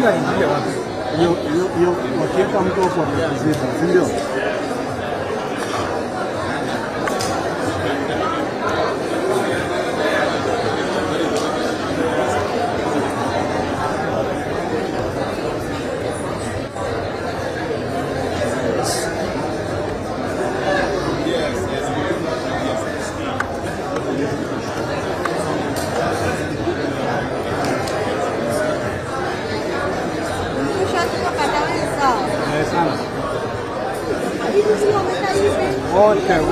Yo wakiweka mtu hapo atazita, si ndio?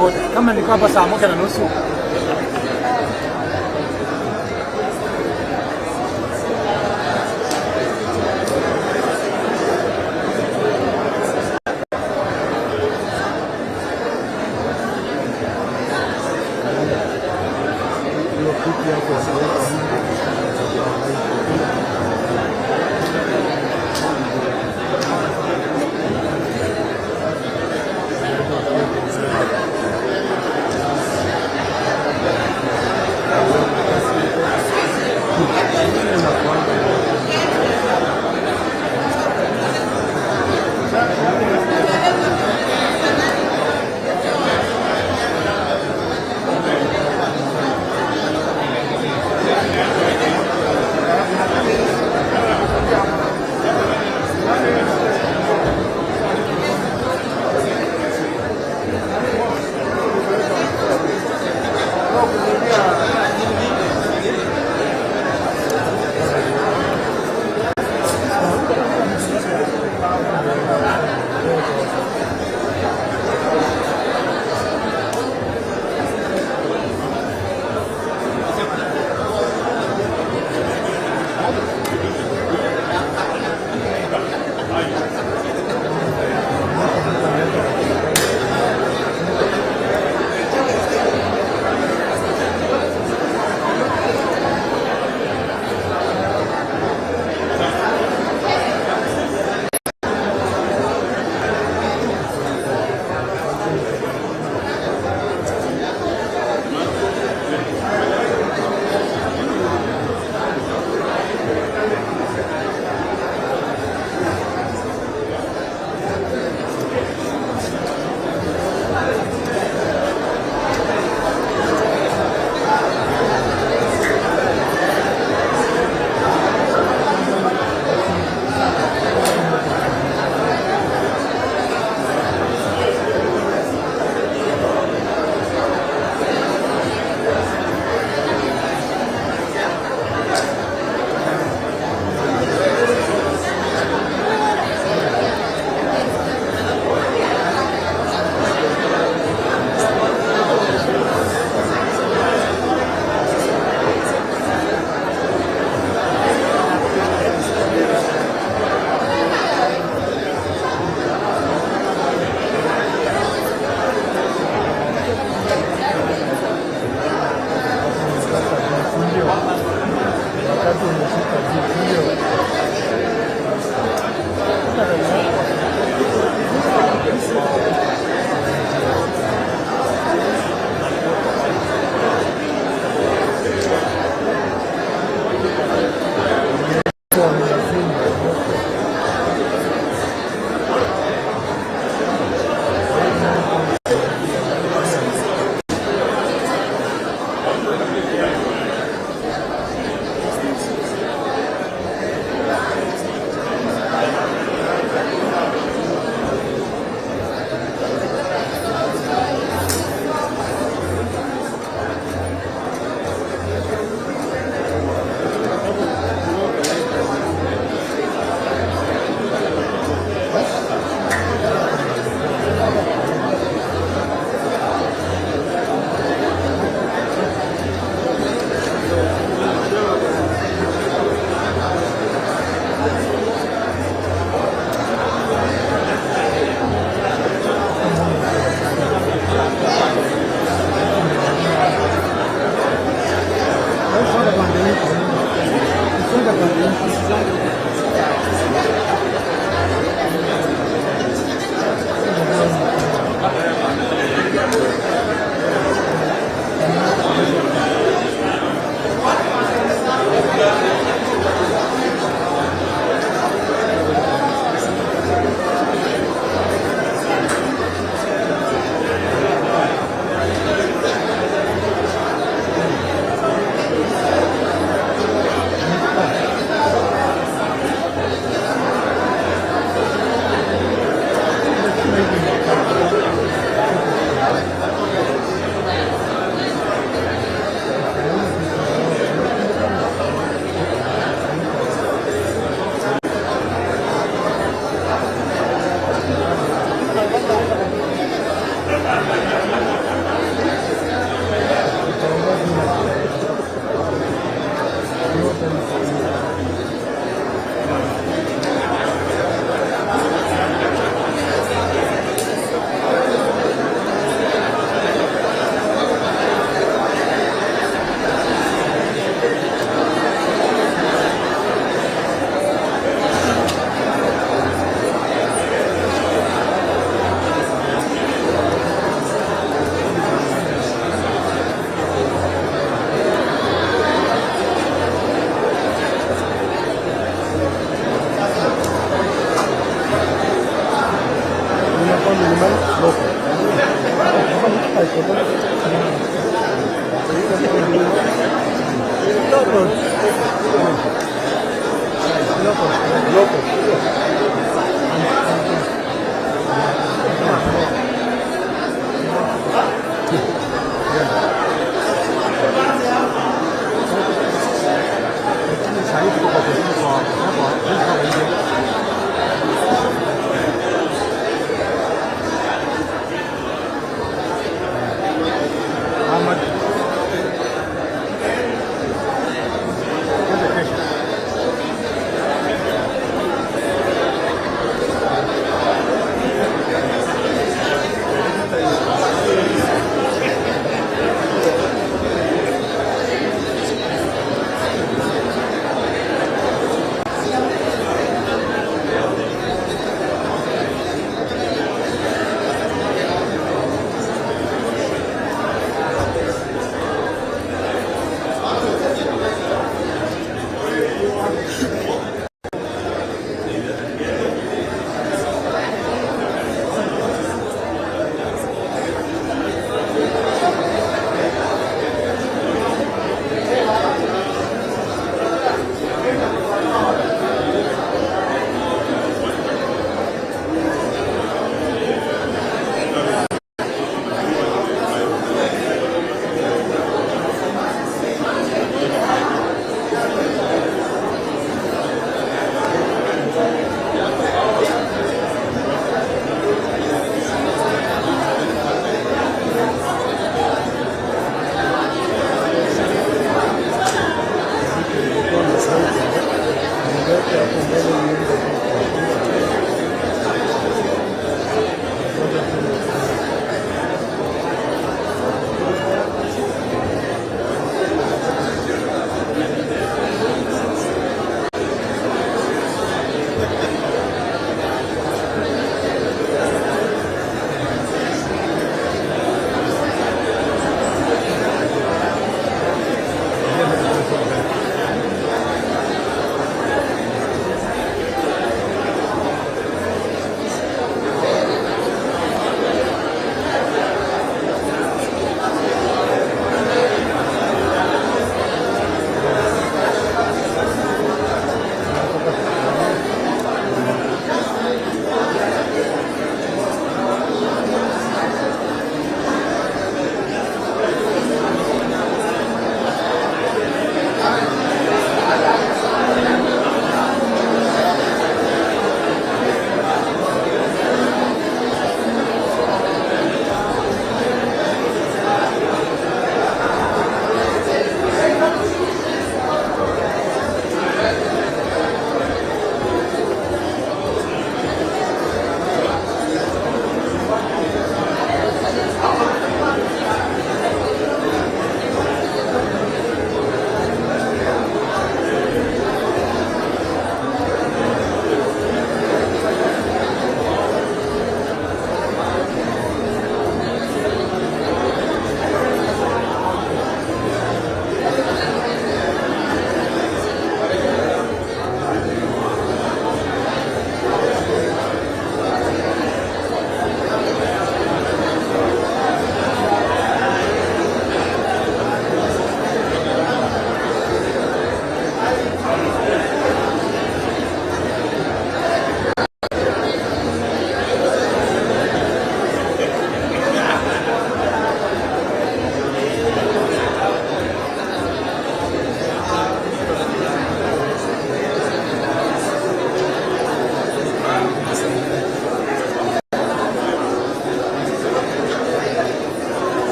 Wote kama niko hapa saa 1:30. Law Courts.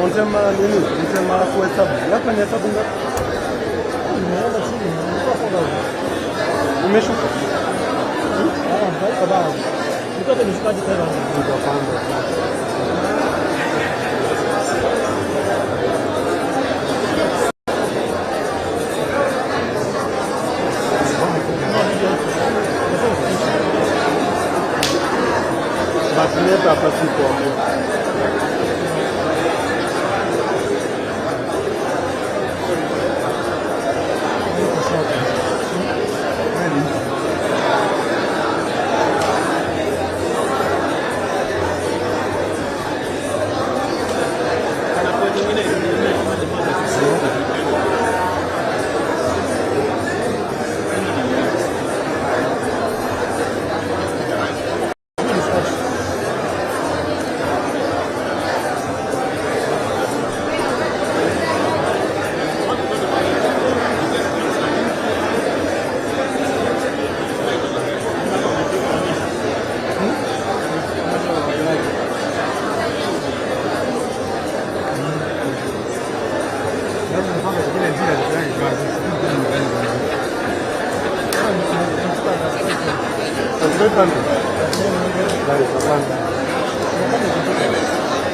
Unasema kuhesabu. Hapa ni hesabu ngapi? Nimeenda chini, nilikuwa kwa sababu. Umeshuka? Kwa sababu. Nilikuwa nimeshikaje tena? Nikapanda. Basi neta hapa sipo hapo.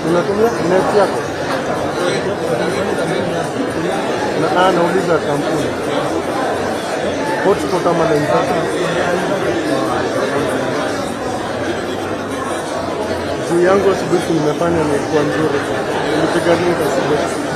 Unatumia net yako? Nauliza kampuni hotspot ama naipata juu yangu asubuhi nimefanya ni kwa nzuri, nilipiga link asubuhi.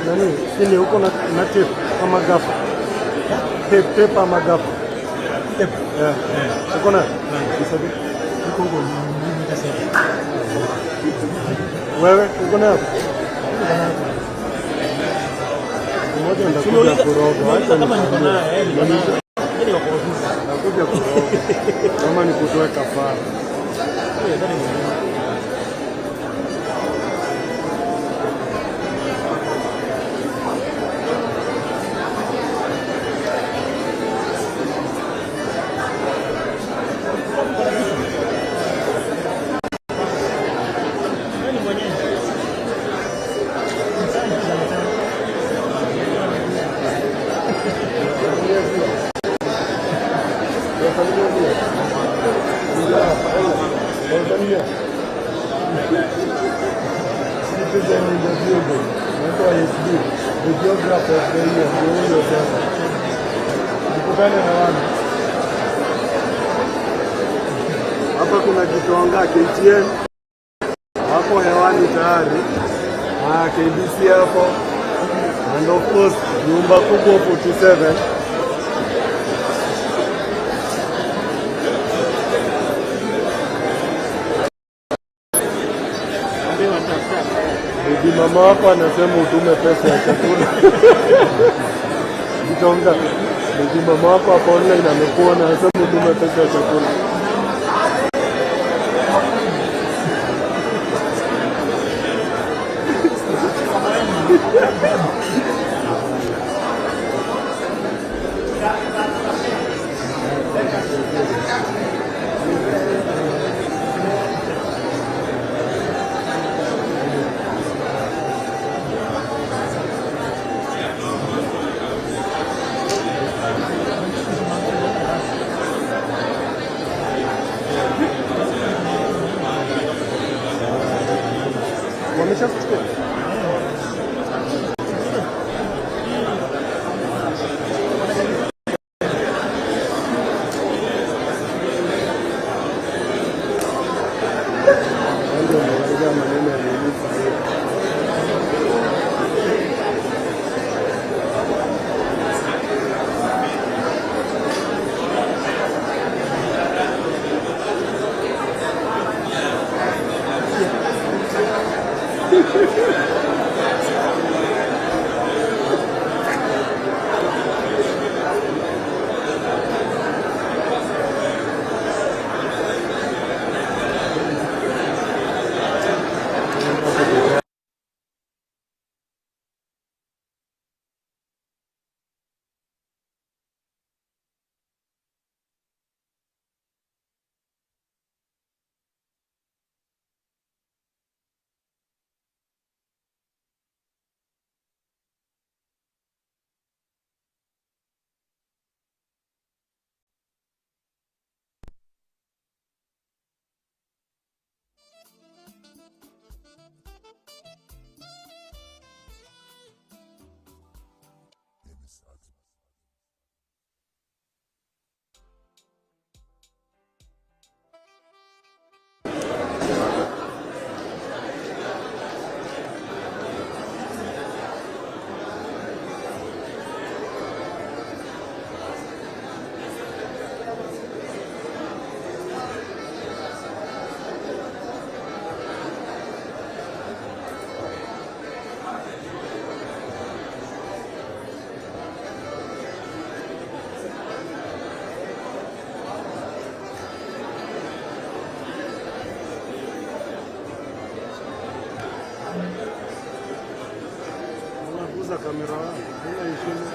nani sini huko na tape ama gafu tape ama gafu Tape. uko na isabi Iko huko nitasema. wewe uko na mmoja ndakuja kuroga hata Kama niko naye, niko naye. Yaani wako ofisi. nakuja kuroga kama ni kutoa kafara. Hapa kuna kitonga KTN hapo hewani tayari, KBC hapo, and of course nyumba kubwa 47. Bibi mama wako anasema utume pesa ya chakula. Kitonga. Bibi mama wako hapo online amekuwa na anasema utume pesa ya chakula. Wameshakuchukua? Ndio naangalia maneno ya release. Unaguza kamera huna heshima.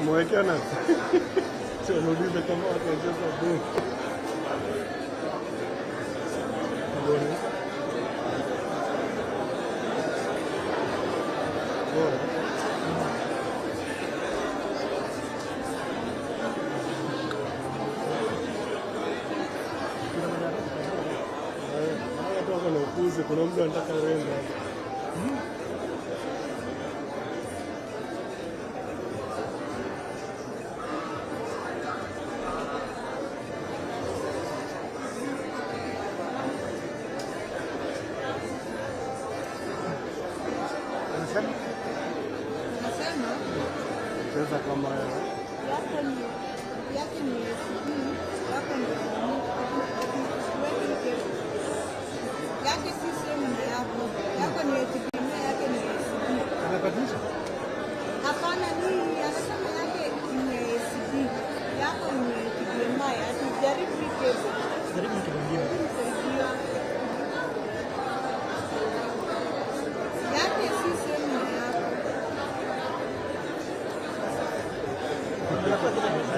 Mwekea na sio nulize kama watacheza boom. Kuna mtu anataka urembo. Jaribu kitu kingine.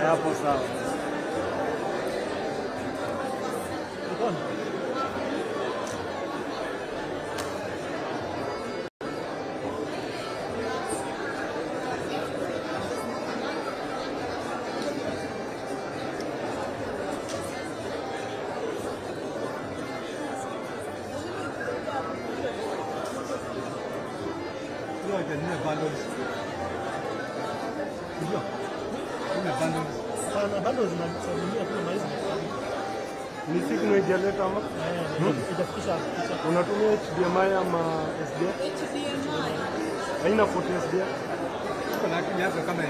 Hapo sawa. Bundles zinasalimia kule maizi. Ni signal ijaleta ama? Itafikisha. Unatumia HDMI ama SDI? HDMI. Haina port SDI? Kuna kitu hapo kama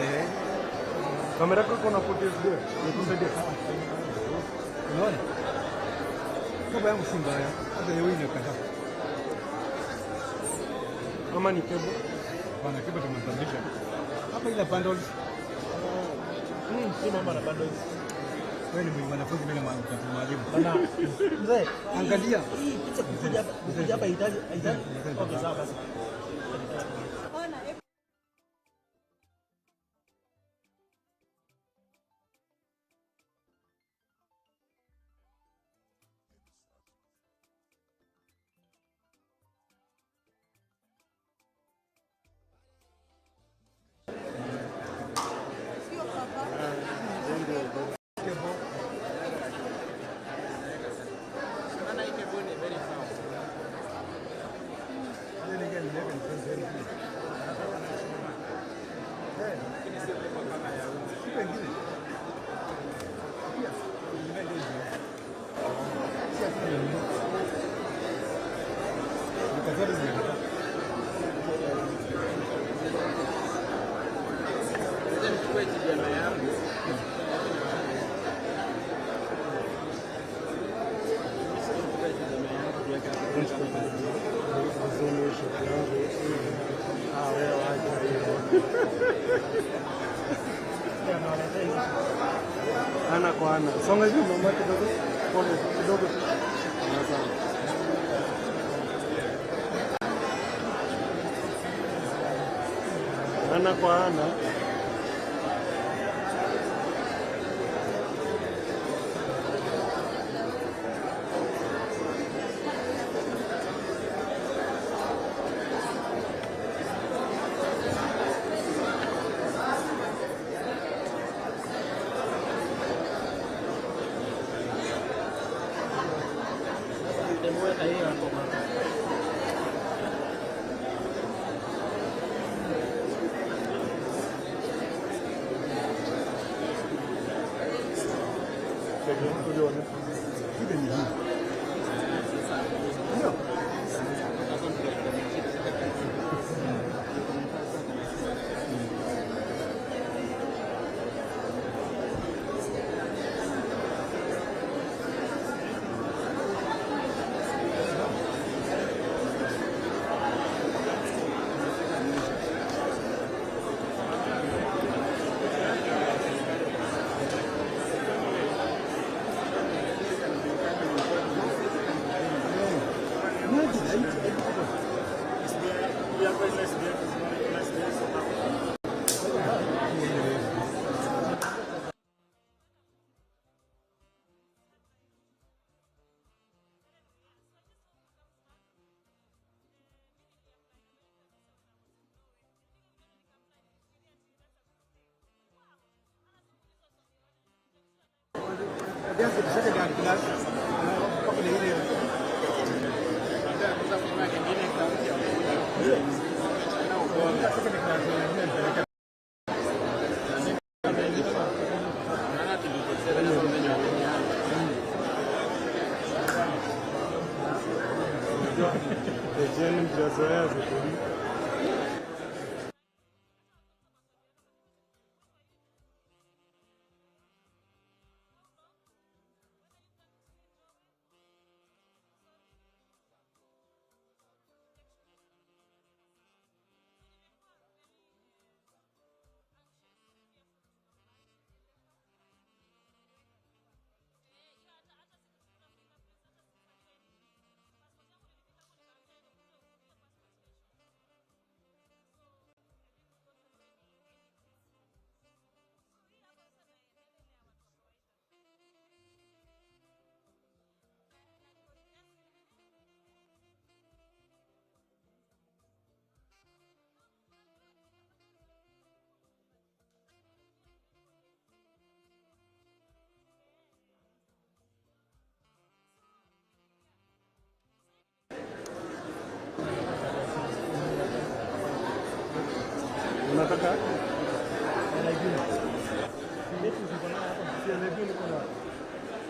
Kamera yako iko na port SDI? Nikusaidia. unaona? Kama yangu si mbaya. Hata yeye ni kata. Kama ni cable? Bana kiba tumebadilisha. Hapa ila bundles. Si mama na bundles. Wewe ni mwanafunzi mimi na mwalimu. Bana. Mzee, Angalia. Hii picha kuja hapa hitaji. Okay, sawa basi. Ana kwa ana. Songa hivi mama kidogo. Pole kidogo. Sawa. Ana kwa ana.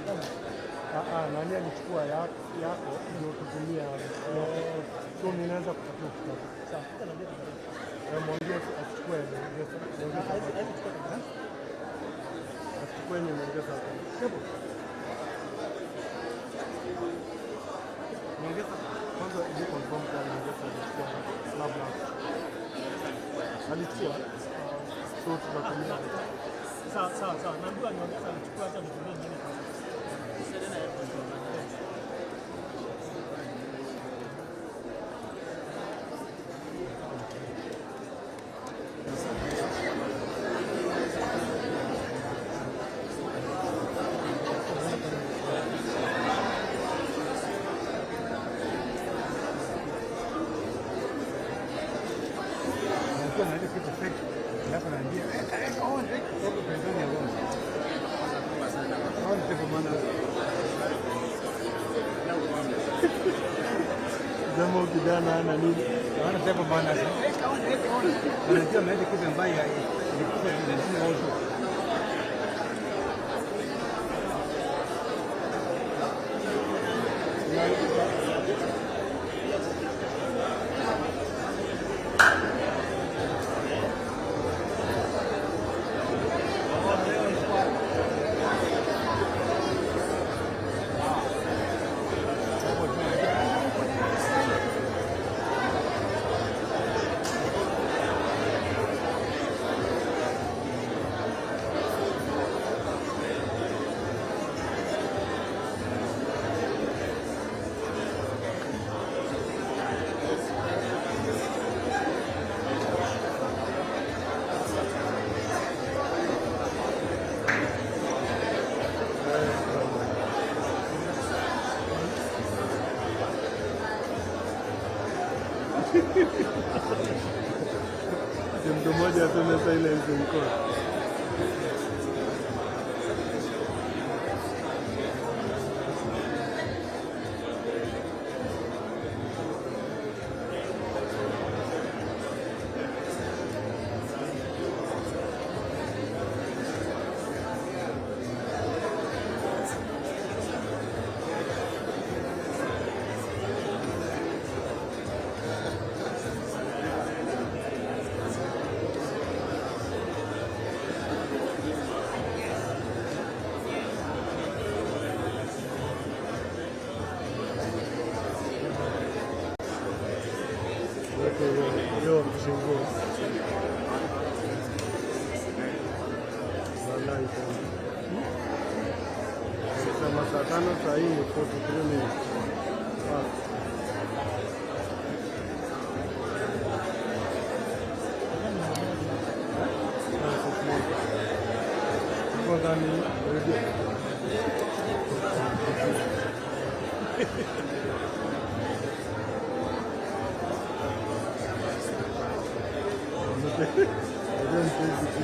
Nani alichukua yako ndio tutumia so ninaweza kupatia kitabu. Sawa, tunaambia Mwambie achukue achukue nimeongeza hapo. Hebu. Niongeza kwanza ili confirm kwa niongeza alichukua labda. Alichukua. So tutatumia. sawa. Naambiwa niongeza alichukua hata nitumie nyingine kwa. Jamaa kijana ana nini? Wanasema bwana wanajua mnaenda kitu ambayo ilikuwa ni moto. Mtu mmoja aseme silence in court. Yo mchingo. Wallahi. Sasa saa 5 saa hii ni 43 minutes. Kwa ndani I don't think it's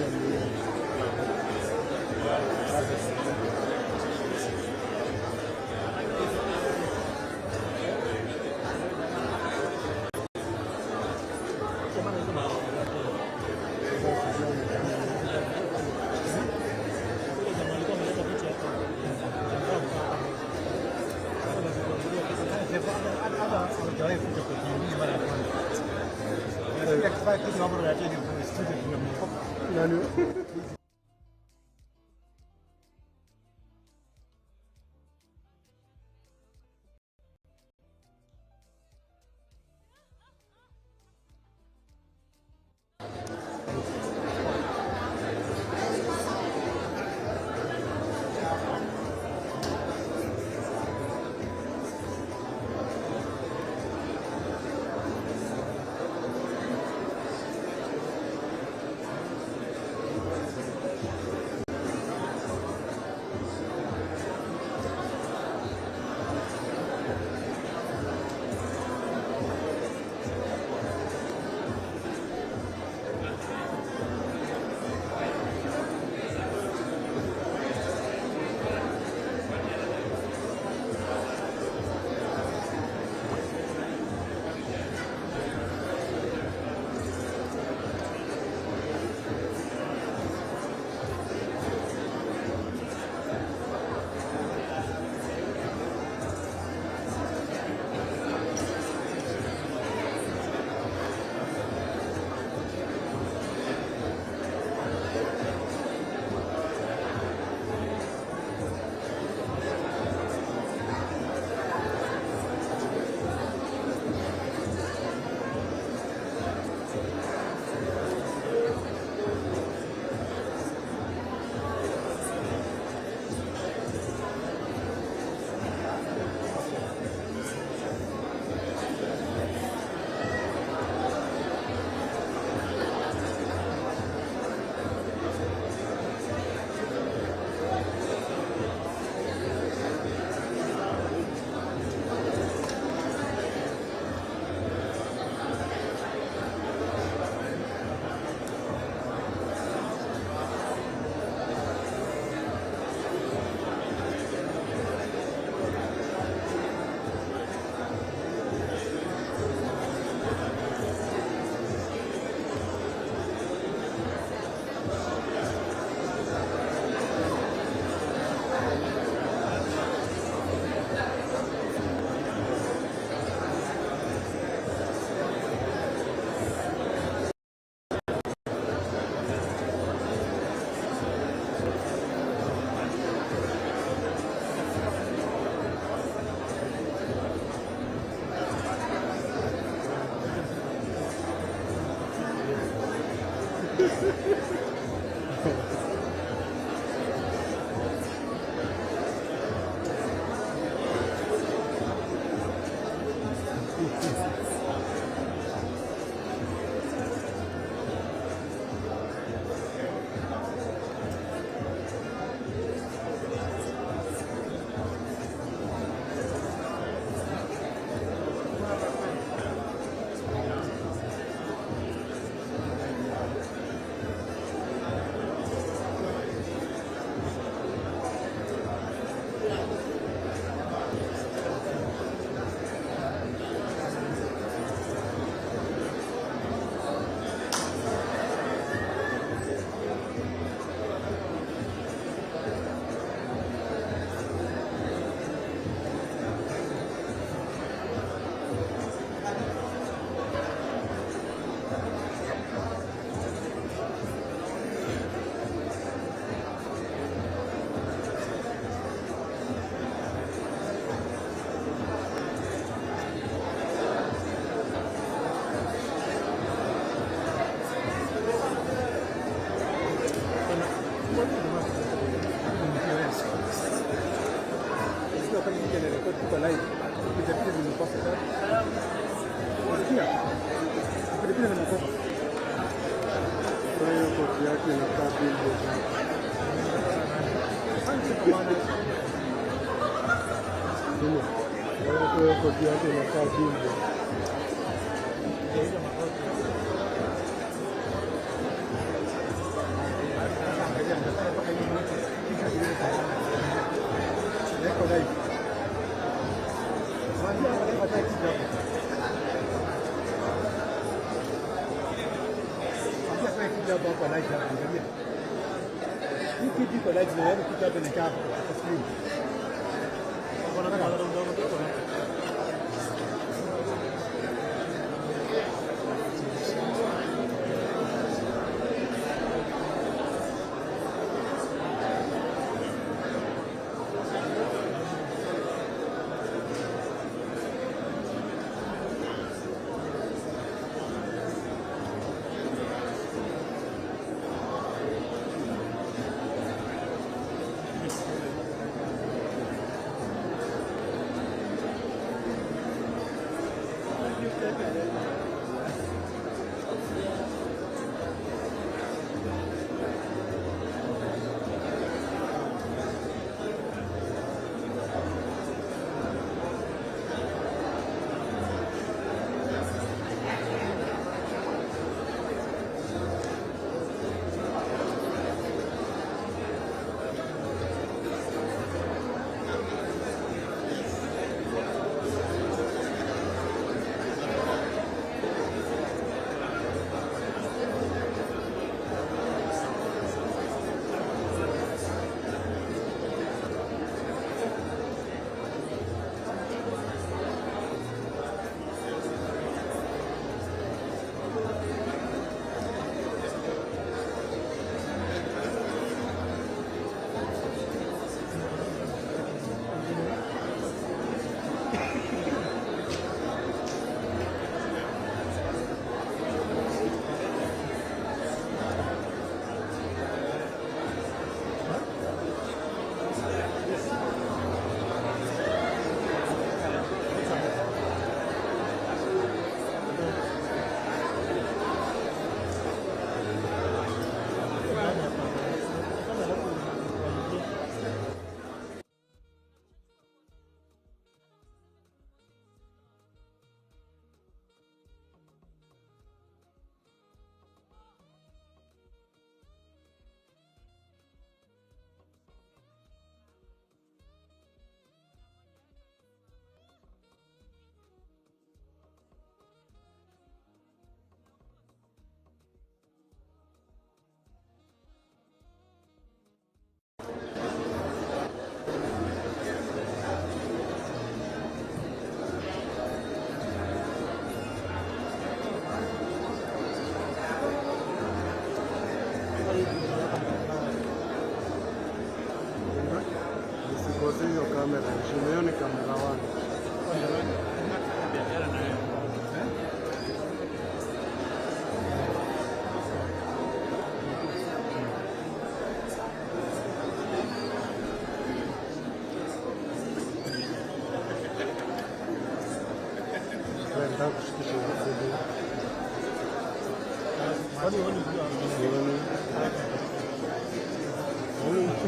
nataka kushikisha ufundi.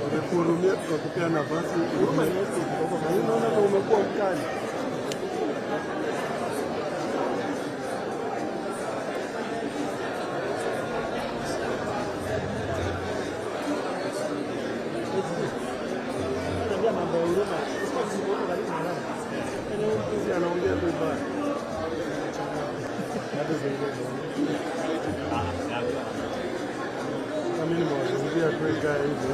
Wamekuhurumia tukakupea nafasi. Unaona kama umekuwa mkali. Anaongea vibaya. Mimi nimewazungumzia tu ikae hivi.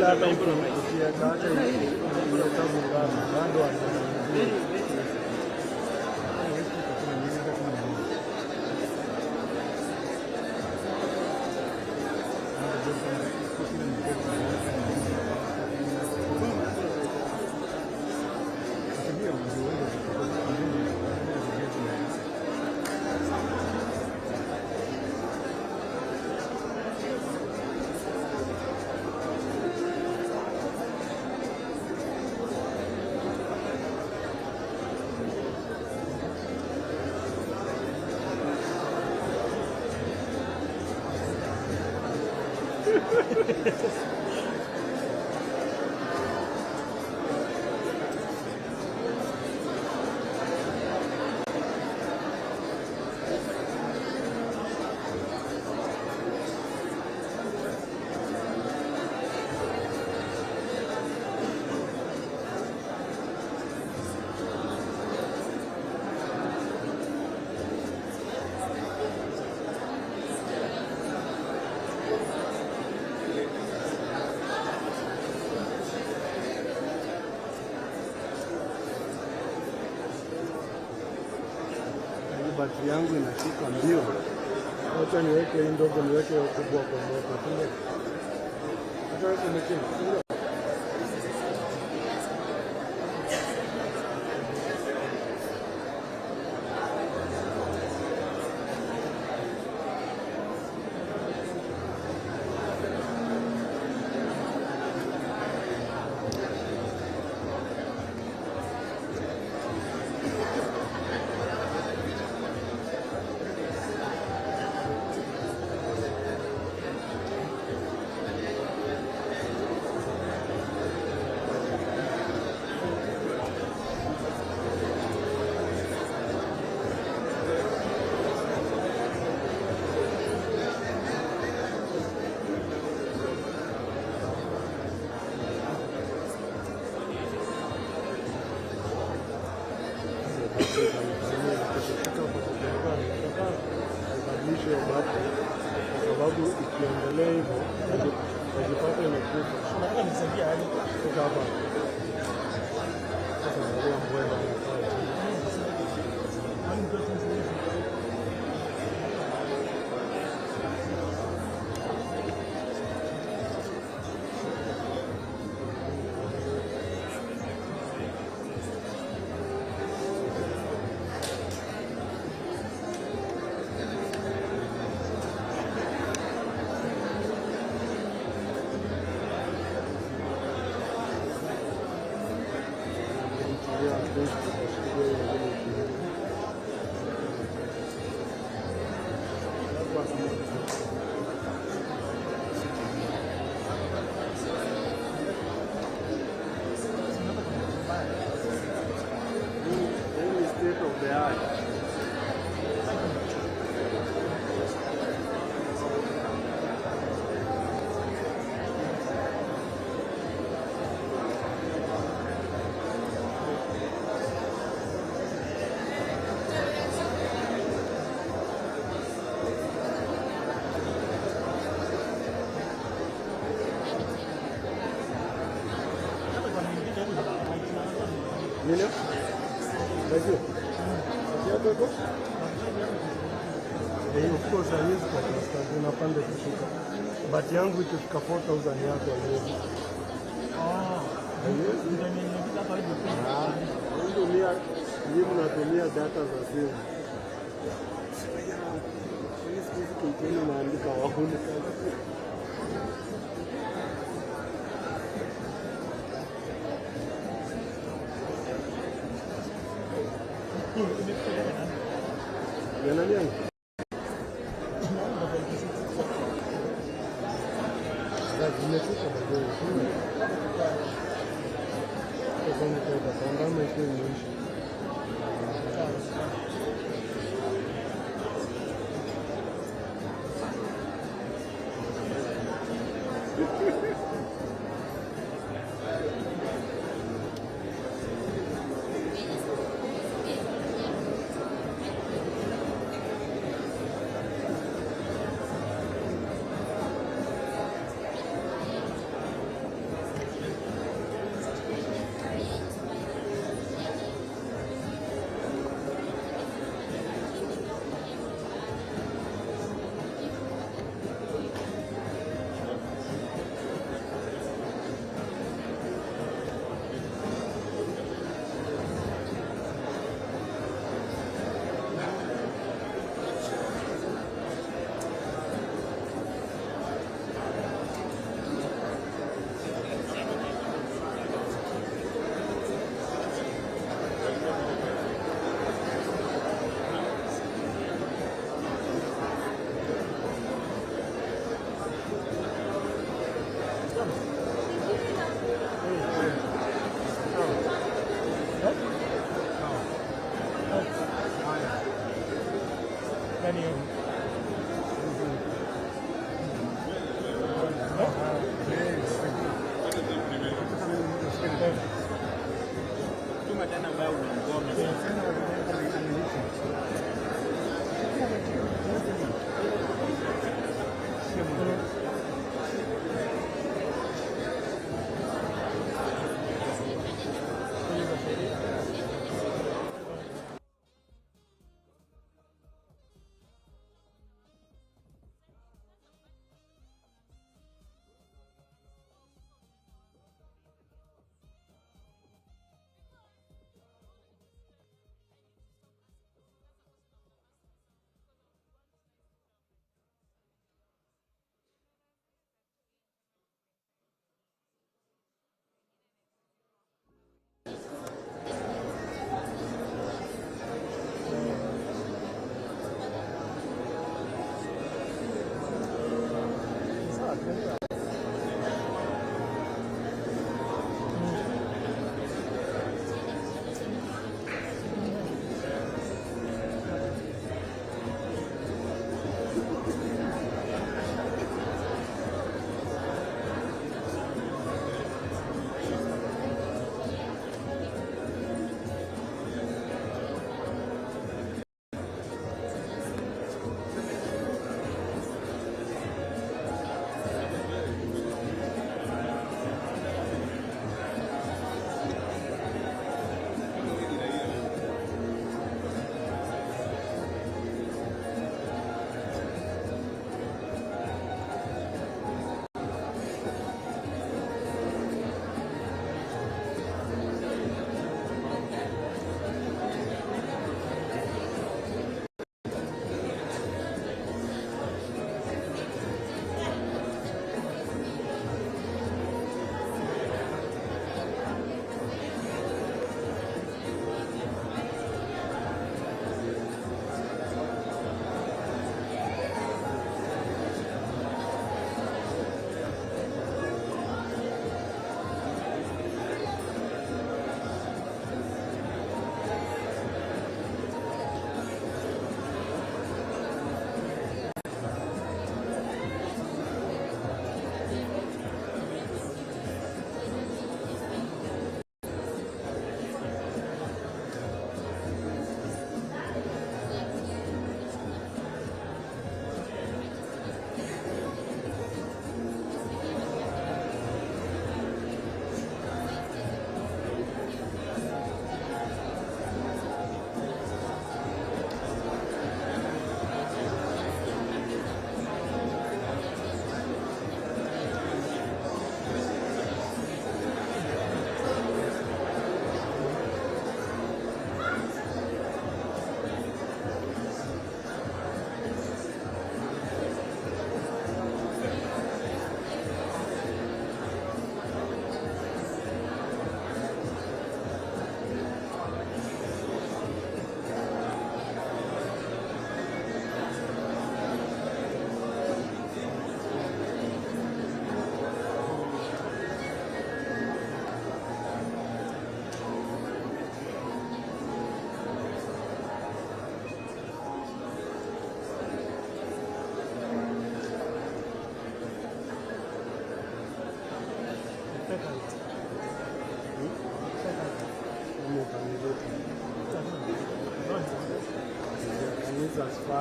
Hata implementia data ileta muungano bado battery yangu inashika mbio. Acha niweke hii ndogo, niweke kubwa kwa moto. Acha weke mekeni. Kwa sababu ikiendelea hivyo wajipata imekufa. Nataka nisaidia hali. Kuka hapa. Sasa ndio mbwenda nafanya. State of the art. Nini? Unajua? Unajua hapo? Of course haiwezi kwa constant, unapanda kushuka. But yangu ikifika 4,000 yako haiwezi. Haiwezi. Hii mnatumia data za simu. Siku kitini naandika wahuni kazi. Yana nini? Zimefika bado. Kwa nini kwa kandama ikiwa imeisha?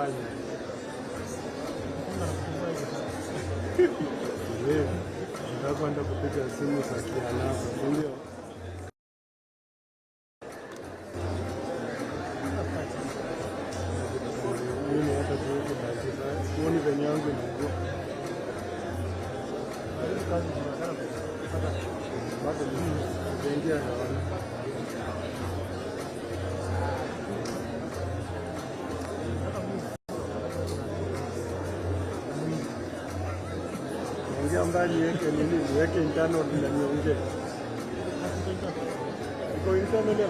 fanya. Nitakwenda kupiga simu za kialafu, ndio. Mimi hata kuhusu basi, sioni venye yangu inaugua. Bado nitaingia hewani. Ongea mbali, niweke internal bila niongee. Iko internal ya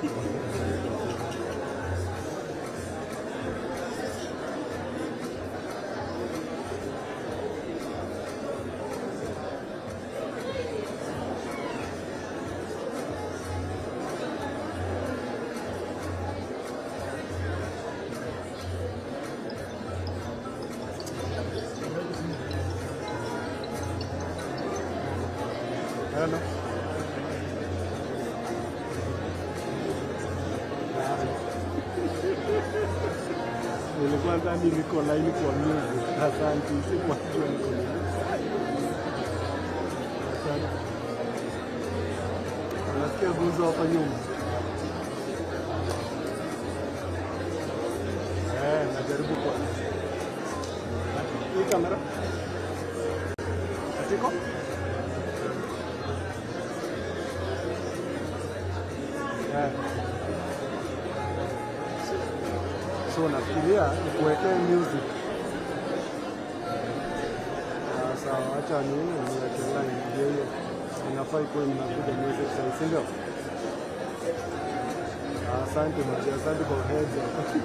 Hello. Nilikuwa ndani niko line kwa music. Asante, sikwajua niko line. Asante. Unasikia guzo hapa nyuma? Najaribu kwa. Hii kamera? Atiko? So nafikiria nikuwekee music. Sawa, acha niweke line ndio hiyo. Inafaa ikuwe mnakuja music sasa, si ndio? Asante mzee, asante kwa heads up.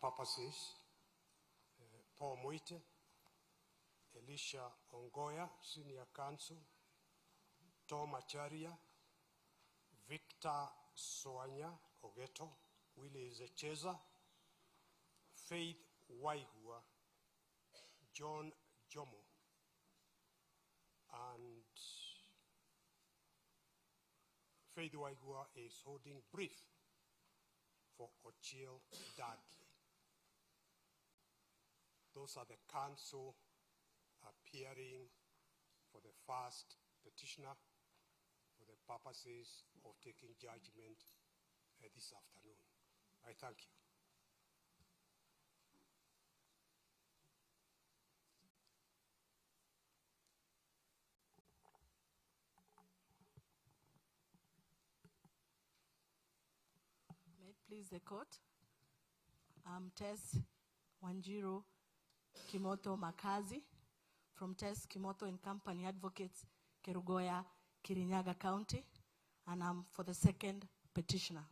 Purposes, Paul Muite, Elisha Ongoya, Senior Counsel, Tom Acharia, Victor Soanya Ogeto, Willie Zecheza, Faith Waigua, John Jomo, and Faith Waigua is holding brief for Ochiel Dudley. Those are the counsel appearing for the first petitioner for the purposes of taking judgment this afternoon. I thank you. May it please the court. I'm Tess Wanjiru Kimoto Makazi from Tess Kimoto and Company Advocates, Kerugoya, Kirinyaga County, and I'm for the second petitioner.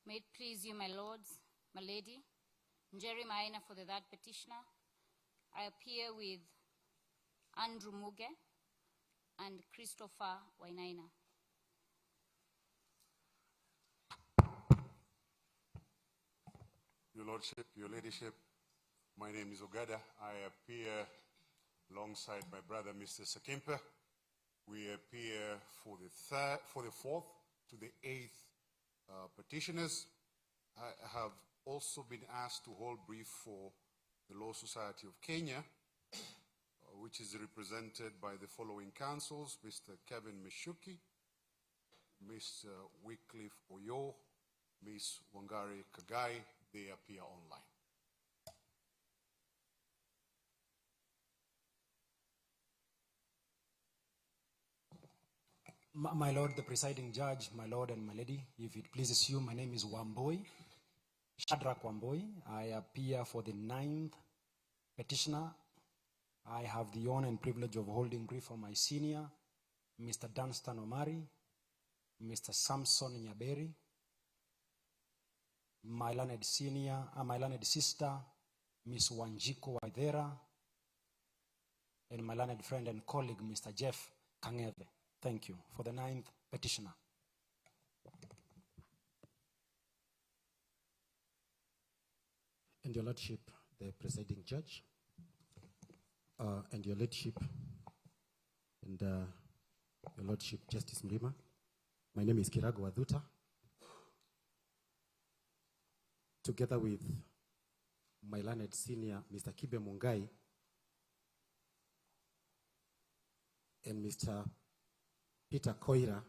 May it please you, my lords, my lady, Njeri Maina for the third petitioner. I appear with Andrew Muge and Christopher Wainaina. Your Lordship, Your Ladyship, my name is Ogada. I appear alongside my brother, Mr. Sakimpa. We appear for the fourth to the eighth petitioners. I have also been asked to hold brief for the Law Society of Kenya, which is represented by the following councils: Mr. Kevin Mishuki, Mr. Wycliffe Oyo, Ms. Wangari Kagai. They appear online. My Lord, the presiding judge, my Lord and my lady, if it pleases you, my name is Wamboi, Shadrach Wamboi. I appear for the 9th petitioner. I have the honor and privilege of holding brief for my senior, Mr. Dunstan Omari, Mr. Samson Nyaberi, my learned sister, Miss Wanjiko Waithera, and my learned friend and colleague, Mr. Jeff Kangeve. Thank you. For the 9th petitioner. And Your Lordship, the presiding judge, and Your Lordship, and Your Lordship, Justice Mrima. My name is Kirago Wadhuta. Together with my learned senior, Mr. Kibe Mungai, and Mr. Peter Koira,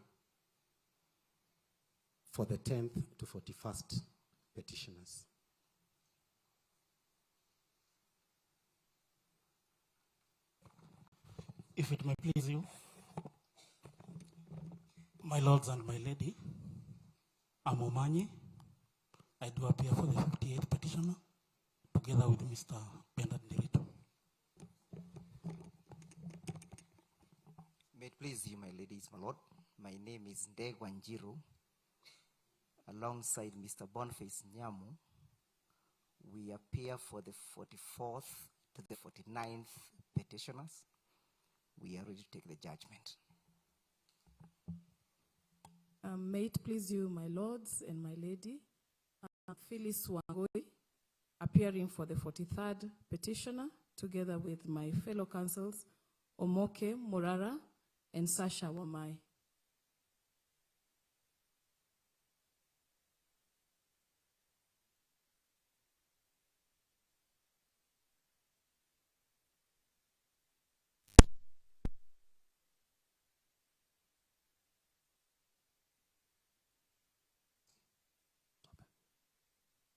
for the 10th to 41st petitioners. If it may please you, my lords and my lady, I'm Omanyi. I do appear for the 58th petitioner, together with Mr. Bernard Ndirito. May it please you, my ladies, my lord. My name is Ndeg Wanjiru. Alongside Mr. Boniface Nyamu, we appear for the 44th to the 49th petitioners. We are ready to take the judgment. May it please you, my lords and my lady, Phyllis Wangoi, appearing for the 43rd petitioner, together with my fellow councils, Omoke Morara and Sasha Wamai.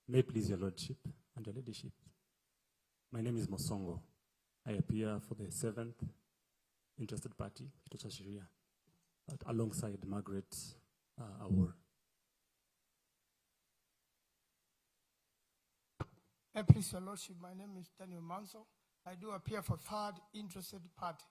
May it please Your Lordship and Your Ladyship. My name is Mosongo. I appear for the 7th interested party, Kitocha Shiria, alongside Margaret Awor. Please, Your Lordship, my name is Daniel Manso. I do appear for 3rd interested party.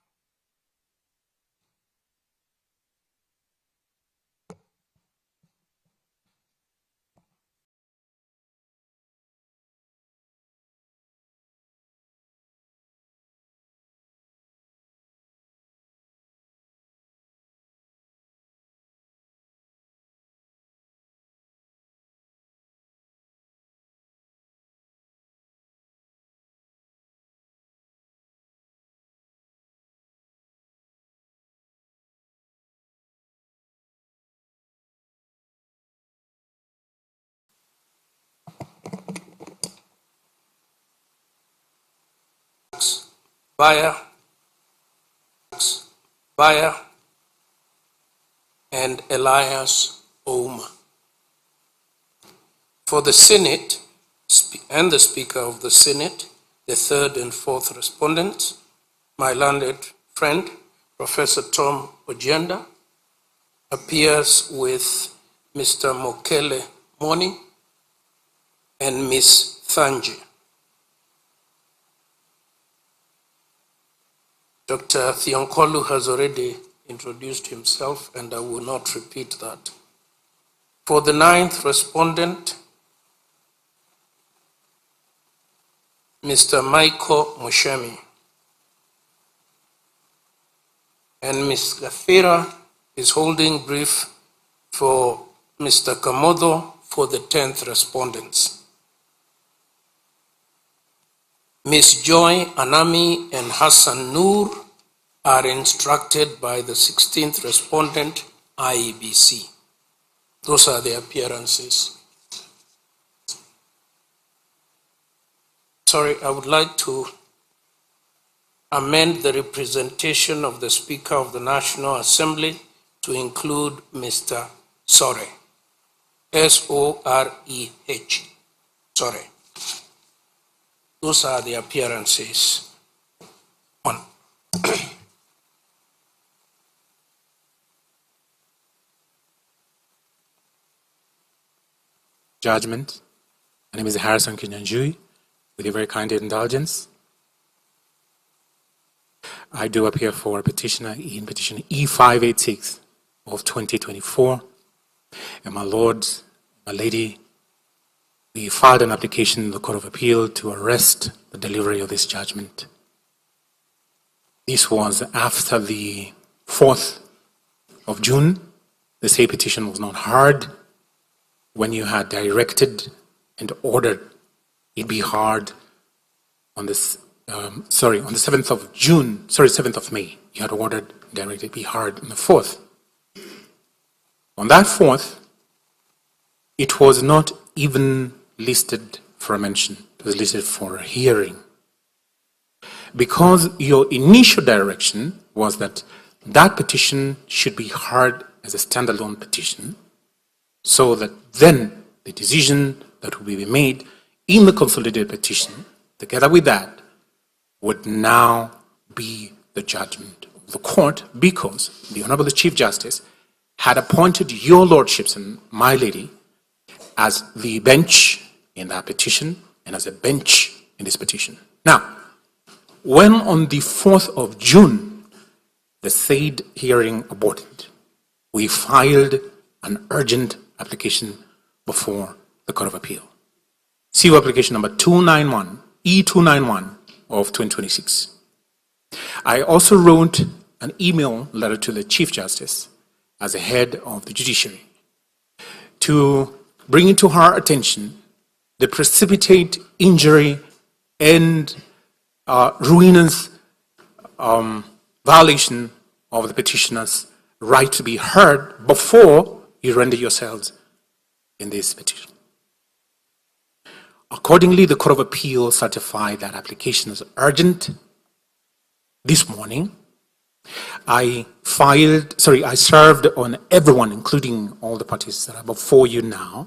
Bayer, and Elias Ouma. For the Senate and the Speaker of the Senate, the 3rd and 4th respondents, my learned friend, Professor Tom Ojenda, appears with Mr. Mokele Moni and Ms. Thanji. Dr. Thionkolu has already introduced himself, and I will not repeat that. For the 9th respondent, Mr. Michael Mushemi, and Ms. Gafira is holding brief for Mr. Kamodo for the 10th respondents. Ms. Joy Anami and Hassan Noor are instructed by the 16th respondent, IEBC. Those are the appearances. Sorry, I would like to amend the representation of the Speaker of the National Assembly to include Mr. Sore, S-O-R-E-H, Sore. Those are the appearances. On. Judgment. My name is Harrison Kinyanjui. With your very kind indulgence, I do appear for a petitioner in petition E586 of 2024. And my Lord, my Lady, we filed an application in the Court of Appeal to arrest the delivery of this judgment. This was after the 4th of June. The same petition was not heard when you had directed and ordered it be heard on this, on the 7th of June, 7th of May. You had ordered and directed it be heard on the 4th. On that 4th, it was not even listed for a mention. It was listed for a hearing. Because your initial direction was that that petition should be heard as a standalone petition, so that then the decision that will be made in the consolidated petition, together with that, would now be the judgment of the court, because the Honorable Chief Justice had appointed your lordships and my lady as the bench in that petition and as a bench in this petition. Now, when on the 4th of June, the said hearing aborted, we filed an urgent application before the Court of Appeal. CO application number 291, E291 of 2026. I also wrote an email letter to the Chief Justice as the head of the judiciary to bring into her attention the precipitate injury and ruinous violation of the petitioner's right to be heard before you render yourselves in this petition. Accordingly, the Court of Appeal certified that application as urgent. This morning, I served on everyone, including all the parties that are before you now.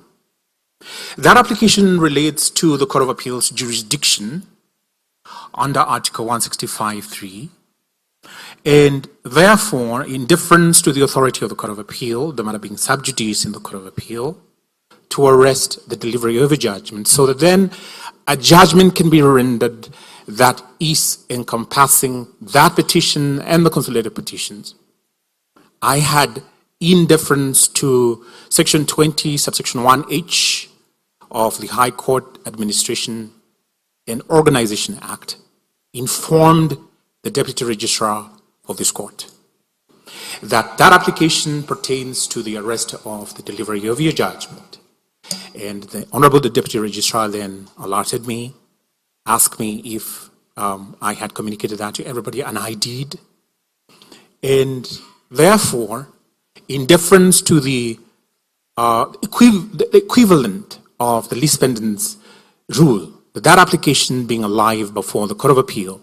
That application relates to the Court of Appeal's jurisdiction under Article 165(3), and therefore, in deference to the authority of the Court of Appeal, the matter being sub judice in the Court of Appeal, to arrest the delivery of a judgment, so that then a judgment can be rendered that is encompassing that petition and the consolidated petitions. I had, in deference to Section 20, subsection 1H of the High Court Administration and Organization Act, informed the Deputy Registrar of this court that that application pertains to the arrest of the delivery of your judgment. And the Honorable Deputy Registrar then alerted me, asked me if I had communicated that to everybody, and I did. And therefore, in deference to the equivalent of the least pendants rule, that application being alive before the Court of Appeal,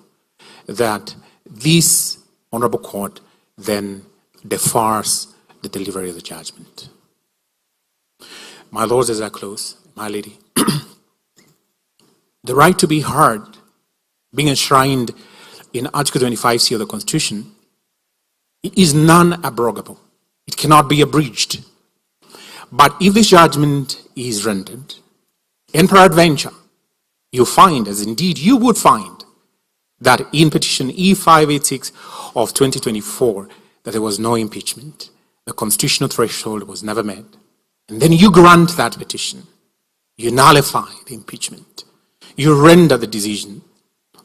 that this Honorable Court then defers the delivery of the judgment. My lords, as I close, my lady, the right to be heard, being enshrined in Article 25C of the Constitution, is non-abrogable. It cannot be abridged. But if this judgment is rendered, and peradventure, you find, as indeed you would find, that in petition E586 of 2024, that there was no impeachment, the constitutional threshold was never met, and then you grant that petition, you nullify the impeachment, you render the decision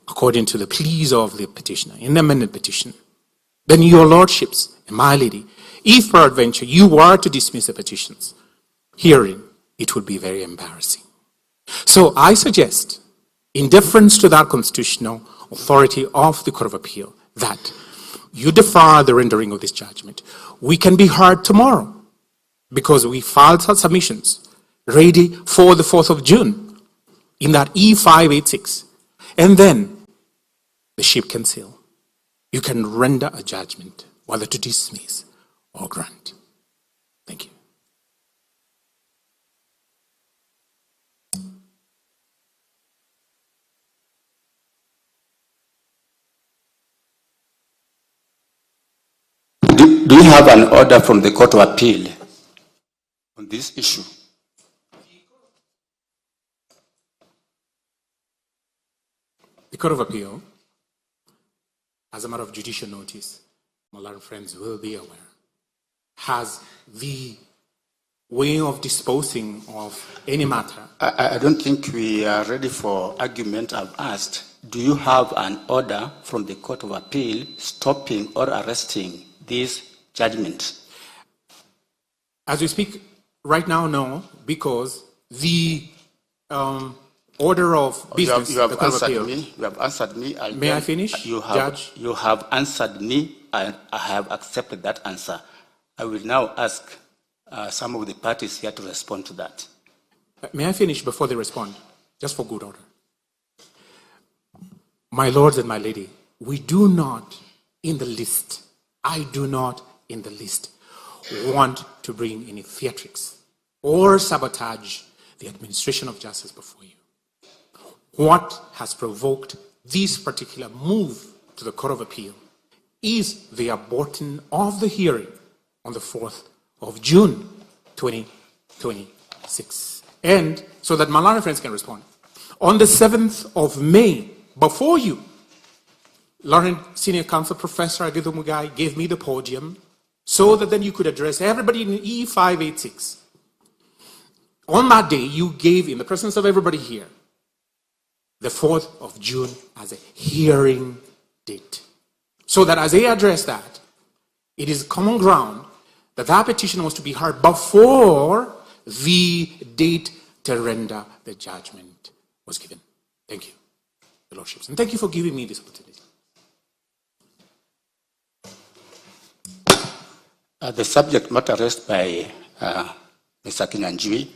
according to the pleas of the petitioner in the amended petition, then your lordships and my lady, if peradventure you were to dismiss the petitions, herein it would be very embarrassing. So I suggest, in deference to that constitutional authority of the Court of Appeal, that you defer the rendering of this judgment. We can be heard tomorrow because we filed our submissions ready for the 4th of June in that E586. And then the ship can sail. You can render a judgment whether to dismiss or grant. Thank you. Do you have an order from the Court of Appeal on this issue? The Court of Appeal, as a matter of judicial notice, my learned friends will be aware, has the way of disposing of any matter. I don't think we are ready for argument. I've asked, do you have an order from the Court of Appeal stopping or arresting this judgment? As we speak right now, no, because the order of business. You have answered me. You have answered me. May I finish, Judge? You have answered me, and I have accepted that answer. I will now ask some of the parties here to respond to that. May I finish before they respond, just for good order? My lords and my lady, we do not in the list, I do not in the list want to bring any theatrics or sabotage the administration of justice before you. What has provoked this particular move to the Court of Appeal is the aborting of the hearing on the 4th of June 2026. And so that my learned friends can respond. On the 7th of May, before you, learned Senior Counsel Professor Agitho Mugai gave me the podium so that then you could address everybody in E586. On that day, you gave, in the presence of everybody here, the 4th of June as a hearing date. So that as they address that, it is common ground that that petition was to be heard before the date to render the judgment was given. Thank you, Your Lordships. And thank you for giving me this opportunity. The subject matter raised by Mr. Kinyanjui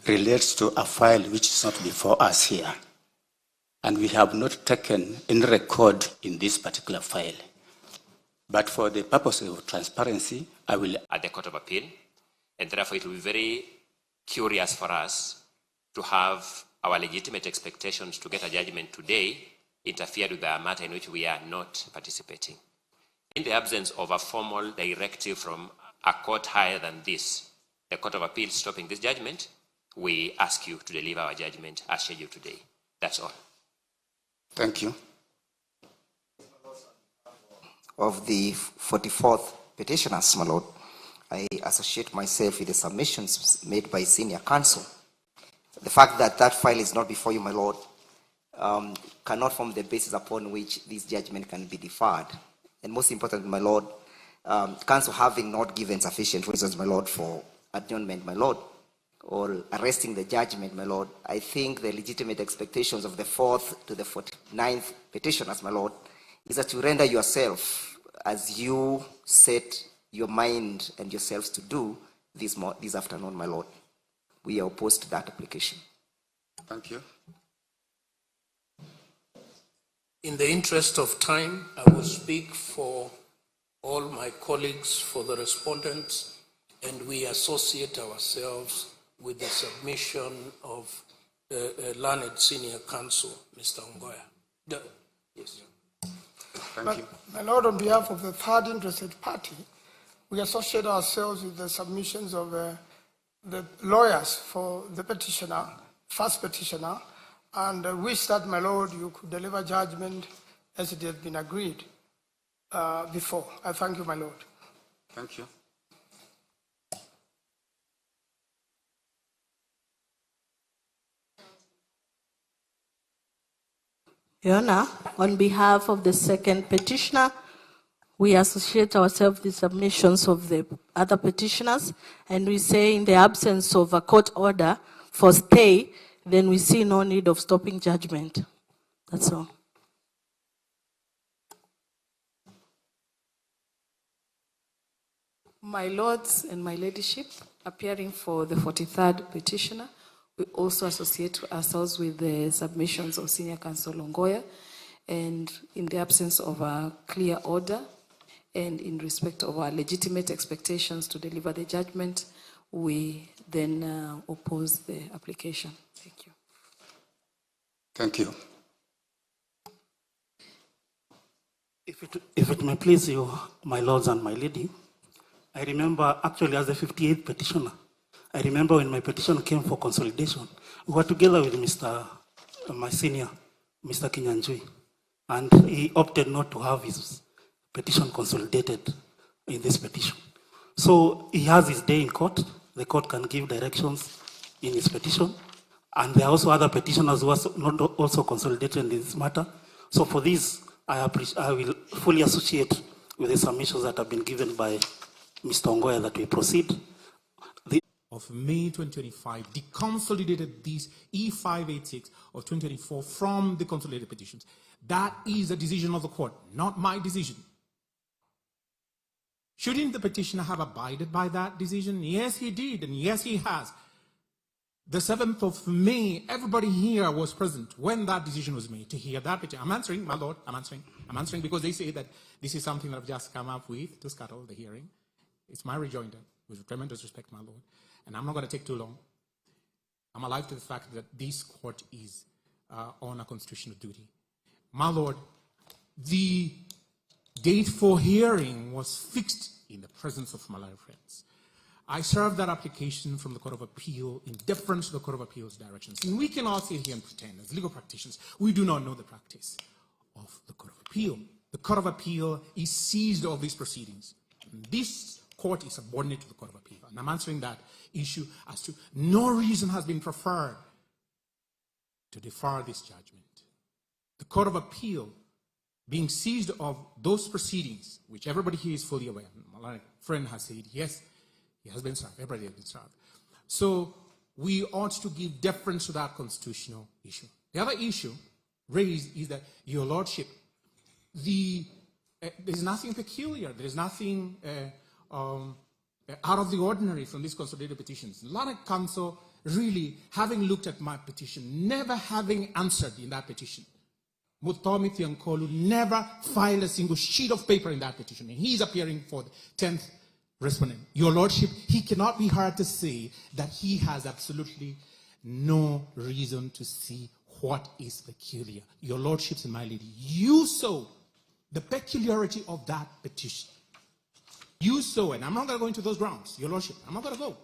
relates to a file which is not before us here. And we have not taken any record in this particular file. But for the purpose of transparency, I will... At the Court of Appeal, and therefore it will be very curious for us to have our legitimate expectations to get a judgment today interfere with a matter in which we are not participating. In the absence of a formal directive from a court higher than this, the Court of Appeal stopping this judgment, we ask you to deliver our judgment as scheduled today. That's all. Thank you. Of the 44th petitioners, my lord, I associate myself with the submissions made by senior counsel. The fact that that file is not before you, my lord, cannot form the basis upon which this judgment can be deferred. And most important, my lord, counsel having not given sufficient reasons, my lord, for adjournment, my lord, or arresting the judgment, my lord, I think the legitimate expectations of the 4th to the 49th petitioners, my lord, is that you render yourself as you set your mind and yourselves to do this afternoon, my lord. We are opposed to that application. Thank you. In the interest of time, I will speak for all my colleagues, for the respondents, and we associate ourselves with the submission of learned senior counsel, Mr. Ngoya. Yes. Thank you. My lord, on behalf of the third interested party, we associate ourselves with the submissions of the lawyers for the petitioner, first petitioner, and wish that, my Lord, you could deliver judgment as it has been agreed before. I thank you, my Lord. Thank you. Your Honor, on behalf of the second petitioner, we associate ourselves with the submissions of the other petitioners, and we say in the absence of a court order for stay, then we see no need of stopping judgment. That's all. My lords and my ladyship, appearing for the 43rd petitioner, we also associate ourselves with the submissions of Senior Counsel Ongoya, and in the absence of a clear order and in respect of our legitimate expectations to deliver the judgment, we then oppose the application. Thank you. Thank you. If it may please you, my lords and my lady, I remember actually as the 58th petitioner, I remember when my petition came for consolidation, we were together with my senior, Mr. Kinyanjui, and he opted not to have his petition consolidated in this petition. So he has his day in court. The court can give directions in his petition. And there are also other petitioners who are not also consolidated in this matter. So for this, I will fully associate with the submissions that have been given by Mr. Ongoya that we proceed. Of May 2025, deconsolidated these E586 of 2024 from the consolidated petitions. That is a decision of the court, not my decision. Shouldn't the petitioner have abided by that decision? Yes, he did, and yes, he has. The 7th of May, everybody here was present when that decision was made to hear that petition. I'm answering, my lord, I'm answering because they say that this is something that I've just come up with to scuttle the hearing. It's my rejoinder, with tremendous respect, my lord. And I'm not going to take too long. I'm alive to the fact that this court is on a constitutional duty. My lord, the date for hearing was fixed in the presence of my lawyer friends. I served that application from the Court of Appeal in deference to the Court of Appeal's directions. And we cannot sit here and pretend as legal practitioners we do not know the practice of the Court of Appeal. The Court of Appeal is seized of these proceedings. And this court is subordinate to the Court of Appeal. And I'm answering that issue as to no reason has been preferred to defer this judgment. The Court of Appeal being seized of those proceedings, which everybody here is fully aware. My friend has said, yes, he has been served. Everybody has been served. So we ought to give deference to that constitutional issue. The other issue raised is that, Your Lordship, there's nothing peculiar. There's nothing out of the ordinary from these consolidated petitions. Lieutenant Counsel, really, having looked at my petition, never having answered in that petition, Mutomi Thiankolu never filed a single sheet of paper in that petition, and he's appearing for the 10th respondent. Your Lordship, he cannot be heard to say that he has absolutely no reason to see what is peculiar. Your Lordships and my lady, you saw the peculiarity of that petition. You saw, and I'm not going to go into those grounds, Your Lordship, I'm not going to go.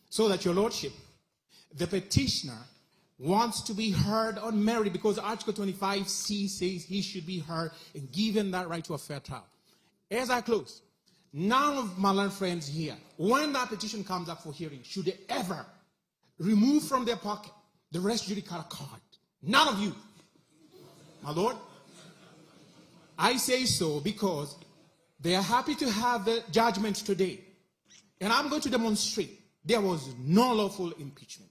So that, Your Lordship, the petitioner wants to be heard on merit because Article 25C says he should be heard and given that right to a fair trial. As I close, none of my learned friends here, when that petition comes up for hearing, should they ever remove from their pocket the res judicata card. None of you. My lord, I say so because they are happy to have the judgment today. And I'm going to demonstrate there was no lawful impeachment.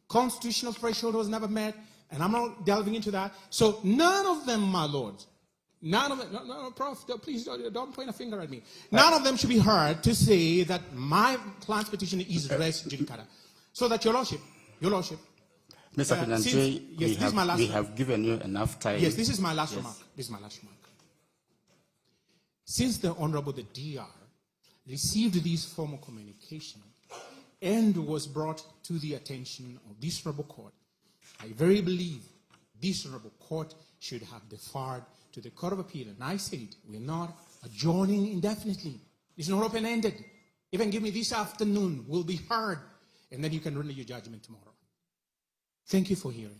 Constitutional threshold was never met, and I'm not delving into that. So none of them, my lords, none of them, no, Prof, please don't point a finger at me. None of them should be heard to say that my client's petition is res judicata. So that Your Lordship, Mr. Kinyanjui, we have given you enough time. Yes, this is my last remark. This is my last remark. Since the Honorable the DR received this formal communication and was brought to the attention of this honorable court, I very believe this honorable court should have deferred to the Court of Appeal. And I said, we're not adjourning indefinitely. It's not open-ended. Even give me this afternoon, will be heard, and then you can render your judgment tomorrow. Thank you for hearing me.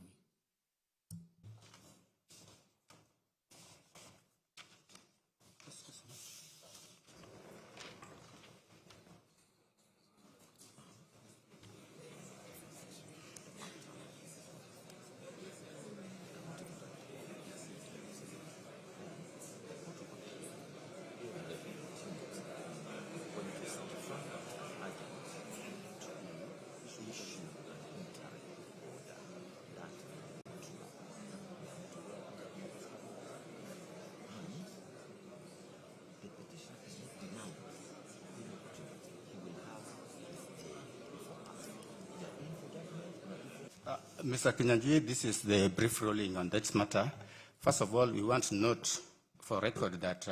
Mr. Kinyanjui, this is the brief ruling on that matter. First of all, we want to note for record that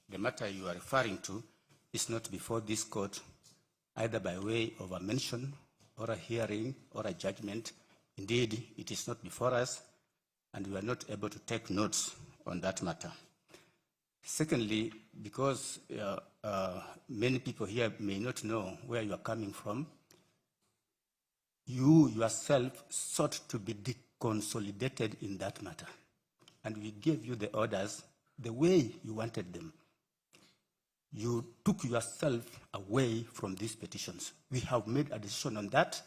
the matter you are referring to is not before this court, either by way of a mention or a hearing or a judgment. Indeed, it is not before us, and we are not able to take notes on that matter. Secondly, because many people here may not know where you are coming from, you yourself sought to be deconsolidated in that matter. And we gave you the orders the way you wanted them. You took yourself away from these petitions. We have made a decision on that.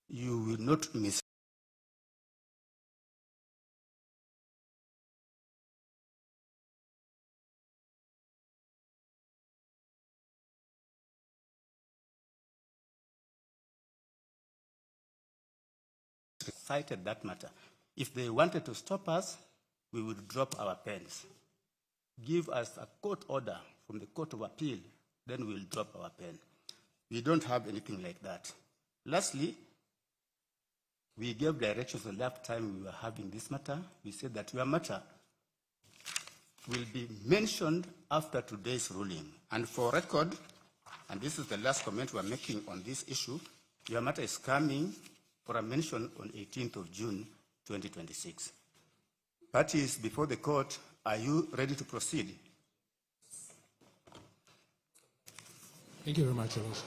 You will not miss. Cited that matter. If they wanted to stop us, we would drop our pens. Give us a court order from the Court of Appeal, then we'll drop our pen. We don't have anything like that. Lastly, we gave directions the last time we were having this matter. We said that your matter will be mentioned after today's ruling. And for record, and this is the last comment we're making on this issue, your matter is coming for a mention on 18th of June, 2026. Parties before the court, are you ready to proceed? Thank you very much, Your Worship.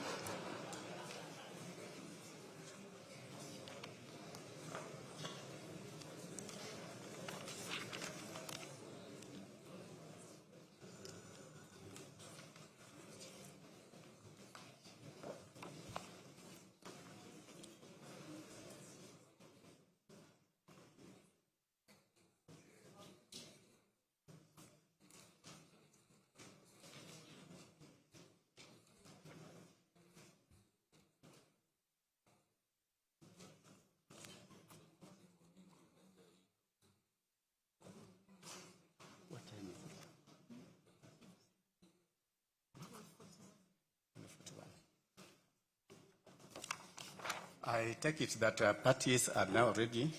I take it that parties are now ready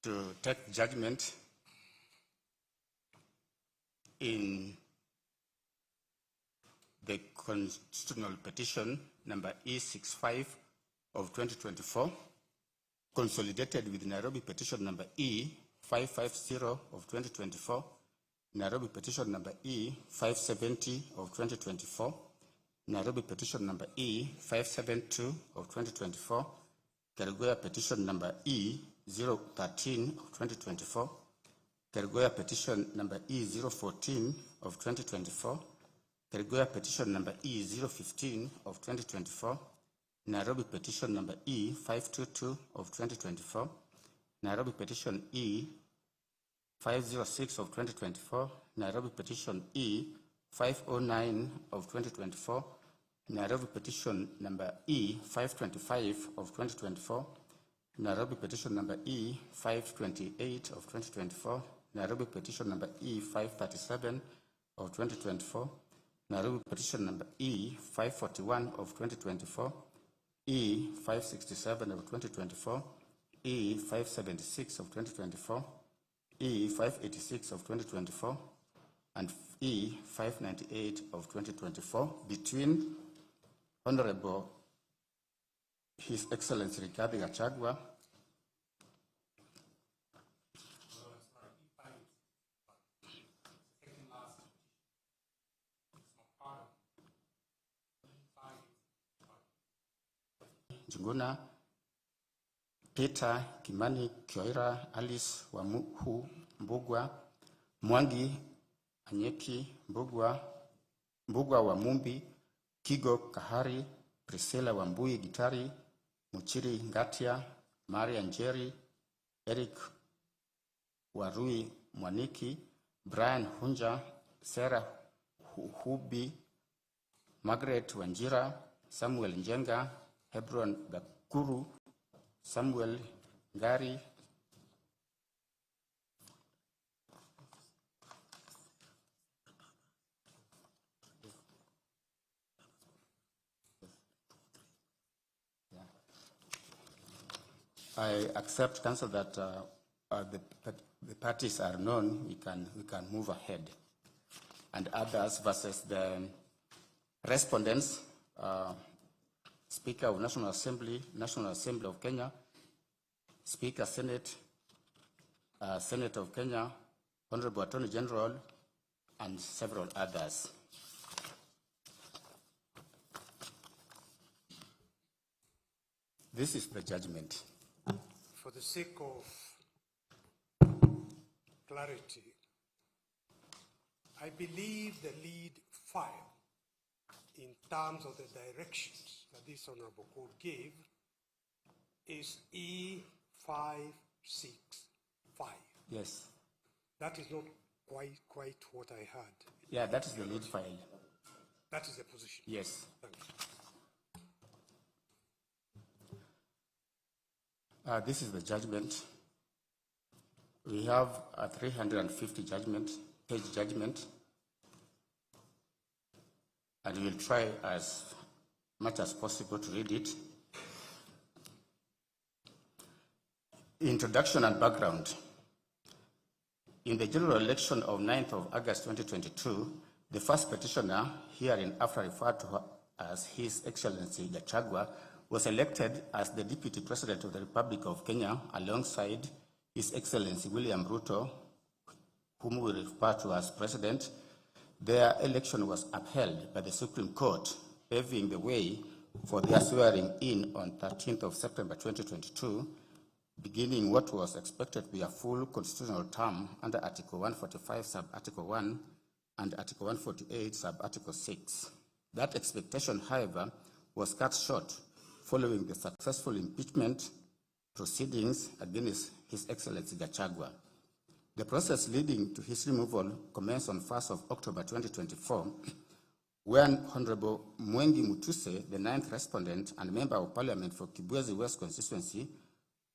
to take judgment in the constitutional petition number E65 of 2024, consolidated with Nairobi petition number E550 of 2024, Nairobi petition number E570 of 2024, Nairobi petition number E572 of 2024, Kerugoya petition number E013 of 2024, Kerugoya petition number E014 of 2024, Kerugoya petition number E015 of 2024, Nairobi petition number E522 of 2024, Nairobi petition E506 of 2024, Nairobi petition E509 of 2024, Nairobi petition number E525 of 2024, Nairobi petition number E528 of 2024, Nairobi petition number E537 of 2024, Nairobi petition number E541 of 2024, E567 of 2024, E576 of 2024, E586 of 2024, and E598 of 2024 between Honorable His Excellency Rigathi Gachagua Njuguna, Peter Kimani Kioira, Alice Wamuhu Mbugwa, Mwangi Anyeki Mbugwa Wamumbi, Kigo Kahari, Priscilla Wambui Gitari, Muchiri Ngatia, Maria Njeri, Eric Warui Mwaniki, Brian Hunja, Sarah Hubi, Margaret Wanjira, Samuel Njenga, Hebron Gakuru, Samuel Ngari, I accept, Council, that the parties are known. We can move ahead, and others versus the respondents. Speaker of National Assembly of Kenya, Speaker Senate, Senate of Kenya, Honorable Attorney General, and several others. This is the judgment. For the sake of clarity, I believe the lead file in terms of the directions that this Honorable Court gave is E565. Yes. That is not quite what I heard. Yeah, that is the lead file. That is the position. Yes. Thank you. This is the judgment. We have a 350 page judgment, and we'll try as much as possible to read it. Introduction and background. In the general election of 9th of August 2022, the first petitioner, hereinafter referred to as His Excellency Gachagua, was elected as the Deputy President of the Republic of Kenya alongside His Excellency William Ruto, whom we refer to as President. Their election was upheld by the Supreme Court, paving the way for their swearing in on 13th of September 2022, beginning what was expected to be a full constitutional term under Article 145, Sub-Article 1, and Article 148, Sub-Article 6. That expectation, however, was cut short following the successful impeachment proceedings against His Excellency Gachagua. The process leading to his removal commenced on 1st of October 2024, when Honorable Mwengi Mutuse, the 9th respondent and Member of Parliament for Kibwezi West constituency,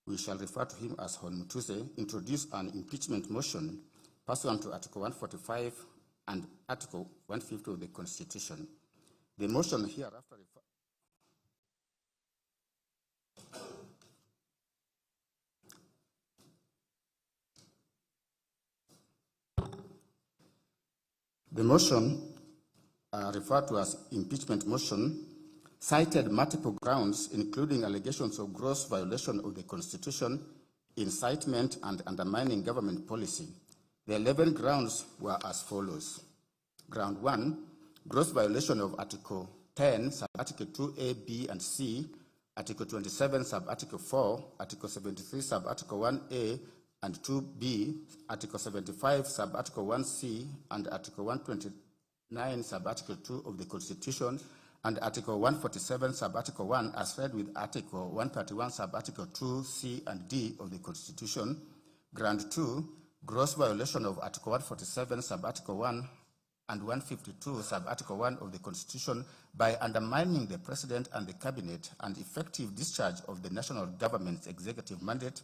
we shall refer to him as Hon Mutuse, introduced an impeachment motion pursuant to Article 145 and Article 150 of the Constitution. The motion hereafter The motion, referred to as impeachment motion, cited multiple grounds, including allegations of gross violation of the Constitution, incitement, and undermining government policy. The 11 grounds were as follows. Ground 1, gross violation of Article 10, Sub-Article 2A, B, and C, Article 27, Sub-Article 4, Article 73, Sub-Article 1A, and 2B, Article 75, Sub-Article 1C, and Article 129, Sub-Article 2 of the Constitution, and Article 147, Sub-Article 1, as read with Article 131, Sub-Article 2, C, and D of the Constitution. Ground 2, gross violation of Article 147, Sub-Article 1, and 152, Sub-Article 1 of the Constitution by undermining the President and the Cabinet and effective discharge of the national government's executive mandate.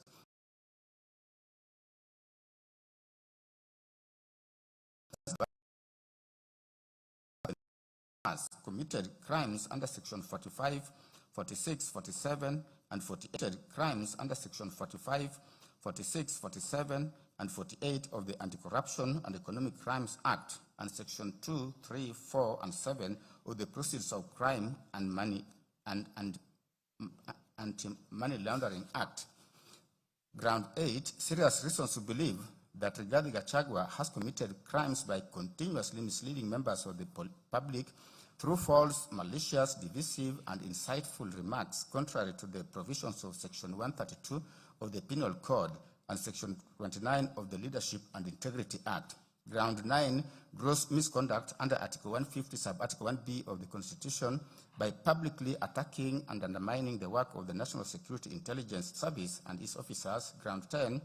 Committed crimes under Section 45, 46, 47, and 48, crimes under Section 45, 46, 47, and 48 of the Anti-Corruption and Economic Crimes Act, and Section 2, 3, 4, and 7 of the Proceeds of Crime and Money and Anti-Money Laundering Act. Ground 8, serious reasons to believe that Rigathi Gachagua has committed crimes by continuously misleading members of the public, through false, malicious, divisive, and insightful remarks contrary to the provisions of Section 132 of the Penal Code and Section 29 of the Leadership and Integrity Act. Ground 9, gross misconduct under Article 150, Sub-Article 1B of the Constitution by publicly attacking and undermining the work of the National Security Intelligence Service and its officers. Ground 10,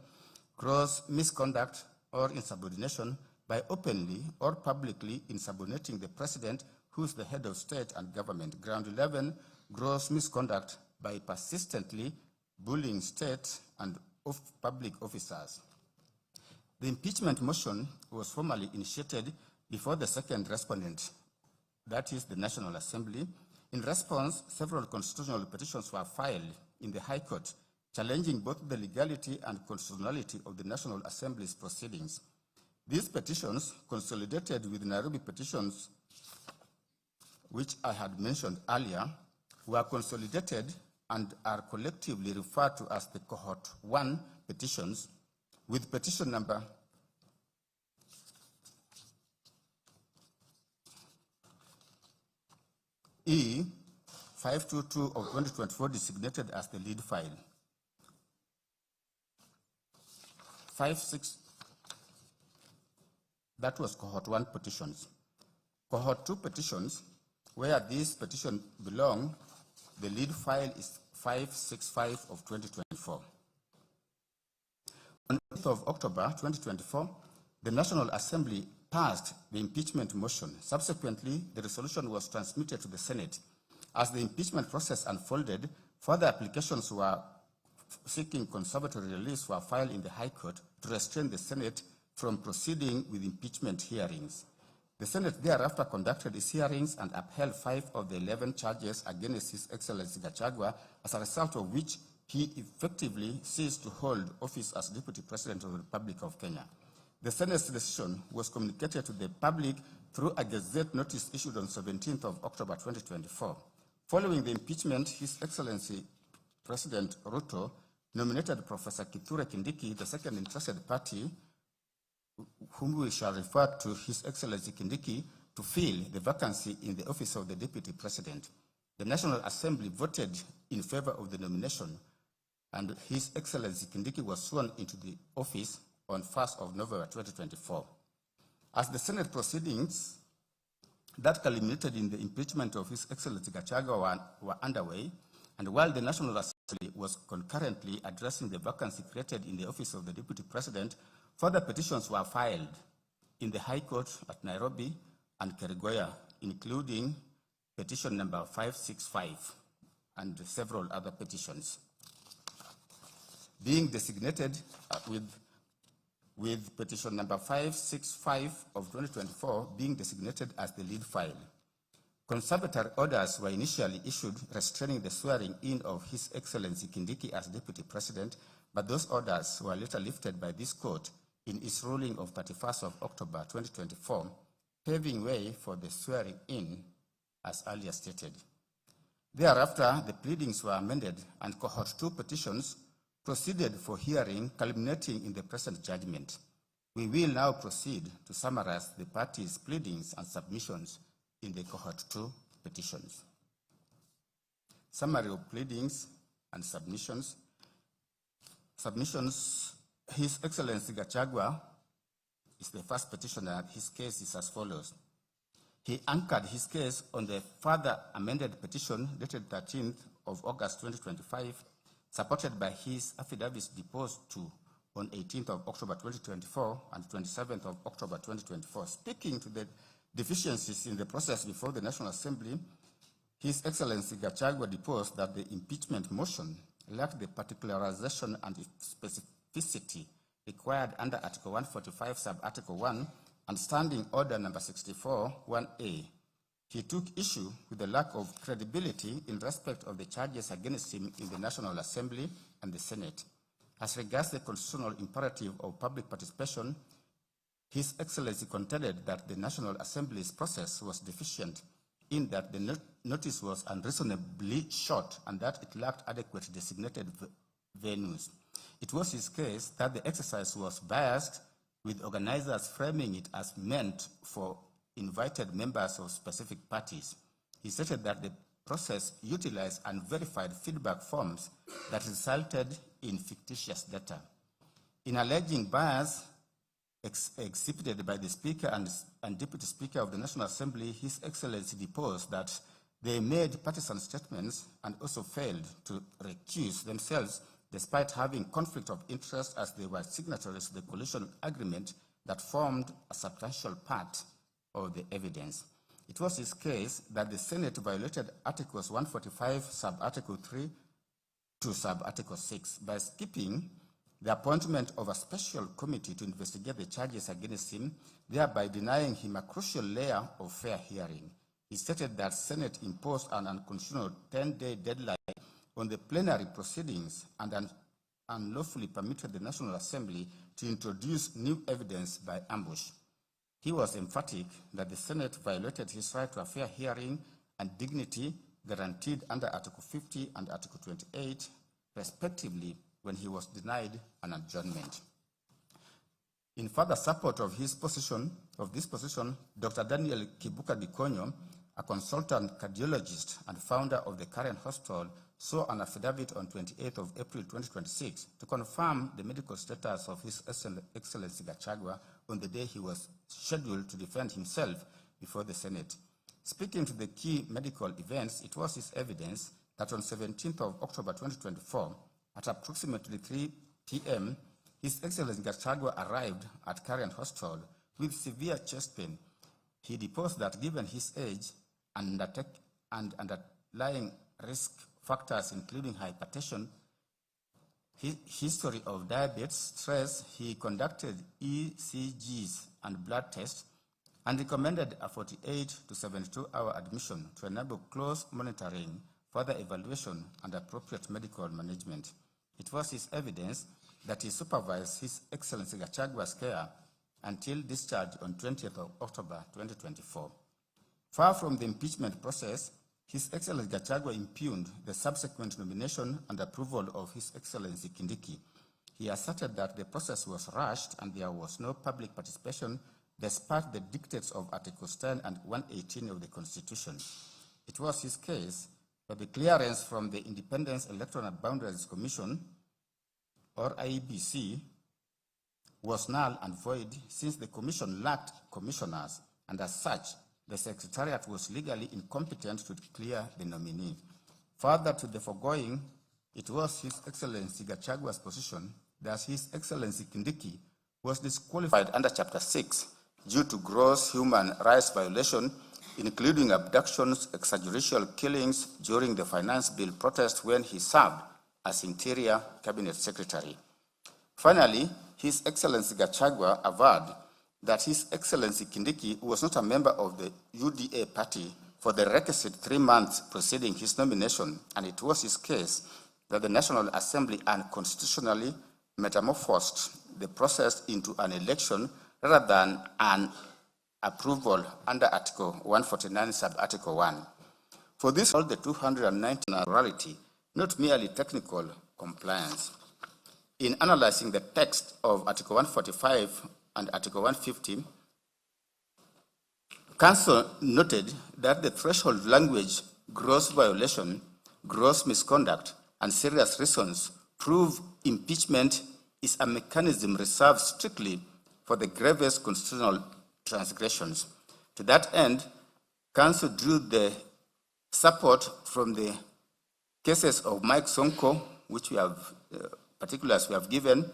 gross misconduct or insubordination by openly or publicly insubordinating the President, who is the head of state and government. Ground 11, gross misconduct by persistently bullying state and public officers. The impeachment motion was formally initiated before the second respondent, that is the National Assembly. In response, several constitutional petitions were filed in the High Court, challenging both the legality and constitutionality of the National Assembly's proceedings. These petitions, consolidated with Nairobi petitions, which I had mentioned earlier, were consolidated and are collectively referred to as the Cohort 1 petitions, with petition number E522 of 2024 designated as the lead file. 56, that was Cohort 1 petitions. Cohort 2 petitions, where these petitions belong, the lead file is 565 of 2024. On 8th of October 2024, the National Assembly passed the impeachment motion. Subsequently, the resolution was transmitted to the Senate. As the impeachment process unfolded, further applications were seeking conservatory release were filed in the High Court to restrain the Senate from proceeding with impeachment hearings. The Senate thereafter conducted its hearings and upheld 5 of the 11 charges against His Excellency Gachagua, as a result of which he effectively ceased to hold office as Deputy President of the Republic of Kenya. The Senate's decision was communicated to the public through a Gazette notice issued on 17th of October 2024. Following the impeachment, His Excellency President Ruto nominated Professor Kithure Kindiki, the second interested party, whom we shall refer to His Excellency Kindiki, to fill the vacancy in the office of the Deputy President. The National Assembly voted in favor of the nomination, and His Excellency Kindiki was sworn into the office on 1st of November 2024. As the Senate proceedings that culminated in the impeachment of His Excellency Gachagua were underway, and while the National Assembly was concurrently addressing the vacancy created in the office of the Deputy President, further petitions were filed in the High Court at Nairobi and Keregoya, including petition number 565 and several other petitions, being designated with petition number 565 of 2024 being designated as the lead file. Conservatory orders were initially issued restraining the swearing in of His Excellency Kindiki as Deputy President, but those orders were later lifted by this court in its ruling of 31st of October 2024, paving way for the swearing in as earlier stated. Thereafter, the pleadings were amended and Cohort 2 petitions proceeded for hearing, culminating in the present judgment. We will now proceed to summarize the parties' pleadings and submissions in the Cohort 2 petitions. Summary of pleadings and submissions. His Excellency Gachagua is the first petitioner. His case is as follows. He anchored his case on the further amended petition dated 13th of August 2025, supported by his affidavits deposed to on 18th of October 2024 and 27th of October 2024. Speaking to the deficiencies in the process before the National Assembly, His Excellency Gachagua deposed that the impeachment motion lacked the particularization and specificity required under Article 145, Sub-Article 1, and Standing Order number 64, 1A. He took issue with the lack of credibility in respect of the charges against him in the National Assembly and the Senate. As regards the constitutional imperative of public participation, His Excellency contended that the National Assembly's process was deficient in that the notice was unreasonably short and that it lacked adequate designated venues. It was his case that the exercise was biased, with organizers framing it as meant for invited members of specific parties. he stated that the process utilized and verified feedback forms that resulted in fictitious data. In alleging bias exhibited by the Speaker and Deputy Speaker of the National Assembly, His Excellency deposed that they made partisan statements and also failed to recuse themselves despite having conflict of interest as they were signatories to the coalition agreement that formed a substantial part of the evidence. It was his case that the Senate violated Articles 145, Sub-Article 3 to Sub-Article 6 by skipping the appointment of a special committee to investigate the charges against him, thereby denying him a crucial layer of fair hearing. He stated that Senate imposed an unconstitutional 10-day deadline on the plenary proceedings and unlawfully permitted the National Assembly to introduce new evidence by ambush. He was emphatic that the Senate violated his right to a fair hearing and dignity guaranteed under Article 50 and Article 28, respectively, when he was denied an adjournment. In further support of this position, Dr. Daniel Kibuka Gikonyo, a consultant cardiologist and founder of the Karen Hospital, saw an affidavit on 28th of April 2026 to confirm the medical status of His Excellency Gachagua on the day he was scheduled to defend himself before the Senate. Speaking to the key medical events, it was his evidence that on 17th of October 2024, at approximately 3 p.m., His Excellency Gachagua arrived at Karen Hospital with severe chest pain. He deposed that given his age and underlying risk factors including hypertension, his history of diabetes, stress, he conducted ECGs and blood tests and recommended a 48 to 72-hour admission to enable close monitoring, further evaluation, and appropriate medical management. It was his evidence that he supervised His Excellency Gachagua's care until discharge on 20th of October 2024. Far from the impeachment process, His Excellency Gachagua impugned the subsequent nomination and approval of His Excellency Kindiki. He asserted that the process was rushed and there was no public participation despite the dictates of Articles 10 and 118 of the Constitution. It was his case that the clearance from the Independent Electoral Boundaries Commission, or IEBC, was null and void since the commission lacked commissioners, and as such, the Secretariat was legally incompetent to clear the nominee. Further to the foregoing, it was His Excellency Gachagua's position that His Excellency Kindiki was disqualified under Chapter 6 due to gross human rights violation, including abductions, extrajudicial killings during the Finance Bill protest when he served as Interior Cabinet Secretary. Finally, His Excellency Gachagua averred that His Excellency Kindiki was not a member of the UDA party for the requisite 3 months preceding his nomination, and it was his case that the National Assembly unconstitutionally metamorphosed the process into an election rather than an approval under Article 149, Sub-Article 1. For this, all the 290 morality, not merely technical compliance. In analyzing the text of Article 145 and Article 150, Council noted that the threshold language, gross violation, gross misconduct, and serious reasons prove impeachment is a mechanism reserved strictly for the gravest constitutional transgressions. To that end, Council drew the support from the cases of Mike Sonko, which we have, particulars we have given,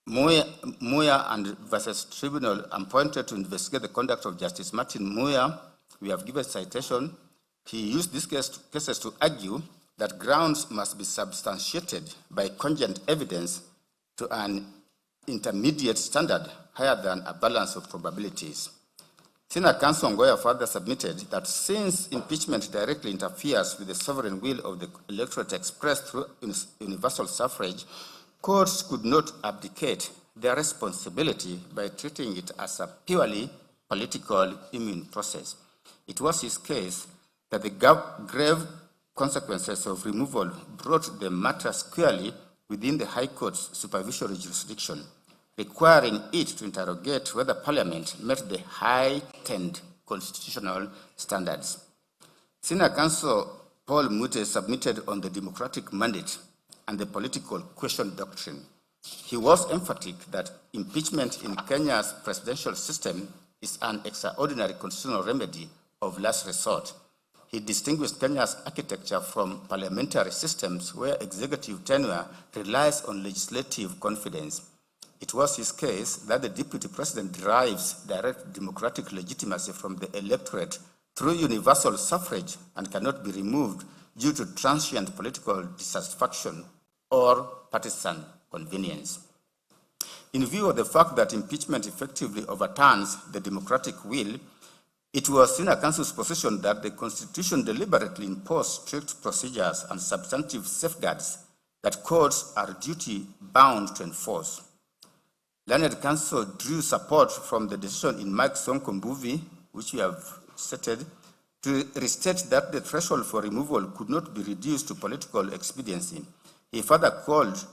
Muya and versus Tribunal appointed to investigate the conduct of Justice Martin Muya. We have given citation. He used these cases to argue that grounds must be substantiated by cogent evidence to an intermediate standard higher than a balance of probabilities. Senior Counsel Ngoya further submitted that since impeachment directly interferes with the sovereign will of the electorate expressed through universal suffrage, courts could not abdicate their responsibility by treating it as a purely political immune process. It was his case that the grave consequences of removal brought the matter squarely within the High Court's supervisory jurisdiction. requiring it to interrogate whether Parliament met the heightened constitutional standards. Senior Counsel Paul Mute submitted on the democratic mandate and the political question doctrine. He was emphatic that impeachment in Kenya's presidential system is an extraordinary constitutional remedy of last resort. He distinguished Kenya's architecture from parliamentary systems where executive tenure relies on legislative confidence. It was his case that the Deputy President derives direct democratic legitimacy from the electorate through universal suffrage and cannot be removed due to transient political dissatisfaction or partisan convenience. In view of the fact that impeachment effectively overturns the democratic will, it was Senior Counsel's position that the Constitution deliberately imposed strict procedures and substantive safeguards that courts are duty-bound to enforce. Learned Counsel drew support from the decision in Mike Sonko Mbuvi, which we have stated, to restate that the threshold for removal could not be reduced to political expediency. He further called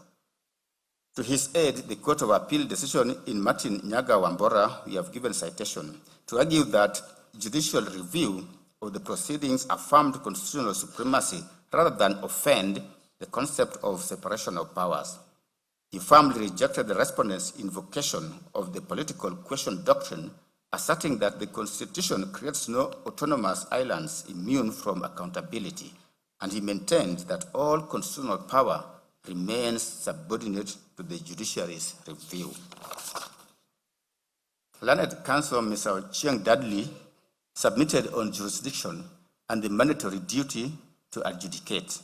to his aid the Court of Appeal decision in Martin Nyaga Wambora, we have given citation, to argue that judicial review of the proceedings affirmed constitutional supremacy rather than offend the concept of separation of powers. He firmly rejected the respondents' invocation of the political question doctrine, asserting that the Constitution creates no autonomous islands immune from accountability, and he maintained that all constitutional power remains subordinate to the judiciary's review. Learned Counsel Mr. Chiang Dudley submitted on jurisdiction and the mandatory duty to adjudicate.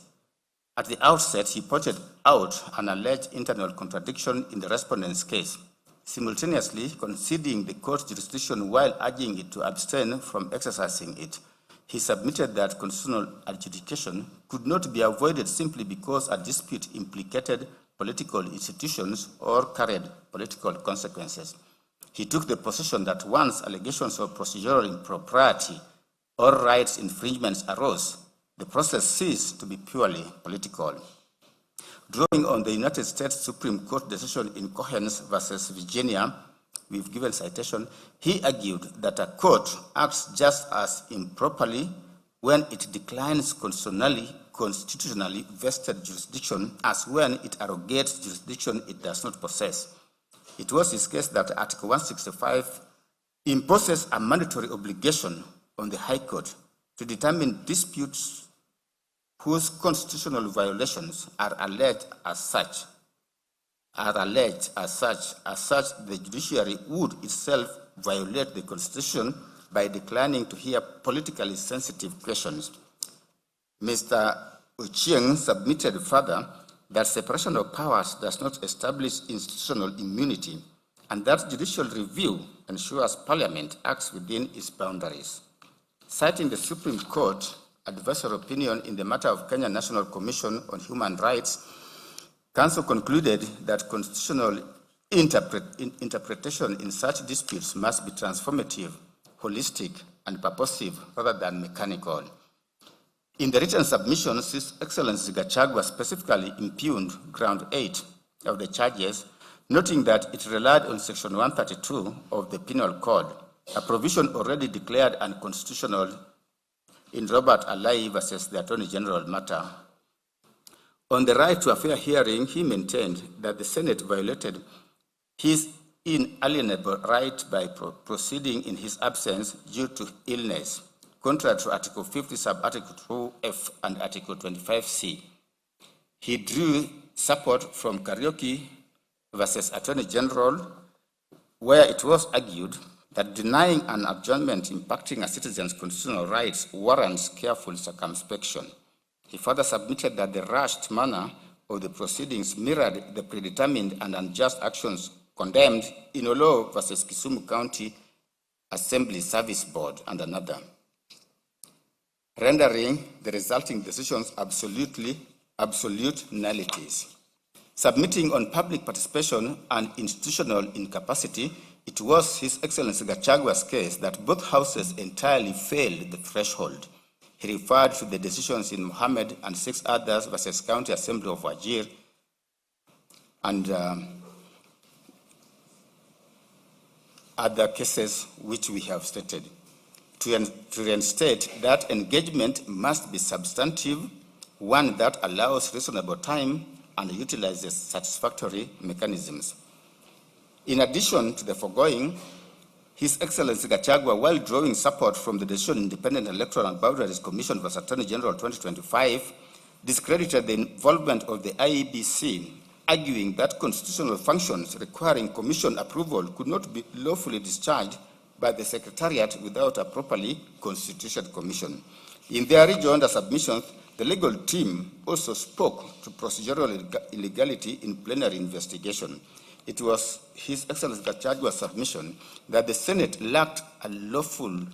At the outset, he pointed out an alleged internal contradiction in the respondent's case, simultaneously conceding the court's jurisdiction while urging it to abstain from exercising it. He submitted that constitutional adjudication could not be avoided simply because a dispute implicated political institutions or carried political consequences. He took the position that once allegations of procedural impropriety or rights infringements arose, the process ceased to be purely political. Drawing on the United States Supreme Court decision in Cohens versus Virginia, we've given citation, he argued that a court acts just as improperly when it declines constitutionally vested jurisdiction as when it arrogates jurisdiction it does not possess. It was his case that Article 165 imposes a mandatory obligation on the High Court to determine disputes whose constitutional violations are alleged as such. The judiciary would itself violate the Constitution by declining to hear politically sensitive questions. Mr. Ochieng submitted further that separation of powers does not establish institutional immunity and that judicial review ensures Parliament acts within its boundaries. Citing the Supreme Court advisory opinion in the matter of Kenya National Commission on Human Rights, Counsel concluded that constitutional interpretation in such disputes must be transformative, holistic, and purposive rather than mechanical. In the written submissions, His Excellency Gachagua specifically impugned Ground 8 of the charges, noting that it relied on Section 132 of the Penal Code, a provision already declared unconstitutional in Robert Alai versus the Attorney General matter. On the right to a fair hearing, he maintained that the Senate violated his inalienable right by proceeding in his absence due to illness, contrary to Article 50, Sub-Article 2F and Article 25C. He drew support from Karaoke versus Attorney General, where it was argued that denying an adjournment impacting a citizen's constitutional rights warrants careful circumspection. He further submitted that the rushed manner of the proceedings mirrored the predetermined and unjust actions condemned in Olo versus Kisumu County Assembly Service Board and another, rendering the resulting decisions absolute nullities. Submitting on public participation and institutional incapacity, it was His Excellency Gachagua's case that both houses entirely failed the threshold. He referred to the decisions in Mohammed and 6 others versus County Assembly of Wajir and other cases which we have stated. To reinstate that engagement must be substantive, one that allows reasonable time and utilizes satisfactory mechanisms. In addition to the foregoing, His Excellency Gachagua, while drawing support from the Decision Independent Electoral and Boundaries Commission vs. Attorney General 2025, discredited the involvement of the IEBC, arguing that constitutional functions requiring commission approval could not be lawfully discharged by the Secretariat without a properly constituted commission. In their rejoinder submissions, the legal team also spoke to procedural illegality in plenary investigation. It was His Excellency Gachagua's submission that the Senate lacked a lawful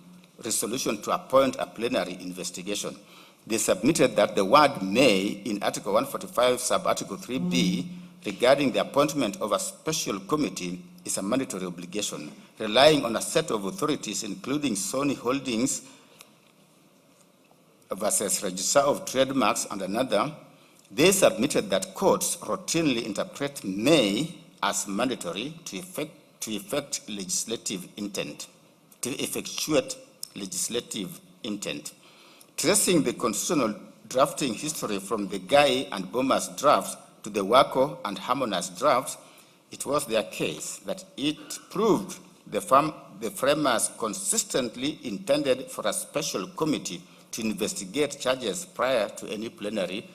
resolution to appoint a plenary investigation. They submitted that the word may in Article 145, sub-Article 3b, regarding the appointment of a special committee is a mandatory obligation, relying on a set of authorities, including Sony Holdings versus Registrar of Trademarks and another. They submitted that courts routinely interpret may as mandatory to effectuate legislative intent. Tracing the constitutional drafting history from the Guy and Bomas drafts to the Wako and Harmonas drafts, it was their case that it proved the framers consistently intended for a special committee to investigate charges prior to any plenary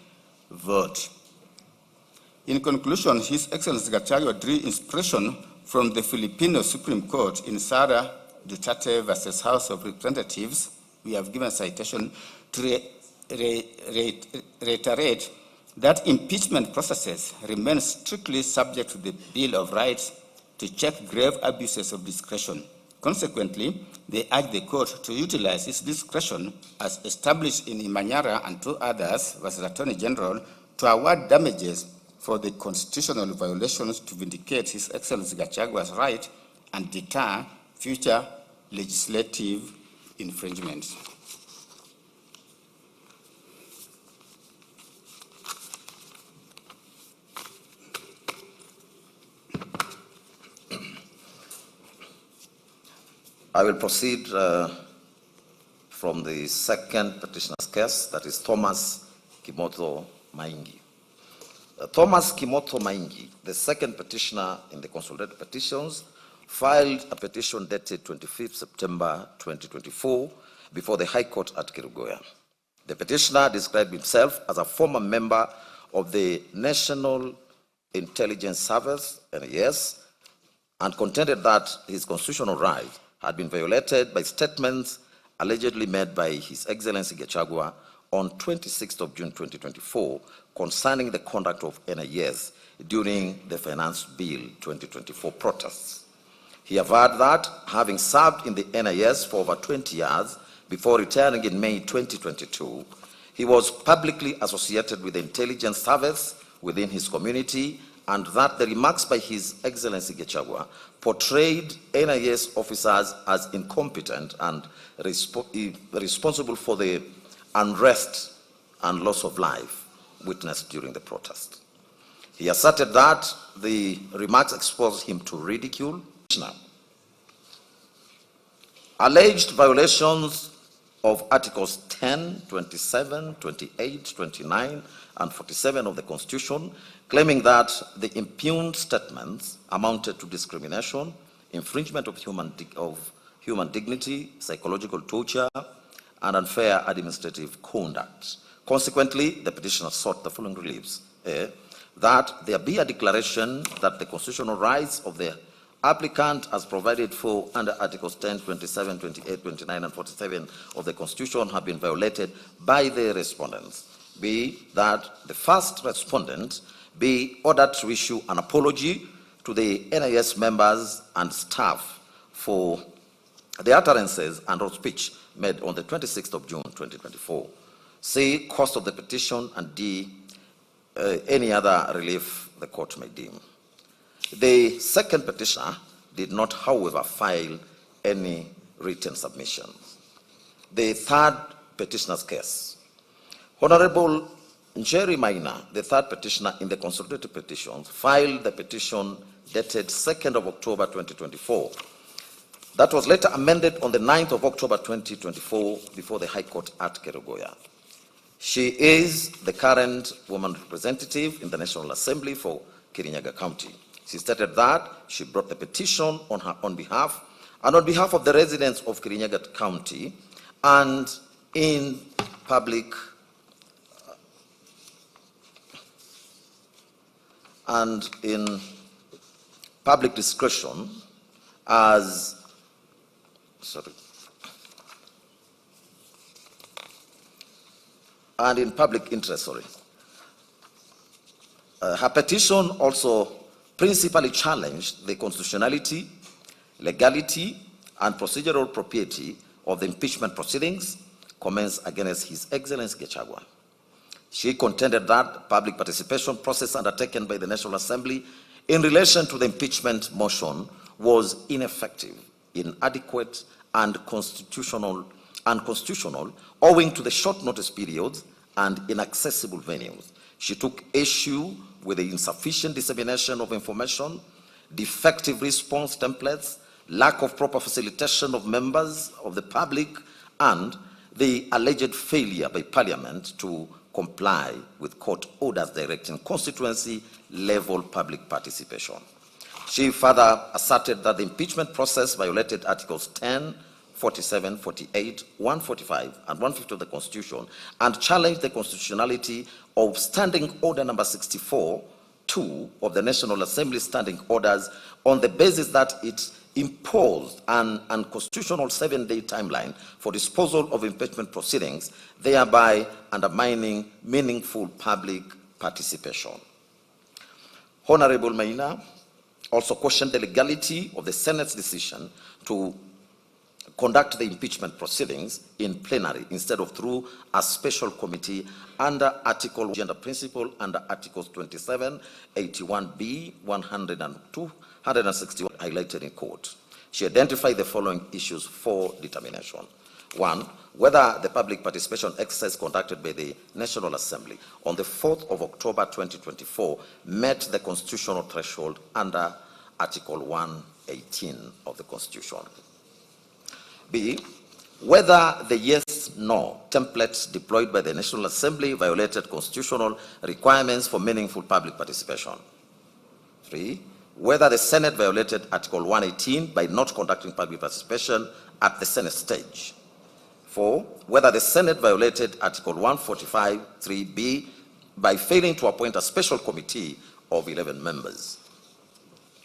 vote. In conclusion, His Excellency Gachagua drew inspiration from the Filipino Supreme Court in Sara Duterte versus House of Representatives. We have given citation to reiterate that impeachment processes remain strictly subject to the Bill of Rights to check grave abuses of discretion. Consequently, they urge the court to utilize its discretion as established in Imanyara and two others versus Attorney General to award damages for the constitutional violations to vindicate His Excellency Gachagua's right and deter future legislative infringements. I will proceed from the second petitioner's case, that is Thomas Kimoto Maingi. Thomas Kimoto Maingi, the second petitioner in the consolidated petitions, filed a petition dated 25th September 2024 before the High Court at Kirugoya. The petitioner described himself as a former member of the National Intelligence Service, NIS, and contended that his constitutional rights had been violated by statements allegedly made by His Excellency Gachagua on 26th of June 2024 concerning the conduct of NIS during the Finance Bill 2024 protests. He averred that, having served in the NIS for over 20 years before retiring in May 2022, he was publicly associated with the intelligence service within his community, and that the remarks by His Excellency Gachagua portrayed NIS officers as incompetent and responsible for the unrest and loss of life witnessed during the protest. He asserted that the remarks exposed him to ridicule. Alleged violations of Articles 10, 27, 28, 29, and 47 of the Constitution, claiming that the impugned statements amounted to discrimination, infringement of human dignity, psychological torture, and unfair administrative conduct. Consequently, the petitioner sought the following reliefs: that there be a declaration that the constitutional rights of the applicant as provided for under Articles 10, 27, 28, 29, and 47 of the Constitution have been violated by the respondents. B, that the first respondent be ordered to issue an apology to the NIS members and staff for the utterances and or speech made on the 26th of June 2024. C, cost of the petition, and D, any other relief the court may deem. The second petitioner did not, however, file any written submissions. The third petitioner's case. Honorable Njeri Maina, the third petitioner in the consolidated petitions, filed the petition dated 2nd of October 2024, That was later amended on the 9th of October 2024 before the High Court at Kerugoya. She is the current woman representative in the National Assembly for Kirinyaga County. She stated that she brought the petition on her own behalf and on behalf of the residents of Kirinyaga County, and in public discretion as and in public interest, her petition also principally challenged the constitutionality, legality, and procedural propriety of the impeachment proceedings commenced against His Excellency Gachagua. She contended that public participation process undertaken by the National Assembly in relation to the impeachment motion was ineffective, inadequate, and constitutional owing to the short notice periods and inaccessible venues. She took issue with the insufficient dissemination of information, defective response templates, lack of proper facilitation of members of the public, and the alleged failure by Parliament to comply with court orders directing constituency-level public participation. She further asserted that the impeachment process violated Articles 10, 47, 48, 145, and 150 of the Constitution, and challenged the constitutionality of Standing Order number 64-2 of the National Assembly Standing Orders on the basis that it imposed an unconstitutional 7-day timeline for disposal of impeachment proceedings, thereby undermining meaningful public participation. Honorable Maina also questioned the legality of the Senate's decision to conduct the impeachment proceedings in plenary instead of through a special committee under Article Gender Principle under Articles 27, 81B, 102, 161 highlighted in court. She identified the following issues for determination. 1, whether the public participation exercise conducted by the National Assembly on the 4th of October 2024 met the constitutional threshold under Article 118 of the Constitution. B, whether the yes-no templates deployed by the National Assembly violated constitutional requirements for meaningful public participation. 3, whether the Senate violated Article 118 by not conducting public participation at the Senate stage. 4, whether the Senate violated Article 145, 3B by failing to appoint a special committee of 11 members.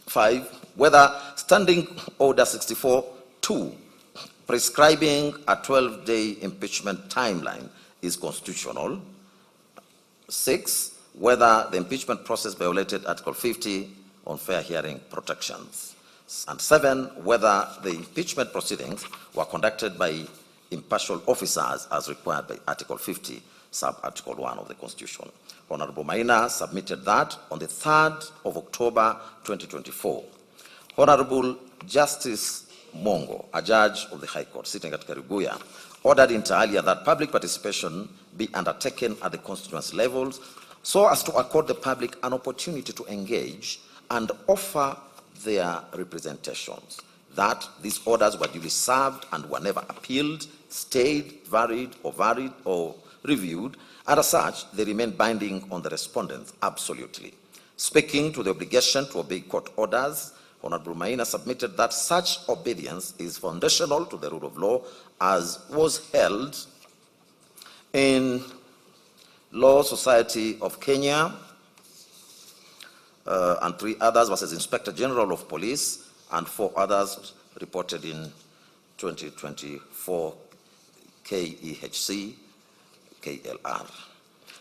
5, whether Standing Order 64-2 prescribing a 12-day impeachment timeline is constitutional. 6, whether the impeachment process violated Article 50 on fair hearing protections. And 7, whether the impeachment proceedings were conducted by impartial officers as required by Article 50, sub-Article 1 of the Constitution. Honorable Maina submitted that on the 3rd of October 2024, Honorable Justice Mongo, a judge of the High Court sitting at Kerugoya, ordered inter alia that public participation be undertaken at the constituency levels so as to accord the public an opportunity to engage and offer their representations. That these orders were duly served and were never appealed, stayed, varied or reviewed, and as such, they remain binding on the respondents absolutely. Speaking to the obligation to obey court orders, Honorable Maina submitted that such obedience is foundational to the rule of law as was held in Law Society of Kenya and 3 others versus Inspector General of Police and 4 others reported in 2024 KEHC KLR.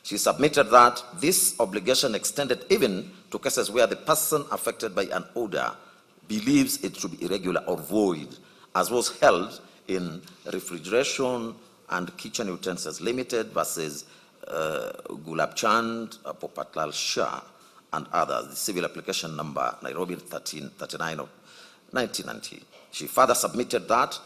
She submitted that this obligation extended even to cases where the person affected by an order believes it to be irregular or void, as was held in Refrigeration and Kitchen Utensils Limited versus Gulab Chand, Popatlal Shah, and others, the civil application number Nairobi 1339 of 1990. She further submitted that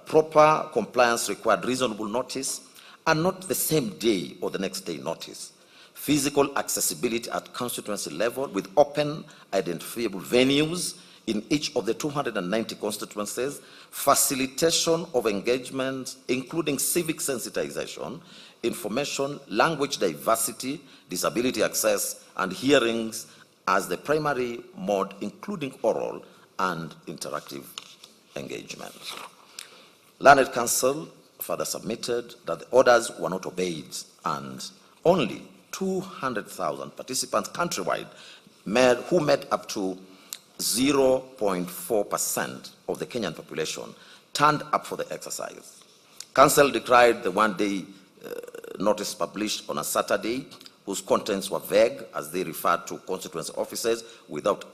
proper compliance required reasonable notice and not the same day or the next day notice. Physical accessibility at constituency level with open, identifiable venues in each of the 290 constituencies, facilitation of engagement, including civic sensitization, information, language diversity, disability access, and hearings as the primary mode, including oral and interactive engagement. Learned Counsel further submitted that the orders were not obeyed and only 200,000 participants countrywide who made up to 0.4% of the Kenyan population turned up for the exercise. Council decried the one-day notice published on a Saturday, whose contents were vague as they referred to constituency offices without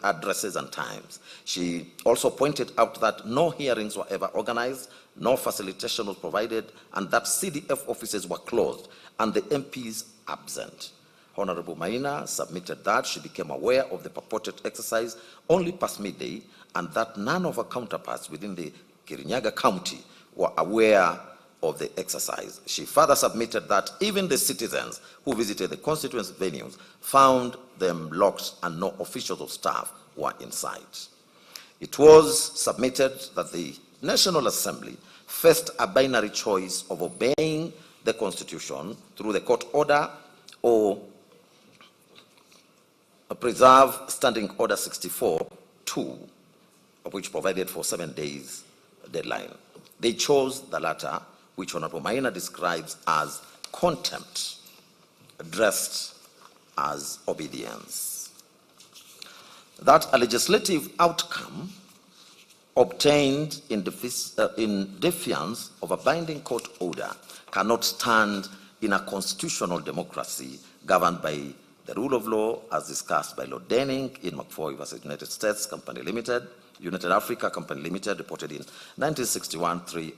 addresses and times. She also pointed out that no hearings were ever organized, no facilitation was provided, and that CDF offices were closed and the MPs absent. Honorable Maina submitted that she became aware of the purported exercise only past midday and that none of her counterparts within the Kirinyaga County were aware of the exercise. She further submitted that even the citizens who visited the constituency venues found them locked and no officials or staff were in sight. It was submitted that the National Assembly faced a binary choice of obeying the Constitution through the court order or preserve Standing Order 64-2, which provided for 7 days deadline. They chose the latter, which Honorable Maina describes as contempt, dressed as obedience. That a legislative outcome obtained in defiance of a binding court order cannot stand in a constitutional democracy governed by the rule of law as discussed by Lord Denning in McFoy versus United States Company Limited, United Africa Company Limited, reported in 1961, 3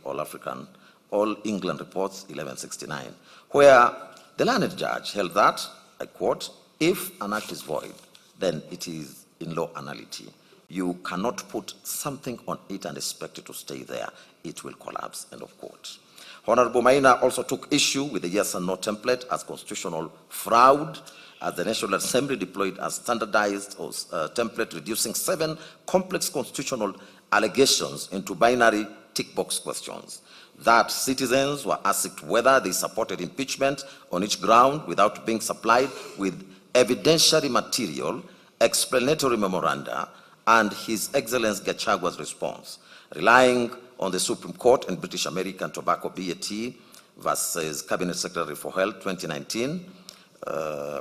All England Reports, 1169, where the learned judge held that, I quote, if an act is void, then it is in law nullity. You cannot put something on it and expect it to stay there. It will collapse, end of quote. Honorable Maina also took issue with the yes and no template as constitutional fraud, as the National Assembly deployed a standardized template reducing 7 complex constitutional allegations into binary tick box questions. That citizens were asked whether they supported impeachment on each ground without being supplied with evidentiary material, explanatory memoranda, and His Excellency Gachagua's response, relying on the Supreme Court and British American Tobacco BAT versus Cabinet Secretary for Health 2019,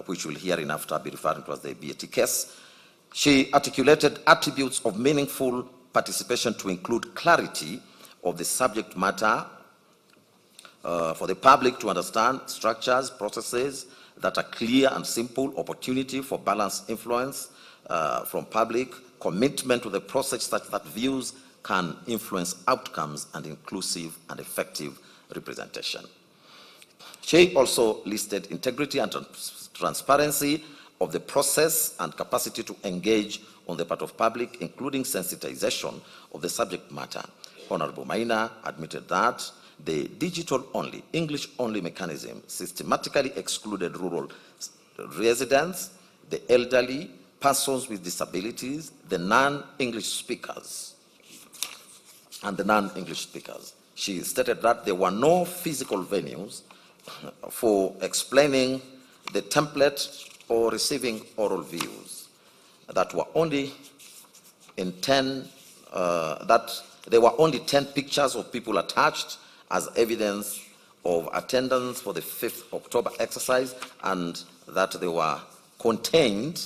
which we'll hereinafter be referring to as the BAT case. She articulated attributes of meaningful participation to include clarity of the subject matter for the public to understand structures, processes that are clear and simple, opportunity for balanced influence from public, commitment to the process such that views can influence outcomes, and inclusive and effective representation. She also listed integrity and transparency of the process and capacity to engage on the part of public, including sensitization of the subject matter. Honorable Maina admitted that the digital-only, English-only mechanism systematically excluded rural residents, the elderly, persons with disabilities, the non-English speakers, and the non-English speakers. She stated that there were no physical venues for explaining the template or receiving oral views, that were only in 10, that there were only 10 pictures of people attached as evidence of attendance for the 5th October exercise, and that they were contained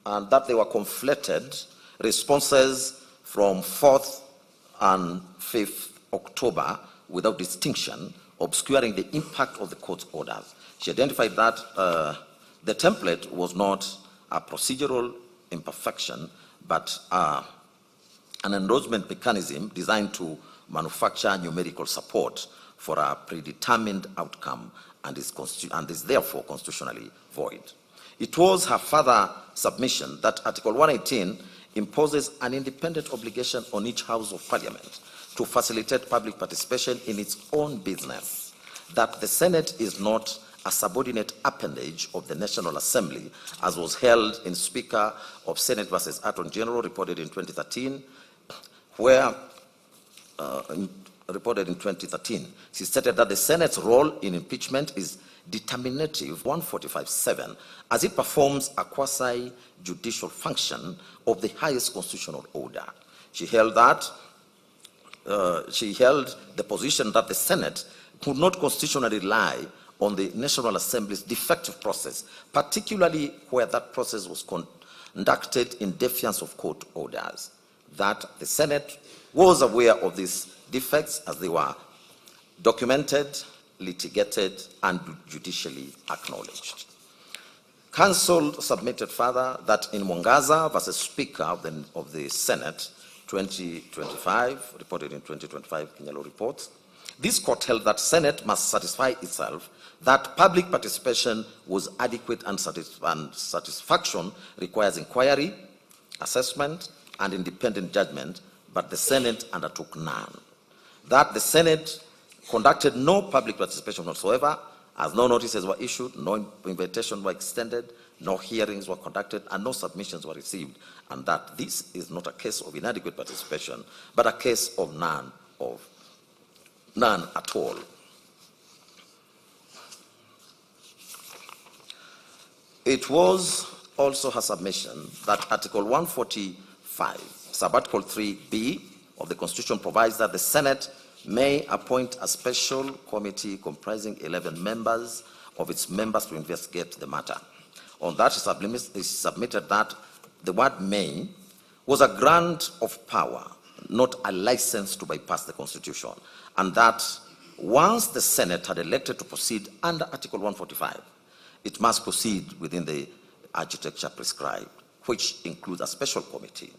and that they were conflated responses from 4th and 5th October without distinction, obscuring the impact of the court's orders. She identified that the template was not a procedural imperfection, but an endorsement mechanism designed to manufacture numerical support for a predetermined outcome and is therefore constitutionally void. It was her further submission that Article 118 imposes an independent obligation on each House of Parliament to facilitate public participation in its own business, that the Senate is not a subordinate appendage of the National Assembly, as was held in Speaker of Senate versus Attorney General, reported in 2013, she stated that the Senate's role in impeachment is determinative 145(7), as it performs a quasi-judicial function of the highest constitutional order. She held the position that the Senate could not constitutionally rely on the National Assembly's defective process, particularly where that process was conducted in defiance of court orders, that the Senate was aware of these defects as they were documented, litigated, and judicially acknowledged. Counsel submitted further that in Mwangaza versus Speaker of the Senate 2025, reported in 2025 Kenya Law Reports, this court held that Senate must satisfy itself that public participation was adequate and satisfaction requires inquiry, assessment, and independent judgment, but the Senate undertook none. That the Senate conducted no public participation whatsoever, as no notices were issued, no invitations were extended, no hearings were conducted, and no submissions were received, and that this is not a case of inadequate participation, but a case of none at all. It was also her submission that Article 145, Subarticle 3B of the Constitution provides that the Senate may appoint a special committee comprising 11 members of its members to investigate the matter. On that, it submitted that the word may was a grant of power, not a license to bypass the Constitution, and that once the Senate had elected to proceed under Article 145, it must proceed within the architecture prescribed, which includes a special committee.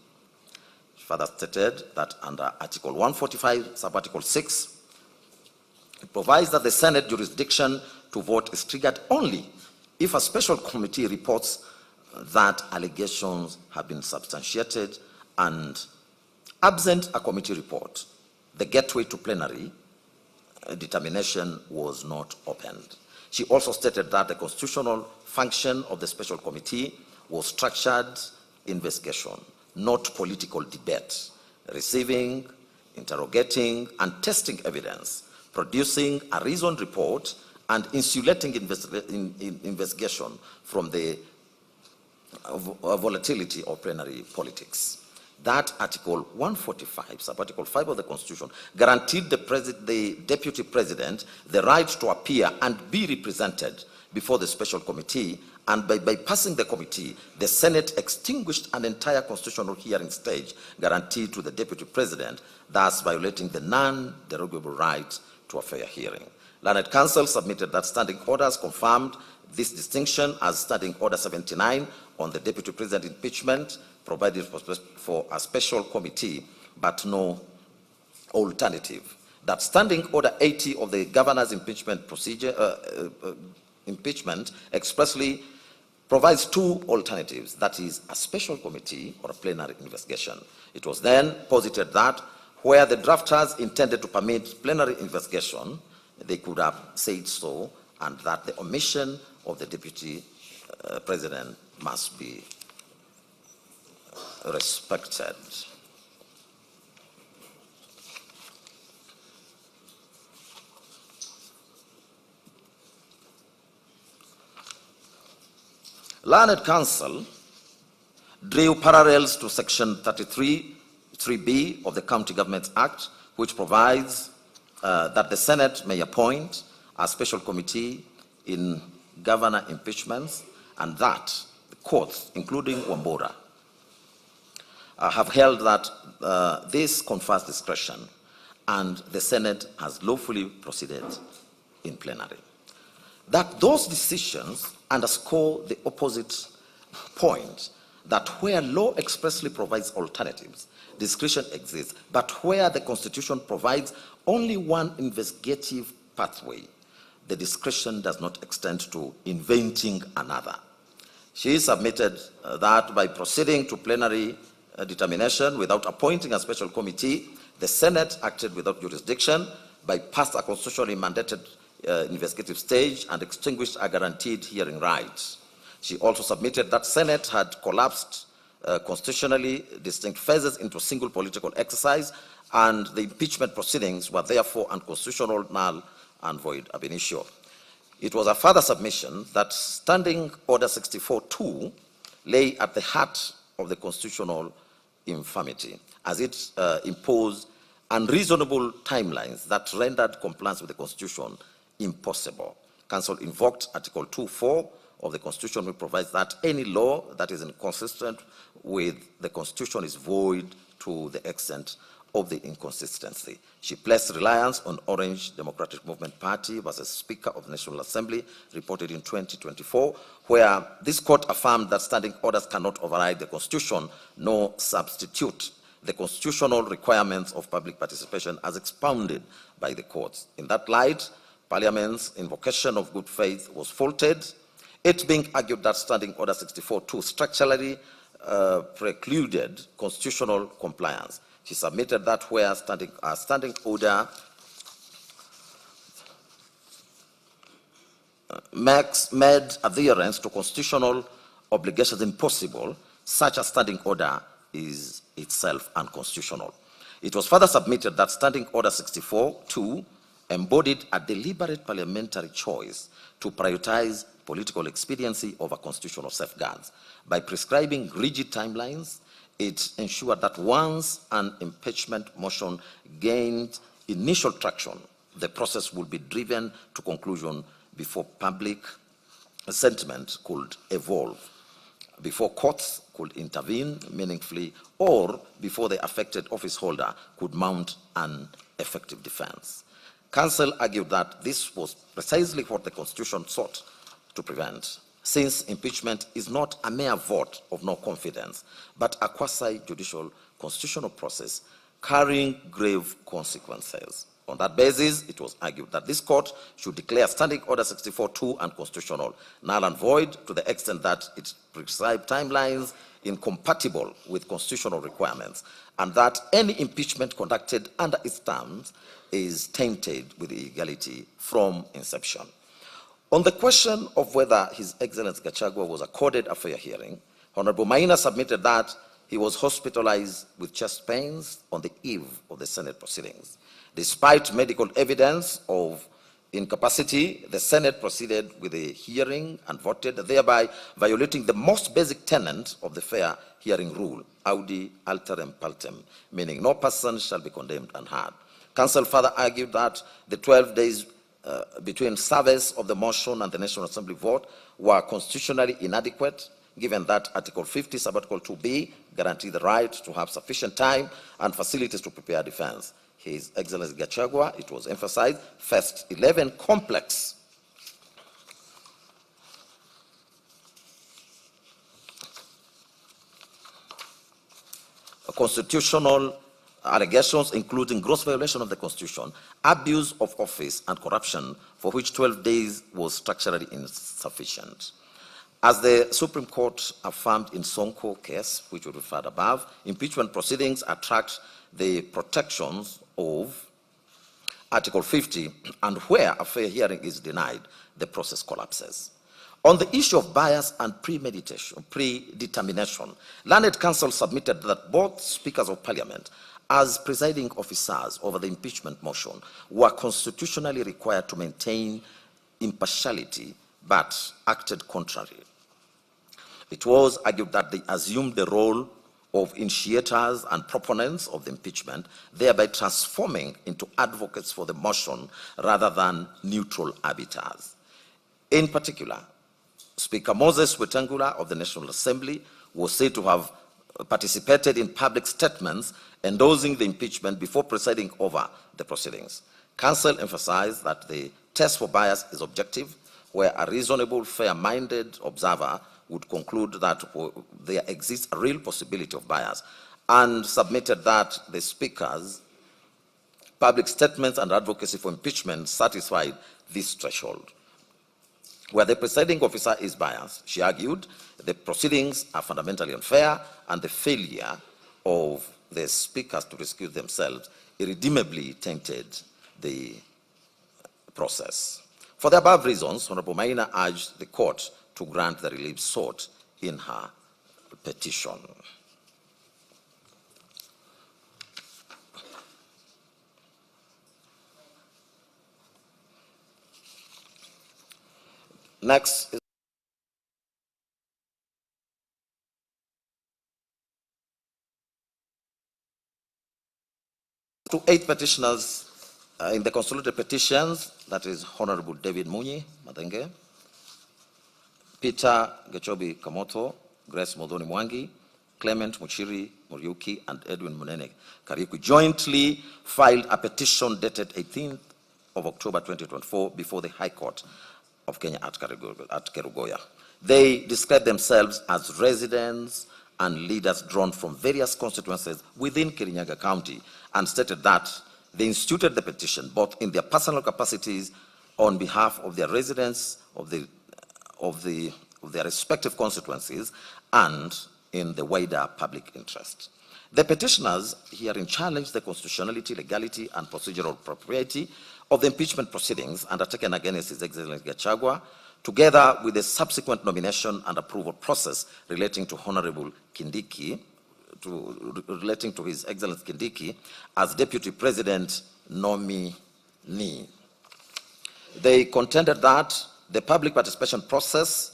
She further stated that under Article 145, Subarticle 6, it provides that the Senate jurisdiction to vote is triggered only if a special committee reports that allegations have been substantiated, and absent a committee report, the gateway to plenary determination was not opened. She also stated that the constitutional function of the special committee was structured investigation, not political debate, receiving, interrogating, and testing evidence, producing a reasoned report, and insulating investigation from the volatility of plenary politics. That Article 145, Subarticle 5 of the Constitution, guaranteed the Deputy President the right to appear and be represented before the special committee, and by bypassing the committee, the Senate extinguished an entire constitutional hearing stage guaranteed to the Deputy President, thus violating the non-derogable right to a fair hearing. Learned Counsel submitted that standing orders confirmed this distinction, as Standing Order 79 on the Deputy President impeachment provided for a special committee, but no alternative. That Standing Order 80 of the Governor's impeachment procedure, impeachment expressly provides two alternatives, that is, a special committee or a plenary investigation. It was then posited that where the drafters intended to permit plenary investigation, they could have said so, and that the omission of the Deputy President must be respected. Learned Counsel drew parallels to Section 33(3)(b) of the County Governments Act, which provides that the Senate may appoint a special committee in governor impeachments, and that the courts, including Wambora, have held that this confers discretion, and the Senate has lawfully proceeded in plenary. That those decisions underscore the opposite point, that where law expressly provides alternatives, discretion exists, but where the Constitution provides only one investigative pathway, the discretion does not extend to inventing another. She submitted that by proceeding to plenary determination without appointing a special committee, The Senate acted without jurisdiction, bypassed a constitutionally mandated investigative stage, and extinguished a guaranteed hearing right. She also submitted that Senate had collapsed constitutionally distinct phases into a single political exercise, and the impeachment proceedings were therefore unconstitutional, null, and void ab initio. It was a further submission that Standing Order 64-2 lay at the heart of the constitutional infirmity, as it imposed unreasonable timelines that rendered compliance with the Constitution impossible. Council invoked Article 2.4 of the Constitution, which provides that any law that is inconsistent with the Constitution is void to the extent of the inconsistency. She placed reliance on Orange Democratic Movement Party versus Speaker of the National Assembly, reported in 2024, where this court affirmed that standing orders cannot override the Constitution nor substitute the constitutional requirements of public participation as expounded by the courts. In that light, Parliament's invocation of good faith was faulted, it being argued that Standing Order 64-2 structurally precluded constitutional compliance. She submitted that where standing order made adherence to constitutional obligations impossible, such a standing order is itself unconstitutional. It was further submitted that Standing Order 64-2 embodied a deliberate parliamentary choice to prioritize political expediency over constitutional safeguards. By prescribing rigid timelines, it ensured that once an impeachment motion gained initial traction, the process would be driven to conclusion before public sentiment could evolve, before courts could intervene meaningfully, or before the affected office holder could mount an effective defense. Counsel argued that this was precisely what the Constitution sought to prevent, since impeachment is not a mere vote of no confidence, but a quasi-judicial constitutional process carrying grave consequences. On that basis, it was argued that this court should declare Standing Order 64-2 unconstitutional, null and void, to the extent that it prescribed timelines incompatible with constitutional requirements, and that any impeachment conducted under its terms is tainted with illegality from inception. On the question of whether His Excellency Gachagua was accorded a fair hearing, Honorable Maina submitted that he was hospitalized with chest pains on the eve of the Senate proceedings. Despite medical evidence of incapacity, the Senate proceeded with a hearing and voted, thereby violating the most basic tenet of the fair hearing rule, audi alteram partem, meaning no person shall be condemned unheard. Counsel further argued that the 12 days between service of the motion and the National Assembly vote were constitutionally inadequate, given that Article 50, Subarticle 2b, guaranteed the right to have sufficient time and facilities to prepare defense. His Excellency Gachagua, it was emphasized, faced 11 complex constitutional allegations, including gross violation of the Constitution, abuse of office, and corruption, for which 12 days was structurally insufficient. As the Supreme Court affirmed in Sonko case, which we referred above, impeachment proceedings attract the protections of Article 50, and where a fair hearing is denied, the process collapses. On the issue of bias and predetermination, learned counsel submitted that both Speakers of Parliament, as presiding officers over the impeachment motion, were constitutionally required to maintain impartiality, but acted contrary. It was argued that they assumed the role of initiators and proponents of the impeachment, thereby transforming into advocates for the motion rather than neutral arbiters. In particular, Speaker Moses Wetangula of the National Assembly was said to have participated in public statements endorsing the impeachment before presiding over the proceedings. Counsel emphasized that the test for bias is objective, where a reasonable, fair-minded observer would conclude that there exists a real possibility of bias, and submitted that the Speaker's public statements and advocacy for impeachment satisfied this threshold. Where the presiding officer is biased, she argued, the proceedings are fundamentally unfair, and the failure of the speakers to rescue themselves irredeemably tainted the process. For the above reasons, Honorable Maina urged the court to grant the relief sought in her petition. Next is to 8 petitioners in the consolidated petitions, that is Honorable David Munyi Madenge, Peter Gechobi Kamoto, Grace Modoni Mwangi, Clement Muchiri Muriuki, and Edwin Munene Kariuki jointly filed a petition dated 18th of October 2024 before the High Court of Kenya at Kerugoya. They describe themselves as residents and leaders drawn from various constituencies within Kirinyaga County, and stated that they instituted the petition both in their personal capacities on behalf of their residents of their respective constituencies and in the wider public interest. The petitioners herein challenged the constitutionality, legality, and procedural propriety of the impeachment proceedings undertaken against His Excellency Gachagua, together with the subsequent nomination and approval process relating to Honorable Kindiki, relating to His Excellency Kindiki as Deputy President nominee. They contended that the public participation process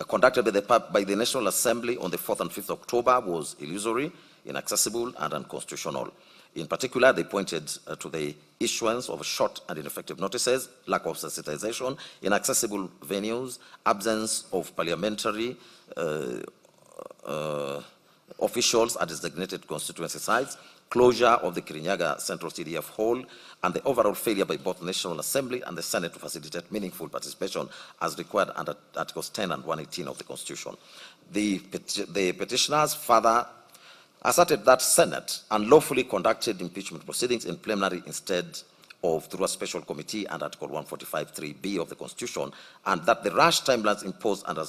conducted by the National Assembly on the 4th and 5th October was illusory, inaccessible, and unconstitutional. In particular, they pointed to the issuance of short and ineffective notices, lack of sensitization, inaccessible venues, absence of parliamentary officials at designated constituency sites, closure of the Kirinyaga Central CDF Hall, and the overall failure by both the National Assembly and the Senate to facilitate meaningful participation as required under Articles 10 and 118 of the Constitution. The petitioners further asserted that Senate unlawfully conducted impeachment proceedings in plenary instead of through a special committee under Article 145(3)(b) of the Constitution, and that the rash timelines imposed under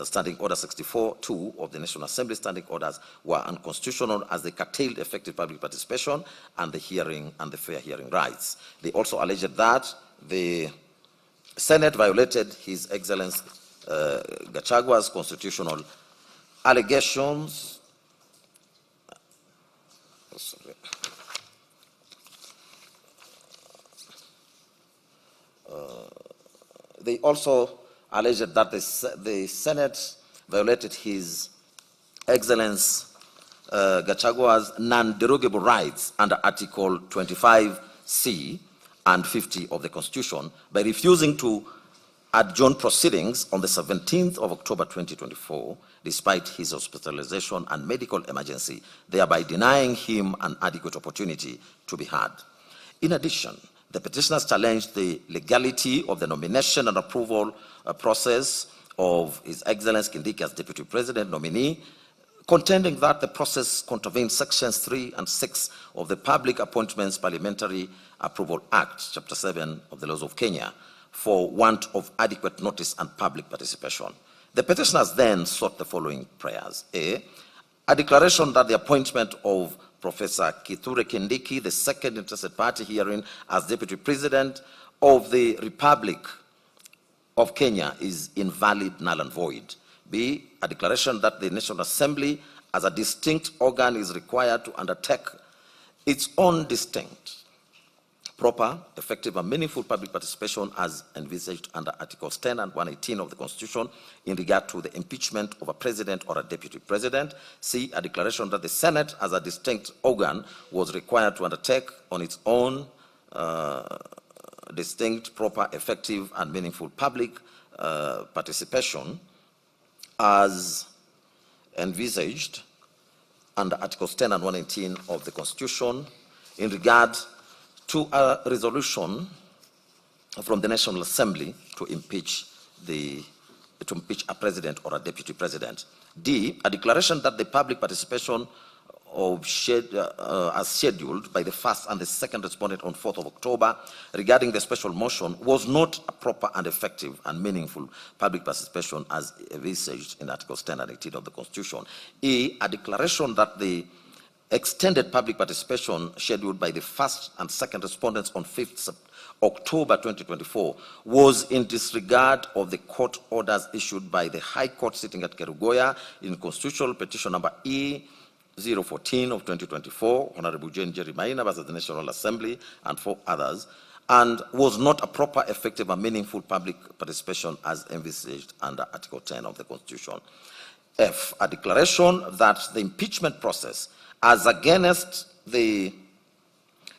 Standing Order 64(2) of the National Assembly standing orders were unconstitutional as they curtailed effective public participation and the hearing and the fair hearing rights. They also alleged that the Senate violated His Excellency Gachagua's constitutional allegations. They also alleged that the Senate violated His Excellency Gachagua's non-derogable rights under Article 25(c) and 50 of the Constitution by refusing to adjourn proceedings on the 17th of October 2024, despite his hospitalization and medical emergency, thereby denying him an adequate opportunity to be heard. In addition, the petitioners challenged the legality of the nomination and approval process of His Excellency Kindiki as Deputy President nominee, contending that the process contravened Sections 3 and 6 of the Public Appointments Parliamentary Approval Act, Chapter 7 of the Laws of Kenya, for want of adequate notice and public participation. The petitioners then sought the following prayers. A declaration that the appointment of Professor Kithure Kindiki, the second interested party herein, as Deputy President of the Republic of Kenya is invalid, null and void. B, a declaration that the National Assembly as a distinct organ is required to undertake its own distinct, proper, effective, and meaningful public participation as envisaged under Articles 10 and 118 of the Constitution in regard to the impeachment of a president or a deputy president. C, a declaration that the Senate as a distinct organ was required to undertake on its own distinct, proper, effective, and meaningful public participation as envisaged under Articles 10 and 118 of the Constitution in regard to a resolution from the National Assembly to impeach a president or a deputy president. D, a declaration that the public participation as scheduled by the first and the second respondent on 4th of October regarding the special motion was not a proper and effective and meaningful public participation as envisaged in Articles 10 and 18 of the Constitution. E, a declaration that the extended public participation scheduled by the first and second respondents on 5th October 2024 was in disregard of the court orders issued by the High Court sitting at Kerugoya in constitutional petition number E014 of 2024, Honorable Jane Jerry Maina versus the National Assembly and 4 others, and was not a proper, effective, and meaningful public participation as envisaged under Article 10 of the Constitution. F, a declaration that the impeachment process as against the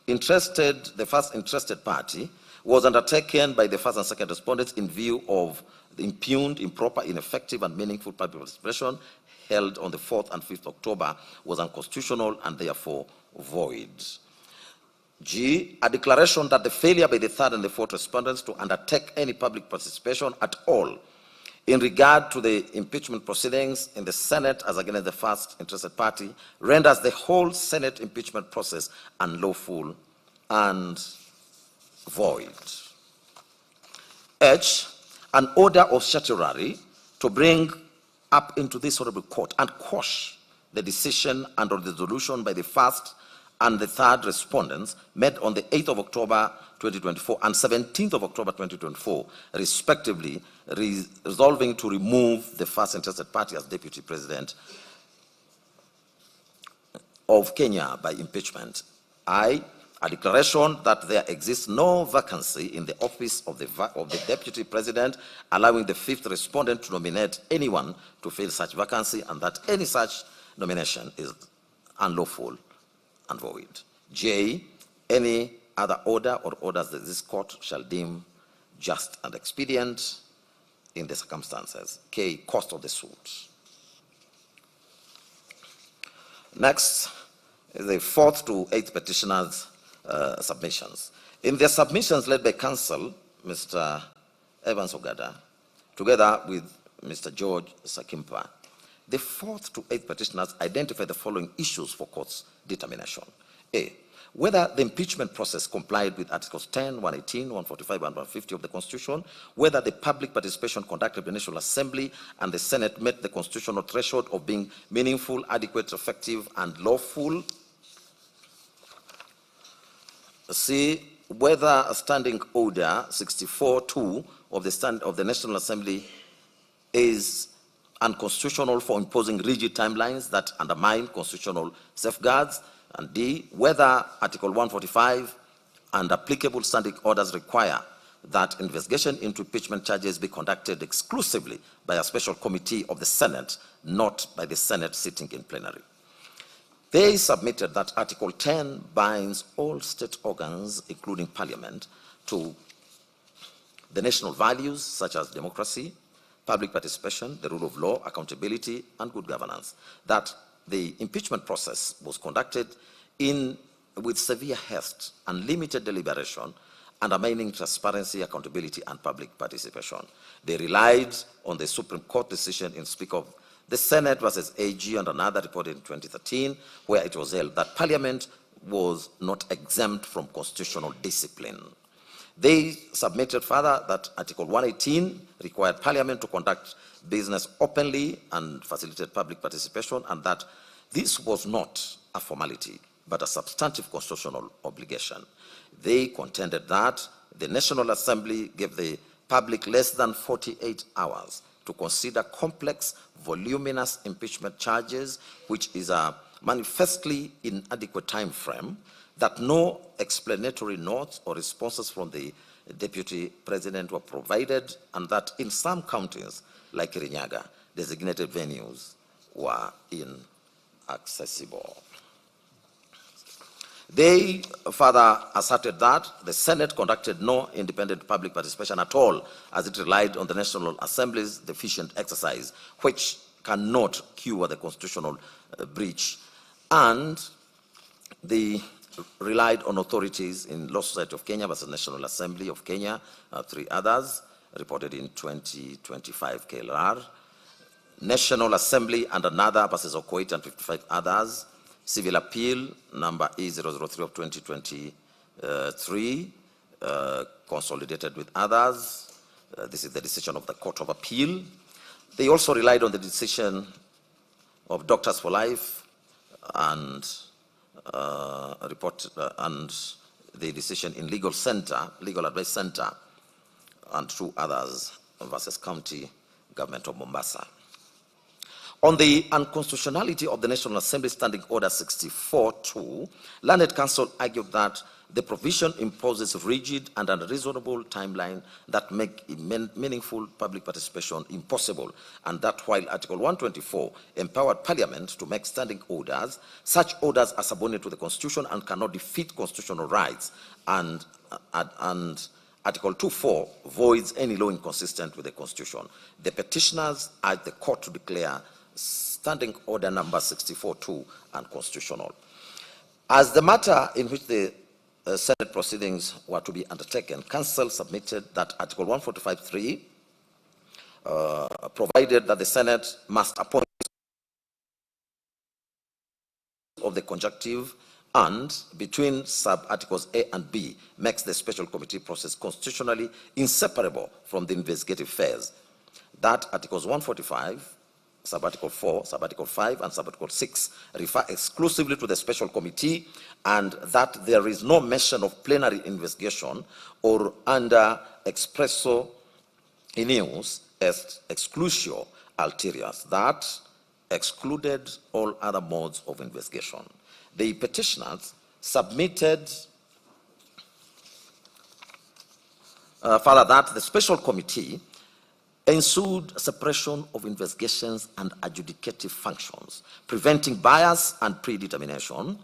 first interested party was undertaken by the first and second respondents in view of the impugned, improper, ineffective, and meaningful public participation held on the 4th and 5th October was unconstitutional and therefore void. G, a declaration that the failure by the third and the fourth respondents to undertake any public participation at all in regard to the impeachment proceedings in the Senate as against the first interested party renders the whole Senate impeachment process unlawful and void. H, an order of certiorari to bring up into this honorable court and quash the decision and or the resolution by the first and the third respondents made on the 8th of October 2024 and 17th of October 2024, respectively, resolving to remove the first interested party as Deputy President of Kenya by impeachment. I, a declaration that there exists no vacancy in the office of the Deputy President, allowing the fifth respondent to nominate anyone to fill such vacancy, and that any such nomination is unlawful and void. J, any other order or orders that this court shall deem just and expedient in the circumstances. K, cost of the suit. Next is the 4th to 8th petitioners' submissions. In their submissions led by counsel, Mr. Evans Ogada, together with Mr. George Sakimpa, the 4th to 8th petitioners identified the following issues for court's determination. A, whether the impeachment process complied with Articles 10, 118, 145, and 150 of the Constitution, whether the public participation conducted by the National Assembly and the Senate met the constitutional threshold of being meaningful, adequate, effective, and lawful. C, whether a standing order 64-2 of the National Assembly is unconstitutional for imposing rigid timelines that undermine constitutional safeguards. And D, whether Article 145 and applicable standing orders require that investigation into impeachment charges be conducted exclusively by a special committee of the Senate, not by the Senate sitting in plenary. They submitted that Article 10 binds all state organs, including Parliament, to the national values such as democracy, public participation, the rule of law, accountability, and good governance. That the impeachment process was conducted with severe haste and limited deliberation, undermining transparency, accountability, and public participation. They relied on the Supreme Court decision in Speak of the Senate versus AG and another reported in 2013, where it was held that Parliament was not exempt from constitutional discipline. They submitted further that Article 118 required Parliament to conduct business openly and facilitate public participation, and that this was not a formality, but a substantive constitutional obligation. They contended that the National Assembly gave the public less than 48 hours to consider complex, voluminous impeachment charges, which is a manifestly inadequate time frame, that no explanatory notes or responses from the Deputy President were provided, and that in some counties, like Kirinyaga, designated venues were inaccessible. They further asserted that the Senate conducted no independent public participation at all, as it relied on the National Assembly's deficient exercise, which cannot cure the constitutional breach. And they relied on authorities in Law Society of Kenya versus National Assembly of Kenya, 3 others, reported in 2025 KLR, National Assembly and another versus Okoit and 55 others, Civil Appeal number E003 of 2023, consolidated with others. This is the decision of the Court of Appeal. They also relied on the decision of Doctors for Life and report and the decision in Legal Advice Center, and two others versus County Government of Mombasa. On the unconstitutionality of the National Assembly Standing Order 64-2, Learned Counsel argued that the provision imposes rigid and unreasonable timeline that make meaningful public participation impossible, and that while Article 124 empowered Parliament to make standing orders, such orders are subordinate to the Constitution and cannot defeat constitutional rights, and Article 2.4 voids any law inconsistent with the Constitution. The petitioners urge the court to declare Standing Order number 64-2 unconstitutional. As the matter in which the Senate proceedings were to be undertaken, Council submitted that Article 145.3 provided that the Senate must appoint of the conjunctive and between sub-articles A and B makes the special committee process constitutionally inseparable from the investigative phase. That Articles 145, Sub-Article 4, Sub-Article 5, and Sub-Article 6 refer exclusively to the special committee, and that there is no mention of plenary investigation or under expresso inius est exclusio ulteriors, that excluded all other modes of investigation. The petitioners submitted further that the special committee ensued suppression of investigations and adjudicative functions, preventing bias and predetermination,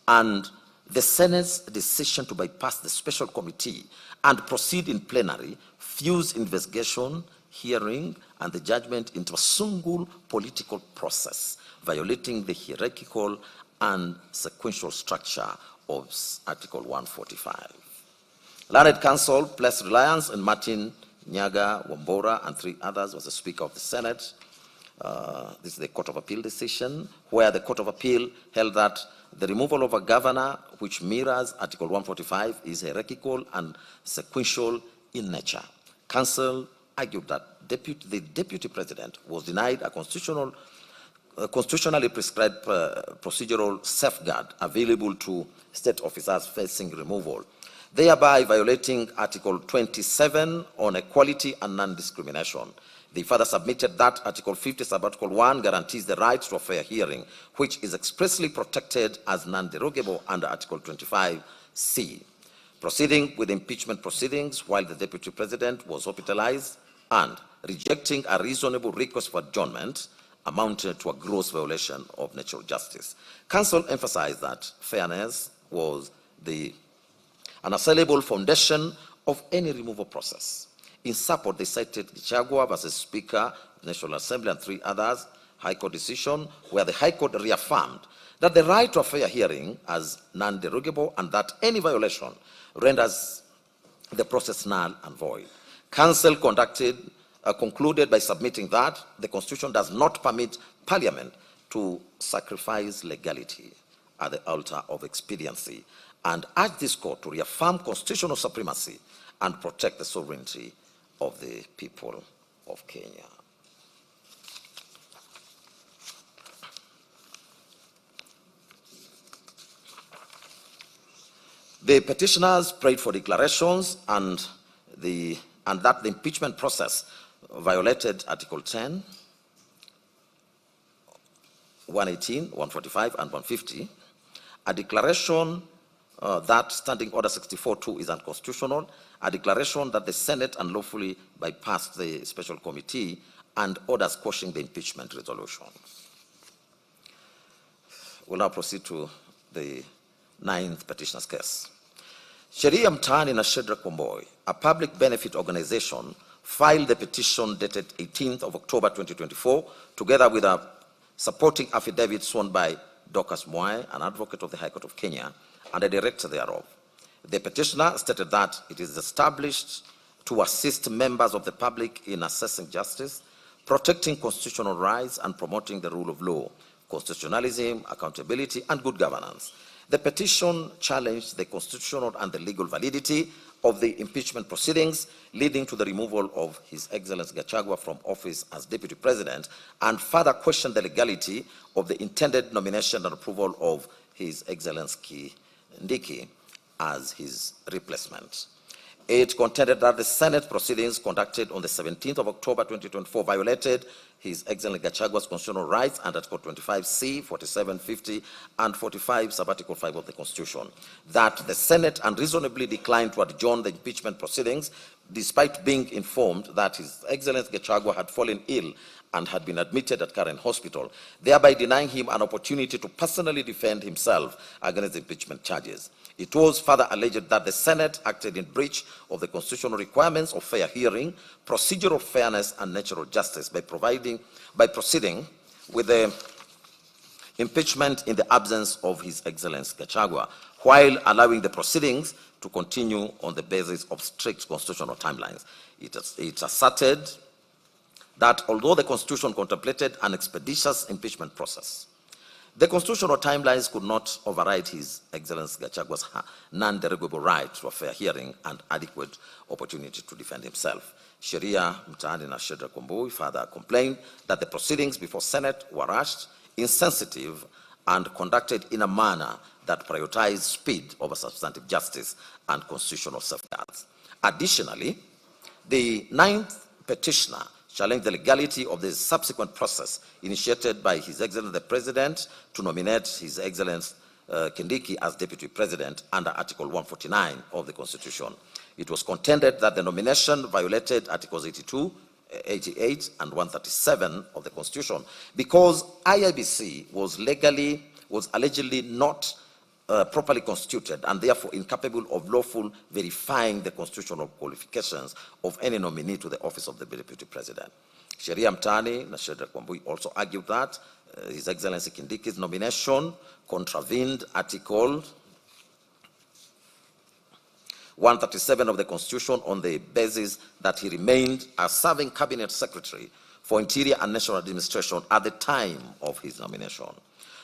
and the Senate's decision to bypass the special committee and proceed in plenary fused investigation, hearing, and the judgment into a single political process, violating the hierarchical and sequential structure of Article 145. Learned Counsel placed reliance on Martin Nyaga, Wambora, and three others was the Speaker of the Senate. This is the Court of Appeal decision, where the Court of Appeal held that the removal of a governor, which mirrors Article 145, is hierarchical and sequential in nature. Counsel argued that the Deputy President was denied a constitutionally prescribed procedural safeguard available to state officers facing removal, thereby violating Article 27 on equality and non-discrimination. They further submitted that Article 50, Sub-Article 1 guarantees the right to a fair hearing, which is expressly protected as non-derogable under Article 25C. Proceeding with impeachment proceedings while the Deputy President was hospitalized and rejecting a reasonable request for adjournment amounted to a gross violation of natural justice. Counsel emphasized that fairness was the unassailable foundation of any removal process. In support, they cited Gachagua versus Speaker of the National Assembly and three others, High Court decision, where the High Court reaffirmed that the right to a fair hearing as non-derogable and that any violation renders the process null and void. Counsel concluded by submitting that the Constitution does not permit Parliament to sacrifice legality at the altar of expediency, and urged this court to reaffirm constitutional supremacy and protect the sovereignty of the people of Kenya. The petitioners prayed for declarations and that the impeachment process violated Article 10, 118, 145, and 150. A declaration that Standing Order 64-2 is unconstitutional, a declaration that the Senate unlawfully bypassed the special committee, and orders quashing the impeachment resolution. We'll now proceed to the 9th petitioner's case. Sheria Mtaani na Shadrack Wamboi, a public benefit organization, filed the petition dated 18th of October 2024, together with a supporting affidavit sworn by Dorcas Mwai, an advocate of the High Court of Kenya, and a director thereof. The petitioner stated that it is established to assist members of the public in assessing justice, protecting constitutional rights, and promoting the rule of law, constitutionalism, accountability, and good governance. The petition challenged the constitutional and the legal validity of the impeachment proceedings, leading to the removal of His Excellency Gachagua from office as Deputy President, and further questioned the legality of the intended nomination and approval of His Excellency Kindiki as his replacement. It contended that the Senate proceedings conducted on the 17th of October 2024 violated His Excellency Gachagua's constitutional rights under Article 25C, 47, 50, and 45, sub-Article 5 of the Constitution. That the Senate unreasonably declined to adjourn the impeachment proceedings despite being informed that His Excellency Gachagua had fallen ill and had been admitted at Karen Hospital, thereby denying him an opportunity to personally defend himself against the impeachment charges. It was further alleged that the Senate acted in breach of the constitutional requirements of fair hearing, procedural fairness, and natural justice by proceeding with the impeachment in the absence of His Excellency Gachagua, while allowing the proceedings to continue on the basis of strict constitutional timelines. It asserted that although the Constitution contemplated an expeditious impeachment process, the constitutional timelines could not override His Excellency Gachagua's non-derogable right to a fair hearing and adequate opportunity to defend himself. Sheria Mtaani na Shadrack Wambui further complained that the proceedings before Senate were rushed, insensitive, and conducted in a manner that prioritized speed over substantive justice and constitutional safeguards. Additionally, the ninth petitioner challenged the legality of the subsequent process initiated by His Excellency the President to nominate His Excellency Kindiki as Deputy President under Article 149 of the Constitution. It was contended that the nomination violated Articles 82, 88, and 137 of the Constitution because IIBC was allegedly not properly constituted and therefore incapable of lawful verifying the constitutional qualifications of any nominee to the office of the Deputy President. Sheria Mtaani na Shadrack Wambui also argued that His Excellency Kindiki's nomination contravened Article 137 of the Constitution on the basis that he remained a serving Cabinet Secretary for Interior and National Administration at the time of his nomination.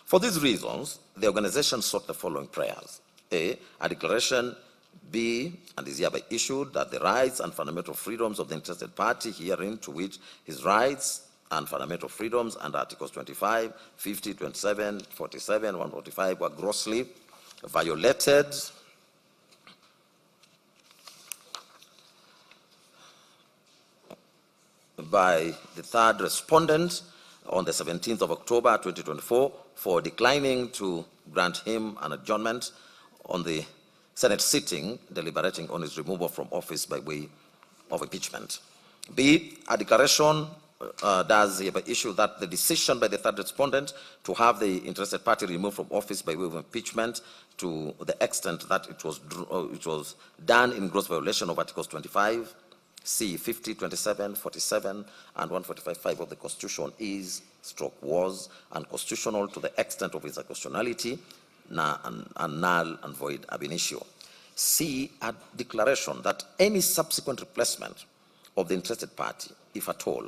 For these reasons, the organization sought the following prayers. A declaration be and is hereby issued that the rights and fundamental freedoms of the interested party herein to which his rights and fundamental freedoms under Articles 25, 50, 27, 47, 145 were grossly violated by the third respondent on the 17th of October 2024 for declining to grant him an adjournment on the Senate sitting deliberating on his removal from office by way of impeachment. B, a declaration does hereby issue that the decision by the third respondent to have the interested party removed from office by way of impeachment to the extent that it was done in gross violation of Articles 25, C, 50, 27, 47, and 145.5 of the Constitution is, was, unconstitutional to the extent of its unconstitutionality, and null and void ab initio. C, a declaration that any subsequent replacement of the interested party, if at all,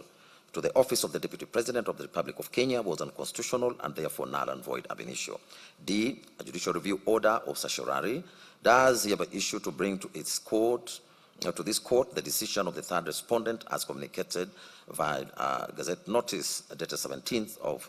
to the office of the Deputy President of the Republic of Kenya was unconstitutional and therefore null and void ab initio. D, a judicial review order of certiorari does hereby issue to bring to its court to this court the decision of the third respondent as communicated via Gazette notice dated 17th of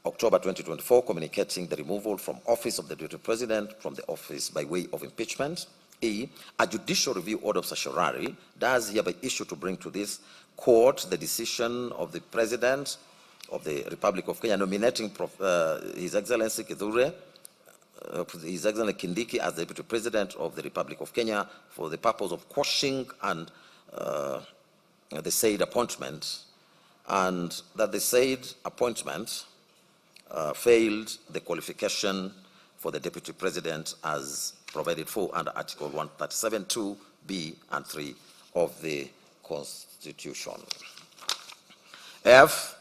October 2024, communicating the removal from office of the Deputy President from the office by way of impeachment. E, a judicial review order of certiorari does hereby issue to bring to this court the decision of the President of the Republic of Kenya nominating His Excellency Kithure, His Excellency Kindiki as the Deputy President of the Republic of Kenya for the purpose of quashing and the said appointment, and that the said appointment failed the qualification for the Deputy President as provided for under Article 137(2) B and 3 of the Constitution. F,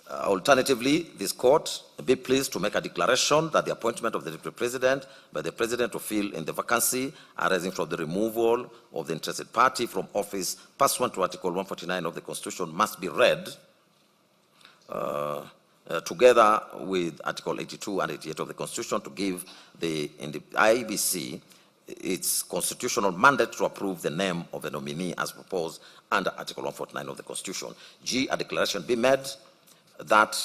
alternatively, this court be pleased to make a declaration that the appointment of the Deputy President by the President to fill in the vacancy arising from the removal of the interested party from office pursuant to Article 149 of the Constitution must be read together with Article 82 and 88 of the Constitution to give the IEBC its constitutional mandate to approve the name of the nominee as proposed under Article 149 of the Constitution. G, a declaration be made that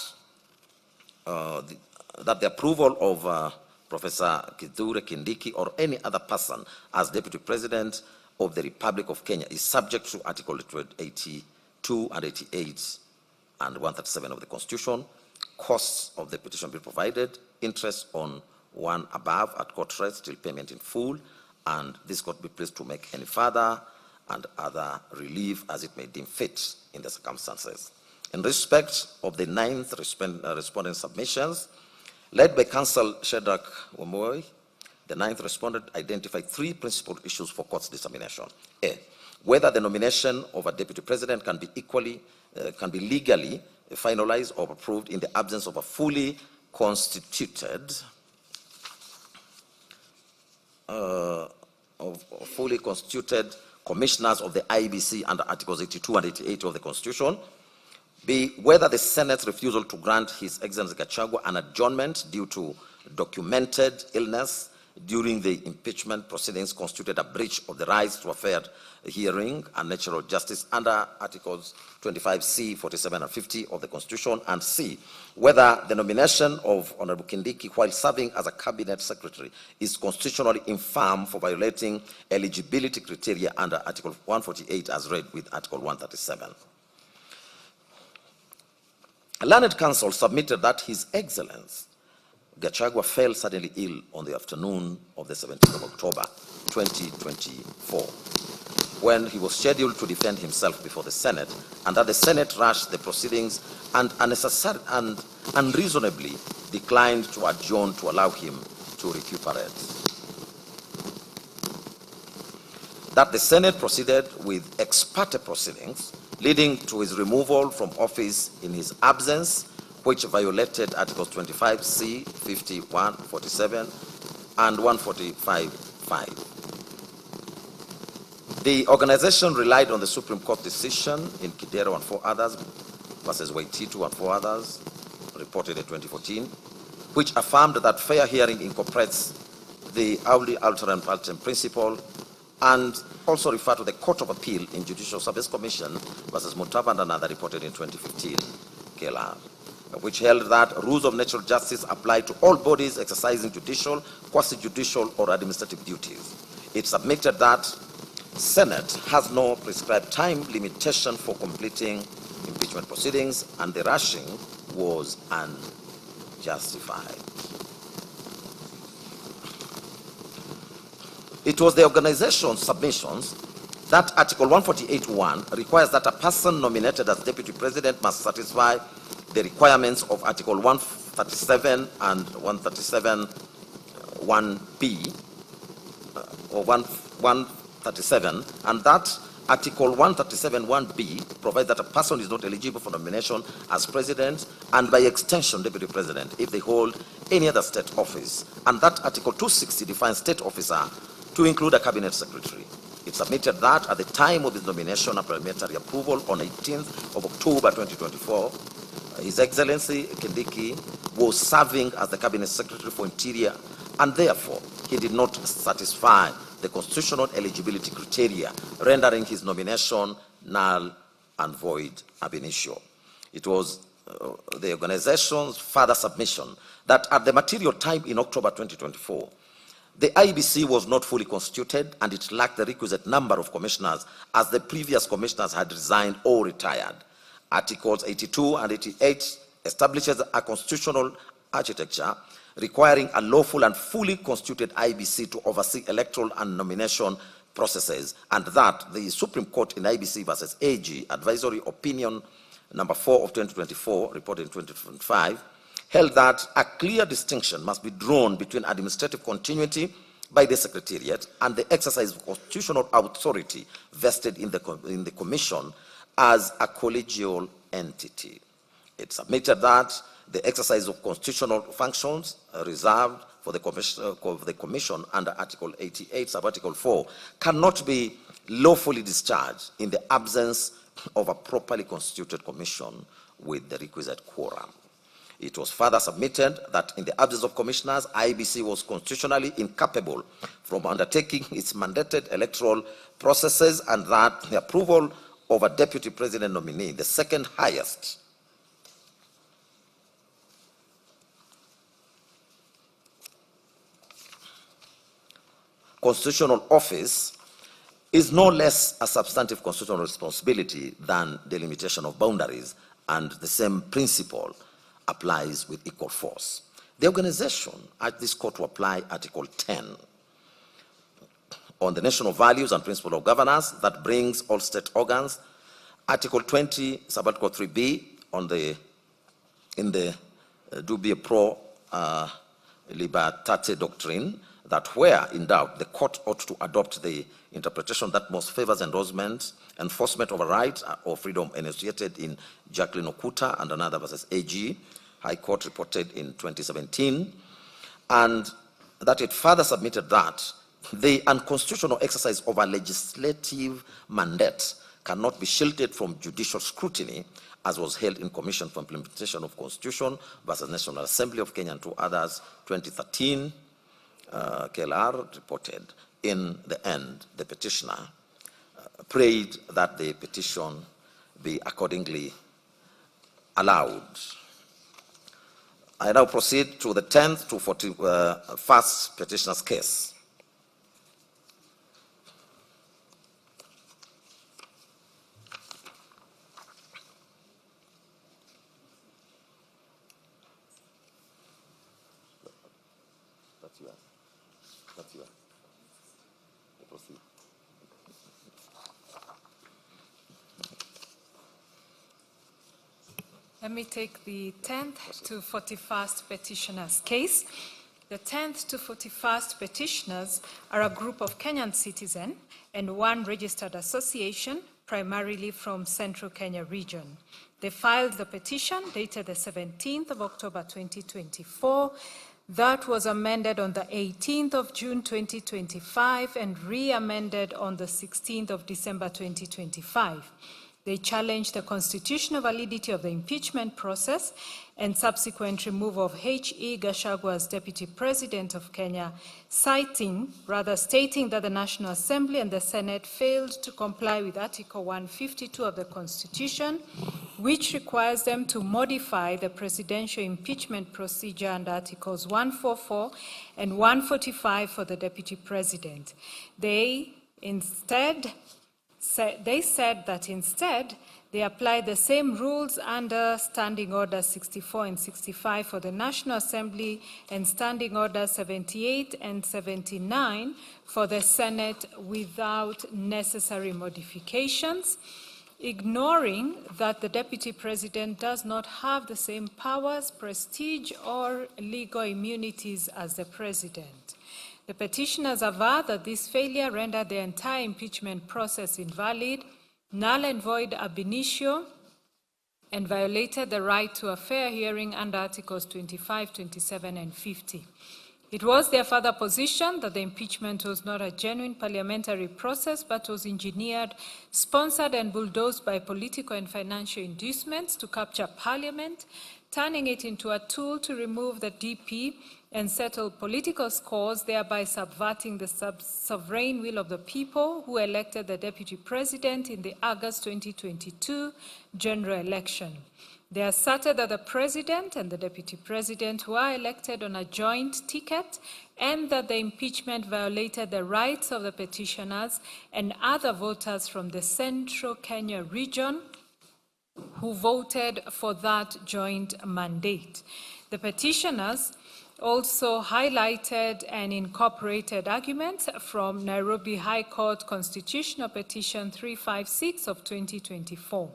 the approval of Professor Kithure Kindiki, or any other person as Deputy President of the Republic of Kenya is subject to Article 82 and 88 and 137 of the Constitution. Costs of the petition be provided, interest on one above at court rate till payment in full, and this court be pleased to make any further and other relief as it may deem fit in the circumstances. In respect of the 9th respondent submissions, led by Counsel Shadrach Wamboi, the 9th respondent identified 3 principal issues for court's determination. A, whether the nomination of a deputy president can be legally finalized or approved in the absence of a fully constituted commissioners of the IBC under Articles 82 and 88 of the Constitution. B, whether the Senate's refusal to grant His Excellency Gachagua an adjournment due to documented illness during the impeachment proceedings constituted a breach of the rights to a fair hearing and natural justice under Articles 25C, 47 and 50 of the Constitution. And C, whether the nomination of Honorable Kindiki while serving as a cabinet secretary is constitutionally infirm for violating eligibility criteria under Article 148 as read with Article 137. A learned counsel submitted that His Excellency Gachagua fell suddenly ill on the afternoon of the 17th of October 2024 when he was scheduled to defend himself before the Senate, and that the Senate rushed the proceedings and unreasonably declined to adjourn to allow him to recuperate. That the Senate proceeded with ex parte proceedings leading to his removal from office in his absence, which violated Articles 25C, 51, 47, and 145.5. The organization relied on the Supreme Court decision in Kidero and 4 others versus Waititu and 4 others, reported in 2014, which affirmed that fair hearing incorporates the audi alteram partem principle, and also referred to the Court of Appeal in Judicial Service Commission versus Mutava and another, reported in 2015, KLR, which held that rules of natural justice apply to all bodies exercising judicial, quasi-judicial, or administrative duties. It submitted that Senate has no prescribed time limitation for completing impeachment proceedings, and the rushing was unjustified. It was the organization's submissions that Article 148.1 requires that a person nominated as Deputy President must satisfy the requirements of Article 137 and 137.1b, or 137, and that Article 137.1b provides that a person is not eligible for nomination as President and by extension Deputy President if they hold any other state office, and that Article 260 defines state officer to include a cabinet secretary. It submitted that at the time of his nomination and parliamentary approval on 18th of October 2024, His Excellency Kindiki was serving as the cabinet secretary for Interior, and therefore he did not satisfy the constitutional eligibility criteria, rendering his nomination null and void ab initio. It was the organization's further submission that at the material time in October 2024, the IBC was not fully constituted and it lacked the requisite number of commissioners as the previous commissioners had resigned or retired. Articles 82 and 88 establishes a constitutional architecture requiring a lawful and fully constituted IBC to oversee electoral and nomination processes, and that the Supreme Court in IBC versus AG Advisory Opinion number 4 of 2024, reported in 2025, held that a clear distinction must be drawn between administrative continuity by the Secretariat and the exercise of constitutional authority vested in the Commission as a collegial entity. It submitted that the exercise of constitutional functions reserved for the Commission under Article 88, sub-Article 4, cannot be lawfully discharged in the absence of a properly constituted commission with the requisite quorum. It was further submitted that in the absence of commissioners, IBC was constitutionally incapable from undertaking its mandated electoral processes, and that the approval of a deputy president nominee, the second highest constitutional office is no less a substantive constitutional responsibility than delimitation of boundaries, and the same principle applies with equal force. The organization urged this court to apply Article 10 on the national values and principle of governance that brings all state organs, Article 20, Subarticle 3b in the Dubie Pro Libertate doctrine, that where in doubt, the court ought to adopt the interpretation that most favors enforcement of a right or freedom enunciated in Jacqueline Okuta and another versus AG, High Court reported in 2017, and that it further submitted that the unconstitutional exercise of a legislative mandate cannot be shielded from judicial scrutiny, as was held in Commission for Implementation of Constitution versus National Assembly of Kenya and two others, 2013, KLR reported. In the end, the petitioner prayed that the petition be accordingly allowed. I now proceed to the 10th to 41st petitioner's case. That's yours. Proceed. Let me take the 10th to 41st petitioner's case. The 10th to 41st petitioners are a group of Kenyan citizens and one registered association, primarily from Central Kenya region. They filed the petition dated the 17th of October 2024. That was amended on the 18th of June 2025 and re-amended on the 16th of December 2025. They challenged the constitutional validity of the impeachment process and subsequent removal of H.E. Gachagua as Deputy President of Kenya, stating that the National Assembly and the Senate failed to comply with Article 152 of the Constitution, which requires them to modify the presidential impeachment procedure under Articles 144 and 145 for the Deputy President. They said that instead they applied the same rules under Standing Orders 64 and 65 for the National Assembly and Standing Orders 78 and 79 for the Senate without necessary modifications, ignoring that the Deputy President does not have the same powers, prestige, or legal immunities as the President. The petitioners aver that this failure rendered the entire impeachment process invalid, null and void ab initio, and violated the right to a fair hearing under Articles 25, 27, and 50. It was their further position that the impeachment was not a genuine parliamentary process, but was engineered, sponsored, and bulldozed by political and financial inducements to capture Parliament, turning it into a tool to remove the DP and settle political scores, thereby subverting the sovereign will of the people who elected the Deputy President in the August 2022 general election. They asserted that the President and the Deputy President were elected on a joint ticket and that the impeachment violated the rights of the petitioners and other voters from the Central Kenya region who voted for that joint mandate. The petitioners also highlighted and incorporated arguments from Nairobi High Court Constitutional Petition 356 of 2024.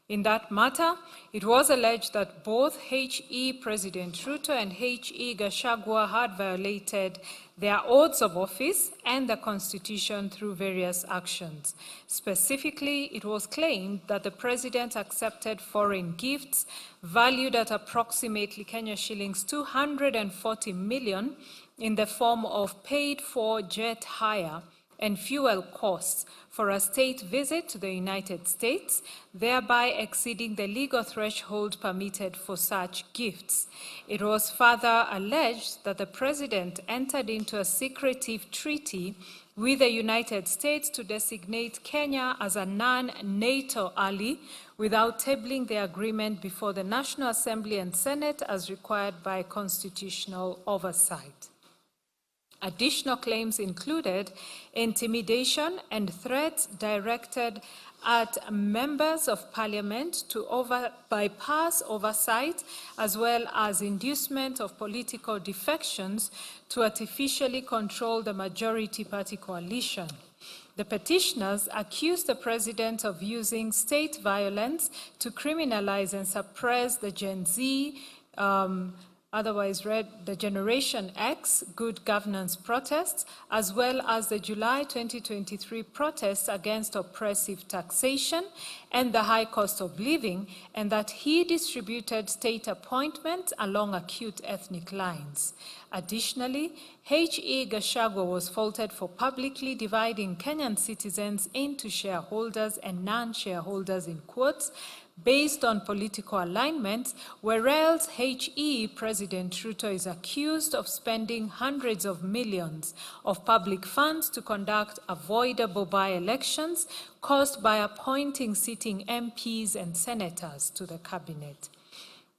In that matter, it was alleged that both H.E. President Ruto and H.E. Gachagua had violated their oaths of office and the Constitution through various actions. Specifically, it was claimed that the President accepted foreign gifts valued at approximately Kenya shillings 240 million in the form of paid-for jet hire and fuel costs for a state visit to the United States, thereby exceeding the legal threshold permitted for such gifts. It was further alleged that the President entered into a secretive treaty with the United States to designate Kenya as a non-NATO ally without tabling the agreement before the National Assembly and Senate as required by constitutional oversight. Additional claims included intimidation and threats directed at members of parliament to bypass oversight, as well as inducement of political defections to artificially control the majority party coalition. The petitioners accused the president of using state violence to criminalize and suppress the Gen Z, otherwise read the Generation X Good Governance protests, as well as the July 2023 protests against oppressive taxation and the high cost of living, and that he distributed state appointments along acute ethnic lines. Additionally, H.E. Gachagua was faulted for publicly dividing Kenyan citizens into shareholders and non-shareholders in quotes, based on political alignments, whereas H.E. President Ruto is accused of spending hundreds of millions of public funds to conduct avoidable by-elections caused by appointing sitting MPs and senators to the cabinet.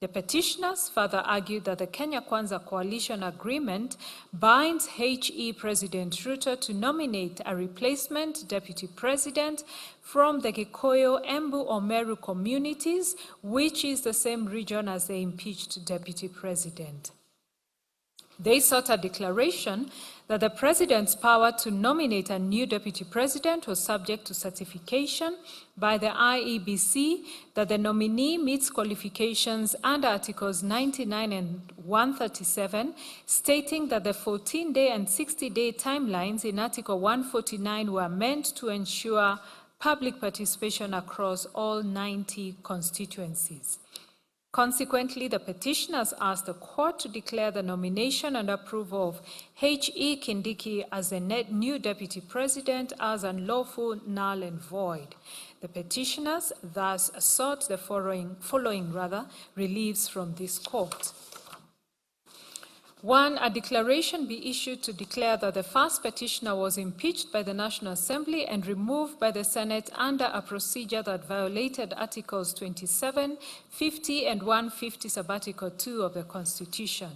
The petitioners further argued that the Kenya Kwanza coalition agreement binds H.E. President Ruto to nominate a replacement deputy president from the Gikuyu, Embu, or Meru communities, which is the same region as the impeached deputy president. They sought a declaration that the president's power to nominate a new deputy president was subject to certification by the IEBC, that the nominee meets qualifications under Articles 99 and 137, stating that the 14-day and 60-day timelines in Article 149 were meant to ensure public participation across all 90 constituencies. Consequently, the petitioners asked the court to declare the nomination and approval of H.E. Kindiki as the new deputy president as unlawful, null, and void. The petitioners thus sought the following reliefs from this court. 1, a declaration be issued to declare that the first petitioner was impeached by the National Assembly and removed by the Senate under a procedure that violated Articles 27, 50, and 150 sub-Article 2 of the Constitution.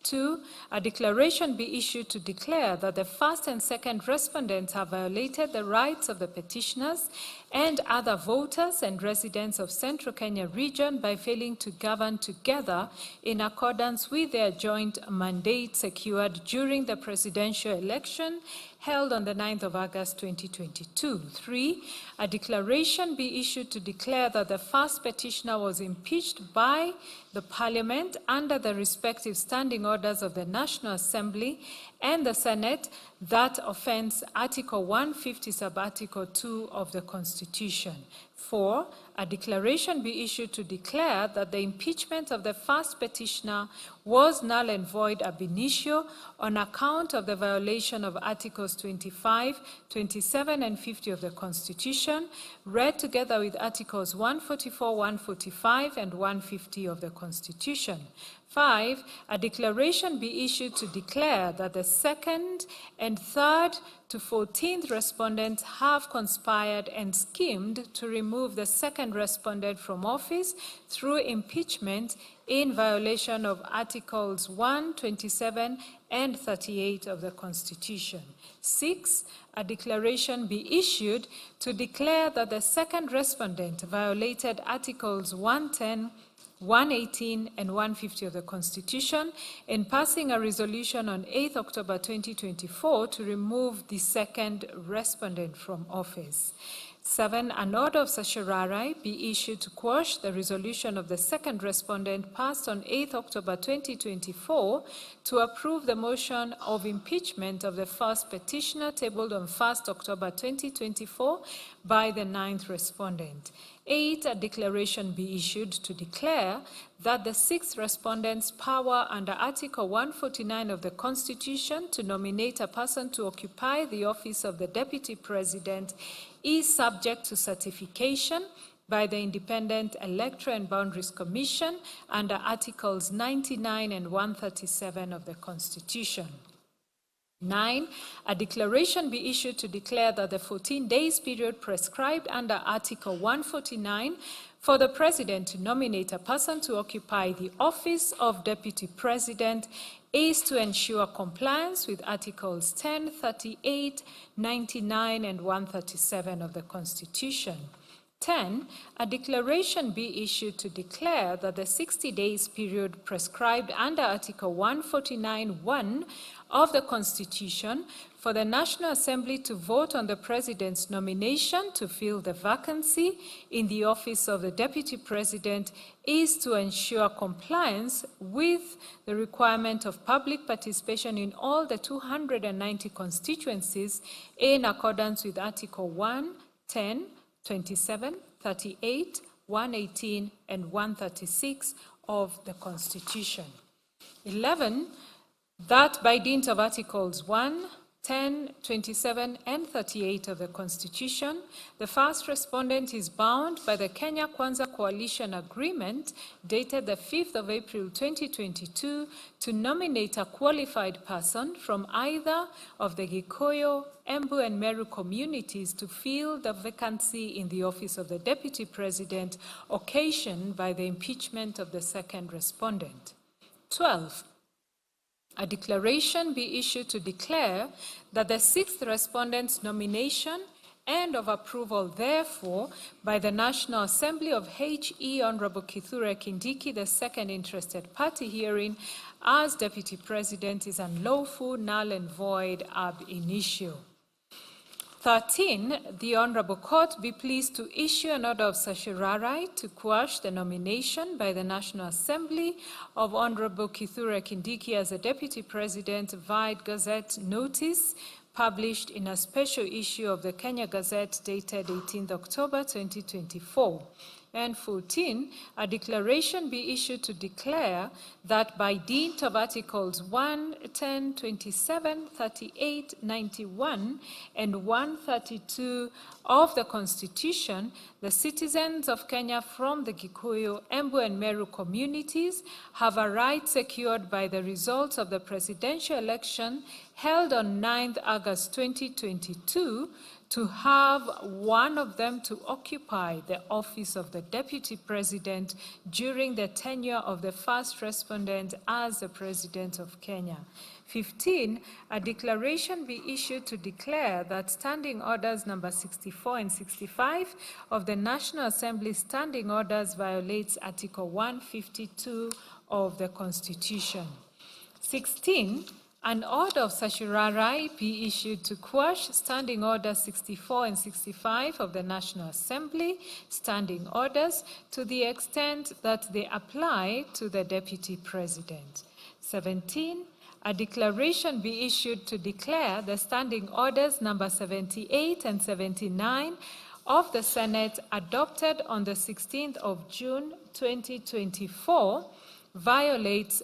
2, a declaration be issued to declare that the first and second respondents have violated the rights of the petitioners and other voters and residents of Central Kenya region by failing to govern together in accordance with their joint mandate secured during the presidential election held on the 9th of August 2022. 3, a declaration be issued to declare that the first petitioner was impeached by the Parliament under the respective standing orders of the National Assembly and the Senate that offends Article 150 sub-Article 2 of the Constitution. 4, a declaration be issued to declare that the impeachment of the first petitioner was null and void ab initio on account of the violation of Articles 25, 27, and 50 of the Constitution, read together with Articles 144, 145, and 150 of the Constitution. 5, a declaration be issued to declare that the second and third to 14th respondents have conspired and schemed to remove the second respondent from office through impeachment in violation of Articles 1, 27, and 38 of the Constitution. 6, a declaration be issued to declare that the second respondent violated Articles 110, 118 and 150 of the Constitution in passing a resolution on 8th October 2024 to remove the second respondent from office. 7, an order of certiorari be issued to quash the resolution of the second respondent passed on 8th October 2024 to approve the motion of impeachment of the first petitioner tabled on 1st October 2024 by the 9th respondent. 8, a declaration be issued to declare that the 6th respondent's power under Article 149 of the Constitution to nominate a person to occupy the office of the Deputy President is subject to certification by the Independent Electoral and Boundaries Commission under Articles 99 and 137 of the Constitution. 9, a declaration be issued to declare that the 14 days period prescribed under Article 149 for the President to nominate a person to occupy the office of Deputy President is to ensure compliance with Articles 10, 38, 99, and 137 of the Constitution. 10, a declaration be issued to declare that the 60 days period prescribed under Article 149(1) of the Constitution for the National Assembly to vote on the President's nomination to fill the vacancy in the office of the Deputy President is to ensure compliance with the requirement of public participation in all the 290 constituencies in accordance with Article 1, 10, 27, 38, 118, and 136 of the Constitution. 11, that by dint of Articles 1, 10, 27, and 38 of the Constitution, the first respondent is bound by the Kenya Kwanza Coalition Agreement dated the 5th of April 2022 to nominate a qualified person from either of the Gikuyu, Embu, and Meru communities to fill the vacancy in the office of the Deputy President occasioned by the impeachment of the second respondent. 12, a declaration be issued to declare that the sixth respondent's nomination and of approval, therefore, by the National Assembly of H.E. Honorable Kithure Kindiki, the second interested party herein, as Deputy President is unlawful, null and void ab initio. 13, the Honorable Court be pleased to issue an order of certiorari to quash the nomination by the National Assembly of Honorable Kithure Kindiki as a Deputy President via Gazette notice published in a special issue of the Kenya Gazette dated 18th October 2024. And 14, a declaration be issued to declare that by dint of Articles 1, 10, 27, 38, 91, and 132 of the Constitution, the citizens of Kenya from the Gikuyu, Embu, and Meru communities have a right secured by the results of the presidential election held on 9th August 2022 to have one of them to occupy the office of the Deputy President during the tenure of the first respondent as the President of Kenya. 15, a declaration be issued to declare that Standing Orders number 64 and 65 of the National Assembly Standing Orders violates Article 152 of the Constitution. 16, an order of certiorari be issued to quash Standing Orders 64 and 65 of the National Assembly Standing Orders to the extent that they apply to the Deputy President. 17, a declaration be issued to declare the Standing Orders number 78 and 79 of the Senate adopted on the 16th of June 2024 violates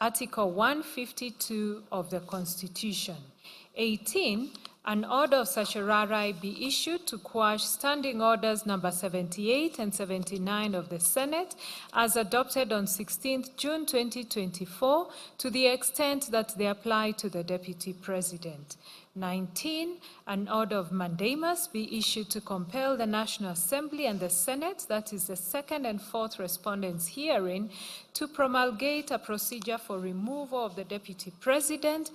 Article 152 of the Constitution. 18, an order of certiorari be issued to quash Standing Orders number 78 and 79 of the Senate as adopted on 16th June 2024 to the extent that they apply to the Deputy President. 19, an order of mandamus be issued to compel the National Assembly and the Senate, that is the second and fourth respondents herein, to promulgate a procedure for removal of the Deputy President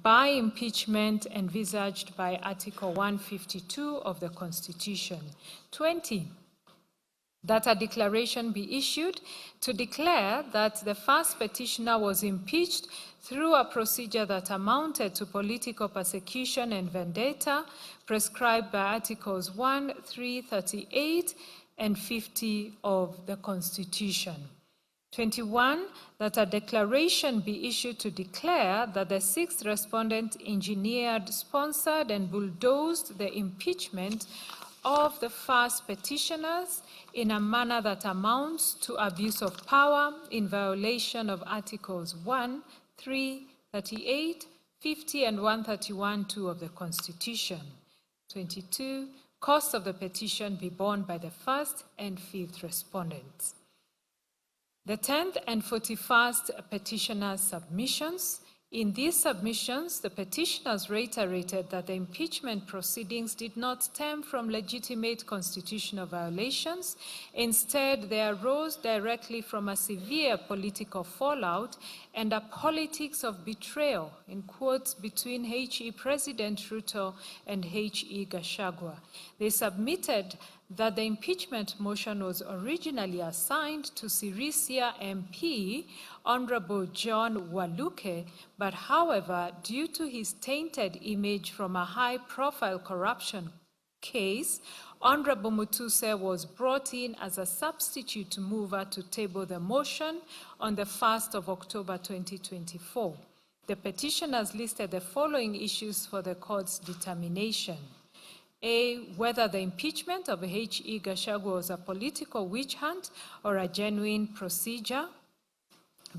by impeachment envisaged by Article 152 of the Constitution. 20, that a declaration be issued to declare that the first petitioner was impeached through a procedure that amounted to political persecution and vendetta prescribed by Articles 1, 3, 38, and 50 of the Constitution. 21, that a declaration be issued to declare that the sixth respondent engineered, sponsored, and bulldozed the impeachment of the first petitioners in a manner that amounts to abuse of power in violation of Articles 1, 3, 38, 50, and 131(2) of the Constitution. 22, costs of the petition be borne by the first and fifth respondents. The 10th and 41st petitioners' submissions In these submissions, the petitioners reiterated that the impeachment proceedings did not stem from legitimate constitutional violations. Instead, they arose directly from a severe political fallout and a politics of betrayal, in quotes, between HE President Ruto and HE Gachagua. They submitted that the impeachment motion was originally assigned to Sirisia MP, Honorable John Waluke, but however, due to his tainted image from a high-profile corruption case, Honorable Mutuse was brought in as a substitute mover to table the motion on the 1st of October 2024. The petitioners listed the following issues for the court's determination. A, whether the impeachment of H.E. Gachagua was a political witch hunt or a genuine procedure.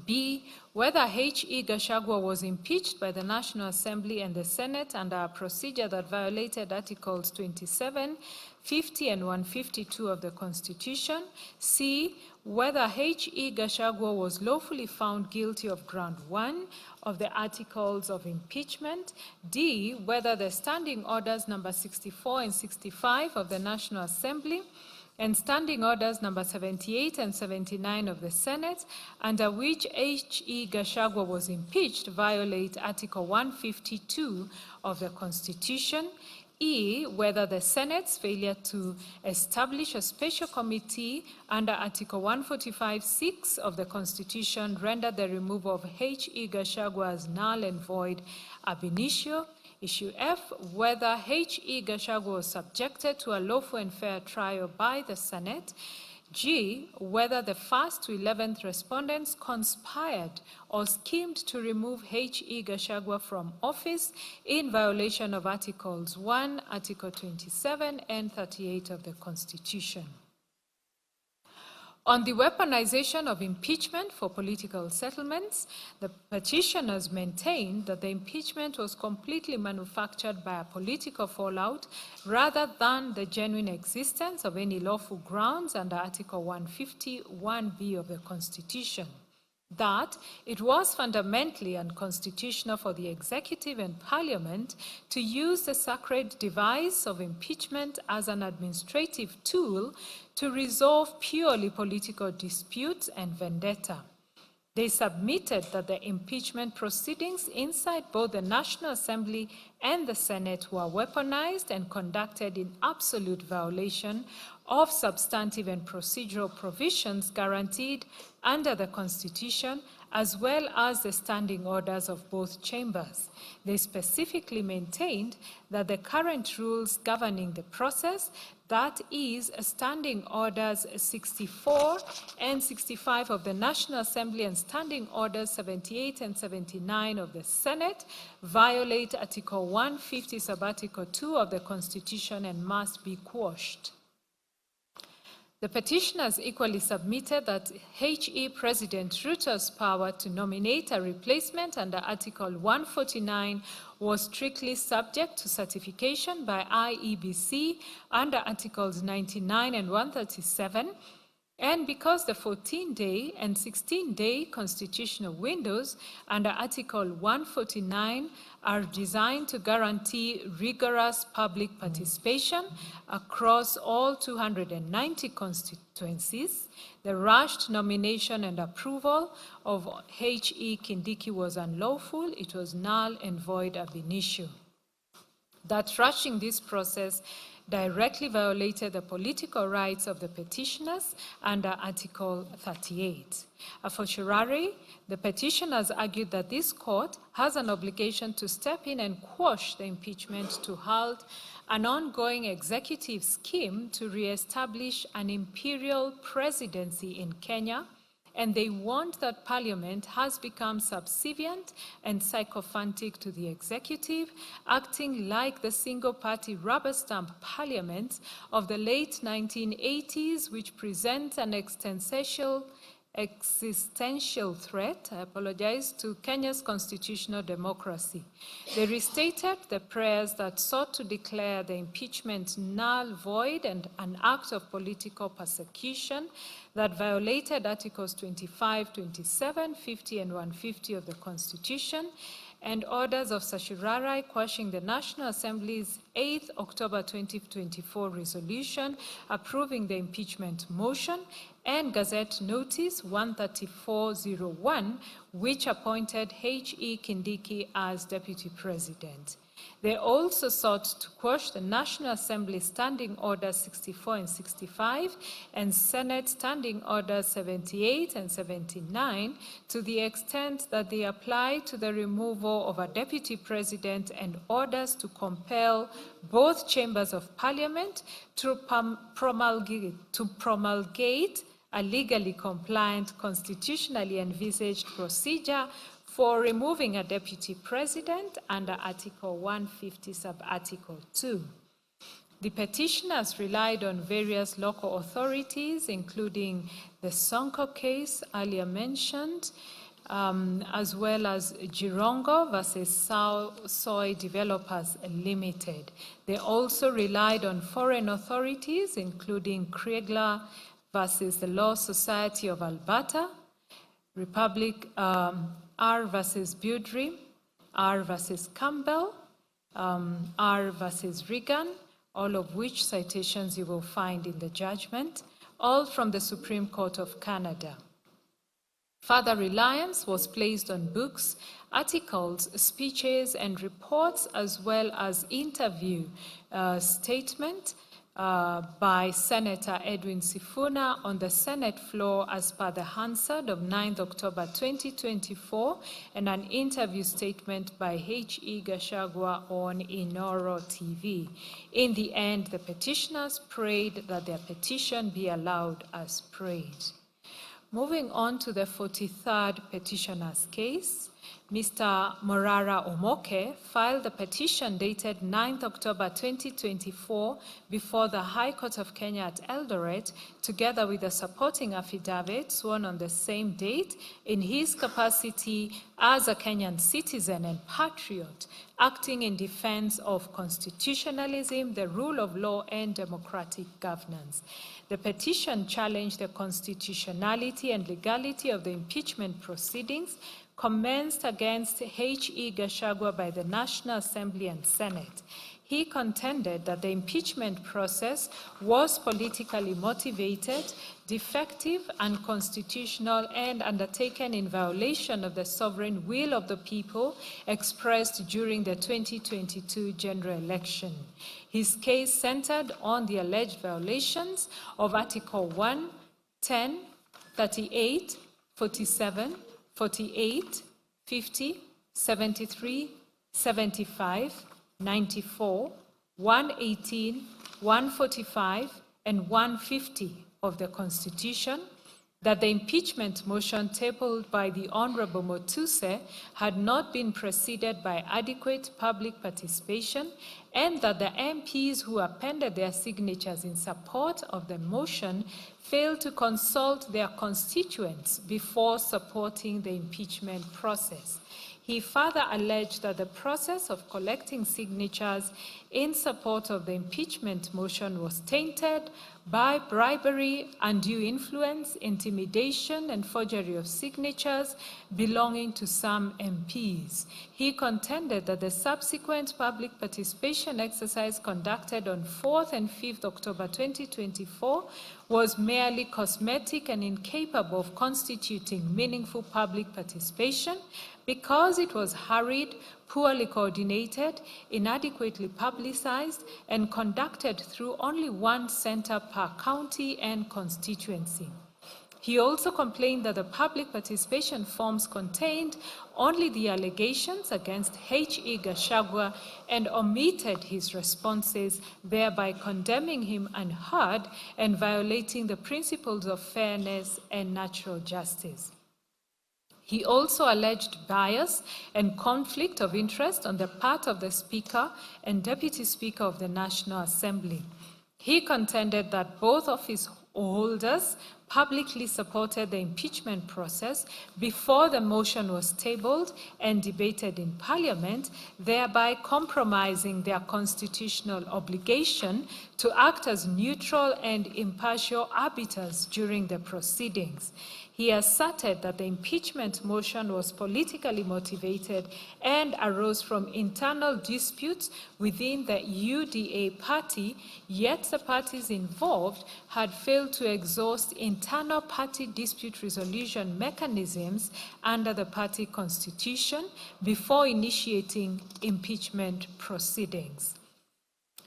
B, whether H.E. Gachagua was impeached by the National Assembly and the Senate under a procedure that violated Articles 27, 50, and 152 of the Constitution. C, whether H.E. Gachagua was lawfully found guilty of Ground 1 of the Articles of Impeachment. D, whether the Standing Orders number 64 and 65 of the National Assembly and Standing Orders number 78 and 79 of the Senate, under which H.E. Gachagua was impeached, violate Article 152 of the Constitution. E, whether the Senate's failure to establish a special committee under Article 145(6) of the Constitution rendered the removal of H.E. Gachagua as null and void ab initio. Issue F, whether H.E. Gachagua was subjected to a lawful and fair trial by the Senate. G, whether the 1st to 11th respondents conspired or schemed to remove H.E. Gachagua from office in violation of Articles 1, Article 27, and 38 of the Constitution. On the weaponization of impeachment for political settlements, the petitioners maintained that the impeachment was completely manufactured by a political fallout rather than the genuine existence of any lawful grounds under Article 151B of the Constitution. That it was fundamentally unconstitutional for the executive and parliament to use the sacred device of impeachment as an administrative tool to resolve purely political disputes and vendetta. They submitted that the impeachment proceedings inside both the National Assembly and the Senate were weaponized and conducted in absolute violation of substantive and procedural provisions guaranteed under the Constitution, as well as the standing orders of both chambers. They specifically maintained that the current rules governing the process, that is, Standing Orders 64 and 65 of the National Assembly and Standing Orders 78 and 79 of the Senate, violate Article 150 sub-Article 2 of the Constitution and must be quashed. The petitioners equally submitted that H.E. President Ruto's power to nominate a replacement under Article 149 was strictly subject to certification by IEBC under Articles 99 and 137, and because the 14-day and 16-day constitutional windows under Article 149 are designed to guarantee rigorous public participation across all 290 constituencies, the rushed nomination and approval of H.E. Kindiki was unlawful. It was null and void ab initio. That rushing this process directly violated the political rights of the petitioners under Article 38. A fortiori, the petitioners argued that this court has an obligation to step in and quash the impeachment to halt an ongoing executive scheme to re-establish an imperial presidency in Kenya, and they warned that Parliament has become subservient and sycophantic to the executive, acting like the single-party rubber stamp parliaments of the late 1980s, which present an existential existential threat, to Kenya's constitutional democracy. They restated the prayers that sought to declare the impeachment null, void, and an act of political persecution that violated Articles 25, 27, 50, and 150 of the Constitution, and orders of certiorari quashing the National Assembly's 8th October 2024 resolution approving the impeachment motion, and Gazette Notice 13401, which appointed H.E. Kindiki as Deputy President. They also sought to quash the National Assembly Standing Orders 64 and 65 and Senate Standing Orders 78 and 79 to the extent that they apply to the removal of a Deputy President and orders to compel both chambers of Parliament to promulgate a legally compliant, constitutionally envisaged procedure for removing a deputy president under Article 150, Sub-Article 2. The petitioners relied on various local authorities, including the Sonko case earlier mentioned, as well as Jirongo versus Soy Developers Limited. They also relied on foreign authorities, including Kriegler versus the Law Society of Alberta, Republic R versus Budry, R versus Campbell, R versus Reagan, all of which citations you will find in the judgment, all from the Supreme Court of Canada. Further reliance was placed on books, articles, speeches, and reports, as well as interview statement by Senator Edwin Sifuna on the Senate floor as per the Hansard of 9th October 2024, and an interview statement by H.E. Gachagua on Inoro TV. In the end, the petitioners prayed that their petition be allowed as prayed. Moving on to the 43rd petitioner's case, Mr. Morara Omoke filed a petition dated 9th October 2024 before the High Court of Kenya at Eldoret, together with a supporting affidavit sworn on the same date in his capacity as a Kenyan citizen and patriot, acting in defense of constitutionalism, the rule of law, and democratic governance. The petition challenged the constitutionality and legality of the impeachment proceedings commenced against H.E. Gachagua by the National Assembly and Senate. He contended that the impeachment process was politically motivated, defective, unconstitutional, and undertaken in violation of the sovereign will of the people expressed during the 2022 general election. His case centered on the alleged violations of Article 1, 10, 38, 47, 48, 50, 73, 75, 94, 118, 145, and 150 of the Constitution, that the impeachment motion tabled by the Honorable Motuse had not been preceded by adequate public participation, and that the MPs who appended their signatures in support of the motion failed to consult their constituents before supporting the impeachment process. He further alleged that the process of collecting signatures in support of the impeachment motion was tainted by bribery, undue influence, intimidation, and forgery of signatures belonging to some MPs. He contended that the subsequent public participation exercise conducted on 4th and 5th October 2024 was merely cosmetic and incapable of constituting meaningful public participation because it was hurried, poorly coordinated, inadequately publicized, and conducted through only one center per county and constituency. He also complained that the public participation forms contained only the allegations against H.E. Gachagua and omitted his responses, thereby condemning him unheard and violating the principles of fairness and natural justice. He also alleged bias and conflict of interest on the part of the Speaker and Deputy Speaker of the National Assembly. He contended that both office holders publicly supported the impeachment process before the motion was tabled and debated in Parliament, thereby compromising their constitutional obligation to act as neutral and impartial arbiters during the proceedings. He asserted that the impeachment motion was politically motivated and arose from internal disputes within the UDA party, yet the parties involved had failed to exhaust internal party dispute resolution mechanisms under the party constitution before initiating impeachment proceedings.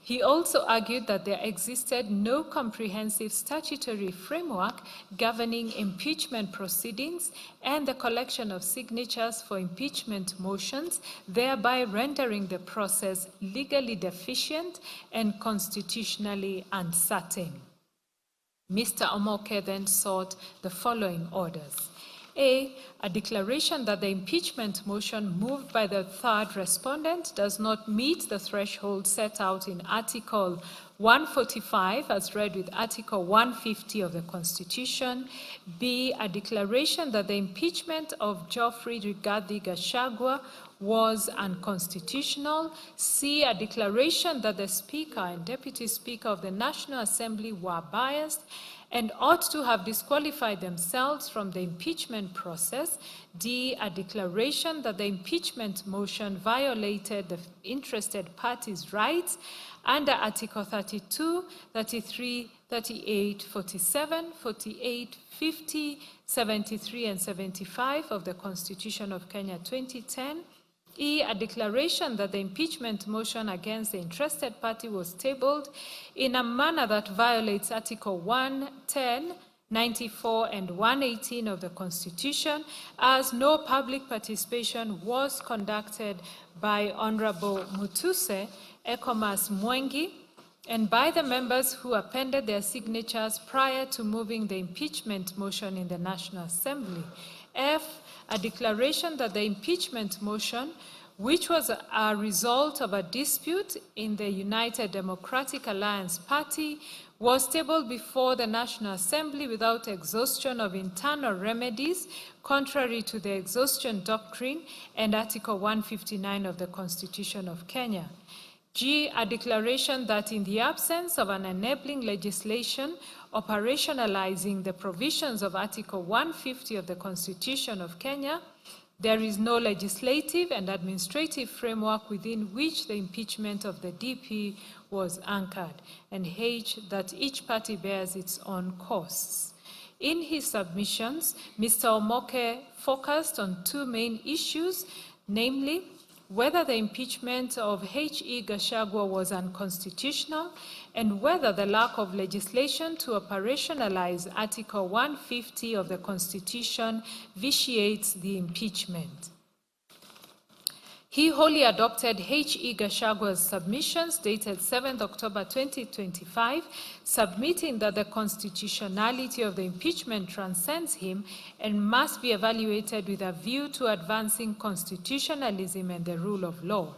He also argued that there existed no comprehensive statutory framework governing impeachment proceedings and the collection of signatures for impeachment motions, thereby rendering the process legally deficient and constitutionally uncertain. Mr. Omoke then sought the following orders. A declaration that the impeachment motion moved by the third respondent does not meet the threshold set out in Article 145 as read with Article 150 of the Constitution. B, a declaration that the impeachment of Geoffrey Rigathi Gachagua was unconstitutional. C, a declaration that the Speaker and Deputy Speaker of the National Assembly were biased and ought to have disqualified themselves from the impeachment process. D, a declaration that the impeachment motion violated the interested parties' rights under Article 32, 33, 38, 47, 48, 50, 73, and 75 of the Constitution of Kenya 2010. E, a declaration that the impeachment motion against the interested party was tabled in a manner that violates Article 110, 94, and 118 of the Constitution, as no public participation was conducted by Honorable Mutuse Ekomas Mwengi and by the members who appended their signatures prior to moving the impeachment motion in the National Assembly. F, a declaration that the impeachment motion, which was a result of a dispute in the United Democratic Alliance Party, was tabled before the National Assembly without exhaustion of internal remedies, contrary to the exhaustion doctrine and Article 159 of the Constitution of Kenya. G, a declaration that in the absence of an enabling legislation operationalizing the provisions of Article 150 of the Constitution of Kenya, there is no legislative and administrative framework within which the impeachment of the DP was anchored, and H, that each party bears its own costs. In his submissions, Mr. Omoke focused on two main issues, namely, whether the impeachment of H.E. Gachagua was unconstitutional and whether the lack of legislation to operationalize Article 150 of the Constitution vitiates the impeachment. He wholly adopted H.E. Gachagua's submissions dated 7th October 2025, submitting that the constitutionality of the impeachment transcends him and must be evaluated with a view to advancing constitutionalism and the rule of law.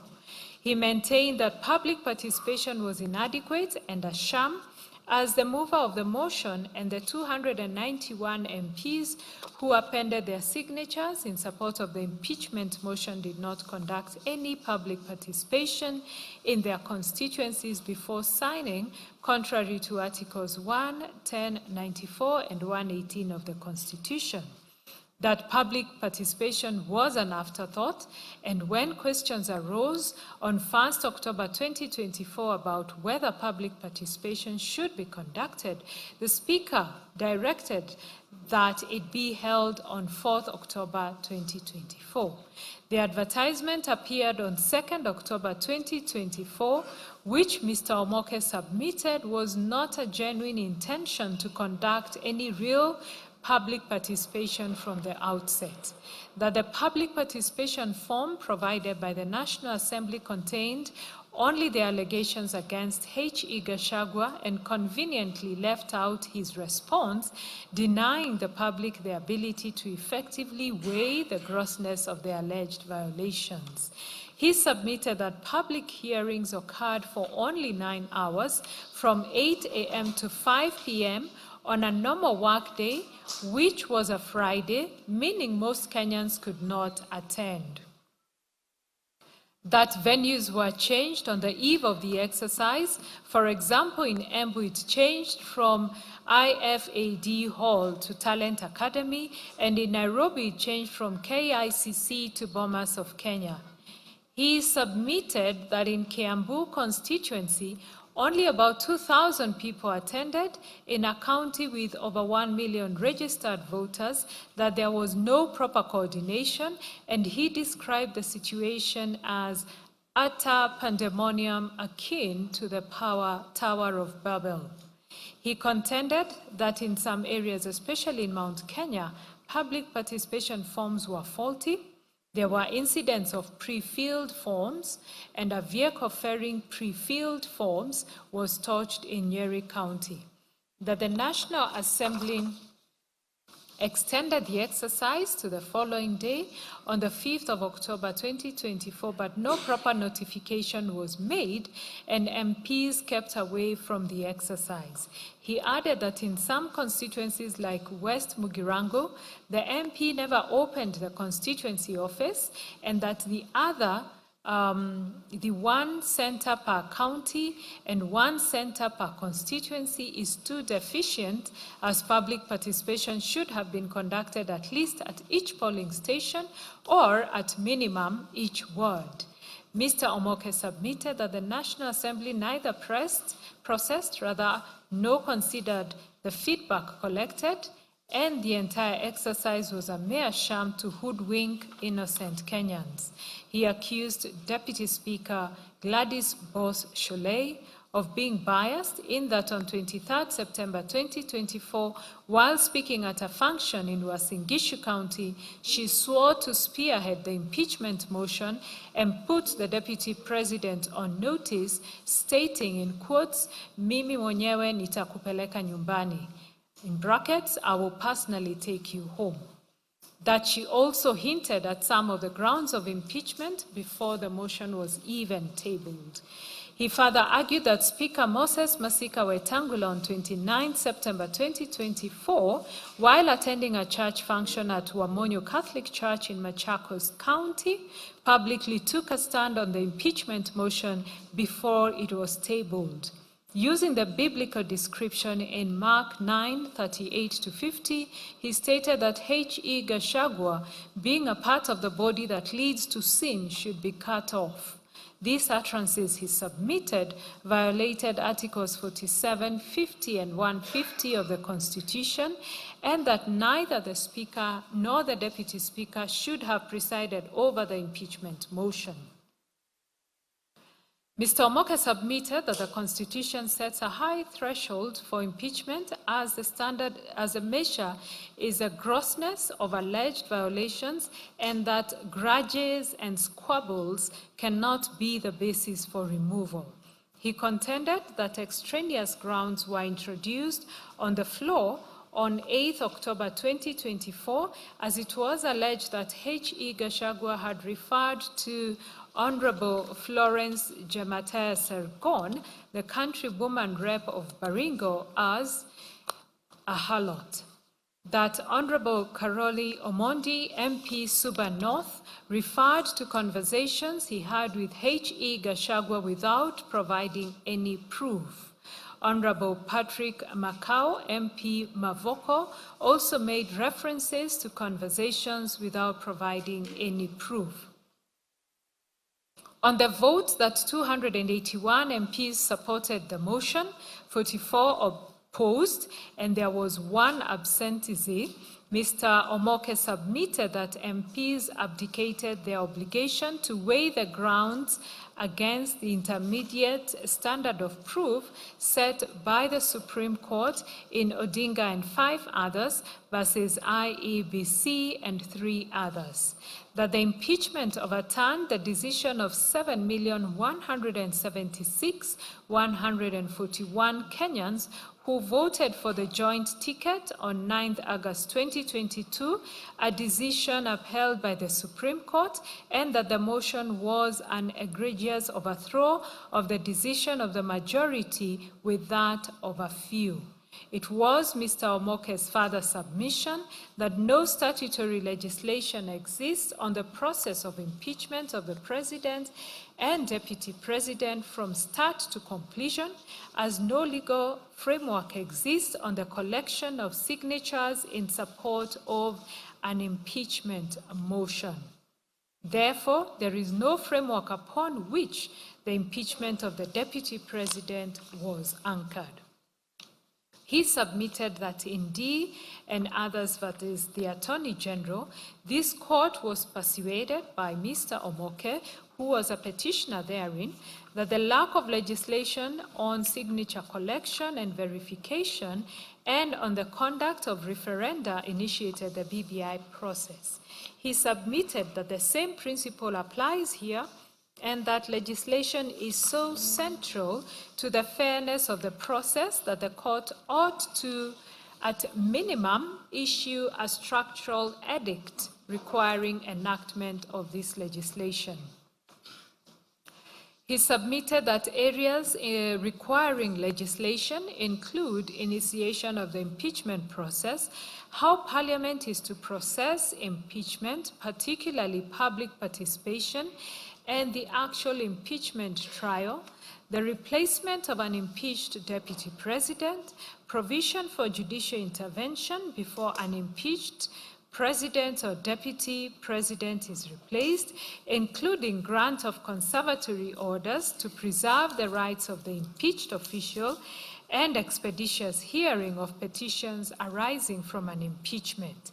He maintained that public participation was inadequate and a sham, as the mover of the motion and the 291 MPs who appended their signatures in support of the impeachment motion did not conduct any public participation in their constituencies before signing, contrary to Articles 1, 10, 94, and 118 of the Constitution. That public participation was an afterthought, and when questions arose on 1st October 2024 about whether public participation should be conducted, the Speaker directed that it be held on 4th October 2024. The advertisement appeared on 2nd October 2024, which Mr. Omoke submitted was not a genuine intention to conduct any real public participation from the outset, that the public participation form provided by the National Assembly contained only the allegations against H.E. Gachagua and conveniently left out his response, denying the public the ability to effectively weigh the grossness of the alleged violations. He submitted that public hearings occurred for only 9 hours, from 8 a.m. to 5 p.m., on a normal work day, which was a Friday, meaning most Kenyans could not attend. That venues were changed on the eve of the exercise. For example, in Embu, it changed from IFAD Hall to Talent Academy, and in Nairobi, it changed from KICC to Bomas of Kenya. He submitted that in Kiambu constituency, only about 2,000 people attended in a county with over 1 million registered voters, that there was no proper coordination, and he described the situation as utter pandemonium akin to the Tower of Babel. He contended that in some areas, especially in Mount Kenya, public participation forms were faulty. There were incidents of pre-filled forms, and a vehicle ferrying pre-filled forms was torched in Nyeri County. That the National Assembly extended the exercise to the following day on the 5th of October 2024, but no proper notification was made and MPs kept away from the exercise. He added that in some constituencies like West Mugirango, the MP never opened the constituency office, and that the one center per county and one center per constituency is too deficient, as public participation should have been conducted at least at each polling station or at minimum each ward. Mr. Omoke submitted that the National Assembly neither processed, nor considered the feedback collected, and the entire exercise was a mere sham to hoodwink innocent Kenyans. He accused Deputy Speaker Gladys Bose-Sholei of being biased in that on 23rd September 2024, while speaking at a function in Uasin Gishu County, she swore to spearhead the impeachment motion and put the Deputy President on notice, stating in quotes, "Mimi mwenyewe nitakupeleka nyumbani." In brackets, "I will personally take you home." That she also hinted at some of the grounds of impeachment before the motion was even tabled. He further argued that Speaker Moses Masika Wetangula on 29 September 2024, while attending a church function at Wamonyo Catholic Church in Machakos County, publicly took a stand on the impeachment motion before it was tabled. Using the biblical description in Mark 9:38-50, he stated that H.E. Gachagua, being a part of the body that leads to sin, should be cut off. These utterances he submitted violated Articles 47, 50, and 150 of the Constitution, and that neither the Speaker nor the Deputy Speaker should have presided over the impeachment motion. Mr. Omoke submitted that the Constitution sets a high threshold for impeachment as the measure is a grossness of alleged violations, and that grudges and squabbles cannot be the basis for removal. He contended that extraneous grounds were introduced on the floor on 8 October 2024, as it was alleged that H.E. Gachagua had referred to Honorable Florence Jemataya Sergon, the countrywoman rep of Baringo, as a harlot. That Honorable Karoli Omondi, MP Suba North, referred to conversations he had with H.E. Gachagua without providing any proof. Honorable Patrick Makau, MP Mavoko, also made references to conversations without providing any proof. On the vote that 281 MPs supported the motion, 44 opposed, and there was one absentee, Mr. Omoke submitted that MPs abdicated their obligation to weigh the grounds against the intermediate standard of proof set by the Supreme Court in Odinga and 5 others versus IEBC and 3 others. That the impeachment overturned the decision of 7,176,141 Kenyans who voted for the joint ticket on 9 August 2022, a decision upheld by the Supreme Court, and that the motion was an egregious overthrow of the decision of the majority with that of a few. It was Mr. Omoke's further submission that no statutory legislation exists on the process of impeachment of the President and Deputy President from start to completion, as no legal framework exists on the collection of signatures in support of an impeachment motion. Therefore, there is no framework upon which the impeachment of the Deputy President was anchored. He submitted that in D and others, that is the Attorney General, this court was persuaded by Mr. Omoke, who was a petitioner therein, that the lack of legislation on signature collection and verification and on the conduct of referenda initiated the BBI process. He submitted that the same principle applies here and that legislation is so central to the fairness of the process that the court ought to, at minimum, issue a structural edict requiring enactment of this legislation. He submitted that areas requiring legislation include initiation of the impeachment process, how Parliament is to process impeachment, particularly public participation, and the actual impeachment trial, the replacement of an impeached Deputy President, provision for judicial intervention before an impeached President or Deputy President is replaced, including grant of conservatory orders to preserve the rights of the impeached official, and expeditious hearing of petitions arising from an impeachment.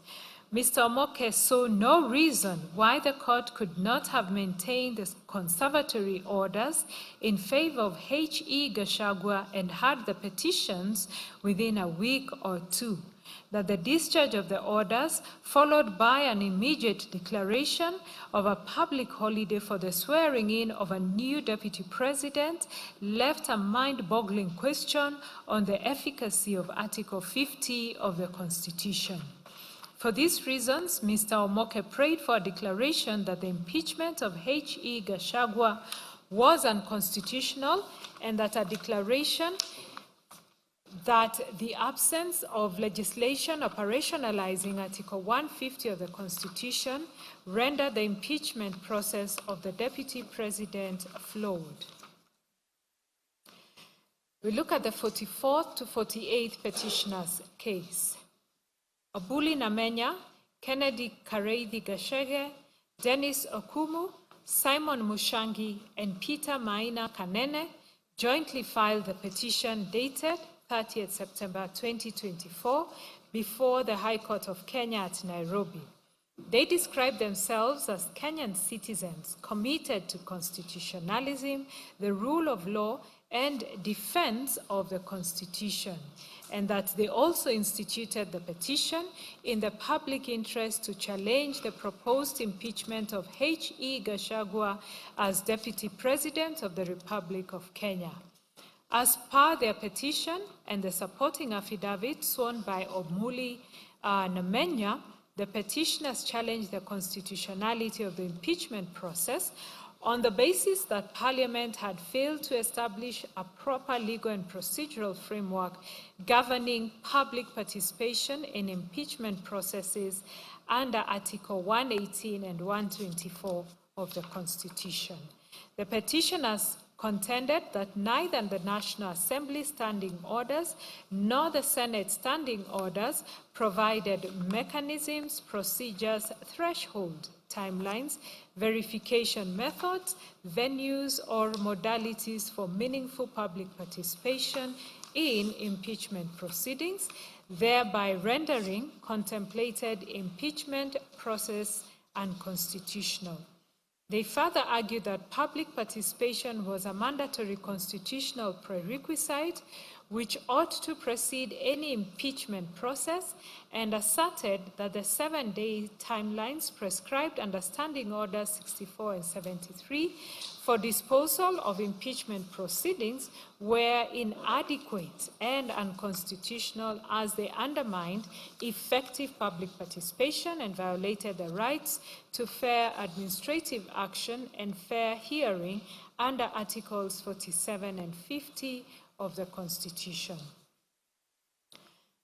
Mr. Omoke saw no reason why the court could not have maintained the conservatory orders in favor of H.E. Gachagua and had the petitions within a week or two. That the discharge of the orders, followed by an immediate declaration of a public holiday for the swearing in of a new Deputy President, left a mind-boggling question on the efficacy of Article 50 of the Constitution. For these reasons, Mr. Omoke prayed for a declaration that the impeachment of H.E. Gachagua was unconstitutional, and that a declaration that the absence of legislation operationalizing Article 150 of the Constitution rendered the impeachment process of the Deputy President flawed. We look at the 44th to 48th petitioner's case. Abuli Namenya, Kennedy Kareithi Gachagua, Dennis Okumu, Simon Mushangi, and Peter Maina Kanene jointly filed the petition dated 30th September 2024 before the High Court of Kenya at Nairobi. They describe themselves as Kenyan citizens committed to constitutionalism, the rule of law, and defense of the Constitution, and that they also instituted the petition in the public interest to challenge the proposed impeachment of H.E. Gachagua as Deputy President of the Republic of Kenya. As per their petition and the supporting affidavit sworn by Abuli Namenya, the petitioners challenged the constitutionality of the impeachment process on the basis that Parliament had failed to establish a proper legal and procedural framework governing public participation in impeachment processes under Article 118 and 124 of the Constitution. The petitioners contended that neither the National Assembly standing orders nor the Senate standing orders provided mechanisms, procedures, threshold timelines, verification methods, venues, or modalities for meaningful public participation in impeachment proceedings, thereby rendering contemplated impeachment process unconstitutional. They further argued that public participation was a mandatory constitutional prerequisite which ought to precede any impeachment process, and asserted that the 7-day timelines prescribed under Standing Orders 64 and 73 for disposal of impeachment proceedings were inadequate and unconstitutional, as they undermined effective public participation and violated the rights to fair administrative action and fair hearing under Articles 47 and 50 of the Constitution.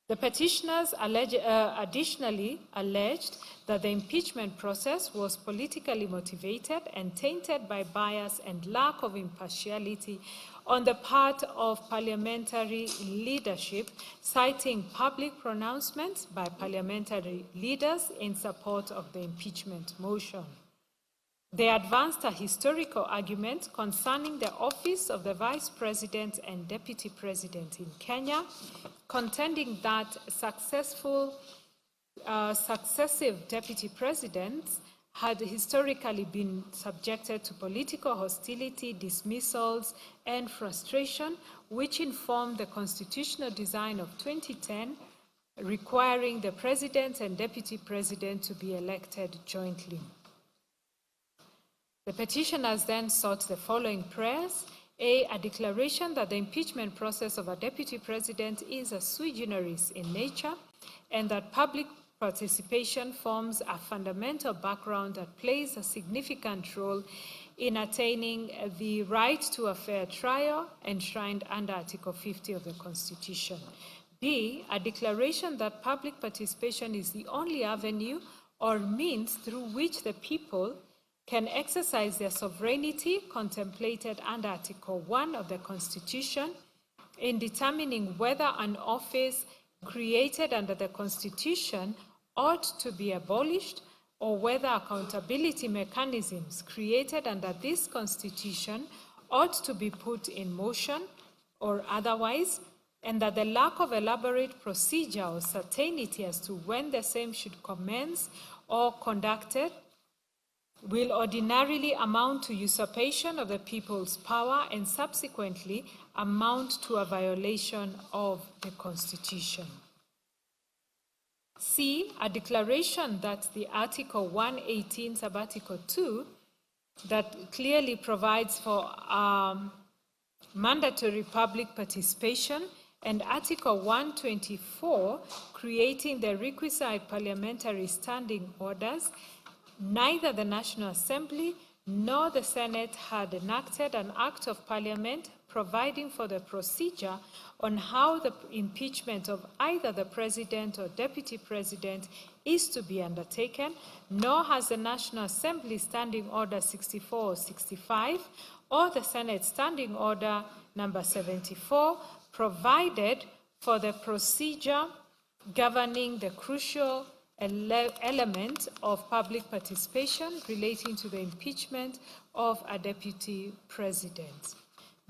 The petitioners additionally alleged that the impeachment process was politically motivated and tainted by bias and lack of impartiality on the part of parliamentary leadership, citing public pronouncements by parliamentary leaders in support of the impeachment motion. They advanced a historical argument concerning the office of the Vice President and Deputy President in Kenya, contending that successive Deputy Presidents had historically been subjected to political hostility, dismissals, and frustration, which informed the constitutional design of 2010, requiring the President and Deputy President to be elected jointly. The petitioners then sought the following prayers: A declaration that the impeachment process of a deputy president is a sui generis in nature, and that public participation forms a fundamental background that plays a significant role in attaining the right to a fair trial enshrined under Article 50 of the Constitution. B, a declaration that public participation is the only avenue or means through which the people can exercise their sovereignty contemplated under Article 1 of the Constitution in determining whether an office created under the Constitution ought to be abolished or whether accountability mechanisms created under this Constitution ought to be put in motion or otherwise, and that the lack of elaborate procedure or certainty as to when the same should commence or conducted will ordinarily amount to usurpation of the people's power and subsequently amount to a violation of the Constitution. C, a declaration that the Article 118 sub-Article 2 that clearly provides for mandatory public participation and Article 124 creating the requisite parliamentary standing orders, neither the National Assembly nor the Senate had enacted an Act of Parliament providing for the procedure on how the impeachment of either the President or Deputy President is to be undertaken, nor has the National Assembly Standing Order 64 or 65 or the Senate Standing Order number 74 provided for the procedure governing the crucial element of public participation relating to the impeachment of a deputy president.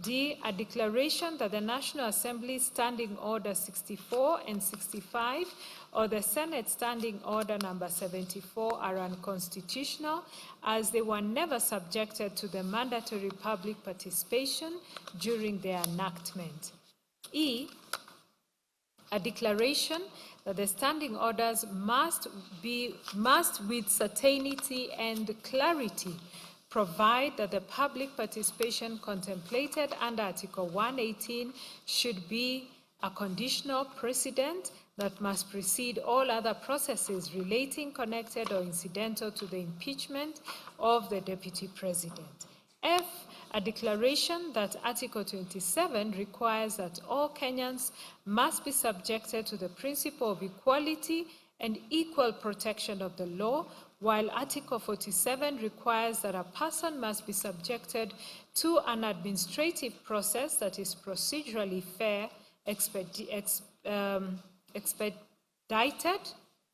D, a declaration that the National Assembly Standing Order 64 and 65 or the Senate Standing Order number 74 are unconstitutional as they were never subjected to the mandatory public participation during their enactment. E, a declaration that the standing orders must with certainty and clarity provide that the public participation contemplated under Article 118 should be a conditional precedent that must precede all other processes relating, connected, or incidental to the impeachment of the Deputy President. F, a declaration that Article 27 requires that all Kenyans must be subjected to the principle of equality and equal protection of the law, while Article 47 requires that a person must be subjected to an administrative process that is procedurally fair, expedited,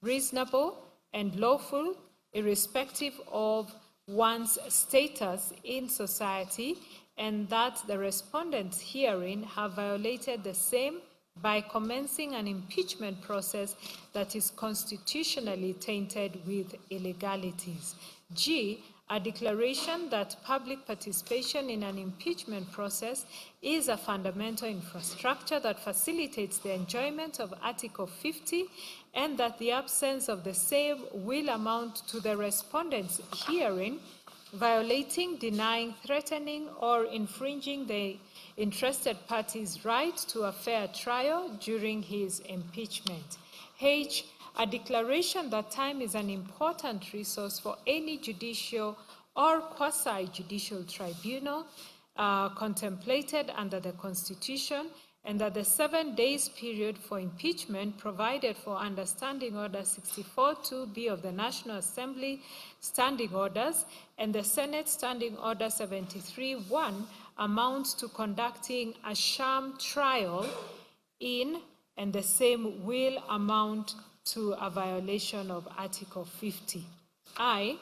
reasonable, and lawful, irrespective of one's status in society, and that the respondents herein have violated the same by commencing an impeachment process that is constitutionally tainted with illegalities. G, a declaration that public participation in an impeachment process is a fundamental infrastructure that facilitates the enjoyment of Article 50 and that the absence of the same will amount to the respondents herein violating, denying, threatening, or infringing the interested party's right to a fair trial during his impeachment. H, a declaration that time is an important resource for any judicial or quasi-judicial tribunal contemplated under the Constitution, and that the 7 days period for impeachment provided for under Standing Order 64-2B of the National Assembly Standing Orders and the Senate Standing Order 73-1 amounts to conducting a sham trial in, and the same will amount to a violation of Article 50. I,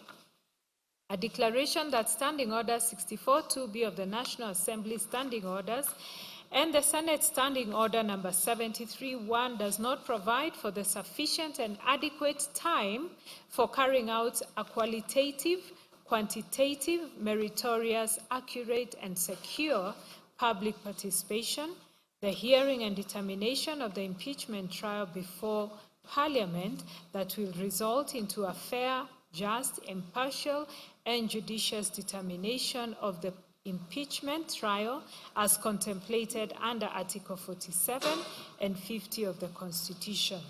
a declaration that Standing Order 64-2B of the National Assembly Standing Orders and the Senate Standing Order number 73-1 does not provide for the sufficient and adequate time for carrying out a qualitative, quantitative, meritorious, accurate, and secure public participation, the hearing and determination of the impeachment trial before Parliament that will result into a fair, just, impartial, and judicious determination of the impeachment trial as contemplated under Article 47 and 50 of the Constitution.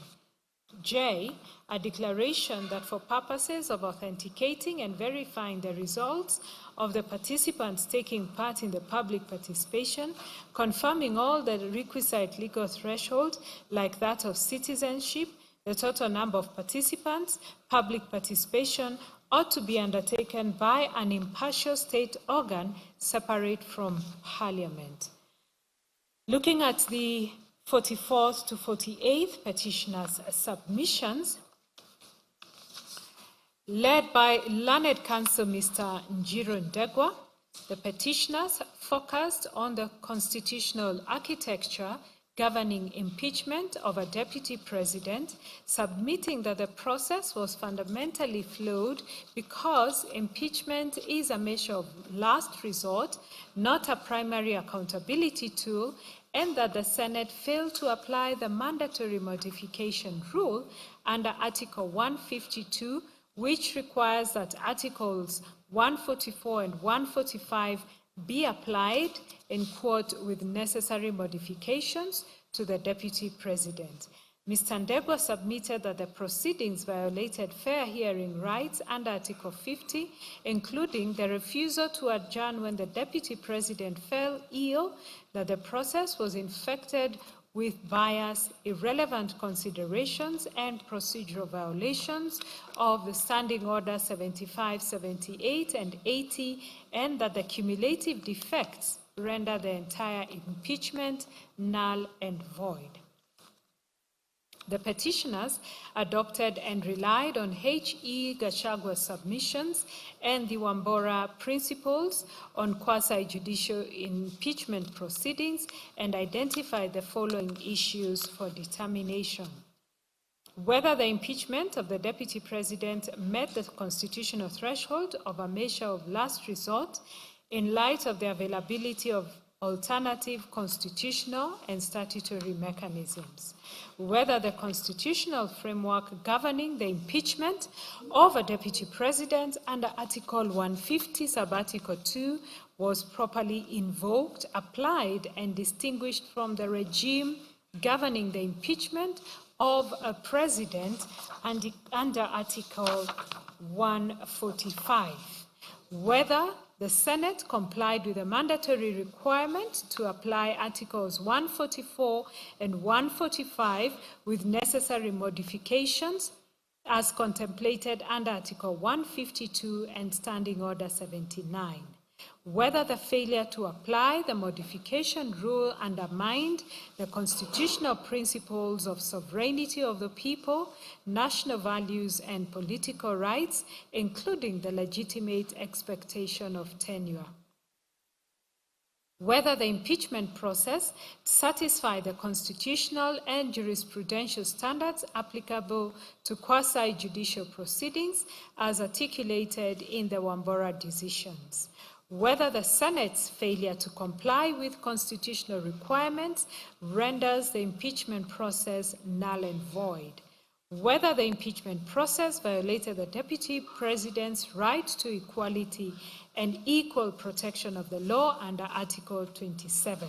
J, a declaration that for purposes of authenticating and verifying the results of the participants taking part in the public participation, confirming all the requisite legal thresholds like that of citizenship, the total number of participants, public participation ought to be undertaken by an impartial state organ separate from Parliament. Looking at the 44th to 48th petitioners' submissions, led by learned counsel Mr. Njiro Ndegwa, the petitioners focused on the constitutional architecture governing impeachment of a deputy president, submitting that the process was fundamentally flawed because impeachment is a measure of last resort, not a primary accountability tool, and that the Senate failed to apply the mandatory modification rule under Article 152, which requires that Articles 144 and 145 be applied, in quote, with necessary modifications to the Deputy President. Mr. Ndegwa submitted that the proceedings violated fair hearing rights under Article 50, including the refusal to adjourn when the Deputy President fell ill, that the process was infected with bias, irrelevant considerations, and procedural violations of the Standing Order 75, 78, and 80, and that the cumulative defects render the entire impeachment null and void. The petitioners adopted and relied on H.E. Gachagua's submissions and the Wambora principles on quasi-judicial impeachment proceedings and identified the following issues for determination: whether the impeachment of the Deputy President met the constitutional threshold of a measure of last resort in light of the availability of alternative constitutional and statutory mechanisms, whether the constitutional framework governing the impeachment of a Deputy President under Article 150, Sub-Article 2, was properly invoked, applied, and distinguished from the regime governing the impeachment of a President under Article 145, whether the Senate complied with the mandatory requirement to apply Articles 144 and 145 with necessary modifications as contemplated under Article 152 and Standing Order 79. Whether the failure to apply the modification rule undermined the constitutional principles of sovereignty of the people, national values, and political rights, including the legitimate expectation of tenure. Whether the impeachment process satisfied the constitutional and jurisprudential standards applicable to quasi-judicial proceedings as articulated in the Wambora decisions. Whether the Senate's failure to comply with constitutional requirements renders the impeachment process null and void. Whether the impeachment process violated the Deputy President's right to equality and equal protection of the law under Article 27.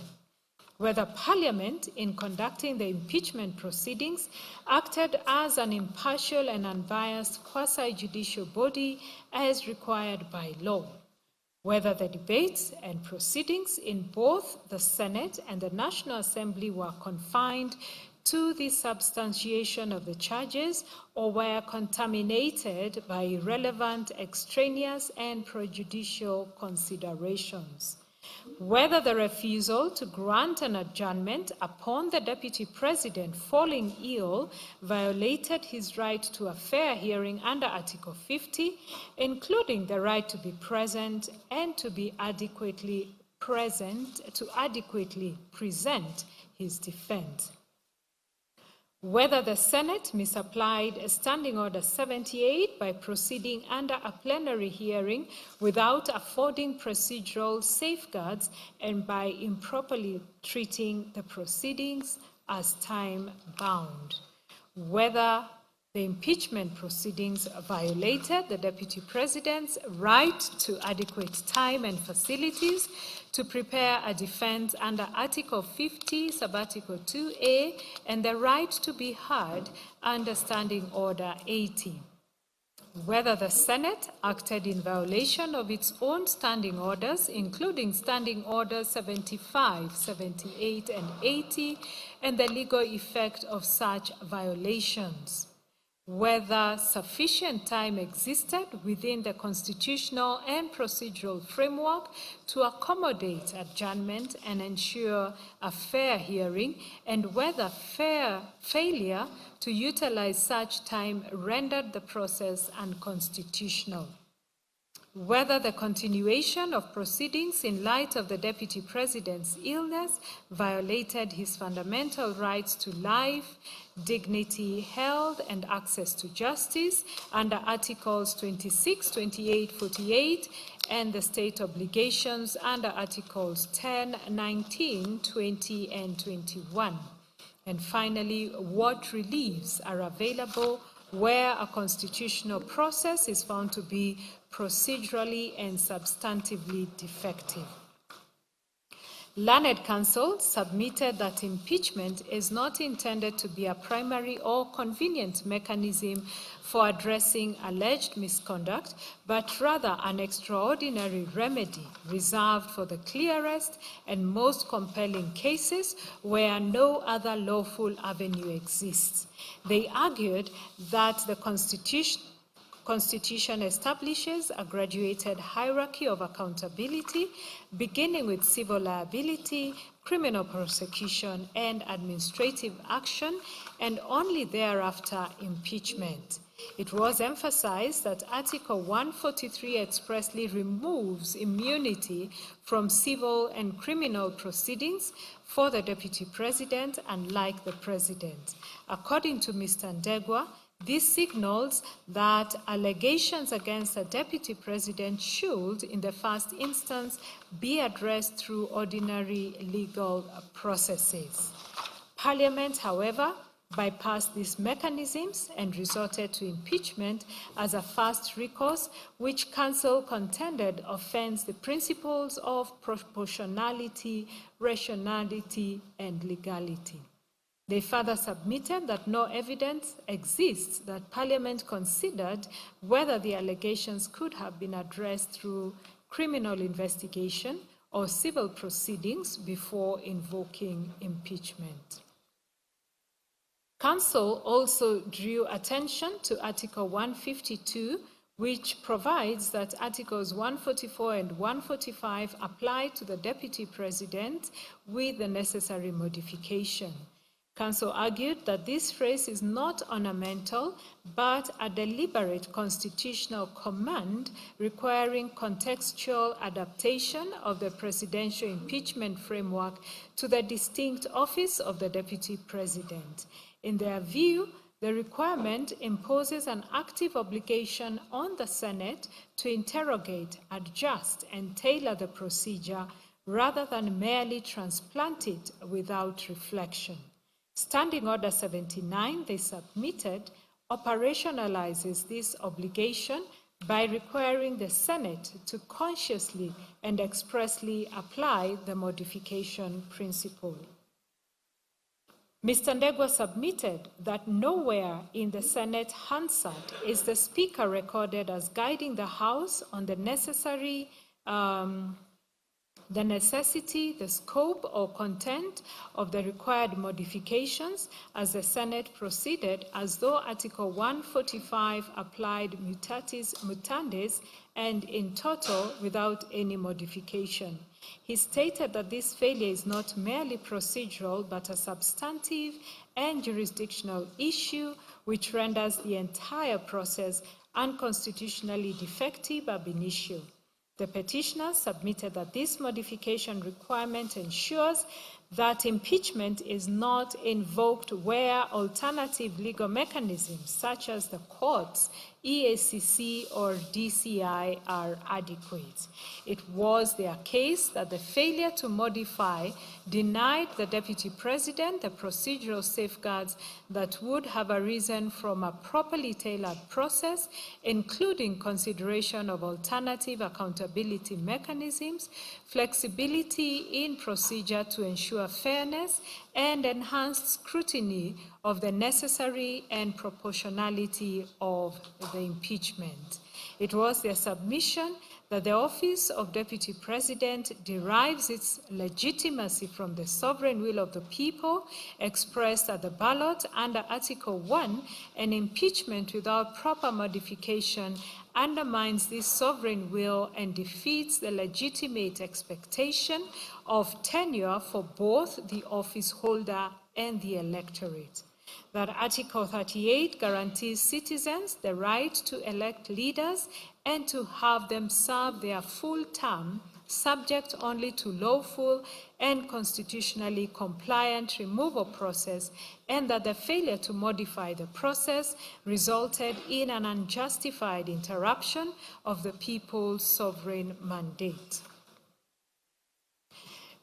Whether Parliament, in conducting the impeachment proceedings, acted as an impartial and unbiased quasi-judicial body as required by law. whether the debates and proceedings in both the Senate and the National Assembly were confined to the substantiation of the charges or were contaminated by irrelevant, extraneous, and prejudicial considerations. Whether the refusal to grant an adjournment upon the Deputy President falling ill violated his right to a fair hearing under Article 50, including the right to be present and to be adequately present, to adequately present his defense. Whether the Senate misapplied Standing Order 78 by proceeding under a plenary hearing without affording procedural safeguards and by improperly treating the proceedings as time-bound. Whether the impeachment proceedings violated the Deputy President's right to adequate time and facilities to prepare a defense under Article 50, Subarticle 2A, and the right to be heard under Standing Order 80. Whether the Senate acted in violation of its own standing orders, including Standing Orders 75, 78, and 80, and the legal effect of such violations. Whether sufficient time existed within the constitutional and procedural framework to accommodate adjournment and ensure a fair hearing, and whether failure to utilize such time rendered the process unconstitutional. Whether the continuation of proceedings in light of the Deputy President's illness violated his fundamental rights to life, dignity, health, and access to justice under Articles 26, 28, 48, and the state obligations under Articles 10, 19, 20, and 21. And finally, what reliefs are available where a constitutional process is found to be procedurally and substantively defective. Learned Counsel submitted that impeachment is not intended to be a primary or convenient mechanism for addressing alleged misconduct, but rather an extraordinary remedy reserved for the clearest and most compelling cases where no other lawful avenue exists. They argued that the Constitution establishes a graduated hierarchy of accountability, beginning with civil liability, criminal prosecution, and administrative action, and only thereafter impeachment. It was emphasized that Article 143 expressly removes immunity from civil and criminal proceedings for the Deputy President, unlike the President. According to Mr. Ndegwa, this signals that allegations against a Deputy President should, in the first instance, be addressed through ordinary legal processes. Parliament, however, bypassed these mechanisms and resorted to impeachment as a first recourse, which Council contended offends the principles of proportionality, rationality, and legality. They further submitted that no evidence exists that Parliament considered whether the allegations could have been addressed through criminal investigation or civil proceedings before invoking impeachment. Council also drew attention to Article 152, which provides that Articles 144 and 145 apply to the Deputy President with the necessary modification. Council argued that this phrase is not ornamental, but a deliberate constitutional command requiring contextual adaptation of the presidential impeachment framework to the distinct office of the Deputy President. In their view, the requirement imposes an active obligation on the Senate to interrogate, adjust, and tailor the procedure rather than merely transplant it without reflection. Standing Order 79, they submitted, operationalizes this obligation by requiring the Senate to consciously and expressly apply the modification principle. Mr. Ndegwa submitted that nowhere in the Senate Hansard is the Speaker recorded as guiding the House on the necessary the necessity, the scope, or content of the required modifications as the Senate proceeded as though Article 145 applied mutatis mutandis and in toto without any modification. He stated that this failure is not merely procedural but a substantive and jurisdictional issue which renders the entire process unconstitutionally defective ab initio. The petitioner submitted that this modification requirement ensures that impeachment is not invoked where alternative legal mechanisms such as the courts, EACC, or DCI are adequate. It was their case that the failure to modify denied the Deputy President the procedural safeguards that would have arisen from a properly tailored process, including consideration of alternative accountability mechanisms, flexibility in procedure to ensure fairness, and enhanced scrutiny of the necessary and proportionality of the impeachment. It was their submission that the office of Deputy President derives its legitimacy from the sovereign will of the people expressed at the ballot under Article 1, and impeachment without proper modification undermines this sovereign will and defeats the legitimate expectation of tenure for both the office holder and the electorate. That Article 38 guarantees citizens the right to elect leaders and to have them serve their full term, subject only to lawful and constitutionally compliant removal process, and that the failure to modify the process resulted in an unjustified interruption of the people's sovereign mandate.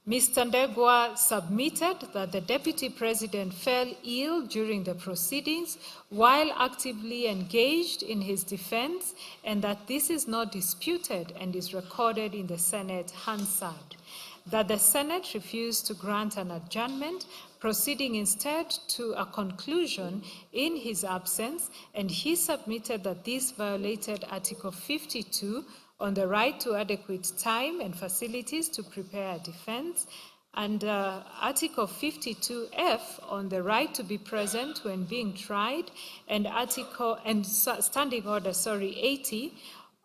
Mr. Ndegwa submitted that the Deputy President fell ill during the proceedings while actively engaged in his defense, and that this is not disputed and is recorded in the Senate Hansard. That the Senate refused to grant an adjournment, proceeding instead to a conclusion in his absence, and he submitted that this violated Article 52 on the right to adequate time and facilities to prepare a defense, and Article 52F on the right to be present when being tried, and Standing Order 80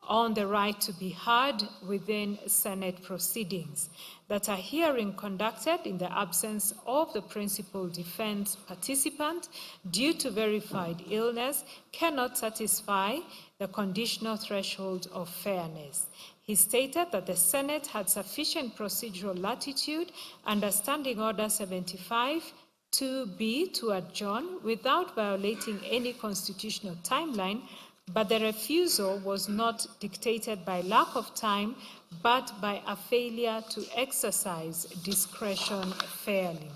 on the right to be heard within Senate proceedings. That a hearing conducted in the absence of the principal defense participant due to verified illness cannot satisfy the conditional threshold of fairness. He stated that the Senate had sufficient procedural latitude under Standing Order 75 2B to adjourn without violating any constitutional timeline, but the refusal was not dictated by lack of time, but by a failure to exercise discretion fairly.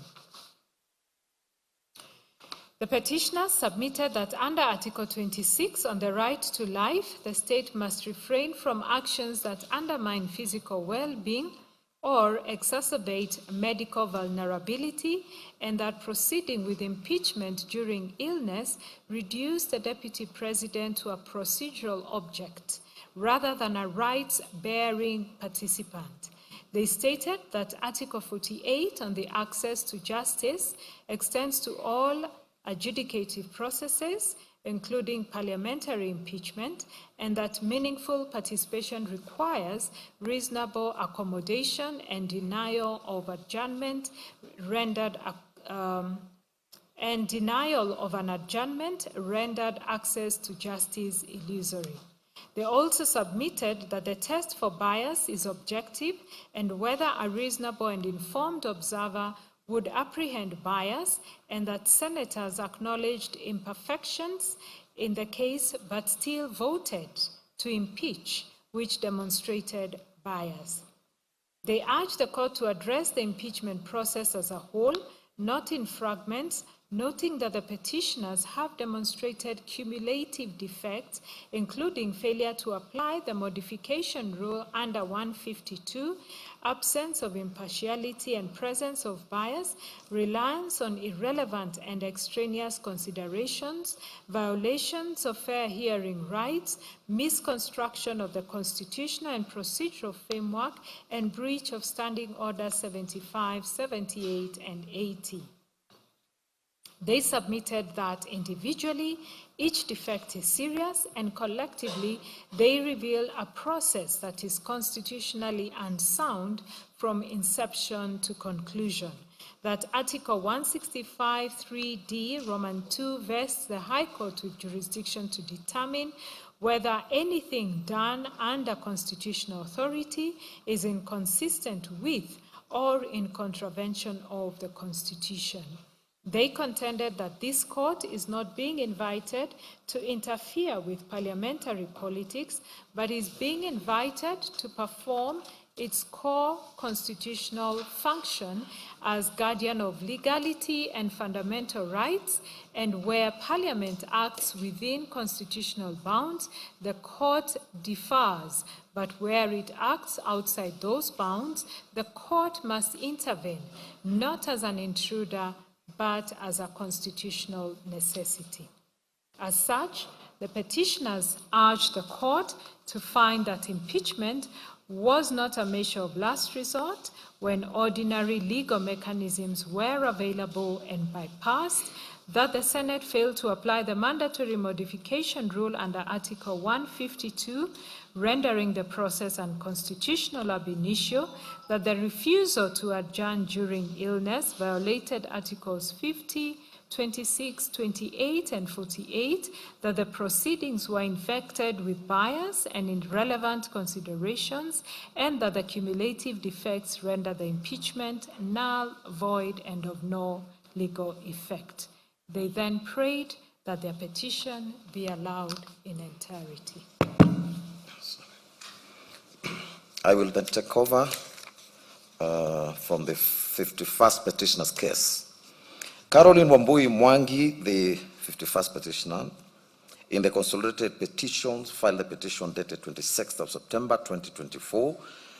The petitioner submitted that under Article 26 on the right to life, the state must refrain from actions that undermine physical well-being or exacerbate medical vulnerability, and that proceeding with impeachment during illness reduced the Deputy President to a procedural object rather than a rights-bearing participant. They stated that Article 48 on the access to justice extends to all adjudicative processes, including parliamentary impeachment, and that meaningful participation requires reasonable accommodation and denial of adjournment rendered access to justice illusory. They also submitted that the test for bias is objective, and whether a reasonable and informed observer would apprehend bias, and that senators acknowledged imperfections in the case but still voted to impeach, which demonstrated bias. They urged the court to address the impeachment process as a whole, not in fragments, noting that the petitioners have demonstrated cumulative defects, including failure to apply the modification rule under 152, absence of impartiality and presence of bias, reliance on irrelevant and extraneous considerations, violations of fair hearing rights, misconstruction of the constitutional and procedural framework, and breach of Standing Orders 75, 78, and 80. They submitted that individually, each defect is serious, and collectively, they reveal a process that is constitutionally unsound from inception to conclusion. That Article 165(3)(d) Roman 2 vests the High Court with jurisdiction to determine whether anything done under constitutional authority is inconsistent with or in contravention of the Constitution. They contended that this court is not being invited to interfere with parliamentary politics, but is being invited to perform its core constitutional function as guardian of legality and fundamental rights, and where Parliament acts within constitutional bounds, the court differs, but where it acts outside those bounds, the court must intervene, not as an intruder, but as a constitutional necessity. As such, the petitioners urged the court to find that impeachment was not a measure of last resort when ordinary legal mechanisms were available and bypassed, that the Senate failed to apply the mandatory modification rule under Article 152, rendering the process unconstitutional ab initio, that the refusal to adjourn during illness violated Articles 50, 26, 28, and 48, that the proceedings were infected with bias and irrelevant considerations, and that the cumulative defects render the impeachment null, void, and of no legal effect. They then prayed that their petition be allowed in entirety. I will then take over from the 51st petitioner's case. Caroline Wambui Mwangi, the 51st petitioner, in the consolidated petitions, filed a petition dated 26th of September 2024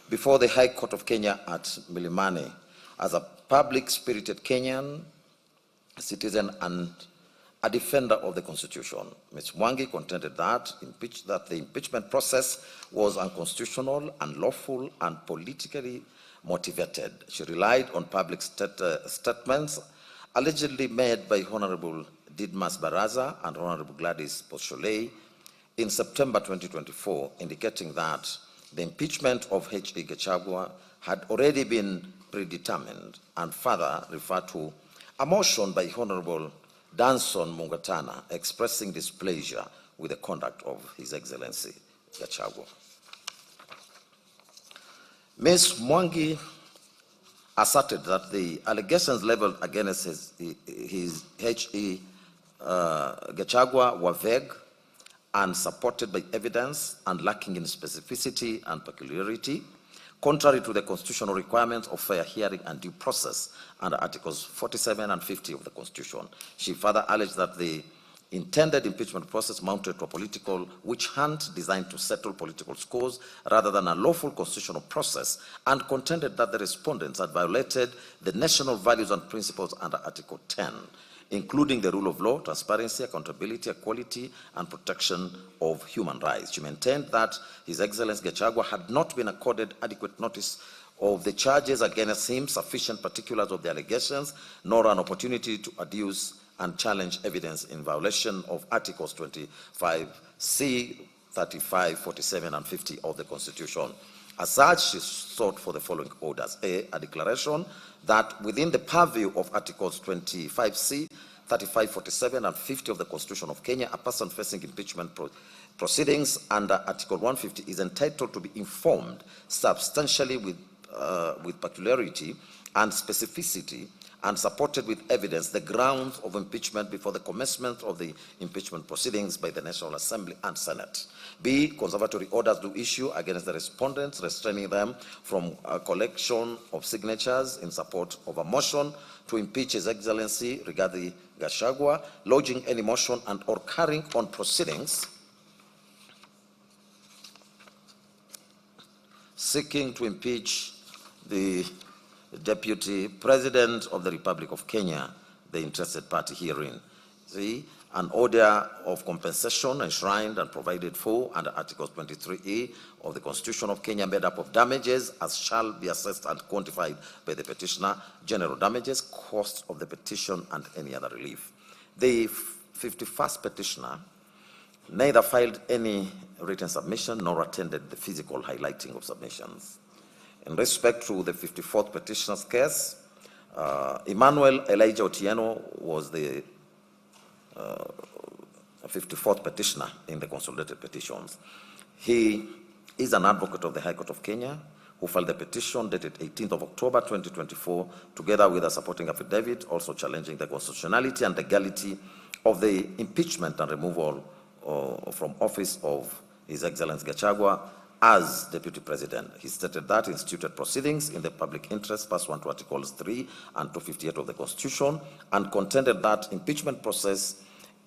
before the High Court of Kenya at Milimani as a public-spirited Kenyan citizen and a defender of the Constitution. Ms. Mwangi contended that the impeachment process was unconstitutional, unlawful, and politically motivated. She relied on public statements allegedly made by Honorable Didmas Baraza and Honorable Gladys Posholei in September 2024, indicating that the impeachment of H.E. Gachagua had already been predetermined, and further referred to a motion by Honorable Danson Mungatana expressing displeasure with the conduct of His Excellency Gachagua. Ms. Mwangi asserted that the allegations leveled against his H.E. Gachagua were vague, unsupported by evidence, and lacking in specificity and peculiarity, contrary to the constitutional requirements of fair hearing and due process under Articles 47 and 50 of the Constitution. She further alleged that the intended impeachment process mounted to a political witch hunt designed to settle political scores rather than a lawful constitutional process, and contended that the respondents had violated the national values and principles under Article 10, including the rule of law, transparency, accountability, equality, and protection of human rights. She maintained that His Excellency Gachagua had not been accorded adequate notice of the charges against him, sufficient particulars of the allegations, nor an opportunity to adduce and challenge evidence in violation of Articles 25C, 35, 47, and 50 of the Constitution. As such, she sought for the following orders. A declaration that within the purview of Articles 25C, 35, 47, and 50 of the Constitution of Kenya, a person facing impeachment proceedings under Article 150 is entitled to be informed substantially with with peculiarity and specificity and supported with evidence the grounds of impeachment before the commencement of the impeachment proceedings by the National Assembly and Senate. B, conservatory orders do issue against the respondents, restraining them from a collection of signatures in support of a motion to impeach His Excellency Rigathi Gachagua, lodging any motion and or carrying on proceedings seeking to impeach the Deputy President of the Republic of Kenya, the interested party herein. See, an order of compensation enshrined and provided for under Article 23A of the Constitution of Kenya, made up of damages as shall be assessed and quantified by the petitioner, general damages, costs of the petition, and any other relief. The 51st petitioner neither filed any written submission nor attended the physical highlighting of submissions. In respect to the 54th petitioner's case, Emmanuel Elijah Otieno was the 54th petitioner in the consolidated petitions. He is an advocate of the High Court of Kenya who filed the petition dated 18th of October 2024, together with a supporting affidavit also challenging the constitutionality and legality of the impeachment and removal from office of His Excellency Gachagua as Deputy President. He stated that instituted proceedings in the public interest pursuant to Articles 3 and 258 of the Constitution, and contended that impeachment process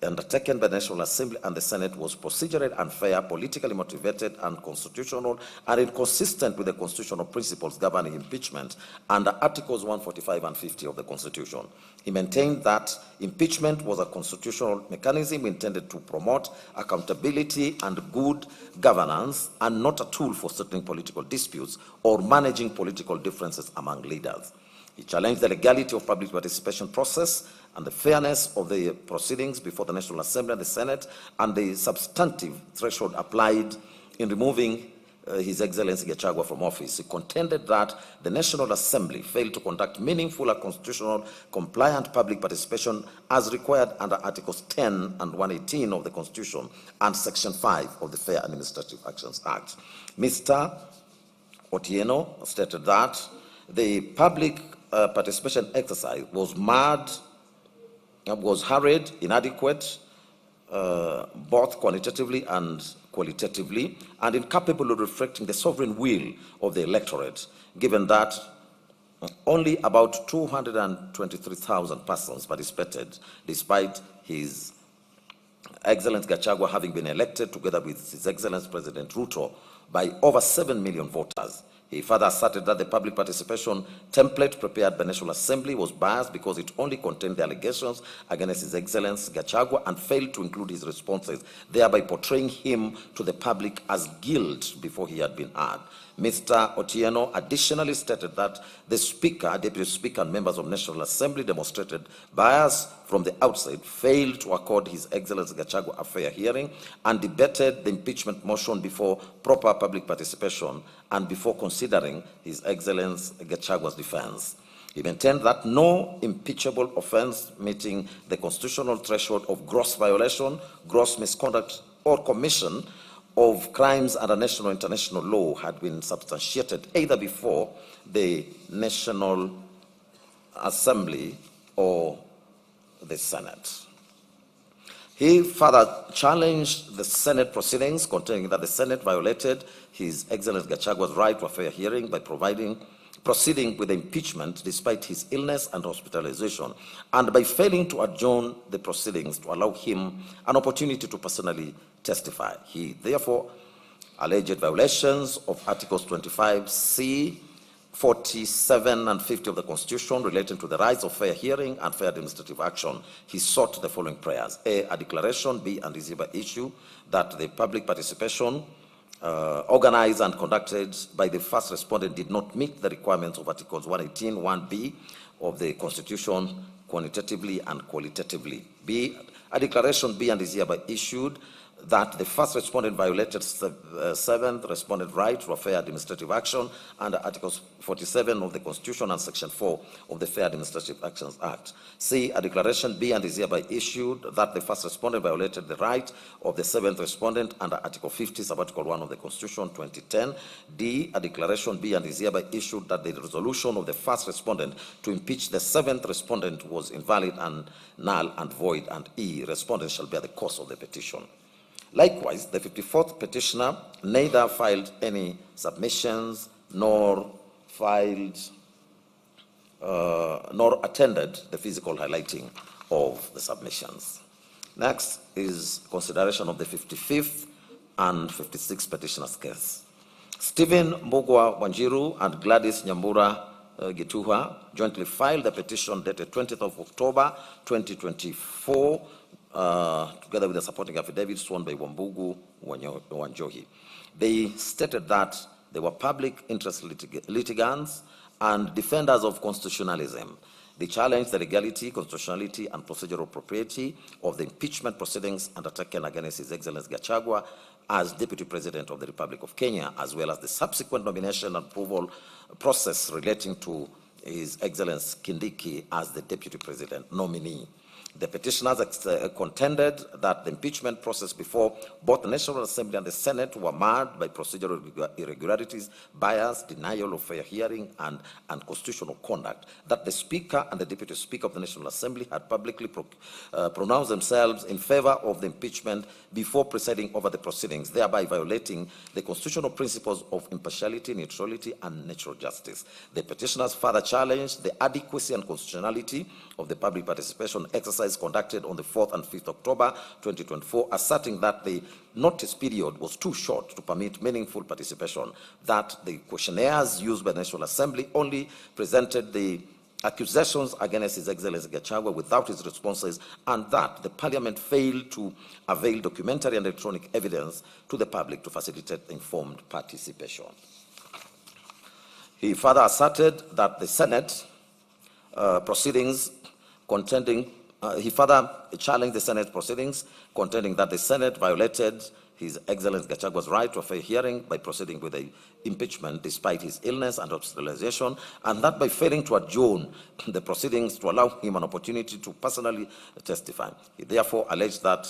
undertaken by the National Assembly and the Senate was procedurally unfair, politically motivated, unconstitutional, and inconsistent with the constitutional principles governing impeachment under Articles 145 and 50 of the Constitution. He maintained that impeachment was a constitutional mechanism intended to promote accountability and good governance, and not a tool for settling political disputes or managing political differences among leaders. He challenged the legality of public participation process and the fairness of the proceedings before the National Assembly and the Senate, and the substantive threshold applied in removing His Excellency Gachagua from office. He contended that the National Assembly failed to conduct meaningful and constitutional compliant public participation as required under Articles 10 and 118 of the Constitution and Section 5 of the Fair Administrative Actions Act. Mr. Otieno stated that the public participation exercise was hurried, inadequate, both quantitatively and qualitatively, and incapable of reflecting the sovereign will of the electorate, given that only about 223,000 persons participated, despite His Excellency Gachagua having been elected together with His Excellency President Ruto by over 7 million voters. He further asserted that the public participation template prepared by the National Assembly was biased because it only contained the allegations against His Excellency Gachagua and failed to include his responses, thereby portraying him to the public as guilt before he had been heard. Mr. Otieno additionally stated that the Speaker, Deputy Speaker, and members of National Assembly demonstrated bias from the outset, failed to accord His Excellency Gachagua a fair hearing, and debated the impeachment motion before proper public participation and before considering His Excellency Gachagua's defense. He maintained that no impeachable offense meeting the constitutional threshold of gross violation, gross misconduct, or commission of crimes under national or international law had been substantiated either before the National Assembly or the Senate. He further challenged the Senate proceedings, contending that the Senate violated His Excellency Gachagua's right to a fair hearing by proceeding with the impeachment despite his illness and hospitalization, and by failing to adjourn the proceedings to allow him an opportunity to personally testify. He therefore alleged violations of Articles 25C, 47 and 50 of the Constitution relating to the rights of fair hearing and fair administrative action. He sought the following prayers: A, a declaration, B, and is hereby issue that the public participation organized and conducted by the first respondent did not meet the requirements of Articles 118, 1B of the Constitution quantitatively and qualitatively. B, a declaration be and is hereby issued that the first respondent violated seventh respondent right to a fair administrative action under Article 47 of the Constitution and Section 4 of the Fair Administrative Actions Act. C, a declaration be and is hereby issued that the first respondent violated the right of the seventh respondent under Article 50, Sub-Article 1 of the Constitution 2010. D, a declaration be and is hereby issued that the resolution of the first respondent to impeach the seventh respondent was invalid and null and void. And E, respondent shall bear the cost of the petition. Likewise, the 54th petitioner neither filed any submissions nor attended the physical highlighting of the submissions. Next is consideration of the 55th and 56th petitioner's case. Stephen Mbugua Wanjiru and Gladys Nyambura Gituha jointly filed the petition dated 20th of October 2024, together with the supporting affidavit sworn by Wambugu Wanjohi. They stated that they were public interest litigants and defenders of constitutionalism. They challenged the legality, constitutionality, and procedural propriety of the impeachment proceedings undertaken against His Excellency Gachagua as Deputy President of the Republic of Kenya, as well as the subsequent nomination and approval process relating to His Excellency Kindiki as the Deputy President nominee. The petitioners contended that the impeachment process before both the National Assembly and the Senate were marred by procedural irregularities, bias, denial of fair hearing, and unconstitutional conduct, that the Speaker and the Deputy Speaker of the National Assembly had publicly pronounced themselves in favor of the impeachment before presiding over the proceedings, thereby violating the constitutional principles of impartiality, neutrality, and natural justice. The petitioners further challenged the adequacy and constitutionality of the public participation exercise conducted on the 4th and 5th October 2024, asserting that the notice period was too short to permit meaningful participation, that the questionnaires used by the National Assembly only presented the accusations against His Excellency Gachagua without his responses, and that the Parliament failed to avail documentary and electronic evidence to the public to facilitate informed participation. He further asserted that the Senate proceedings contending he further challenged the Senate proceedings, contending that the Senate violated His Excellency Gachagua's right to a fair hearing by proceeding with the impeachment despite his illness and hospitalization, and that by failing to adjourn the proceedings to allow him an opportunity to personally testify. He therefore alleged that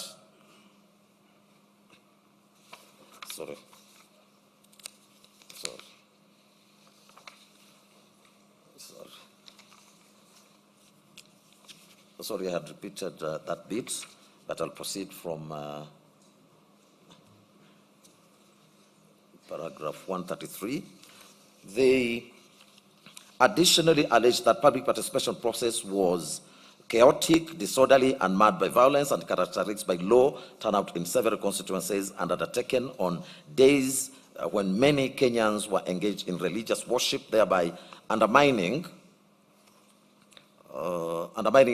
Sorry, I had repeated that bit, but I'll proceed from paragraph 133. They additionally alleged that public participation process was chaotic, disorderly, and marred by violence and characterized by low turnout in several constituencies and undertaken on days when many Kenyans were engaged in religious worship, thereby undermining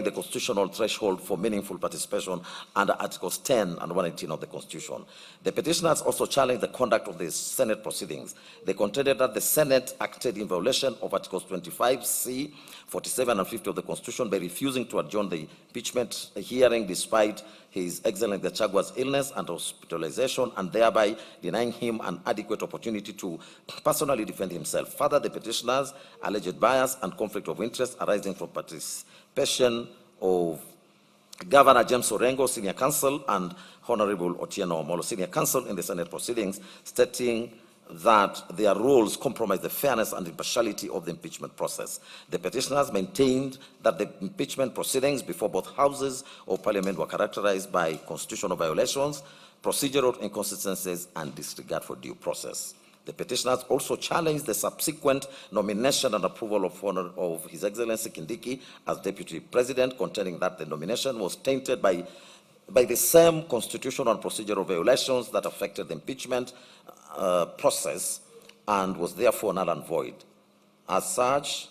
the constitutional threshold for meaningful participation under Articles 10 and 118 of the Constitution. The petitioners also challenged the conduct of the Senate proceedings. They contended that the Senate acted in violation of Articles 25C, 47 and 50 of the Constitution by refusing to adjourn the impeachment hearing despite His Excellency Gachagua's illness and hospitalization, and thereby denying him an adequate opportunity to personally defend himself. Further, the petitioners alleged bias and conflict of interest arising from participation of Governor James Orengo, Senior Counsel, and Honorable Otieno Omolo, Senior Counsel, in the Senate proceedings, stating that their roles compromise the fairness and impartiality of the impeachment process. The petitioners maintained that the impeachment proceedings before both houses of Parliament were characterized by constitutional violations, procedural inconsistencies, and disregard for due process. The petitioners also challenged the subsequent nomination and approval of His Excellency Kindiki as Deputy President, contending that the nomination was tainted by the same constitutional and procedural violations that affected the impeachment process and was therefore null and void. As such,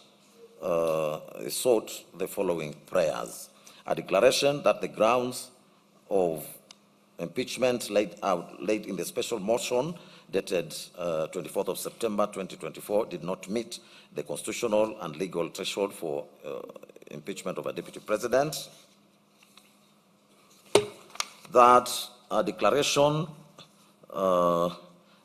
sought the following prayers: a declaration that the grounds of impeachment laid in the special motion dated 24th of September 2024 did not meet the constitutional and legal threshold for impeachment of a Deputy President, that a declaration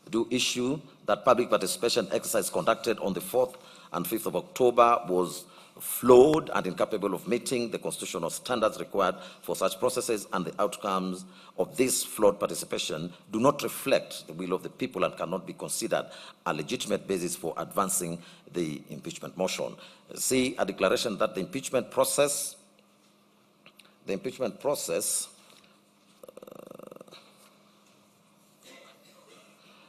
do issue that public participation exercise conducted on the 4th and 5th of October was flawed and incapable of meeting the constitutional standards required for such processes, and the outcomes of this flawed participation do not reflect the will of the people and cannot be considered a legitimate basis for advancing the impeachment motion. See, a declaration that the impeachment process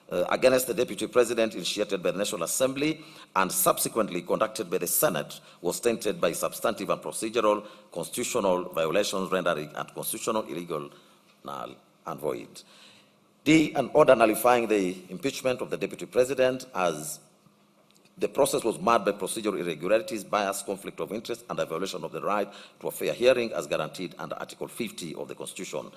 against the Deputy President initiated by the National Assembly and subsequently conducted by the Senate was tainted by substantive and procedural constitutional violations rendering unconstitutional, illegal, null, and void. D, an order nullifying the impeachment of the Deputy President as the process was marred by procedural irregularities, bias, conflict of interest, and a violation of the right to a fair hearing as guaranteed under Article 50 of the Constitution.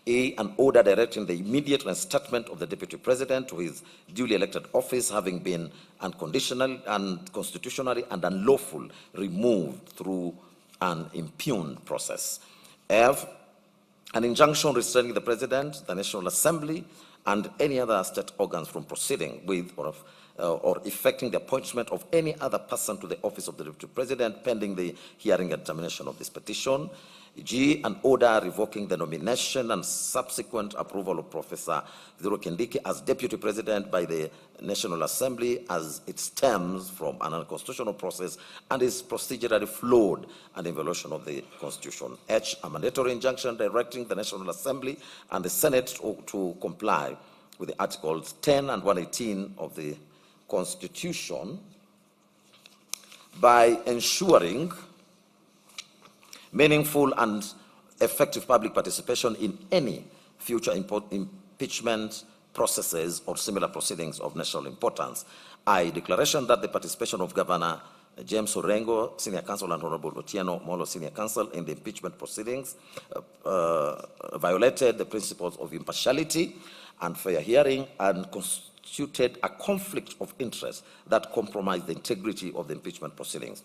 A, an order directing the immediate reinstatement of the Deputy President to his duly elected office, having been unconditionally and constitutionally and unlawful removed through an impugned process. F, an injunction restraining the President, the National Assembly, and any other state organs from proceeding with or effecting the appointment of any other person to the office of the Deputy President pending the hearing and determination of this petition. G, an order revoking the nomination and subsequent approval of Professor Kithure Kindiki as Deputy President by the National Assembly, as it stems from an unconstitutional process and is procedurally flawed and in violation of the Constitution. H, a mandatory injunction directing the National Assembly and the Senate to comply with the Articles 10 and 118 of the Constitution by ensuring meaningful and effective public participation in any future impeachment processes or similar proceedings of national importance. I, declaration that the participation of Governor James Orengo, Senior Counsel, and Honorable Otieno Molo, Senior Counsel, in the impeachment proceedings violated the principles of impartiality and fair hearing and constituted a conflict of interest that compromised the integrity of the impeachment proceedings.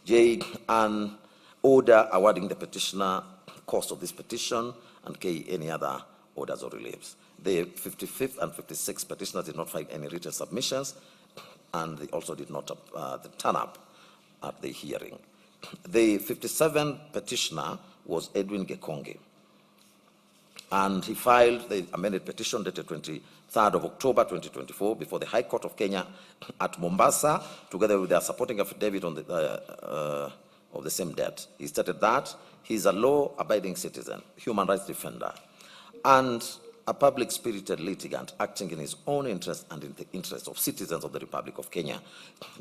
J, an order awarding the petitioner cost of this petition, and K, any other orders or reliefs. The 55th and 56th petitioners did not file any written submissions, and they also did not turn up at the hearing. The 57th petitioner was Edwin Gekonge, and he filed the amended petition dated 23rd of October 2024 before the High Court of Kenya at Mombasa, together with their supporting affidavit on the of the same date. He stated that he is a law-abiding citizen, human rights defender, and a public-spirited litigant acting in his own interest and in the interest of citizens of the Republic of Kenya.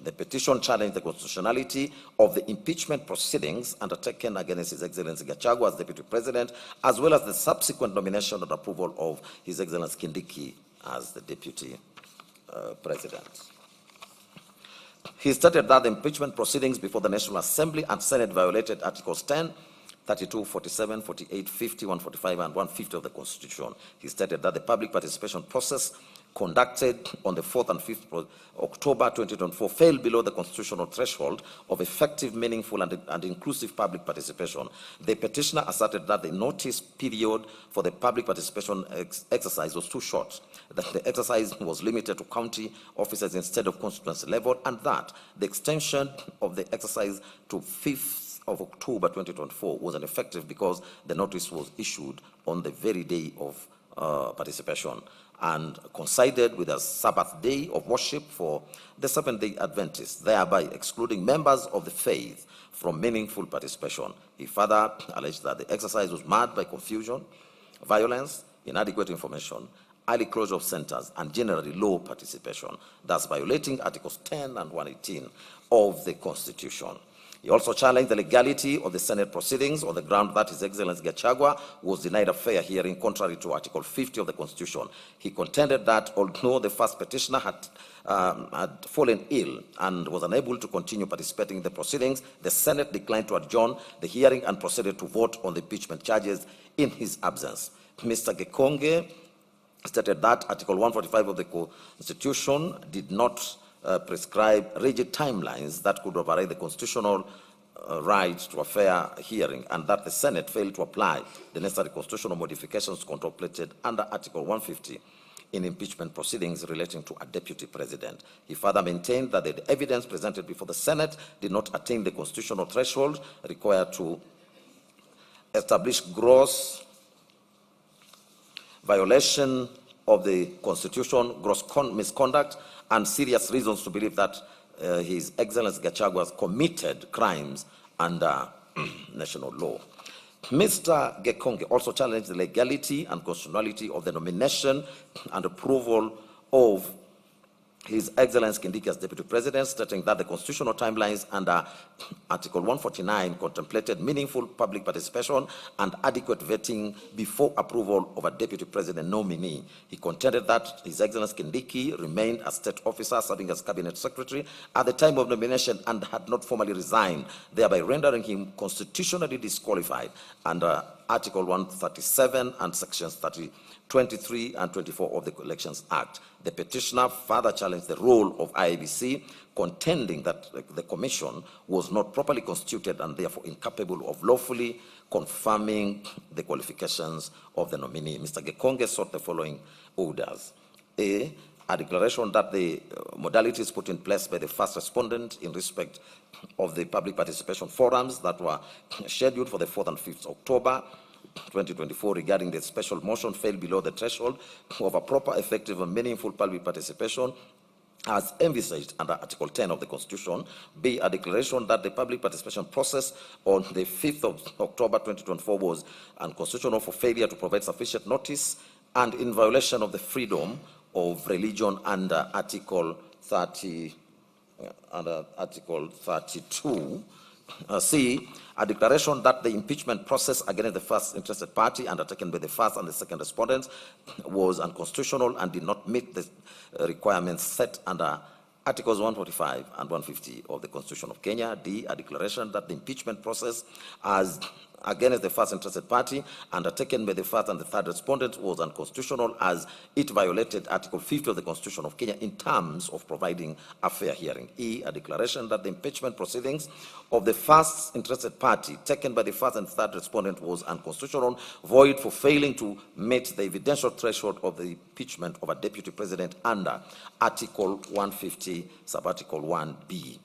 The petition challenged the constitutionality of the impeachment proceedings undertaken against His Excellency Gachagua as Deputy President, as well as the subsequent nomination and approval of His Excellency Kindiki as the Deputy President. He stated that the impeachment proceedings before the National Assembly and Senate violated Articles 10, 32, 47, 48, 50, 145, and 150 of the Constitution. He stated that the public participation process conducted on the 4th and 5th of October 2024 fell below the constitutional threshold of effective, meaningful, and inclusive public participation. The petitioner asserted that the notice period for the public participation exercise was too short, that the exercise was limited to county offices instead of constituency level, and that the extension of the exercise to 5th of October 2024 was ineffective because the notice was issued on the very day of participation and coincided with a Sabbath day of worship for the Seventh-day Adventists, thereby excluding members of the faith from meaningful participation. He further alleged that the exercise was marred by confusion, violence, inadequate information, early closure of centers, and generally low participation, thus violating Articles 10 and 118 of the Constitution. He also challenged the legality of the Senate proceedings on the ground that His Excellency Gachagua was denied a fair hearing contrary to Article 50 of the Constitution. He contended that although the first petitioner had fallen ill and was unable to continue participating in the proceedings, the Senate declined to adjourn the hearing and proceeded to vote on the impeachment charges in his absence. Mr. Gekonge stated that Article 145 of the Constitution did not prescribe rigid timelines that could override the constitutional right to a fair hearing, and that the Senate failed to apply the necessary constitutional modifications contemplated under Article 150 in impeachment proceedings relating to a deputy president. He further maintained that the evidence presented before the Senate did not attain the constitutional threshold required to establish gross violation of the Constitution, gross misconduct, and serious reasons to believe that His Excellency Gachagua has committed crimes under national law. Mr. Gachagua also challenged the legality and constitutionality of the nomination and approval of His Excellency Kindiki as Deputy President, stating that the constitutional timelines under Article 149 contemplated meaningful public participation and adequate vetting before approval of a Deputy President nominee. He contended that His Excellency Kindiki remained a state officer serving as Cabinet Secretary at the time of nomination and had not formally resigned, thereby rendering him constitutionally disqualified under Article 137 and Sections 23 and 24 of the Elections Act. The petitioner further challenged the role of IEBC, contending that the commission was not properly constituted and therefore incapable of lawfully confirming the qualifications of the nominee. Mr. Gachagua sought the following orders. A declaration that the modalities put in place by the first respondent in respect of the public participation forums that were scheduled for the 4th and 5th October 2024 regarding the special motion fell below the threshold of a proper, effective, and meaningful public participation as envisaged under Article 10 of the Constitution. B, a declaration that the public participation process on the 5th of October 2024 was unconstitutional for failure to provide sufficient notice and in violation of the freedom of religion under Article 32. C, a declaration that the impeachment process against the first interested party undertaken by the first and the second respondents was unconstitutional and did not meet the requirements set under Articles 145 and 150 of the Constitution of Kenya. D, a declaration that the impeachment process as against the first interested party undertaken by the first and the third respondents was unconstitutional as it violated Article 50 of the Constitution of Kenya in terms of providing a fair hearing. E, a declaration that the impeachment proceedings of the first interested party taken by the first and third respondent was unconstitutional, void for failing to meet the evidential threshold of the impeachment of a deputy president under Article 150, subarticle 1B.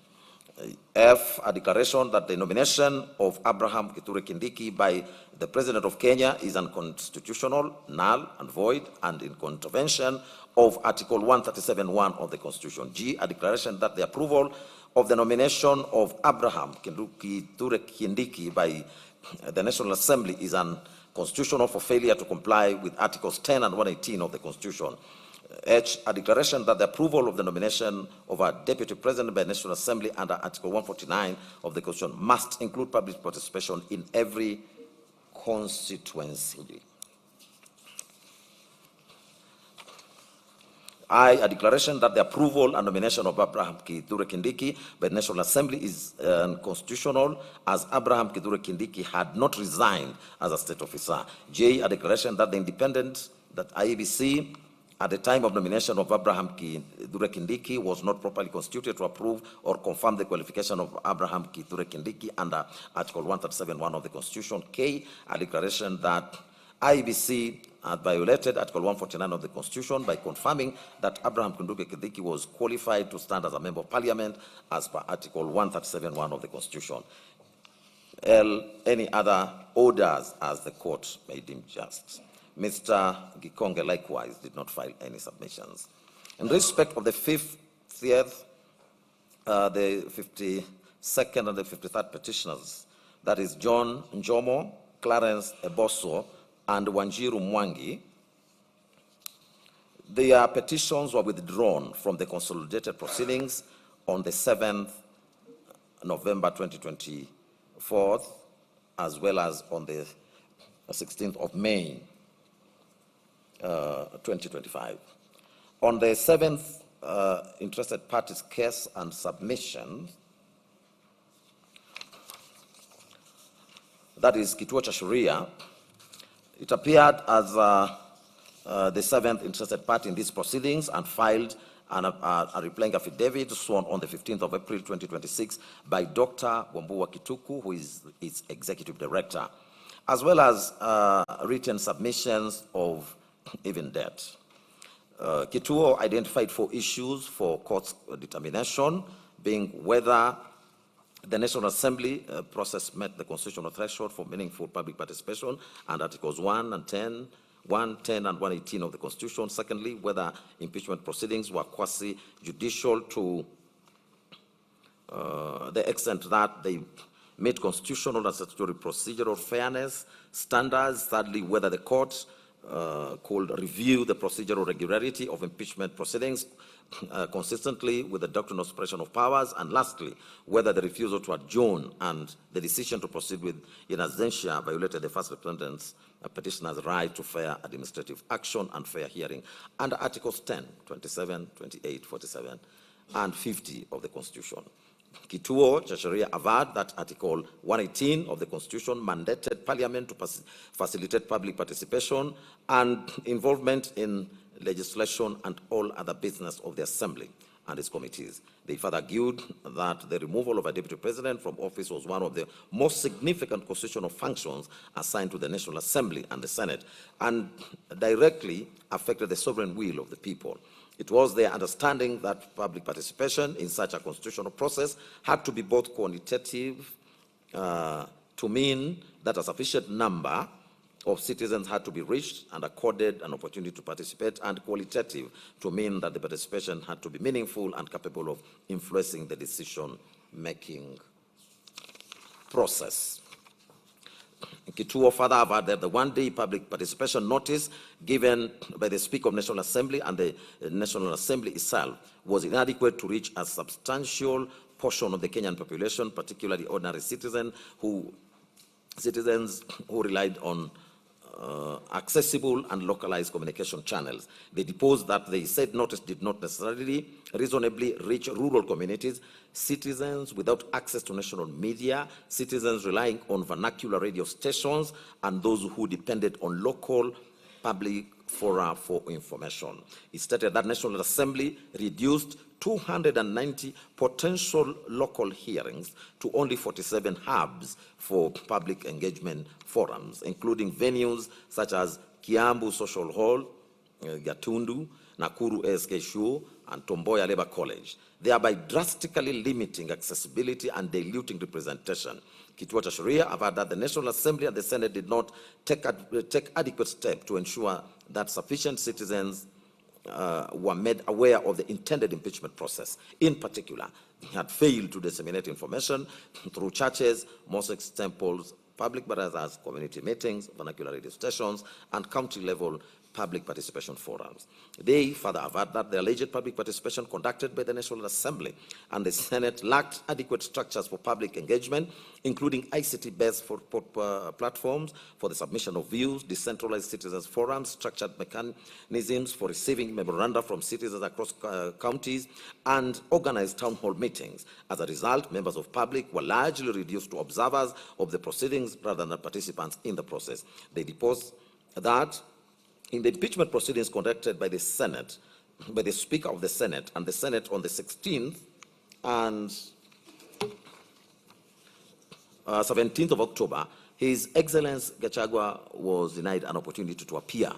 F, a declaration that the nomination of Abraham Kithure Kindiki by the President of Kenya is unconstitutional, null and void, and in contravention of Article 137(1) of the Constitution. G, a declaration that the approval of the nomination of Abraham Kithure Kindiki by the National Assembly is unconstitutional for failure to comply with Articles 10 and 118 of the Constitution. H, a declaration that the approval of the nomination of a deputy president by the National Assembly under Article 149 of the Constitution must include public participation in every constituency. I, a declaration that the approval and nomination of Abraham Kithure Kindiki by the National Assembly is unconstitutional as Abraham Kithure Kindiki had not resigned as a state officer. J, a declaration that the IEBC at the time of nomination of Abraham Kithure Kindiki was not properly constituted to approve or confirm the qualification of Abraham Kithure Kindiki under Article 137(1) of the Constitution. K, a declaration that IEBC had violated Article 149 of the Constitution by confirming that Abraham Kithure Kindiki was qualified to stand as a member of Parliament as per Article 137(1) of the Constitution. L, any other orders as the court may deem just. Mr. Gachagua likewise did not file any submissions. In respect of the 50th, the 52nd and the 53rd petitioners, that is John Njomo, Clarence Eboso, and Wanjiru Mwangi, their petitions were withdrawn from the consolidated proceedings on the 7th November 2024, as well as on the 16th of May 2025. On the 7th interested parties case and submission, that is Kituo cha Sheria, it appeared as the 7th interested party in these proceedings and filed a replying affidavit sworn on the 15th of April 2026 by Dr. Wambua Kituku, who is its executive director, as well as written submissions of even debt. Kituo identified 4 issues for court's determination, being whether the National Assembly process met the constitutional threshold for meaningful public participation and Articles 110, and 118 of the Constitution. Secondly, whether impeachment proceedings were quasi-judicial to the extent that they meet constitutional and statutory procedural fairness standards. Thirdly, whether the court could review the procedural regularity of impeachment proceedings consistently with the doctrine of separation of powers. And lastly, whether the refusal to adjourn and the decision to proceed with in absentia violated the first respondent's petitioner's right to fair administrative action and fair hearing under Articles 10, 27, 28, 47, and 50 of the Constitution. Kituo cha sheria averred that Article 118 of the Constitution mandated Parliament to facilitate public participation and involvement in legislation and all other business of the Assembly and its committees. They further argued that the removal of a Deputy President from office was one of the most significant constitutional functions assigned to the National Assembly and the Senate, and directly affected the sovereign will of the people. It was their understanding that public participation in such a constitutional process had to be both quantitative to mean that a sufficient number of citizens had to be reached and accorded an opportunity to participate, and qualitative to mean that the participation had to be meaningful and capable of influencing the decision-making process. Kituo further averred that the one-day public participation notice given by the Speaker of the National Assembly and the National Assembly itself was inadequate to reach a substantial portion of the Kenyan population, particularly ordinary citizens who relied on accessible and localized communication channels. They deposed that the said notice did not necessarily reasonably reach rural communities, citizens without access to national media, citizens relying on vernacular radio stations, and those who depended on local public fora for information. It stated that National Assembly reduced 290 potential local hearings to only 47 hubs for public engagement forums, including venues such as Kiambu Social Hall, Gatundu, Nakuru ASK Shule, and Tomboya Labour College, thereby drastically limiting accessibility and diluting representation. Kituo cha sheria averred that the National Assembly and the Senate did not take adequate steps to ensure that sufficient citizens were made aware of the intended impeachment process. In particular, they had failed to disseminate information through churches, mosques, temples, public barazas, community meetings, vernacular radio stations, and county-level public participation forums. They further averred that the alleged public participation conducted by the National Assembly and the Senate lacked adequate structures for public engagement, including ICT-based platforms for the submission of views, decentralized citizens forums, structured mechanisms for receiving memoranda from citizens across counties, and organized town hall meetings. As a result, members of public were largely reduced to observers of the proceedings rather than participants in the process. They deposed that in the impeachment proceedings conducted by the Senate, by the Speaker of the Senate and the Senate on the 16th and 17th of October, His Excellency Gachagua was denied an opportunity to appear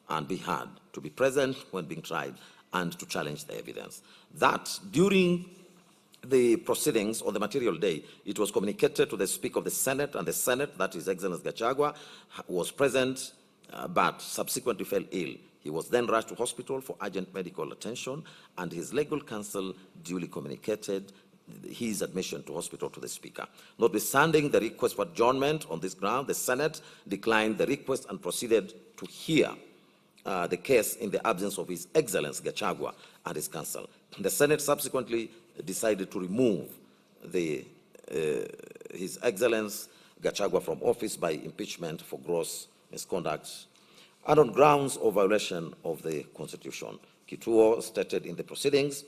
and be heard, to be present when being tried, and to challenge the evidence. That during the proceedings on the material day, it was communicated to the Speaker of the Senate, and the Senate, that is Excellency Gachagua, was present but subsequently fell ill. He was then rushed to hospital for urgent medical attention, and his legal counsel duly communicated his admission to hospital to the Speaker. Notwithstanding the request for adjournment on this ground, the Senate declined the request and proceeded to hear the case in the absence of His Excellency Gachagua and his counsel. The Senate subsequently decided to remove His Excellency Gachagua from office by impeachment for gross misconduct and on grounds of violation of the Constitution. Kituo stated in the proceedings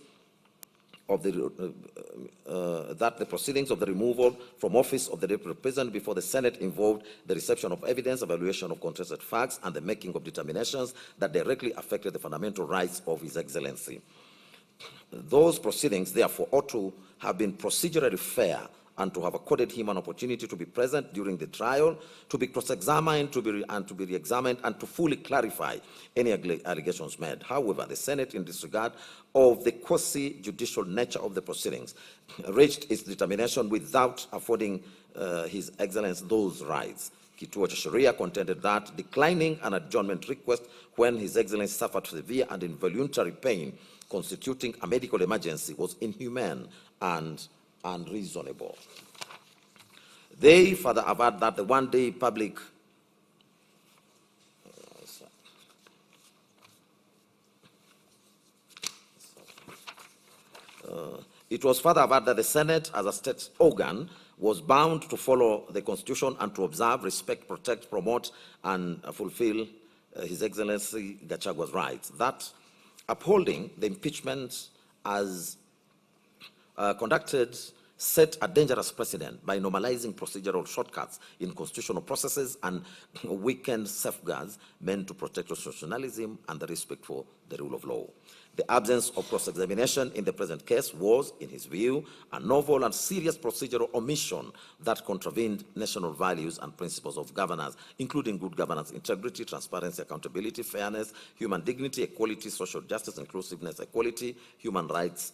of that the proceedings of the removal from office of the Deputy President before the Senate involved the reception of evidence, evaluation of contested facts, and the making of determinations that directly affected the fundamental rights of His Excellency. Those proceedings, therefore, ought to have been procedurally fair and to have accorded him an opportunity to be present during the trial, to be cross-examined, to be re-examined, and to fully clarify any allegations made. However, the Senate, in disregard of the quasi-judicial nature of the proceedings, reached its determination without affording His Excellency those rights. Kituo cha Sheria contended that declining an adjournment request when His Excellency suffered severe and involuntary pain constituting a medical emergency was inhumane and unreasonable. They further averred that the one-day public it was further averred that the Senate, as a state organ, was bound to follow the Constitution and to observe, respect, protect, promote, and fulfill His Excellency Gachagua's rights. That upholding the impeachment as conducted set a dangerous precedent by normalizing procedural shortcuts in constitutional processes and weakened safeguards meant to protect constitutionalism and the respect for the rule of law. The absence of cross-examination in the present case was, in his view, a novel and serious procedural omission that contravened national values and principles of governance, including good governance, integrity, transparency, accountability, fairness, human dignity, equality, social justice, inclusiveness, equality, human rights,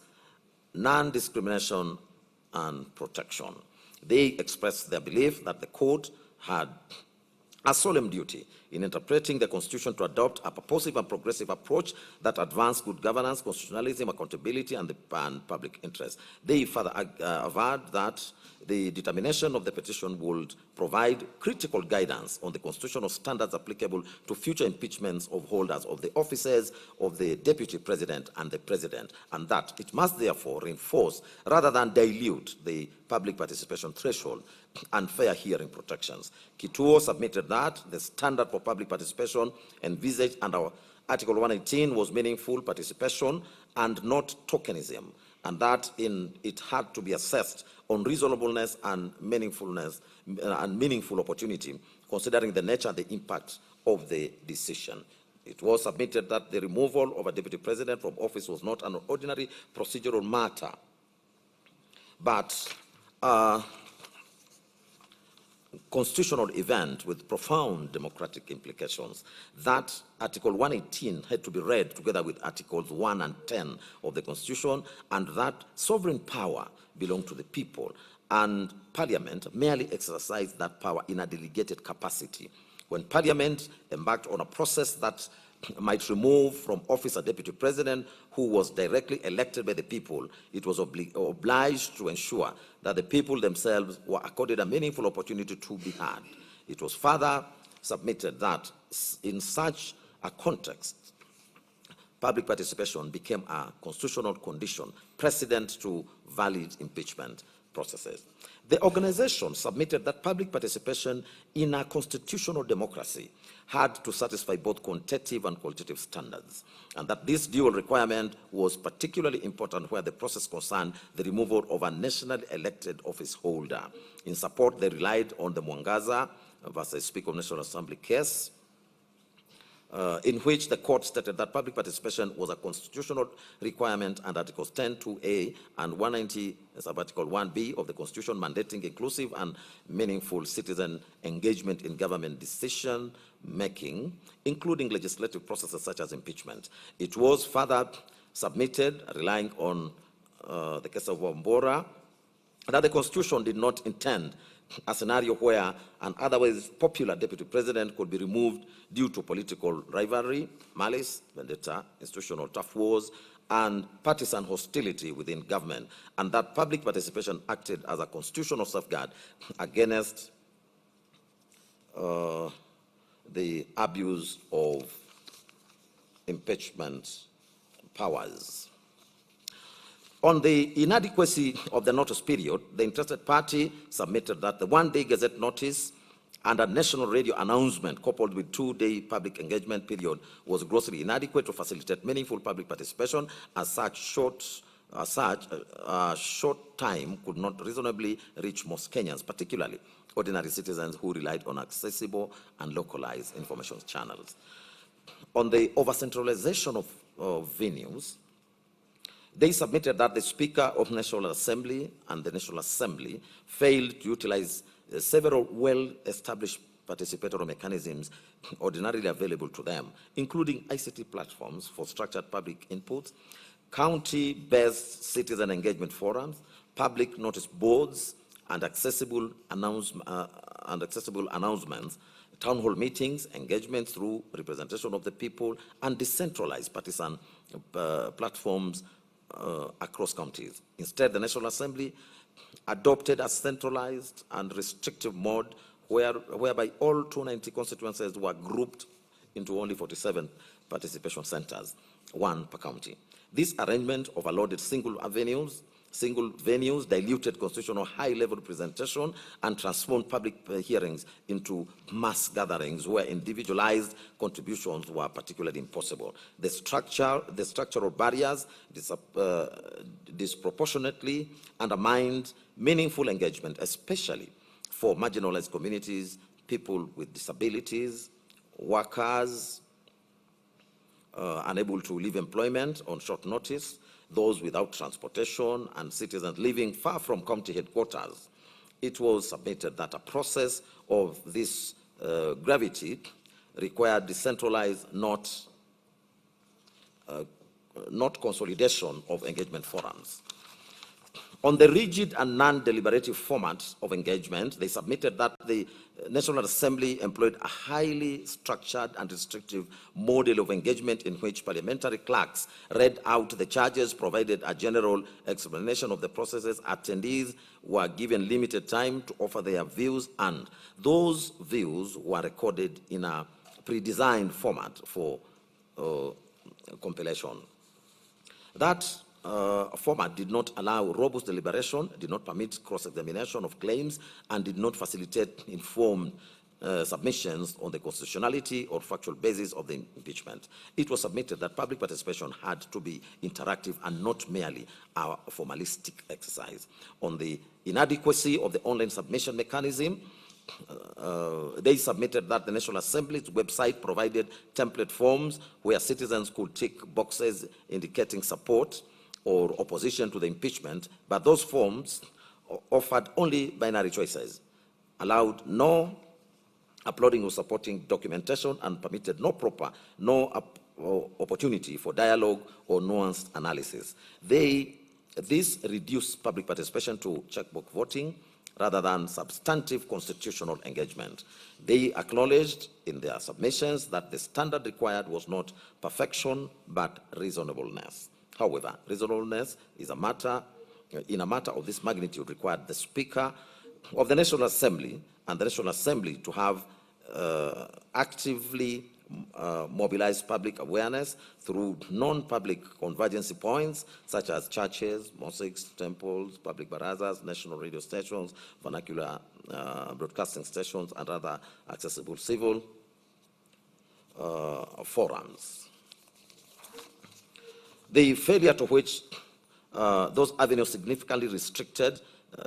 non-discrimination, and protection. They expressed their belief that the court had a solemn duty in interpreting the Constitution to adopt a purposive and progressive approach that advanced good governance, constitutionalism, accountability, and the public interest. They further averred that the determination of the petition would provide critical guidance on the constitutional standards applicable to future impeachments of holders of the offices of the Deputy President and the President, and that it must therefore reinforce rather than dilute the public participation threshold and fair hearing protections. Kituo submitted that the standard for public participation envisaged under Article 118 was meaningful participation and not tokenism, and that it had to be assessed on reasonableness and meaningfulness and meaningful opportunity, considering the nature and the impact of the decision. It was submitted that the removal of a deputy president from office was not an ordinary procedural matter, but a constitutional event with profound democratic implications. That Article 118 had to be read together with Articles 1 and 10 of the Constitution, and that sovereign power belonged to the people, and Parliament merely exercised that power in a delegated capacity. When Parliament embarked on a process that might remove from office a deputy president who was directly elected by the people, it was obliged to ensure that the people themselves were accorded a meaningful opportunity to be heard. It was further submitted that in such a context, public participation became a constitutional condition precedent to valid impeachment processes. The organization submitted that public participation in a constitutional democracy had to satisfy both quantitative and qualitative standards, and that this dual requirement was particularly important where the process concerned the removal of a nationally elected office holder. In support, they relied on the Mwangaza versus Speaker of National Assembly case, in which the court stated that public participation was a constitutional requirement, and Articles 10(2)(a) and 190 Article 1b of the Constitution mandating inclusive and meaningful citizen engagement in government decision making, including legislative processes such as impeachment. It was further submitted, relying on the case of Wambora, that the Constitution did not intend a scenario where an otherwise popular deputy president could be removed due to political rivalry, malice, vendetta, institutional tough wars, and partisan hostility within government, and that public participation acted as a constitutional safeguard against the abuse of impeachment powers. On the inadequacy of the notice period, the interested party submitted that the one-day Gazette notice and a national radio announcement coupled with two-day public engagement period was grossly inadequate to facilitate meaningful public participation, as such short time could not reasonably reach most Kenyans, particularly ordinary citizens who relied on accessible and localized information channels. On the over-centralization of venues, They submitted that the Speaker of National Assembly and the National Assembly failed to utilize several well-established participatory mechanisms ordinarily available to them, including ICT platforms for structured public input, county-based citizen engagement forums, public notice boards, and accessible announcements, town hall meetings, engagement through representation of the people, and decentralized partisan platforms across counties. Instead, the National Assembly adopted a centralized and restrictive mode whereby all 290 constituencies were grouped into only 47 participation centers, one per county. This arrangement overloaded single venues, diluted constitutional high-level representation, and transformed public hearings into mass gatherings where individualized contributions were particularly impossible. The structural barriers disproportionately undermined meaningful engagement, especially for marginalized communities, people with disabilities, workers unable to leave employment on short notice, those without transportation, and citizens living far from county headquarters. It was submitted that a process of this gravity required decentralized, not consolidation of engagement forums. On the rigid and non-deliberative format of engagement, they submitted that the National Assembly employed a highly structured and restrictive model of engagement in which parliamentary clerks read out the charges, provided a general explanation of the processes, attendees were given limited time to offer their views, and those views were recorded in a pre-designed format for compilation. That format did not allow robust deliberation, did not permit cross-examination of claims, and did not facilitate informed submissions on the constitutionality or factual basis of the impeachment. It was submitted that public participation had to be interactive and not merely a formalistic exercise. On the inadequacy of the online submission mechanism, they submitted that the National Assembly's website provided template forms where citizens could tick boxes indicating support or opposition to the impeachment, but those forms offered only binary choices, allowed no uploading or supporting documentation, and permitted no opportunity for dialogue or nuanced analysis. This reduced public participation to checkbox voting rather than substantive constitutional engagement. They acknowledged in their submissions that the standard required was not perfection, but reasonableness. However, reasonableness is a matter of this magnitude required the Speaker of the National Assembly and the National Assembly to have actively mobilized public awareness through non-public convergency points such as churches, mosques, temples, public barazas, national radio stations, vernacular broadcasting stations, and other accessible civil forums. The failure to which those avenues significantly restricted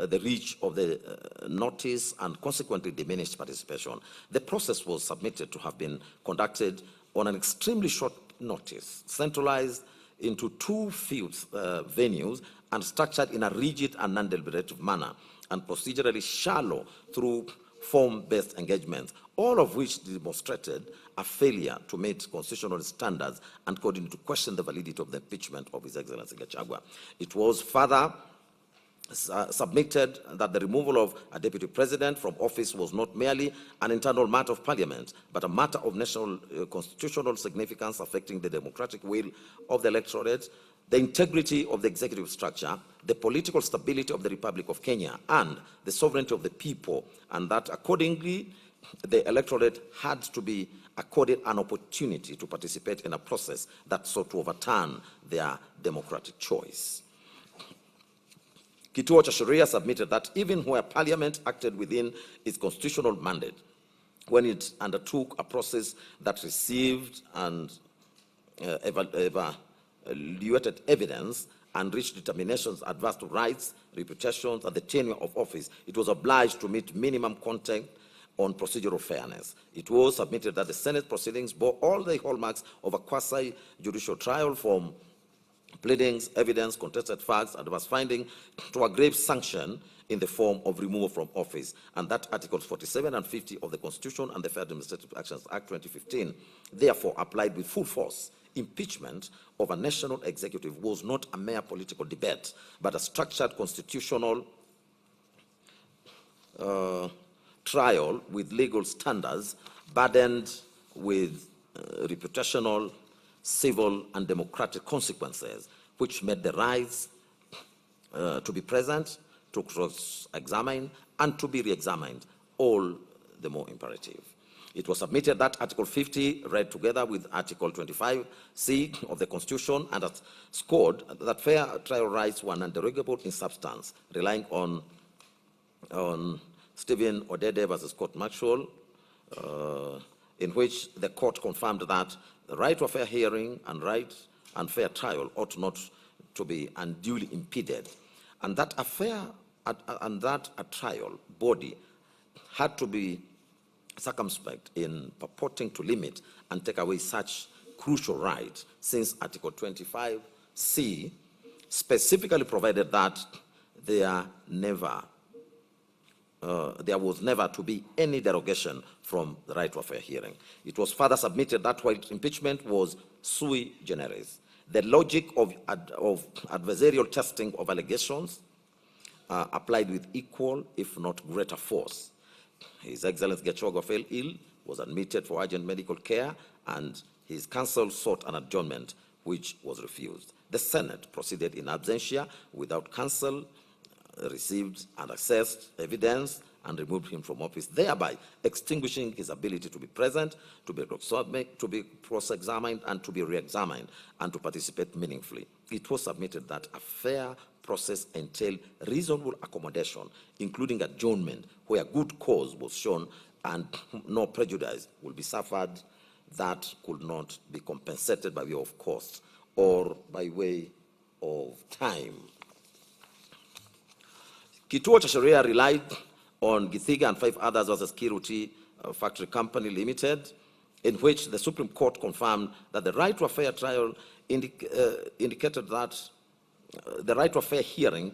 the reach of the notice and consequently diminished participation. The process was submitted to have been conducted on an extremely short notice, centralized into two venues, and structured in a rigid and non-deliberative manner, and procedurally shallow through form-based engagements, all of which demonstrated a failure to meet constitutional standards and called into question the validity of the impeachment of His Excellency Gachagua. It was further submitted that the removal of a deputy president from office was not merely an internal matter of parliament, but a matter of national constitutional significance affecting the democratic will of the electorate, the integrity of the executive structure, the political stability of the Republic of Kenya, and the sovereignty of the people, and that accordingly the electorate had to be accorded an opportunity to participate in a process that sought to overturn their democratic choice. Kituo cha Sheria submitted that even where Parliament acted within its constitutional mandate, when it undertook a process that received and evaluated evidence and reached determinations adverse to rights, reputations, and the tenure of office, it was obliged to meet minimum content on procedural fairness. It was submitted that the Senate proceedings bore all the hallmarks of a quasi-judicial trial from pleadings, evidence, contested facts, adverse finding to a grave sanction in the form of removal from office. And that Articles 47 and 50 of the Constitution and the Fair Administrative Actions Act 2015 therefore applied with full force. Impeachment of a national executive was not a mere political debate, but a structured constitutional trial with legal standards burdened with reputational, civil, and democratic consequences, which made the rights to be present, to cross-examine, and to be re-examined all the more imperative. It was submitted that Article 50, read together with Article 25C of the Constitution, and that scored that fair trial rights were non-derogable in substance, relying on Stephen Odede versus Court Marshall, in which the court confirmed that the right to a fair hearing and right and fair trial ought not to be unduly impeded, and that a trial body had to be circumspect in purporting to limit and take away such crucial rights, since Article 25C specifically provided that there was never to be any derogation from the right to a fair hearing. It was further submitted that while impeachment was sui generis, the logic of adversarial testing of allegations applied with equal, if not greater force. His Excellency Gachagua fell ill, was admitted for urgent medical care, and his counsel sought an adjournment, which was refused. The Senate proceeded in absentia without counsel, received and assessed evidence, and removed him from office, thereby extinguishing his ability to be present, to be cross-examined, and to be re-examined, and to participate meaningfully. It was submitted that a fair process entailed reasonable accommodation, including adjournment, where good cause was shown and no prejudice will be suffered that could not be compensated by way of cost or by way of time. Kituo cha Sheria relied on Githiga and 5 others versus Kiruti Factory Company Limited, in which the Supreme Court confirmed that the right to a fair trial indicated that the right to a fair hearing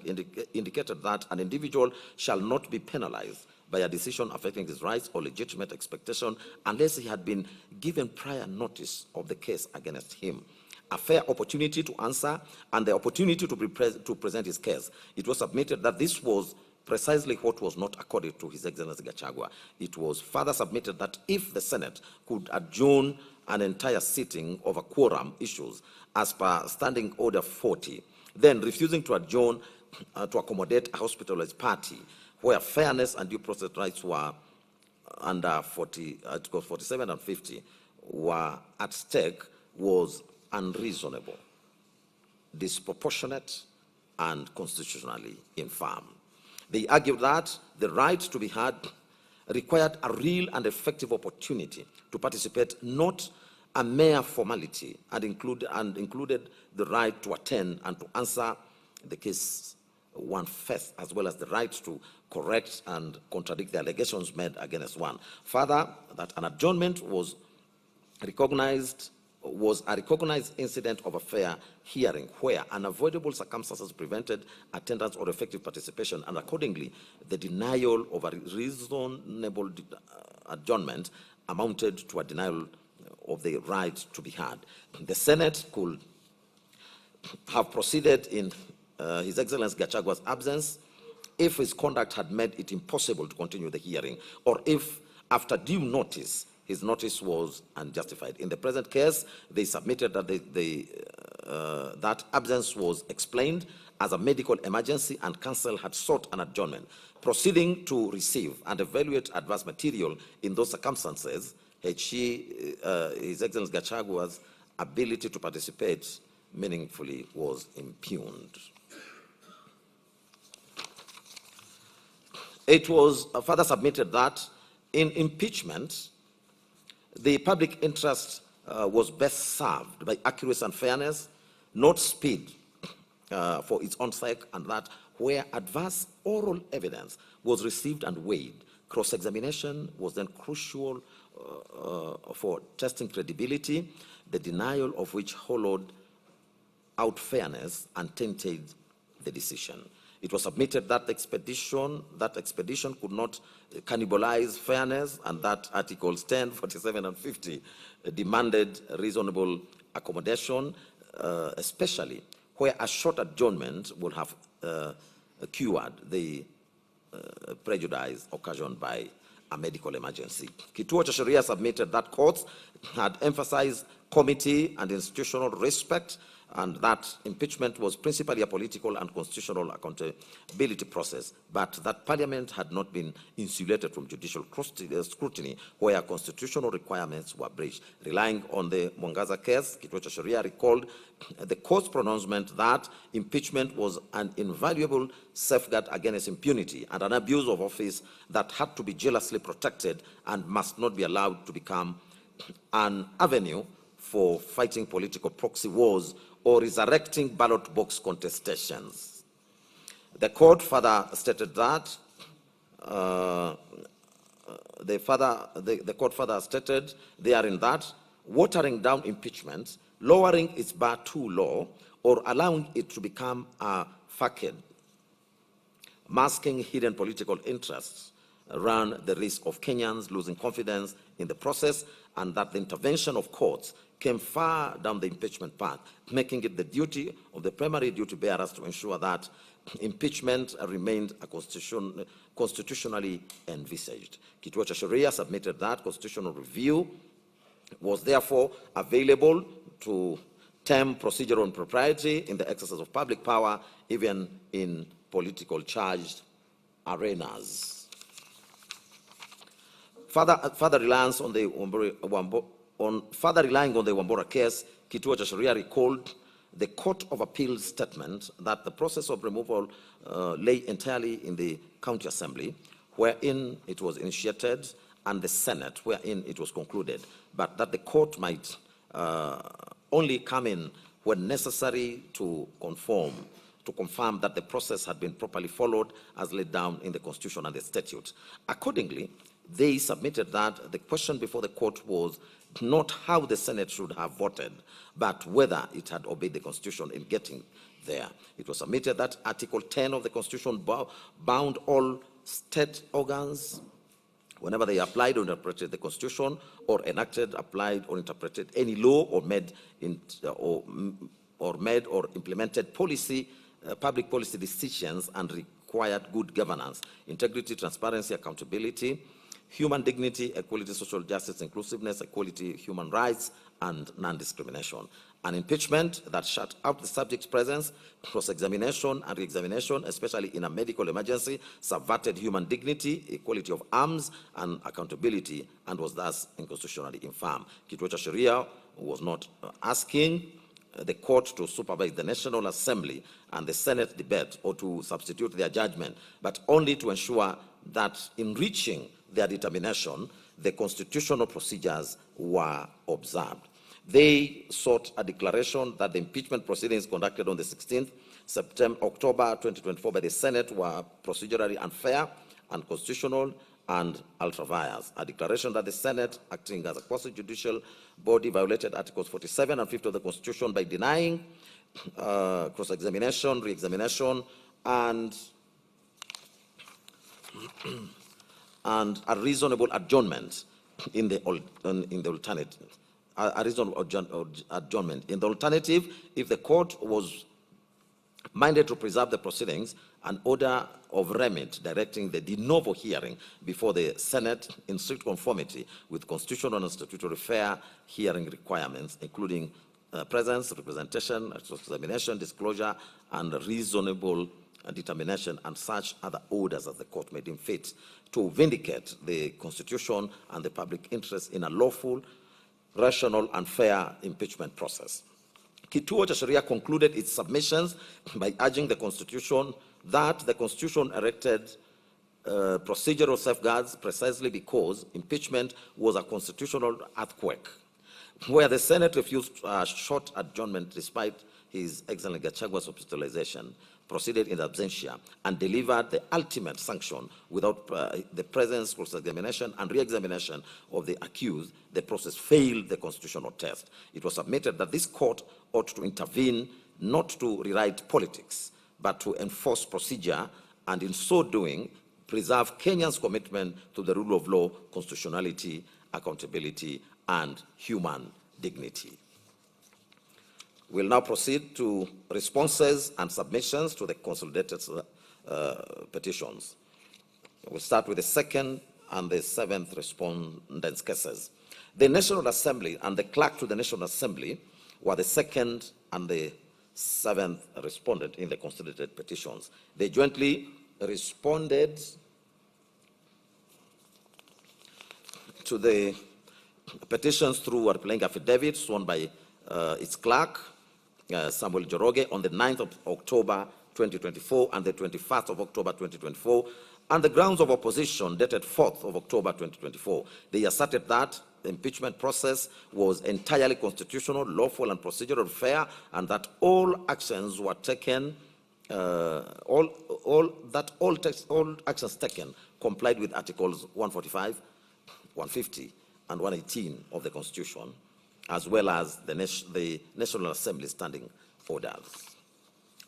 indicated that an individual shall not be penalized by a decision affecting his rights or legitimate expectation unless he had been given prior notice of the case against him, a fair opportunity to answer, and the opportunity to present his case. It was submitted that this was precisely what was not accorded to His Excellency Gachagua. It was further submitted that if the Senate could adjourn an entire sitting over quorum issues as per Standing Order 40, then refusing to adjourn to accommodate a hospitalized party where fairness and due process rights were under Articles 47 and 50 were at stake was unreasonable, disproportionate, and constitutionally infirm. They argued that the right to be heard required a real and effective opportunity to participate, not a mere formality, and included the right to attend and to answer the case one first, as well as the right to correct and contradict the allegations made against one. Further, that an adjournment was a recognized incident of a fair hearing where unavoidable circumstances prevented attendance or effective participation, and accordingly, the denial of a reasonable adjournment amounted to a denial of the right to be heard. The Senate could have proceeded in His Excellency Gachagua's absence if his conduct had made it impossible to continue the hearing, or if, after due notice, his notice was unjustified. In the present case, they submitted that that absence was explained as a medical emergency, and counsel had sought an adjournment. Proceeding to receive and evaluate adverse material in those circumstances, His Excellency Gachagua's ability to participate meaningfully was impugned. It was further submitted that in impeachment, the public interest was best served by accuracy and fairness, not speed for its own sake, and that where adverse oral evidence was received and weighed, cross-examination was then crucial for testing credibility, the denial of which followed out fairness and tainted the decision. It was submitted that expedition could not cannibalize fairness, and that Articles 10, 47, and 50 demanded reasonable accommodation, especially where a short adjournment would have cured the prejudice occasioned by a medical emergency. Kituo cha Sheria submitted that courts had emphasized committee and institutional respect, and that impeachment was principally a political and constitutional accountability process, but that Parliament had not been insulated from judicial scrutiny where constitutional requirements were breached. Relying on the Mwangaza case, Kituo cha Sheria recalled the court's pronouncement that impeachment was an invaluable safeguard against impunity and an abuse of office that had to be jealously protected and must not be allowed to become an avenue for fighting political proxy wars or resurrecting ballot box contestations. The court further stated that the court further stated therein that watering down impeachment, lowering its bar too low, or allowing it to become a facade, masking hidden political interests, ran the risk of Kenyans losing confidence in the process, and that the intervention of courts came far down the impeachment path, making it the duty of the primary duty bearers to ensure that impeachment remained a constitutionally envisaged. Kituo cha Sheria submitted that constitutional review was therefore available to term procedural impropriety in the exercise of public power, even in political charged arenas. Further reliance on the relying on the Wambora case, Kituo cha Sheria recalled the Court of Appeals statement that the process of removal lay entirely in the County Assembly, wherein it was initiated, and the Senate, wherein it was concluded, but that the court might only come in when necessary to confirm that the process had been properly followed as laid down in the Constitution and the statute. Accordingly, they submitted that the question before the court was not how the Senate should have voted, but whether it had obeyed the Constitution in getting there. It was submitted that Article 10 of the Constitution bound all state organs, whenever they applied or interpreted the Constitution, or enacted, applied, or interpreted any law, or made or implemented policy, public policy decisions, and required good governance, integrity, transparency, accountability, human dignity, equality, social justice, inclusiveness, equality, human rights, and non-discrimination. An impeachment that shut out the subject's presence, cross-examination and re-examination, especially in a medical emergency, subverted human dignity, equality of arms, and accountability, and was thus unconstitutionally infirm. Kituo cha Sheria was not asking the court to supervise the National Assembly and the Senate debate or to substitute their judgment, but only to ensure that in reaching their determination, the constitutional procedures were observed. They sought a declaration that the impeachment proceedings conducted on the 16th October 2024 by the Senate were procedurally unfair, unconstitutional, and ultra-vires. A declaration that the Senate, acting as a quasi-judicial body, violated Articles 47 and 50 of the Constitution by denying cross-examination, re-examination, and a reasonable adjournment in the alternative. A reasonable adjournment. In the alternative, if the court was minded to preserve the proceedings, an order of remit directing the de novo hearing before the Senate in strict conformity with constitutional and statutory fair hearing requirements, including presence, representation, examination, disclosure, and reasonable determination, and such other orders as the court may deem fit to vindicate the Constitution and the public interest in a lawful, rational, and fair impeachment process. Kituo cha Sheria concluded its submissions by urging the Constitution that the Constitution erected procedural safeguards precisely because impeachment was a constitutional earthquake, where the Senate refused a short adjournment despite His Excellency Gachagua's hospitalization, proceeded in absentia, and delivered the ultimate sanction without the presence, cross-examination, and re-examination of the accused. The process failed the constitutional test. It was submitted that this court ought to intervene not to rewrite politics, but to enforce procedure, and in so doing, preserve Kenyans' commitment to the rule of law, constitutionality, accountability, and human dignity. We'll now proceed to responses and submissions to the consolidated petitions. We'll start with the second and the seventh respondents' cases. The National Assembly and the clerk to the National Assembly were the second and the seventh respondent in the consolidated petitions. They jointly responded to the petitions through replying affidavits sworn by its clerk, Samuel Joroge, on the 9th of October 2024 and the 21st of October 2024, and the grounds of opposition dated 4th of October 2024. They asserted that the impeachment process was entirely constitutional, lawful, and procedural fair, and that all actions were taken, all actions taken complied with Articles 145, 150, and 118 of the Constitution, as well as the National Assembly standing orders,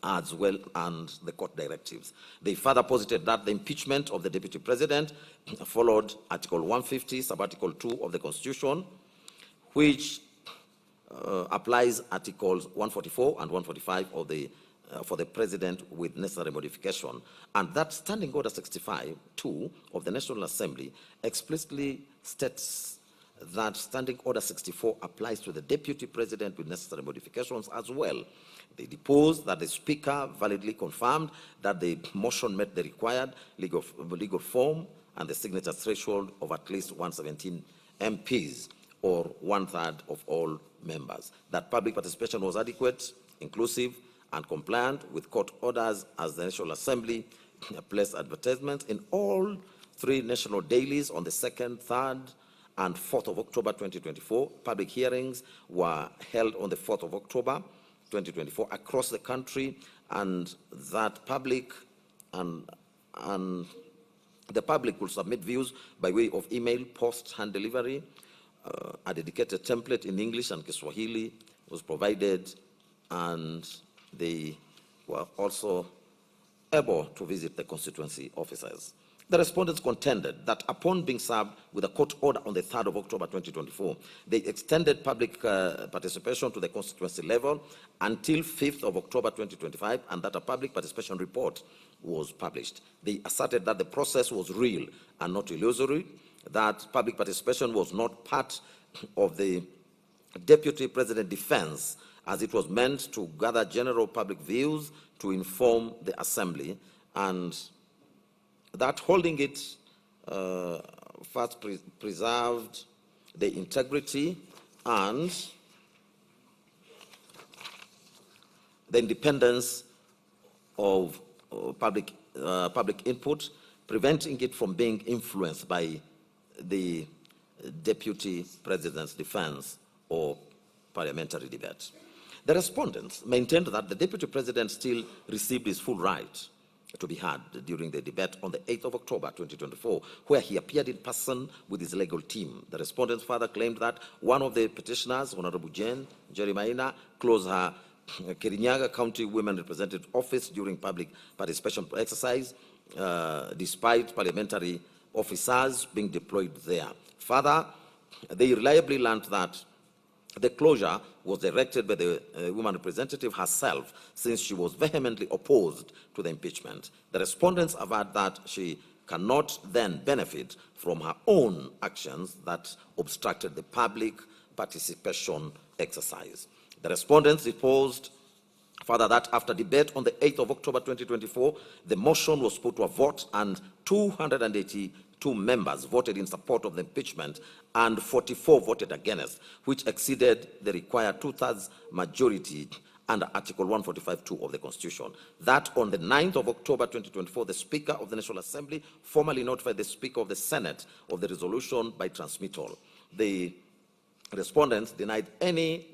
as well and the court directives. They further posited that the impeachment of the Deputy President followed Article 150, Sub-Article 2 of the Constitution, which applies Articles 144 and 145 of the for the President with necessary modification, and that Standing Order 65-2 of the National Assembly explicitly states that Standing Order 64 applies to the Deputy President with necessary modifications as well. They deposed that the Speaker validly confirmed that the motion met the required legal form and the signature threshold of at least 117 MPs, or 1/3 of all members, that public participation was adequate, inclusive, and compliant with court orders, as the National Assembly placed advertisements in all three national dailies on the 2nd, 3rd, and 4th of October 2024. Public hearings were held on the 4th of October 2024 across the country, and that public the public will submit views by way of email, post, hand delivery. A dedicated template in English and Kiswahili was provided, and they were also able to visit the constituency offices. The respondents contended that upon being served with a court order on the 3rd of October 2024, they extended public participation to the constituency level until 5th of October 2025, and that a public participation report was published. They asserted that the process was real and not illusory, that public participation was not part of the Deputy President defense, as it was meant to gather general public views to inform the Assembly, and that holding it first preserved the integrity and the independence of public input, preventing it from being influenced by the Deputy President's defense or parliamentary debate. The respondents maintained that the Deputy President still received his full right to be heard during the debate on the 8th of October 2024, where he appeared in person with his legal team. The respondents further claimed that one of the petitioners, Honorable Jane Njeri Maina, closed her Kirinyaga County Women Representative Office during public participation exercise, despite parliamentary officers being deployed there. Further, they reliably learned that the closure was directed by the woman representative herself, since she was vehemently opposed to the impeachment. The respondents averred that she cannot then benefit from her own actions that obstructed the public participation exercise. The respondents deposed further that after debate on the 8th of October 2024, the motion was put to a vote, and 282 members voted in support of the impeachment and 44 voted against, which exceeded the required 2/3 majority under Article 145(2) of the Constitution. That on the 9th of October 2024, the Speaker of the National Assembly formally notified the Speaker of the Senate of the resolution by transmittal. The respondents denied any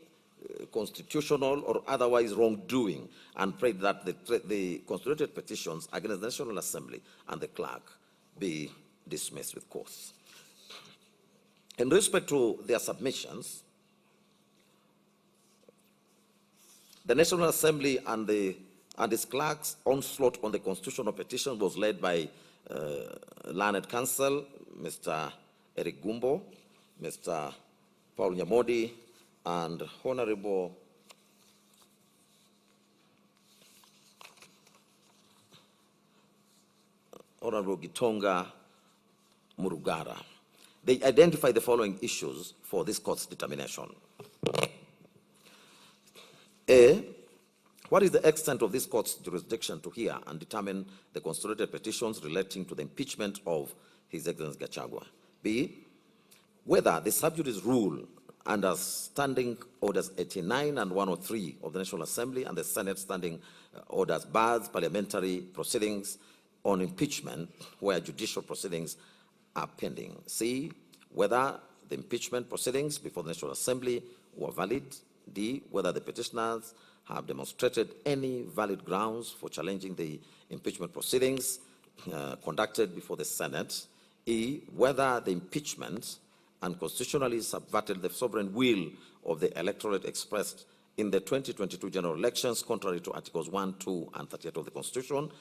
constitutional or otherwise wrongdoing and prayed that the constituted petitions against the National Assembly and the clerk be dismissed with course. In respect to their submissions, The National Assembly and its clerks' onslaught on the constitutional petition was led by learned counsel, Mr. Eric Gumbo, Mr. Paul Nyamodi, and Honorable Gitonga Murugara. They identify the following issues for this court's determination. A, what is the extent of this court's jurisdiction to hear and determine the constituted petitions relating to the impeachment of His Excellency Gachagua? B, whether the sub judice rule under Standing Orders 89 and 103 of the National Assembly and the Senate Standing Orders bars parliamentary proceedings on impeachment where judicial proceedings are pending. C, whether the impeachment proceedings before the National Assembly were valid. D, whether the petitioners have demonstrated any valid grounds for challenging the impeachment proceedings conducted before the Senate. E, whether the impeachment unconstitutionally subverted the sovereign will of the electorate expressed in the 2022 general elections contrary to Articles 1, 2, and 38 of the Constitution.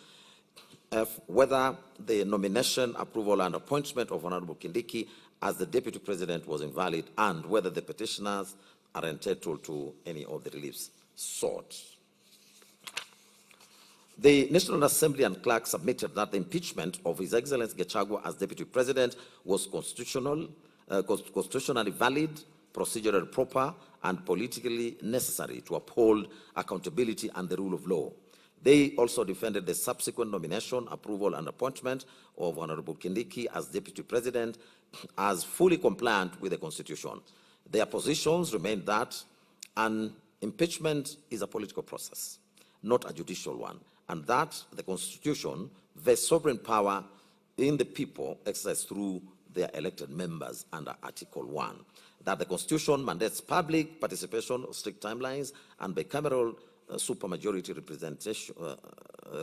F, whether the nomination, approval, and appointment of Honorable Kindiki as the Deputy President was invalid, and whether the petitioners are entitled to any of the reliefs sought. The National Assembly and clerk submitted that the impeachment of His Excellency Gachagua as Deputy President was constitutionally valid, procedurally proper, and politically necessary to uphold accountability and the rule of law. They also defended the subsequent nomination, approval, and appointment of Honorable Kindiki as Deputy President as fully compliant with the Constitution. Their positions remained that an impeachment is a political process, not a judicial one, and that the Constitution vests sovereign power in the people exercised through their elected members under Article 1, that the Constitution mandates public participation, strict timelines, and bicameral supermajority representation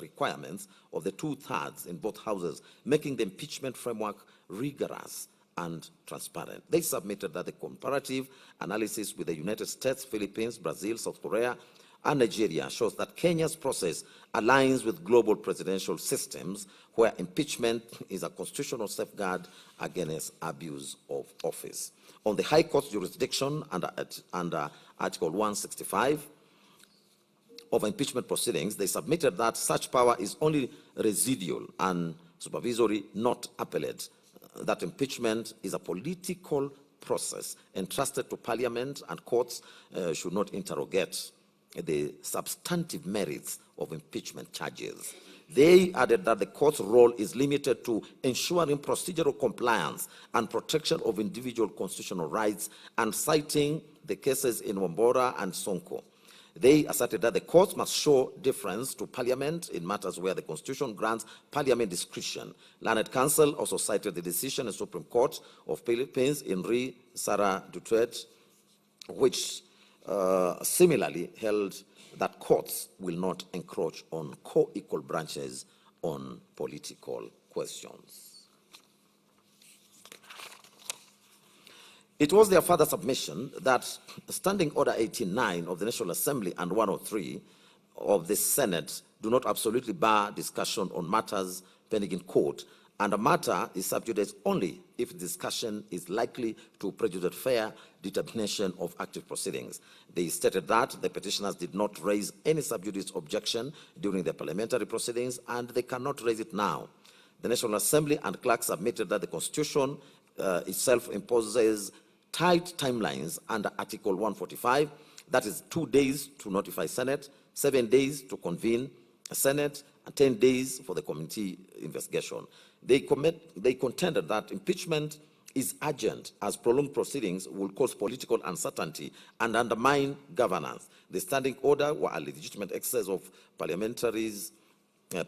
requirements of the 2/3 in both houses, making the impeachment framework rigorous and transparent. They submitted that the comparative analysis with the United States, Philippines, Brazil, South Korea, and Nigeria shows that Kenya's process aligns with global presidential systems where impeachment is a constitutional safeguard against abuse of office. On the High Court's jurisdiction under Article 165 of impeachment proceedings, they submitted that such power is only residual and supervisory, not appellate, that impeachment is a political process entrusted to Parliament, and courts should not interrogate the substantive merits of impeachment charges. They added that the court's role is limited to ensuring procedural compliance and protection of individual constitutional rights, and citing the cases in Wambora and Sonko. They asserted that the courts must show deference to Parliament in matters where the Constitution grants Parliament discretion. Learned counsel also cited the decision in the Supreme Court of Philippines in Re Sara Duterte, which similarly held that courts will not encroach on co-equal branches on political questions. It was their further submission that Standing Order 89 of the National Assembly and 103 of the Senate do not absolutely bar discussion on matters pending in court, and a matter is sub judice only if discussion is likely to prejudice fair determination of active proceedings. They stated that the petitioners did not raise any sub judice objection during the parliamentary proceedings, and they cannot raise it now. The National Assembly and clerk submitted that the Constitution itself imposes tight timelines under Article 145, that is 2 days to notify Senate, 7 days to convene a Senate, and 10 days for the committee investigation. They contended that impeachment is urgent, as prolonged proceedings will cause political uncertainty and undermine governance. The standing order were a legitimate excess of parliamentaries'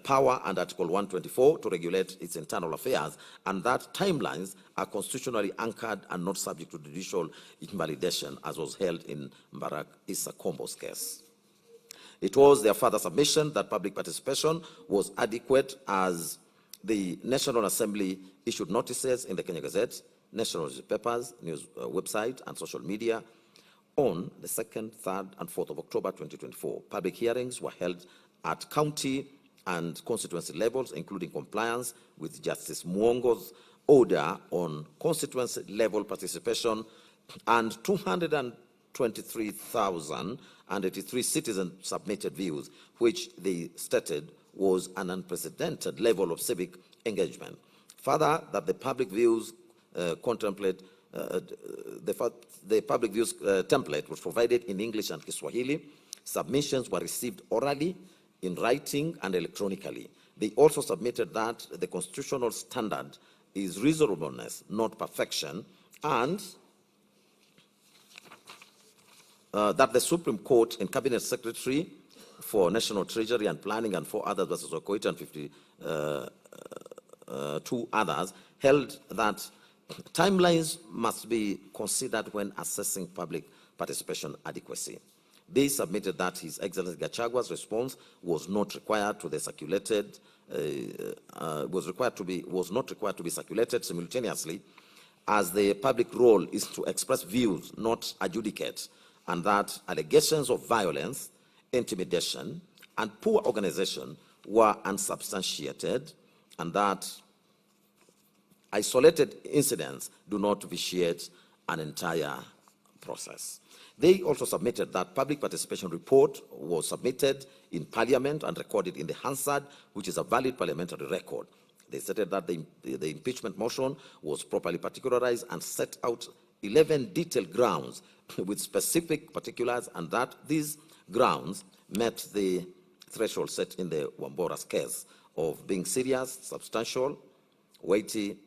power under Article 124 to regulate its internal affairs, and that timelines are constitutionally anchored and not subject to judicial invalidation, as was held in Mbarak Issa Kombo's case. It was their further submission that public participation was adequate, as the National Assembly issued notices in the Kenya Gazette, national newspapers, news website, and social media On the 2nd, 3rd, and 4th of October 2024, public hearings were held at county and constituency levels, including compliance with Justice Mwongo's order on constituency level participation, and 223,083 citizens submitted views, which they stated was an unprecedented level of civic engagement. Further, that the public views template was provided in English and Kiswahili. Submissions were received orally, in writing, and electronically. They also submitted that the constitutional standard is reasonableness, not perfection, and that the Supreme Court and Cabinet Secretary for National Treasury and Planning and 4 others versus Okoita and 52 others held that timelines must be considered when assessing public participation adequacy. They submitted that His Excellency Gachagua's response was not required to be circulated simultaneously, as the public role is to express views, not adjudicate, and that allegations of violence, intimidation, and poor organization were unsubstantiated, and that isolated incidents do not vitiate an entire process. They also submitted that public participation report was submitted in Parliament and recorded in the Hansard, which is a valid parliamentary record. They stated that the impeachment motion was properly particularized and set out 11 detailed grounds with specific particulars, and that these grounds met the threshold set in the Wambora's case of being serious, substantial, weighty,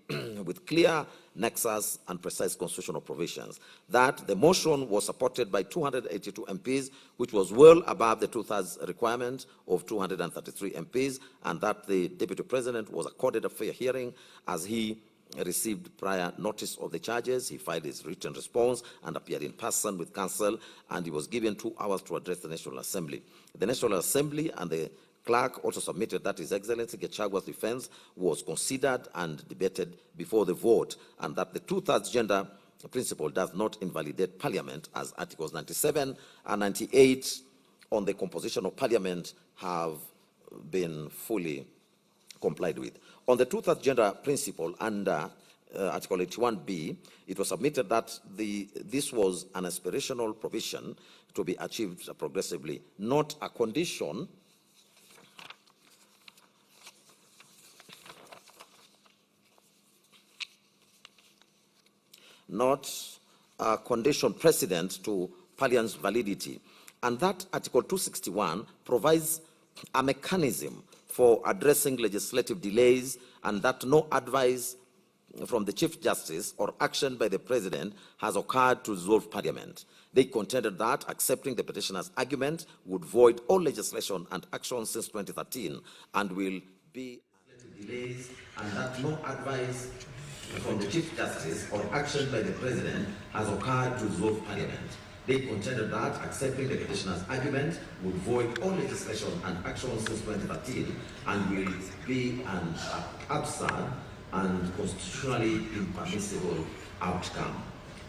with clear nexus and precise constitutional provisions. That the motion was supported by 282 MPs, which was well above the 2/3 requirement of 233 MPs, and that the Deputy President was accorded a fair hearing as he received prior notice of the charges. He filed his written response and appeared in person with counsel, and he was given 2 hours to address the National Assembly. The National Assembly and the clerk also submitted that His Excellency Gachagua's defense was considered and debated before the vote, and that the 2/3 gender principle does not invalidate Parliament, as Articles 97 and 98 on the composition of Parliament have been fully complied with. On the 2/3 gender principle under Article 81B, it was submitted that this was an aspirational provision to be achieved progressively, not a condition precedent to Parliament's validity, and that Article 261 provides a mechanism for addressing legislative delays, and that no advice from the Chief Justice or action by the President has occurred to dissolve Parliament. They contended that accepting the petitioner's argument would void all legislation and action since 2013 and will be delays, and that no advice from the Chief Justice or action by the President has occurred to dissolve Parliament. They contended that accepting the petitioner's argument would void all legislation and action since 2013 and will be an absurd and constitutionally impermissible outcome.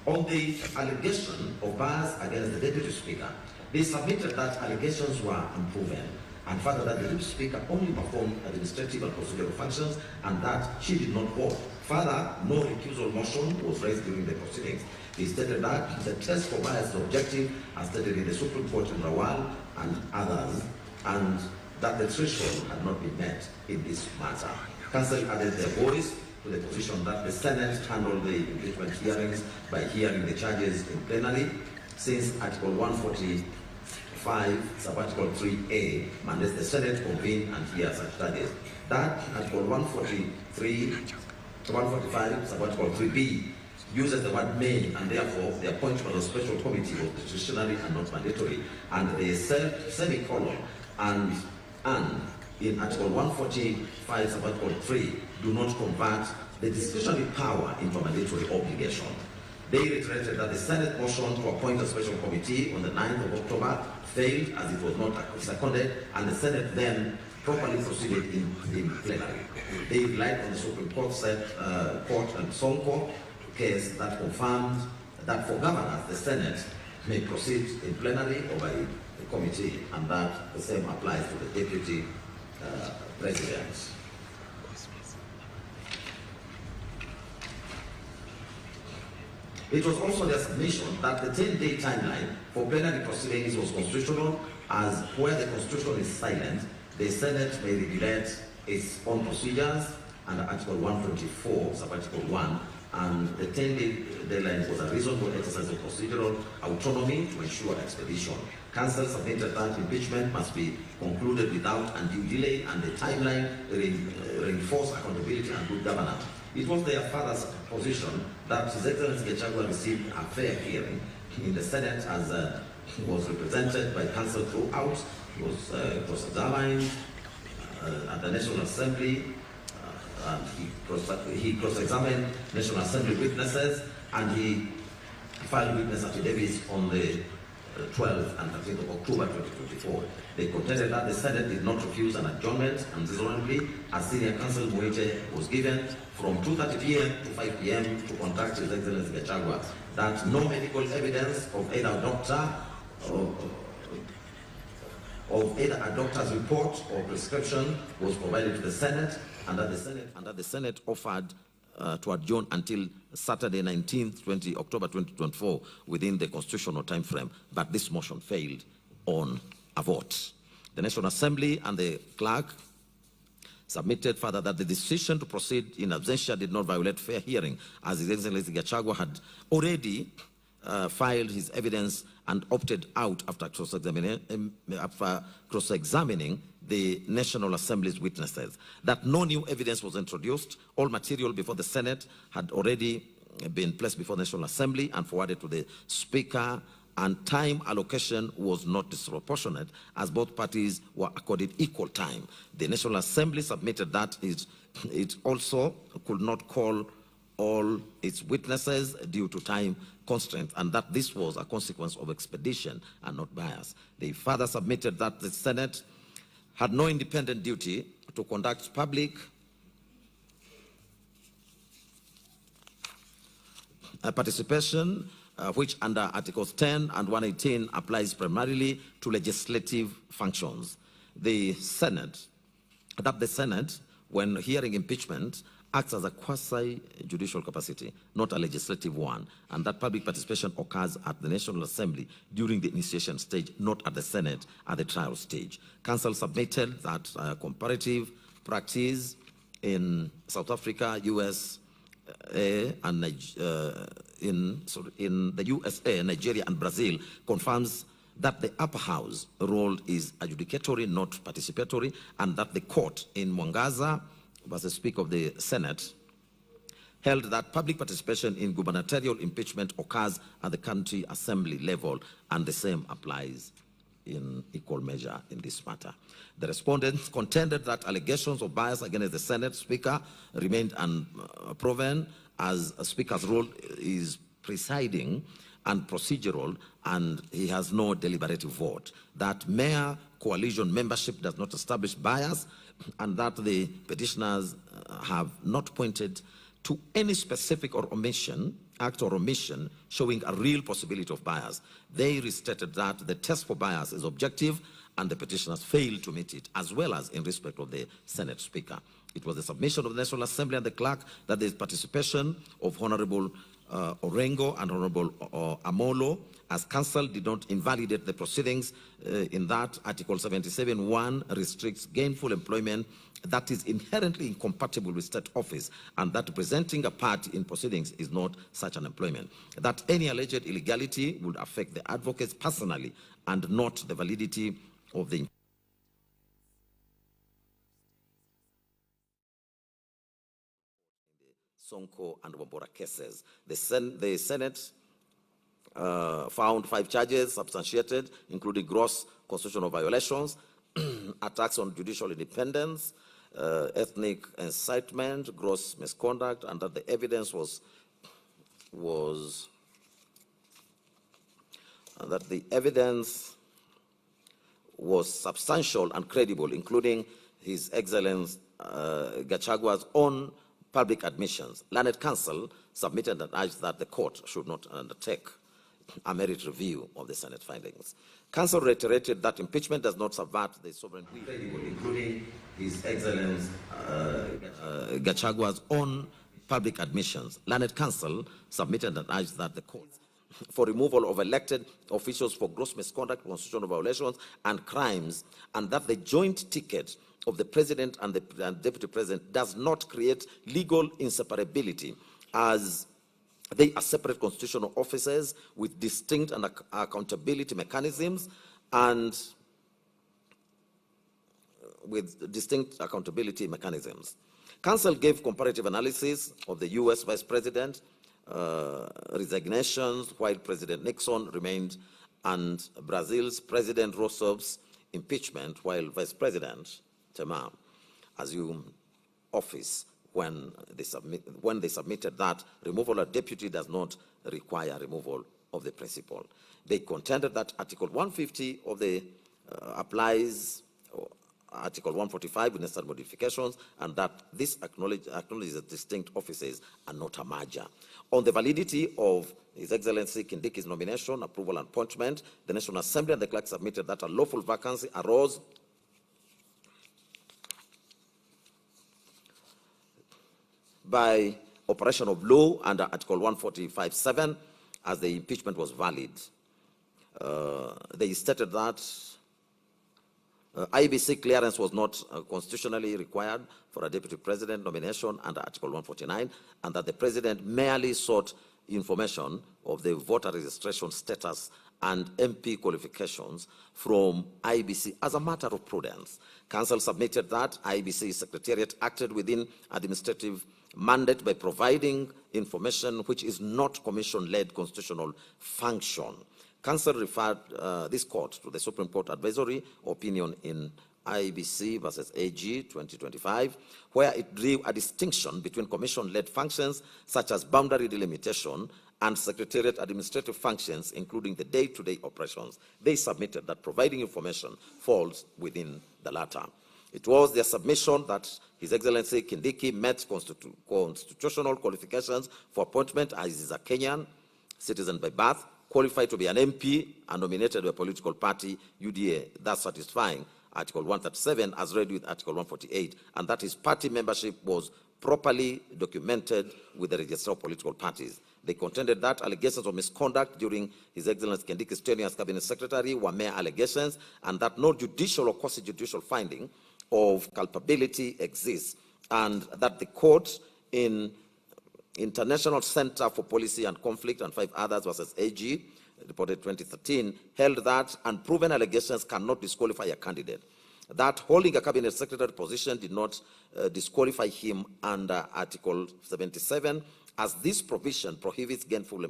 On the allegation of bias against the Deputy Speaker, they submitted that allegations were unproven, and further that the Deputy Speaker only performed administrative and procedural functions and that she did not vote. Further, no recusal motion was raised during the proceedings. They stated that the test for bias is objective, as stated in the Supreme Court in Rawal and others, and that the threshold had not been met in this matter. Council added their voice to the position that the Senate handled the impeachment hearings by hearing the charges in plenary, since Article 145, Subarticle 3A, mandates the Senate convene and hear such charges. That Article 145, Subarticle 3B, uses the word may, and therefore the appointment of special committee was discretionary and not mandatory. And the semicolon and in Article 145, Subarticle 3 do not convert the discretionary power into a mandatory obligation. They reiterated that the Senate motion to appoint a special committee on the 9th of October failed as it was not seconded, and the Senate then properly proceeded in plenary. They relied on the Supreme Court Court and Sonko case that confirmed that for governors, the Senate may proceed in plenary or by the committee, and that the same applies to the Deputy President. It was also their submission that the 10-day timeline for plenary proceedings was constitutional, as where the Constitution is silent, the Senate may regulate its own procedures under Article 124, sub-Article 1, and the 10-day deadline was a reasonable exercise of procedural autonomy to ensure expedition. Council submitted that impeachment must be concluded without undue delay, and the timeline reinforced accountability and good governance. It was their father's position that His Excellency Gachagua received a fair hearing in the Senate, as was represented by counsel throughout. He was cross-examined at the National Assembly. He cross-examined National Assembly witnesses, and he filed witness affidavits on the 12th and 13th of October 2024. They contended that the Senate did not refuse an adjournment unreasonably, as senior counsel Moite was given from 2:30 p.m. to 5 p.m. to contact His Excellency Gachagua, that no medical evidence of either a doctor of either a doctor's report or prescription was provided to the Senate, and that the Senate offered to adjourn until Saturday 19th, October 2024 within the constitutional time frame, but this motion failed on a vote. The National Assembly and the clerk submitted further that the decision to proceed in absentia did not violate fair hearing, as His Excellency Gachagua had already filed his evidence and opted out after cross-examining the National Assembly's witnesses. That no new evidence was introduced. All material before the Senate had already been placed before the National Assembly and forwarded to the Speaker, and time allocation was not disproportionate, as both parties were accorded equal time. The National Assembly submitted that it also could not call all its witnesses due to time constraints, and that this was a consequence of expedition and not bias. They further submitted that the Senate had no independent duty to conduct public participation, which under Articles 10 and 118 applies primarily to legislative functions. The Senate, when hearing impeachment, acts as a quasi-judicial capacity, not a legislative one, and that public participation occurs at the National Assembly during the initiation stage, not at the Senate at the trial stage. Council submitted that comparative practice in South Africa, USA, and in the USA, Nigeria, and Brazil confirms that the upper house role is adjudicatory, not participatory, and that the court in Mwangaza versus Speaker of the Senate held that public participation in gubernatorial impeachment occurs at the county assembly level, and the same applies in equal measure in this matter. The respondents contended that allegations of bias against the Senate Speaker remained unproven, as a Speaker's role is presiding and procedural, and he has no deliberative vote. That mere coalition membership does not establish bias, and that the petitioners have not pointed to any specific act or omission showing a real possibility of bias. They restated that the test for bias is objective, and the petitioners failed to meet it, as well as in respect of the Senate Speaker. It was the submission of the National Assembly and the clerk that the participation of Honorable Orengo and Honorable Amolo as counsel did not invalidate the proceedings, in that Article 77(1) restricts gainful employment that is inherently incompatible with state office, and that presenting a part in proceedings is not such an employment. That any alleged illegality would affect the advocates personally and not the validity of the Sonko and Wambora cases. The Senate found 5 charges substantiated, including gross constitutional violations, attacks on judicial independence, ethnic incitement, gross misconduct, and that the evidence was substantial and credible, including His Excellency Gachagua's own public admissions. Learned counsel submitted and urged that the court should not undertake a merit review of the Senate findings. Council reiterated that impeachment does not subvert the sovereign will, including His Excellency Gachagua's own public admissions. Learned Counsel submitted and urged that the court for removal of elected officials for gross misconduct, constitutional violations, and crimes, and that the joint ticket of the President and the Deputy President does not create legal inseparability, as they are separate constitutional offices with distinct and accountability mechanisms and Council gave comparative analysis of the U.S. Vice President resignations while President Nixon remained, and Brazil's President Rousseff's impeachment while Vice President Temer assumed office when they submitted that removal of deputy does not require removal of the principal. They contended that Article 150 of the applies Article 145 with necessary modifications, and that this acknowledges distinct offices and not a merger. On the validity of His Excellency Kindiki's nomination, approval, and appointment, the National Assembly and the clerk submitted that a lawful vacancy arose by operation of law under Article 145(7), as the impeachment was valid. They stated that IBC clearance was not constitutionally required for a deputy president nomination under Article 149, and that the president merely sought information of the voter registration status and MP qualifications from IBC as a matter of prudence. Council submitted that IBC Secretariat acted within administrative mandate by providing information which is not commission-led constitutional function. Council referred this court to the Supreme Court advisory opinion in IBC versus AG 2025, where it drew a distinction between commission-led functions such as boundary delimitation and secretariat administrative functions, including the day-to-day operations. They submitted that providing information falls within the latter. It was their submission that His Excellency Kindiki met constitutional qualifications for appointment, as is a Kenyan citizen by birth, qualified to be an MP and nominated by a political party, UDA, thus satisfying Article 137 as read with Article 148, and that his party membership was properly documented with the register of political parties. They contended that allegations of misconduct during His Excellency Kindiki's tenure as Cabinet Secretary were mere allegations, and that no judicial or quasi-judicial finding of culpability exists, and that the court in International Center for Policy and Conflict and 5 others versus AG, reported 2013, held that unproven allegations cannot disqualify a candidate. That holding a cabinet secretary position did not disqualify him under Article 77, as this provision prohibits gainful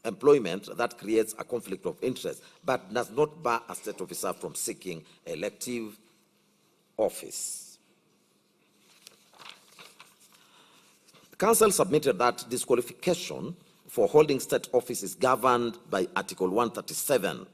employment that creates a conflict of interest, but does not bar a state officer from seeking elective office. Council submitted that disqualification for holding state office is governed by Article 137,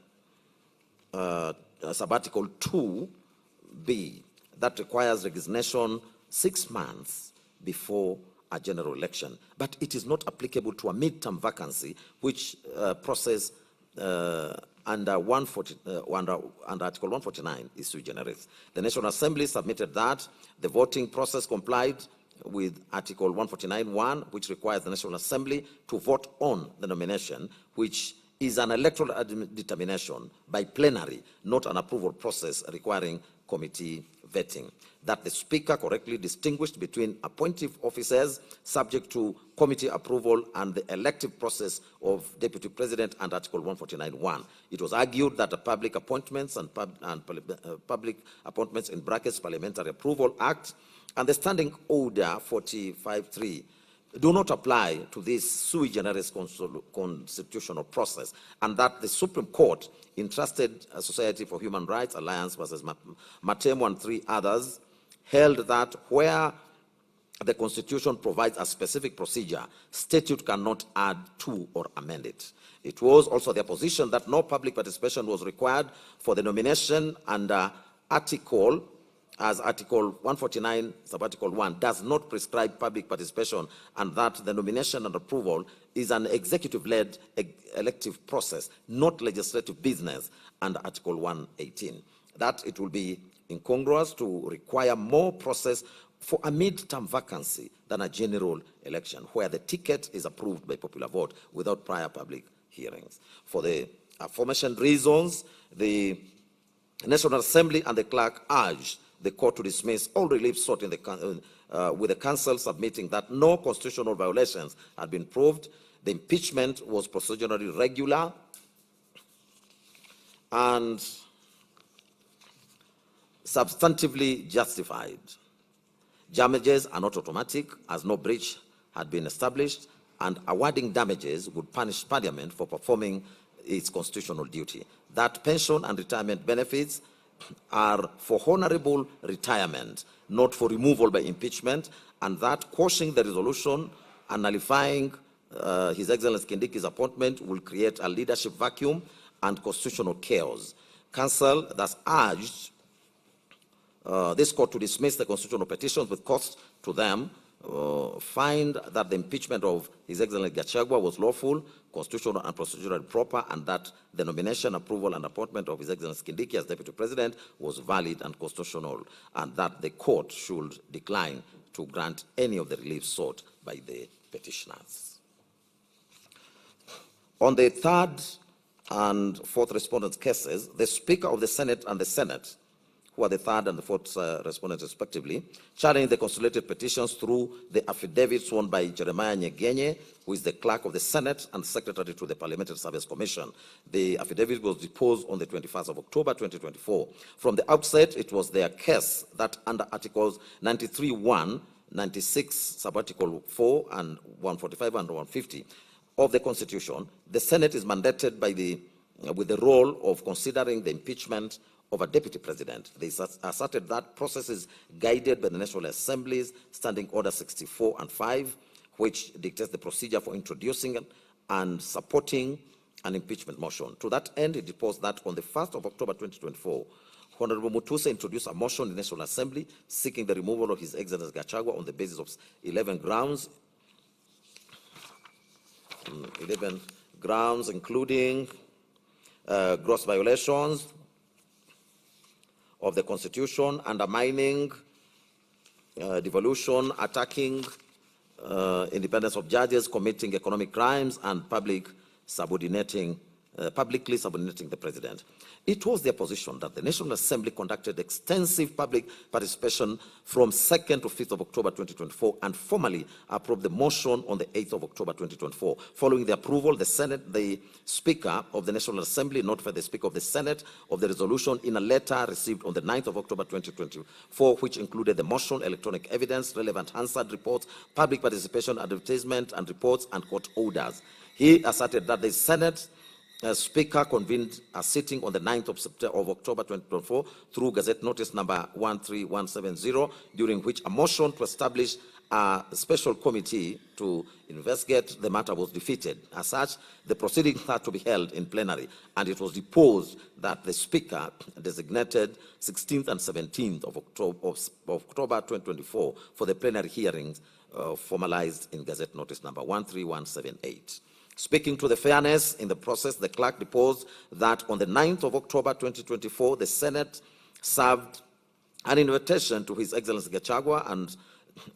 sub-Article 2b, that requires resignation 6 months before a general election. But it is not applicable to a mid-term vacancy, which process under Article 149 is sui generis. The National Assembly submitted that the voting process complied with Article 149(1), which requires the National Assembly to vote on the nomination, which is an electoral determination by plenary, not an approval process requiring committee vetting. That the Speaker correctly distinguished between appointive officers subject to committee approval and the elective process of Deputy President and Article 149(1). It was argued that the Public Appointments and Public Appointments in brackets Parliamentary Approval Act and the Standing Order 45(3) do not apply to this sui generis constitutional process, and that the Supreme Court entrusted Society for Human Rights Alliance versus Matemo and 3 others held that where the Constitution provides a specific procedure, statute cannot add to or amend it. It was also their position that no public participation was required for the nomination under Article as Article 149, Sub-Article 1, does not prescribe public participation, and that the nomination and approval is an executive-led elective process, not legislative business, under Article 118. That it will be incongruous to require more process for a mid-term vacancy than a general election, where the ticket is approved by popular vote without prior public hearings. For the aforementioned reasons, the National Assembly and the clerk urged the court to dismiss all relief sought in the, with the council submitting that no constitutional violations had been proved. The impeachment was procedurally regular and substantively justified. Damages are not automatic, as no breach had been established, and awarding damages would punish Parliament for performing its constitutional duty. That pension and retirement benefits are for honorable retirement, not for removal by impeachment, and that quashing the resolution and nullifying His Excellency Kindiki's appointment will create a leadership vacuum and constitutional chaos. Council thus urged this court to dismiss the constitutional petitions with cost to them, find that the impeachment of His Excellency Gachagua was lawful, constitutional and procedurally proper, and that the nomination, approval, and appointment of His Excellency Kindiki as Deputy President was valid and constitutional, and that the court should decline to grant any of the relief sought by the petitioners. On the third and fourth respondents' cases, the Speaker of the Senate and the Senate, who are the third and the fourth respondents respectively, challenged the consolidated petitions through the affidavit sworn by Jeremiah Nyegenye, who is the clerk of the Senate and secretary to the Parliamentary Service Commission. The affidavit was deposed on the 21st of October 2024. From the outset, it was their case that under Articles 93(1), 96, Sub-Article 4, and 145 and 150 of the Constitution, the Senate is mandated by with the role of considering the impeachment of a deputy president. They asserted that process is guided by the National Assembly's Standing Order 64 and 5, which dictates the procedure for introducing and supporting an impeachment motion. To that end, it deposed that on the 1st of October 2024, Honorable Mutuse introduced a motion in the National Assembly seeking the removal of His Excellency Gachagua on the basis of 11 grounds, including gross violations of the Constitution, undermining, devolution, attacking independence of judges, committing economic crimes, and publicly subordinating the President. It was their position that the National Assembly conducted extensive public participation from 2nd to 5th of October 2024 and formally approved the motion on the 8th of October 2024. Following the approval, the Speaker of the National Assembly notified the Speaker of the Senate of the resolution in a letter received on the 9th of October 2024, which included the motion, electronic evidence, relevant Hansard reports, public participation, advertisement, and reports, and court orders. He asserted that the Senate Speaker convened a sitting on the 9th of October 2024 through Gazette Notice number 13170, during which a motion to establish a special committee to investigate the matter was defeated. As such, the proceedings had to be held in plenary, and it was deposed that the Speaker designated 16th and 17th of October 2024 for the plenary hearings formalized in Gazette Notice number 13178. Speaking to the fairness in the process, the clerk deposed that on the 9th of October 2024, the Senate served an invitation to His Excellency Gachagua and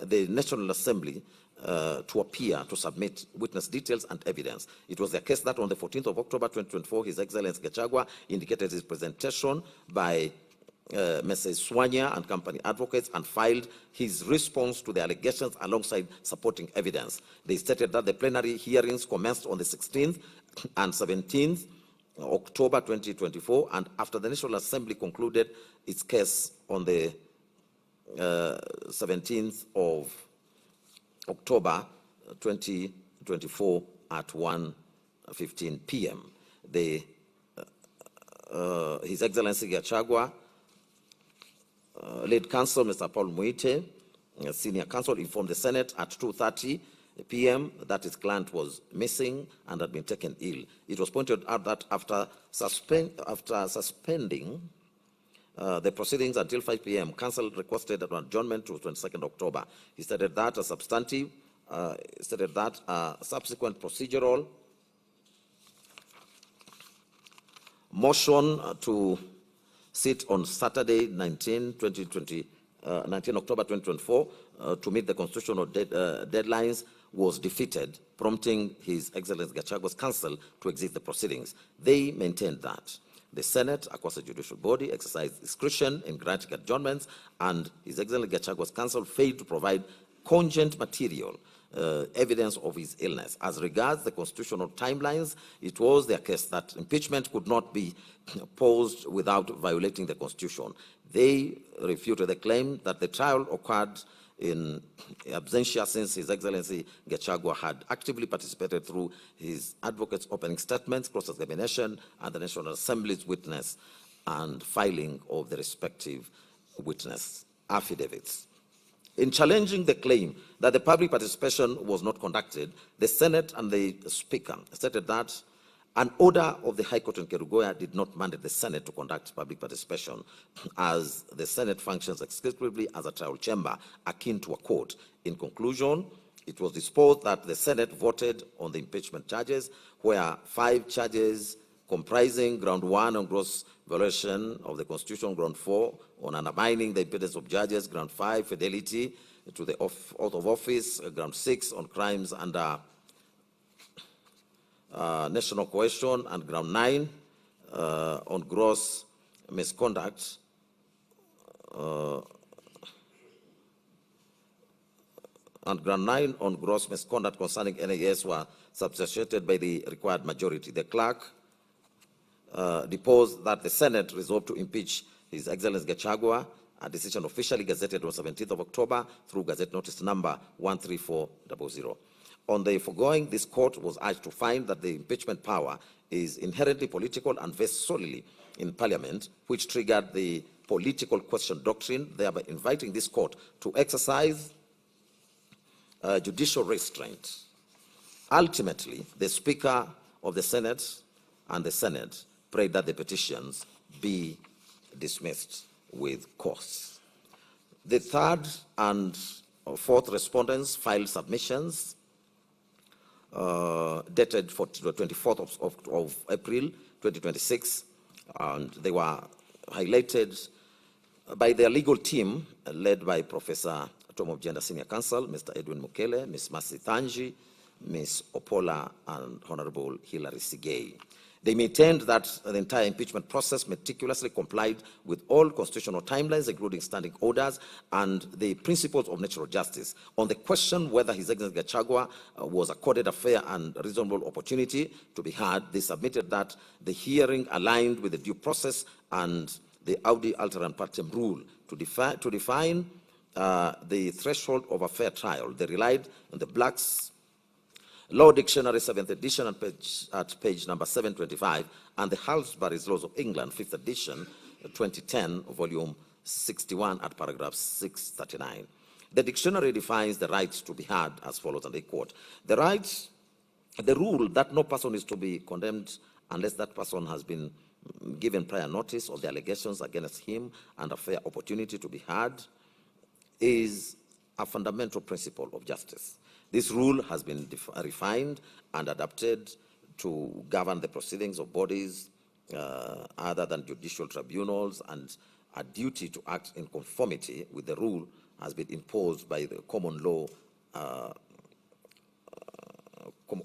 the National Assembly to appear to submit witness details and evidence. It was the case that on the 14th of October 2024, His Excellency Gachagua indicated his presentation by Mrs. Swanya and company advocates and filed his response to the allegations alongside supporting evidence. They stated that the plenary hearings commenced on the 16th and 17th October 2024, and after the National Assembly concluded its case on the 17th of October 2024 at 1:15 p.m. His Excellency Gachagua, lead counsel Mr. Paul Muite, senior counsel, informed the Senate at 2:30 p.m. that his client was missing and had been taken ill. It was pointed out that after suspending the proceedings until 5 p.m. Counsel requested an adjournment to 22nd October. He stated that a substantive, subsequent procedural motion to sit on Saturday, 19 October 2024, to meet the constitutional deadlines was defeated, prompting His Excellency Gachagua's counsel to exit the proceedings. They maintained that the Senate, a quasi-judicial body, exercised discretion in granting adjournments, and His Excellency Gachagua's counsel failed to provide cogent material evidence of his illness. As regards the constitutional timelines, it was their case that impeachment could not be posed without violating the Constitution. They refuted the claim that the trial occurred in absentia since His Excellency Gachagua had actively participated through his advocate's opening statements, cross-examination, and the National Assembly's witness and filing of the respective witness affidavits. In challenging the claim that the public participation was not conducted, the Senate and the Speaker stated that an order of the High Court in Kerugoya did not mandate the Senate to conduct public participation, as the Senate functions exclusively as a trial chamber akin to a court. In conclusion, it was disposed that the Senate voted on the impeachment charges, where 5 charges comprising ground 1 on gross violation of the Constitution, ground 4 on undermining the independence of judges, ground 5 fidelity to the oath of office, ground 6 on crimes under national cohesion, and ground 9 on gross misconduct concerning NAS were substantiated by the required majority. The clerk deposed that the Senate resolved to impeach His Excellency Gachagua, a decision officially gazetted on 17th of October through Gazette Notice number 13400. On the foregoing, this court was urged to find that the impeachment power is inherently political and vests solely in Parliament, which triggered the political question doctrine, thereby inviting this court to exercise judicial restraint. Ultimately, the Speaker of the Senate and the Senate prayed that the petitions be dismissed with cause. The third and fourth respondents filed submissions dated for the 24th of April 2026, and they were highlighted by their legal team led by Professor Tom of Gender Senior Counsel, Mr. Edwin Mukele, Ms. Mercy Thanji, Ms. Opola, and Honorable Hilary Sigei. They maintained that the entire impeachment process meticulously complied with all constitutional timelines, including standing orders and the principles of natural justice. On the question whether His Excellency Gachagua was accorded a fair and reasonable opportunity to be heard, they submitted that the hearing aligned with the due process and the Audi Alteram Partem rule. To define the threshold of a fair trial, they relied on the Black's Law Dictionary, 7th edition, at page number 725, and the Halsbury's Laws of England, 5th edition, 2010, volume 61, at paragraph 639. The dictionary defines the right to be heard as follows, and I quote: the rule that no person is to be condemned unless that person has been given prior notice of the allegations against him and a fair opportunity to be heard is a fundamental principle of justice. This rule has been refined and adapted to govern the proceedings of bodies other than judicial tribunals, and a duty to act in conformity with the rule has been imposed by the common law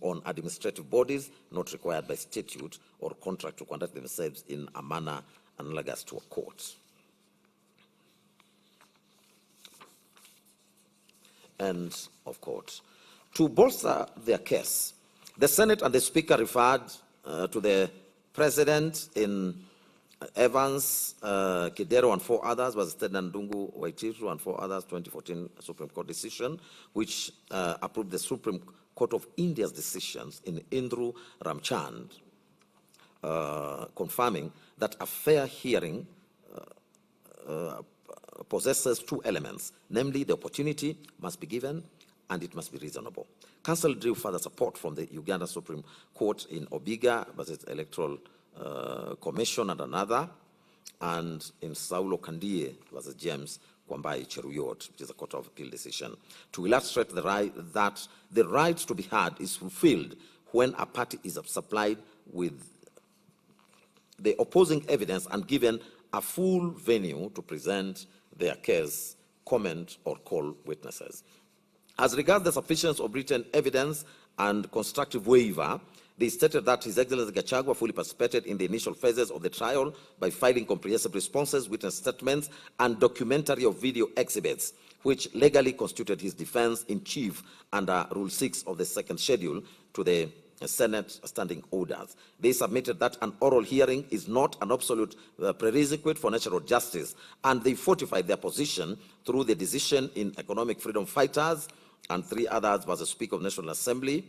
on administrative bodies not required by statute or contract to conduct themselves in a manner analogous to a court. End of quote. To bolster their case, the Senate and the Speaker referred to the President in Evans, Kidero, and 4 others, was Ndungu Waititu and 4 others, 2014 Supreme Court decision, which approved the Supreme Court of India's decisions in Indru Ramchand, confirming that a fair hearing possesses 2 elements, namely the opportunity must be given and it must be reasonable. Counsel drew further support from the Uganda Supreme Court in Obiga versus Electoral Commission and another, and in Saulo Kandie versus James Kwambai Cheruyot, which is a Court of Appeal decision, to illustrate the right that the right to be heard is fulfilled when a party is supplied with the opposing evidence and given a full venue to present their case, comment, or call witnesses. As regards the sufficiency of written evidence and constructive waiver, they stated that His Excellency Gachagua fully participated in the initial phases of the trial by filing comprehensive responses, witness statements, and documentary of video exhibits, which legally constituted his defense in chief under Rule 6 of the second schedule to the Senate standing orders. They submitted that an oral hearing is not an absolute prerequisite for natural justice, and they fortified their position through the decision in Economic Freedom Fighters and 3 others versus Speaker of National Assembly.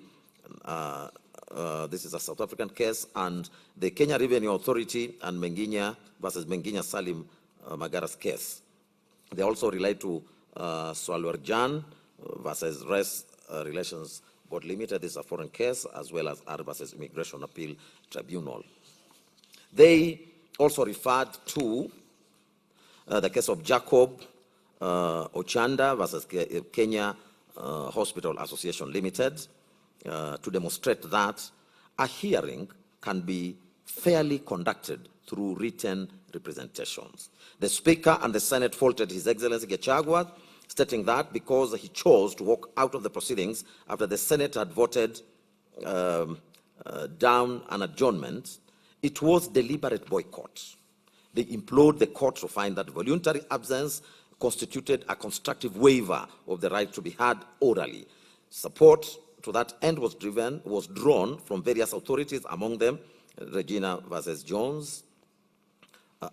This is a South African case, and the Kenya Revenue Authority and Menginya versus Menginya Salim Magara's case. They also relate to Swalwarjan versus Race Relations Board Limited. This is a foreign case, as well as R versus Immigration Appeal Tribunal. They also referred to the case of Jacob Ochanda versus Kenya Hospital Association Limited, to demonstrate that a hearing can be fairly conducted through written representations. The Speaker and the Senate faulted His Excellency Gachagua, stating that because he chose to walk out of the proceedings after the Senate had voted down an adjournment, it was deliberate boycott. They implored the court to find that voluntary absence constituted a constructive waiver of the right to be heard orally. Support to that end was drawn from various authorities, among them Regina versus Jones,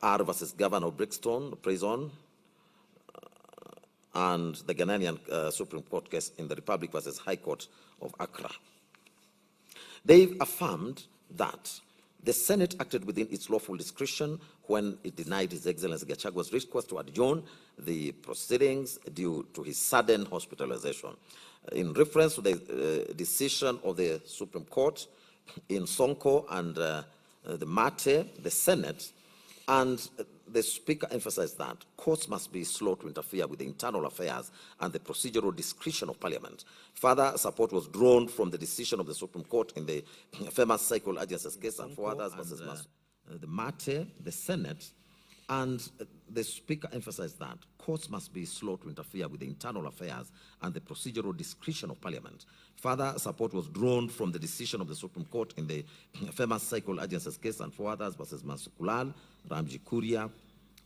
R versus Governor of Brixton Prison, and the Ghanaian Supreme Court case in the Republic versus High Court of Accra. They affirmed that the Senate acted within its lawful discretion when it denied His Excellency Gachagua's request to adjourn the proceedings due to his sudden hospitalization. In reference to the decision of the Supreme Court in Sonko and the Mate, the Senate and the Speaker emphasized that courts must be slow to interfere with the internal affairs and the procedural discretion of Parliament. Further support was drawn from the decision of the Supreme Court in the famous cycle agencies case and 4 others versus the Mate, the Senate, and the Speaker emphasized that courts must be slow to interfere with the internal affairs and the procedural discretion of Parliament. Further support was drawn from the decision of the Supreme Court in the famous cycle agencies case and 4 others versus Masukulal, Ramji Kuria,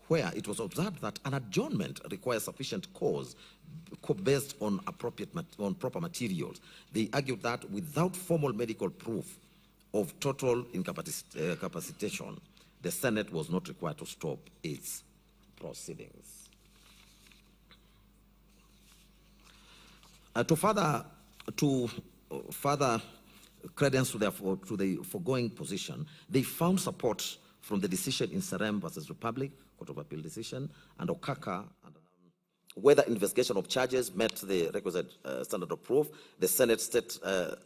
where it was observed that an adjournment requires sufficient cause based on proper materials. They argued that without formal medical proof of total incapacitation, the Senate was not required to stop its proceedings. To further credence to the foregoing position, they found support from the decision in Serem versus Republic, Court of Appeal decision, and Okaka, and whether investigation of charges met the requisite standard of proof. The Senate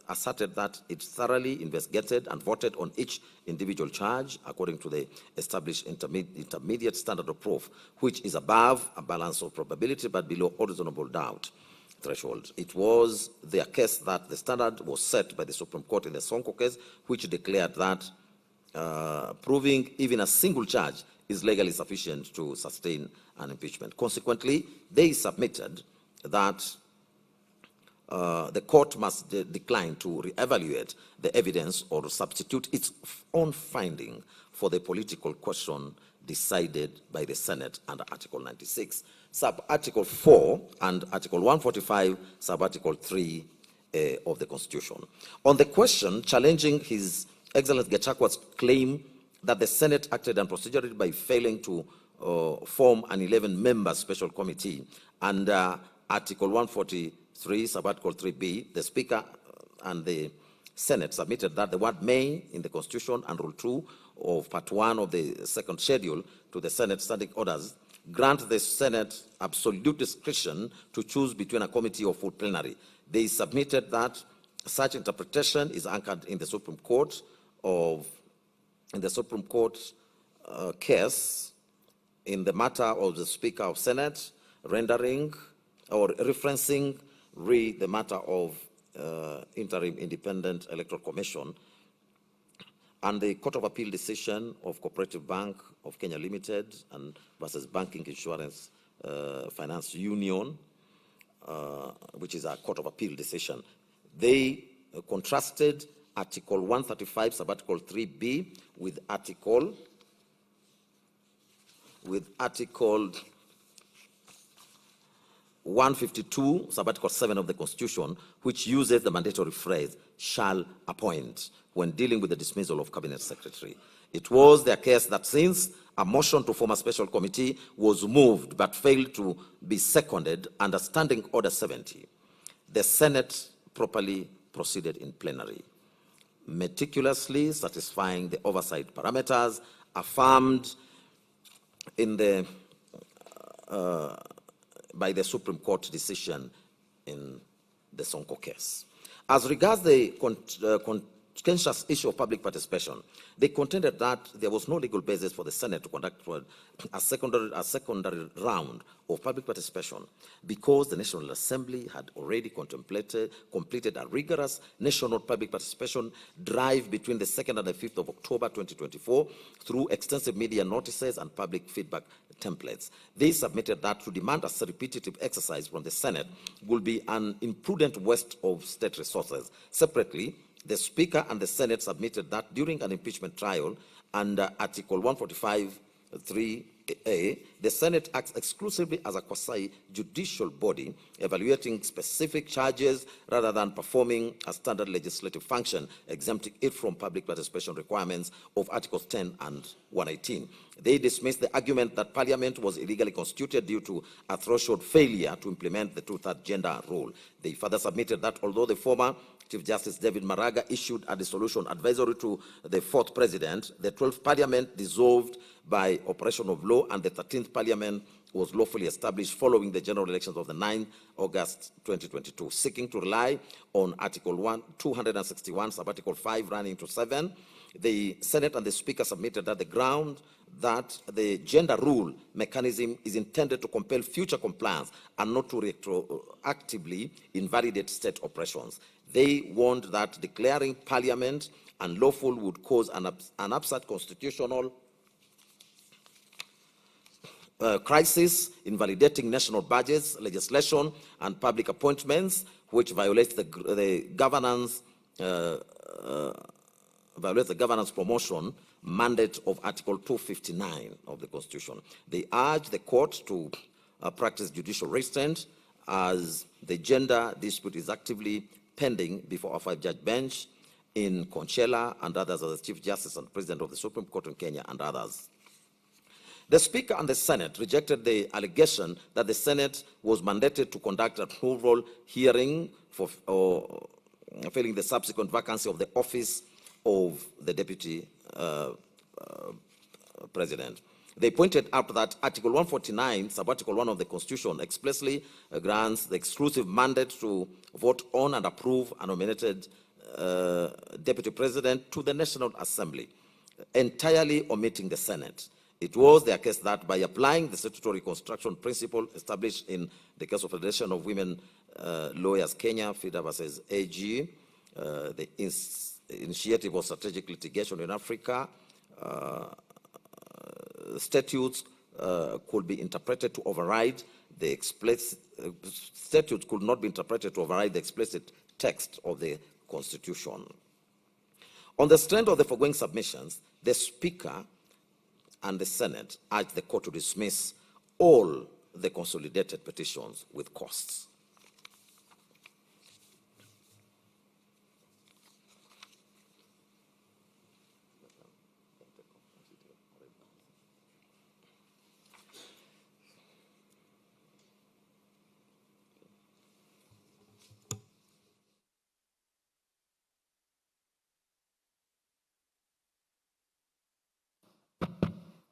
asserted that it thoroughly investigated and voted on each individual charge according to the established intermediate standard of proof, which is above a balance of probability but below reasonable doubt threshold. It was their case that the standard was set by the Supreme Court in the Sonko case, which declared that proving even a single charge is legally sufficient to sustain an impeachment. Consequently, they submitted that the court must decline to reevaluate the evidence or substitute its own finding for the political question decided by the Senate under Article 96, Sub-Article 4 and Article 145, Sub-Article 3 of the Constitution. On the question challenging His Excellency Gachagua's claim that the Senate acted unprocedurally by failing to form an 11-member special committee under Article 143, Sub-Article 3b, the Speaker and the Senate submitted that the word may in the Constitution and Rule 2 of Part 1 of the second schedule to the Senate standing orders grant the Senate absolute discretion to choose between a committee or full plenary. They submitted that such interpretation is anchored in the Supreme Court case in the matter of the Speaker of Senate rendering or referencing the matter of interim independent electoral commission and the Court of Appeal decision of Cooperative Bank of Kenya Limited and versus Banking Insurance Finance Union, which is a Court of Appeal decision. They contrasted Article 135, Subarticle 3B with Article 152, Subarticle 7 of the Constitution, which uses the mandatory phrase, shall appoint, when dealing with the dismissal of Cabinet Secretary. It was their case that since a motion to form a special committee was moved but failed to be seconded under Standing Order 70, the Senate properly proceeded in plenary, meticulously satisfying the oversight parameters affirmed in the by the Supreme Court decision in the Sonko case. As regards the contentious issue of public participation, they contended that there was no legal basis for the Senate to conduct a secondary round of public participation because the National Assembly had already completed a rigorous national public participation drive between the 2nd and the 5th of October 2024 through extensive media notices and public feedback templates. They submitted that to demand a repetitive exercise from the Senate would be an imprudent waste of state resources. Separately, the Speaker and the Senate submitted that during an impeachment trial under Article 145(3)(a), the Senate acts exclusively as a quasi-judicial body evaluating specific charges rather than performing a standard legislative function, exempting it from public participation requirements of Articles 10 and 118. They dismissed the argument that Parliament was illegally constituted due to a threshold failure to implement the two-thirds gender rule. They further submitted that although the former Chief Justice David Maraga issued a dissolution advisory to the 4th President, the 12th Parliament dissolved by operation of law and the 13th Parliament was lawfully established following the general elections of the 9th August 2022. Seeking to rely on Article 261, Subarticle 5 running to 7, the Senate and the Speaker submitted that the ground that the gender rule mechanism is intended to compel future compliance and not to retroactively invalidate state operations. They warned that declaring Parliament unlawful would cause an absurd constitutional crisis, invalidating national budgets, legislation, and public appointments, which violates the governance promotion mandate of Article 259 of the Constitution. They urge the court to practice judicial restraint as the gender dispute is actively pending before a 5-judge bench in Conchela and others as the Chief Justice and President of the Supreme Court in Kenya and others. The Speaker and the Senate rejected the allegation that the Senate was mandated to conduct an approval hearing for filling the subsequent vacancy of the office of the Deputy President. They pointed out that Article 149, Subarticle 1 of the Constitution, expressly grants the exclusive mandate to vote on and approve a nominated Deputy President to the National Assembly, entirely omitting the Senate. It was their case that by applying the statutory construction principle established in the case of Federation of Women Lawyers Kenya, FIDA versus AG, the Initiative of Strategic Litigation in Africa, statutes could be interpreted to override the explicit statutes could not be interpreted to override the explicit text of the Constitution. On the strength of the foregoing submissions, the Speaker and the Senate urged the court to dismiss all the consolidated petitions with costs.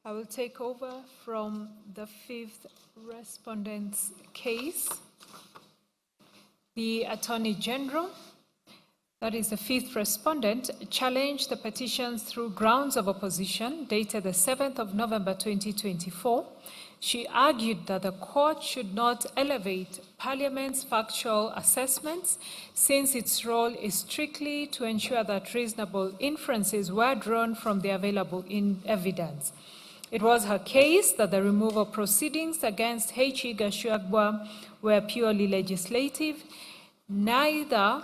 I will take over from the 5th respondent's case. The Attorney General, that is the fifth respondent, challenged the petitions through grounds of opposition dated the 7th of November 2024. She argued that the court should not elevate Parliament's factual assessments since its role is strictly to ensure that reasonable inferences were drawn from the available evidence. It was her case that the removal proceedings against H.E. Gachagua were purely legislative, neither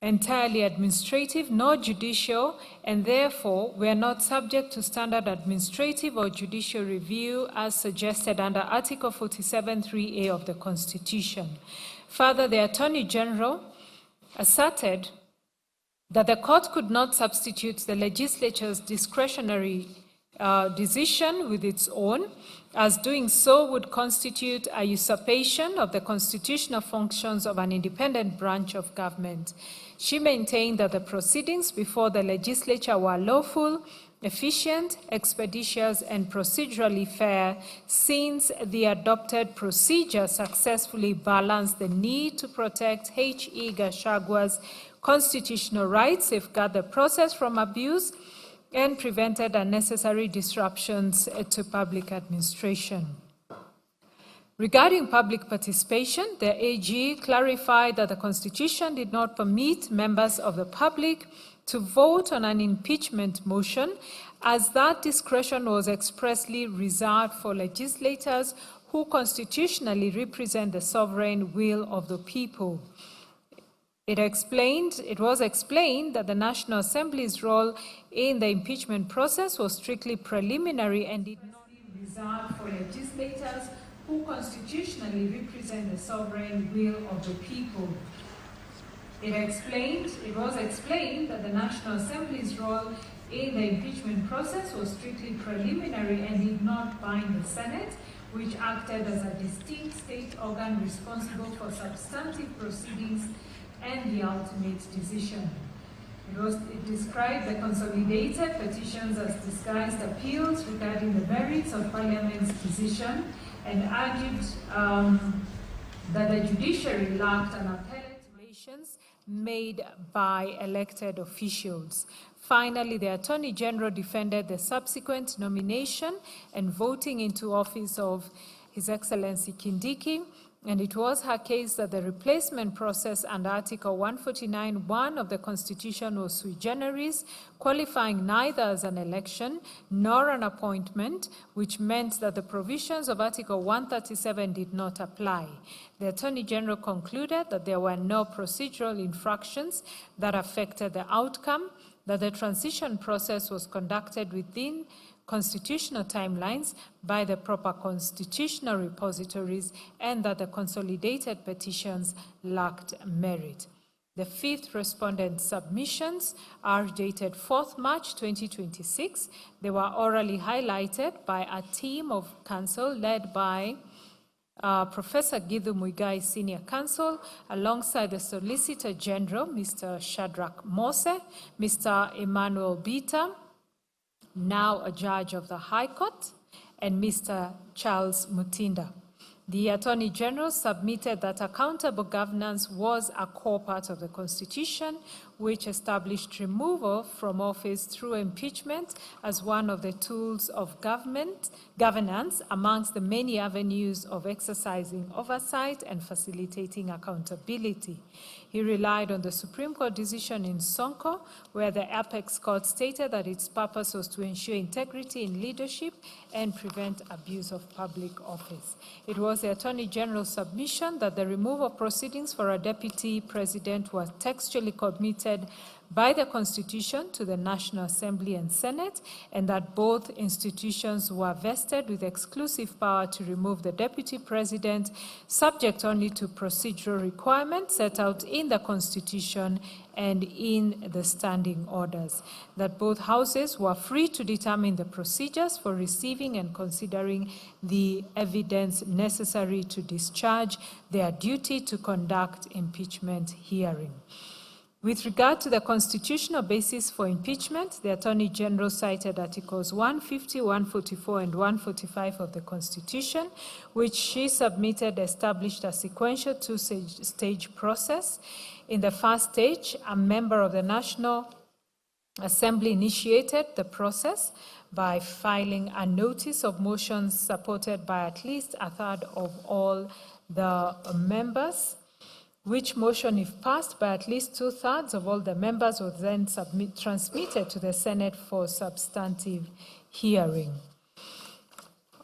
entirely administrative nor judicial, and therefore were not subject to standard administrative or judicial review as suggested under Article 47(3)(a) of the Constitution. Further, the Attorney General asserted that the court could not substitute the legislature's discretionary decision with its own, as doing so would constitute a usurpation of the constitutional functions of an independent branch of government. She maintained that the proceedings before the legislature were lawful, efficient, expeditious, and procedurally fair, since the adopted procedure successfully balanced the need to protect H.E. Gachagua's constitutional rights, safeguard the process from abuse, and prevented unnecessary disruptions to public administration. Regarding public participation, the AG clarified that the Constitution did not permit members of the public to vote on an impeachment motion, as that discretion was expressly reserved for legislators who constitutionally represent the sovereign will of the people. It was explained that the National Assembly's role in the impeachment process was strictly preliminary and did not reserve for legislators who constitutionally represent the sovereign will of the people. It was explained that the National Assembly's role in the impeachment process was strictly preliminary and did not bind the Senate, which acted as a distinct state organ responsible for substantive proceedings and the ultimate decision. It described the consolidated petitions as disguised appeals regarding the merits of Parliament's decision and argued that the judiciary lacked an appellate relations made by elected officials. Finally, the Attorney General defended the subsequent nomination and voting into office of His Excellency Kindiki, and it was her case that the replacement process under Article 149(1) of the Constitution was sui generis, qualifying neither as an election nor an appointment, which meant that the provisions of Article 137 did not apply. The Attorney General concluded that there were no procedural infractions that affected the outcome, that the transition process was conducted within constitutional timelines by the proper constitutional repositories, and that the consolidated petitions lacked merit. The fifth respondent's submissions are dated 4th March 2026. They were orally highlighted by a team of counsel led by Professor Githu Muigai, Senior Counsel, alongside the Solicitor General, Mr. Shadrach Mose, Mr. Emmanuel Bita, now a judge of the High Court, and Mr. Charles Mutinda. The Attorney General submitted that accountable governance was a core part of the Constitution, which established removal from office through impeachment as one of the tools of governance amongst the many avenues of exercising oversight and facilitating accountability. He relied on the Supreme Court decision in Sonko, where the Apex Court stated that its purpose was to ensure integrity in leadership and prevent abuse of public office. It was the Attorney General's submission that the removal proceedings for a Deputy President were textually committed by the Constitution to the National Assembly and Senate, and that both institutions were vested with exclusive power to remove the Deputy President, subject only to procedural requirements set out in the Constitution and in the standing orders, that both houses were free to determine the procedures for receiving and considering the evidence necessary to discharge their duty to conduct impeachment hearing. With regard to the constitutional basis for impeachment, the Attorney General cited Articles 150, 144, and 145 of the Constitution, which she submitted established a sequential two-stage process. In the first stage, a member of the National Assembly initiated the process by filing a notice of motions supported by at least a third of all the members, which motion, if passed by at least two-thirds of all the members, was then transmitted to the Senate for substantive hearing.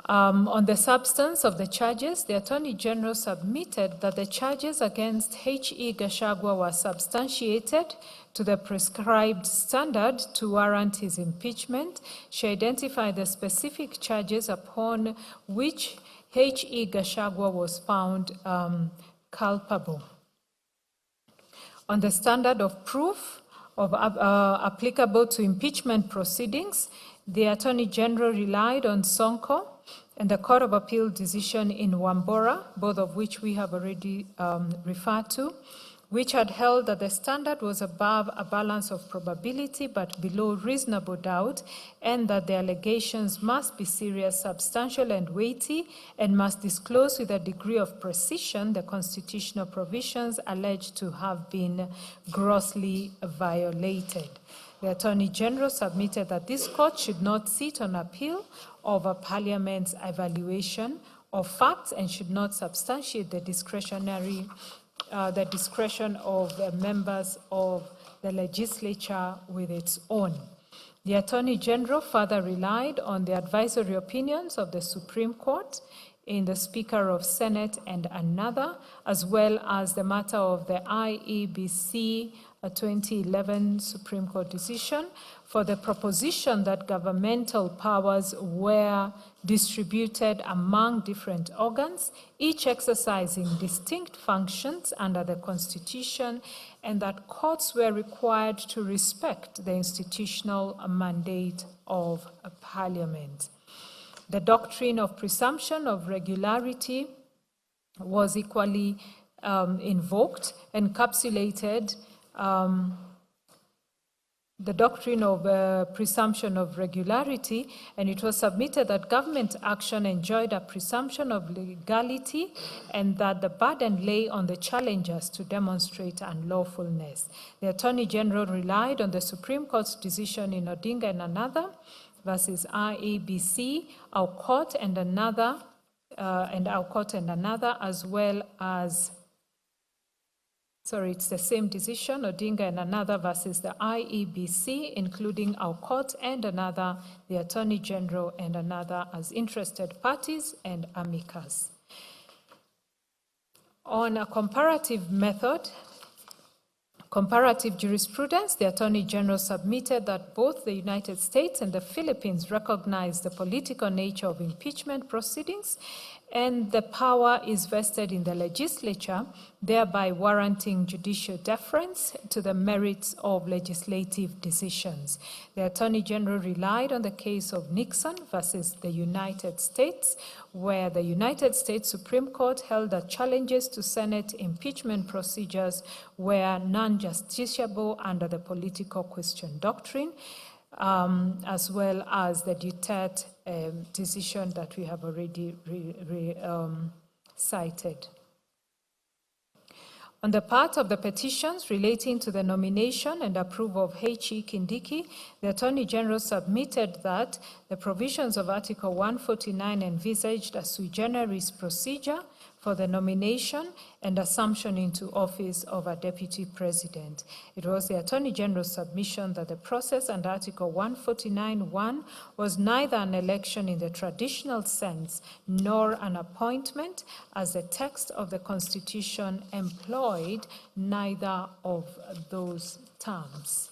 On the substance of the charges, the Attorney General submitted that the charges against H.E. Gachagua were substantiated to the prescribed standard to warrant his impeachment. She identified the specific charges upon which H.E. Gachagua was found culpable. On the standard of proof applicable to impeachment proceedings, the Attorney General relied on Sonko and the Court of Appeal decision in Wambora, both of which we have already referred to, which had held that the standard was above a balance of probability but below reasonable doubt, and that the allegations must be serious, substantial, and weighty, and must disclose with a degree of precision the constitutional provisions alleged to have been grossly violated. The Attorney General submitted that this court should not sit on appeal over Parliament's evaluation of facts and should not substantiate the discretion of the members of the legislature with its own. The Attorney General further relied on the advisory opinions of the Supreme Court in the Speaker of Senate and another, as well as the matter of the IEBC 2011 Supreme Court decision for the proposition that governmental powers were distributed among different organs, each exercising distinct functions under the Constitution, and that courts were required to respect the institutional mandate of a Parliament. The doctrine of presumption of regularity was equally invoked, encapsulated the doctrine of presumption of regularity, and it was submitted that government action enjoyed a presumption of legality and that the burden lay on the challengers to demonstrate unlawfulness. The Attorney General relied on the Supreme Court's decision in Odinga and another versus IEBC, our court and another, as well as it's the same decision, Odinga and another versus the IEBC, including our court and another, the Attorney General and another as interested parties and amicus. On a comparative method, comparative jurisprudence, the Attorney General submitted that both the United States and the Philippines recognize the political nature of impeachment proceedings, and the power is vested in the legislature, thereby warranting judicial deference to the merits of legislative decisions. The Attorney General relied on the case of Nixon versus the United States, where the United States Supreme Court held that challenges to Senate impeachment procedures were non-justiciable under the political question doctrine, as well as the Duterte decision that we have already cited. On the part of the petitions relating to the nomination and approval of H.E. Kindiki, the Attorney General submitted that the provisions of Article 149 envisaged a sui generis procedure for the nomination and assumption into office of a Deputy President. It was the Attorney General's submission that the process under Article 149(1) was neither an election in the traditional sense nor an appointment, as the text of the Constitution employed neither of those terms.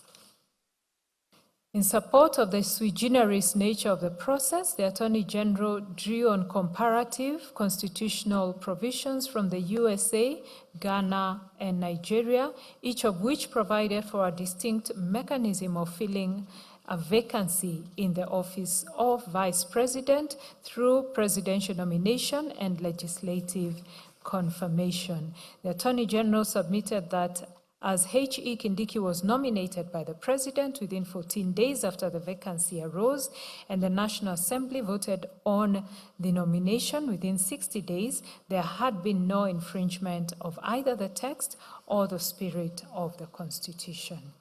In support of the sui generis nature of the process, the Attorney General drew on comparative constitutional provisions from the USA, Ghana, and Nigeria, each of which provided for a distinct mechanism of filling a vacancy in the office of Vice President through presidential nomination and legislative confirmation. The Attorney General submitted that as H.E. Kindiki was nominated by the President within 14 days after the vacancy arose, and the National Assembly voted on the nomination within 60 days, there had been no infringement of either the text or the spirit of the Constitution.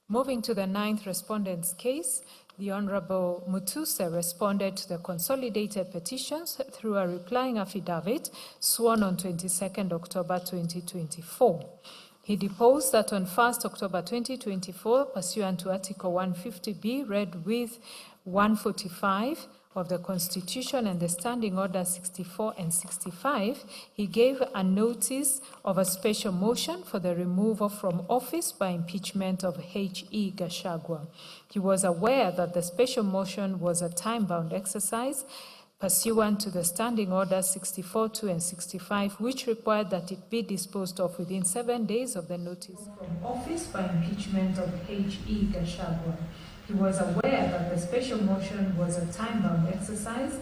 Moving to the 9th respondent's case, the Honorable Mutuse responded to the consolidated petitions through a replying affidavit sworn on 22nd October 2024. He deposed that on 1st October 2024, pursuant to Article 150B, read with 145 of the Constitution and the Standing Order 64 and 65, he gave a notice of a special motion for the removal from office by impeachment of H.E. Gachagua. He was aware that the special motion was a time-bound exercise pursuant to the Standing Order 64-2 and 65, which required that it be disposed of within 7 days of the notice from office by impeachment of H.E. Gachagua. He was aware that the special motion was a time-bound exercise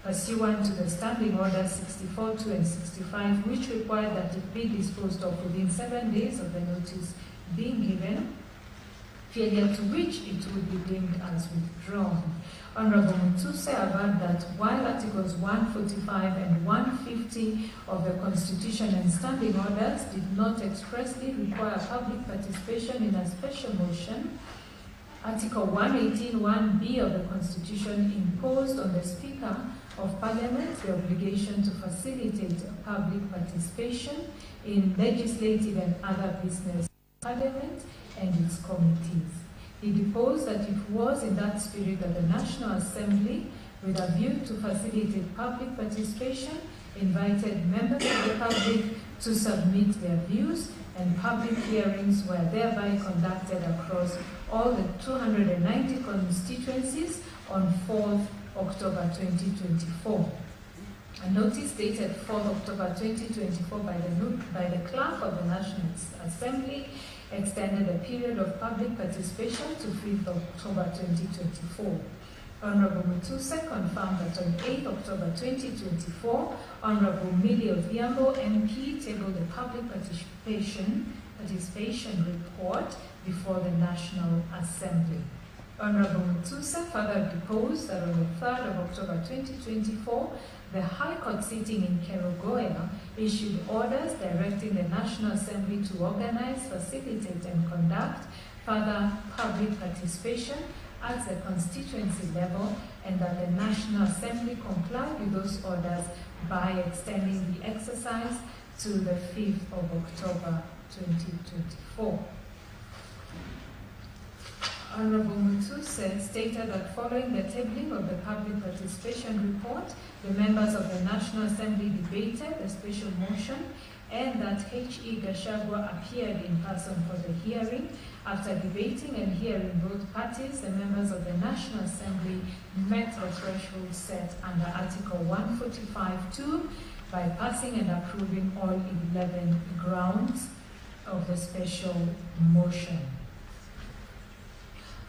pursuant to the Standing Order 64-2 and 65, which required that it be disposed of within 7 days of the notice being given, failure to which it would be deemed as withdrawn. Honorable Mutuse averred that while Articles 145 and 150 of the Constitution and Standing Orders did not expressly require public participation in a special motion, Article 118(1)(b) of the Constitution imposed on the Speaker of Parliament the obligation to facilitate public participation in legislative and other business of Parliament and its committees. He deposed that it was in that spirit that the National Assembly, with a view to facilitate public participation, invited members of the public to submit their views, and public hearings were thereby conducted across all the 290 constituencies on 4th October 2024. A notice dated 4th October 2024 by the Clerk of the National Assembly extended a period of public participation to 5th October 2024. Honorable Mutuse confirmed that on 8th October 2024, Honorable Millie Odhiambo MP tabled a public participation report before the National Assembly. Honorable Mutuse further deposed that on the 3rd of October 2024, the High Court sitting in Kerugoya issued orders directing the National Assembly to organize, facilitate, and conduct further public participation at the constituency level, and that the National Assembly complied with those orders by extending the exercise to the 5th of October 2024. Honorable Mutuse stated that following the tabling of the public participation report, the members of the National Assembly debated the special motion and that H.E. Gachagua appeared in person for the hearing. After debating and hearing both parties, the members of the National Assembly met the threshold set under Article 145(2) by passing and approving all 11 grounds of the special motion.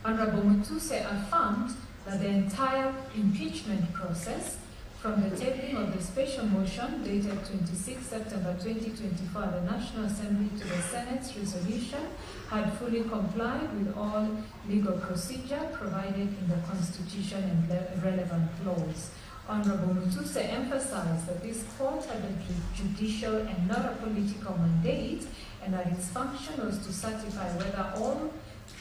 Honorable Mutuse affirmed that the entire impeachment process, from the tabling of the special motion dated 26 September 2024 at the National Assembly to the Senate's resolution, had fully complied with all legal procedure provided in the Constitution and relevant laws. Honorable Mutuse emphasized that this court had a judicial and not a political mandate, and that its function was to certify whether all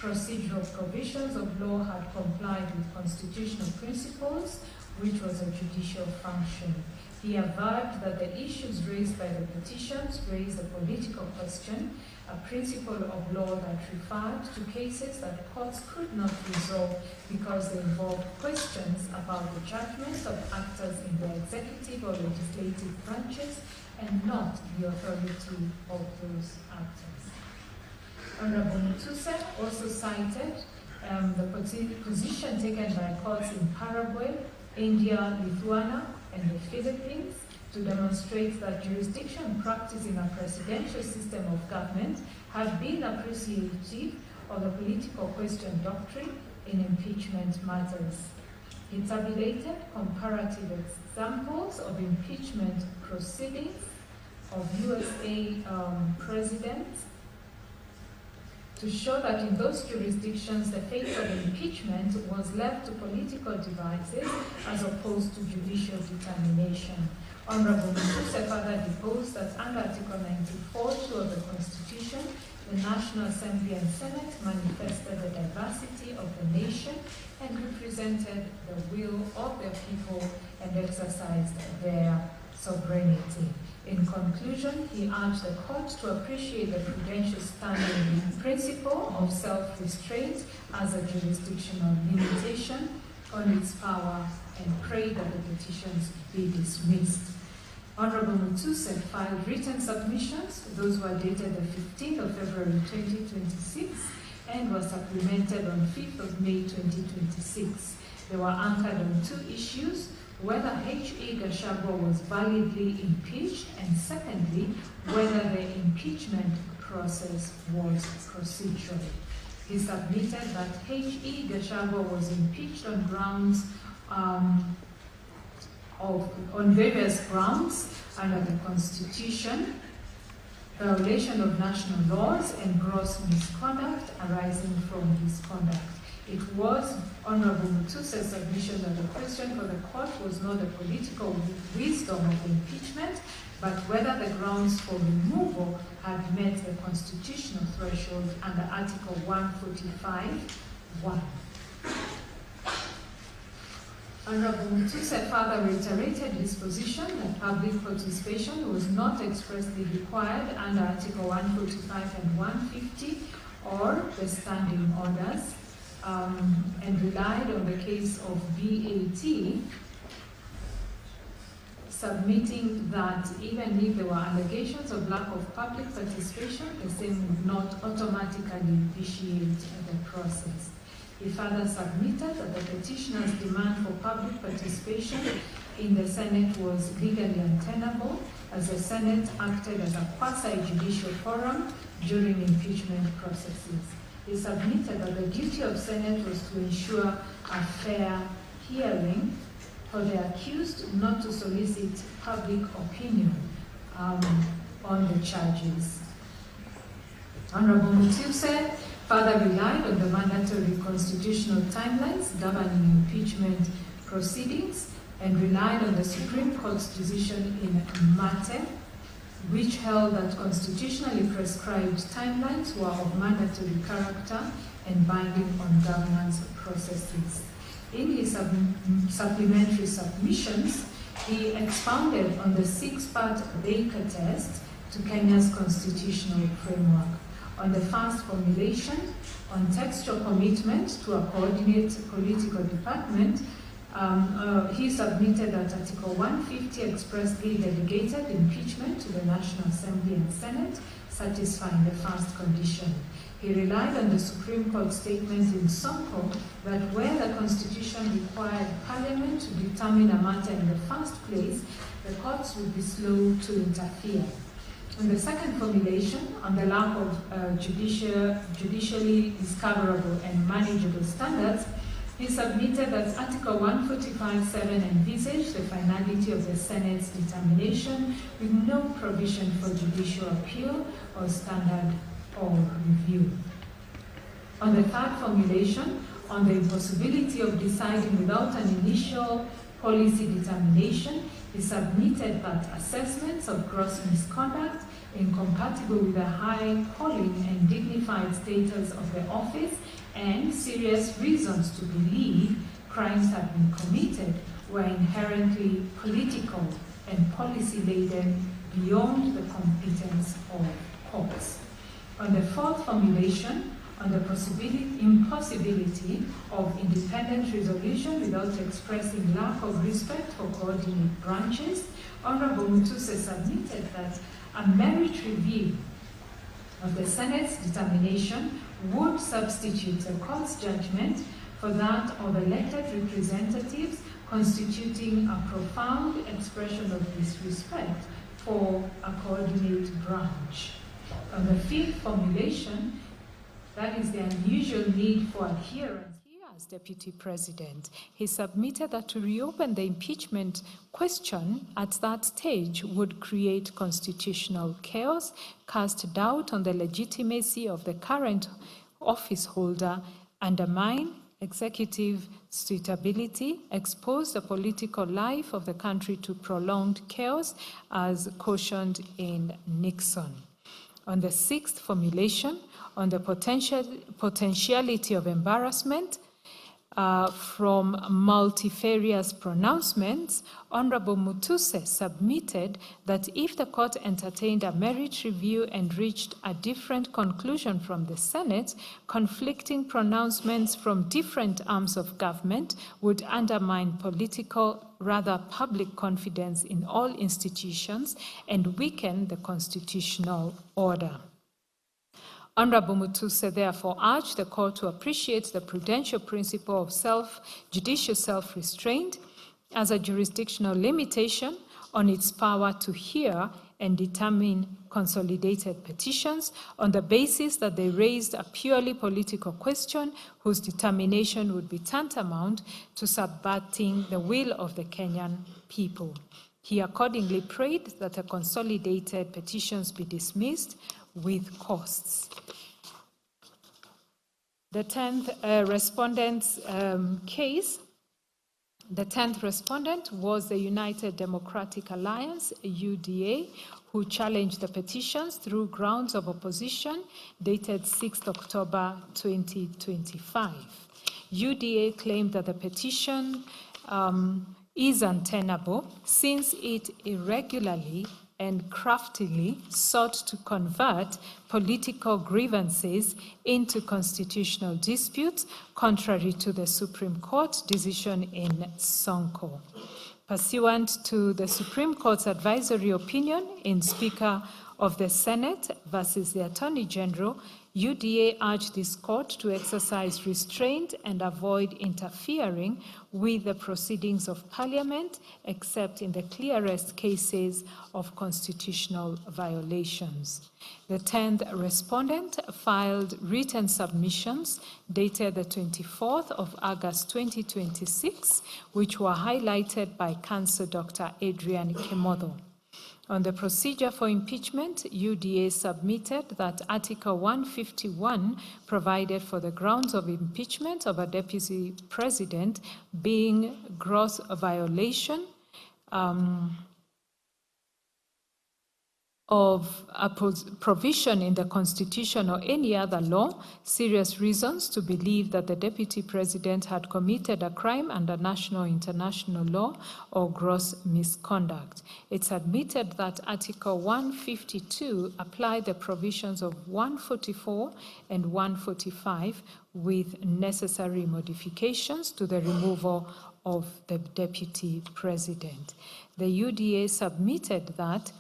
procedural provisions of law had complied with constitutional principles, which was a judicial function. He averred that the issues raised by the petitions raised a political question, a principle of law that referred to cases that courts could not resolve because they involved questions about the judgment of actors in the executive or legislative branches and not the authority of those actors. Honorable Mutuse also cited the position taken by courts in Paraguay, India, Lithuania, and the Philippines to demonstrate that jurisdiction practicing a presidential system of government had been appreciative of the political question doctrine in impeachment matters. He tabulated comparative examples of impeachment proceedings of USA presidents to show that in those jurisdictions the fate of impeachment was left to political devices as opposed to judicial determination. Honorable Mutuse further deposed that under Article 94(2) of the Constitution, the National Assembly and Senate manifested the diversity of the nation and represented the will of their people and exercised their sovereignty. In conclusion, he urged the court to appreciate the prudential standing principle of self-restraint as a jurisdictional limitation on its power and pray that the petitions be dismissed. Honorable Mutuse filed written submissions. Those were dated the 15th of February 2026 and were supplemented on 5th of May 2026. They were anchored on two issues: whether H.E. Gachagua was validly impeached, and secondly, whether the impeachment process was procedural. He submitted that H.E. Gachagua was impeached on grounds on various grounds under the Constitution, violation of national laws, and gross misconduct arising from his conduct. It was Honorable Mutuse's submission that the question for the court was not the political wisdom of impeachment, but whether the grounds for removal had met the constitutional threshold under Article 145(1). Honorable Mutuse further reiterated his position that public participation was not expressly required under Article 145 and 150 or the standing orders, and relied on the case of BAT, submitting that even if there were allegations of lack of public participation, the same would not automatically vitiate the process. He further submitted that the petitioner's demand for public participation in the Senate was legally untenable, as the Senate acted as a quasi-judicial forum during impeachment processes. He submitted that the duty of Senate was to ensure a fair hearing for the accused, not to solicit public opinion on the charges. Honorable Mutuse further relied on the mandatory constitutional timelines governing impeachment proceedings and relied on the Supreme Court's decision in Mate, which held that constitutionally prescribed timelines were of mandatory character and binding on governance processes. In his supplementary submissions, he expounded on the 6-part Baker test to Kenya's constitutional framework. On the first formulation, on textual commitment to a coordinate political department, he submitted that Article 150 expressly delegated impeachment to the National Assembly and Senate, satisfying the first condition. He relied on the Supreme Court statement in Sonko that where the Constitution required Parliament to determine a matter in the first place, the courts would be slow to interfere. On the second formulation, on the lack of judicially discoverable and manageable standards, he submitted that Article 145(7) envisaged the finality of the Senate's determination with no provision for judicial appeal or standard or review. On the third formulation, on the impossibility of deciding without an initial policy determination, he submitted that assessments of gross misconduct incompatible with the high calling and dignified status of the office and serious reasons to believe crimes had been committed were inherently political and policy-laden beyond the competence of courts. On the fourth formulation, on the impossibility of independent resolution without expressing lack of respect for coordinate branches, Honorable Mutuse submitted that a merit review of the Senate's determination would substitute the court's judgment for that of elected representatives, constituting a profound expression of disrespect for a coordinate branch. On the fifth formulation, that is the unusual need for adherence. He as Deputy President. He submitted that to reopen the impeachment question at that stage would create constitutional chaos, cast doubt on the legitimacy of the current office holder, undermine executive suitability, expose the political life of the country to prolonged chaos, as cautioned in Nixon. On the sixth formulation, on the potentiality of embarrassment from multifarious pronouncements, Honorable Mutuse submitted that if the court entertained a merit review and reached a different conclusion from the Senate, conflicting pronouncements from different arms of government would undermine political, rather public confidence in all institutions and weaken the constitutional order. Honorable Mutuse therefore urged the court to appreciate the prudential principle of judicial self-restraint as a jurisdictional limitation on its power to hear and determine consolidated petitions on the basis that they raised a purely political question whose determination would be tantamount to subverting the will of the Kenyan people. He accordingly prayed that the consolidated petitions be dismissed with costs. The 10th respondent's case, the 10th respondent was the United Democratic Alliance, UDA, who challenged the petitions through grounds of opposition dated 6th October 2025. UDA claimed that the petition is untenable since it irregularly and craftily sought to convert political grievances into constitutional disputes, contrary to the Supreme Court decision in Sonko. Pursuant to the Supreme Court's advisory opinion in Speaker of the Senate versus the Attorney General, UDA urged this court to exercise restraint and avoid interfering with the proceedings of Parliament, except in the clearest cases of constitutional violations. The 10th respondent filed written submissions dated the 24th of August 2026, which were highlighted by Counsel Dr. Adrian Kimotho. On the procedure for impeachment, UDA submitted that Article 151 provided for the grounds of impeachment of a deputy president being gross violation of a provision in the Constitution or any other law, serious reasons to believe that the deputy president had committed a crime under national or international law or gross misconduct. It's admitted that Article 152 applied the provisions of 144 and 145 with necessary modifications to the removal of the deputy president. The UDA submitted that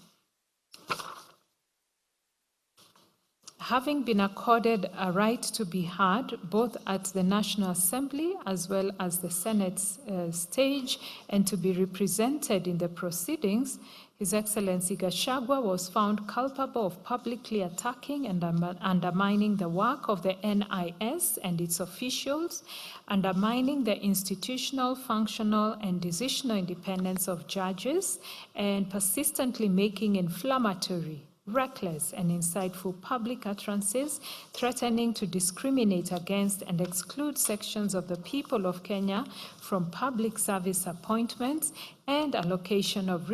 having been accorded a right to be heard both at the National Assembly as well as the Senate's stage and to be represented in the proceedings, His Excellency Gachagua was found culpable of publicly attacking and undermining the work of the NIS and its officials, undermining the institutional, functional, and decisional independence of judges, and persistently making inflammatory, reckless, and insightful public utterances threatening to discriminate against and exclude sections of the people of Kenya from public service appointments and allocation of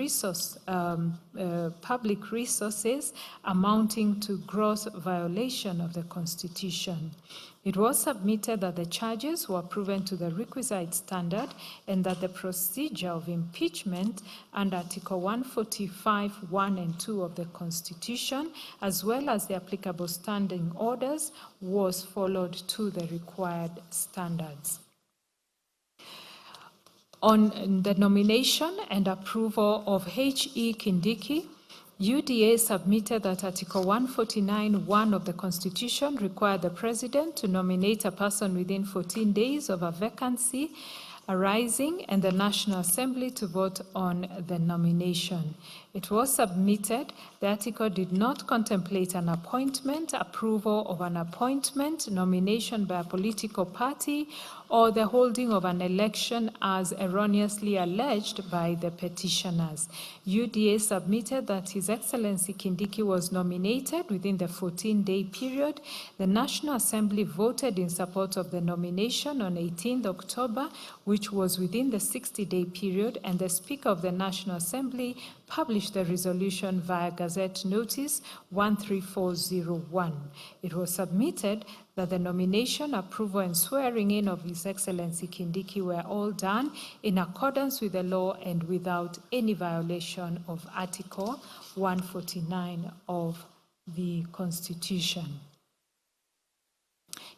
public resources amounting to gross violation of the Constitution. It was submitted that the charges were proven to the requisite standard and that the procedure of impeachment under Article 145, 1 and 2 of the Constitution, as well as the applicable standing orders, was followed to the required standards. On the nomination and approval of H.E. Kindiki, UDA submitted that Article 149(1) of the Constitution required the President to nominate a person within 14 days of a vacancy arising and the National Assembly to vote on the nomination. It was submitted. The article did not contemplate an appointment, approval of an appointment, nomination by a political party, or the holding of an election as erroneously alleged by the petitioners. UDA submitted that His Excellency Kindiki was nominated within the 14-day period. The National Assembly voted in support of the nomination on 18th October, which was within the 60-day period, and the Speaker of the National Assembly published the resolution via Gazette Notice 13401. It was submitted that the nomination, approval, and swearing in of His Excellency Kindiki were all done in accordance with the law and without any violation of Article 149 of the Constitution.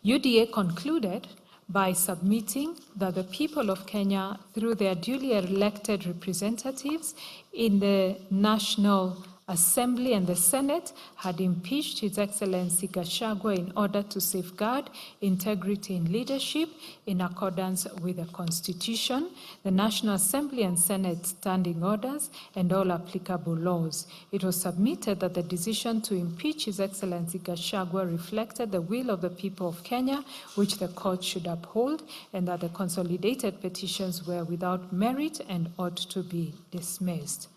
UDA concluded by submitting that the people of Kenya, through their duly elected representatives in the National Assembly and the Senate, had impeached His Excellency Gachagua in order to safeguard integrity in leadership in accordance with the Constitution, the National Assembly and Senate standing orders, and all applicable laws. It was submitted that the decision to impeach His Excellency Gachagua reflected the will of the people of Kenya, which the court should uphold, and that the consolidated petitions were without merit and ought to be dismissed.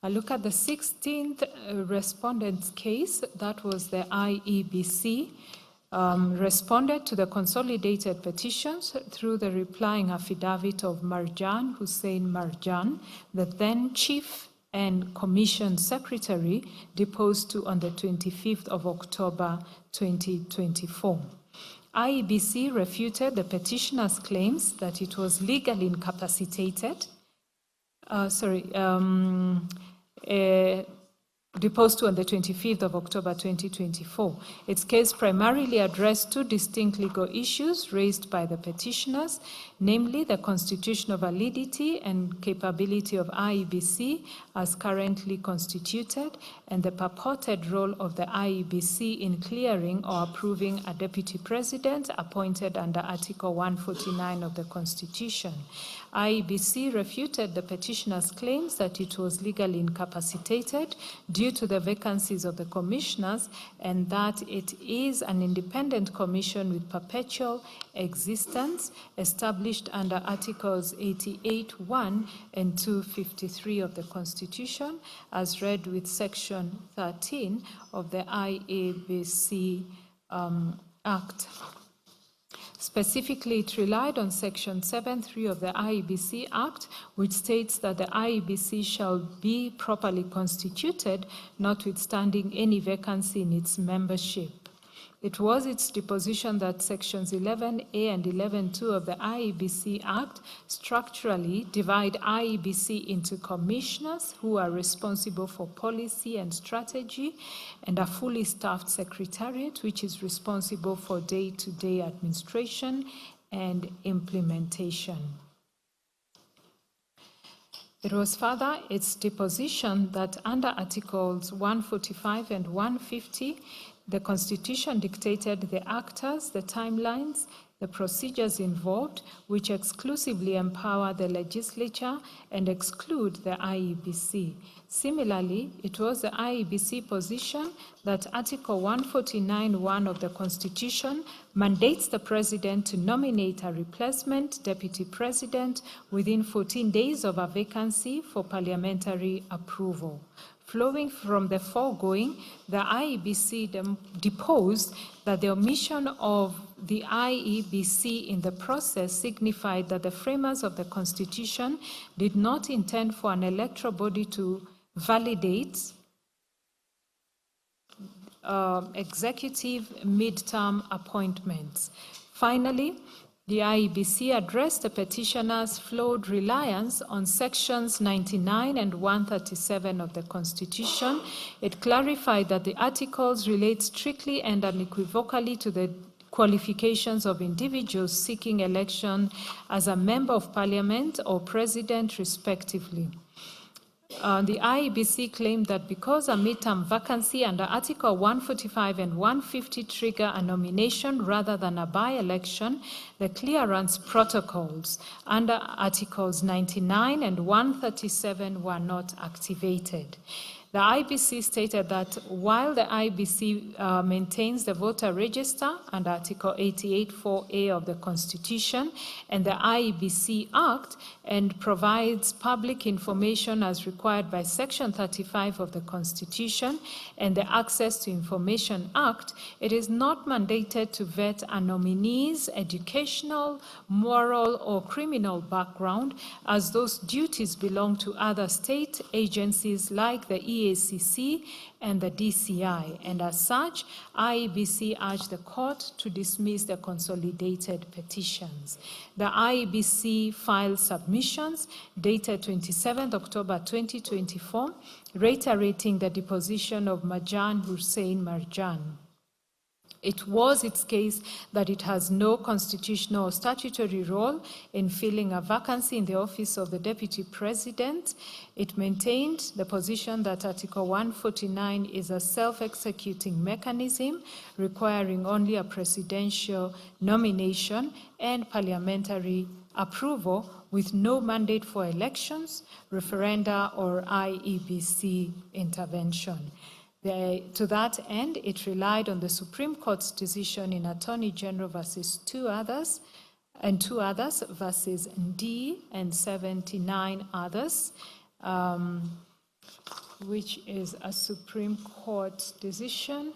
I look at the 16th respondent's case. That was the IEBC. Responded to the consolidated petitions through the replying affidavit of Marjan Hussein Marjan, the then Chief and Commission Secretary, deposed to on the 25th of October 2024. IEBC refuted the petitioner's claims that it was legally incapacitated. Deposed to on the 25th of October 2024. Its case primarily addressed two distinct legal issues raised by the petitioners, namely the constitutional validity and capability of IEBC as currently constituted, and the purported role of the IEBC in clearing or approving a deputy president appointed under Article 149 of the Constitution. IEBC refuted the petitioner's claims that it was legally incapacitated due to the vacancies of the commissioners, and that it is an independent commission with perpetual existence established under Articles 88(1) and 253 of the Constitution, as read with Section 13 of the IEBC Act. Specifically, it relied on Section 7(3) of the IEBC Act, which states that the IEBC shall be properly constituted, notwithstanding any vacancy in its membership. It was its deposition that Sections 11A and 11(2) of the IEBC Act structurally divide IEBC into commissioners who are responsible for policy and strategy, and a fully staffed secretariat which is responsible for day-to-day administration and implementation. It was further its deposition that under Articles 145 and 150, the Constitution dictated the actors, the timelines, the procedures involved, which exclusively empower the legislature and exclude the IEBC. Similarly, it was the IEBC position that Article 149(1) of the Constitution mandates the President to nominate a replacement deputy president within 14 days of a vacancy for parliamentary approval. Flowing from the foregoing, the IEBC deposed that the omission of the IEBC in the process signified that the framers of the Constitution did not intend for an electoral body to validate executive midterm appointments. Finally, the IEBC addressed the petitioner's flawed reliance on Sections 99 and 137 of the Constitution. It clarified that the articles relate strictly and unequivocally to the qualifications of individuals seeking election as a member of parliament or president, respectively. The IEBC claimed that because a midterm vacancy under Article 145 and 150 trigger a nomination rather than a by-election, the clearance protocols under Articles 99 and 137 were not activated. The IBC stated that while the IBC maintains the voter register under Article 88(4)(a) of the Constitution and the IEBC Act and provides public information as required by Section 35 of the Constitution and the Access to Information Act, it is not mandated to vet a nominee's educational, moral, or criminal background, as those duties belong to other state agencies like the EACC and the DCI, and as such, IEBC urged the court to dismiss the consolidated petitions. The IEBC filed submissions dated 27th October 2024, reiterating the deposition of Marjan Hussein Marjan. It was its case that it has no constitutional or statutory role in filling a vacancy in the office of the Deputy President. It maintained the position that Article 149 is a self-executing mechanism requiring only a presidential nomination and parliamentary approval with no mandate for elections, referenda, or IEBC intervention. To that end, it relied on the Supreme Court's decision in Attorney General versus two others versus D and 79 others, which is a Supreme Court decision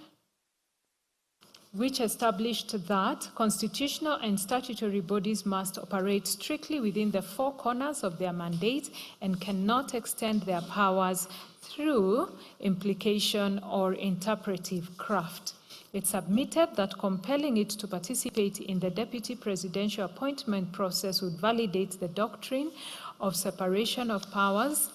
which established that constitutional and statutory bodies must operate strictly within the four corners of their mandate and cannot extend their powers through implication or interpretive craft. It submitted that compelling it to participate in the deputy presidential appointment process would validate the doctrine of separation of powers,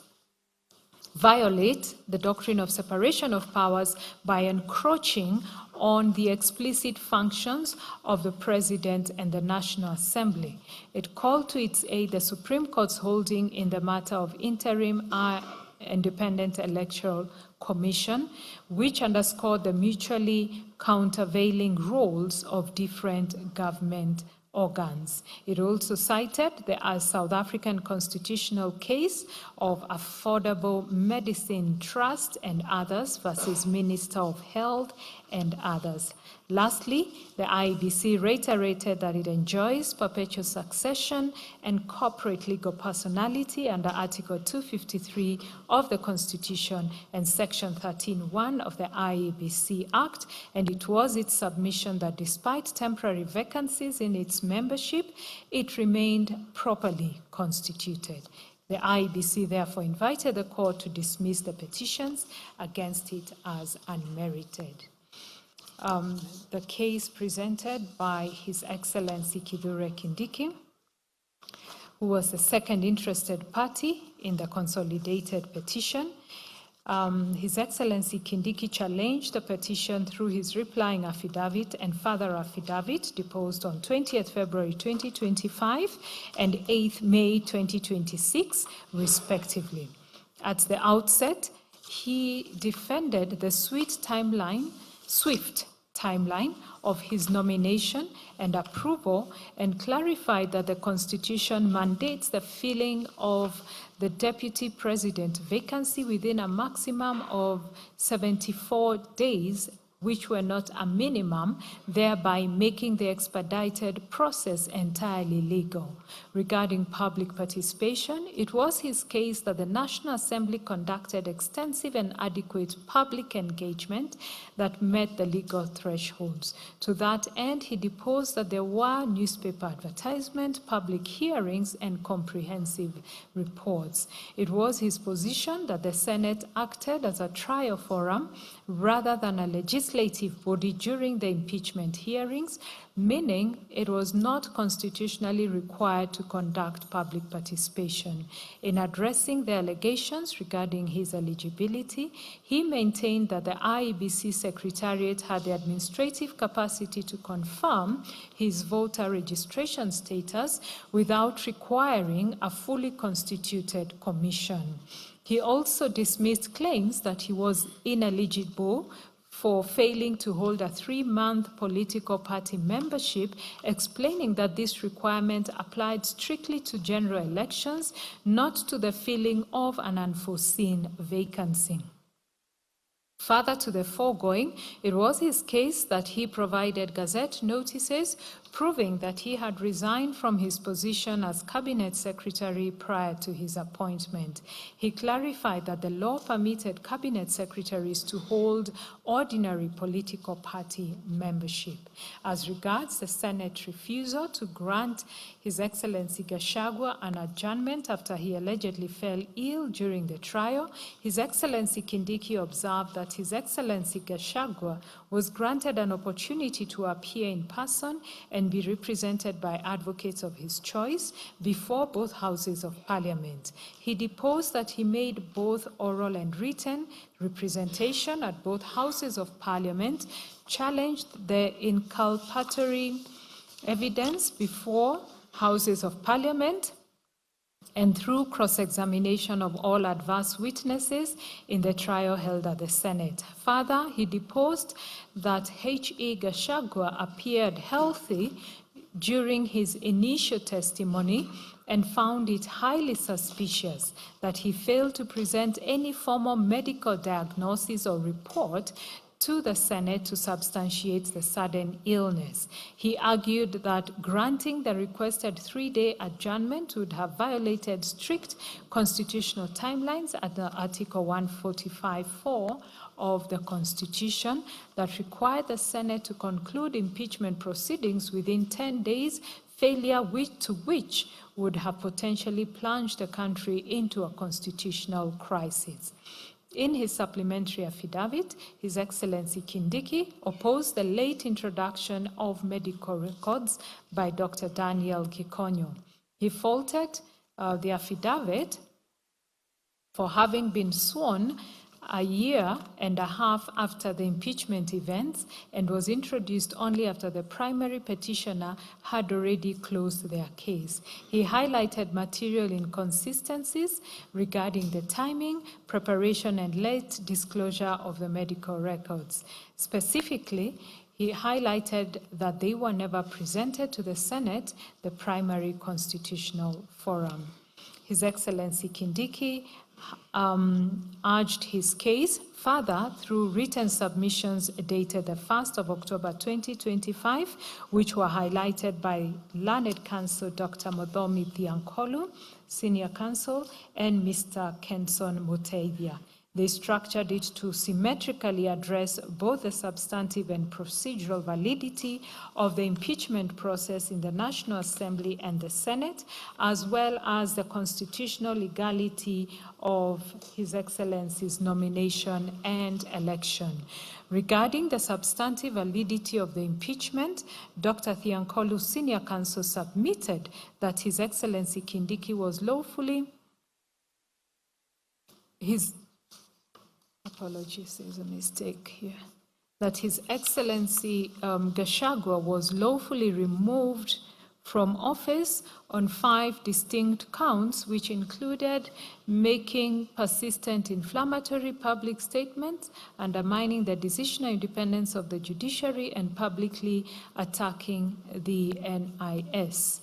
violate the doctrine of separation of powers by encroaching on the explicit functions of the President and the National Assembly. It called to its aid the Supreme Court's holding in the matter of interim Independent Electoral Commission, which underscored the mutually countervailing roles of different government organs. It also cited the South African constitutional case of Affordable Medicine Trust and others versus Minister of Health and others. Lastly, the IEBC reiterated that it enjoys perpetual succession and corporate legal personality under Article 253 of the Constitution and Section 13(1) of the IEBC Act, and it was its submission that despite temporary vacancies in its membership, it remained properly constituted. The IEBC therefore invited the court to dismiss the petitions against it as unmerited. The case presented by His Excellency Kithure Kindiki, who was the second interested party in the consolidated petition. His Excellency Kindiki challenged the petition through his replying affidavit and further affidavit deposed on 20th February 2025 and 8th May 2026, respectively. At the outset, he defended the swift timeline of his nomination and approval and clarified that the Constitution mandates the filling of the Deputy President vacancy within a maximum of 74 days, which were not a minimum, thereby making the expedited process entirely legal. Regarding public participation, it was his case that the National Assembly conducted extensive and adequate public engagement that met the legal thresholds. To that end, he deposed that there were newspaper advertisement, public hearings, and comprehensive reports. It was his position that the Senate acted as a trial forum rather than a legislative legislative body during the impeachment hearings, meaning it was not constitutionally required to conduct public participation. In addressing the allegations regarding his eligibility, he maintained that the IEBC Secretariat had the administrative capacity to confirm his voter registration status without requiring a fully constituted commission. He also dismissed claims that he was ineligible for failing to hold a 3-month political party membership, explaining that this requirement applied strictly to general elections, not to the filling of an unforeseen vacancy. Further to the foregoing, it was his case that he provided Gazette notices proving that he had resigned from his position as Cabinet Secretary prior to his appointment. He clarified that the law permitted Cabinet Secretaries to hold ordinary political party membership. As regards the Senate refusal to grant His Excellency Gachagua an adjournment after he allegedly fell ill during the trial, His Excellency Kindiki observed that His Excellency Gachagua was granted an opportunity to appear in person and be represented by advocates of his choice before both houses of parliament. He deposed that he made both oral and written representation at both houses of parliament, challenged the inculpatory evidence before houses of parliament, and through cross-examination of all adverse witnesses in the trial held at the Senate. Further, he deposed that H.E. Gachagua appeared healthy during his initial testimony and found it highly suspicious that he failed to present any formal medical diagnosis or report to the Senate to substantiate the sudden illness. He argued that granting the requested 3-day adjournment would have violated strict constitutional timelines under Article 145(4) of the Constitution that required the Senate to conclude impeachment proceedings within 10 days, failure to which would have potentially plunged the country into a constitutional crisis. In his supplementary affidavit, His Excellency Kindiki opposed the late introduction of medical records by Dr. Daniel Gikonyo. He faulted the affidavit for having been sworn a year and a half after the impeachment events and was introduced only after the primary petitioner had already closed their case. He highlighted material inconsistencies regarding the timing, preparation, and late disclosure of the medical records. Specifically, he highlighted that they were never presented to the Senate, the primary constitutional forum. His Excellency Kindiki urged his case further through written submissions dated the 1st of October 2025, which were highlighted by Learned Counsel Dr. Modhomi Thiankolu, Senior Counsel, and Mr. Kenson Muteithia. They structured it to symmetrically address both the substantive and procedural validity of the impeachment process in the National Assembly and the Senate, as well as the constitutional legality of His Excellency's nomination and election. Regarding the substantive validity of the impeachment, Dr. Thiankolu, Senior Counsel, submitted that His Excellency Kindiki was lawfully apologies, there's a mistake here. That His Excellency Gachagua was lawfully removed from office on 5 distinct counts, which included making persistent inflammatory public statements, undermining the decisional independence of the judiciary, and publicly attacking the NIS.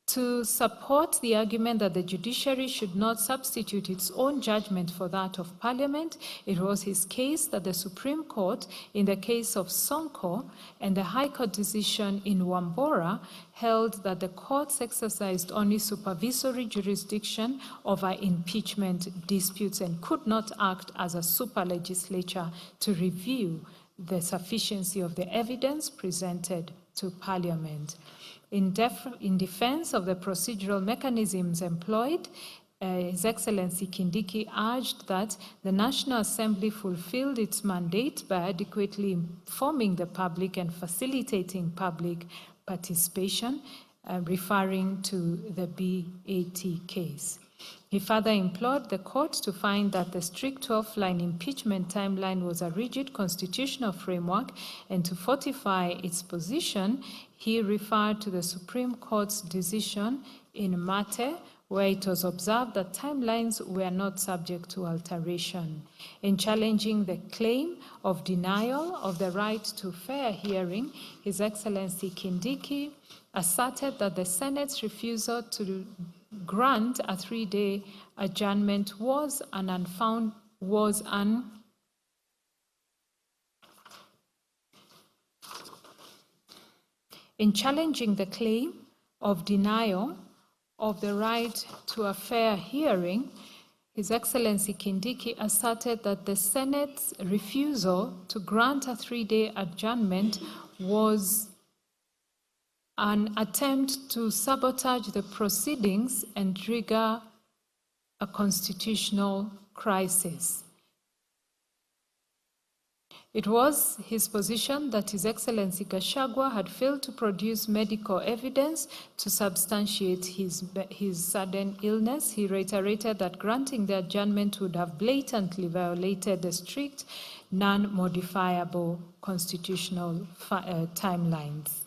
To support the argument that the judiciary should not substitute its own judgment for that of Parliament, it was his case that the Supreme Court, in the case of Sonko, and the High Court decision in Wambora, held that the courts exercised only supervisory jurisdiction over impeachment disputes and could not act as a super legislature to review the sufficiency of the evidence presented to Parliament. In defense of the procedural mechanisms employed His Excellency Kindiki urged that the National Assembly fulfilled its mandate by adequately informing the public and facilitating public participation, referring to the BAT case. He further implored the court to find that the strict 12-line impeachment timeline was a rigid constitutional framework, and to fortify its position, he referred to the Supreme Court's decision in Mate, where it was observed that timelines were not subject to alteration. In challenging the claim of denial of the right to fair hearing, His Excellency Kindiki asserted that the Senate's refusal to grant a 3-day adjournment In challenging the claim of denial of the right to a fair hearing, His Excellency Kindiki asserted that the Senate's refusal to grant a 3-day adjournment was an attempt to sabotage the proceedings and trigger a constitutional crisis. It was his position that His Excellency Gachagua had failed to produce medical evidence to substantiate his sudden illness. He reiterated that granting the adjournment would have blatantly violated the strict, non-modifiable constitutional timelines.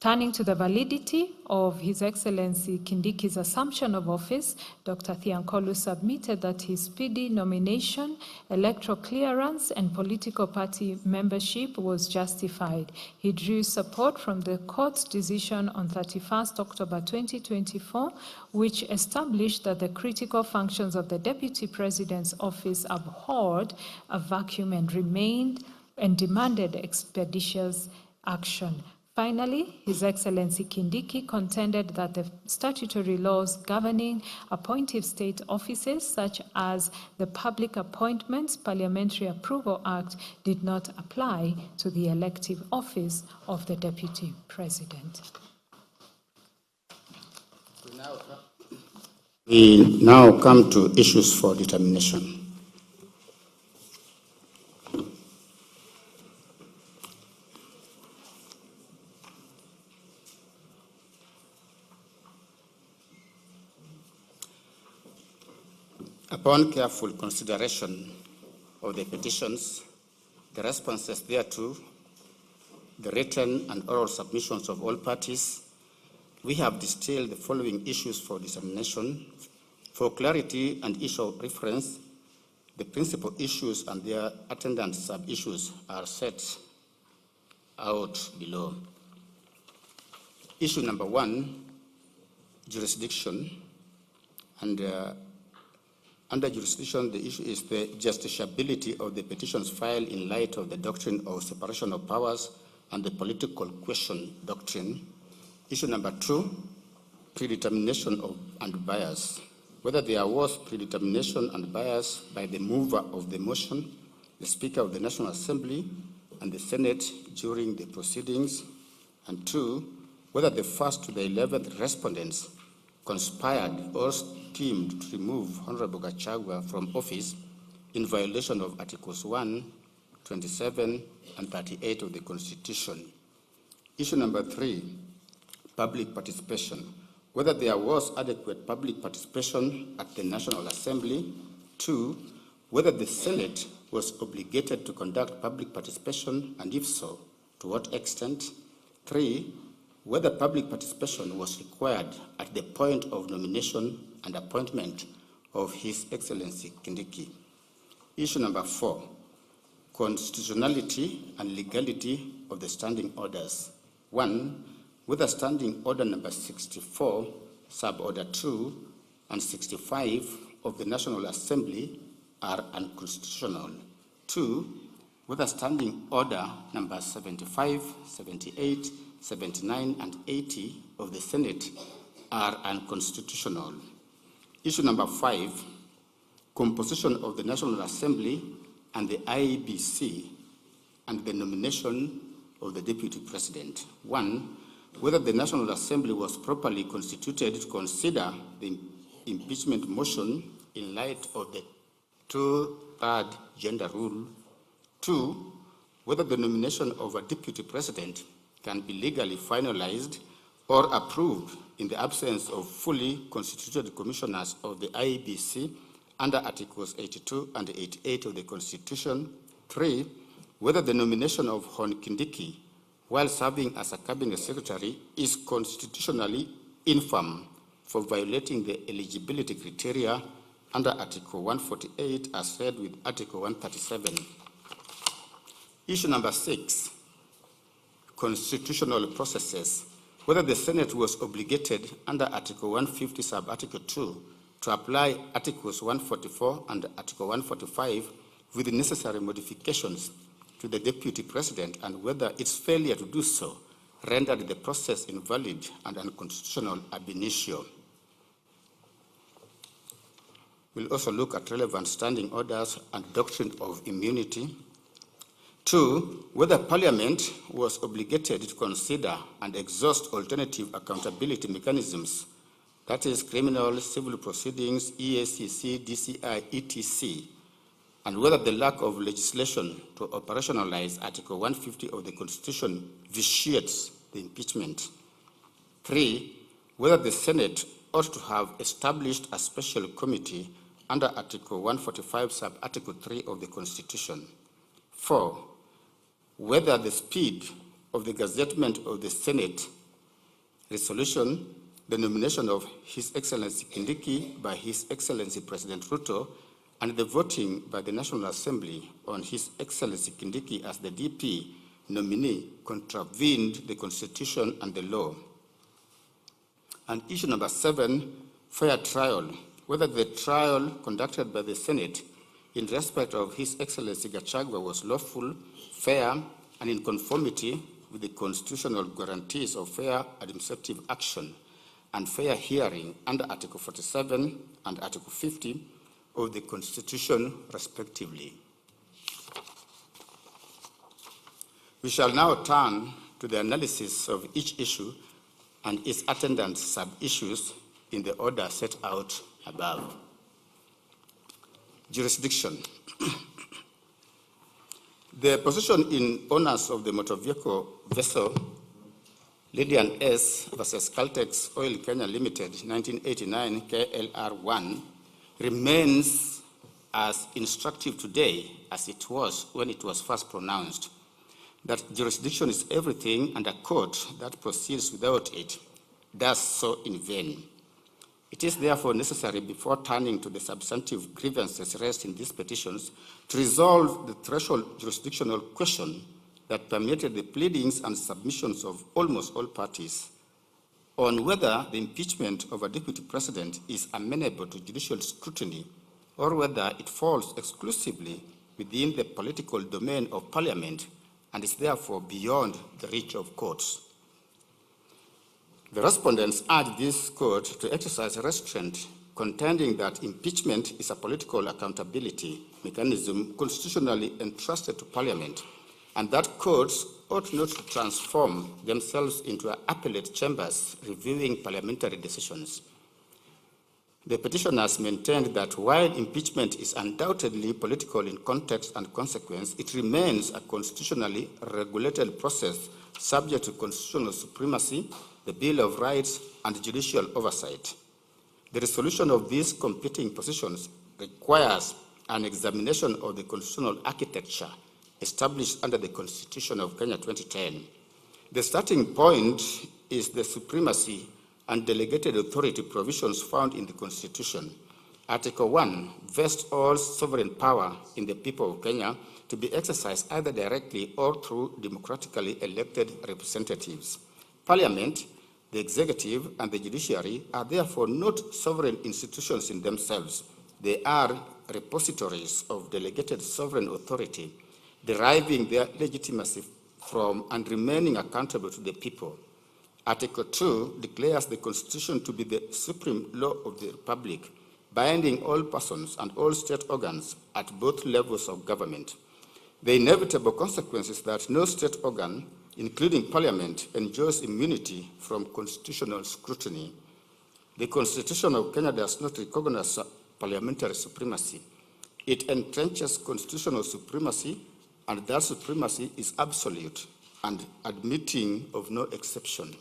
Turning to the validity of His Excellency Kindiki's assumption of office, Dr. Thiankolu submitted that his speedy nomination, electoral clearance, and political party membership was justified. He drew support from the court's decision on 31st October 2024, which established that the critical functions of the Deputy President's office abhorred a vacuum and demanded expeditious action. Finally, His Excellency Kindiki contended that the statutory laws governing appointive state offices, such as the Public Appointments Parliamentary Approval Act, did not apply to the elective office of the Deputy President. We now come to issues for determination. Upon careful consideration of the petitions, the responses thereto, the written and oral submissions of all parties, we have distilled the following issues for determination. For clarity and issue of reference, the principal issues and their attendant sub-issues are set out below. Issue number 1, jurisdiction, and under jurisdiction, the issue is the justiciability of the petitions filed in light of the doctrine of separation of powers and the political question doctrine. Issue number 2, predetermination and bias. Whether there was predetermination and bias by the mover of the motion, the Speaker of the National Assembly, and the Senate during the proceedings. And 2, whether the first to the 11th respondents conspired or schemed to remove Honorable Gachagua from office in violation of Articles 1, 27, and 38 of the Constitution. Issue number 3, public participation. Whether there was adequate public participation at the National Assembly. 2, whether the Senate was obligated to conduct public participation, and if so, to what extent. 3, whether public participation was required at the point of nomination and appointment of His Excellency Kindiki. Issue number 4, constitutionality and legality of the standing orders. 1, whether standing order number 64, sub-order 2, and 65 of the National Assembly are unconstitutional. 2, whether standing order number 75, 78, 79, and 80 of the Senate are unconstitutional. Issue number 5, composition of the National Assembly and the IEBC and the nomination of the Deputy President. 1, whether the National Assembly was properly constituted to consider the impeachment motion in light of the 2/3 gender rule. 2, whether the nomination of a deputy president can be legally finalized or approved in the absence of fully constituted commissioners of the IEBC under Articles 82 and 88 of the Constitution. 3, whether the nomination of Hon Kindiki while serving as a cabinet secretary is constitutionally infirm for violating the eligibility criteria under Article 148 as read with Article 137. Issue number 6, constitutional processes. Whether the Senate was obligated under Article 150 sub-Article 2 to apply Articles 144 and Article 145 with the necessary modifications to the Deputy President, and whether its failure to do so rendered the process invalid and unconstitutional ab initio. We'll also look at relevant standing orders and doctrine of immunity. 2, whether Parliament was obligated to consider and exhaust alternative accountability mechanisms, that is, criminal, civil proceedings, EACC, DCI, etc., and whether the lack of legislation to operationalize Article 150 of the Constitution vitiates the impeachment. 3, whether the Senate ought to have established a special committee under Article 145 sub-Article 3 of the Constitution. 4, whether the speed of the gazettement of the Senate resolution, the nomination of His Excellency Kindiki by His Excellency President Ruto, and the voting by the National Assembly on His Excellency Kindiki as the DP nominee contravened the Constitution and the law. And issue number 7, fair trial, whether the trial conducted by the Senate in respect of His Excellency Gachagua was lawful, fair, and in conformity with the constitutional guarantees of fair administrative action and fair hearing under Article 47 and Article 50 of the Constitution, respectively. We shall now turn to the analysis of each issue and its attendant sub-issues in the order set out above. Jurisdiction. The position in owners of the motor vehicle vessel Lydian S versus Caltex Oil Kenya Limited, 1989 KLR1, remains as instructive today as it was when it was first pronounced, that jurisdiction is everything and a court that proceeds without it does so in vain. It is therefore necessary, before turning to the substantive grievances raised in these petitions, to resolve the threshold jurisdictional question that permeated the pleadings and submissions of almost all parties on whether the impeachment of a deputy president is amenable to judicial scrutiny or whether it falls exclusively within the political domain of Parliament and is therefore beyond the reach of courts. The respondents urge this court to exercise restraint, contending that impeachment is a political accountability mechanism constitutionally entrusted to Parliament, and that courts ought not to transform themselves into appellate chambers reviewing parliamentary decisions. The petitioners maintained that while impeachment is undoubtedly political in context and consequence, it remains a constitutionally regulated process subject to constitutional supremacy, the Bill of Rights, and judicial oversight. The resolution of these competing positions requires an examination of the constitutional architecture established under the Constitution of Kenya 2010. The starting point is the supremacy and delegated authority provisions found in the Constitution. Article 1 vests all sovereign power in the people of Kenya to be exercised either directly or through democratically elected representatives. Parliament, the executive, and the judiciary are therefore not sovereign institutions in themselves. They are repositories of delegated sovereign authority, deriving their legitimacy from and remaining accountable to the people. Article 2 declares the Constitution to be the supreme law of the Republic, binding all persons and all state organs at both levels of government. The inevitable consequence is that no state organ, including Parliament, enjoys immunity from constitutional scrutiny. The Constitution of Kenya does not recognize parliamentary supremacy. It entrenches constitutional supremacy, and that supremacy is absolute and admitting of no exception.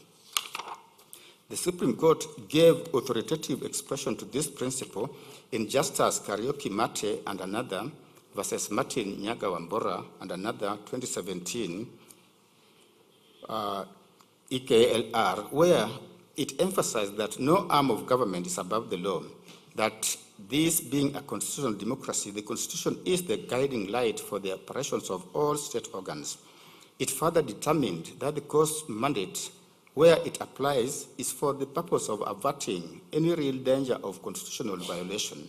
The Supreme Court gave authoritative expression to this principle in Justice Kariuki Mate and another versus Martin Nyaga Wambora and another 2017 EKLR, where it emphasized that no arm of government is above the law, that this being a constitutional democracy, the Constitution is the guiding light for the operations of all state organs. It further determined that the court's mandate, where it applies, is for the purpose of averting any real danger of constitutional violation.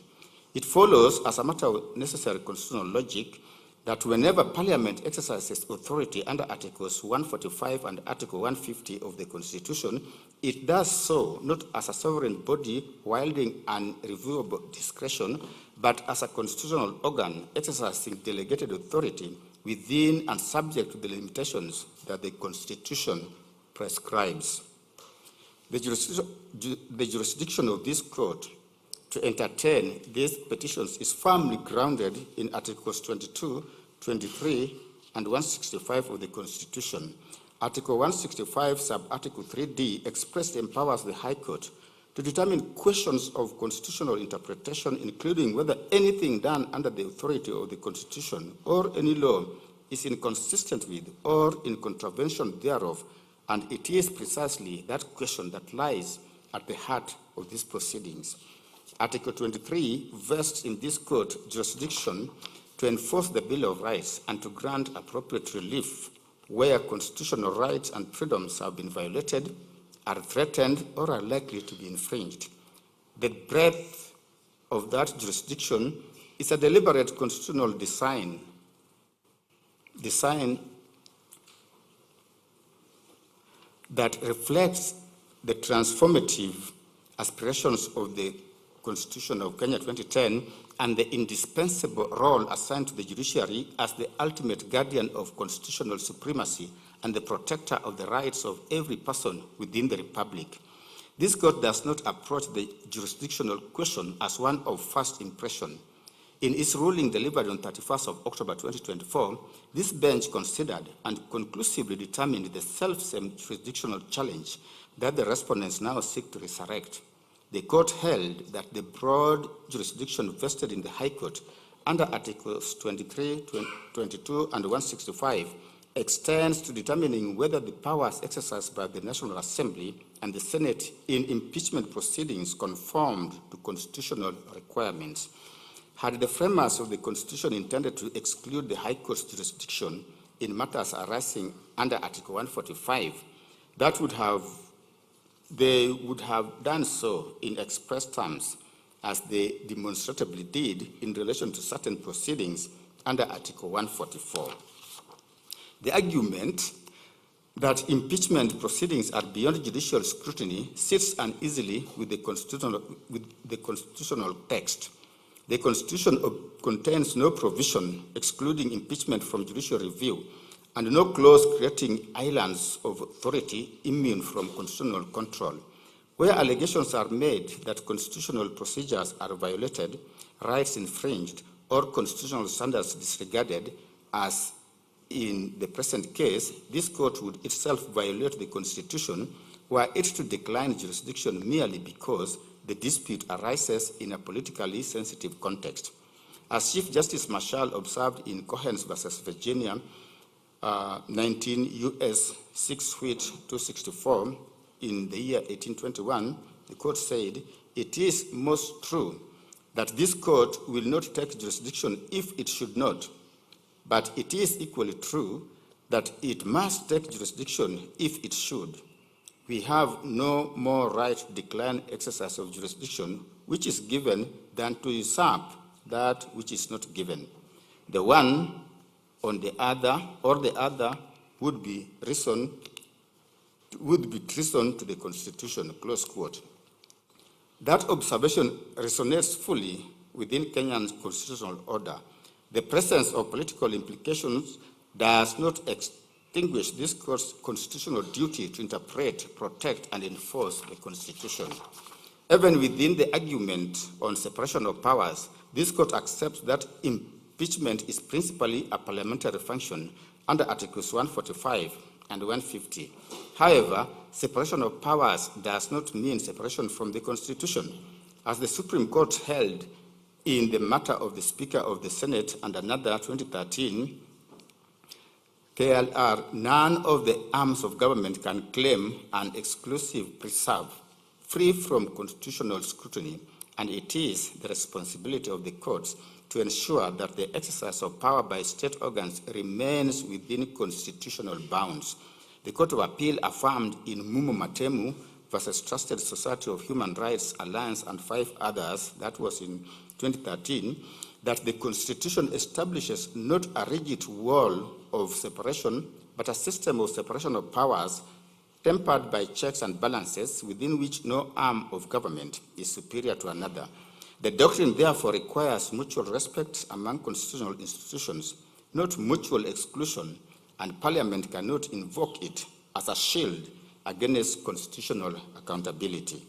It follows, as a matter of necessary constitutional logic, that whenever Parliament exercises authority under Articles 145 and Article 150 of the Constitution, it does so not as a sovereign body wielding unreviewable discretion, but as a constitutional organ exercising delegated authority within and subject to the limitations that the Constitution prescribes. The jurisdiction of this court to entertain these petitions is firmly grounded in Articles 22, 23, and 165 of the Constitution. Article 165, sub-article 3D, expressly empowers the High Court to determine questions of constitutional interpretation, including whether anything done under the authority of the Constitution or any law is inconsistent with or in contravention thereof, and it is precisely that question that lies at the heart of these proceedings. Article 23 vests in this court jurisdiction to enforce the Bill of Rights and to grant appropriate relief where constitutional rights and freedoms have been violated, are threatened, or are likely to be infringed. The breadth of that jurisdiction is a deliberate constitutional design that reflects the transformative aspirations of the Constitution of Kenya 2010 and the indispensable role assigned to the judiciary as the ultimate guardian of constitutional supremacy and the protector of the rights of every person within the Republic. This court does not approach the jurisdictional question as one of first impression. In its ruling delivered on 31st of October 2024, this bench considered and conclusively determined the self-same jurisdictional challenge that the respondents now seek to resurrect. The court held that the broad jurisdiction vested in the High Court under Articles 23, 22, and 165 extends to determining whether the powers exercised by the National Assembly and the Senate in impeachment proceedings conformed to constitutional requirements. Had the framers of the Constitution intended to exclude the High Court's jurisdiction in matters arising under Article 145, they would have done so in express terms, as they demonstrably did in relation to certain proceedings under Article 144. The argument that impeachment proceedings are beyond judicial scrutiny sits uneasily with the constitutional text. The Constitution contains no provision excluding impeachment from judicial review and no clause creating islands of authority immune from constitutional control. Where allegations are made that constitutional procedures are violated, rights infringed, or constitutional standards disregarded, as in the present case, this court would itself violate the Constitution were it to decline jurisdiction merely because the dispute arises in a politically sensitive context. As Chief Justice Marshall observed in Cohens versus Virginia, 19 U.S. 6-264 in the year 1821, the court said, "It is most true that this court will not take jurisdiction if it should not, but it is equally true that it must take jurisdiction if it should. We have no more right to decline exercise of jurisdiction which is given than to usurp that which is not given. The one on the other, or the other, would be treason to the Constitution," close quote. That observation resonates fully within Kenyan's constitutional order. The presence of political implications does not extinguish this court's constitutional duty to interpret, protect, and enforce the Constitution. Even within the argument on separation of powers, this court accepts that impeachment is principally a parliamentary function under Articles 145 and 150. However, separation of powers does not mean separation from the Constitution. As the Supreme Court held in the matter of the Speaker of the Senate and another 2013 KLR, none of the arms of government can claim an exclusive preserve free from constitutional scrutiny, and it is the responsibility of the courts to ensure that the exercise of power by state organs remains within constitutional bounds. The Court of Appeal affirmed in Mumu Matemu versus Trusted Society of Human Rights Alliance and 5 others, that was in 2013, that the Constitution establishes not a rigid wall of separation, but a system of separation of powers tempered by checks and balances within which no arm of government is superior to another. The doctrine therefore requires mutual respect among constitutional institutions, not mutual exclusion, and Parliament cannot invoke it as a shield against constitutional accountability.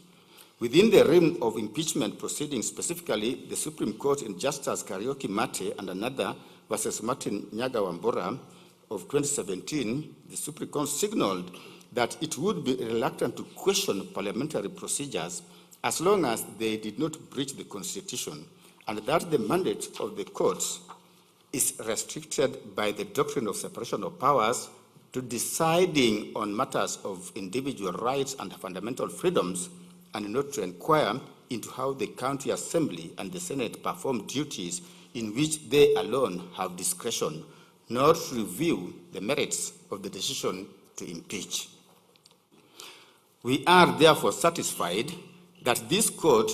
Within the realm of impeachment proceedings, specifically the Supreme Court in Justice Karaoke Mate and another versus Martin Nyaga Wambora of 2017, the Supreme Court signaled that it would be reluctant to question parliamentary procedures as long as they did not breach the Constitution, and that the mandate of the courts is restricted by the doctrine of separation of powers to deciding on matters of individual rights and fundamental freedoms, and not to inquire into how the County Assembly and the Senate perform duties in which they alone have discretion, nor to review the merits of the decision to impeach. We are therefore satisfied that this court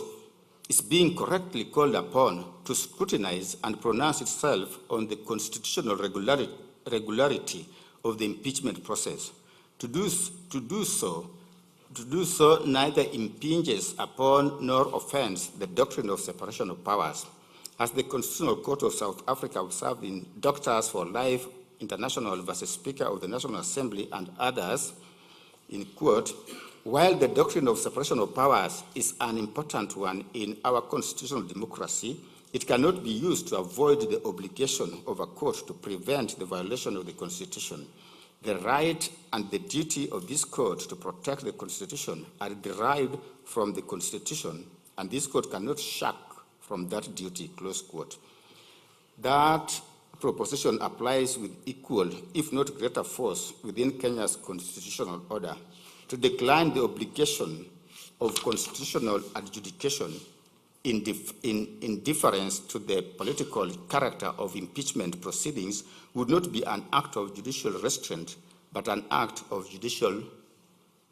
is being correctly called upon to scrutinize and pronounce itself on the constitutional regularity of the impeachment process. To do so neither impinges upon nor offends the doctrine of separation of powers. As the Constitutional Court of South Africa observed in Doctors for Life International versus Speaker of the National Assembly and others, in quote, while the doctrine of separation of powers is an important one in our constitutional democracy, it cannot be used to avoid the obligation of a court to prevent the violation of the Constitution. The right and the duty of this court to protect the Constitution are derived from the Constitution, and this court cannot shirk from that duty, close quote. That proposition applies with equal, if not greater force within Kenya's constitutional order. To decline the obligation of constitutional adjudication in deference to the political character of impeachment proceedings would not be an act of judicial restraint, but an act of judicial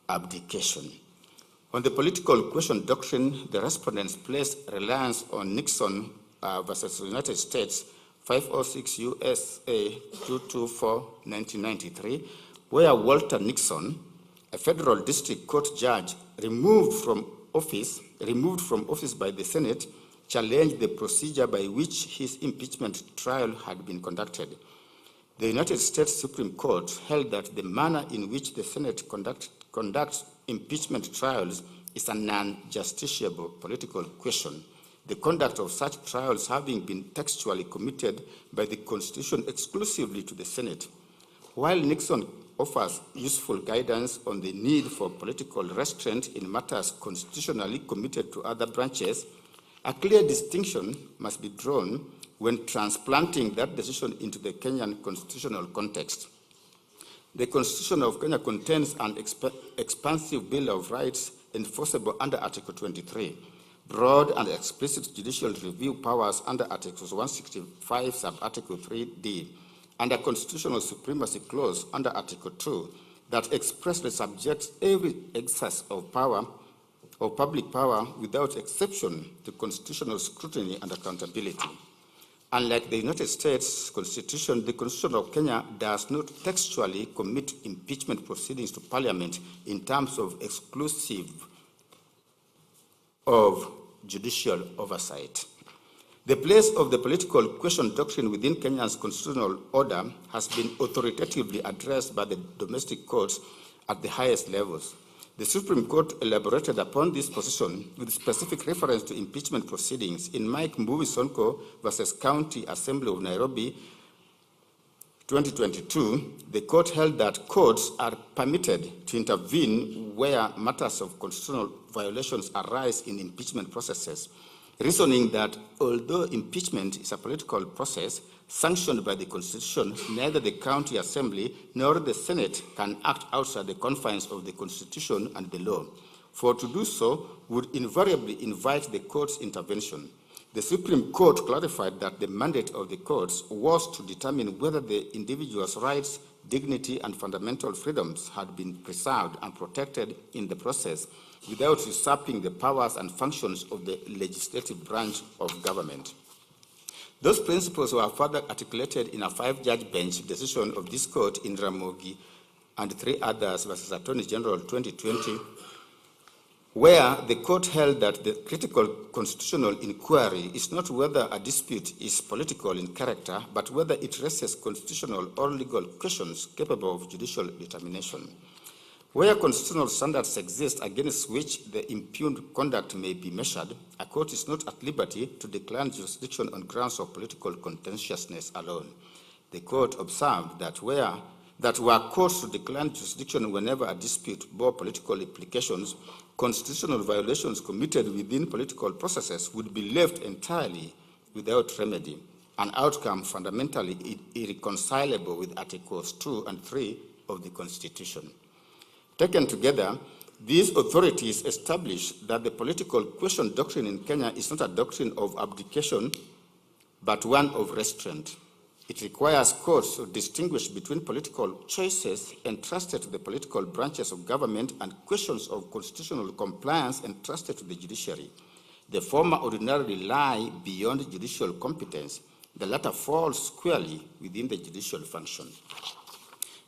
abdication. On the political question doctrine, the respondents placed reliance on Nixon versus the United States, 506 USA 224, 1993, where Walter Nixon, a federal district court judge removed from office by the Senate, challenged the procedure by which his impeachment trial had been conducted. The United States Supreme Court held that the manner in which the Senate conducts impeachment trials is a non-justiciable political question, the conduct of such trials having been textually committed by the Constitution exclusively to the Senate. While Nixon offers useful guidance on the need for political restraint in matters constitutionally committed to other branches, a clear distinction must be drawn when transplanting that decision into the Kenyan constitutional context. The Constitution of Kenya contains an expansive Bill of Rights enforceable under Article 23, broad and explicit judicial review powers under Articles 165, sub-Article 3D, and a constitutional supremacy clause under Article 2 that expressly subjects every excess of power, of public power, without exception to constitutional scrutiny and accountability. Unlike the United States Constitution, the Constitution of Kenya does not textually commit impeachment proceedings to Parliament in terms of exclusive of judicial oversight. The place of the political question doctrine within Kenya's constitutional order has been authoritatively addressed by the domestic courts at the highest levels. The Supreme Court elaborated upon this position with specific reference to impeachment proceedings in Mike Mbuvi Sonko versus County Assembly of Nairobi 2022. The court held that courts are permitted to intervene where matters of constitutional violations arise in impeachment processes, reasoning that although impeachment is a political process sanctioned by the Constitution, neither the County Assembly nor the Senate can act outside the confines of the Constitution and the law, for to do so would invariably invite the court's intervention. The Supreme Court clarified that the mandate of the courts was to determine whether the individual's rights, dignity, and fundamental freedoms had been preserved and protected in the process without usurping the powers and functions of the legislative branch of government. Those principles were further articulated in a 5-judge bench decision of this court in Ramogi and 3 others versus Attorney General 2020, where the court held that the critical constitutional inquiry is not whether a dispute is political in character, but whether it raises constitutional or legal questions capable of judicial determination. Where constitutional standards exist against which the impugned conduct may be measured, a court is not at liberty to decline jurisdiction on grounds of political contentiousness alone. The court observed that were courts to decline jurisdiction whenever a dispute bore political implications, constitutional violations committed within political processes would be left entirely without remedy, an outcome fundamentally irreconcilable with Articles 2 and 3 of the Constitution. Taken together, these authorities establish that the political question doctrine in Kenya is not a doctrine of abdication, but one of restraint. It requires courts to distinguish between political choices entrusted to the political branches of government and questions of constitutional compliance entrusted to the judiciary. The former ordinarily lie beyond judicial competence. The latter falls squarely within the judicial function.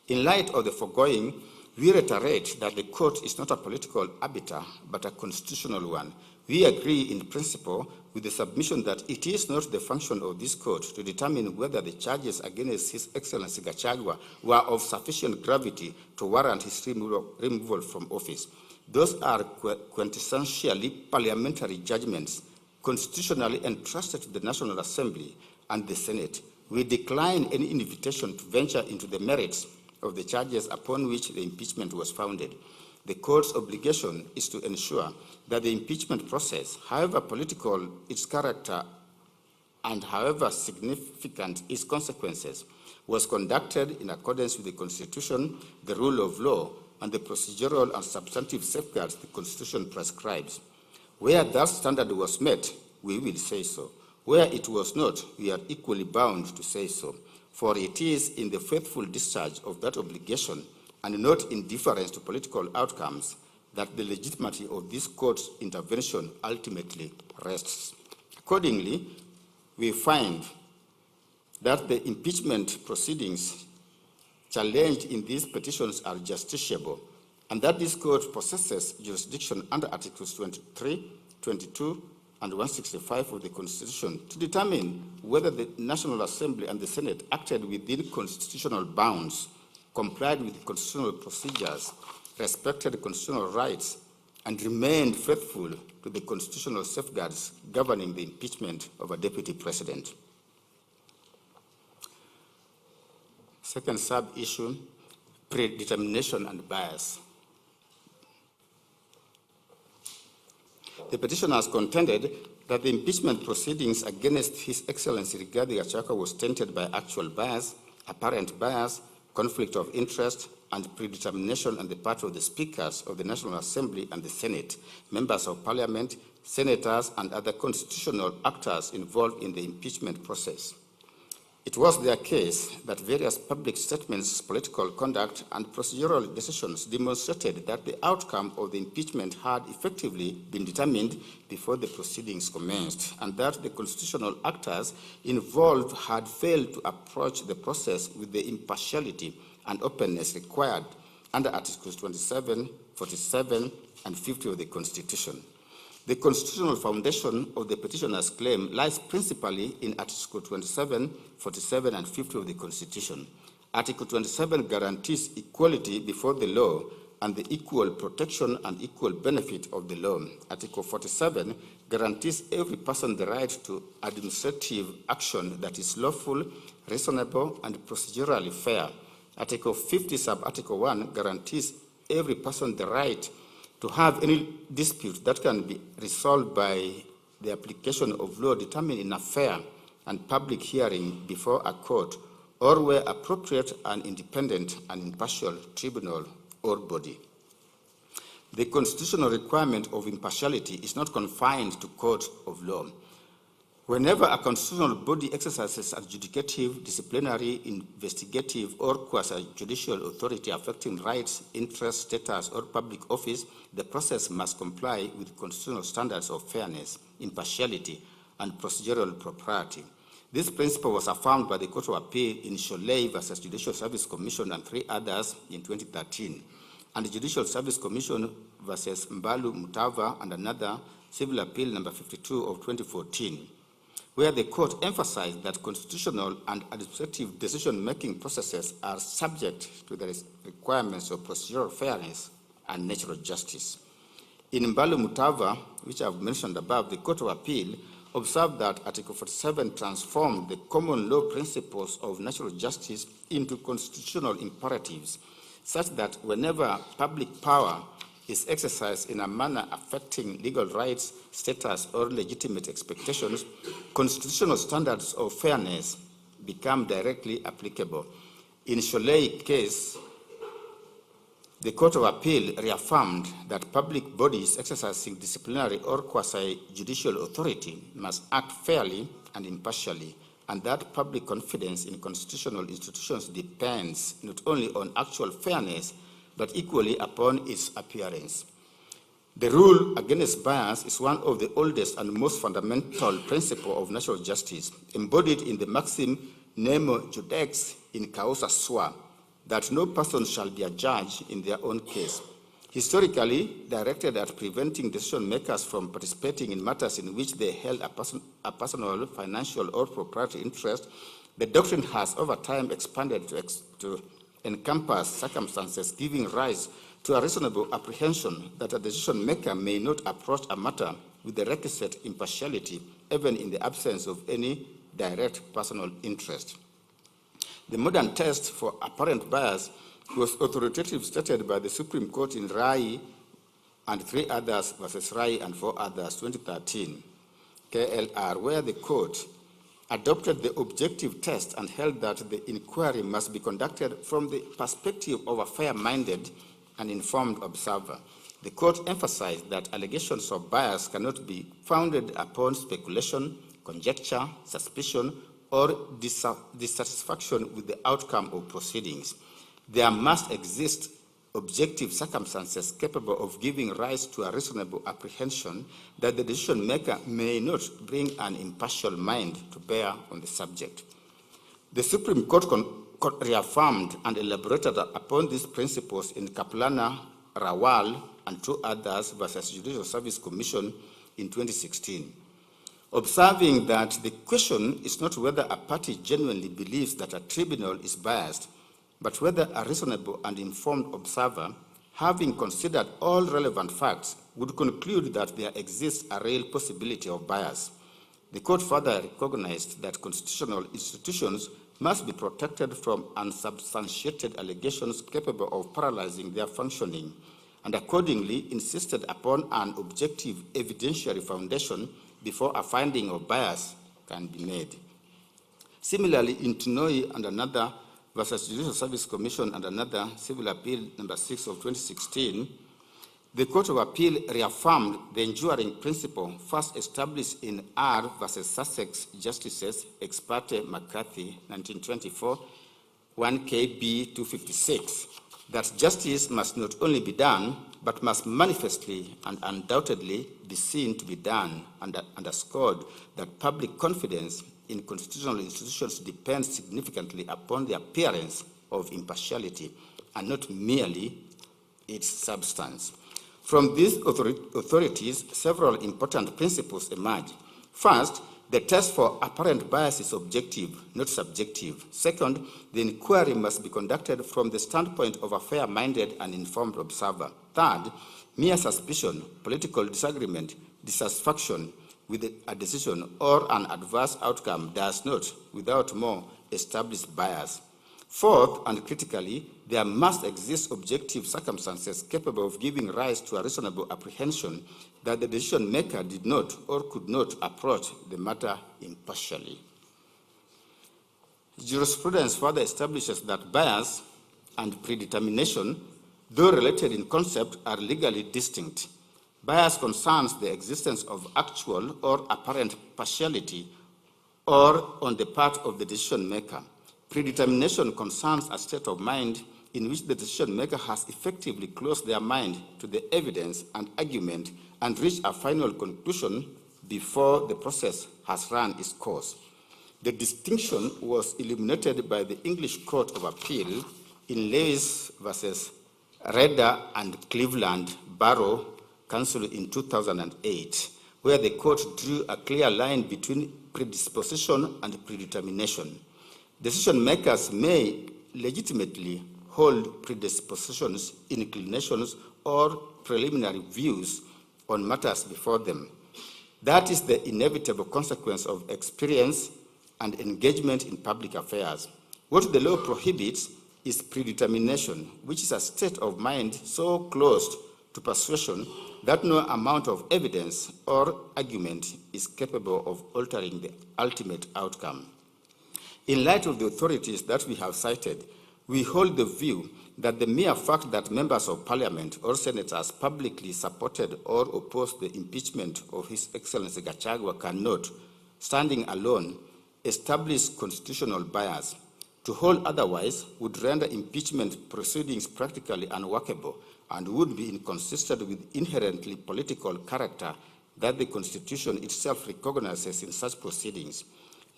In light of the foregoing, we reiterate that the court is not a political arbiter, but a constitutional one. We agree in principle with the submission that it is not the function of this court to determine whether the charges against His Excellency Gachagua were of sufficient gravity to warrant his removal from office. Those are quintessentially parliamentary judgments, constitutionally entrusted to the National Assembly and the Senate. We decline any invitation to venture into the merits of the charges upon which the impeachment was founded. The court's obligation is to ensure that the impeachment process, however political its character and however significant its consequences, was conducted in accordance with the Constitution, the rule of law, and the procedural and substantive safeguards the Constitution prescribes. Where that standard was met, we will say so. Where it was not, we are equally bound to say so. For it is in the faithful discharge of that obligation, and not in deference to political outcomes, that the legitimacy of this court's intervention ultimately rests. Accordingly, we find that the impeachment proceedings challenged in these petitions are justiciable, and that this court possesses jurisdiction under Articles 23, 22, and 165 of the Constitution to determine whether the National Assembly and the Senate acted within constitutional bounds, complied with constitutional procedures, respected constitutional rights, and remained faithful to the constitutional safeguards governing the impeachment of a deputy president. Second sub-issue, predetermination and bias. The petitioners contended that the impeachment proceedings against His Excellency Rigathi Gachagua was tainted by actual bias, apparent bias, conflict of interest, and predetermination on the part of the speakers of the National Assembly and the Senate, members of Parliament, senators, and other constitutional actors involved in the impeachment process. It was their case that various public statements, political conduct, and procedural decisions demonstrated that the outcome of the impeachment had effectively been determined before the proceedings commenced, and that the constitutional actors involved had failed to approach the process with the impartiality and openness required under Articles 27, 47, and 50 of the Constitution. The constitutional foundation of the petitioner's claim lies principally in Article 27, 47, and 50 of the Constitution. Article 27 guarantees equality before the law and the equal protection and equal benefit of the law. Article 47 guarantees every person the right to administrative action that is lawful, reasonable, and procedurally fair. Article 50, sub-article 1 guarantees every person the right to have any dispute that can be resolved by the application of law determined in a fair and public hearing before a court, or where appropriate and independent and impartial tribunal or body. The constitutional requirement of impartiality is not confined to court of law. Whenever a constitutional body exercises adjudicative, disciplinary, investigative, or quasi-judicial authority affecting rights, interests, status, or public office, the process must comply with constitutional standards of fairness, impartiality, and procedural propriety. This principle was affirmed by the Court of Appeal in Sholei versus Judicial Service Commission and 3 others in 2013, and the Judicial Service Commission versus Mbalu Mutava and another civil appeal number 52 of 2014, where the court emphasized that constitutional and administrative decision-making processes are subject to the requirements of procedural fairness and natural justice. In Mbalu Mutava, which I've mentioned above, the Court of Appeal observed that Article 47 transformed the common law principles of natural justice into constitutional imperatives, such that whenever public power is exercised in a manner affecting legal rights, status, or legitimate expectations, constitutional standards of fairness become directly applicable. In Sholei case, the Court of Appeal reaffirmed that public bodies exercising disciplinary or quasi-judicial authority must act fairly and impartially, and that public confidence in constitutional institutions depends not only on actual fairness, but equally upon its appearance. The rule against bias is one of the oldest and most fundamental principles of natural justice, embodied in the maxim Nemo Judex in Causa Sua, that no person shall be a judge in their own case. Historically directed at preventing decision makers from participating in matters in which they held a personal, financial, or proprietary interest, the doctrine has over time expanded to encompass circumstances giving rise to a reasonable apprehension that a decision maker may not approach a matter with the requisite impartiality, even in the absence of any direct personal interest. The modern test for apparent bias was authoritatively stated by the Supreme Court in Rai and 3 others versus Rai and 4 others, 2013, KLR, where the court adopted the objective test and held that the inquiry must be conducted from the perspective of a fair-minded and informed observer. The court emphasized that allegations of bias cannot be founded upon speculation, conjecture, suspicion, or dissatisfaction with the outcome of proceedings. There must exist objective circumstances capable of giving rise to a reasonable apprehension that the decision maker may not bring an impartial mind to bear on the subject. The Supreme Court reaffirmed and elaborated upon these principles in Kaplana, Rawal, and 2 others versus Judicial Service Commission in 2016. Observing that the question is not whether a party genuinely believes that a tribunal is biased, but whether a reasonable and informed observer, having considered all relevant facts, would conclude that there exists a real possibility of bias. The court further recognized that constitutional institutions must be protected from unsubstantiated allegations capable of paralyzing their functioning, and accordingly insisted upon an objective evidentiary foundation before a finding of bias can be made. Similarly, in Tunoi and another versus Judicial Service Commission and another civil appeal number 6 of 2016, the Court of Appeal reaffirmed the enduring principle first established in R versus Sussex Justices ex parte McCarthy, 1924, 1 KB 256, that justice must not only be done, but must manifestly and undoubtedly be seen to be done, and underscored that public confidence in constitutional institutions depends significantly upon the appearance of impartiality and not merely its substance. From these authorities, several important principles emerge. First, the test for apparent bias is objective, not subjective. Second, the inquiry must be conducted from the standpoint of a fair-minded and informed observer. Third, mere suspicion, political disagreement, dissatisfaction with a decision or an adverse outcome does not, without more, establish bias. Fourth, and critically, there must exist objective circumstances capable of giving rise to a reasonable apprehension that the decision maker did not or could not approach the matter impartially. Jurisprudence further establishes that bias and predetermination, though related in concept, are legally distinct. Bias concerns the existence of actual or apparent partiality or on the part of the decision maker. Predetermination concerns a state of mind in which the decision maker has effectively closed their mind to the evidence and argument and reached a final conclusion before the process has run its course. The distinction was illuminated by the English Court of Appeal in Lewis versus Redder and Cleveland Borough Council in 2008, where the court drew a clear line between predisposition and predetermination. Decision makers may legitimately hold predispositions, inclinations, or preliminary views on matters before them. That is the inevitable consequence of experience and engagement in public affairs. What the law prohibits is predetermination, which is a state of mind so closed to persuasion that no amount of evidence or argument is capable of altering the ultimate outcome. In light of the authorities that we have cited, we hold the view that the mere fact that members of parliament or senators publicly supported or opposed the impeachment of His Excellency Gachagua cannot, standing alone, establish constitutional bias. To hold otherwise would render impeachment proceedings practically unworkable and would be inconsistent with inherently political character that the Constitution itself recognizes in such proceedings.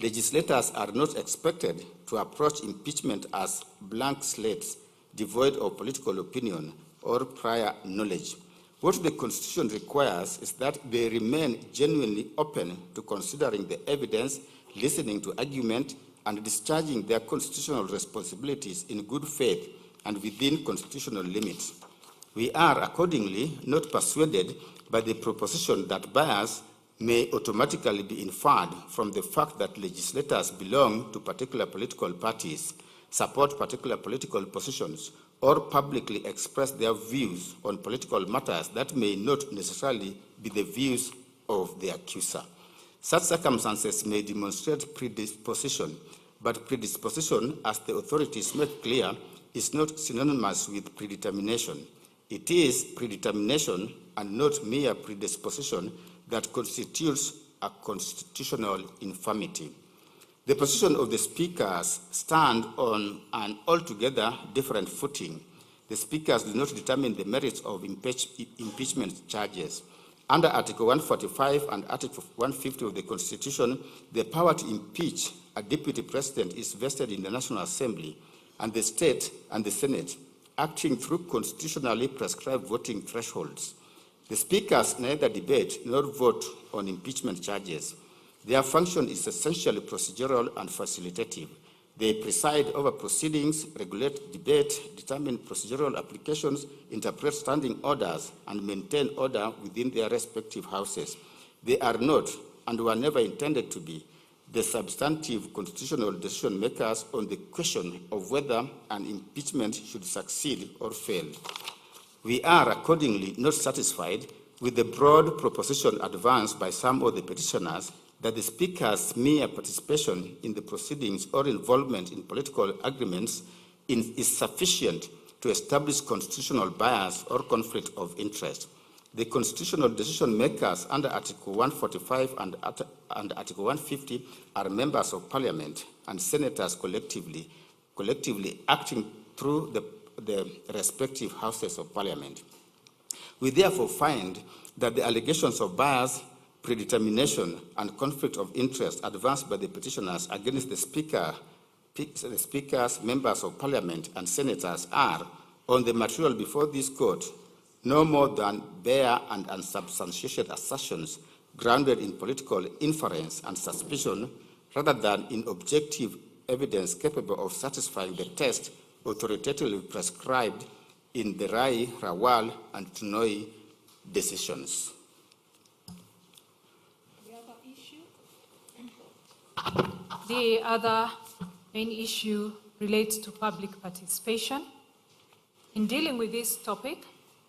Legislators are not expected to approach impeachment as blank slates devoid of political opinion or prior knowledge. What the Constitution requires is that they remain genuinely open to considering the evidence, listening to argument, and discharging their constitutional responsibilities in good faith and within constitutional limits. We are accordingly not persuaded by the proposition that bias may automatically be inferred from the fact that legislators belong to particular political parties, support particular political positions, or publicly express their views on political matters that may not necessarily be the views of the accuser. Such circumstances may demonstrate predisposition, but predisposition, as the authorities make clear, is not synonymous with predetermination. It is predetermination and not mere predisposition that constitutes a constitutional infirmity. The position of the speakers stand on an altogether different footing. The speakers do not determine the merits of impeachment charges. Under Article 145 and Article 150 of the Constitution, the power to impeach a deputy president is vested in the National Assembly and the state and the Senate, acting through constitutionally prescribed voting thresholds. The speakers neither debate nor vote on impeachment charges. Their function is essentially procedural and facilitative. They preside over proceedings, regulate debate, determine procedural applications, interpret standing orders, and maintain order within their respective houses. They are not, and were never intended to be, the substantive constitutional decision makers on the question of whether an impeachment should succeed or fail. We are accordingly not satisfied with the broad proposition advanced by some of the petitioners that the speaker's mere participation in the proceedings or involvement in political agreements is sufficient to establish constitutional bias or conflict of interest. The constitutional decision makers under Article 145 and Article 150 are members of Parliament and senators collectively acting through the respective houses of Parliament. We therefore find that the allegations of bias, predetermination, and conflict of interest advanced by the petitioners against the speakers, members of Parliament, and senators are, on the material before this court, no more than bare and unsubstantiated assertions grounded in political inference and suspicion rather than in objective evidence capable of satisfying the test authoritatively prescribed in the Rai, Rawal, and Tunoi decisions. The other main issue relates to public participation. In dealing with this topic,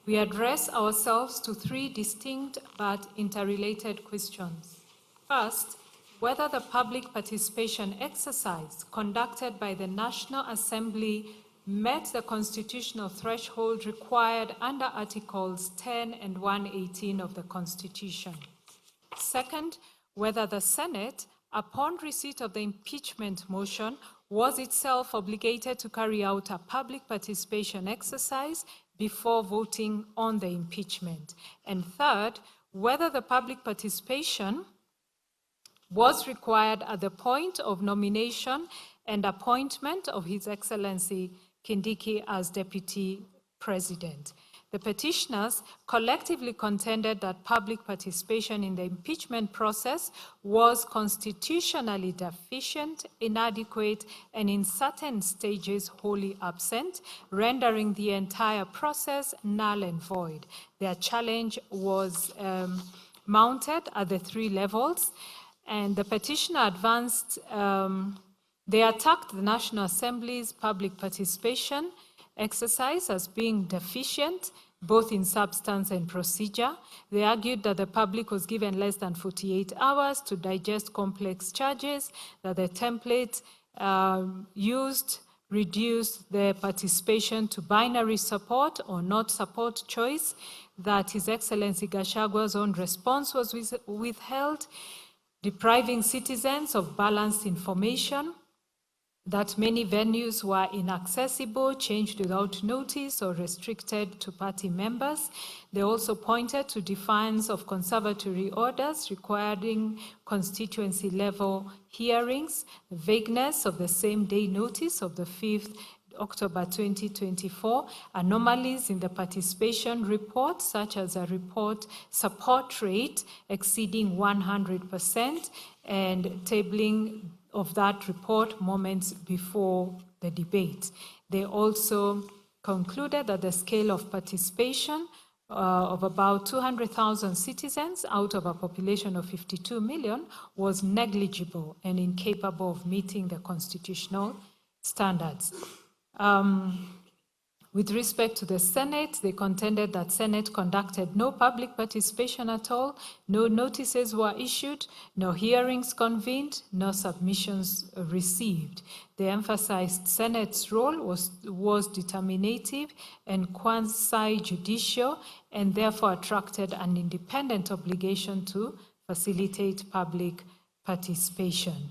we address ourselves to three distinct but interrelated questions. First, whether the public participation exercise conducted by the National Assembly met the constitutional threshold required under Articles 10 and 118 of the Constitution. Second, whether the Senate, upon receipt of the impeachment motion, was itself obligated to carry out a public participation exercise before voting on the impeachment. And third, whether the public participation was required at the point of nomination and appointment of His Excellency Kindiki as Deputy President. The petitioners collectively contended that public participation in the impeachment process was constitutionally deficient, inadequate, and in certain stages wholly absent, rendering the entire process null and void. Their challenge was mounted at the three levels, and the petitioner advanced, they attacked the National Assembly's public participation exercise as being deficient, both in substance and procedure. They argued that the public was given less than 48 hours to digest complex charges, that the template used reduced the participation to binary support or not support choice, that His Excellency Gachagua's own response was withheld, depriving citizens of balanced information, that many venues were inaccessible, changed without notice, or restricted to party members. They also pointed to defiance of conservatory orders requiring constituency-level hearings, the vagueness of the same-day notice of the 5th October 2024, anomalies in the participation report, such as a report support rate exceeding 100%, and tabling of that report moments before the debate. They also concluded that the scale of participation of about 200,000 citizens out of a population of 52 million was negligible and incapable of meeting the constitutional standards. With respect to the Senate, they contended that Senate conducted no public participation at all, no notices were issued, no hearings convened, no submissions received. They emphasized Senate's role was determinative and quasi-judicial, and therefore attracted an independent obligation to facilitate public participation.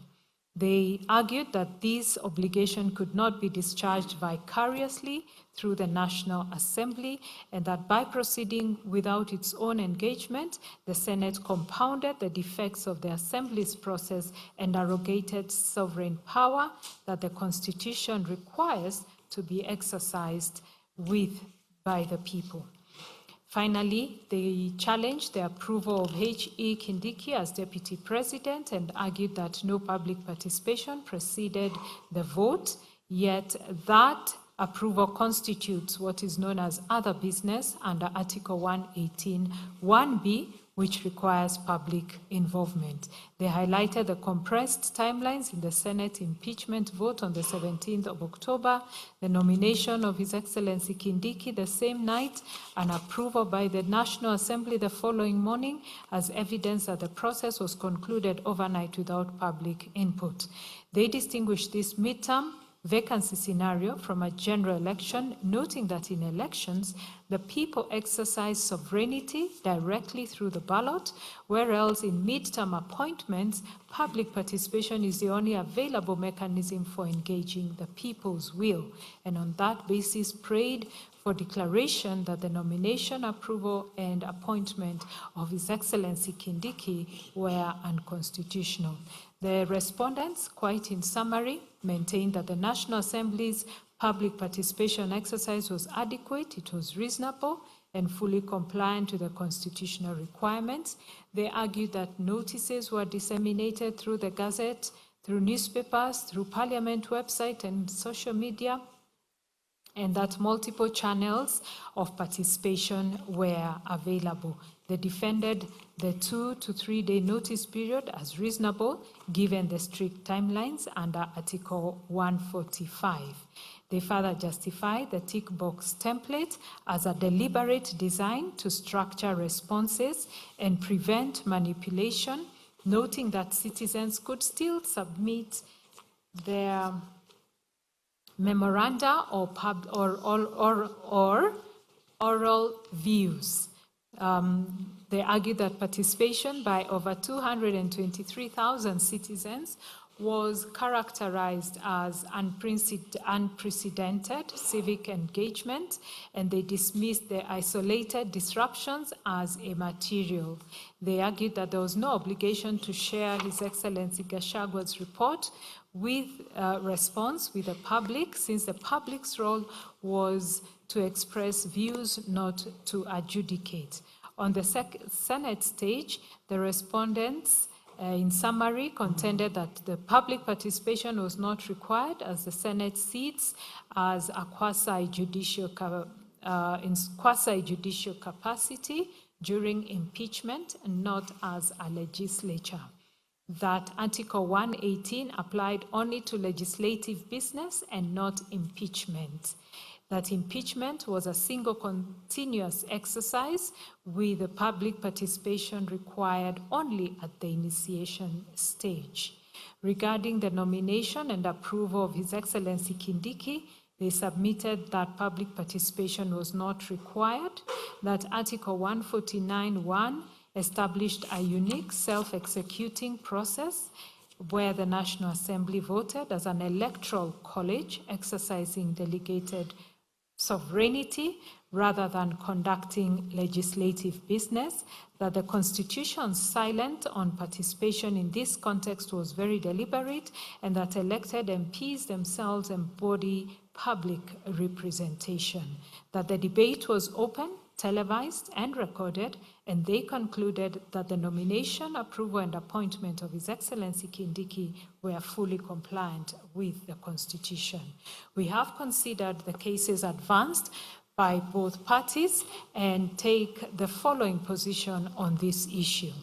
They argued that this obligation could not be discharged vicariously through the National Assembly, and that by proceeding without its own engagement, the Senate compounded the defects of the Assembly's process and arrogated sovereign power that the Constitution requires to be exercised by the people. Finally, they challenged the approval of H.E. Kindiki as Deputy President and argued that no public participation preceded the vote, yet that approval constitutes what is known as other business under Article 118, 1B, which requires public involvement. They highlighted the compressed timelines in the Senate impeachment vote on the 17th of October, the nomination of His Excellency Kindiki the same night, and approval by the National Assembly the following morning as evidence that the process was concluded overnight without public input. They distinguished this midterm vacancy scenario from a general election, noting that in elections, the people exercise sovereignty directly through the ballot, whereas in midterm appointments, public participation is the only available mechanism for engaging the people's will. And on that basis, prayed for declaration that the nomination, approval, and appointment of His Excellency Kindiki were unconstitutional. The respondents, quite in summary, maintained that the National Assembly's public participation exercise was adequate, it was reasonable, and fully compliant to the constitutional requirements. They argued that notices were disseminated through the Gazette, through newspapers, through Parliament website and social media, and that multiple channels of participation were available. They defended the 2 to 3 day notice period as reasonable, given the strict timelines under Article 145. They further justified the tick box template as a deliberate design to structure responses and prevent manipulation, noting that citizens could still submit their memoranda or oral views. They argued that participation by over 223,000 citizens was characterized as unprecedented civic engagement, and they dismissed the isolated disruptions as immaterial. They argued that there was no obligation to share His Excellency Gachagua's report with response with the public, since the public's role was to express views, not to adjudicate. On the Senate stage, the respondents, in summary, contended that the public participation was not required, as the Senate seats as a quasi-judicial capacity during impeachment, and not as a legislature. That Article 118 applied only to legislative business and not impeachment. That impeachment was a single continuous exercise with the public participation required only at the initiation stage. Regarding the nomination and approval of His Excellency Kindiki, they submitted that public participation was not required, that Article 149(1) established a unique self-executing process where the National Assembly voted as an electoral college exercising delegated sovereignty rather than conducting legislative business, that the Constitution's silence on participation in this context was very deliberate, and that elected MPs themselves embody public representation, that the debate was open, televised, and recorded, and they concluded that the nomination, approval, and appointment of His Excellency Kindiki were fully compliant with the Constitution. We have considered the cases advanced by both parties and take the following position on this issue.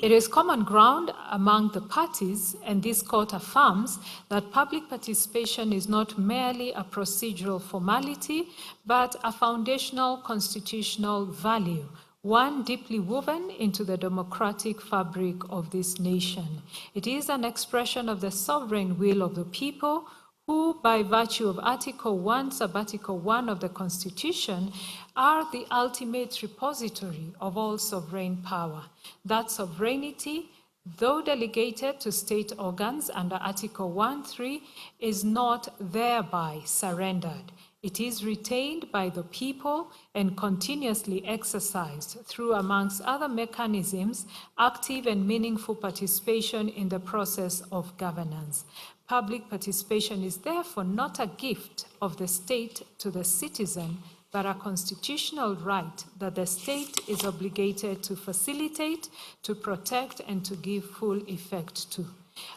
It is common ground among the parties, and this court affirms that public participation is not merely a procedural formality, but a foundational constitutional value, one deeply woven into the democratic fabric of this nation. It is an expression of the sovereign will of the people, who, by virtue of Article 1, Subarticle 1 of the Constitution, are the ultimate repository of all sovereign power. That sovereignty, though delegated to state organs under Article 1(3), is not thereby surrendered. It is retained by the people and continuously exercised through, amongst other mechanisms, active and meaningful participation in the process of governance. Public participation is therefore not a gift of the state to the citizen, but a constitutional right that the state is obligated to facilitate, to protect, and to give full effect to.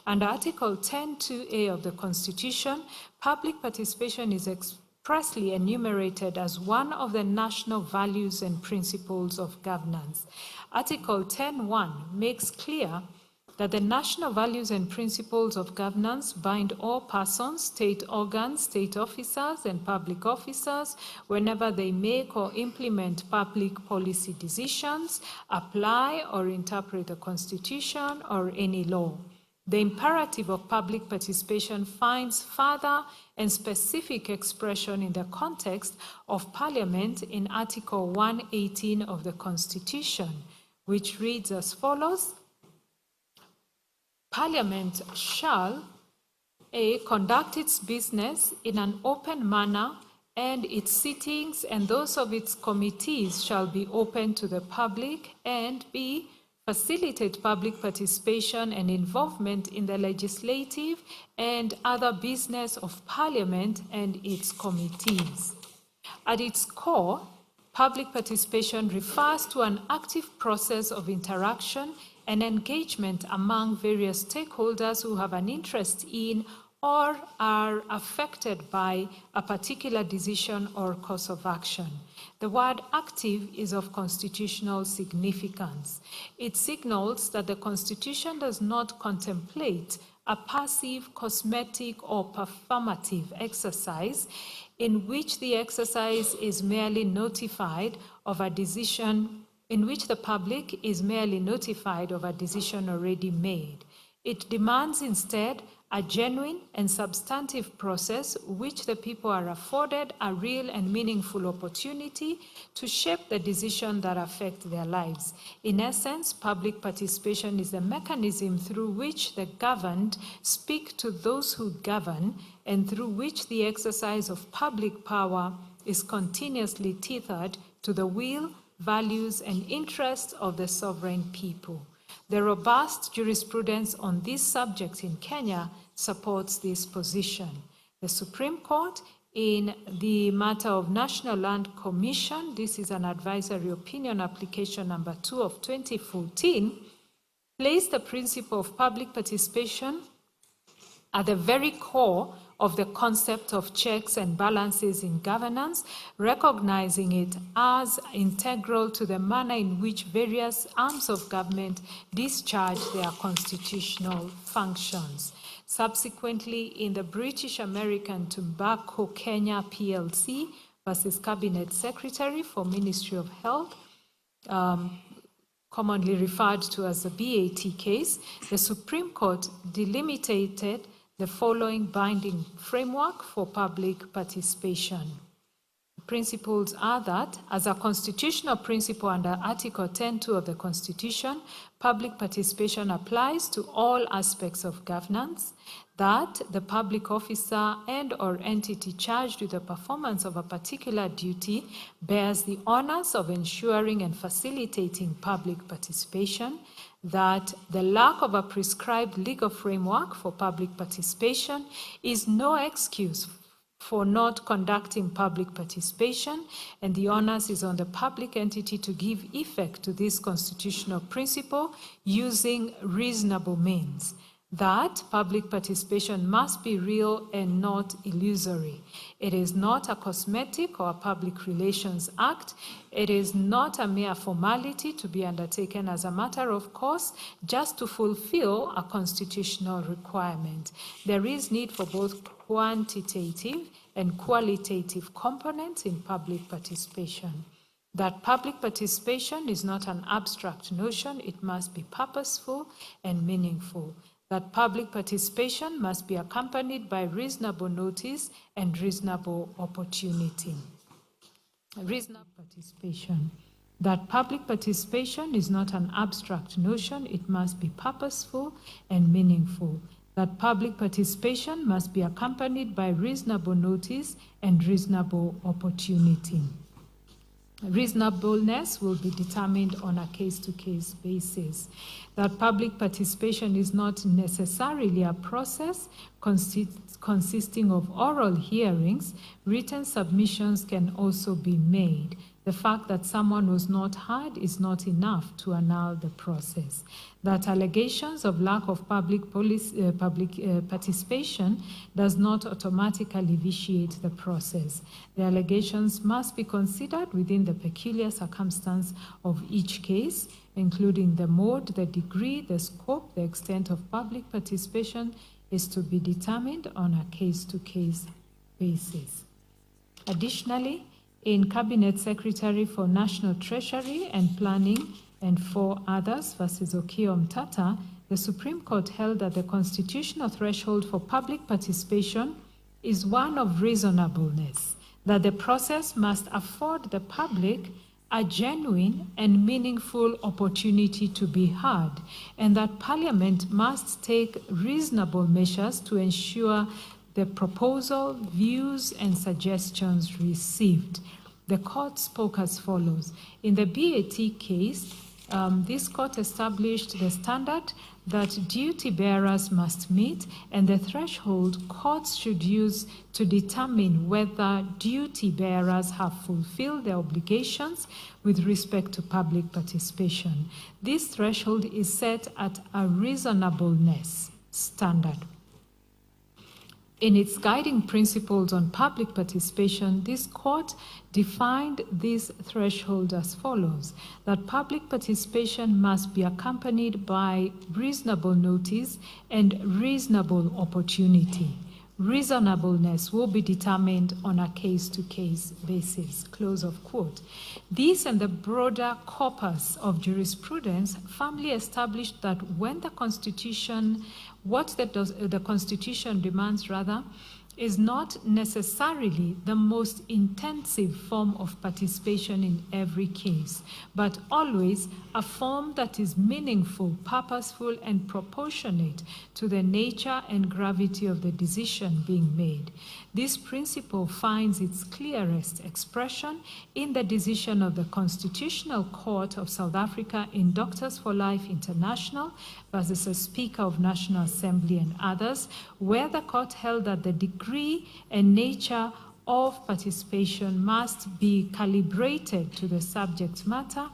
Under Article 10(2)(a) of the Constitution, public participation is expressly enumerated as one of the national values and principles of governance. Article 10(1) makes clear that the national values and principles of governance bind all persons, state organs, state officers, and public officers whenever they make or implement public policy decisions, apply or interpret the Constitution or any law. The imperative of public participation finds further and specific expression in the context of Parliament in Article 118 of the Constitution, which reads as follows: Parliament shall, A, conduct its business in an open manner, and its sittings and those of its committees shall be open to the public, and B, facilitate public participation and involvement in the legislative and other business of Parliament and its committees. At its core, public participation refers to an active process of interaction and engagement among various stakeholders who have an interest in or are affected by a particular decision or course of action. The word active is of constitutional significance. It signals that the Constitution does not contemplate a passive, cosmetic, or performative exercise in which the exercise is merely notified of a decision, in which the public is merely notified of a decision already made. It demands instead a genuine and substantive process which the people are afforded a real and meaningful opportunity to shape the decisions that affect their lives. In essence, public participation is the mechanism through which the governed speak to those who govern and through which the exercise of public power is continuously tethered to the will, values, and interests of the sovereign people. The robust jurisprudence on this subject in Kenya supports this position. The Supreme Court, in the matter of National Land Commission, this is an advisory opinion application number 2 of 2014, placed the principle of public participation at the very core of the concept of checks and balances in governance, recognizing it as integral to the manner in which various arms of government discharge their constitutional functions. Subsequently, in the British American Tobacco Kenya PLC versus Cabinet Secretary for Ministry of Health, commonly referred to as the BAT case, the Supreme Court delimited the following binding framework for public participation. The principles are that, as a constitutional principle under Article 10.2 of the Constitution, public participation applies to all aspects of governance, that the public officer and or entity charged with the performance of a particular duty bears the honors of ensuring and facilitating public participation, that the lack of a prescribed legal framework for public participation is no excuse for not conducting public participation, and the onus is on the public entity to give effect to this constitutional principle using reasonable means. That public participation must be real and not illusory. It is not a cosmetic or a public relations act. It is not a mere formality to be undertaken as a matter of course just to fulfill a constitutional requirement. There is need for both quantitative and qualitative components in public participation. That public participation is not an abstract notion, it must be purposeful and meaningful. That public participation must be accompanied by reasonable notice and reasonable opportunity. Reasonable participation. That public participation is not an abstract notion, it must be purposeful and meaningful. That public participation must be accompanied by reasonable notice and reasonable opportunity. Reasonableness will be determined on a case-to-case basis. That public participation is not necessarily a process consisting of oral hearings. Written submissions can also be made. The fact that someone was not heard is not enough to annul the process. That allegations of lack of public participation does not automatically vitiate the process. The allegations must be considered within the peculiar circumstance of each case, including the mode, the degree, the scope, the extent of public participation is to be determined on a case-to-case basis. Additionally, in Cabinet Secretary for National Treasury and Planning and 4 others versus Okiya Mtata, the Supreme Court held that the constitutional threshold for public participation is one of reasonableness, that the process must afford the public a genuine and meaningful opportunity to be heard, and that Parliament must take reasonable measures to ensure the proposal, views, and suggestions received. The court spoke as follows. In the BAT case, this court established the standard that duty bearers must meet and the threshold courts should use to determine whether duty bearers have fulfilled their obligations with respect to public participation. This threshold is set at a reasonableness standard. In its guiding principles on public participation, this court defined this threshold as follows: that public participation must be accompanied by reasonable notice and reasonable opportunity. Reasonableness will be determined on a case-to-case basis, close of quote. This and the broader corpus of jurisprudence firmly established that when the Constitution, the Constitution demands is not necessarily the most intensive form of participation in every case, but always a form that is meaningful, purposeful, and proportionate to the nature and gravity of the decision being made. This principle finds its clearest expression in the decision of the Constitutional Court of South Africa in Doctors for Life International versus the Speaker of National Assembly and others, where the court held that the degree and nature of participation must be calibrated to the subject matter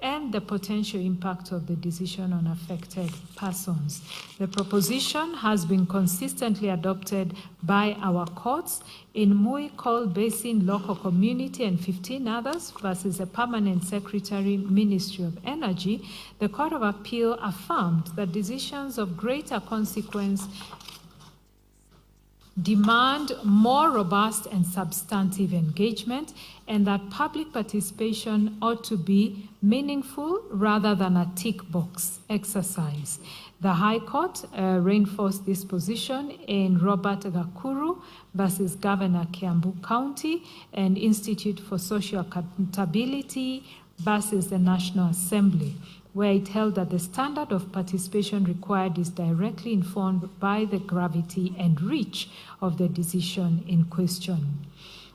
and the potential impact of the decision on affected persons. The proposition has been consistently adopted by our courts in Mui Coal Basin Local Community and 15 others versus the Permanent Secretary, Ministry of Energy. The Court of Appeal affirmed that decisions of greater consequence demand more robust and substantive engagement, and that public participation ought to be meaningful rather than a tick box exercise. The High Court reinforced this position in Robert Gakuru versus Governor Kiambu County and Institute for Social Accountability versus the National Assembly, where it held that the standard of participation required is directly informed by the gravity and reach of the decision in question.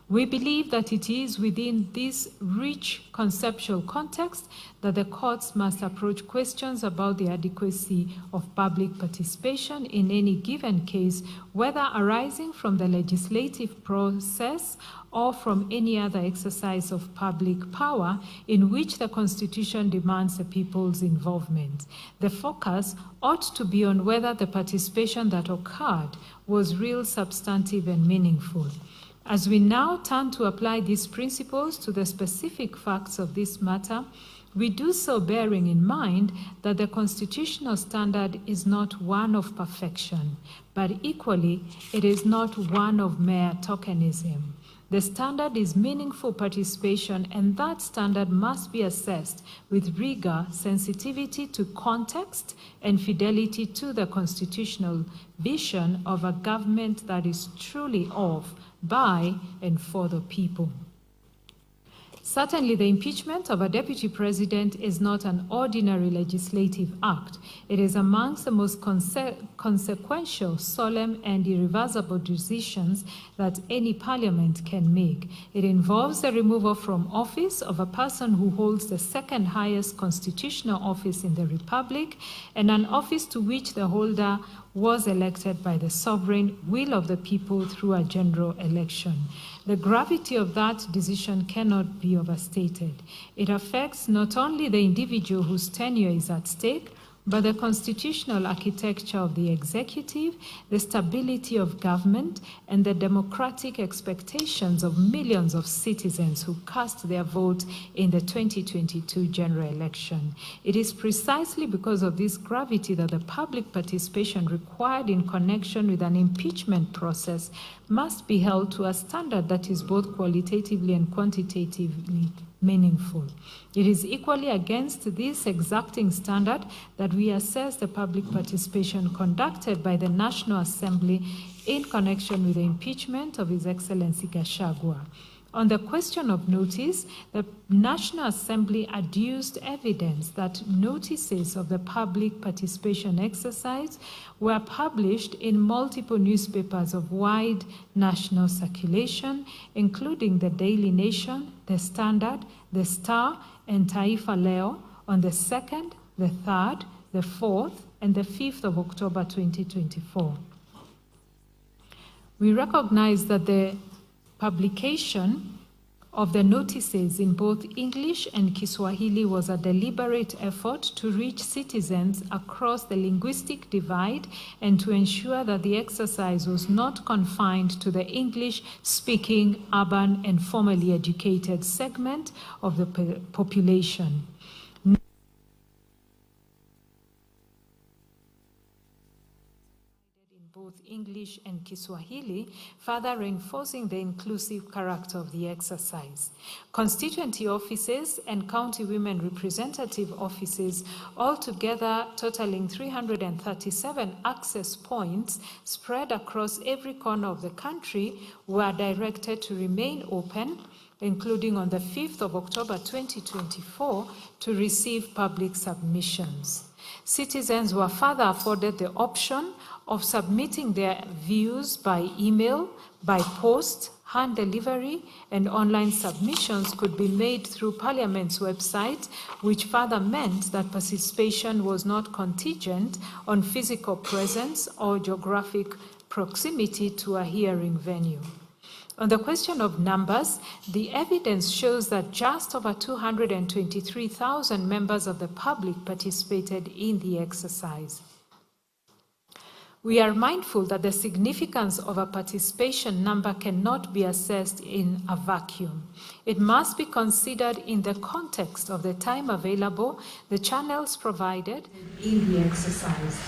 We believe that it is within this rich conceptual context that the courts must approach questions about the adequacy of public participation in any given case, whether arising from the legislative process or from any other exercise of public power in which the Constitution demands the people's involvement. The focus ought to be on whether the participation that occurred was real, substantive, and meaningful. As we now turn to apply these principles to the specific facts of this matter, we do so bearing in mind that the constitutional standard is not one of perfection, but equally it is not one of mere tokenism. The standard is meaningful participation, and that standard must be assessed with rigor, sensitivity to context, and fidelity to the constitutional vision of a government that is truly of, by, and for the people. Certainly, the impeachment of a deputy president is not an ordinary legislative act. It is amongst the most consequential, solemn, and irreversible decisions that any parliament can make. It involves the removal from office of a person who holds the second highest constitutional office in the republic, and an office to which the holder was elected by the sovereign will of the people through a general election. The gravity of that decision cannot be overstated. It affects not only the individual whose tenure is at stake, but the constitutional architecture of the executive, the stability of government, and the democratic expectations of millions of citizens who cast their vote in the 2022 general election. It is precisely because of this gravity that the public participation required in connection with an impeachment process must be held to a standard that is both qualitatively and quantitatively meaningful. It is equally against this exacting standard that we assess the public participation conducted by the National Assembly in connection with the impeachment of His Excellency Gachagua. On the question of notice, the National Assembly adduced evidence that notices of the public participation exercise were published in multiple newspapers of wide national circulation, including the Daily Nation, the Standard, the Star, and Taifa Leo, on the 2nd, the 3rd, the 4th, and the 5th of October 2024. We recognize that the publication of the notices in both English and Kiswahili was a deliberate effort to reach citizens across the linguistic divide and to ensure that the exercise was not confined to the English-speaking, urban, and formally educated segment of the population. Both English and Kiswahili, further reinforcing the inclusive character of the exercise. Constituency offices and county women representative offices, altogether totaling 337 access points spread across every corner of the country, were directed to remain open, including on the 5th of October 2024, to receive public submissions. Citizens were further afforded the option of submitting their views by email, by post, hand delivery, and online submissions could be made through Parliament's website, which further meant that participation was not contingent on physical presence or geographic proximity to a hearing venue. On the question of numbers, the evidence shows that just over 223,000 members of the public participated in the exercise. We are mindful that the significance of a participation number cannot be assessed in a vacuum. It must be considered in the context of the time available, the channels provided in the exercise.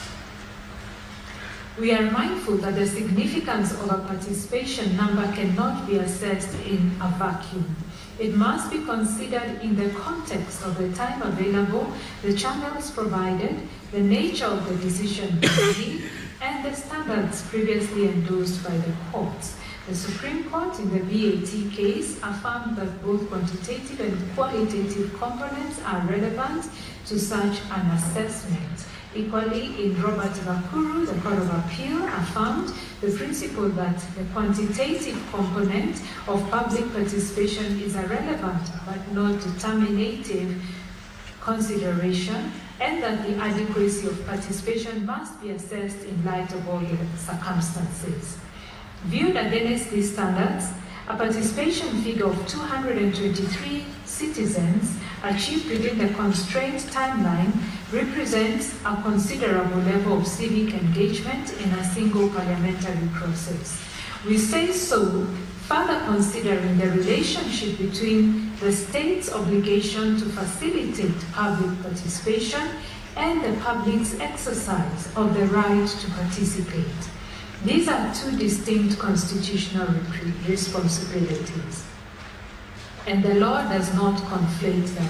We are mindful that the significance of a participation number cannot be assessed in a vacuum. It must be considered in the context of the time available, the channels provided, the nature of the decision made, and the standards previously endorsed by the courts. The Supreme Court in the VAT case affirmed that both quantitative and qualitative components are relevant to such an assessment. Equally, in Robert Vakuru, the Court of Appeal affirmed the principle that the quantitative component of public participation is a relevant but not determinative consideration, and that the adequacy of participation must be assessed in light of all the circumstances. Viewed against these standards, a participation figure of 223 citizens achieved within the constrained timeline represents a considerable level of civic engagement in a single parliamentary process. We say so further considering the relationship between the state's obligation to facilitate public participation and the public's exercise of the right to participate. These are two distinct constitutional responsibilities, and the law does not conflate them.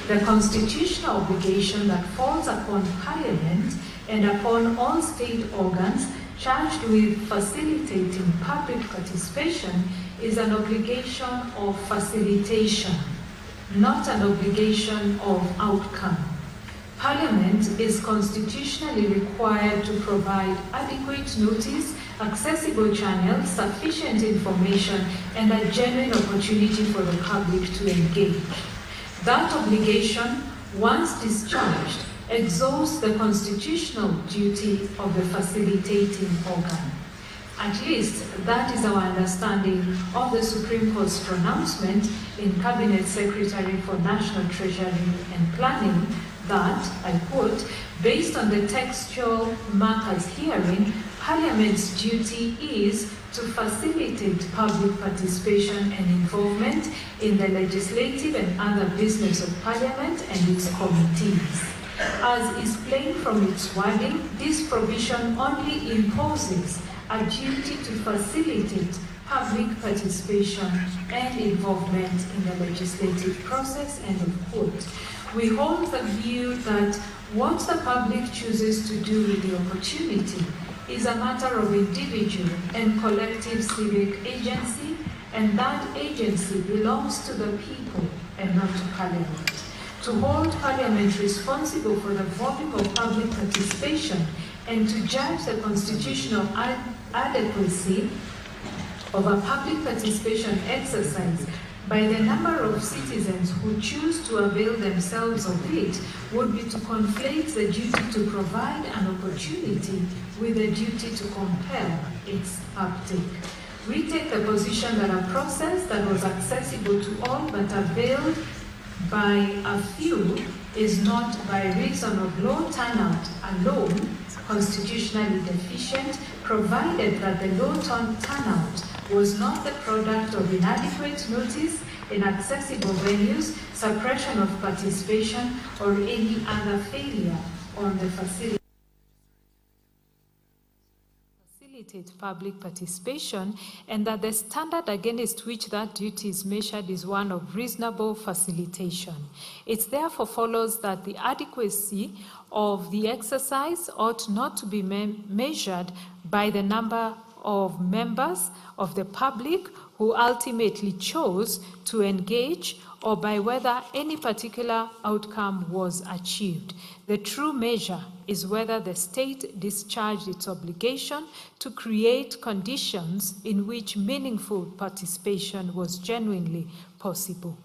The constitutional obligation that falls upon Parliament and upon all state organs charged with facilitating public participation is an obligation of facilitation, not an obligation of outcome. Parliament is constitutionally required to provide adequate notice, accessible channels, sufficient information, and a genuine opportunity for the public to engage. That obligation, once discharged, exhausts the constitutional duty of the facilitating organ. At least that is our understanding of the Supreme Court's pronouncement in Cabinet Secretary for National Treasury and Planning that, I quote, based on the textual markers herein, Parliament's duty is to facilitate public participation and involvement in the legislative and other business of Parliament and its committees. As is plain from its wording, this provision only imposes a duty to facilitate public participation and involvement in the legislative process, end of quote. We hold the view that what the public chooses to do with the opportunity is a matter of individual and collective civic agency, and that agency belongs to the people and not to Parliament. To hold Parliament responsible for the volume of public participation and to judge the constitutional adequacy of a public participation exercise by the number of citizens who choose to avail themselves of it would be to conflate the duty to provide an opportunity with the duty to compel its uptake. We take the position that a process that was accessible to all but availed by a few is not, by reason of low turnout alone, constitutionally deficient, provided that the low turnout was not the product of inadequate notice, inaccessible venues, suppression of participation, or any other failure on the facilitate public participation, and that the standard against which that duty is measured is one of reasonable facilitation. It therefore follows that the adequacy of the exercise ought not to be measured by the number of members of the public who ultimately chose to engage, or by whether any particular outcome was achieved. The true measure is whether the state discharged its obligation to create conditions in which meaningful participation was genuinely possible.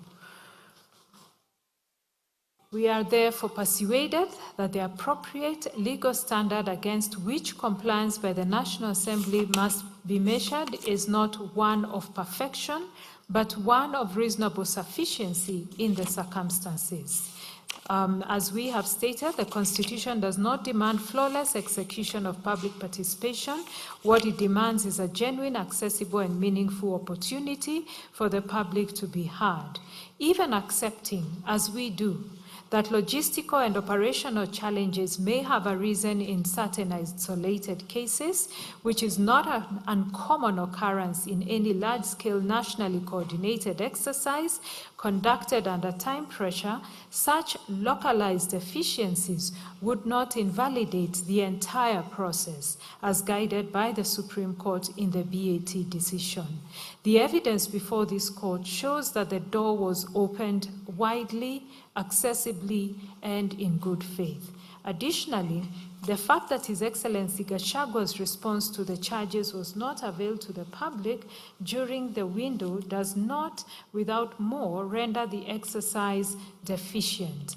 We are therefore persuaded that the appropriate legal standard against which compliance by the National Assembly must be measured is not one of perfection, but one of reasonable sufficiency in the circumstances. As we have stated, the Constitution does not demand flawless execution of public participation. What it demands is a genuine, accessible, and meaningful opportunity for the public to be heard. Even accepting, as we do, that logistical and operational challenges may have arisen in certain isolated cases, which is not an uncommon occurrence in any large-scale nationally coordinated exercise conducted under time pressure, such localized deficiencies would not invalidate the entire process, as guided by the Supreme Court in the BAT decision. The evidence before this court shows that the door was opened widely, accessibly, and in good faith. Additionally, the fact that His Excellency Gachagua's response to the charges was not availed to the public during the window does not, without more, render the exercise deficient.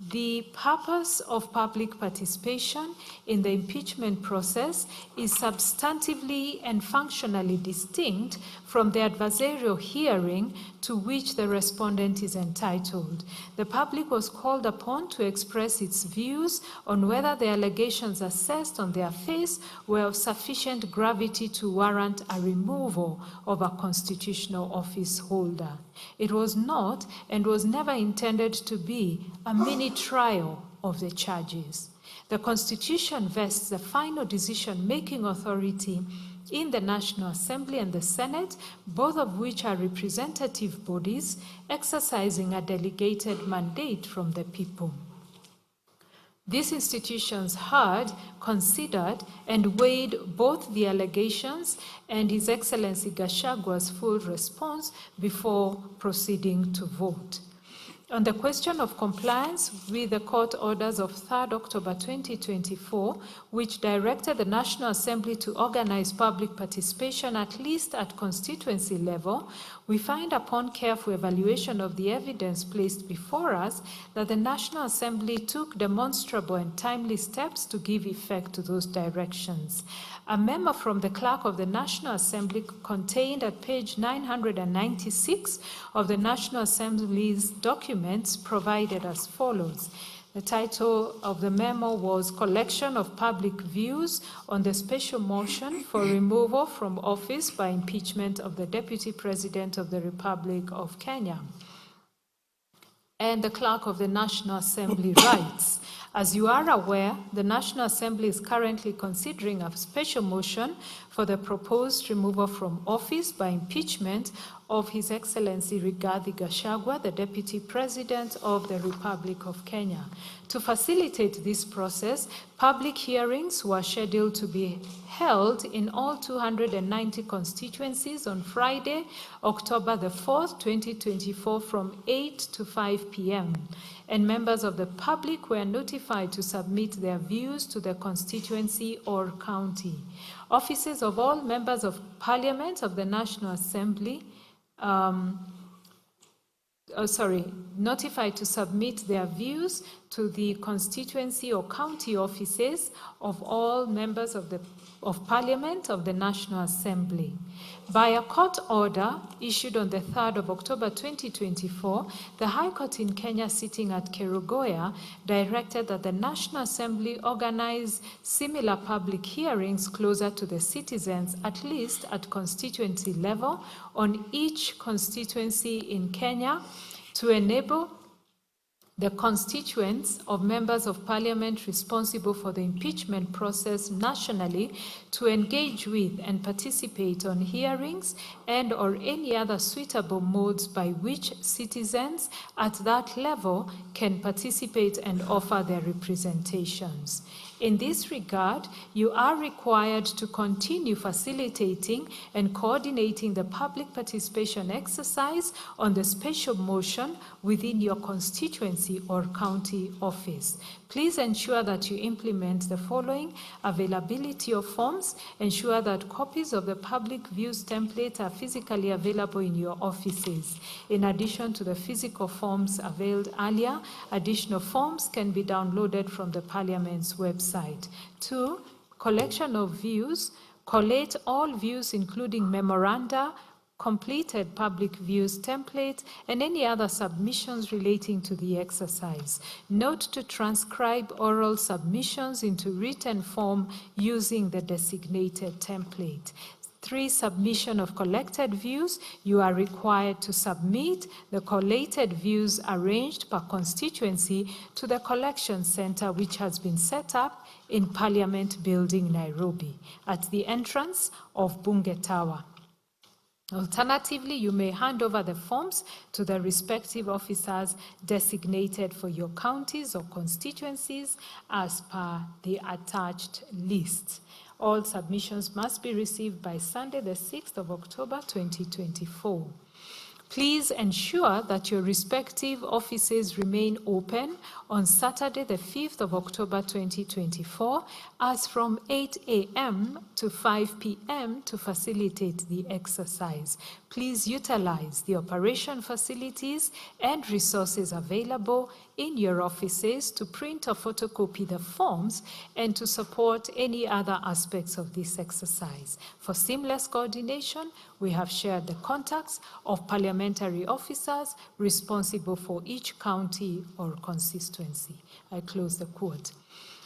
The purpose of public participation in the impeachment process is substantively and functionally distinct from the adversarial hearing to which the respondent is entitled. The public was called upon to express its views on whether the allegations assessed on their face were of sufficient gravity to warrant a removal of a constitutional office holder. It was not and was never intended to be a mini trial of the charges. The Constitution vests the final decision-making authority in the National Assembly and the Senate, both of which are representative bodies exercising a delegated mandate from the people. These institutions heard, considered, and weighed both the allegations and His Excellency Gachagua's full response before proceeding to vote. On the question of compliance with the court orders of 3rd October 2024, which directed the National Assembly to organize public participation at least at constituency level, we find upon careful evaluation of the evidence placed before us that the National Assembly took demonstrable and timely steps to give effect to those directions. A memo from the Clerk of the National Assembly contained at page 996 of the National Assembly's documents provided as follows. The title of the memo was Collection of Public Views on the Special Motion for Removal from Office by Impeachment of the Deputy President of the Republic of Kenya. And the Clerk of the National Assembly writes, as you are aware, the National Assembly is currently considering a special motion for the proposed removal from office by impeachment of His Excellency Rigathi Gachagua, the Deputy President of the Republic of Kenya. To facilitate this process, public hearings were scheduled to be held in all 290 constituencies on Friday, October the 4th, 2024, from 8 to 5 p.m. and members of the public were notified to submit their views to the constituency or county. Offices of all members of Parliament of the National Assembly notified to submit their views to the constituency or county offices of all members of Parliament of the National Assembly. By a court order issued on the 3rd of October 2024, the High Court in Kenya sitting at Kerugoya directed that the National Assembly organize similar public hearings closer to the citizens, at least at constituency level, on each constituency in Kenya to enable the constituents of members of Parliament responsible for the impeachment process nationally to engage with and participate on hearings and or any other suitable modes by which citizens at that level can participate and offer their representations. In this regard, you are required to continue facilitating and coordinating the public participation exercise on the special motion within your constituency or county office. Please ensure that you implement the following: availability of forms, ensure that copies of the public views template are physically available in your offices. In addition to the physical forms availed earlier, additional forms can be downloaded from the Parliament's website. 2, collection of views. Collate all views, including memoranda, completed public views template, and any other submissions relating to the exercise. Note to transcribe oral submissions into written form using the designated template. 3, submission of collected views. You are required to submit the collated views arranged per constituency to the collection center, which has been set up in Parliament Building, Nairobi, at the entrance of Bunge Tower. Alternatively, you may hand over the forms to the respective officers designated for your counties or constituencies as per the attached list. All submissions must be received by Sunday, the 6th of October, 2024. Please ensure that your respective offices remain open on Saturday, the 5th of October 2024, as from 8 a.m. to 5 p.m. to facilitate the exercise. Please utilize the operation facilities and resources available in your offices to print or photocopy the forms and to support any other aspects of this exercise. For seamless coordination, we have shared the contacts of parliamentary officers responsible for each county or constituency. I close the quote.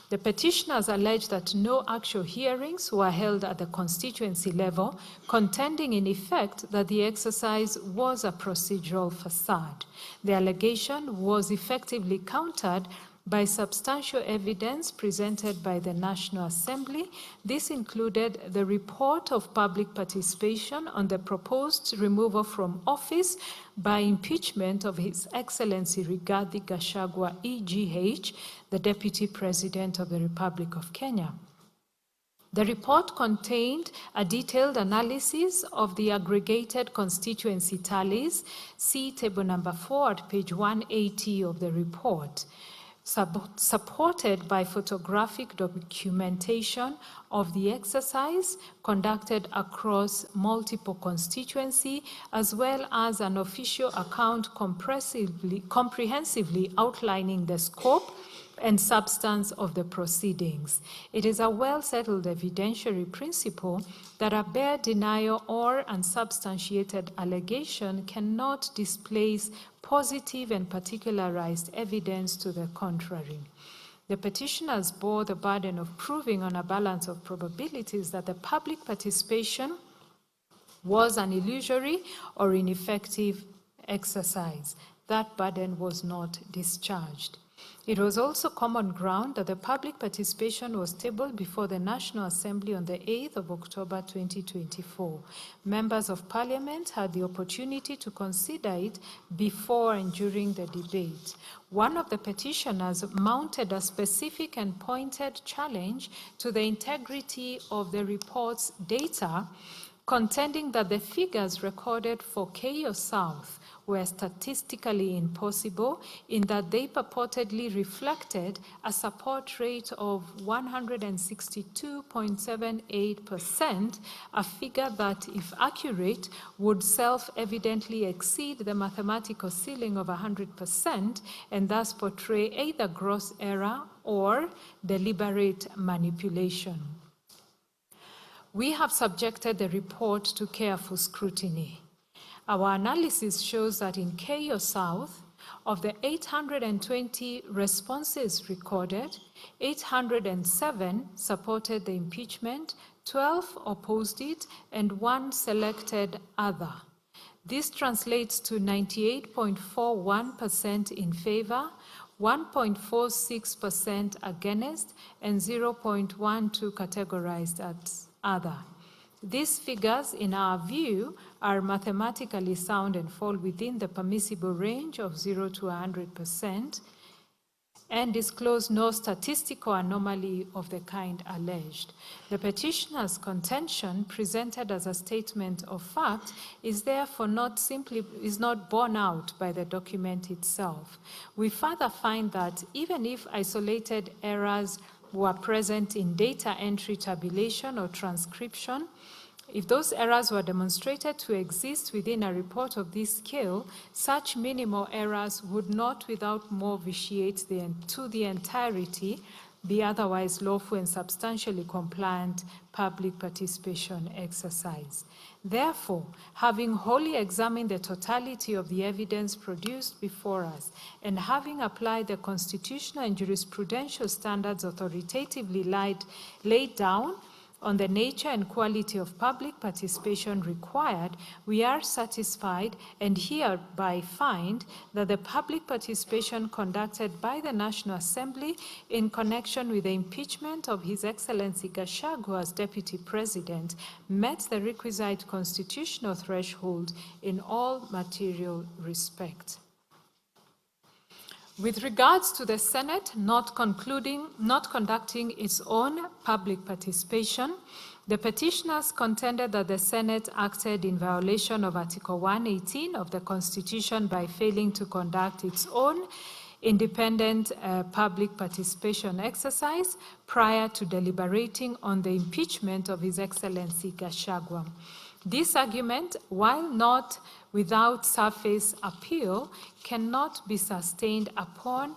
The petitioners allege that no actual hearings were held at the constituency level, contending in effect that the exercise was a procedural facade. The allegation was effectively countered by substantial evidence presented by the National Assembly. This included the report of public participation on the proposed removal from office by impeachment of His Excellency Rigathi Gachagua, EGH, the Deputy President of the Republic of Kenya. The report contained a detailed analysis of the aggregated constituency tallies. See table number 4 at page 180 of the report. Supported by photographic documentation of the exercise conducted across multiple constituencies, as well as an official account comprehensively outlining the scope and substance of the proceedings. It is a well-settled evidentiary principle that a bare denial or unsubstantiated allegation cannot displace positive and particularized evidence to the contrary. The petitioners bore the burden of proving on a balance of probabilities that the public participation was an illusory or ineffective exercise. That burden was not discharged. It was also common ground that the public participation was tabled before the National Assembly on the 8th of October 2024. Members of Parliament had the opportunity to consider it before and during the debate. One of the petitioners mounted a specific and pointed challenge to the integrity of the report's data, contending that the figures recorded for Keio South were statistically impossible in that they purportedly reflected a support rate of 162.78%, a figure that, if accurate, would self-evidently exceed the mathematical ceiling of 100% and thus portray either gross error or deliberate manipulation. We have subjected the report to careful scrutiny. Our analysis shows that in Keio South, of the 820 responses recorded, 807 supported the impeachment, 12 opposed it, and 1 selected other. This translates to 98.41% in favor, 1.46% against, and 0.12% categorized as other. These figures, in our view, are mathematically sound and fall within the permissible range of 0 to 100% and disclose no statistical anomaly of the kind alleged. The petitioner's contention, presented as a statement of fact, is therefore not borne out by the document itself. We further find that even if isolated errors were present in data entry, tabulation, or transcription, if those errors were demonstrated to exist within a report of this scale, such minimal errors would not without more vitiate to the entirety the otherwise lawful and substantially compliant public participation exercise. Therefore, having wholly examined the totality of the evidence produced before us, and having applied the constitutional and jurisprudential standards authoritatively laid down on the nature and quality of public participation required, we are satisfied and hereby find that the public participation conducted by the National Assembly in connection with the impeachment of His Excellency Gachagua as Deputy President met the requisite constitutional threshold in all material respects. With regards to the Senate not conducting its own public participation, the petitioners contended that the Senate acted in violation of Article 118 of the Constitution by failing to conduct its own independent public participation exercise prior to deliberating on the impeachment of His Excellency Gachagua. This argument, while not without surface appeal, cannot be sustained upon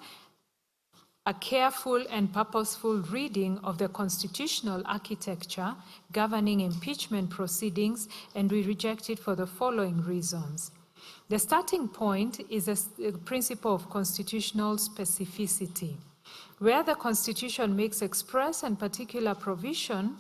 a careful and purposeful reading of the constitutional architecture governing impeachment proceedings, and we reject it for the following reasons. The starting point is a principle of constitutional specificity. Where the Constitution makes express and particular provision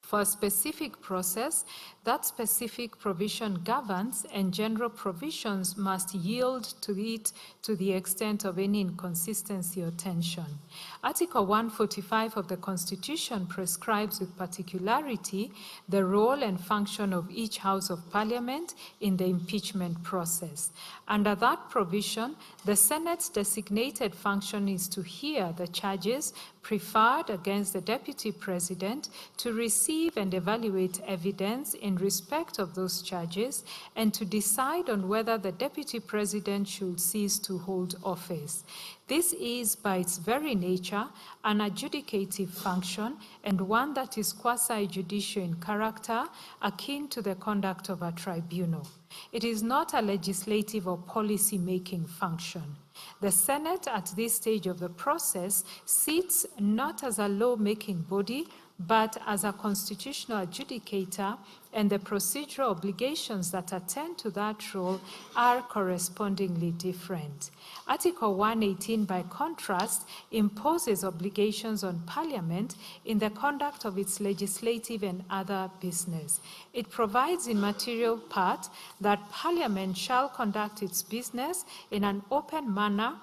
for a specific process, that specific provision governs, and general provisions must yield to it to the extent of any inconsistency or tension. Article 145 of the Constitution prescribes with particularity the role and function of each House of Parliament in the impeachment process. Under that provision, the Senate's designated function is to hear the charges preferred against the Deputy President, to receive and evaluate evidence in respect of those charges, and to decide on whether the Deputy President should cease to hold office. This is, by its very nature, an adjudicative function, and one that is quasi-judicial in character, akin to the conduct of a tribunal. It is not a legislative or policy-making function. The Senate, at this stage of the process, sits not as a law-making body, but as a constitutional adjudicator, and the procedural obligations that attend to that role are correspondingly different. Article 118, by contrast, imposes obligations on Parliament in the conduct of its legislative and other business. It provides in material part that Parliament shall conduct its business in an open manner,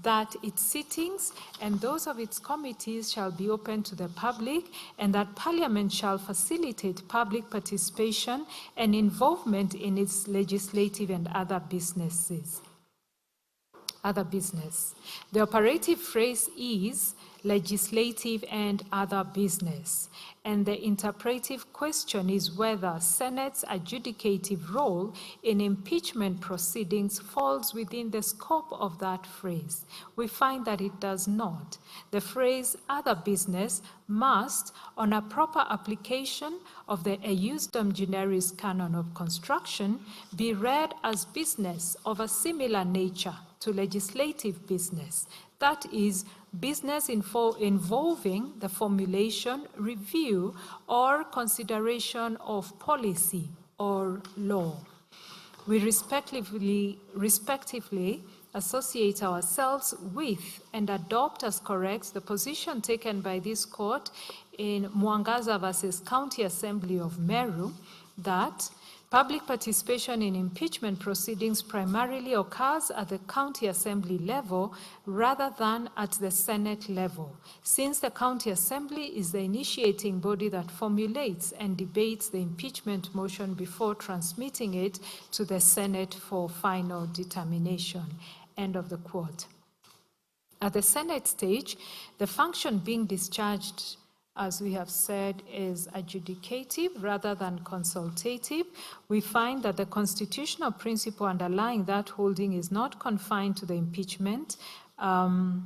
that its sittings and those of its committees shall be open to the public, and that Parliament shall facilitate public participation and involvement in its legislative and other business. The operative phrase is legislative and other business. And the interpretive question is whether Senate's adjudicative role in impeachment proceedings falls within the scope of that phrase. We find that it does not. The phrase other business must, on a proper application of the Eusdom Generis canon of construction, be read as business of a similar nature to legislative business. That is, business involving the formulation, review, or consideration of policy or law. We respectively associate ourselves with and adopt as correct the position taken by this court in Mwangaza versus County Assembly of Meru that public participation in impeachment proceedings primarily occurs at the county assembly level rather than at the Senate level, since the county assembly is the initiating body that formulates and debates the impeachment motion before transmitting it to the Senate for final determination. End of the quote. At the Senate stage, the function being discharged, as we have said, is adjudicative rather than consultative. We find that the constitutional principle underlying that holding is not confined to the impeachment of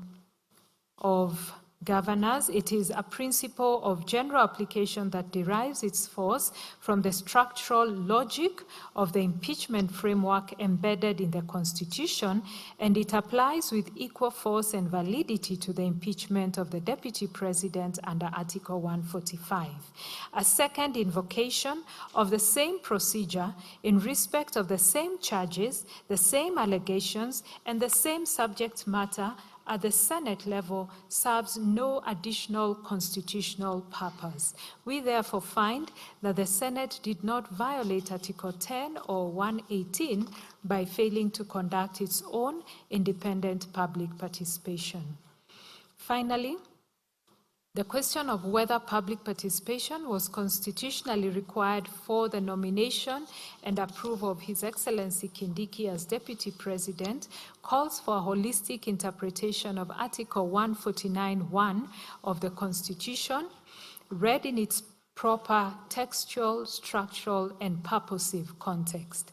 governors. It is a principle of general application that derives its force from the structural logic of the impeachment framework embedded in the Constitution, and it applies with equal force and validity to the impeachment of the Deputy President under Article 145. A second invocation of the same procedure in respect of the same charges, the same allegations, and the same subject matter at the Senate level serves no additional constitutional purpose. We therefore find that the Senate did not violate Article 10 or 118 by failing to conduct its own independent public participation. Finally, the question of whether public participation was constitutionally required for the nomination and approval of His Excellency Kindiki as Deputy President calls for a holistic interpretation of Article 149(1) of the Constitution, read in its proper textual, structural, and purposive context.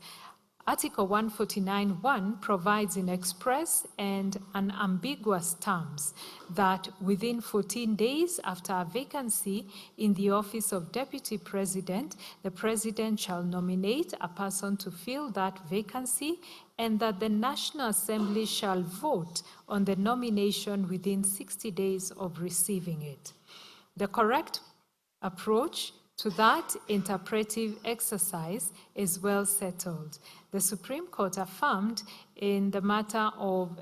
Article 149(1) provides in express and unambiguous terms that within 14 days after a vacancy in the office of Deputy President, the President shall nominate a person to fill that vacancy, and that the National Assembly shall vote on the nomination within 60 days of receiving it. The correct approach to that interpretive exercise is well settled. The Supreme Court affirmed in the matter of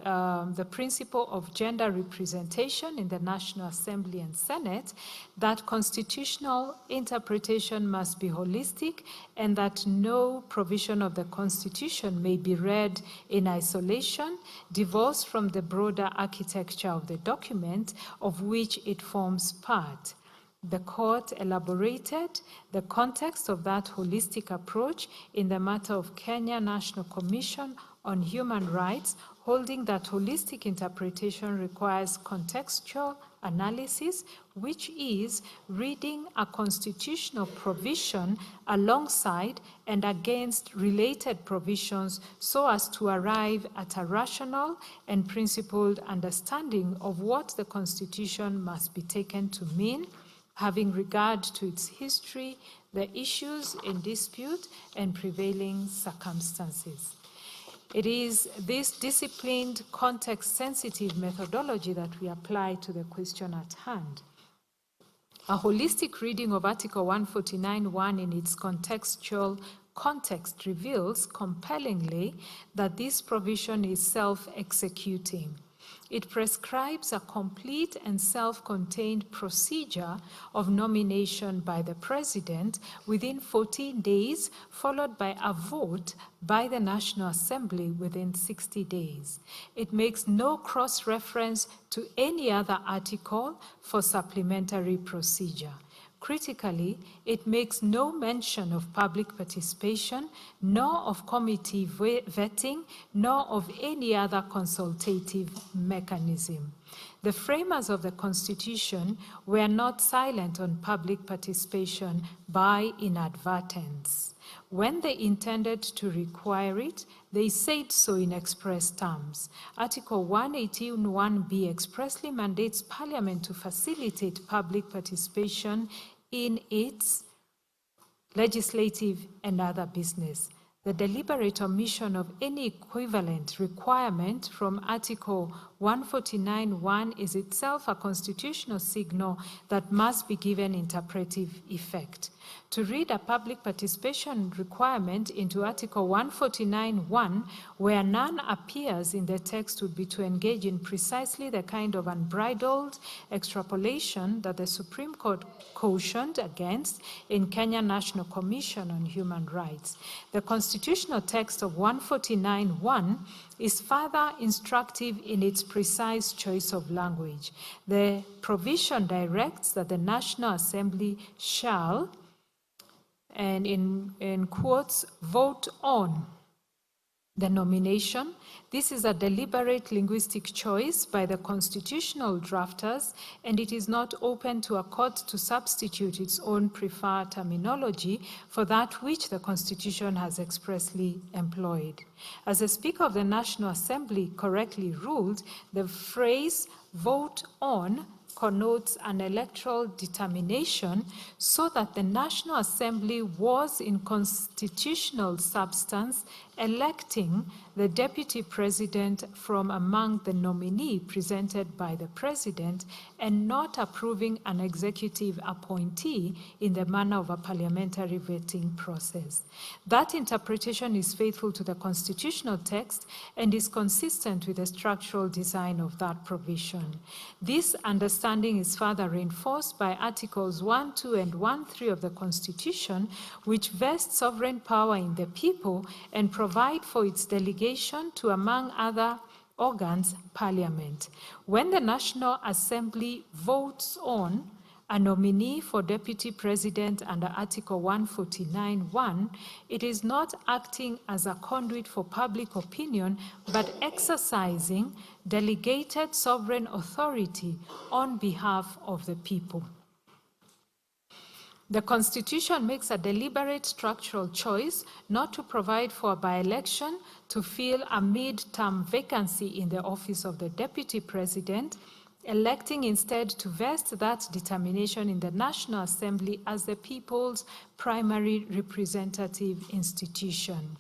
the principle of gender representation in the National Assembly and Senate that constitutional interpretation must be holistic and that no provision of the Constitution may be read in isolation, divorced from the broader architecture of the document of which it forms part. The court elaborated the context of that holistic approach in the matter of Kenya National Commission on Human Rights, holding that holistic interpretation requires contextual analysis, which is reading a constitutional provision alongside and against related provisions so as to arrive at a rational and principled understanding of what the Constitution must be taken to mean, having regard to its history, the issues in dispute, and prevailing circumstances. It is this disciplined, context-sensitive methodology that we apply to the question at hand. A holistic reading of Article 149(1) in its contextual context reveals compellingly that this provision is self-executing. It prescribes a complete and self-contained procedure of nomination by the President within 14 days, followed by a vote by the National Assembly within 60 days. It makes no cross-reference to any other article for supplementary procedure. Critically, it makes no mention of public participation, nor of committee vetting, nor of any other consultative mechanism. The framers of the Constitution were not silent on public participation by inadvertence. When they intended to require it, they said so in express terms. Article 118(1)(b) expressly mandates Parliament to facilitate public participation in its legislative and other business. The deliberate omission of any equivalent requirement from Article 149(1) is itself a constitutional signal that must be given interpretive effect. To read a public participation requirement into Article 149(1), where none appears in the text, would be to engage in precisely the kind of unbridled extrapolation that the Supreme Court cautioned against in Kenya National Commission on Human Rights. The constitutional text of 149(1) is further instructive in its precise choice of language. The provision directs that the National Assembly shall, and in quotes, vote on the nomination. This is a deliberate linguistic choice by the constitutional drafters, and it is not open to a court to substitute its own preferred terminology for that which the Constitution has expressly employed. As the Speaker of the National Assembly correctly ruled, the phrase vote on connotes an electoral determination, so that the National Assembly was in constitutional substance electing the Deputy President from among the nominee presented by the President and not approving an executive appointee in the manner of a parliamentary vetting process. That interpretation is faithful to the constitutional text and is consistent with the structural design of that provision. This understanding is further reinforced by Articles 1, 2, and 1(3) of the Constitution, which vest sovereign power in the people and provide for its delegation to, among other organs, Parliament. When the National Assembly votes on a nominee for Deputy President under Article 149(1), it is not acting as a conduit for public opinion, but exercising delegated sovereign authority on behalf of the people. The Constitution makes a deliberate structural choice not to provide for a by-election to fill a mid-term vacancy in the office of the Deputy President, electing instead to vest that determination in the National Assembly as the people's primary representative institution.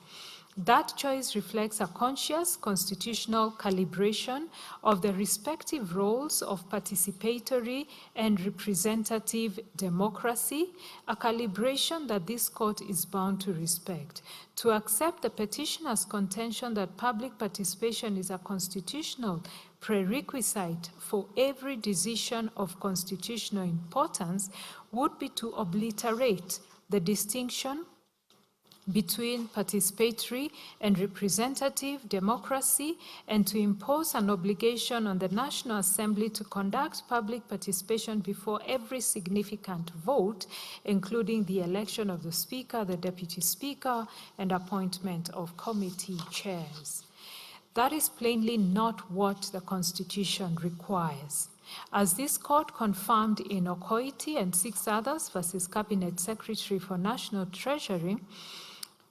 That choice reflects a conscious constitutional calibration of the respective roles of participatory and representative democracy, a calibration that this court is bound to respect. To accept the petitioner's contention that public participation is a constitutional prerequisite for every decision of constitutional importance would be to obliterate the distinction between participatory and representative democracy and to impose an obligation on the National Assembly to conduct public participation before every significant vote, including the election of the Speaker, the Deputy Speaker, and appointment of committee chairs. That is plainly not what the Constitution requires. As this court confirmed in Okoiti and 6 others versus Cabinet Secretary for National Treasury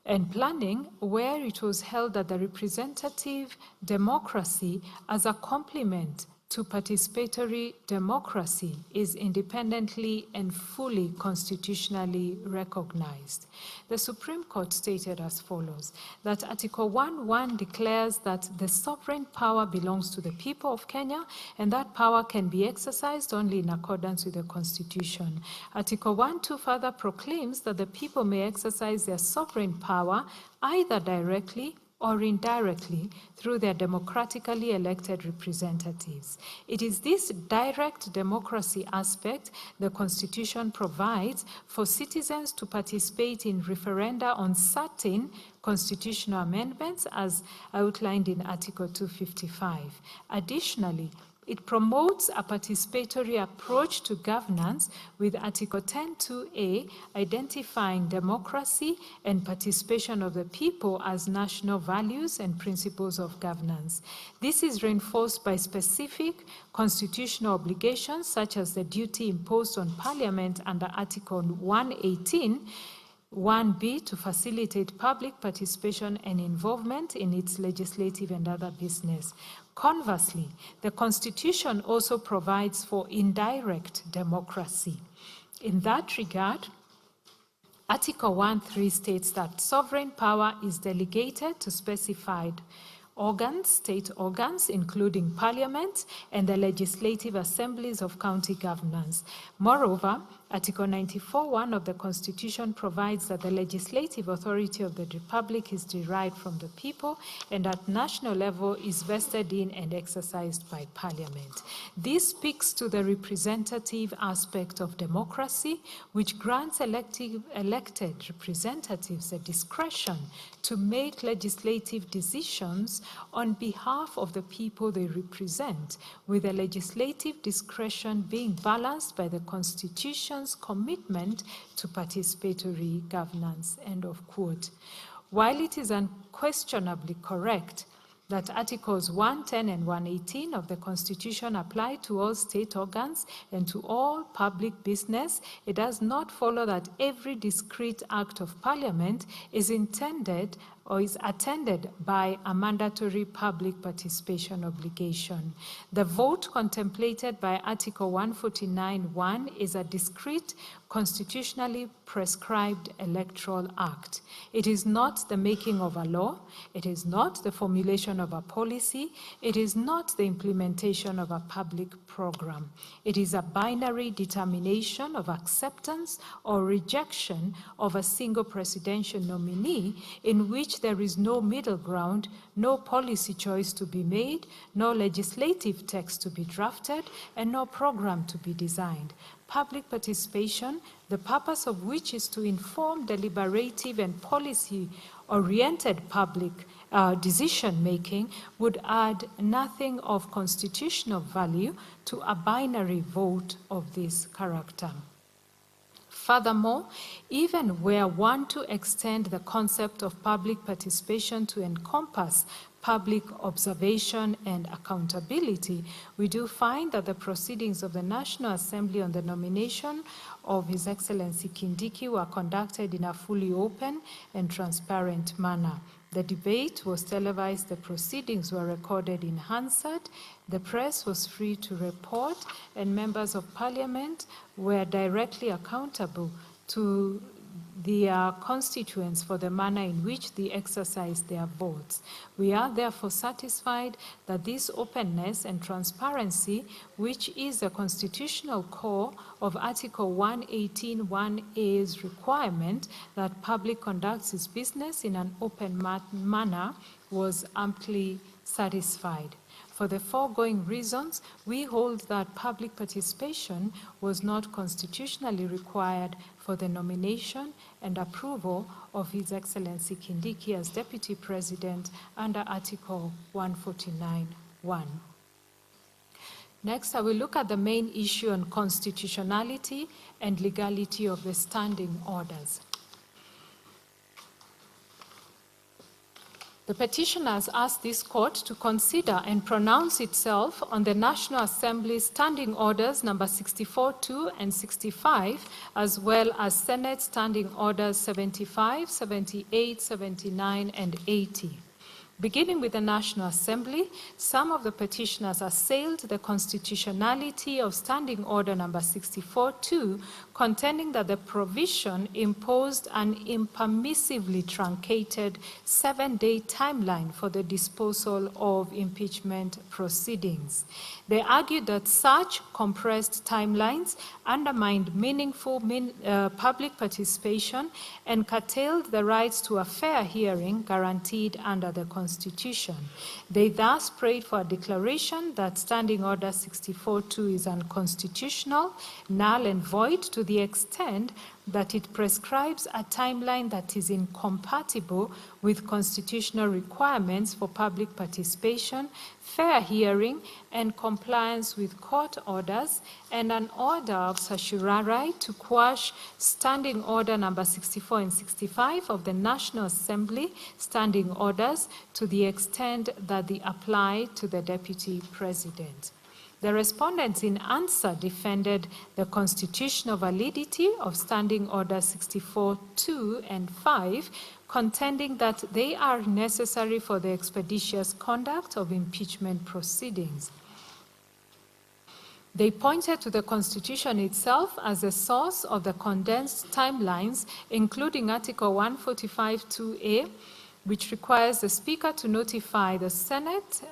and Planning, where it was held that the representative democracy as a complement to participatory democracy is independently and fully constitutionally recognized. The Supreme Court stated as follows, that Article 1(1) declares that the sovereign power belongs to the people of Kenya, and that power can be exercised only in accordance with the Constitution. Article 1(2) further proclaims that the people may exercise their sovereign power either directly or indirectly through their democratically elected representatives. It is this direct democracy aspect the Constitution provides for citizens to participate in referenda on certain constitutional amendments as outlined in Article 255. Additionally, It promotes a participatory approach to governance with Article 10.2a identifying democracy and participation of the people as national values and principles of governance. This is reinforced by specific constitutional obligations such as the duty imposed on Parliament under Article 118 1B to facilitate public participation and involvement in its legislative and other business. Conversely, the Constitution also provides for indirect democracy. In that regard, Article 1.3 states that sovereign power is delegated to specified organs, state organs, including Parliament and the legislative assemblies of county governments. Moreover, Article 94.1 of the Constitution provides that the legislative authority of the Republic is derived from the people and at national level is vested in and exercised by Parliament. This speaks to the representative aspect of democracy, which grants elected representatives the discretion to make legislative decisions on behalf of the people they represent, with the legislative discretion being balanced by the Constitution's commitment to participatory governance. End of quote. While it is unquestionably correct that Articles 110 and 118 of the Constitution apply to all state organs and to all public business, it does not follow that every discrete act of Parliament is intended or is attended by a mandatory public participation obligation. The vote contemplated by Article 149(1) is a discrete, constitutionally prescribed electoral act. It is not the making of a law, it is not the formulation of a policy, it is not the implementation of a public program. It is a binary determination of acceptance or rejection of a single presidential nominee in which there is no middle ground, no policy choice to be made, no legislative text to be drafted, and no program to be designed. Public participation, the purpose of which is to inform deliberative and policy-oriented public decision-making, would add nothing of constitutional value to a binary vote of this character. Furthermore, even where one to extend the concept of public participation to encompass public observation and accountability, we do find that the proceedings of the National Assembly on the nomination of His Excellency Kindiki were conducted in a fully open and transparent manner. The debate was televised, the proceedings were recorded in Hansard, the press was free to report, and members of Parliament were directly accountable to their constituents for the manner in which they exercised their votes. We are therefore satisfied that this openness and transparency, which is a constitutional core of Article 118(1)A's requirement that public conducts its business in an open manner, was amply satisfied. For the foregoing reasons, we hold that public participation was not constitutionally required for the nomination and approval of His Excellency Kindiki as Deputy President under Article 149(1). Next, I will look at the main issue on constitutionality and legality of the standing orders. The petitioners asked this court to consider and pronounce itself on the National Assembly's Standing Orders number 64(2) and 65, as well as Senate Standing Orders 75, 78, 79, and 80. Beginning with the National Assembly, some of the petitioners assailed the constitutionality of Standing Order number 64(2), contending that the provision imposed an impermissibly truncated 7-day timeline for the disposal of impeachment proceedings. They argued that such compressed timelines undermined meaningful public participation and curtailed the rights to a fair hearing guaranteed under the Constitution. Constitution. They thus prayed for a declaration that Standing Order 64-2 is unconstitutional, null and void to the extent that it prescribes a timeline that is incompatible with constitutional requirements for public participation, fair hearing, and compliance with court orders, and an order of certiorari to quash Standing Order number 64 and 65 of the National Assembly standing orders to the extent that they apply to the Deputy President. The respondents in answer defended the constitutional validity of Standing Order 64-2 and 5, contending that they are necessary for the expeditious conduct of impeachment proceedings. They pointed to the Constitution itself as a source of the condensed timelines, including Article 145(2)(a), which requires the Speaker to notify the Senate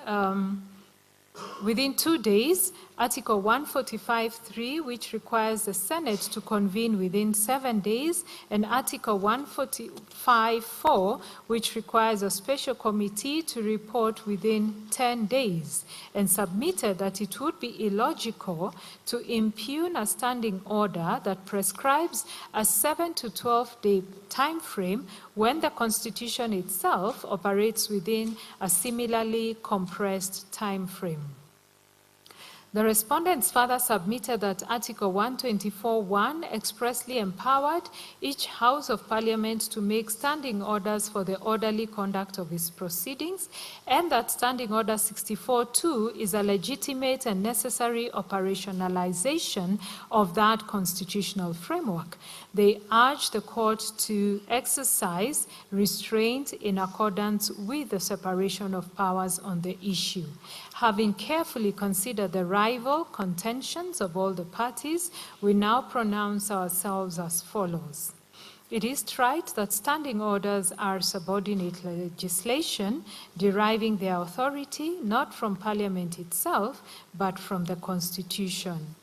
within 2 days, Article 145(3), which requires the Senate to convene within 7 days, and Article 145(4), which requires a special committee to report within 10 days, and submitted that it would be illogical to impugn a standing order that prescribes a 7 to 12-day time frame when the Constitution itself operates within a similarly compressed time frame. The respondents further submitted that Article 124(1) expressly empowered each House of Parliament to make standing orders for the orderly conduct of its proceedings, and that Standing Order 64(2) is a legitimate and necessary operationalization of that constitutional framework. They urged the court to exercise restraint in accordance with the separation of powers on the issue. Having carefully considered the rival contentions of all the parties, we now pronounce ourselves as follows. It is trite that standing orders are subordinate legislation, deriving their authority not from Parliament itself, but from the Constitution.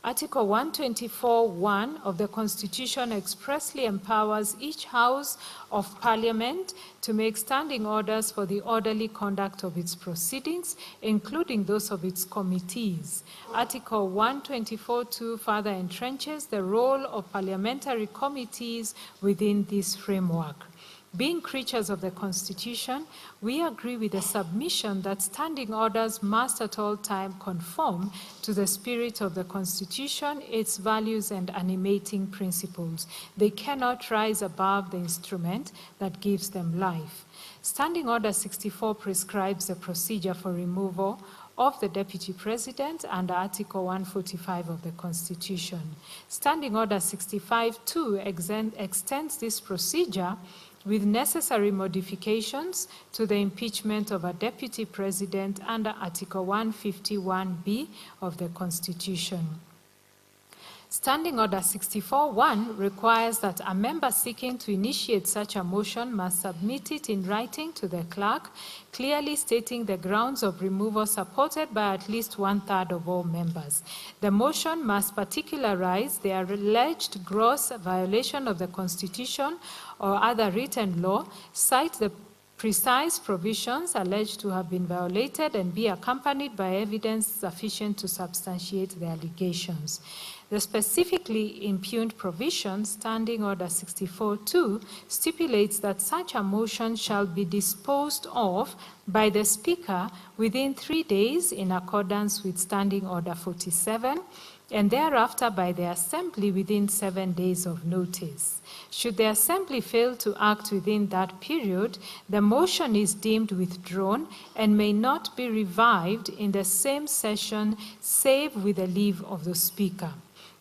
Article 124(1) of the Constitution expressly empowers each House of Parliament to make standing orders for the orderly conduct of its proceedings, including those of its committees. Article 124(2) further entrenches the role of parliamentary committees within this framework. Being creatures of the Constitution, we agree with the submission that standing orders must at all times conform to the spirit of the Constitution, its values and animating principles. They cannot rise above the instrument that gives them life. Standing Order 64 prescribes the procedure for removal of the Deputy President under Article 145 of the Constitution. Standing Order 65(2) extends this procedure with necessary modifications to the impeachment of a Deputy President under Article 151(b) of the Constitution. Standing Order 64(1) requires that a member seeking to initiate such a motion must submit it in writing to the clerk, clearly stating the grounds of removal supported by at least 1/3 of all members. The motion must particularize the alleged gross violation of the Constitution or other written law, cite the precise provisions alleged to have been violated, and be accompanied by evidence sufficient to substantiate the allegations. The specifically impugned provision, Standing Order 64(2), stipulates that such a motion shall be disposed of by the Speaker within 3 days in accordance with Standing Order 47, and thereafter by the Assembly within 7 days of notice. Should the Assembly fail to act within that period, the motion is deemed withdrawn and may not be revived in the same session save with the leave of the Speaker.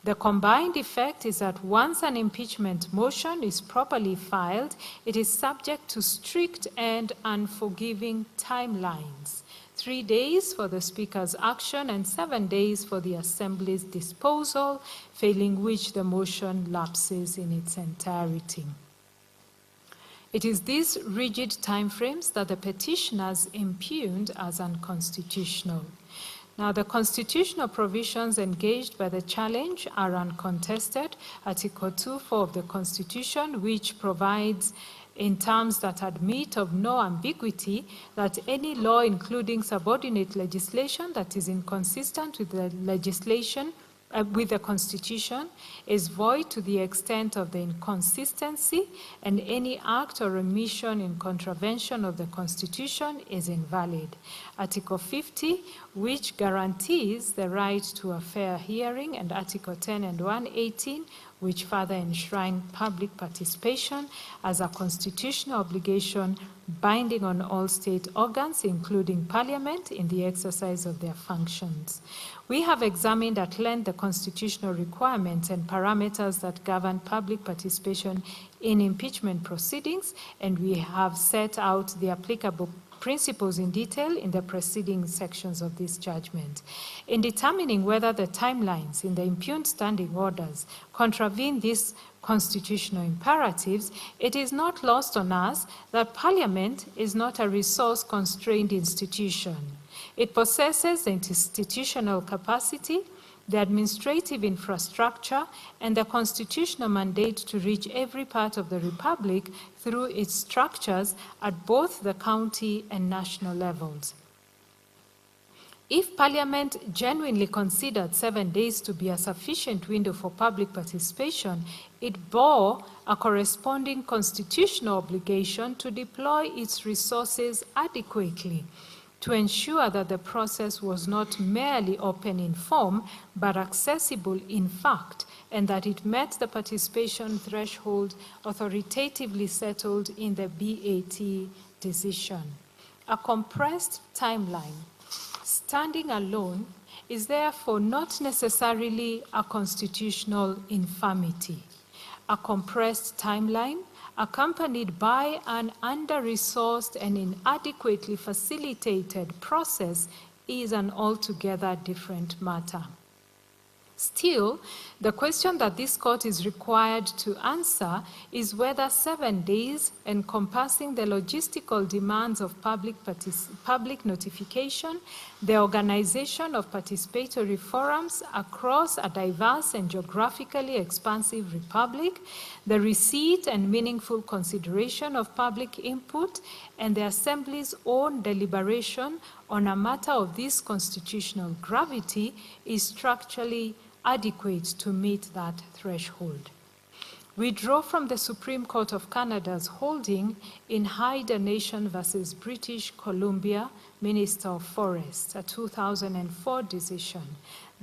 The combined effect is that once an impeachment motion is properly filed, it is subject to strict and unforgiving timelines. 3 days for the Speaker's action and 7 days for the Assembly's disposal, failing which the motion lapses in its entirety. It is these rigid timeframes that the petitioners impugned as unconstitutional. Now, the constitutional provisions engaged by the challenge are uncontested. Article 2(4) of the Constitution, which provides in terms that admit of no ambiguity that any law, including subordinate legislation that is inconsistent with the legislation with the Constitution, is void to the extent of the inconsistency, and any act or omission in contravention of the Constitution is invalid. Article 50, which guarantees the right to a fair hearing, and Article 10 and 118, which further enshrine public participation as a constitutional obligation binding on all state organs, including Parliament, in the exercise of their functions. We have examined at length the constitutional requirements and parameters that govern public participation in impeachment proceedings, and we have set out the applicable principles in detail in the preceding sections of this judgment. In determining whether the timelines in the impugned standing orders contravene these constitutional imperatives, it is not lost on us that Parliament is not a resource-constrained institution. It possesses the institutional capacity, the administrative infrastructure, and the constitutional mandate to reach every part of the Republic through its structures at both the county and national levels. If Parliament genuinely considered 7 days to be a sufficient window for public participation, it bore a corresponding constitutional obligation to deploy its resources adequately to ensure that the process was not merely open in form, but accessible in fact, and that it met the participation threshold authoritatively settled in the BAT decision. A compressed timeline, standing alone, is therefore not necessarily a constitutional infirmity. A compressed timeline, accompanied by an under-resourced and inadequately facilitated process, is an altogether different matter. Still, the question that this court is required to answer is whether 7 days, encompassing the logistical demands of public notification, the organization of participatory forums across a diverse and geographically expansive republic, the receipt and meaningful consideration of public input, and the Assembly's own deliberation on a matter of this constitutional gravity is structurally adequate to meet that threshold. We draw from the Supreme Court of Canada's holding in Hyde Nation versus British Columbia, Minister of Forests, a 2004 decision,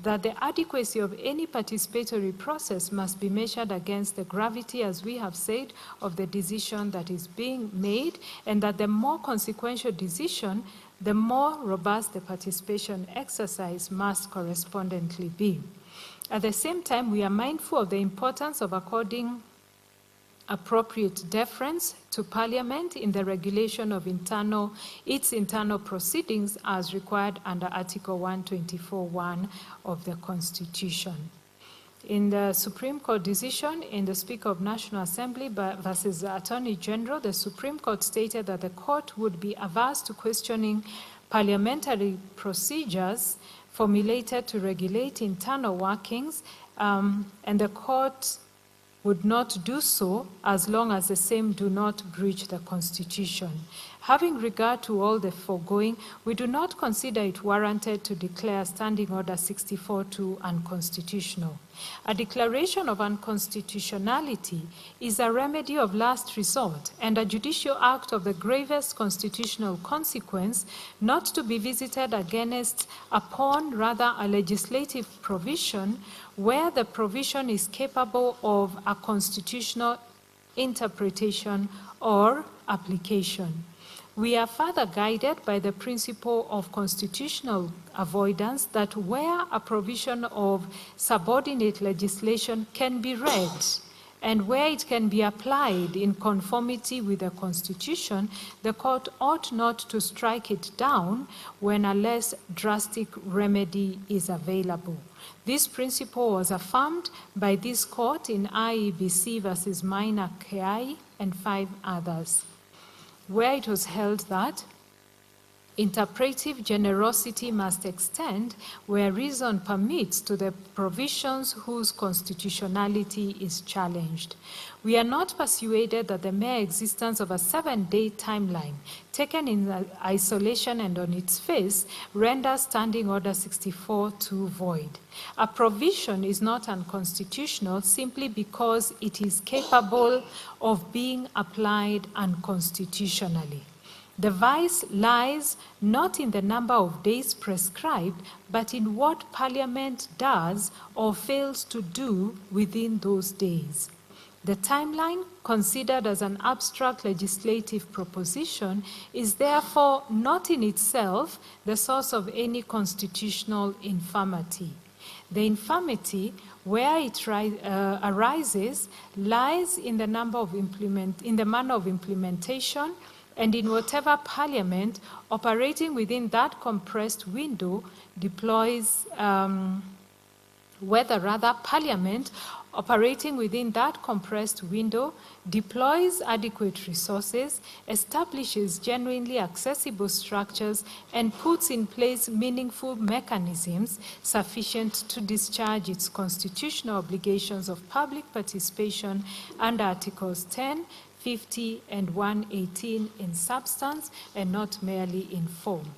that the adequacy of any participatory process must be measured against the gravity, as we have said, of the decision that is being made, and that the more consequential decision, the more robust the participation exercise must correspondently be. At the same time, we are mindful of the importance of according appropriate deference to Parliament in the regulation of its internal proceedings as required under Article 124(1) of the Constitution. In the Supreme Court decision in the Speaker of National Assembly versus the Attorney General, the Supreme Court stated that the court would be averse to questioning parliamentary procedures formulated to regulate internal workings, and the court would not do so as long as the same do not breach the Constitution. Having regard to all the foregoing, we do not consider it warranted to declare Standing Order 64-2 unconstitutional. A declaration of unconstitutionality is a remedy of last resort and a judicial act of the gravest constitutional consequence, not to be visited against upon rather a legislative provision where the provision is capable of a constitutional interpretation or application. We are further guided by the principle of constitutional avoidance that where a provision of subordinate legislation can be read and where it can be applied in conformity with the Constitution, the court ought not to strike it down when a less drastic remedy is available. This principle was affirmed by this court in IEBC versus Maina Keai and 5 others, where it was held that Interpretive generosity must extend where reason permits to the provisions whose constitutionality is challenged. We are not persuaded that the mere existence of a 7-day timeline taken in isolation and on its face renders Standing Order 64-2 void. A provision is not unconstitutional simply because it is capable of being applied unconstitutionally. The vice lies not in the number of days prescribed, but in what Parliament does or fails to do within those days. The timeline, considered as an abstract legislative proposition, is therefore not in itself the source of any constitutional infirmity. The infirmity, where it arises, lies in the manner of implementation, and in whatever Parliament operating within that compressed window deploys, Parliament operating within that compressed window deploys adequate resources, establishes genuinely accessible structures, and puts in place meaningful mechanisms sufficient to discharge its constitutional obligations of public participation under Articles 10, 50, and 118 in substance and not merely in form.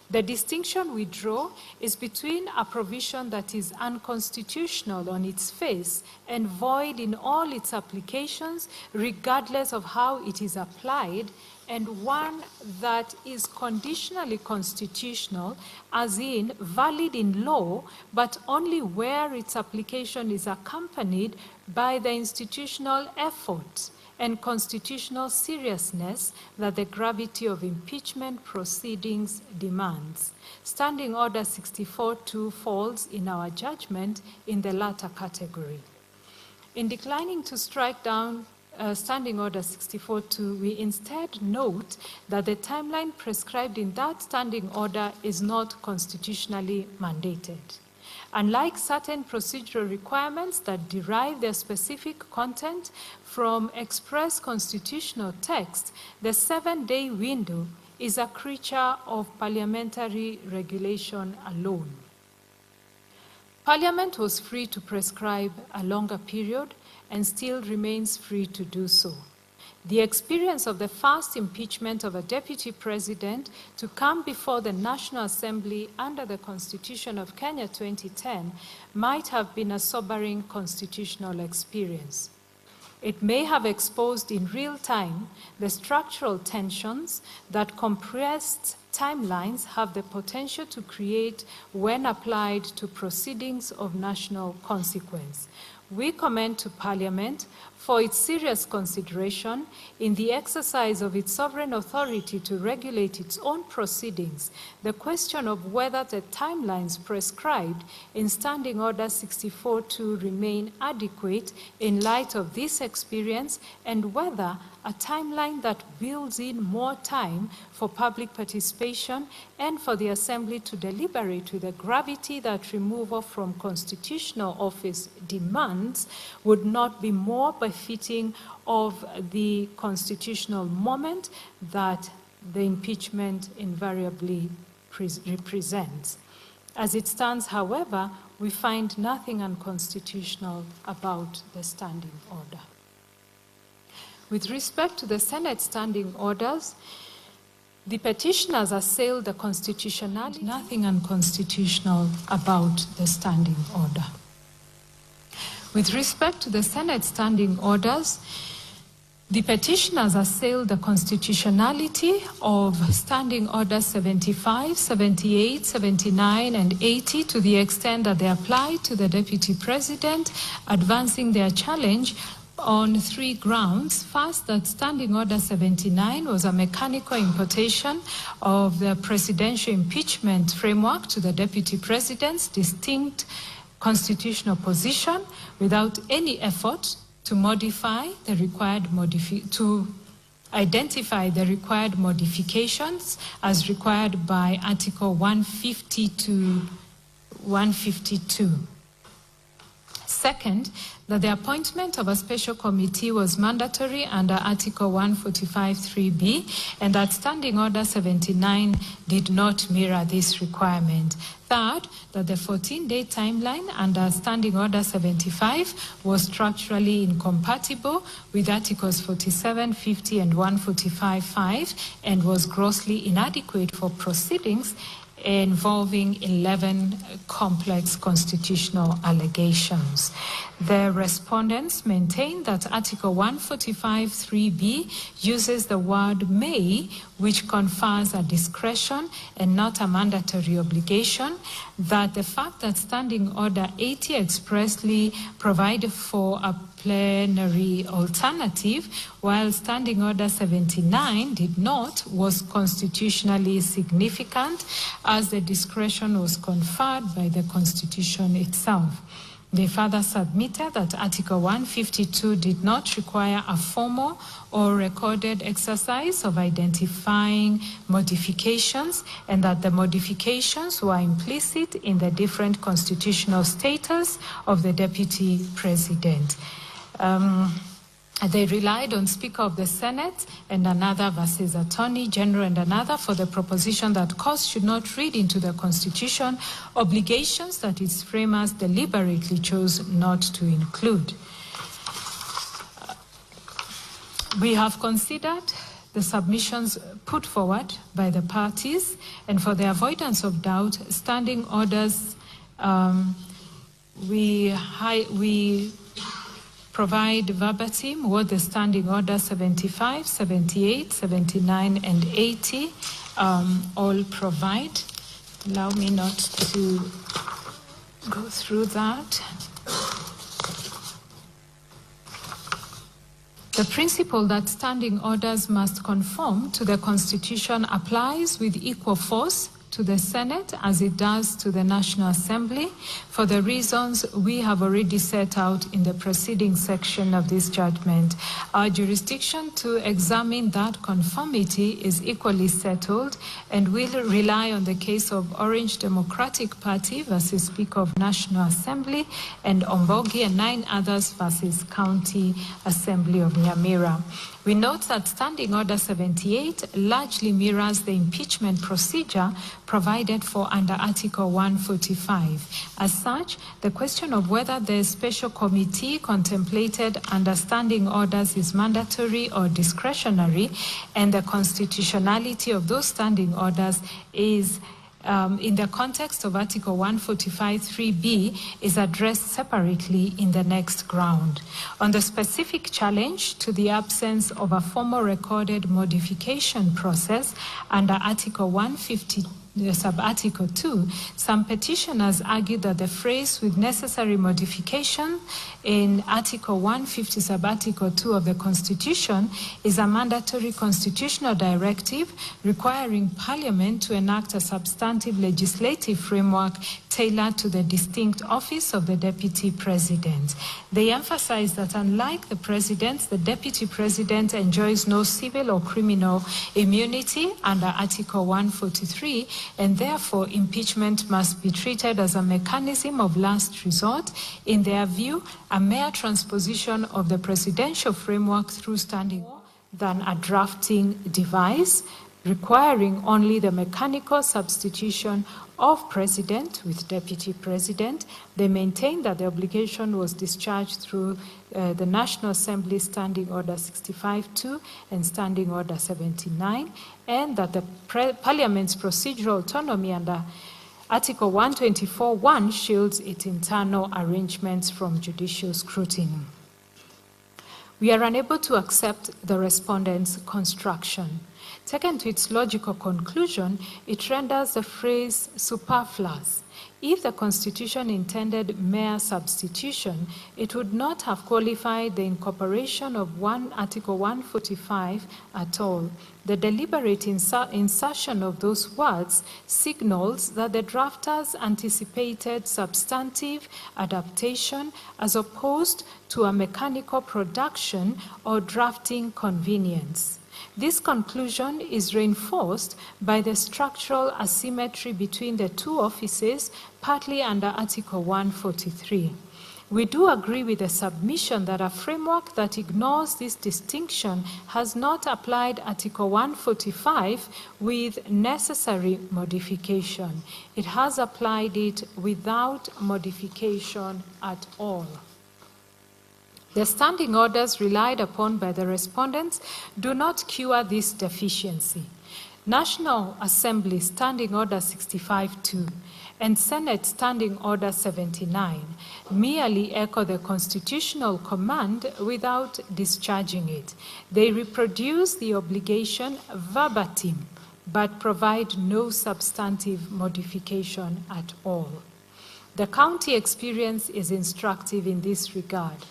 The distinction we draw is between a provision that is unconstitutional on its face and void in all its applications, regardless of how it is applied, and one that is conditionally constitutional, as in valid in law, but only where its application is accompanied by the institutional effort and constitutional seriousness that the gravity of impeachment proceedings demands. Standing Order 64-2 falls, in our judgment, in the latter category. In declining to strike down Standing Order 64-2, we instead note that the timeline prescribed in that standing order is not constitutionally mandated. Unlike certain procedural requirements that derive their specific content from express constitutional text, the 7-day window is a creature of parliamentary regulation alone. Parliament was free to prescribe a longer period and still remains free to do so. The experience of the first impeachment of a deputy president to come before the National Assembly under the Constitution of Kenya 2010 might have been a sobering constitutional experience. It may have exposed in real time the structural tensions that compressed timelines have the potential to create when applied to proceedings of national consequence. We commend to Parliament for its serious consideration in the exercise of its sovereign authority to regulate its own proceedings, the question of whether the timelines prescribed in Standing Order 64-2 remain adequate in light of this experience, and whether a timeline that builds in more time for public participation and for the Assembly to deliberate with the gravity that removal from constitutional office demands would not be more befitting of the constitutional moment that the impeachment invariably represents. As it stands, however, we find nothing unconstitutional about the standing order. With respect to the Senate standing orders, the petitioners assailed the constitutionality. Nothing unconstitutional about the standing order. With respect to the Senate standing orders, the petitioners assailed the constitutionality of Standing Orders 75, 78, 79, and 80 to the extent that they apply to the Deputy President, advancing their challenge on 3 grounds. First, that Standing Order 79 was a mechanical imputation of the presidential impeachment framework to the Deputy President's distinct constitutional position without any effort to modify the required identify the required modifications as required by Article 150 to 152. Second, that the appointment of a special committee was mandatory under Article 145(3)(b, and that Standing Order 79 did not mirror this requirement. Third, that the 14-day timeline under Standing Order 75 was structurally incompatible with Articles 47, 50, and 145(5), and was grossly inadequate for proceedings involving 11 complex constitutional allegations. The respondents maintain that Article 145(3)(b uses the word may, which confers a discretion and not a mandatory obligation, that the fact that Standing Order 80 expressly provided for a plenary alternative, while Standing Order 79 did not, was constitutionally significant, as the discretion was conferred by the Constitution itself. They further submitted that Article 152 did not require a formal or recorded exercise of identifying modifications, and that the modifications were implicit in the different constitutional status of the Deputy President. They relied on Speaker of the Senate and another versus Attorney General and another for the proposition that courts should not read into the Constitution obligations that its framers deliberately chose not to include. We have considered the submissions put forward by the parties, and for the avoidance of doubt, standing orders, we provide verbatim what the Standing Order 75, 78, 79, and 80 all provide. Allow me not to go through that. The principle that standing orders must conform to the Constitution applies with equal force to the Senate as it does to the National Assembly, for the reasons we have already set out in the preceding section of this judgment. Our jurisdiction to examine that conformity is equally settled, and will rely on the case of Orange Democratic Party versus Speaker of National Assembly, and Ombogi and 9 others versus County Assembly of Nyamira. We note that Standing Order 78 largely mirrors the impeachment procedure provided for under Article 145. As such, the question of whether the special committee contemplated under standing orders is mandatory or discretionary, and the constitutionality of those standing orders is in the context of Article 145(3)(b, is addressed separately in the next ground. On the specific challenge to the absence of a formal recorded modification process under Article 150, Sub-Article 2, some petitioners argued that the phrase "with necessary modification" in Article 150, Sub-Article 2 of the Constitution is a mandatory constitutional directive requiring Parliament to enact a substantive legislative framework tailored to the distinct office of the Deputy President. They emphasize that unlike the President, the Deputy President enjoys no civil or criminal immunity under Article 143, and therefore impeachment must be treated as a mechanism of last resort. In their view, a mere transposition of the presidential framework through standing than a drafting device, requiring only the mechanical substitution of President with Deputy President. They maintain that the obligation was discharged through the National Assembly Standing Order 65(2) and Standing Order 79, and that the Parliament's procedural autonomy under Article 124(1) shields its internal arrangements from judicial scrutiny. We are unable to accept the respondent's construction. Taken to its logical conclusion, it renders the phrase superfluous. If the Constitution intended mere substitution, it would not have qualified the incorporation of Article 145 at all. The deliberate insertion of those words signals that the drafters anticipated substantive adaptation as opposed to a mechanical production or drafting convenience. This conclusion is reinforced by the structural asymmetry between the two offices, partly under Article 143. We do agree with the submission that a framework that ignores this distinction has not applied Article 145 with necessary modification. It has applied it without modification at all. The standing orders relied upon by the respondents do not cure this deficiency. National Assembly Standing Order 65-2 and Senate Standing Order 79 merely echo the constitutional command without discharging it. They reproduce the obligation verbatim, but provide no substantive modification at all. The county experience is instructive in this regard.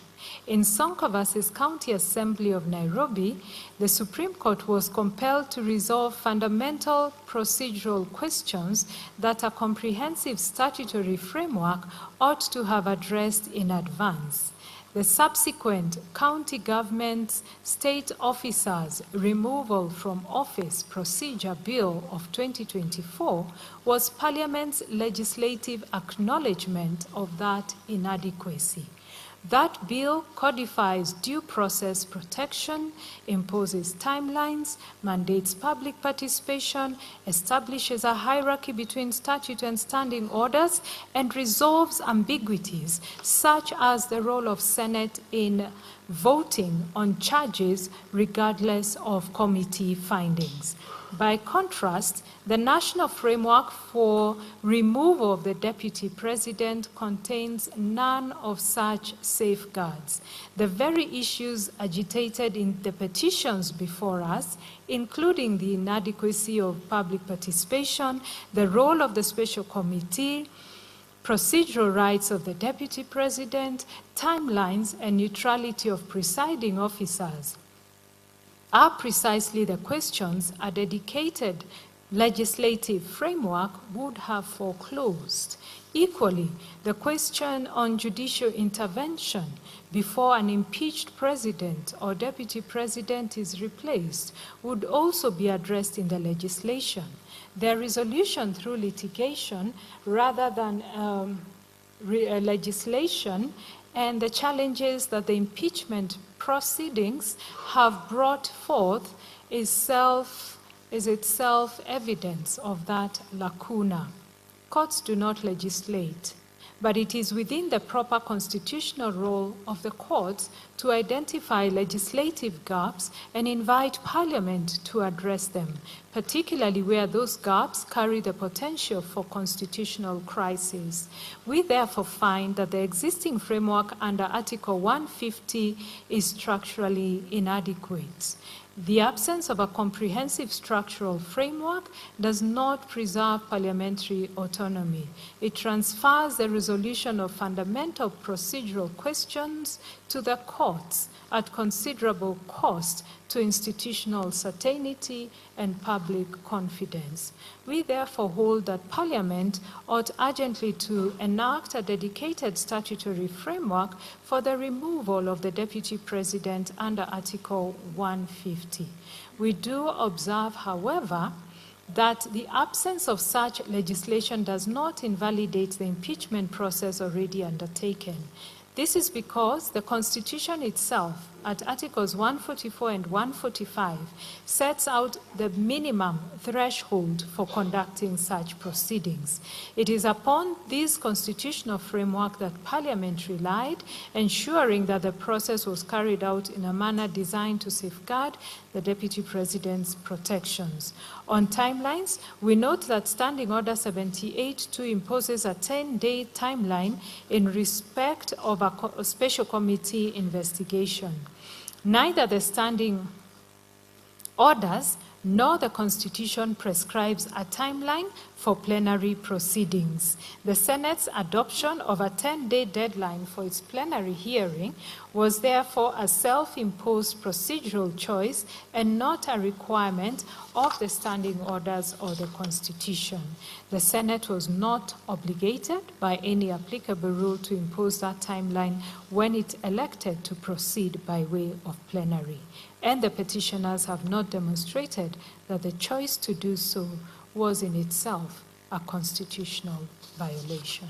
In Sonko versus County Assembly of Nairobi, the Supreme Court was compelled to resolve fundamental procedural questions that a comprehensive statutory framework ought to have addressed in advance. The subsequent County Government's State Officers Removal from Office Procedure Bill of 2024 was Parliament's legislative acknowledgement of that inadequacy. That bill codifies due process protection, imposes timelines, mandates public participation, establishes a hierarchy between statute and standing orders, and resolves ambiguities such as the role of Senate in voting on charges regardless of committee findings. By contrast, the national framework for removal of the Deputy President contains none of such safeguards. The very issues agitated in the petitions before us, including the inadequacy of public participation, the role of the special committee, procedural rights of the Deputy President, timelines, and neutrality of presiding officers, are precisely the questions a dedicated legislative framework would have foreclosed. Equally, the question on judicial intervention before an impeached president or deputy president is replaced would also be addressed in the legislation. Their resolution through litigation rather than legislation, and the challenges that the impeachment proceedings have brought forth is itself evidence of that lacuna. Courts do not legislate, but it is within the proper constitutional role of the courts to identify legislative gaps and invite Parliament to address them, particularly where those gaps carry the potential for constitutional crisis. We therefore find that the existing framework under Article 150 is structurally inadequate. The absence of a comprehensive structural framework does not preserve parliamentary autonomy. It transfers the resolution of fundamental procedural questions to the courts at considerable cost to institutional certainty and public confidence. We therefore hold that Parliament ought urgently to enact a dedicated statutory framework for the removal of the Deputy President under Article 150. We do observe, however, that the absence of such legislation does not invalidate the impeachment process already undertaken. This is because the Constitution itself, at Articles 144 and 145, sets out the minimum threshold for conducting such proceedings. It is upon this constitutional framework that Parliament relied, ensuring that the process was carried out in a manner designed to safeguard the Deputy President's protections. On timelines, we note that Standing Order 78-2 imposes a 10-day timeline in respect of a special committee investigation. Neither the standing orders nor the Constitution prescribes a timeline for plenary proceedings. The Senate's adoption of a 10-day deadline for its plenary hearing was therefore a self-imposed procedural choice and not a requirement of the standing orders or the Constitution. The Senate was not obligated by any applicable rule to impose that timeline when it elected to proceed by way of plenary. And the petitioners have not demonstrated that the choice to do so was in itself a constitutional violation.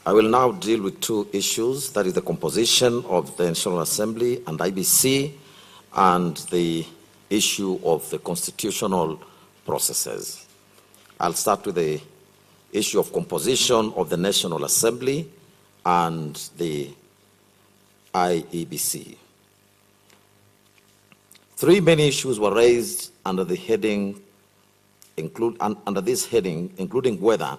I will now deal with two issues, that is the composition of the National Assembly and IBC, and the issue of the constitutional processes. I'll start with the issue of composition of the National Assembly and the IEBC. Three main issues were raised under the heading, including whether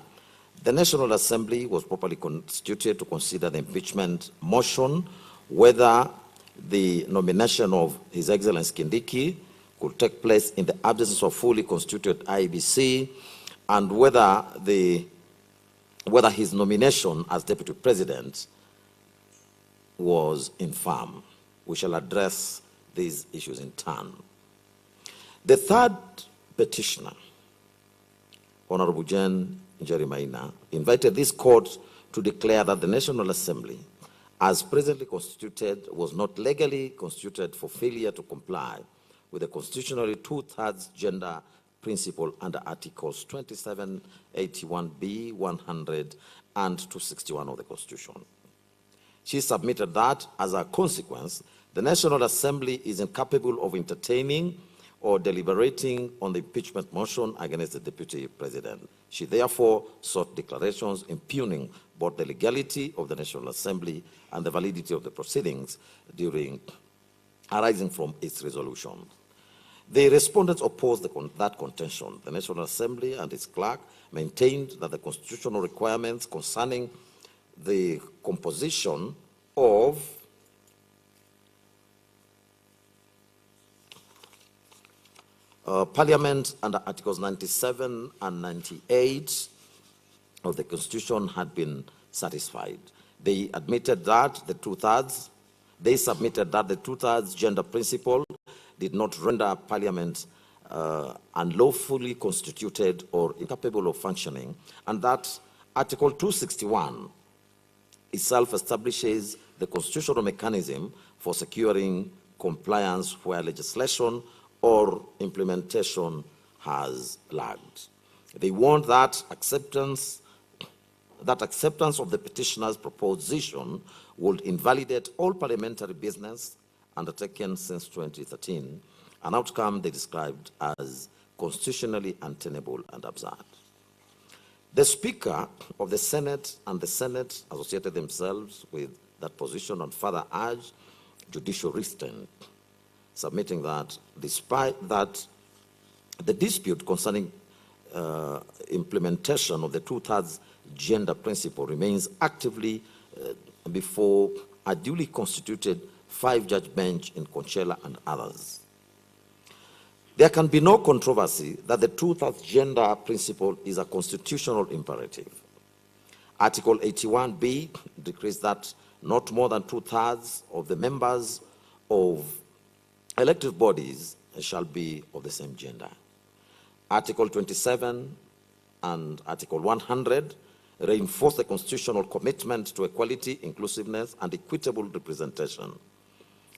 the National Assembly was properly constituted to consider the impeachment motion, whether the nomination of His Excellency Kindiki could take place in the absence of fully constituted IEBC, and whether his nomination as Deputy President was infirm. We shall address these issues in turn. The third petitioner, Honorable Jane Njeri Maina, invited this court to declare that the National Assembly, as presently constituted, was not legally constituted for failure to comply with the constitutionally two-thirds gender principle under Articles 27, 81B, 100, and 261 of the Constitution. She submitted that, as a consequence, the National Assembly is incapable of entertaining or deliberating on the impeachment motion against the Deputy President. She therefore sought declarations impugning both the legality of the National Assembly and the validity of the proceedings arising from its resolution. The respondents opposed that contention. The National Assembly and its clerk maintained that the constitutional requirements concerning the composition of Parliament under Articles 97 and 98 of the Constitution had been satisfied. They admitted that they submitted that the two-thirds gender principle did not render Parliament unlawfully constituted or incapable of functioning, and that Article 261 itself establishes the constitutional mechanism for securing compliance where legislation or implementation has lagged. They warned that acceptance of the petitioner's proposition would invalidate all parliamentary business undertaken since 2013, an outcome they described as constitutionally untenable and absurd. The Speaker of the Senate and the Senate associated themselves with that position and further urged judicial restraint, submitting that despite that the dispute concerning implementation of the two-thirds gender principle remains actively before a duly constituted five-judge bench in Conchela and others. There can be no controversy that the two-thirds gender principle is a constitutional imperative. Article 81B decrees that not more than two-thirds of the members of elective bodies shall be of the same gender. Article 27 and Article 100 reinforce the constitutional commitment to equality, inclusiveness, and equitable representation.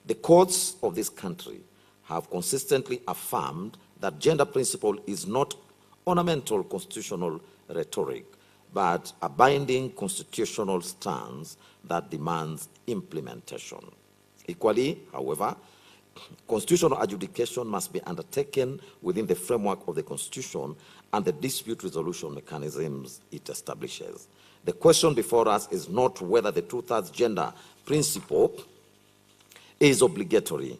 The courts of this country have consistently affirmed that gender principle is not ornamental constitutional rhetoric, but a binding constitutional stance that demands implementation. Equally, however, constitutional adjudication must be undertaken within the framework of the Constitution and the dispute resolution mechanisms it establishes. The question before us is not whether the two-thirds gender principle is obligatory.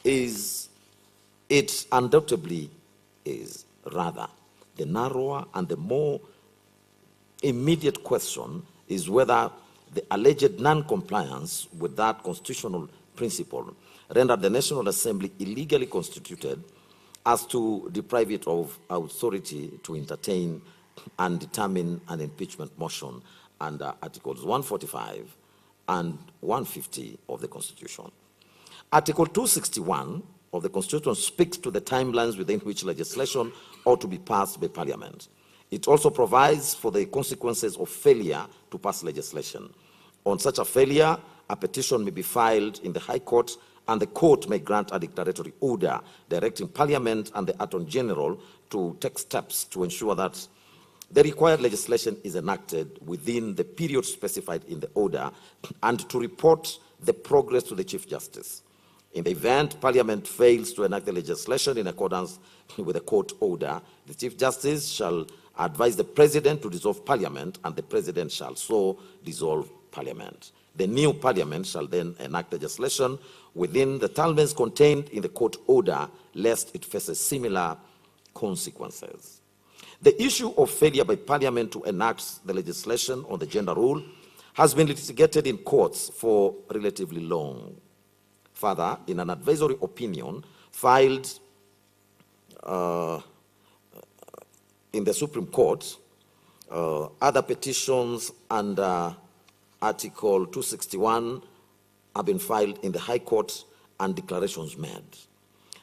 It undoubtedly is. Rather, the narrower and the more immediate question is whether the alleged non-compliance with that constitutional principle rendered the National Assembly illegally constituted as to deprive it of authority to entertain and determine an impeachment motion under Articles 145 and 150 of the Constitution. Article 261 of the Constitution speaks to the timelines within which legislation ought to be passed by Parliament. It also provides for the consequences of failure to pass legislation. On such a failure, a petition may be filed in the High Court, and the court may grant a declaratory order directing Parliament and the Attorney General to take steps to ensure that the required legislation is enacted within the period specified in the order and to report the progress to the Chief Justice. In the event Parliament fails to enact the legislation in accordance with the court order, the Chief Justice shall advise the President to dissolve Parliament, and the President shall so dissolve Parliament. The new Parliament shall then enact legislation within the terms contained in the court order, lest it faces similar consequences. The issue of failure by Parliament to enact the legislation on the gender rule has been litigated in courts for relatively long. Further, in an advisory opinion filed in the Supreme Court, other petitions under Article 261 have been filed in the High Court and declarations made.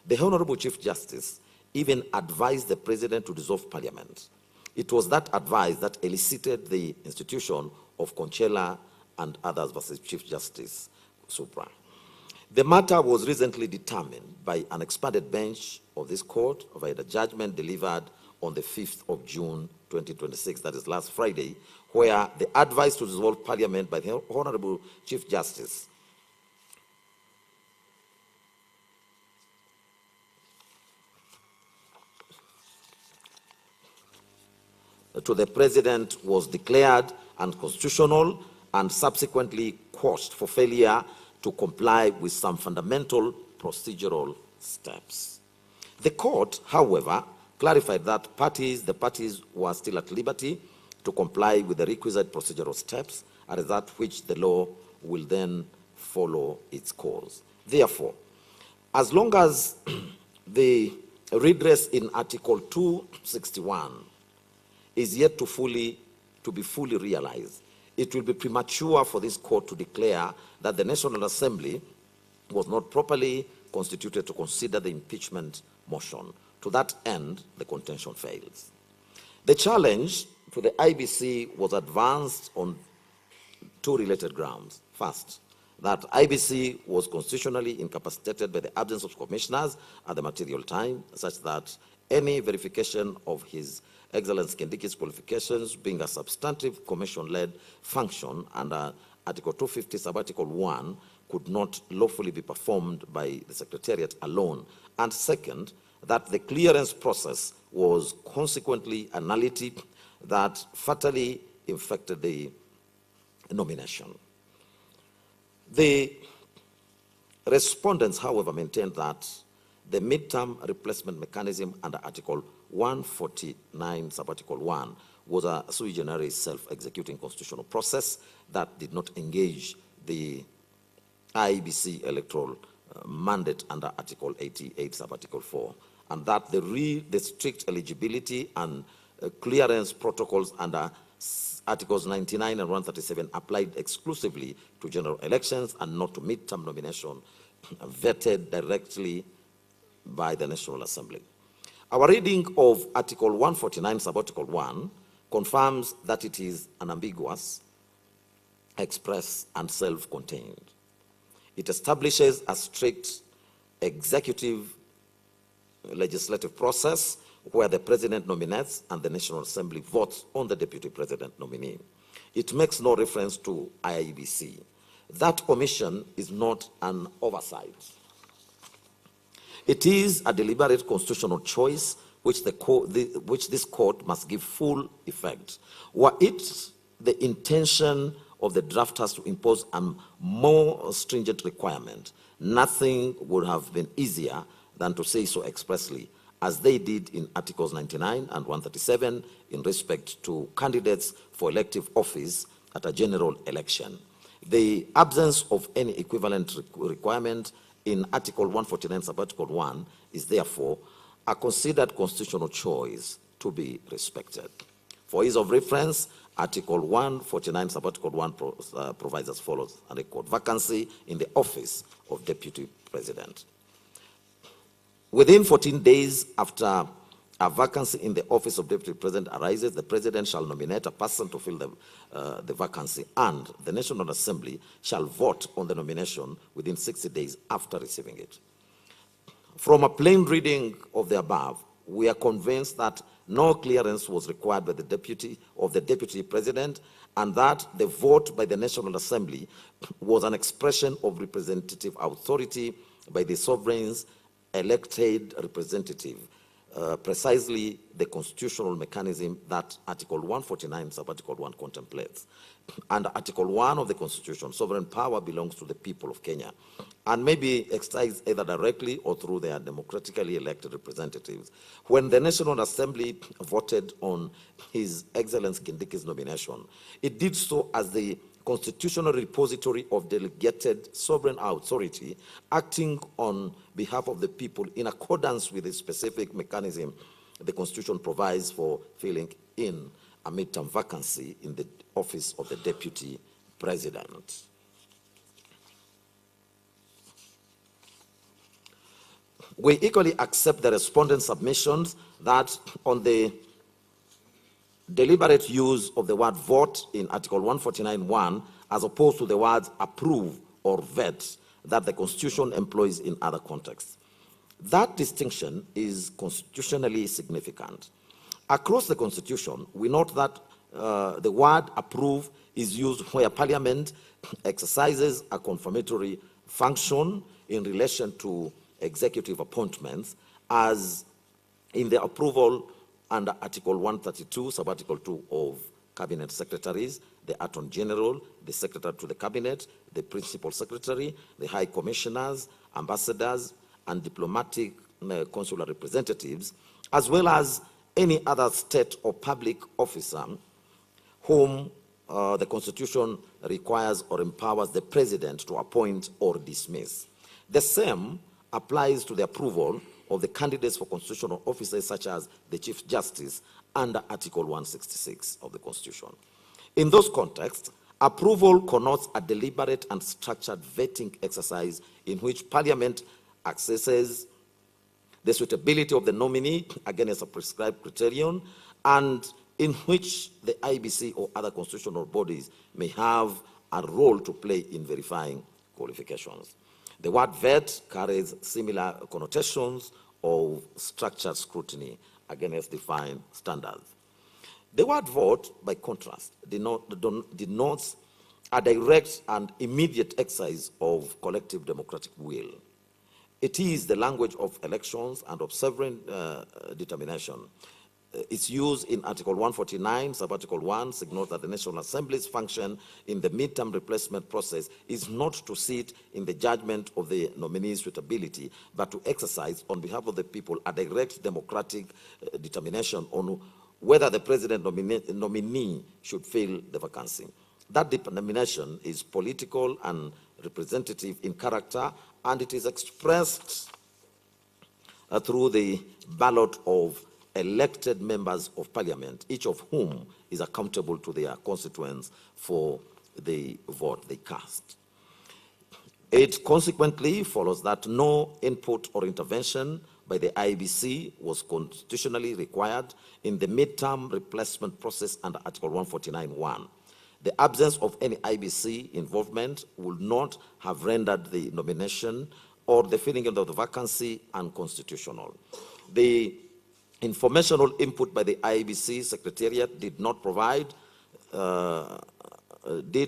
The Honorable Chief Justice even advised the President to dissolve Parliament. It was that advice that elicited the institution of Conchela and others versus Chief Justice Supra. The matter was recently determined by an expanded bench of this court via the judgment delivered on the 5th of June 2026, that is last Friday, where the advice to dissolve Parliament by the Honorable Chief Justice to the President was declared unconstitutional and subsequently quashed for failure to comply with some fundamental procedural steps. The court, however, clarified that the parties were still at liberty to comply with the requisite procedural steps, and that which the law will then follow its course. Therefore, as long as the redress in Article 261 is yet to be fully realized, it will be premature for this court to declare that the National Assembly was not properly constituted to consider the impeachment motion. To that end, the contention fails. The challenge to the IBC was advanced on two related grounds. First, that IBC was constitutionally incapacitated by the absence of commissioners at the material time, such that any verification of His Excellency Kindiki's qualifications being a substantive commission-led function under Article 250, Subarticle 1, could not lawfully be performed by the Secretariat alone. And second, that the clearance process was consequently a nullity that fatally infected the nomination. The respondents, however, maintained that the midterm replacement mechanism under Article 149, Subarticle 1, was a sui generis self-executing constitutional process that did not engage the IBC electoral mandate under Article 88, Subarticle 4, and that the strict eligibility and clearance protocols under Articles 99 and 137 applied exclusively to general elections and not to midterm nomination vetted directly by the National Assembly. Our reading of Article 149, Subarticle 1, confirms that it is unambiguous, express, and self-contained. It establishes a strict executive legislative process where the President nominates and the National Assembly votes on the Deputy President nominee. It makes no reference to IEBC. That omission is not an oversight. It is a deliberate constitutional choice which this court must give full effect. Were it the intention of the drafters to impose a more stringent requirement, nothing would have been easier than to say so expressly, as they did in Articles 99 and 137 in respect to candidates for elective office at a general election. The absence of any equivalent requirement in Article 149, Subarticle 1 is therefore a considered constitutional choice to be respected. For ease of reference, Article 149, Subarticle 1 provides as follows: a record vacancy in the office of Deputy President. Within 14 days after a vacancy in the office of Deputy President arises, the President shall nominate a person to fill the vacancy, and the National Assembly shall vote on the nomination within 60 days after receiving it. From a plain reading of the above, we are convinced that no clearance was required by the Deputy President, and that the vote by the National Assembly was an expression of representative authority by the sovereign's elected representative, precisely the constitutional mechanism that Article 149, Sub-Article 1 contemplates. Under Article 1 of the Constitution, sovereign power belongs to the people of Kenya and may be exercised either directly or through their democratically elected representatives. When the National Assembly voted on His Excellency Kindiki's nomination, it did so as the constitutional repository of delegated sovereign authority acting on behalf of the people in accordance with the specific mechanism the Constitution provides for filling in a midterm vacancy in the office of the Deputy President. We equally accept the respondent's submissions that on the deliberate use of the word vote in Article 149(1 as opposed to the words approve or vet that the Constitution employs in other contexts. That distinction is constitutionally significant. Across the Constitution, we note that the word approve is used where Parliament exercises a confirmatory function in relation to executive appointments, as in the approval under Article 132, Sub-Article 2 of Cabinet Secretaries, the Attorney General, the Secretary to the Cabinet, the Principal Secretary, the High Commissioners, Ambassadors, and diplomatic consular representatives, as well as any other state or public officer whom the Constitution requires or empowers the President to appoint or dismiss. The same applies to the approval of the candidates for constitutional offices such as the Chief Justice under Article 166 of the Constitution. In those contexts, approval connotes a deliberate and structured vetting exercise in which Parliament assesses the suitability of the nominee against a prescribed criterion, and in which the IBC or other constitutional bodies may have a role to play in verifying qualifications. The word vet carries similar connotations of structured scrutiny against defined standards. The word vote, by contrast, denotes a direct and immediate exercise of collective democratic will. It is the language of elections and of sovereign determination. Its use in Article 149, Sub-Article 1, signals that the National Assembly's function in the midterm replacement process is not to sit in the judgment of the nominee's suitability, but to exercise on behalf of the people a direct democratic determination on whether the President nominee should fill the vacancy. That determination is political and representative in character, and it is expressed through the ballot of elected members of Parliament, each of whom is accountable to their constituents for the vote they cast. It consequently follows that no input or intervention by the IBC was constitutionally required in the midterm replacement process under Article 149(1). The absence of any IBC involvement would not have rendered the nomination or the filling of the vacancy unconstitutional. The informational input by the IBC Secretariat did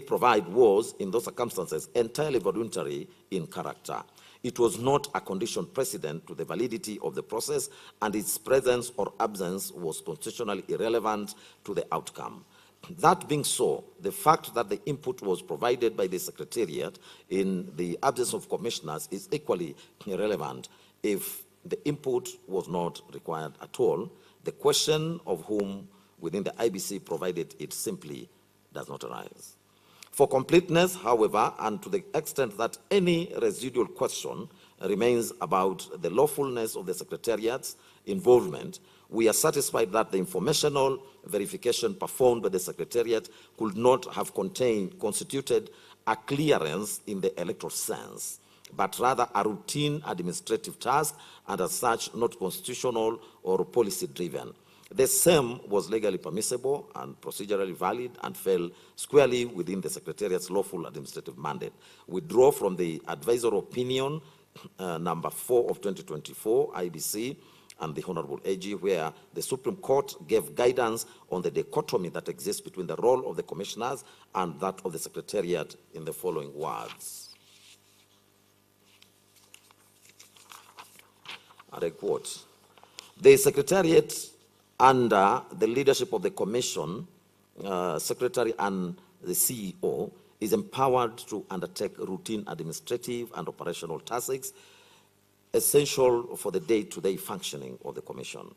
provide was, in those circumstances, entirely voluntary in character. It was not a condition precedent to the validity of the process, and its presence or absence was constitutionally irrelevant to the outcome. That being so, the fact that the input was provided by the Secretariat in the absence of commissioners is equally irrelevant. If the input was not required at all, the question of whom within the IBC provided it simply does not arise. For completeness, however, and to the extent that any residual question remains about the lawfulness of the Secretariat's involvement, we are satisfied that the informational verification performed by the Secretariat could not have constituted a clearance in the electoral sense, but rather a routine administrative task, and as such not constitutional or policy-driven. The same was legally permissible and procedurally valid and fell squarely within the Secretariat's lawful administrative mandate. We draw from the advisory opinion number 4 of 2024 IBC and the Honorable AG, where the Supreme Court gave guidance on the dichotomy that exists between the role of the commissioners and that of the Secretariat in the following words. And I quote, "The Secretariat, under the leadership of the Commission, Secretary and the CEO, is empowered to undertake routine administrative and operational tasks essential for the day-to-day functioning of the Commission.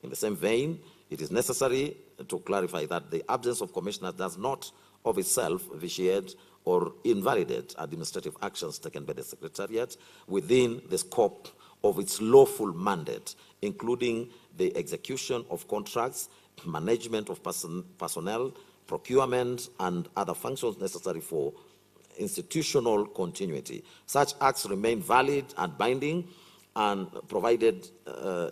In the same vein, it is necessary to clarify that the absence of commissioners does not of itself vitiate or invalidate administrative actions taken by the Secretariat within the scope of its lawful mandate, including the execution of contracts, management of personnel, procurement, and other functions necessary for institutional continuity. Such acts remain valid and binding, and provided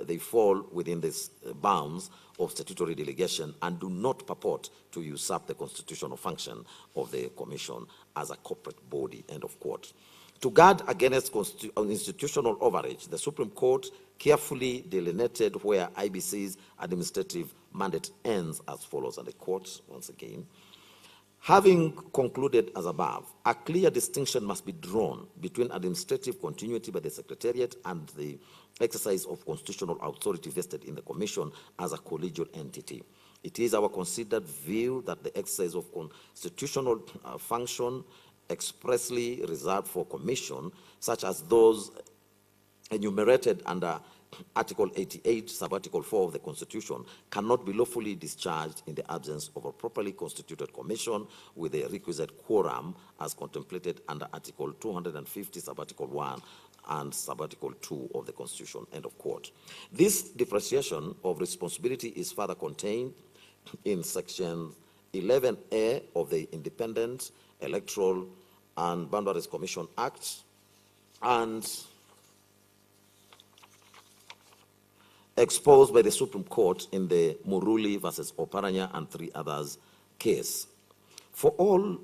they fall within these bounds of statutory delegation and do not purport to usurp the constitutional function of the Commission as a corporate body," end of quote. To guard against institutional overreach, the Supreme Court carefully delineated where IBC's administrative mandate ends as follows, and I quote once again, "Having concluded as above, a clear distinction must be drawn between administrative continuity by the Secretariat and the exercise of constitutional authority vested in the Commission as a collegial entity. It is our considered view that the exercise of constitutional function expressly reserved for Commission, such as those enumerated under Article 88, Sub-Article 4 of the Constitution, cannot be lawfully discharged in the absence of a properly constituted Commission with the requisite quorum as contemplated under Article 250, Sub-Article 1 and Sub-Article 2 of the Constitution," end of quote. This differentiation of responsibility is further contained in Section 11A of the Independent Electoral and Boundaries Commission Act and exposed by the Supreme Court in the Muruli versus Oparanya and 3 others case. For all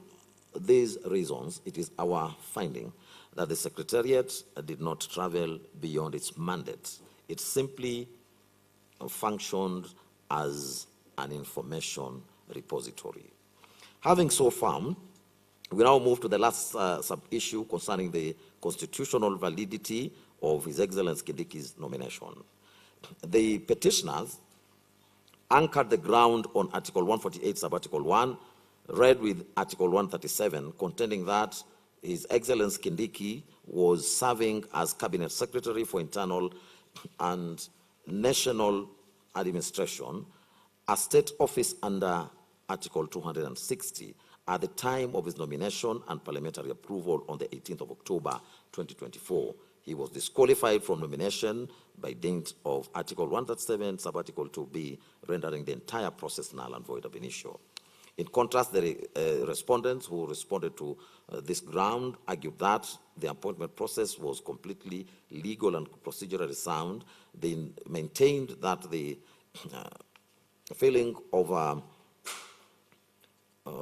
these reasons, it is our finding that the Secretariat did not travel beyond its mandate. It simply functioned as an information repository. Having so found, we now move to the last sub-issue concerning the constitutional validity of His Excellency Kindiki's nomination. The petitioners anchored the ground on Article 148, Sub-Article 1, read with Article 137, contending that His Excellency Kindiki was serving as Cabinet Secretary for Internal and National Administration, a state office under Article 260, at the time of his nomination and parliamentary approval on the 18th of October 2024. He was disqualified from nomination by dint of Article 137, Sub-Article 2B, rendering the entire process null and void ab initio. In contrast, the respondents who responded to this ground argued that the appointment process was completely legal and procedurally sound. They maintained that the filling of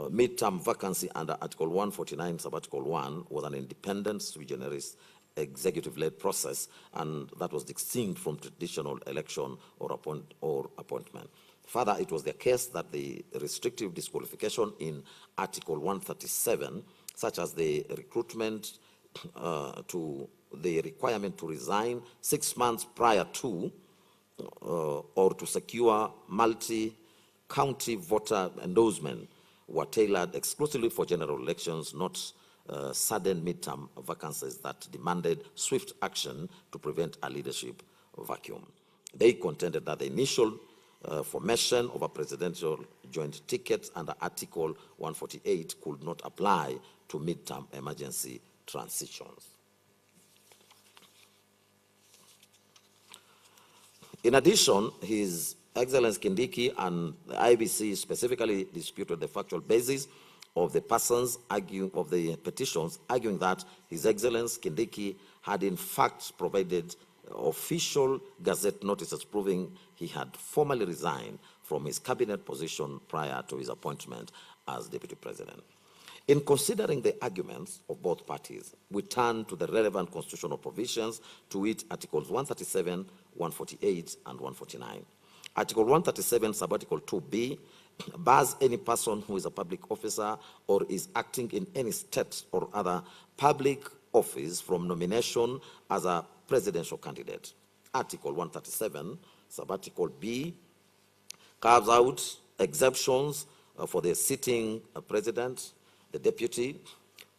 mid-term vacancy under Article 149, Sub-Article 1 was an independent sui generis executive-led process, and that was distinct from traditional election or appointment. Further, it was the case that the restrictive disqualification in Article 137, such as the recruitment to the requirement to resign 6 months prior to or to secure multi-county voter endorsement, were tailored exclusively for general elections, not sudden midterm vacancies that demanded swift action to prevent a leadership vacuum. They contended that the initial formation of a presidential joint ticket under Article 148 could not apply to midterm emergency transitions. In addition, His Excellency Kindiki and the IBC specifically disputed the factual basis of the petitions, arguing that His Excellency Kindiki had in fact provided official gazette notices proving he had formally resigned from his cabinet position prior to his appointment as Deputy President. In considering the arguments of both parties, we turn to the relevant constitutional provisions, to wit Articles 137, 148 and 149. Article 137, subarticle 2b, bars any person who is a public officer or is acting in any state or other public office from nomination as a presidential candidate. Article 137, subarticle b, carves out exceptions for the sitting president, the deputy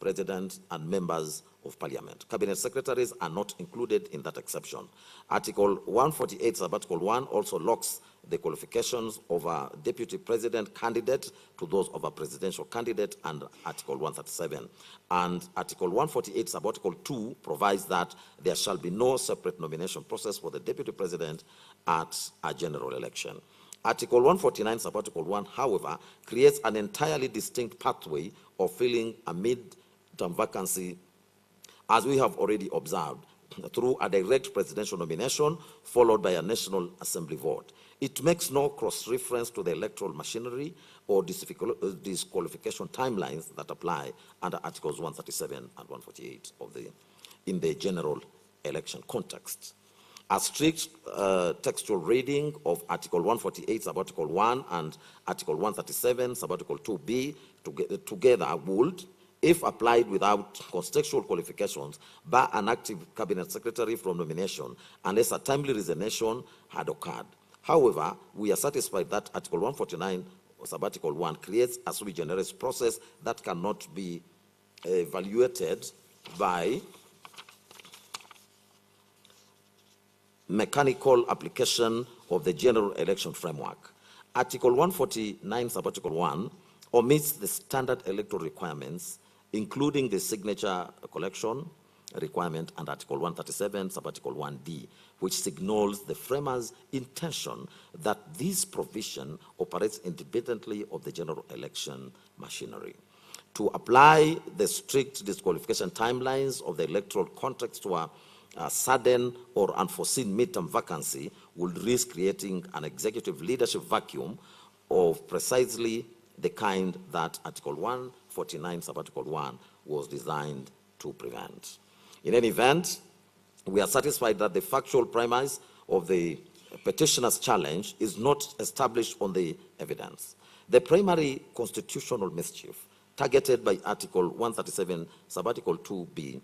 president, and members of parliament. Cabinet secretaries are not included in that exception. Article 148, subarticle 1 also locks the qualifications of a deputy president candidate to those of a presidential candidate under Article 137. And Article 148, subarticle 2 provides that there shall be no separate nomination process for the deputy president at a general election. Article 149, subarticle 1, however, creates an entirely distinct pathway of filling a mid-term vacancy, as we have already observed, through a direct presidential nomination followed by a National Assembly vote. It makes no cross-reference to the electoral machinery or disqualification timelines that apply under Articles 137 and 148 in the general election context. A strict textual reading of Article 148, subarticle 1, and Article 137, subarticle 2b together would, if applied without contextual qualifications, bar an active cabinet secretary from nomination unless a timely resignation had occurred. However, we are satisfied that Article 149, subarticle 1, creates a sui generis process that cannot be evaluated by mechanical application of the general election framework. Article 149, subarticle 1, omits the standard electoral requirements, including the signature collection requirement and Article 137, subarticle 1d, which signals the framers' intention that this provision operates independently of the general election machinery. To apply the strict disqualification timelines of the electoral context to a sudden or unforeseen midterm vacancy would risk creating an executive leadership vacuum of precisely the kind that Article 149, subarticle 1 was designed to prevent. In any event, we are satisfied that the factual premise of the petitioner's challenge is not established on the evidence. The primary constitutional mischief targeted by Article 137, subarticle 2b,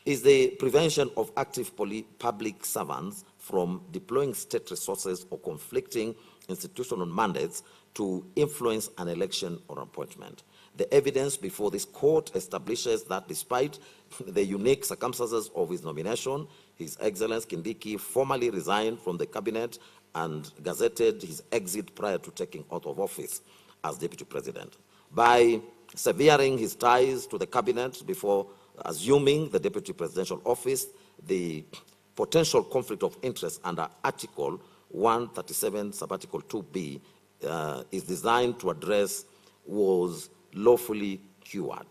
is the prevention of active public servants from deploying state resources or conflicting institutional mandates to influence an election or appointment. The evidence before this court establishes that despite the unique circumstances of his nomination, His Excellency Kindiki formally resigned from the cabinet and gazetted his exit prior to taking out of office as deputy president. By severing his ties to the cabinet before assuming the deputy presidential office, the potential conflict of interest under Article 137, subarticle 2b is designed to address was lawfully cured.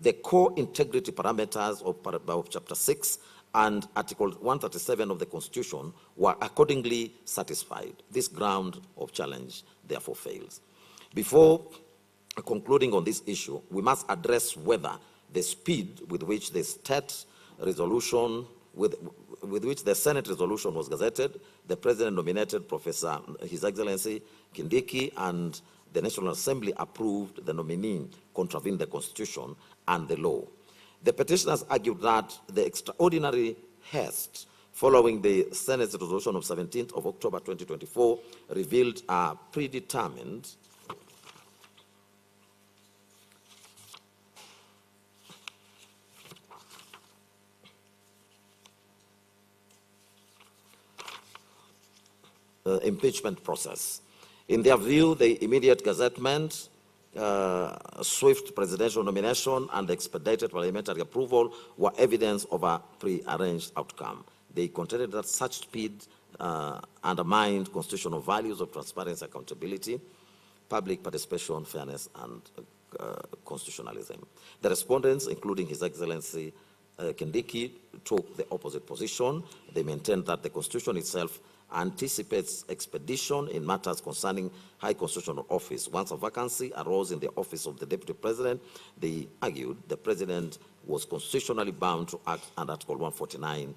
The core integrity parameters of Chapter 6 and Article 137 of the Constitution were accordingly satisfied. This ground of challenge therefore fails. Before concluding on this issue, we must address whether the speed with which the state resolution, with which the Senate resolution was gazetted, the President nominated Professor His Excellency Kindiki, and the National Assembly approved the nominee contravened the Constitution and the law. The petitioners argued that the extraordinary haste following the Senate's resolution of 17th of October 2024 revealed a predetermined impeachment process. In their view, the immediate gazettement, swift presidential nomination, and expedited parliamentary approval were evidence of a prearranged outcome. They contended that such speed undermined constitutional values of transparency, accountability, public participation, fairness, and constitutionalism. The respondents, including His Excellency Kindiki, took the opposite position. They maintained that the Constitution itself anticipates expedition in matters concerning high constitutional office. Once a vacancy arose in the office of the Deputy President, they argued the President was constitutionally bound to act under Article 149.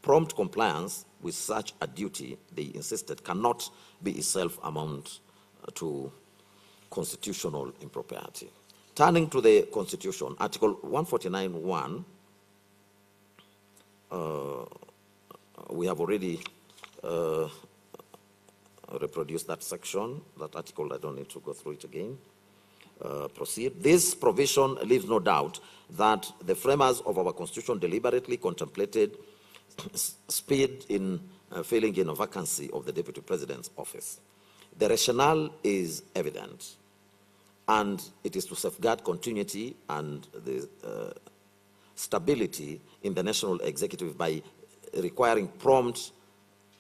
Prompt compliance with such a duty, they insisted, cannot be itself amount to constitutional impropriety. Turning to the Constitution, Article 149(1), we have already reproduced that section, that article. I don't need to go through it again. Proceed. This provision leaves no doubt that the framers of our Constitution deliberately contemplated speed in filling in a vacancy of the Deputy President's office. The rationale is evident, and it is to safeguard continuity and the stability in the national executive by requiring prompt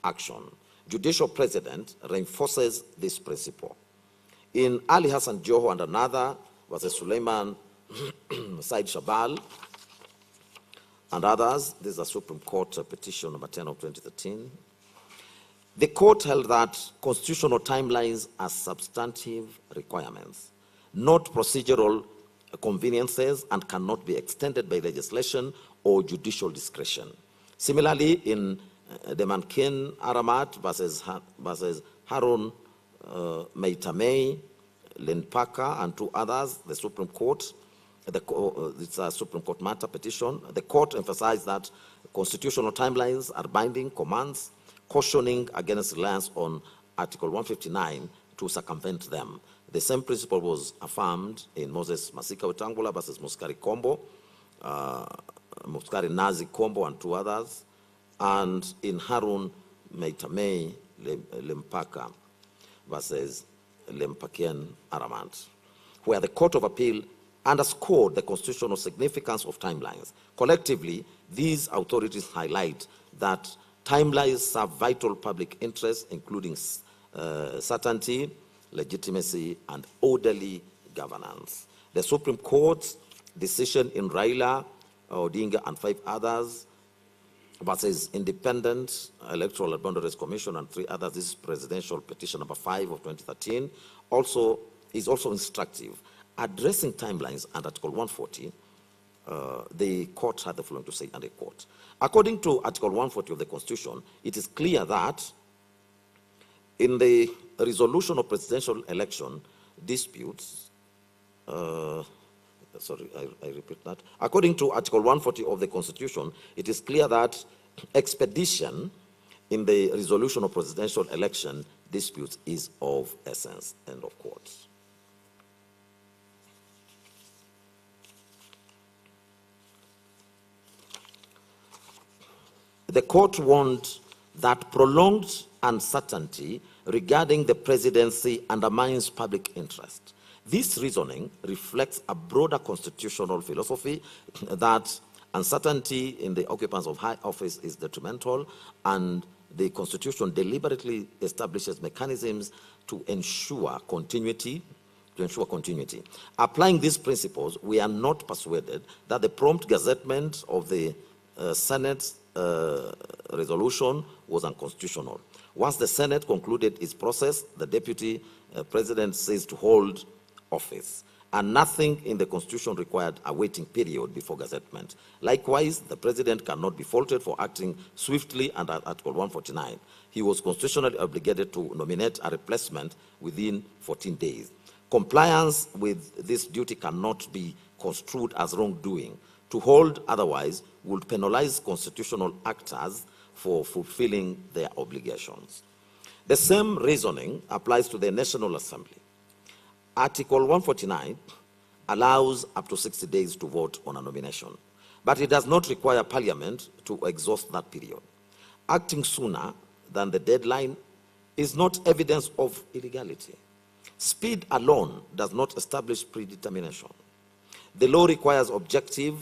action. Judicial President reinforces this principle. In Ali Hassan Joho and another versus Suleiman Said Shabal and others, this is a Supreme Court petition number 10 of 2013, the court held that constitutional timelines are substantive requirements, not procedural conveniences, and cannot be extended by legislation or judicial discretion. Similarly, in the Mankin Aramat versus Harun Meitamei, Lenpaka, and two others, the Supreme Court, it's a Supreme Court matter petition, the court emphasized that constitutional timelines are binding commands, cautioning against reliance on Article 159 to circumvent them. The same principle was affirmed in Moses Masika Wetangula versus Muskari Kombo, Muskari Nazi Kombo, and two others, and in Harun Meitamei Lempaka versus Lempakian Aramat, where the Court of Appeal underscored the constitutional significance of timelines. Collectively, these authorities highlight that timelines serve vital public interests, including certainty, legitimacy, and orderly governance. The Supreme Court's decision in Raila Odinga and 5 others versus Independent Electoral and Boundaries Commission and 3 others, this is presidential petition number 5 of 2013, is also instructive. Addressing timelines under Article 140, the court had the following to say, and I quote, according to Article 140 of the Constitution, it is clear that in the resolution of presidential election disputes, I repeat that. According to Article 140 of the Constitution, it is clear that expedition in the resolution of presidential election disputes is of essence, end of quote. The court warned that prolonged uncertainty regarding the presidency undermines public interest. This reasoning reflects a broader constitutional philosophy that uncertainty in the occupants of high office is detrimental, and the Constitution deliberately establishes mechanisms to ensure continuity. Applying these principles, we are not persuaded that the prompt gazettement of the Senate's resolution was unconstitutional. Once the Senate concluded its process, the Deputy President ceased to hold office, and nothing in the Constitution required a waiting period before gazettement. Likewise, the President cannot be faulted for acting swiftly under Article 149. He was constitutionally obligated to nominate a replacement within 14 days. Compliance with this duty cannot be construed as wrongdoing. To hold otherwise would penalize constitutional actors for fulfilling their obligations. The same reasoning applies to the National Assembly. Article 149 allows up to 60 days to vote on a nomination, but it does not require Parliament to exhaust that period. Acting sooner than the deadline is not evidence of illegality. Speed alone does not establish predetermination. The law requires objective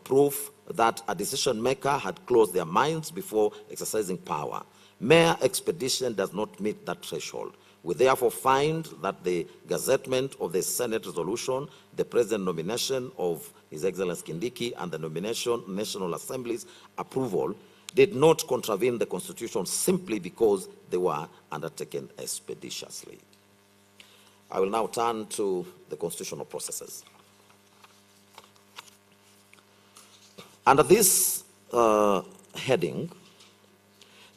proof that a decision maker had closed their minds before exercising power. Mere expedition does not meet that threshold. We therefore find that the gazettement of the Senate resolution, the President nomination of His Excellency Kindiki, and the nomination National Assembly's approval did not contravene the Constitution simply because they were undertaken expeditiously. I will now turn to the constitutional processes. Under this heading,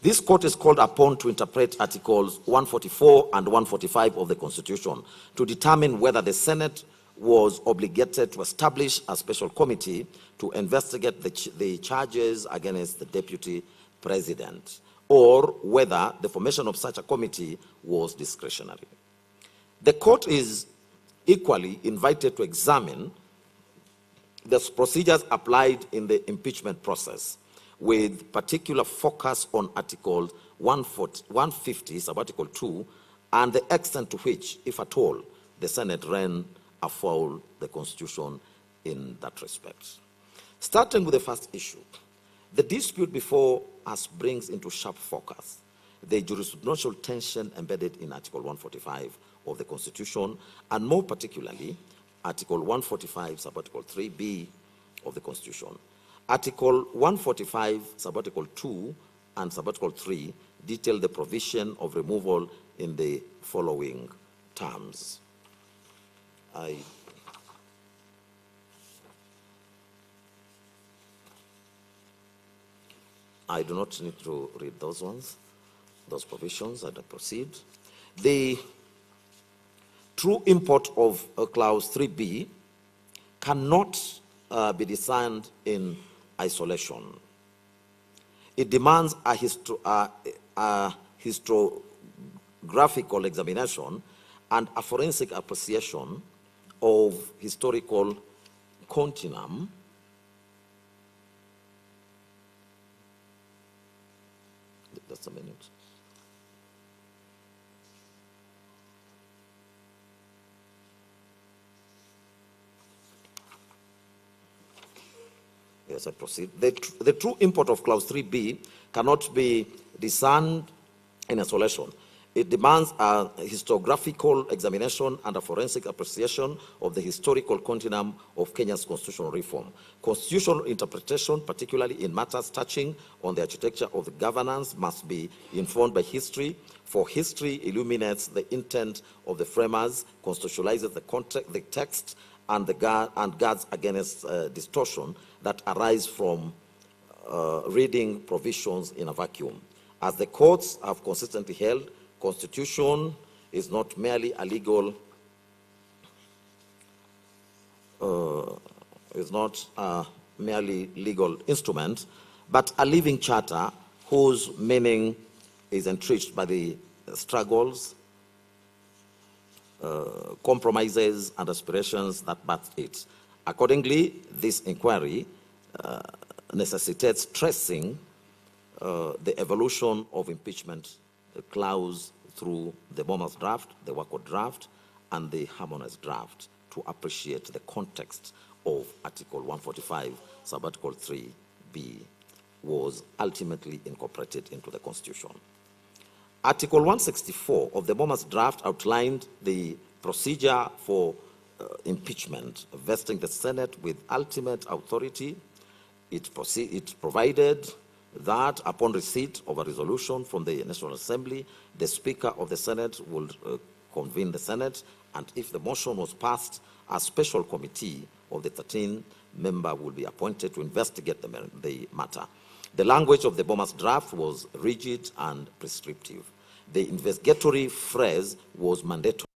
this court is called upon to interpret Articles 144 and 145 of the Constitution to determine whether the Senate was obligated to establish a special committee to investigate the charges against the Deputy President, or whether the formation of such a committee was discretionary. The court is equally invited to examine the procedures applied in the impeachment process, with particular focus on Article 150, sub-Article 2, and the extent to which, if at all, the Senate ran afoul the Constitution in that respect. Starting with the first issue, the dispute before us brings into sharp focus the jurisprudential tension embedded in Article 145 of the Constitution, and more particularly, Article 145, sub-Article 3b of the Constitution. Article 145, sub-Article 2 and sub-Article 3 detail the provision of removal in the following terms. I do not need to read those ones, those provisions, and I proceed. The true import of Clause 3b cannot be discerned in isolation. It demands a historiographical examination and a forensic appreciation of historical continuum just a minute. Yes, I proceed. The true import of Clause 3b cannot be discerned in isolation. It demands a historiographical examination and a forensic appreciation of the historical continuum of Kenya's constitutional reform. Constitutional interpretation, particularly in matters touching on the architecture of the governance, must be informed by history, for history illuminates the intent of the framers, constitutionalizes the text, and guards against distortion that arise from reading provisions in a vacuum. As the courts have consistently held, Constitution is not merely a legal, instrument, but a living charter whose meaning is entrenched by the struggles, compromises, and aspirations that birthed it. Accordingly, this inquiry necessitates tracing the evolution of impeachment clause through the Bomas draft, the Wako draft, and the harmonized draft to appreciate the context of Article 145, sub-Article 3b was ultimately incorporated into the Constitution. Article 164 of the Bomas draft outlined the procedure for impeachment, vesting the Senate with ultimate authority. It provided that upon receipt of a resolution from the National Assembly, the Speaker of the Senate would convene the Senate, and if the motion was passed, a special committee of the 13-member will be appointed to investigate the matter. The language of the Bomas draft was rigid and prescriptive. The investigatory phrase was mandatory,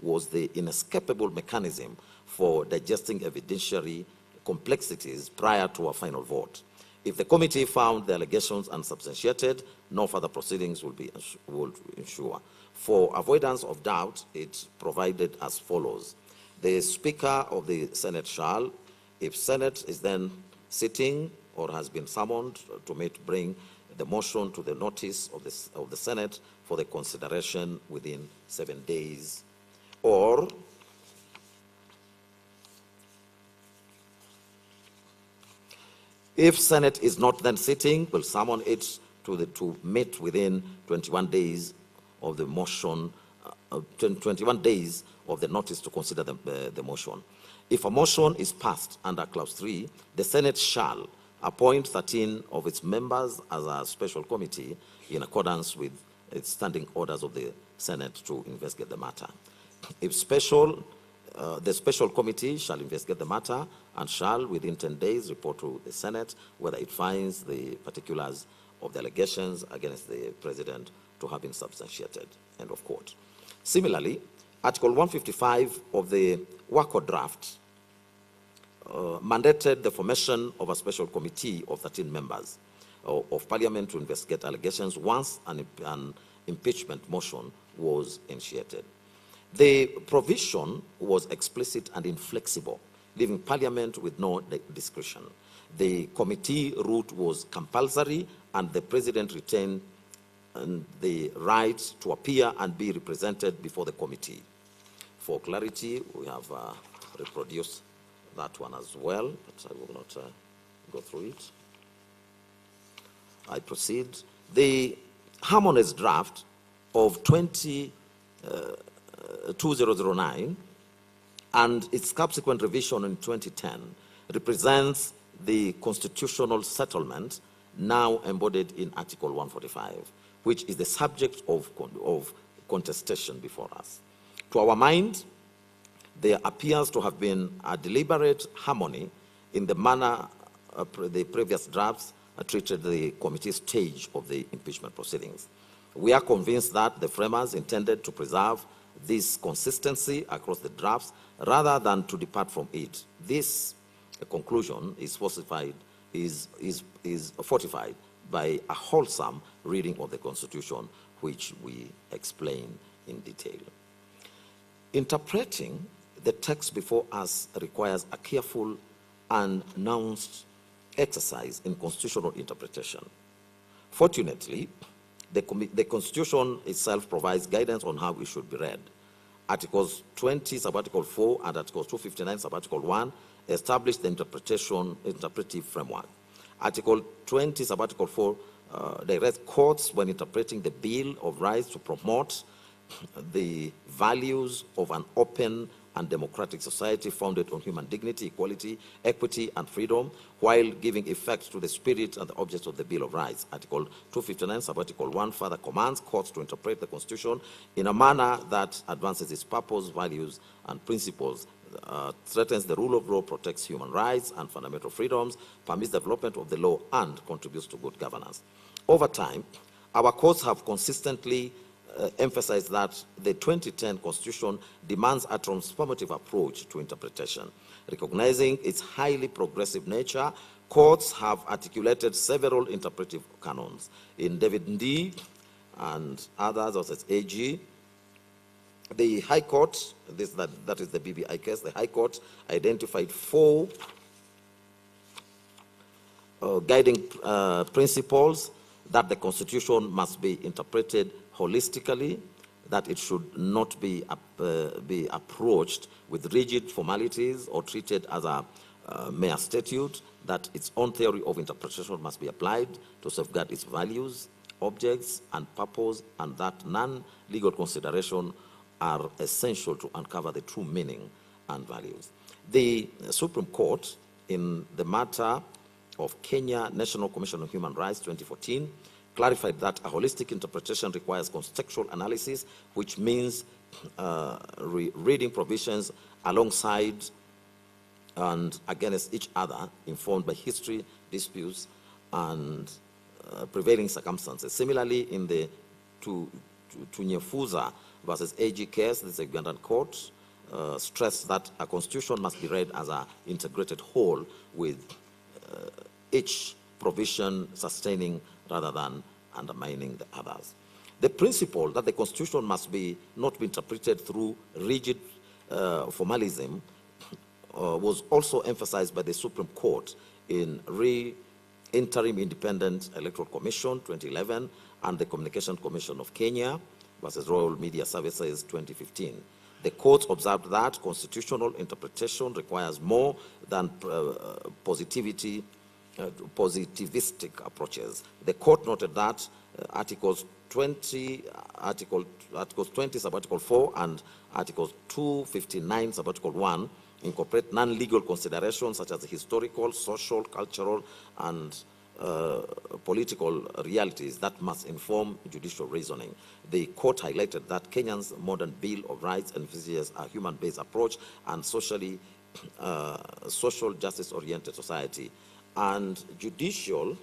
was the inescapable mechanism for digesting evidentiary complexities prior to a final vote. If the committee found the allegations unsubstantiated, no further proceedings would ensure. For avoidance of doubt, it provided as follows. The Speaker of the Senate shall, if Senate is then sitting or has been summoned to bring the motion to the notice of the Senate for the consideration within 7 days, or if Senate is not then sitting, will summon it to meet within 21 days of the motion, 21 days of the notice to consider the motion. If a motion is passed under Clause 3, the Senate shall appoint 13 of its members as a special committee in accordance with its standing orders of the Senate to investigate the matter. If special The special committee shall investigate the matter and shall, within 10 days, report to the Senate whether it finds the particulars of the allegations against the president to have been substantiated. End of quote. Similarly, Article 155 of the WACO draft mandated the formation of a special committee of 13 members of Parliament to investigate allegations once an impeachment motion was initiated. The provision was explicit and inflexible, leaving Parliament with no discretion. The committee route was compulsory, and the President retained the right to appear and be represented before the committee. For clarity, we have reproduced that one as well, but I will not go through it. I proceed. The harmonious draft of 2009 and its subsequent revision in 2010 represents the constitutional settlement now embodied in Article 145, which is the subject of contestation before us. To our mind, there appears to have been a deliberate harmony in the manner the previous drafts treated the committee stage of the impeachment proceedings. We are convinced that the framers intended to preserve this consistency across the drafts rather than to depart from it. This conclusion is fortified by a wholesome reading of the Constitution, which we explain in detail. Interpreting the text before us requires a careful and nuanced exercise in constitutional interpretation. Fortunately, the Constitution itself provides guidance on how it should be read. Articles 20, subarticle 4, and Articles 259, subarticle 1 establish the interpretive framework. Article 20, subarticle 4 directs courts when interpreting the Bill of Rights to promote the values of an open and democratic society founded on human dignity, equality, equity, and freedom, while giving effect to the spirit and the objects of the Bill of Rights. Article 259, subarticle 1 further commands courts to interpret the Constitution in a manner that advances its purpose, values, and principles, threatens the rule of law, protects human rights and fundamental freedoms, permits development of the law, and contributes to good governance. Over time, our courts have consistently emphasized that the 2010 Constitution demands a transformative approach to interpretation. Recognizing its highly progressive nature, courts have articulated several interpretive canons. In David D. and others, as AG, the High Court, that is the BBI case, the High Court identified 4 guiding principles: that the Constitution must be interpreted holistically, that it should not be approached with rigid formalities or treated as a mere statute, that its own theory of interpretation must be applied to safeguard its values, objects, and purpose, and that non-legal considerations are essential to uncover the true meaning and values. The Supreme Court, in the matter of Kenya National Commission on Human Rights 2014, clarified that a holistic interpretation requires contextual analysis, which means reading provisions alongside and against each other, informed by history, disputes, and prevailing circumstances. Similarly, in the Tunyefuza versus AG case, this is a Ugandan court, stressed that a constitution must be read as an integrated whole, with each provision sustaining rather than undermining the others. The principle that the Constitution must not be interpreted through rigid formalism was also emphasized by the Supreme Court in Interim Independent Electoral Commission 2011 and the Communication Commission of Kenya versus Royal Media Services 2015. The court observed that constitutional interpretation requires more than positivistic approaches. The court noted that Articles 20, subarticle 4, and Articles 259, subarticle 1 incorporate non-legal considerations such as historical, social, cultural, and political realities that must inform judicial reasoning. The court highlighted that Kenya's modern Bill of Rights envisages a human-based approach and social justice-oriented society, and judicial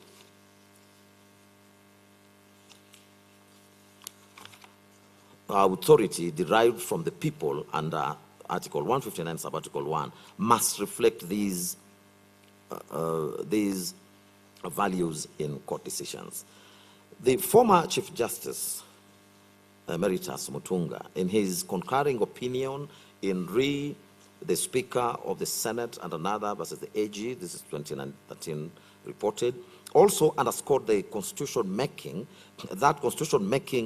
authority derived from the people under Article 159, Sub-Article 1 must reflect these values in court decisions. The former Chief Justice Emeritus Mutunga, in his concurring opinion in the Speaker of the Senate and another versus the AG, this is 2013 reported, also underscored the constitution making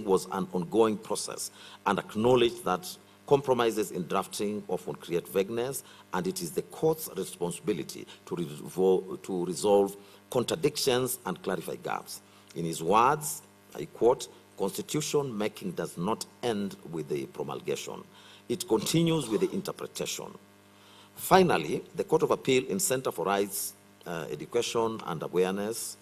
was an ongoing process, and acknowledged that compromises in drafting often create vagueness, and it is the court's responsibility to resolve contradictions and clarify gaps. In his words, I quote, "Constitution making does not end with the promulgation. It continues with the interpretation." Finally, the Court of Appeal in Center for Rights, Education and Awareness,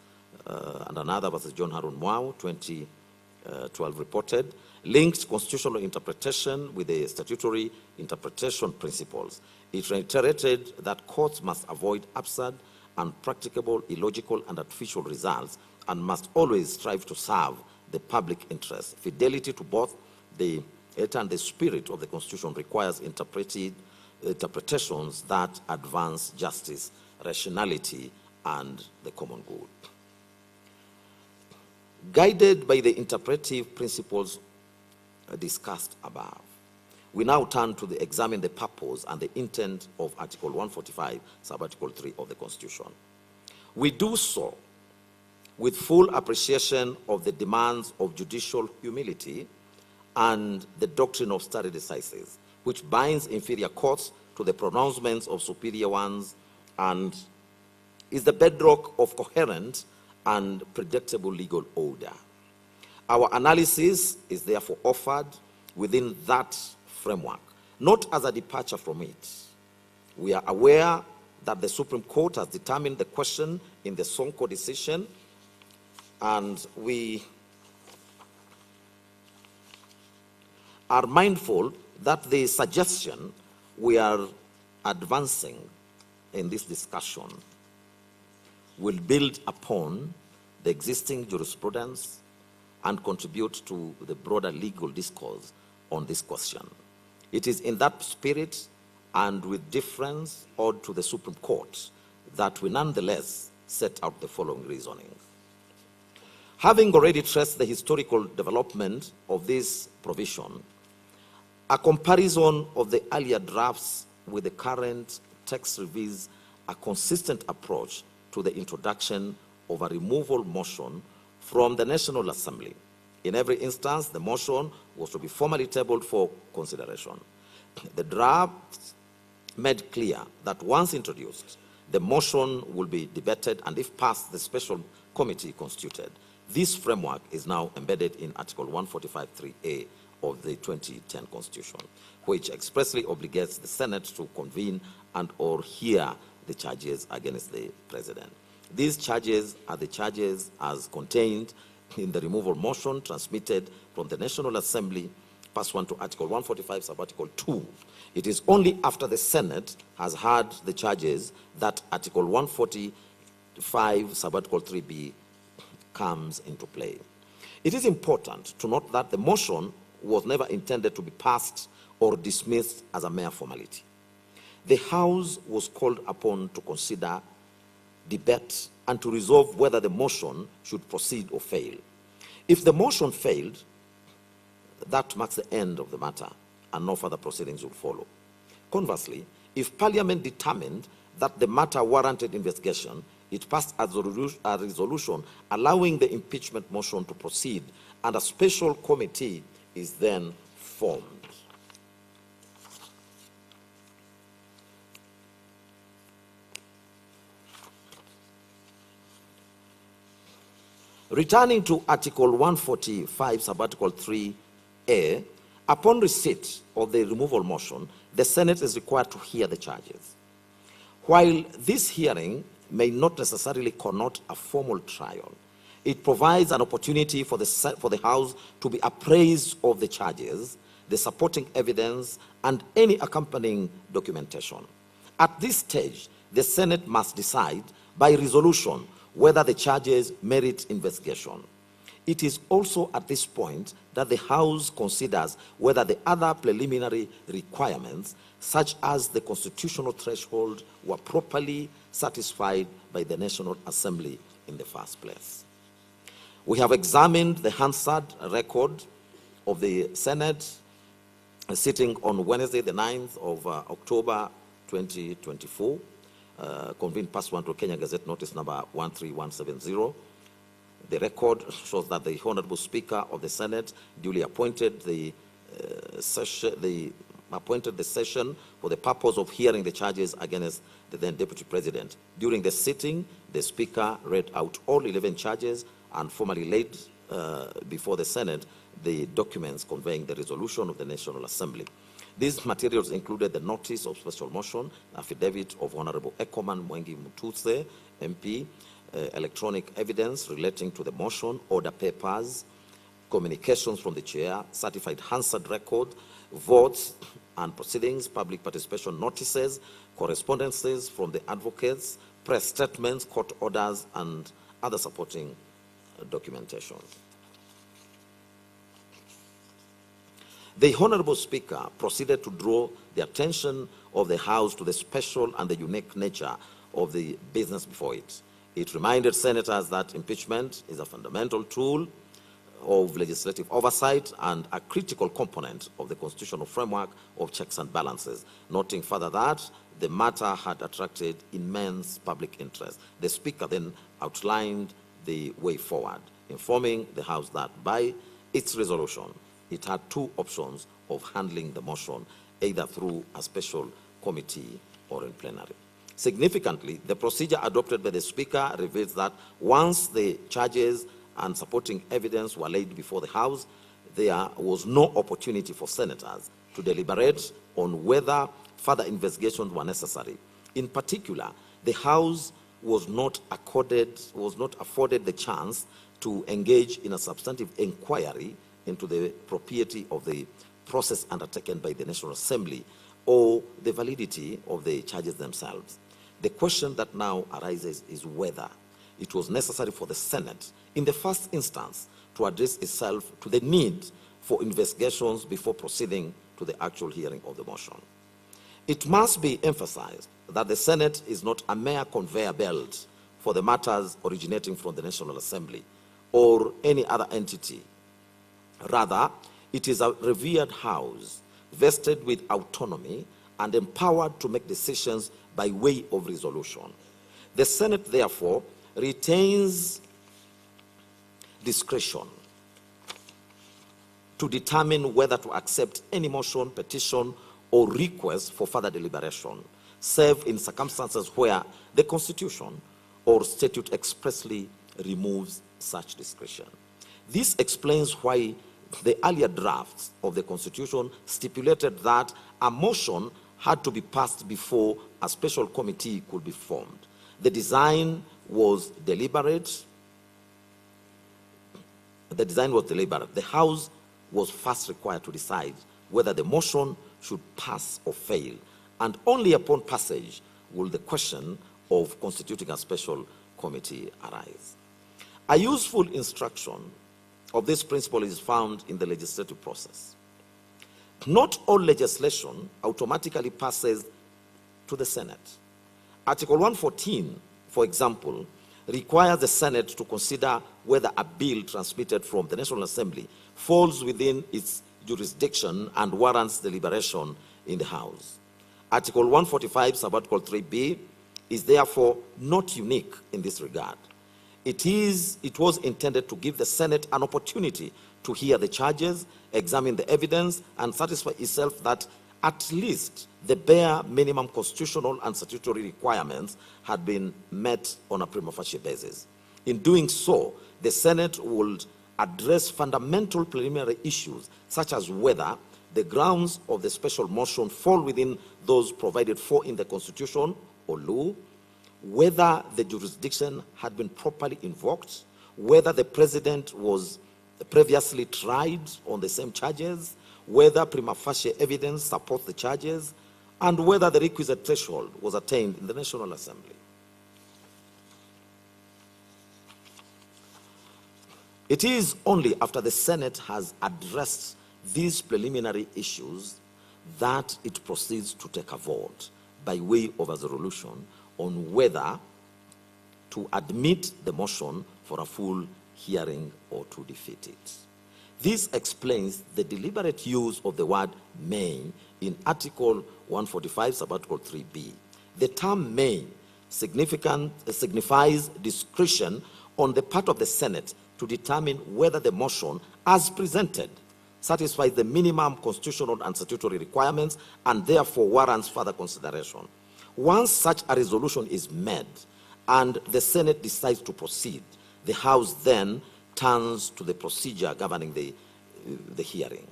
and another versus John Harun Mwau, 2012 reported, linked constitutional interpretation with the statutory interpretation principles. It reiterated that courts must avoid absurd, unpracticable, illogical, and artificial results, and must always strive to serve the public interest. Fidelity to both the letter and the spirit of the Constitution requires interpretations that advance justice, rationality, and the common good. Guided by the interpretive principles discussed above, we now turn to examine the purpose and the intent of Article 145, Sub-Article 3 of the Constitution. We do so with full appreciation of the demands of judicial humility and the doctrine of stare decisis, which binds inferior courts to the pronouncements of superior ones and is the bedrock of coherent and predictable legal order. Our analysis is therefore offered within that framework, not as a departure from it. We are aware that the Supreme Court has determined the question in the Sonko decision, and we are mindful that the suggestion we are advancing in this discussion will build upon the existing jurisprudence and contribute to the broader legal discourse on this question. It is in that spirit and with deference owed to the Supreme Court that we nonetheless set out the following reasoning. Having already traced the historical development of this provision, a comparison of the earlier drafts with the current text reveals a consistent approach to the introduction of a removal motion from the National Assembly. In every instance, the motion was to be formally tabled for consideration. The draft made clear that once introduced, the motion will be debated and, if passed, the special committee constituted. This framework is now embedded in Article 145(3)(a) of the 2010 Constitution, which expressly obligates the Senate to convene and/or hear the charges against the President. These charges are the charges as contained in the removal motion transmitted from the National Assembly pursuant to Article 145, Sub-Article 2. It is only after the Senate has heard the charges that Article 145, Sub-Article 3b comes into play. It is important to note that the motion was never intended to be passed or dismissed as a mere formality. The House was called upon to consider, debate, and to resolve whether the motion should proceed or fail. If the motion failed, that marks the end of the matter, and no further proceedings will follow. Conversely, if Parliament determined that the matter warranted investigation, it passed a resolution allowing the impeachment motion to proceed, and a special committee is then formed. Returning to Article 145, Sub-Article 3A, upon receipt of the removal motion, the Senate is required to hear the charges. While this hearing may not necessarily connote a formal trial. It provides an opportunity for the House to be appraised of the charges, the supporting evidence, and any accompanying documentation. At this stage, the Senate must decide by resolution whether the charges merit investigation. It is also at this point that the House considers whether the other preliminary requirements, such as the constitutional threshold, were properly satisfied by the National Assembly in the first place. We have examined the Hansard record of the Senate sitting on Wednesday, the 9th of October 2024, convened pursuant to Kenya Gazette Notice number 13170. The record shows that the Honorable Speaker of the Senate duly appointed the session for the purpose of hearing the charges against the then Deputy President. During the sitting, the Speaker read out all 11 charges and formally laid before the Senate the documents conveying the resolution of the National Assembly. These materials included the notice of special motion, affidavit of Honorable Ekoman Mwengi Mutuse, MP, electronic evidence relating to the motion, order papers, communications from the chair, certified Hansard record, votes and proceedings, public participation notices, correspondences from the advocates, press statements, court orders, and other supporting documentation. The Honorable Speaker proceeded to draw the attention of the House to the special and the unique nature of the business before it. It reminded senators that impeachment is a fundamental tool of legislative oversight and a critical component of the constitutional framework of checks and balances, noting further that the matter had attracted immense public interest. The Speaker then outlined the way forward, informing the House that by its resolution, it had two options of handling the motion, either through a special committee or in plenary. Significantly, the procedure adopted by the Speaker reveals that once the charges and supporting evidence were laid before the House, there was no opportunity for senators to deliberate on whether further investigations were necessary. In particular, the House was not afforded the chance to engage in a substantive inquiry into the propriety of the process undertaken by the National Assembly or the validity of the charges themselves. The question that now arises is whether it was necessary for the Senate, in the first instance, to address itself to the need for investigations before proceeding to the actual hearing of the motion. It must be emphasized that the Senate is not a mere conveyor belt for the matters originating from the National Assembly or any other entity. Rather, it is a revered House vested with autonomy and empowered to make decisions by way of resolution. The Senate, therefore, retains discretion to determine whether to accept any motion, petition, or request for further deliberation, save in circumstances where the Constitution or statute expressly removes such discretion. This explains why the earlier drafts of the Constitution stipulated that a motion had to be passed before a special committee could be formed. The design was deliberate. The House was first required to decide whether the motion should pass or fail, and only upon passage will the question of constituting a special committee arise. A useful instruction of this principle is found in the legislative process. Not all legislation automatically passes to the Senate. Article 114, for example, requires the Senate to consider whether a bill transmitted from the National Assembly falls within its jurisdiction and warrants deliberation in the House. Article 145, subarticle 3b, is therefore not unique in this regard. It was intended to give the Senate an opportunity to hear the charges, examine the evidence, and satisfy itself that at least the bare minimum constitutional and statutory requirements had been met on a prima facie basis. In doing so, the Senate would address fundamental preliminary issues, such as whether the grounds of the special motion fall within those provided for in the Constitution or law, whether the jurisdiction had been properly invoked, whether the president was previously tried on the same charges, whether prima facie evidence supports the charges, and whether the requisite threshold was attained in the National Assembly. It is only after the Senate has addressed these preliminary issues that it proceeds to take a vote by way of a resolution on whether to admit the motion for a full hearing or to defeat it. This explains the deliberate use of the word may in Article 145, Subarticle 3b. The term may signifies discretion on the part of the Senate to determine whether the motion, as presented, satisfies the minimum constitutional and statutory requirements and therefore warrants further consideration. Once such a resolution is made and the Senate decides to proceed, the House then turns to the procedure governing the hearing.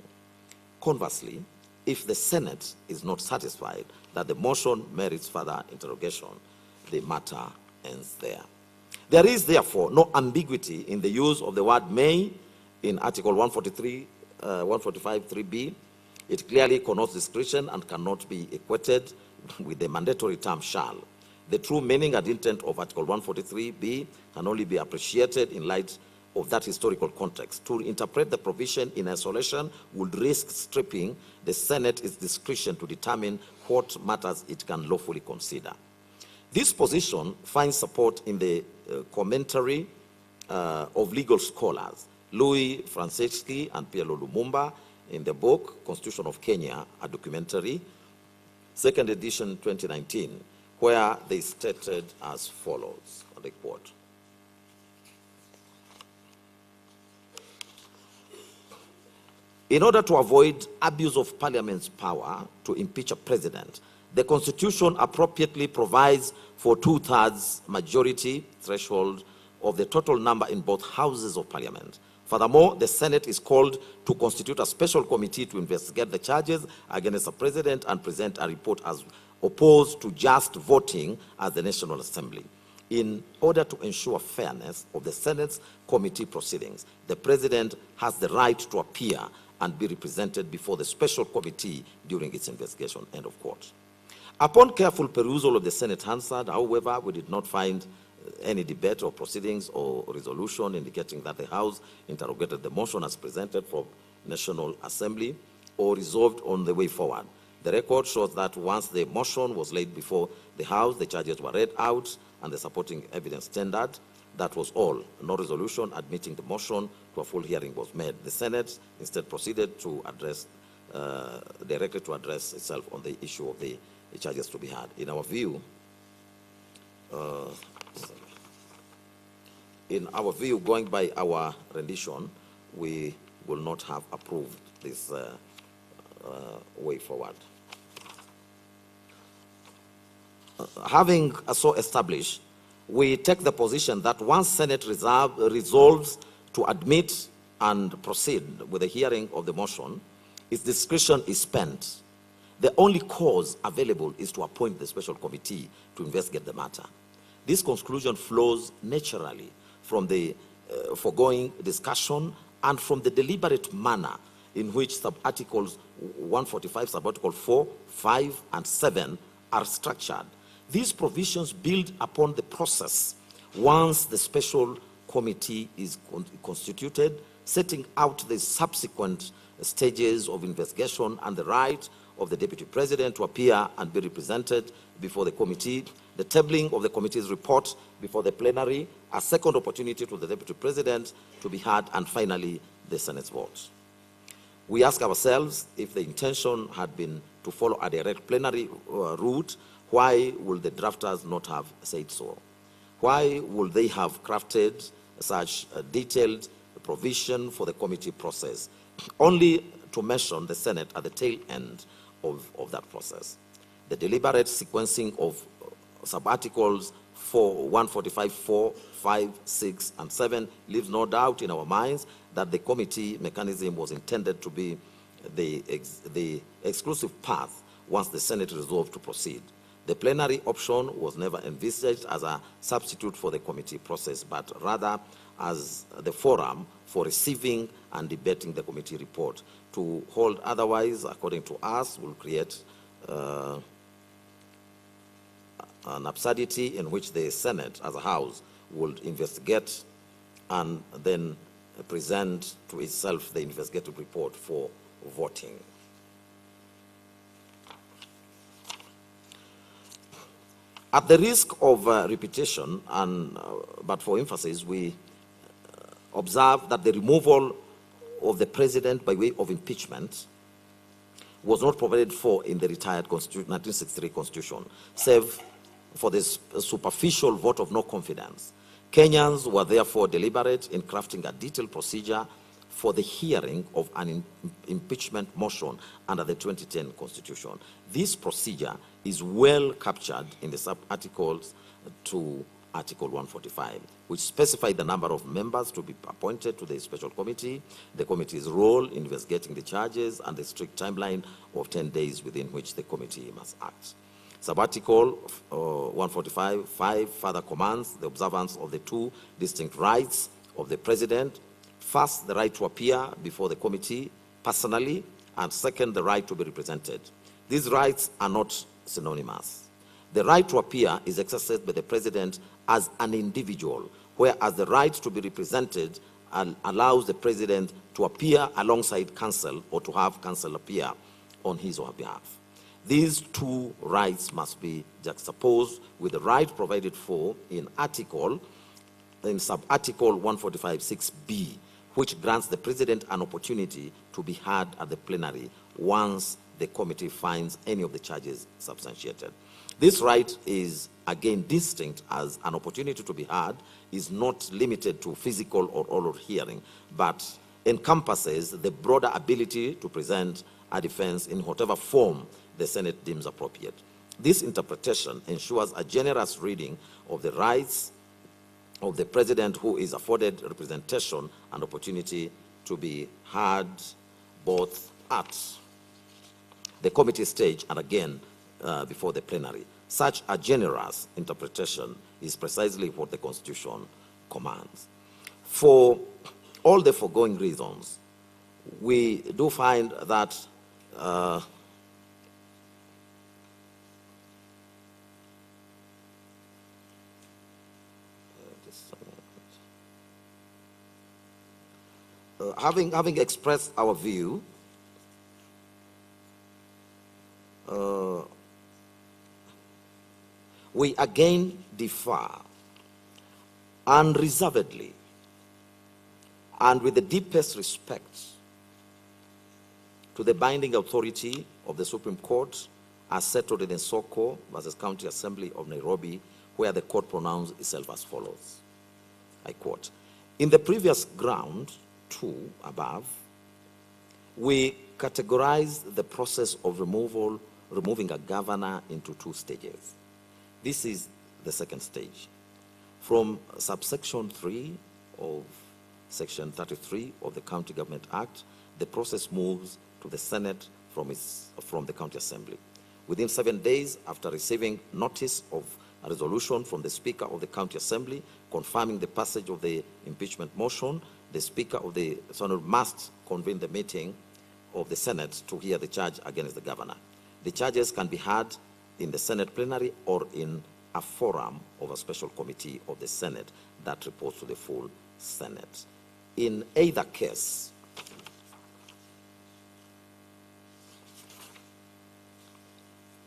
Conversely, if the Senate is not satisfied that the motion merits further interrogation, the matter ends there. There is therefore no ambiguity in the use of the word may in Article 145 3b. It clearly connotes discretion and cannot be equated with the mandatory term shall. The true meaning and intent of Article 143b can only be appreciated in light of that historical context. To interpret the provision in isolation would risk stripping the Senate its discretion to determine what matters it can lawfully consider. This position finds support in the commentary of legal scholars Louis Franceschi and Piero Lumumba in the book Constitution of Kenya, a documentary, second edition 2019, where they stated as follows, I quote, "In order to avoid abuse of Parliament's power to impeach a president, the Constitution appropriately provides for 2/3 majority threshold of the total number in both houses of Parliament. Furthermore, the Senate is called to constitute a special committee to investigate the charges against the president and present a report as opposed to just voting at the National Assembly. In order to ensure fairness of the Senate's committee proceedings, the president has the right to appear and be represented before the special committee during its investigation," end of quote. Upon careful perusal of the Senate Hansard, however, we did not find any debate or proceedings or resolution indicating that the House interrogated the motion as presented from National Assembly or resolved on the way forward. The record shows that once the motion was laid before the House, the charges were read out and the supporting evidence tendered. That was all. No resolution admitting the motion to a full hearing was made. The Senate instead proceeded to address, directly to address itself on the issue of the charges to be had. In our view, going by our rendition, we will not have approved this way forward. Having so established, we take the position that once Senate resolves to admit and proceed with the hearing of the motion, its discretion is spent. The only cause available is to appoint the special committee to investigate the matter. This conclusion flows naturally from the foregoing discussion and from the deliberate manner in which sub-articles 145, sub-article 4, 5, and 7 are structured. These provisions build upon the process once the special committee is constituted, setting out the subsequent stages of investigation and the right of the Deputy President to appear and be represented before the committee, the tabling of the committee's report before the plenary, a second opportunity to the Deputy President to be heard, and finally, the Senate's vote. We ask ourselves, if the intention had been to follow a direct plenary route, why would the drafters not have said so? Why would they have crafted such a detailed provision for the committee process, only to mention the Senate at the tail end of that process? The deliberate sequencing of sub-articles 145, 4, 5, 6, and 7 leaves no doubt in our minds that the committee mechanism was intended to be the exclusive path once the Senate resolved to proceed. The plenary option was never envisaged as a substitute for the committee process, but rather as the forum for receiving and debating the committee report. To hold otherwise, according to us, will create an absurdity in which the Senate as a house would investigate and then present to itself the investigative report for voting. At the risk of repetition, but for emphasis, we observe that the removal of the president by way of impeachment was not provided for in the retired 1963 Constitution, save for this superficial vote of no confidence. Kenyans were therefore deliberate in crafting a detailed procedure for the hearing of an impeachment motion under the 2010 Constitution. This procedure is well captured in the sub-articles to Article 145, which specify the number of members to be appointed to the special committee, the committee's role in investigating the charges, and the strict timeline of 10 days within which the committee must act. Sub-article 145(5) further commands the observance of the two distinct rights of the president. First, the right to appear before the committee personally, and second, the right to be represented. These rights are not synonymous. The right to appear is exercised by the president as an individual, whereas the right to be represented allows the president to appear alongside counsel or to have counsel appear on his or her behalf. These two rights must be juxtaposed with the right provided for in sub-article 145(6)(b), which grants the president an opportunity to be heard at the plenary once the committee finds any of the charges substantiated. This right is again distinct, as an opportunity to be heard is not limited to physical or oral hearing, but encompasses the broader ability to present a defense in whatever form the Senate deems appropriate. This interpretation ensures a generous reading of the rights of the president, who is afforded representation and opportunity to be heard both at the committee stage and again before the plenary. Such a generous interpretation is precisely what the Constitution commands. For all the foregoing reasons, we do find that having expressed our view, we again defer unreservedly and with the deepest respect to the binding authority of the Supreme Court as settled in Soko versus County Assembly of Nairobi, where the court pronounced itself as follows. I quote, "In the previous ground, 2 above, we categorized the process of removing a governor into 2 stages. This is the second stage. From subsection 3 of section 33 of the County Government Act, the process moves to the Senate from the County Assembly. Within 7 days after receiving notice of a resolution from the Speaker of the County Assembly confirming the passage of the impeachment motion, the Speaker of the Senate must convene the meeting of the Senate to hear the charge against the governor. The charges can be heard in the Senate plenary or in a forum of a special committee of the Senate that reports to the full Senate. In either case,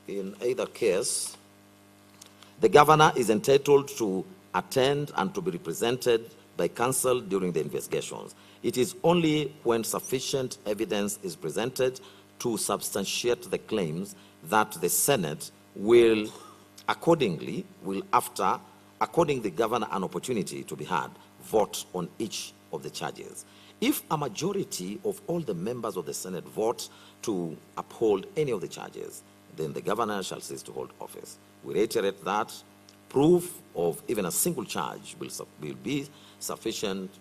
the governor is entitled to attend and to be represented by counsel during the investigations. It is only when sufficient evidence is presented to substantiate the claims that the Senate will according the governor an opportunity to be heard, vote on each of the charges. If a majority of all the members of the Senate vote to uphold any of the charges, then the governor shall cease to hold office. We reiterate that proof of even a single charge will be sufficient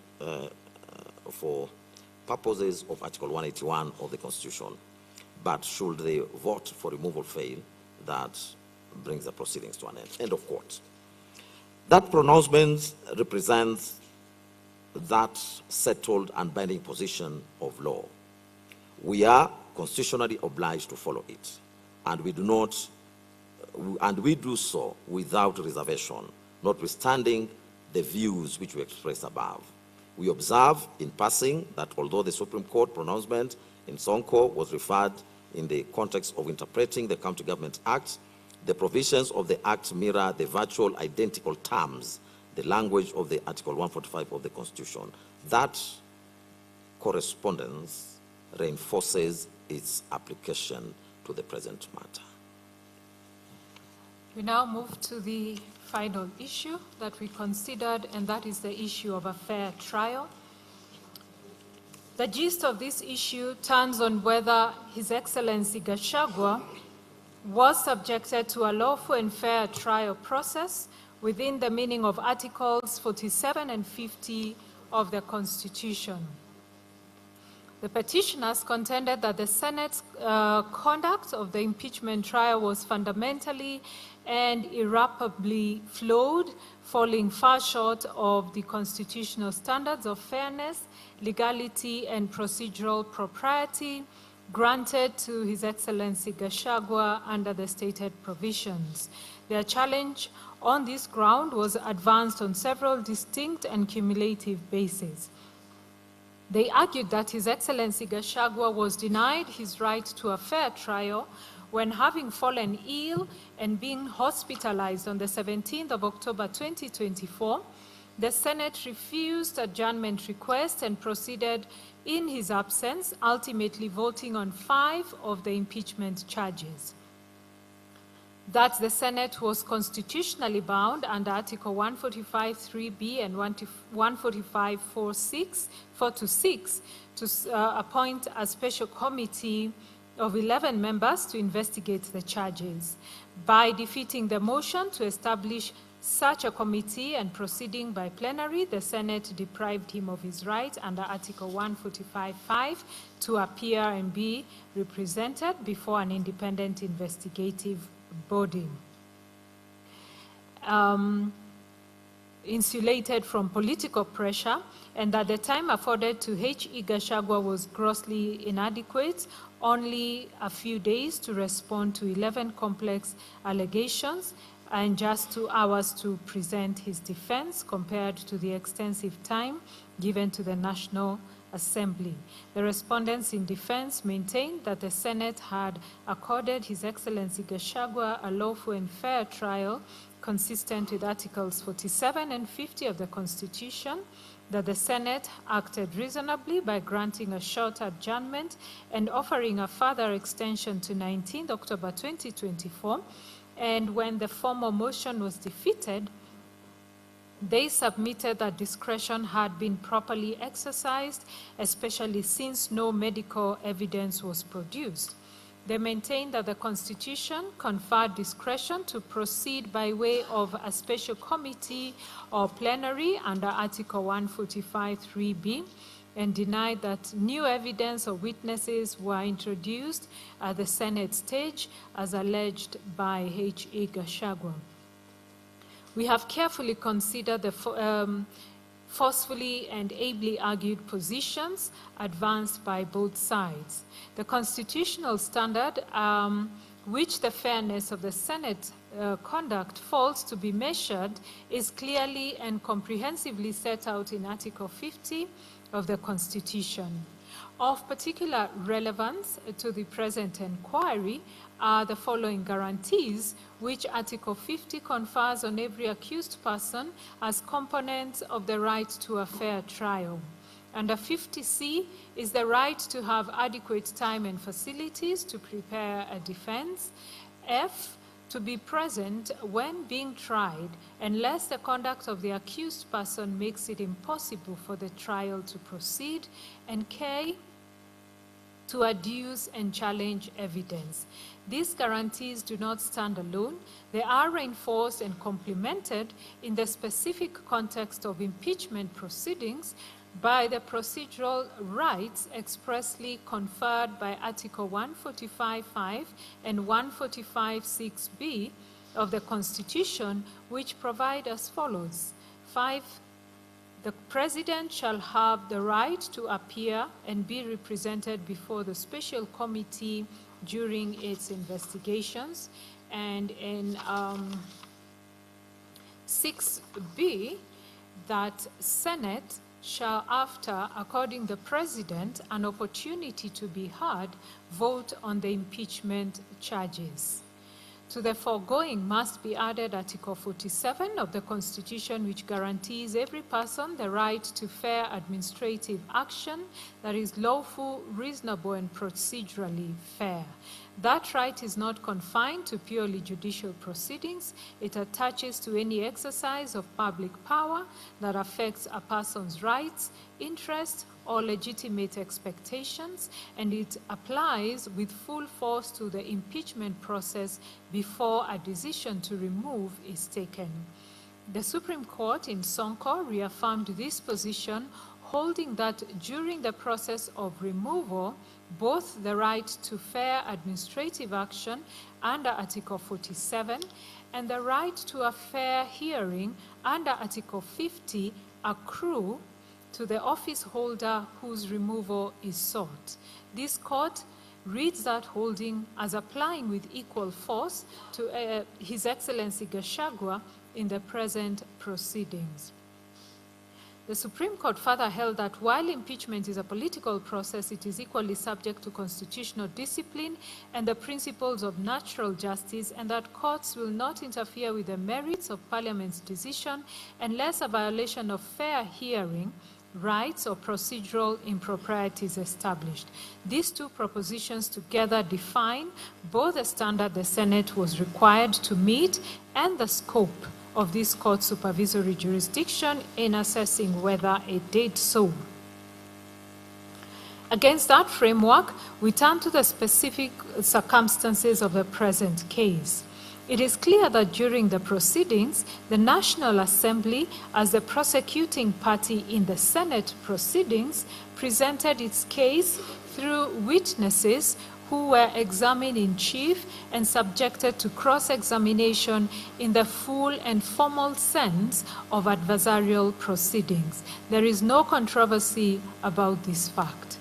for purposes of Article 181 of the Constitution. But should the vote for removal fail, that brings the proceedings to an end. End of quote. That pronouncement represents that settled and binding position of law. We are constitutionally obliged to follow it, and we do so without reservation, notwithstanding the views which we expressed above. We observe in passing that although the Supreme Court pronouncement in Sonko was referred in the context of interpreting the County Government Act, the provisions of the Act mirror the virtual identical terms, the language of the Article 145 of the Constitution. That correspondence reinforces its application to the present matter. We now move to the final issue that we considered, and that is the issue of a fair trial. The gist of this issue turns on whether His Excellency Gachagua was subjected to a lawful and fair trial process within the meaning of Articles 47 and 50 of the Constitution. The petitioners contended that the Senate's conduct of the impeachment trial was fundamentally and irreparably flawed, falling far short of the constitutional standards of fairness, legality, and procedural propriety granted to His Excellency Gachagua under the stated provisions. Their challenge on this ground was advanced on several distinct and cumulative bases. They argued that His Excellency Gachagua was denied his right to a fair trial when, having fallen ill and being hospitalized on the 17th of October 2024, the Senate refused adjournment request and proceeded in his absence, ultimately voting on 5 of the impeachment charges. That the Senate was constitutionally bound under Article 145(3)(b) and 145(4)(6) to appoint a special committee of 11 members to investigate the charges. By defeating the motion to establish such a committee and proceeding by plenary, the Senate deprived him of his right under Article 145(5) to appear and be represented before an independent investigative body. Insulated from political pressure, and that the time afforded to H.E. Gachagua was grossly inadequate, only a few days to respond to 11 complex allegations and just 2 hours to present his defense compared to the extensive time given to the National Assembly. The respondents in defense maintained that the Senate had accorded His Excellency Gachagua a lawful and fair trial consistent with Articles 47 and 50 of the Constitution, that the Senate acted reasonably by granting a short adjournment and offering a further extension to 19 October 2024, and when the formal motion was defeated, they submitted that discretion had been properly exercised, especially since no medical evidence was produced. They maintained that the Constitution conferred discretion to proceed by way of a special committee or plenary under Article 145(3)(b), and denied that new evidence or witnesses were introduced at the Senate stage as alleged by H.E. Gachagua. We have carefully considered the forcefully and ably argued positions advanced by both sides. The constitutional standard which the fairness of the Senate conduct falls to be measured is clearly and comprehensively set out in Article 50 of the Constitution. Of particular relevance to the present inquiry are the following guarantees which Article 50 confers on every accused person as components of the right to a fair trial. Under 50C is the right to have adequate time and facilities to prepare a defense. F, to be present when being tried, unless the conduct of the accused person makes it impossible for the trial to proceed. And K, to adduce and challenge evidence. These guarantees do not stand alone. They are reinforced and complemented in the specific context of impeachment proceedings by the procedural rights expressly conferred by Article 145(5) and 145(6)(b) of the Constitution, which provide as follows. 5. The President shall have the right to appear and be represented before the special committee during its investigations. And in 6b, that Senate shall, after according the President an opportunity to be heard, vote on the impeachment charges. To the foregoing must be added Article 47 of the Constitution, which guarantees every person the right to fair administrative action that is lawful, reasonable, and procedurally fair. That right is not confined to purely judicial proceedings. It attaches to any exercise of public power that affects a person's rights, interests, or legitimate expectations, and it applies with full force to the impeachment process before a decision to remove is taken. The Supreme Court in Sonko reaffirmed this position, holding that during the process of removal, both the right to fair administrative action under Article 47 and the right to a fair hearing under Article 50 accrue to the office holder whose removal is sought. This court reads that holding as applying with equal force to His Excellency Gachagua in the present proceedings. The Supreme Court further held that while impeachment is a political process, it is equally subject to constitutional discipline and the principles of natural justice, and that courts will not interfere with the merits of Parliament's decision unless a violation of fair hearing rights or procedural improprieties established. These two propositions together define both the standard the Senate was required to meet and the scope of this court's supervisory jurisdiction in assessing whether it did so. Against that framework, we turn to the specific circumstances of the present case. It is clear that during the proceedings, the National Assembly, as the prosecuting party in the Senate proceedings, presented its case through witnesses who were examined in chief and subjected to cross-examination in the full and formal sense of adversarial proceedings. There is no controversy about this fact.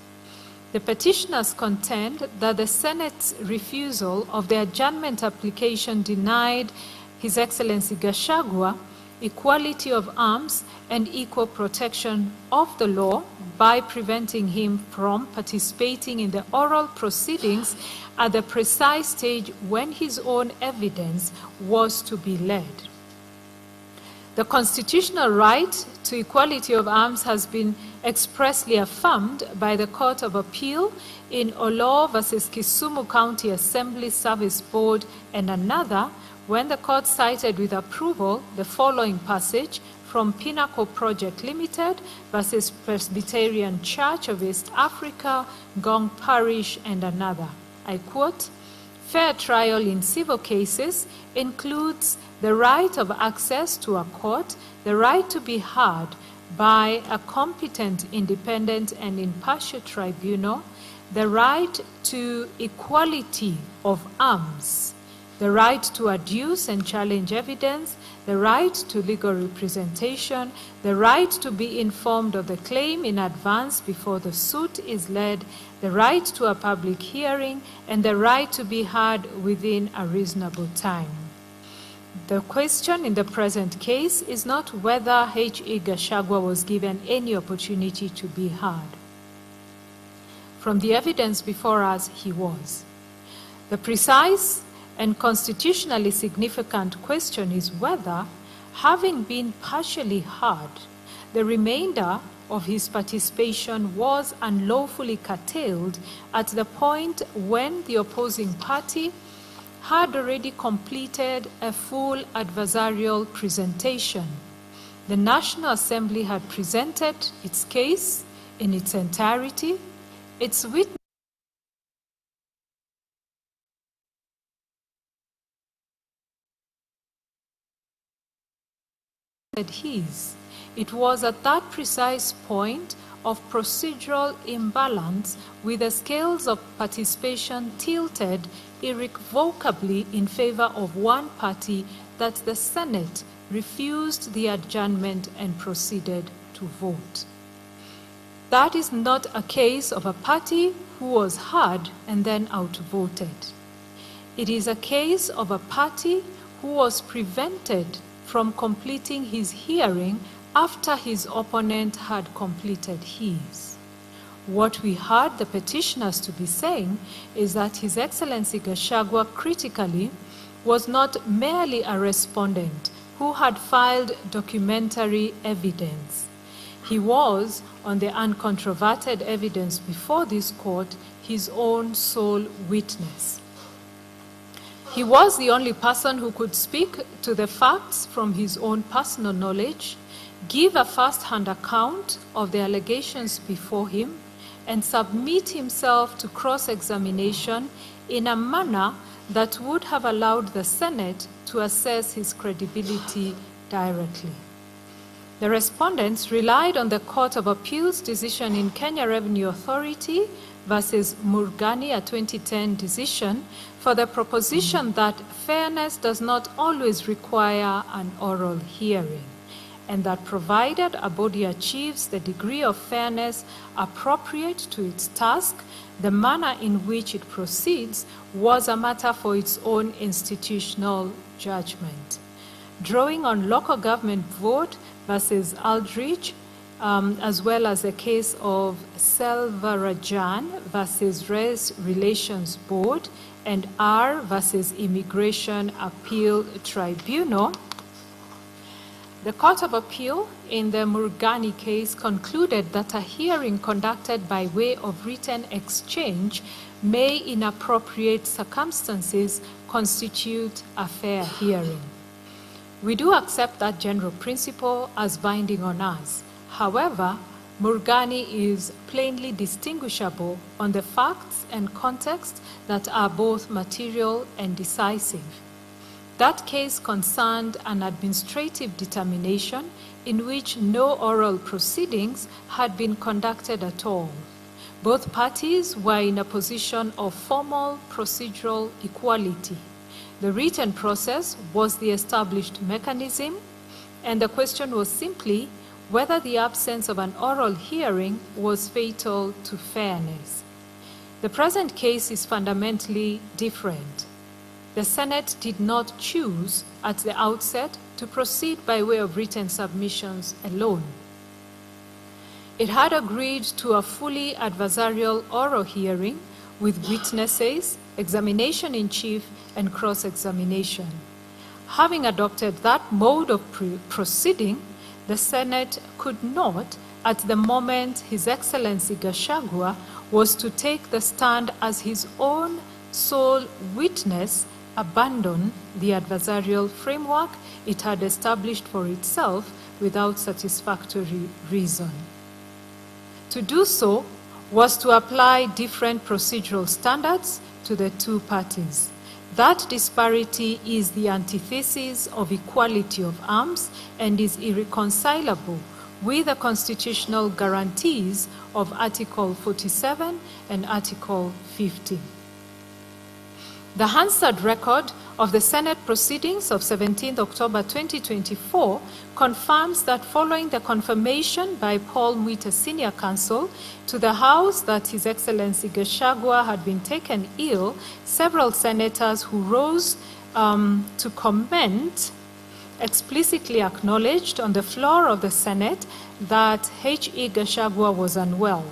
The petitioners contend that the Senate's refusal of the adjournment application denied His Excellency Gachagua equality of arms and equal protection of the law by preventing him from participating in the oral proceedings at the precise stage when his own evidence was to be led. The constitutional right to equality of arms has been expressly affirmed by the Court of Appeal in Olo versus Kisumu County Assembly Service Board and another, when the court cited with approval the following passage from Pinnacle Project Limited versus Presbyterian Church of East Africa, Gong Parish, and another. I quote, "Fair trial in civil cases includes the right of access to a court, the right to be heard by a competent, independent, and impartial tribunal, the right to equality of arms, the right to adduce and challenge evidence, the right to legal representation, the right to be informed of the claim in advance before the suit is led, the right to a public hearing, and the right to be heard within a reasonable time." The question in the present case is not whether H.E. Gachagua was given any opportunity to be heard. From the evidence before us, he was. The precise and constitutionally significant question is whether, having been partially heard, the remainder of his participation was unlawfully curtailed at the point when the opposing party had already completed a full adversarial presentation. The National Assembly had presented its case in its entirety, its witness his. It was at that precise point of procedural imbalance with the scales of participation tilted irrevocably in favor of one party that the Senate refused the adjournment and proceeded to vote. That is not a case of a party who was heard and then outvoted. It is a case of a party who was prevented from completing his hearing after his opponent had completed his. What we heard the petitioners to be saying is that His Excellency Gachagua critically was not merely a respondent who had filed documentary evidence. He was, on the uncontroverted evidence before this court, his own sole witness. He was the only person who could speak to the facts from his own personal knowledge, give a first-hand account of the allegations before him, and submit himself to cross-examination in a manner that would have allowed the Senate to assess his credibility directly. The respondents relied on the Court of Appeals decision in Kenya Revenue Authority versus Murgani, a 2010 decision, for the proposition that fairness does not always require an oral hearing, and that provided a body achieves the degree of fairness appropriate to its task, the manner in which it proceeds was a matter for its own institutional judgment. Drawing on local government vote versus Aldrich, as well as the case of Selvarajan versus Res Relations Board and R versus Immigration Appeal Tribunal, the Court of Appeal in the Murgani case concluded that a hearing conducted by way of written exchange may, in appropriate circumstances, constitute a fair hearing. We do accept that general principle as binding on us. However, Murgani is plainly distinguishable on the facts and context that are both material and decisive. That case concerned an administrative determination in which no oral proceedings had been conducted at all. Both parties were in a position of formal procedural equality. The written process was the established mechanism, and the question was simply whether the absence of an oral hearing was fatal to fairness. The present case is fundamentally different. The Senate did not choose at the outset to proceed by way of written submissions alone. It had agreed to a fully adversarial oral hearing with witnesses, examination in chief, and cross-examination. Having adopted that mode of proceeding, the Senate could not, at the moment His Excellency Gachagua was to take the stand as his own sole witness, abandon the adversarial framework it had established for itself without satisfactory reason. To do so was to apply different procedural standards to the two parties. That disparity is the antithesis of equality of arms and is irreconcilable with the constitutional guarantees of Article 47 and Article 50. The Hansard record of the Senate proceedings of 17 October 2024 confirms that following the confirmation by Paul Mwita Senior Counsel to the House that His Excellency Gachagua had been taken ill, several senators who rose to comment explicitly acknowledged on the floor of the Senate that H.E. Gachagua was unwell.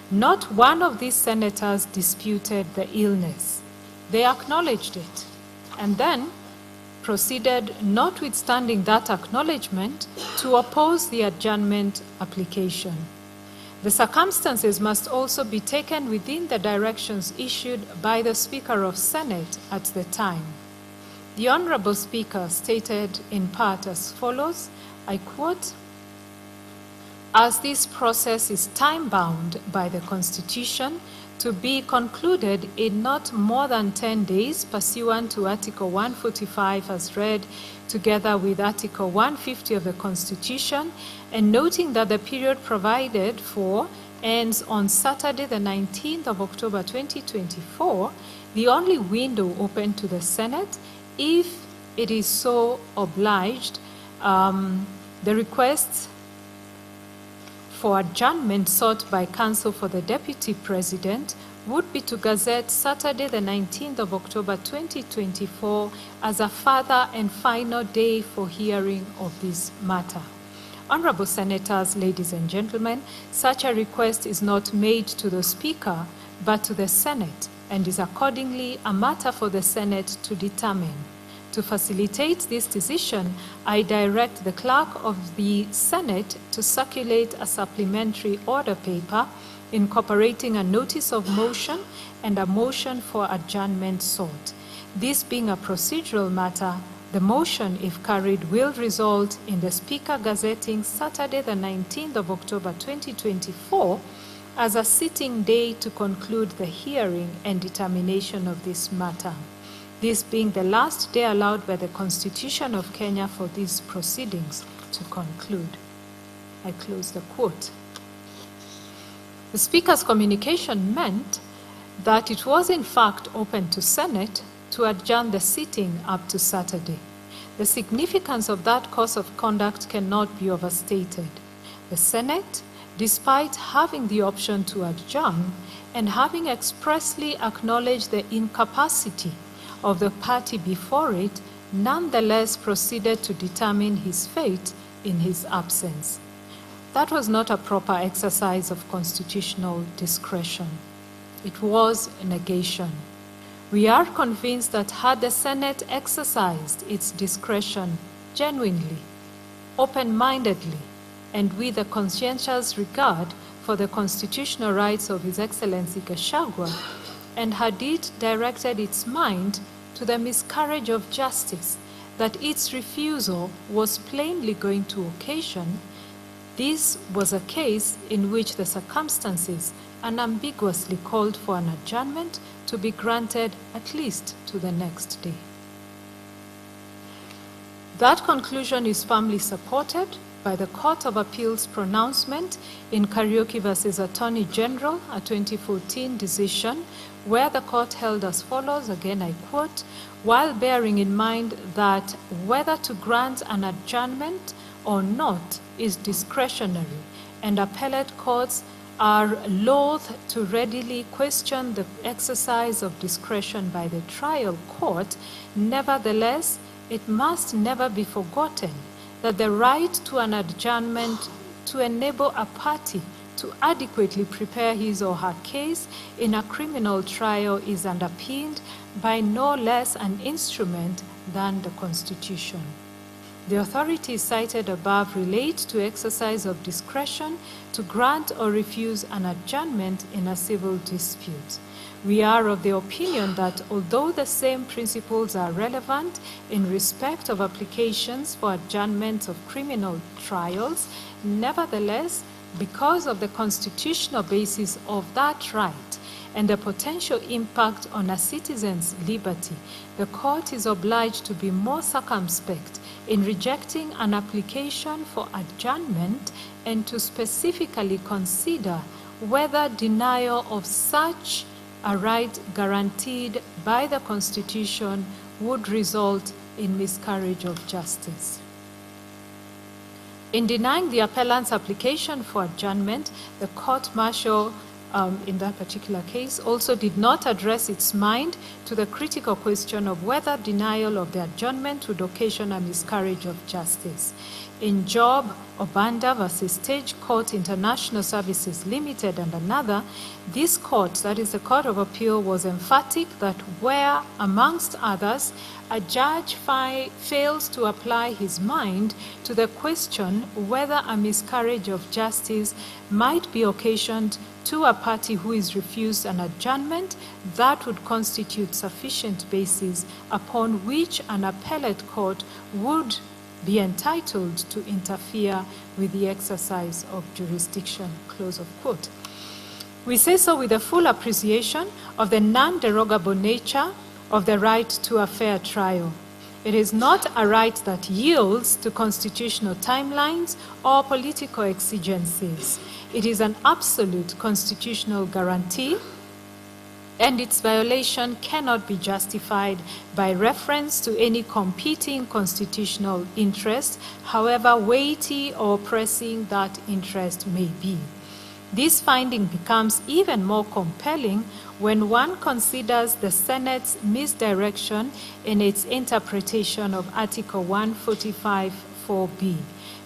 Not one of these senators disputed the illness. They acknowledged it and then proceeded, notwithstanding that acknowledgement, to oppose the adjournment application. The circumstances must also be taken within the directions issued by the Speaker of Senate at the time. The Honorable Speaker stated in part as follows, I quote, "As this process is time-bound by the Constitution, to be concluded in not more than 10 days pursuant to Article 145 as read, together with Article 150 of the Constitution, and noting that the period provided for ends on Saturday, the 19th of October 2024, the only window open to the Senate, if it is so obliged, the requests for adjournment sought by counsel for the Deputy President would be to gazette Saturday, the 19th of October 2024 as a further and final day for hearing of this matter. Honorable Senators, ladies and gentlemen, such a request is not made to the Speaker, but to the Senate, and is accordingly a matter for the Senate to determine. To facilitate this decision, I direct the Clerk of the Senate to circulate a supplementary order paper incorporating a notice of motion and a motion for adjournment sought. This being a procedural matter, the motion, if carried, will result in the Speaker gazetting Saturday, the 19th of October 2024 as a sitting day to conclude the hearing and determination of this matter. This being the last day allowed by the Constitution of Kenya for these proceedings to conclude. I close the quote. The Speaker's communication meant that it was in fact open to Senate to adjourn the sitting up to Saturday. The significance of that course of conduct cannot be overstated. The Senate, despite having the option to adjourn and having expressly acknowledged the incapacity of the party before it, nonetheless proceeded to determine his fate in his absence. That was not a proper exercise of constitutional discretion. It was a negation. We are convinced that had the Senate exercised its discretion genuinely, open-mindedly, and with a conscientious regard for the constitutional rights of His Excellency Gachagua, and had it directed its mind to the miscarriage of justice that its refusal was plainly going to occasion, this was a case in which the circumstances unambiguously called for an adjournment to be granted at least to the next day. That conclusion is firmly supported by the Court of Appeal's pronouncement in Kariuki versus Attorney General, a 2014 decision, where the court held as follows, again I quote, while bearing in mind that whether to grant an adjournment or not is discretionary, and appellate courts are loath to readily question the exercise of discretion by the trial court, nevertheless, it must never be forgotten that the right to an adjournment to enable a party to adequately prepare his or her case in a criminal trial is underpinned by no less an instrument than the Constitution. The authorities cited above relate to exercise of discretion to grant or refuse an adjournment in a civil dispute. We are of the opinion that although the same principles are relevant in respect of applications for adjournment of criminal trials, nevertheless, because of the constitutional basis of that right and the potential impact on a citizen's liberty, the court is obliged to be more circumspect in rejecting an application for adjournment and to specifically consider whether denial of such a right guaranteed by the Constitution would result in miscarriage of justice. In denying the appellant's application for adjournment, the court-martial in that particular case also did not address its mind to the critical question of whether denial of the adjournment would occasion a miscarriage of justice. In Job Obanda versus Stage Court International Services Limited and another, this court, that is the Court of Appeal, was emphatic that where, amongst others, a judge fails to apply his mind to the question whether a miscarriage of justice might be occasioned to a party who is refused an adjournment, that would constitute sufficient basis upon which an appellate court would be entitled to interfere with the exercise of jurisdiction, close of quote. We say so with a full appreciation of the non-derogable nature of the right to a fair trial. It is not a right that yields to constitutional timelines or political exigencies. It is an absolute constitutional guarantee, and its violation cannot be justified by reference to any competing constitutional interest, however weighty or pressing that interest may be. This finding becomes even more compelling when one considers the Senate's misdirection in its interpretation of Article 145(4)(b).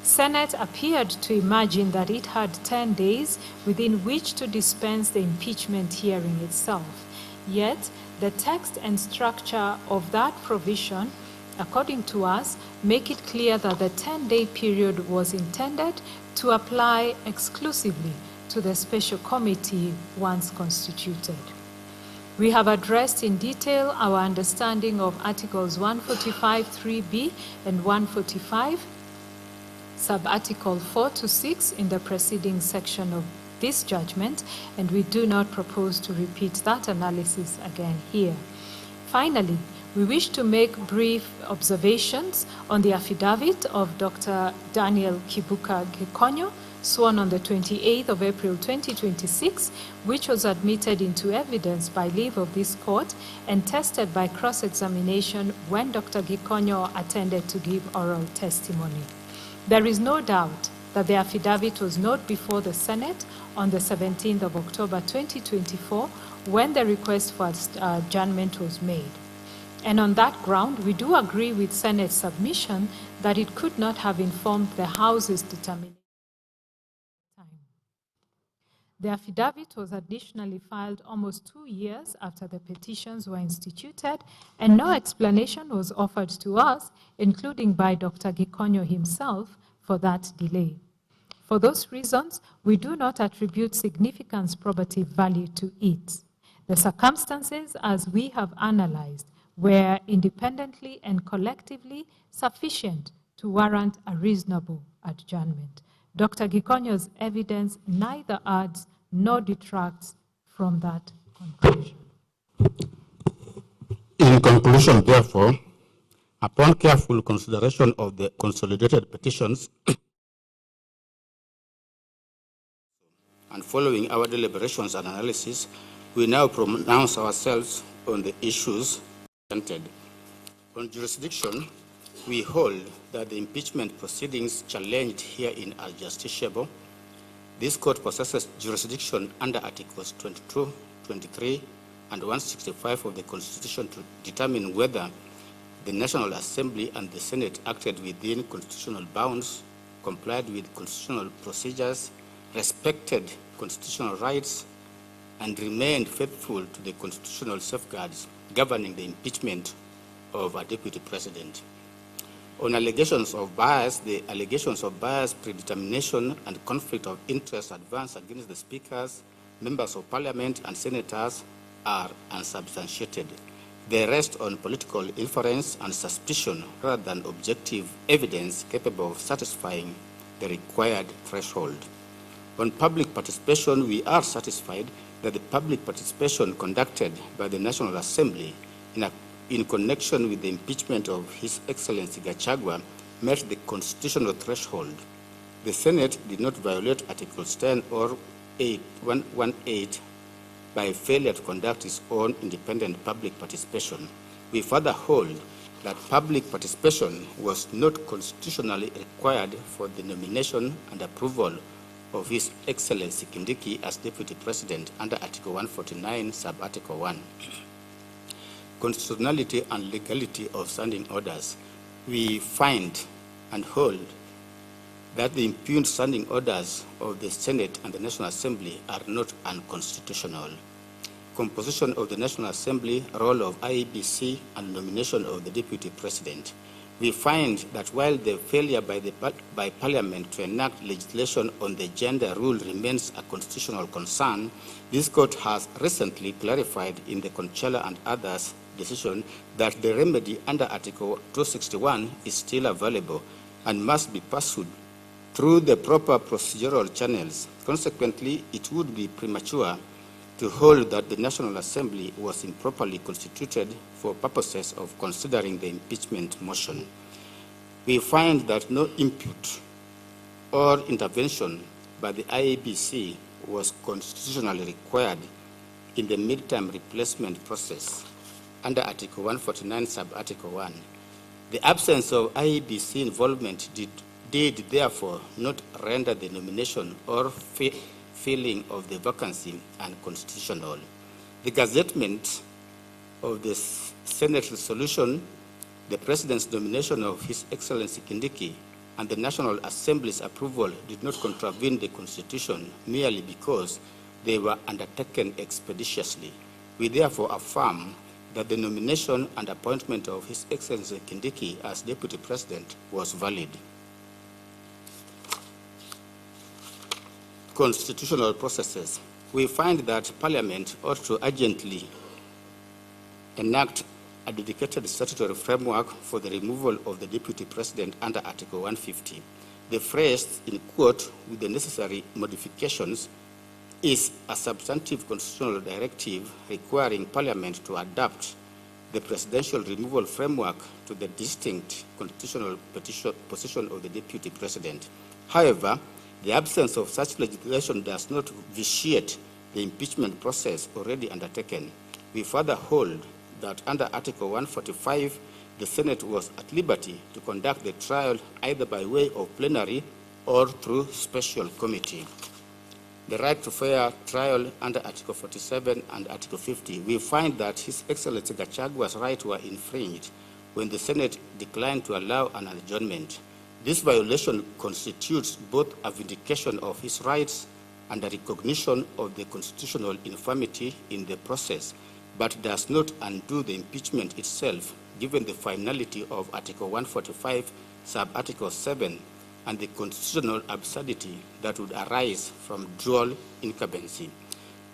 Senate appeared to imagine that it had 10 days within which to dispense the impeachment hearing itself. Yet, the text and structure of that provision, according to us, make it clear that the 10-day period was intended to apply exclusively to the special committee once constituted. We have addressed in detail our understanding of Articles 145(3)(b) and 145, sub-article 4 to 6 in the preceding section of this judgment, and we do not propose to repeat that analysis again here. Finally, we wish to make brief observations on the affidavit of Dr. Daniel Kibuka Gekonyo, sworn on the 28th of April 2026, which was admitted into evidence by leave of this court and tested by cross-examination when Dr. Gekonyo attended to give oral testimony. There is no doubt that the affidavit was not before the Senate on the 17th of October 2024 when the request for adjournment was made. And on that ground, we do agree with Senate's submission that it could not have informed the House's determination. The affidavit was additionally filed almost 2 years after the petitions were instituted, and no explanation was offered to us, including by Dr. Gekonyo himself, for that delay. For those reasons, we do not attribute significant probative value to it. The circumstances, as we have analyzed, were independently and collectively sufficient to warrant a reasonable adjournment. Dr. Gekonyo's evidence neither adds nor detracts from that conclusion. In conclusion, therefore, upon careful consideration of the consolidated petitions and following our deliberations and analysis, we now pronounce ourselves on the issues presented. On jurisdiction, we hold that the impeachment proceedings challenged herein are justiciable. This court possesses jurisdiction under Articles 22, 23, and 165 of the Constitution to determine whether the National Assembly and the Senate acted within constitutional bounds, complied with constitutional procedures, respected constitutional rights, and remained faithful to the constitutional safeguards governing the impeachment of a deputy president. On allegations of bias, the allegations of bias, predetermination, and conflict of interest advanced against the speakers, members of parliament, and senators are unsubstantiated. They rest on political inference and suspicion rather than objective evidence capable of satisfying the required threshold. On public participation, we are satisfied that the public participation conducted by the National Assembly in connection with the impeachment of His Excellency Gachagua met the constitutional threshold. The Senate did not violate Articles 10 or 118 by failure to conduct its own independent public participation. We further hold that public participation was not constitutionally required for the nomination and approval of His Excellency Kindiki as Deputy President under Article 149, Sub-Article 1. Constitutionality and legality of standing orders. We find and hold that the impugned standing orders of the Senate and the National Assembly are not unconstitutional. Composition of the National Assembly, role of IEBC, and nomination of the Deputy President. We find that while the failure by Parliament to enact legislation on the gender rule remains a constitutional concern, this court has recently clarified in the Conchella and others decision that the remedy under Article 261 is still available and must be pursued through the proper procedural channels. Consequently, it would be premature to hold that the National Assembly was improperly constituted for purposes of considering the impeachment motion. We find that no input or intervention by the IEBC was constitutionally required in the midterm replacement process under Article 149, Sub-Article 1. The absence of IEBC involvement did therefore not render the nomination or filling of the vacancy unconstitutional. The gazettement of the Senate resolution, the President's nomination of His Excellency Kindiki, and the National Assembly's approval did not contravene the Constitution merely because they were undertaken expeditiously. We therefore affirm that the nomination and appointment of His Excellency Kindiki as Deputy President was valid. Constitutional processes. We find that Parliament ought to urgently enact a dedicated statutory framework for the removal of the Deputy President under Article 150. The phrase, in quote, with the necessary modifications, is a substantive constitutional directive requiring Parliament to adapt the presidential removal framework to the distinct constitutional position of the Deputy President. However, the absence of such legislation does not vitiate the impeachment process already undertaken. We further hold that under Article 145, the Senate was at liberty to conduct the trial either by way of plenary or through special committee. The right to fair trial under Article 47 and Article 50, we find that His Excellency Gachagua's rights were infringed when the Senate declined to allow an adjournment. This violation constitutes both a vindication of his rights and a recognition of the constitutional infirmity in the process, but does not undo the impeachment itself, given the finality of Article 145, Sub-Article 7, and the constitutional absurdity that would arise from dual incumbency.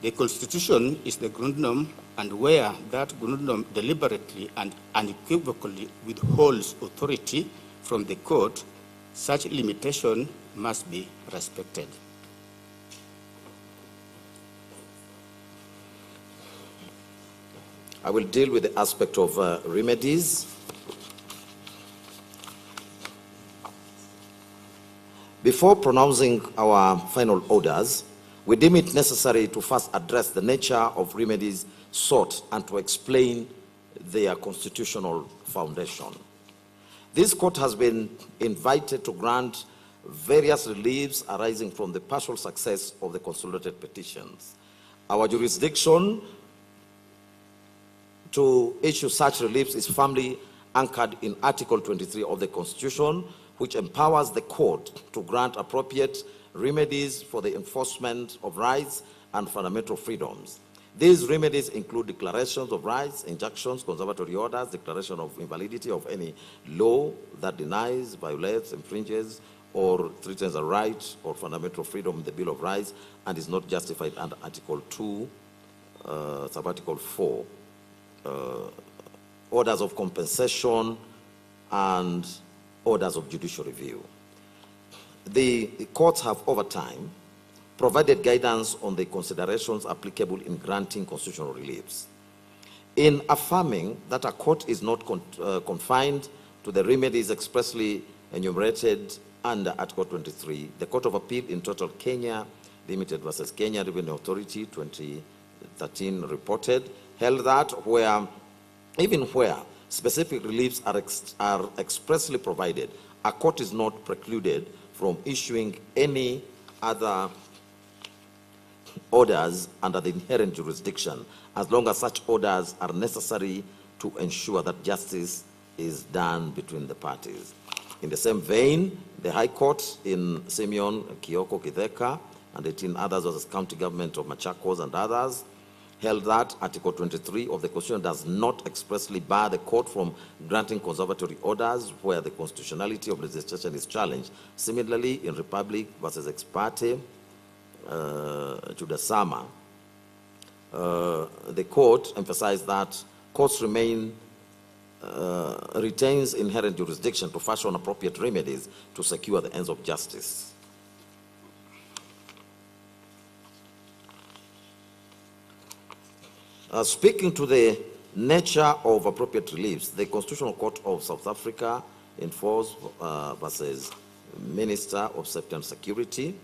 The Constitution is the grundnorm, and where that grundnorm deliberately and unequivocally withholds authority from the court, such limitation must be respected. I will deal with the aspect of remedies. Before pronouncing our final orders, we deem it necessary to first address the nature of remedies sought and to explain their constitutional foundation. This court has been invited to grant various reliefs arising from the partial success of the consolidated petitions. Our jurisdiction to issue such reliefs is firmly anchored in Article 23 of the Constitution, which empowers the court to grant appropriate remedies for the enforcement of rights and fundamental freedoms. These remedies include declarations of rights, injunctions, conservatory orders, declaration of invalidity of any law that denies, violates, infringes, or threatens a right or fundamental freedom in the Bill of Rights and is not justified under Article 2, Sub-Article 4, orders of compensation and orders of judicial review. The courts have, over time, provided guidance on the considerations applicable in granting constitutional reliefs. In affirming that a court is not confined to the remedies expressly enumerated under Article 23, the Court of Appeal in Total Kenya Limited versus Kenya Revenue Authority 2013 reported, held that even where specific reliefs are expressly provided, a court is not precluded from issuing any other orders under the inherent jurisdiction, as long as such orders are necessary to ensure that justice is done between the parties. In the same vein, the High Court in Simeon, Kioko, Kitheka, and 18 others as County Government of Machakos and others, held that Article 23 of the Constitution does not expressly bar the court from granting conservatory orders where the constitutionality of legislation is challenged. Similarly, in Republic versus Ex parte, Judasama, the court emphasized that courts retains inherent jurisdiction to fashion appropriate remedies to secure the ends of justice. Speaking to the nature of appropriate reliefs, the Constitutional Court of South Africa in Force versus Minister of Safety and Security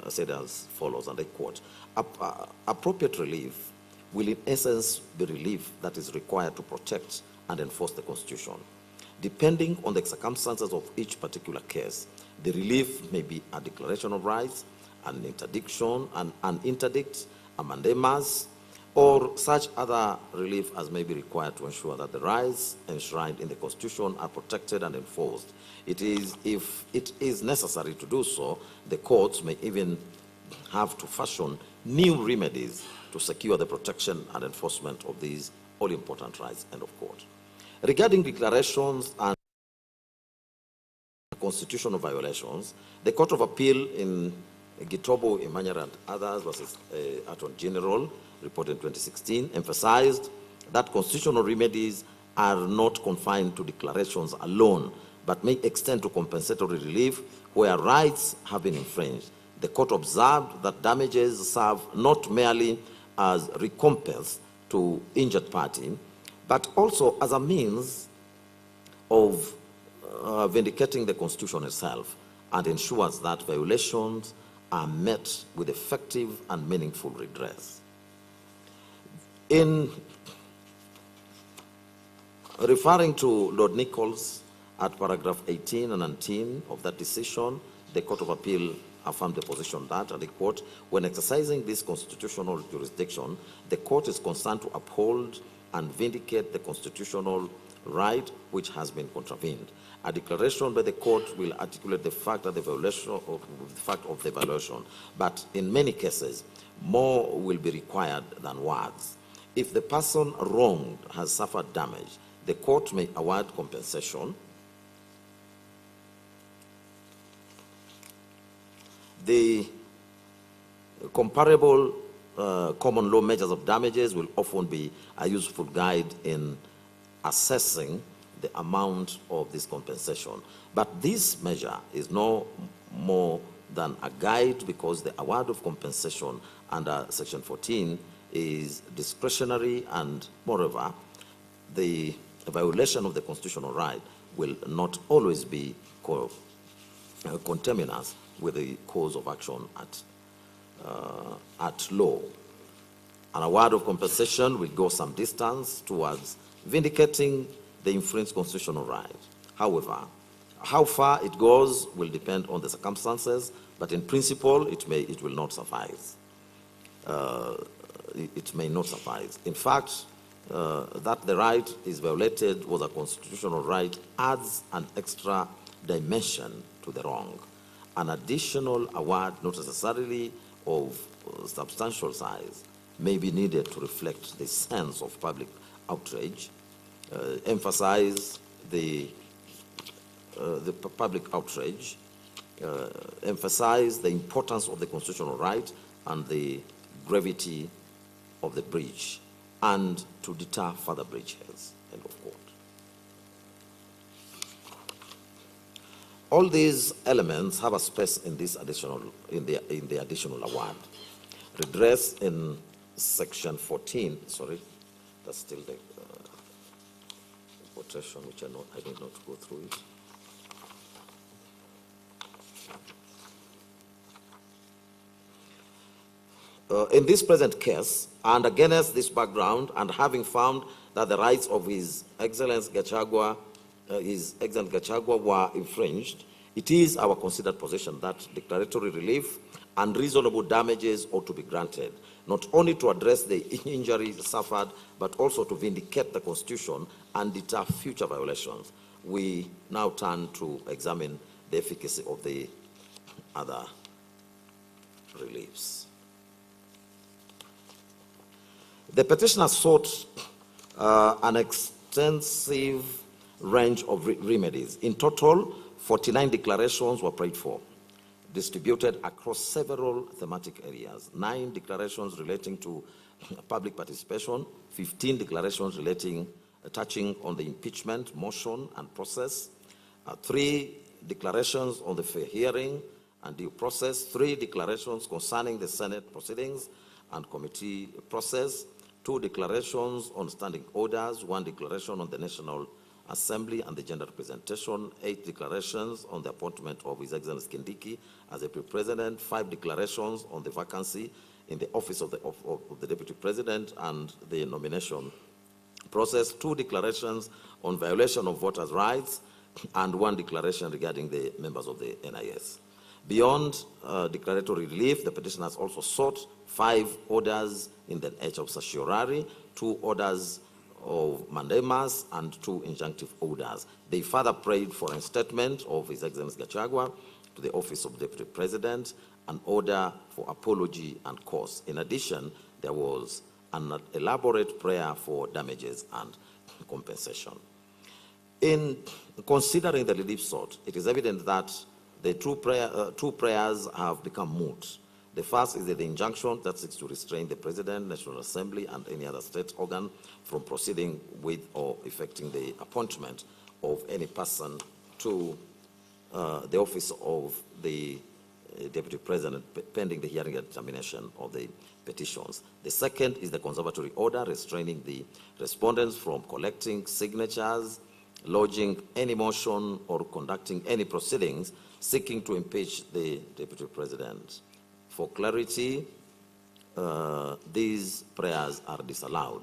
said as follows, and I quote, appropriate relief will in essence be relief that is required to protect and enforce the Constitution. Depending on the circumstances of each particular case, the relief may be a declaration of rights, an interdiction, an interdict, a mandamus, or such other relief as may be required to ensure that the rights enshrined in the Constitution are protected and enforced. It is, if it is necessary to do so, the courts may even have to fashion new remedies to secure the protection and enforcement of these all-important rights, end of quote. Regarding declarations and constitutional violations, the Court of Appeal in Gitobo, Imanyara, and others versus Attorney General, report in 2016, emphasized that constitutional remedies are not confined to declarations alone, but may extend to compensatory relief where rights have been infringed. The court observed that damages serve not merely as recompense to injured party, but also as a means of vindicating the Constitution itself, and ensures that violations are met with effective and meaningful redress. In referring to Lord Nichols at paragraph 18 and 19 of that decision, the Court of Appeal affirmed the position that, and I quote, when exercising this constitutional jurisdiction, the court is concerned to uphold and vindicate the constitutional right which has been contravened. A declaration by the court will articulate the fact of the violation, but in many cases, more will be required than words. If the person wronged has suffered damage, the court may award compensation. The comparable common law measures of damages will often be a useful guide in assessing the amount of this compensation. But this measure is no more than a guide, because the award of compensation under Section 14 is discretionary, and moreover, the violation of the constitutional right will not always be conterminous with the cause of action at law. An award of compensation will go some distance towards vindicating the infringed constitutional right. However, how far it goes will depend on the circumstances, but in principle, it will not suffice. It may not suffice. In fact, that the right is violated was a constitutional right adds an extra dimension to the wrong. An additional award, not necessarily of substantial size, may be needed to reflect the sense of public outrage, emphasize the public outrage, emphasize the importance of the constitutional right and the gravity of the breach, and to deter further breaches, end of quote. All these elements have a space in this additional, in the additional award. Redress in Section 14, sorry, that's still the quotation, which I did not go through it. In this present case, and against this background, and having found that the rights of His Excellency Gachagua, were infringed, it is our considered position that declaratory relief and reasonable damages ought to be granted, not only to address the injuries suffered, but also to vindicate the Constitution and deter future violations. We now turn to examine the efficacy of the other reliefs. The petitioner sought an extensive range of remedies. In total, 49 declarations were prayed for, distributed across several thematic areas. 9 declarations relating to public participation, 15 declarations touching on the impeachment motion and process, 3 declarations on the fair hearing and due process, 3 declarations concerning the Senate proceedings, and committee process, 2 declarations on standing orders, 1 declaration on the National Assembly and the gender representation, 8 declarations on the appointment of His Excellency Kindiki as Deputy President, 5 declarations on the vacancy in the office of the Deputy President and the nomination process, 2 declarations on violation of voters' rights, and 1 declaration regarding the members of the NIS. Beyond declaratory relief, the petitioner has also sought 5 orders in the nature of certiorari, 2 orders of mandamus, and 2 injunctive orders. They further prayed for a statement of His Excellency Gachagua to the office of Deputy President, an order for apology and cause. In addition, there was an elaborate prayer for damages and compensation. In considering the relief sought, it is evident that the 2 prayers have become moot. The first is the injunction that seeks to restrain the President, National Assembly, and any other state organ from proceeding with or effecting the appointment of any person to the office of the Deputy President pending the hearing and determination of the petitions. The second is the conservatory order restraining the respondents from collecting signatures, lodging any motion, or conducting any proceedings seeking to impeach the Deputy President. For clarity, these prayers are disallowed.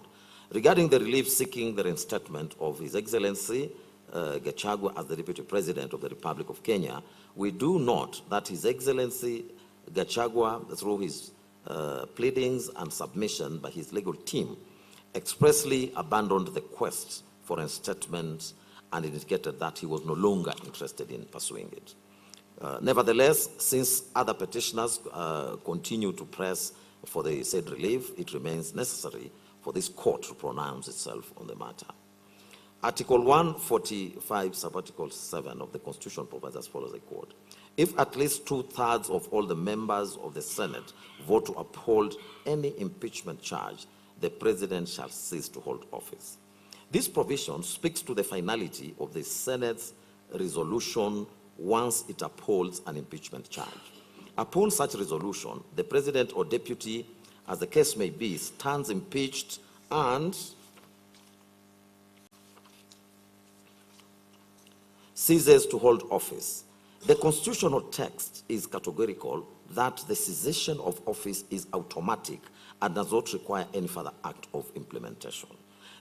Regarding the relief seeking the reinstatement of His Excellency Gachagua as the Deputy President of the Republic of Kenya, we do note that His Excellency Gachagua, through his pleadings and submission by his legal team, expressly abandoned the quest for reinstatement and indicated that he was no longer interested in pursuing it. Nevertheless, since other petitioners continue to press for the said relief, it remains necessary for this court to pronounce itself on the matter. Article 145, subarticle 7 of the Constitution provides as follows: a quote. If at least 2/3 of all the members of the Senate vote to uphold any impeachment charge, the President shall cease to hold office. This provision speaks to the finality of the Senate's resolution once it upholds an impeachment charge. Upon such resolution, the President or Deputy, as the case may be, stands impeached and ceases to hold office. The constitutional text is categorical that the cessation of office is automatic and does not require any further act of implementation.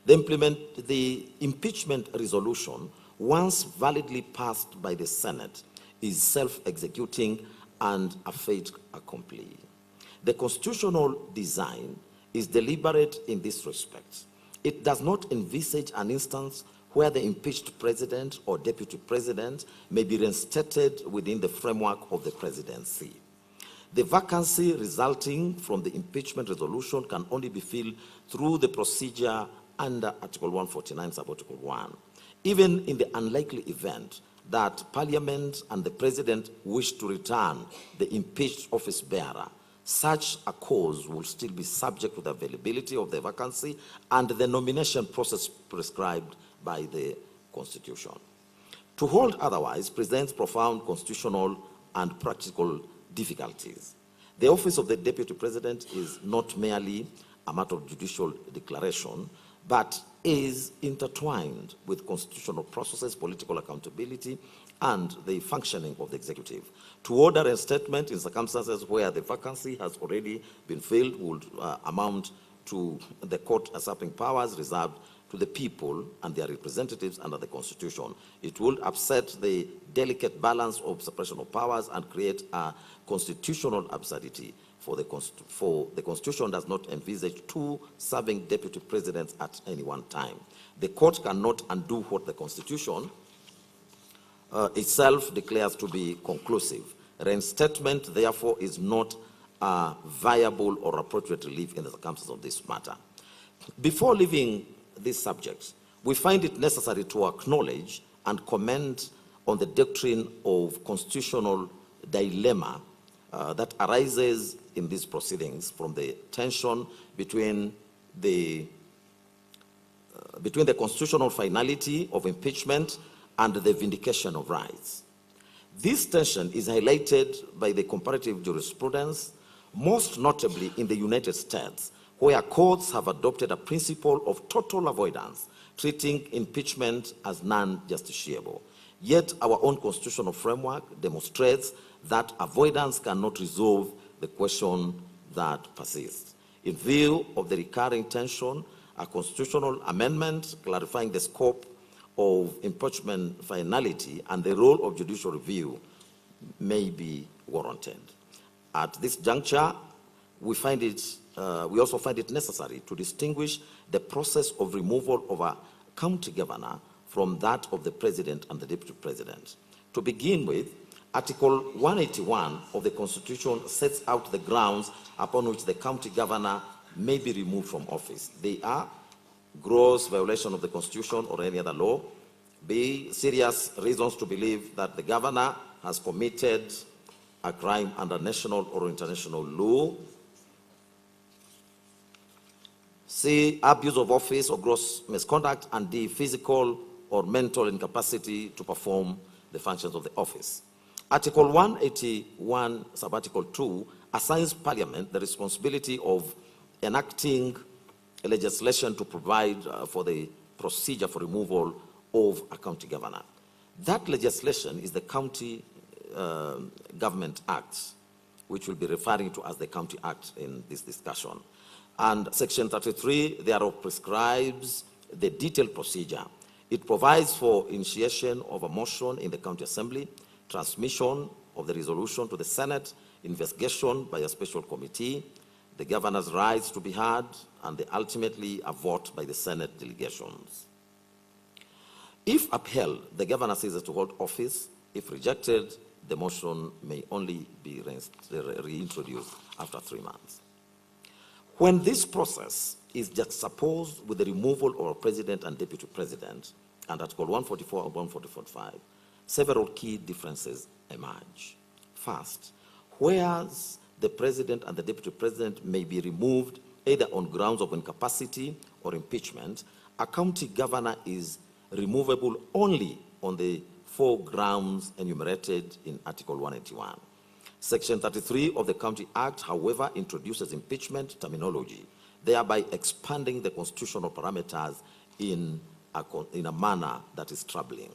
The impeachment resolution, once validly passed by the Senate, is self-executing and a fait accompli. The constitutional design is deliberate in this respect. It does not envisage an instance where the impeached president or deputy president may be reinstated within the framework of the presidency. The vacancy resulting from the impeachment resolution can only be filled through the procedure under Article 149, Subarticle 1. Even in the unlikely event that Parliament and the President wish to return the impeached office bearer, such a cause will still be subject to the availability of the vacancy and the nomination process prescribed by the Constitution. To hold otherwise presents profound constitutional and practical difficulties. The office of the Deputy President is not merely a matter of judicial declaration, but is intertwined with constitutional processes, political accountability, and the functioning of the executive. To order a statement in circumstances where the vacancy has already been filled would amount to the court usurping powers reserved to the people and their representatives under the Constitution. It would upset the delicate balance of separation of powers and create a constitutional absurdity. For the Constitution does not envisage 2 serving deputy presidents at any one time. The court cannot undo what the Constitution itself declares to be conclusive. Reinstatement, therefore, is not a viable or appropriate relief in the circumstances of this matter. Before leaving this subject, we find it necessary to acknowledge and comment on the doctrine of constitutional dilemma that arises in these proceedings from the tension between the constitutional finality of impeachment and the vindication of rights. This tension is highlighted by the comparative jurisprudence most notably in the United States, where courts have adopted a principle of total avoidance, treating impeachment as non-justiciable. Yet our own constitutional framework demonstrates that avoidance cannot resolve the question that persists. In view of the recurring tension, a constitutional amendment clarifying the scope of impeachment finality and the role of judicial review may be warranted. At this juncture, we also find it necessary to distinguish the process of removal of a county governor from that of the president and the deputy president. To begin with, Article 181 of the Constitution sets out the grounds upon which the county governor may be removed from office. They are gross violation of the Constitution or any other law, B, serious reasons to believe that the governor has committed a crime under national or international law, C, abuse of office or gross misconduct, and D, physical or mental incapacity to perform the functions of the office. Article 181, subarticle 2, assigns Parliament the responsibility of enacting legislation to provide for the procedure for removal of a county governor. That legislation is the County Government Act, which we'll be referring to as the County Act in this discussion. And Section 33 thereof prescribes the detailed procedure. It provides for initiation of a motion in the County Assembly, transmission of the resolution to the Senate, investigation by a special committee, the governor's rights to be heard, and ultimately a vote by the Senate delegations. If upheld, the governor ceases to hold office. If rejected, the motion may only be reintroduced after 3 months. When this process is juxtaposed with the removal of a president and deputy president, and Article 144 and 145, several key differences emerge. First, whereas the president and the deputy president may be removed either on grounds of incapacity or impeachment, a county governor is removable only on the 4 grounds enumerated in Article 181. Section 33 of the County Act, however, introduces impeachment terminology, thereby expanding the constitutional parameters in a manner that is troubling.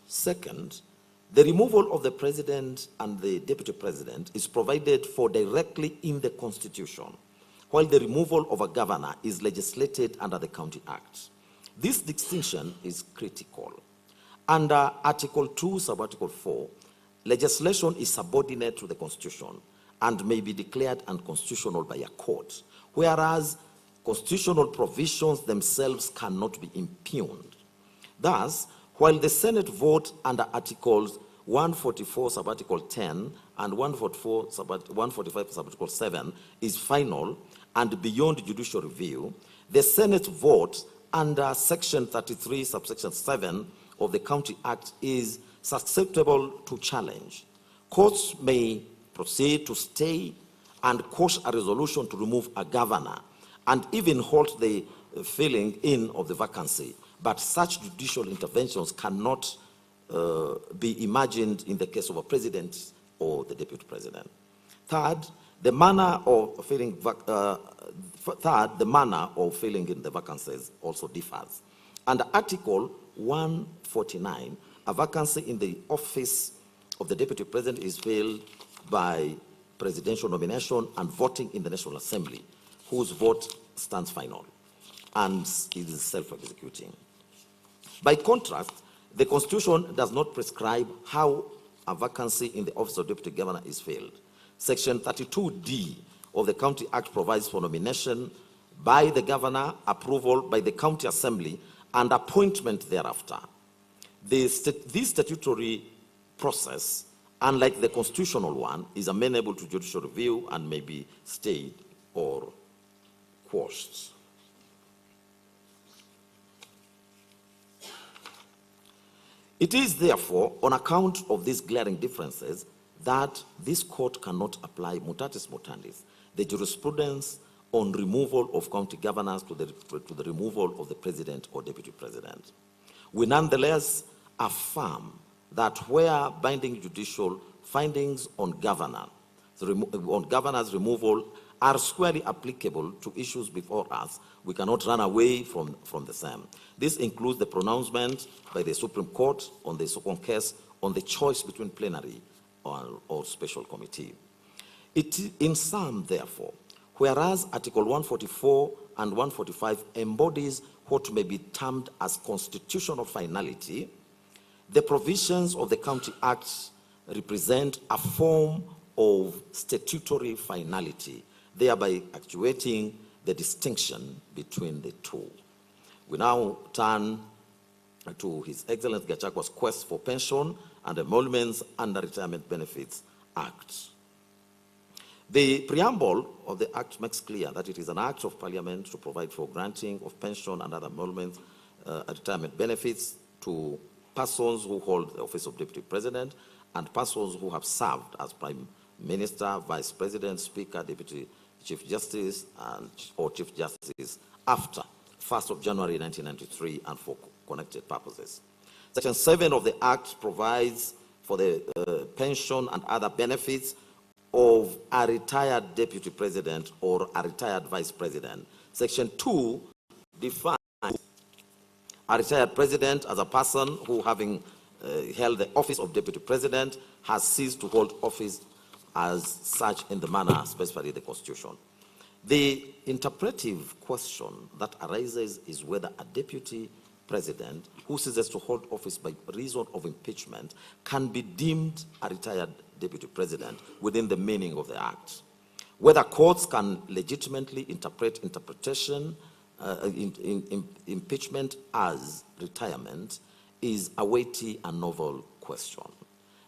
Second, the removal of the president and the deputy president is provided for directly in the Constitution, while the removal of a governor is legislated under the County Act. This distinction is critical. Under Article 2, subarticle 4, legislation is subordinate to the Constitution and may be declared unconstitutional by a court, whereas constitutional provisions themselves cannot be impugned. Thus, while the Senate vote under Articles 144, subarticle 10, and 145, subarticle 7 is final and beyond judicial review, the Senate vote under Section 33, subsection 7 of the County Act is susceptible to challenge. Courts may proceed to stay and quash a resolution to remove a governor and even halt the filling in of the vacancy, but such judicial interventions cannot be imagined in the case of a president or the deputy president. Third, the manner of filling in the vacancies also differs. Under Article 149, a vacancy in the office of the deputy president is filled by presidential nomination and voting in the National Assembly, whose vote stands final and is self-executing. By contrast, the Constitution does not prescribe how a vacancy in the office of deputy governor is filled. Section 32D of the County Act provides for nomination by the governor, approval by the County Assembly, and appointment thereafter. This statutory process, unlike the constitutional one, is amenable to judicial review and may be stayed or quashed. It is therefore on account of these glaring differences that this court cannot apply mutatis mutandis, the jurisprudence on removal of county governors to the removal of the president or deputy president. We nonetheless affirm that where binding judicial findings on governance removal are squarely applicable to issues before us, we cannot run away from the same. This includes the pronouncement by the Supreme Court on the second case on the choice between plenary or special committee. In sum, therefore, whereas Article 144 and 145 embodies what may be termed as constitutional finality, the provisions of the County Act represent a form of statutory finality, thereby actuating the distinction between the two. We now turn to His Excellency Gachagua's quest for pension and emoluments under Retirement Benefits Act. The preamble of the Act makes clear that it is an act of Parliament to provide for granting of pension and other emoluments retirement benefits to persons who hold the office of Deputy President and persons who have served as Prime Minister, Vice President, Speaker, Deputy Chief Justice, or Chief Justice after 1st of January 1993 and for connected purposes. Section 7 of the Act provides for the pension and other benefits of a retired Deputy President or a retired Vice President. Section 2 defines a retired President as a person who, having held the office of Deputy President, has ceased to hold office as such in the manner specified in the Constitution. The interpretive question that arises is whether a Deputy President who ceases to hold office by reason of impeachment can be deemed a retired Deputy President within the meaning of the Act. Whether courts can legitimately interpret impeachment as retirement is a weighty and novel question.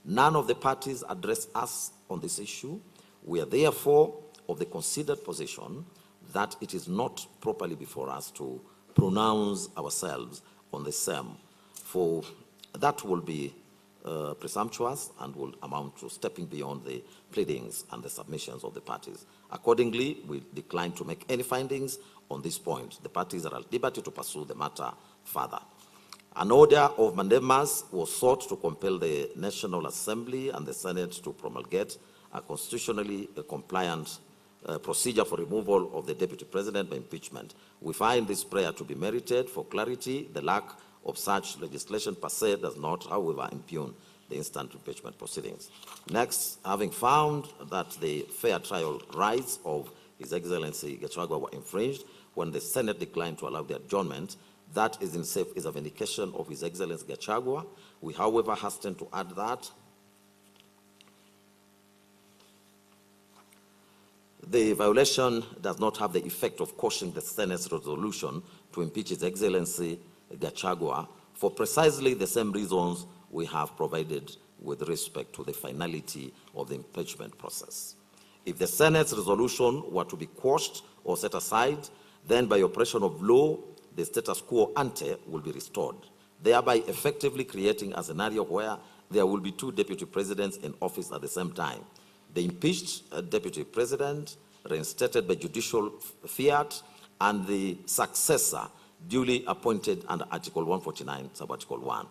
None of the parties address us on this issue. We are therefore of the considered position that it is not properly before us to pronounce ourselves on the same, for that will be presumptuous and will amount to stepping beyond the pleadings and the submissions of the parties. Accordingly, we decline to make any findings on this point. The parties are at liberty to pursue the matter further. An order of mandamus was sought to compel the National Assembly and the Senate to promulgate a constitutionally compliant procedure for removal of the Deputy President by impeachment. We find this prayer to be merited. For clarity, the lack of such legislation per se does not, however, impugn the instant impeachment proceedings. Next, having found that the fair trial rights of His Excellency Gachagua were infringed when the Senate declined to allow the adjournment, that is a vindication of His Excellency Gachagua. We, however, hasten to add that the violation does not have the effect of quashing the Senate's resolution to impeach His Excellency Gachagua for precisely the same reasons we have provided with respect to the finality of the impeachment process. If the Senate's resolution were to be quashed or set aside, then by operation of law, the status quo ante will be restored, thereby effectively creating a scenario where there will be two Deputy Presidents in office at the same time. The impeached Deputy President, reinstated by judicial fiat, and the successor duly appointed under Article 149, Sub-Article 1.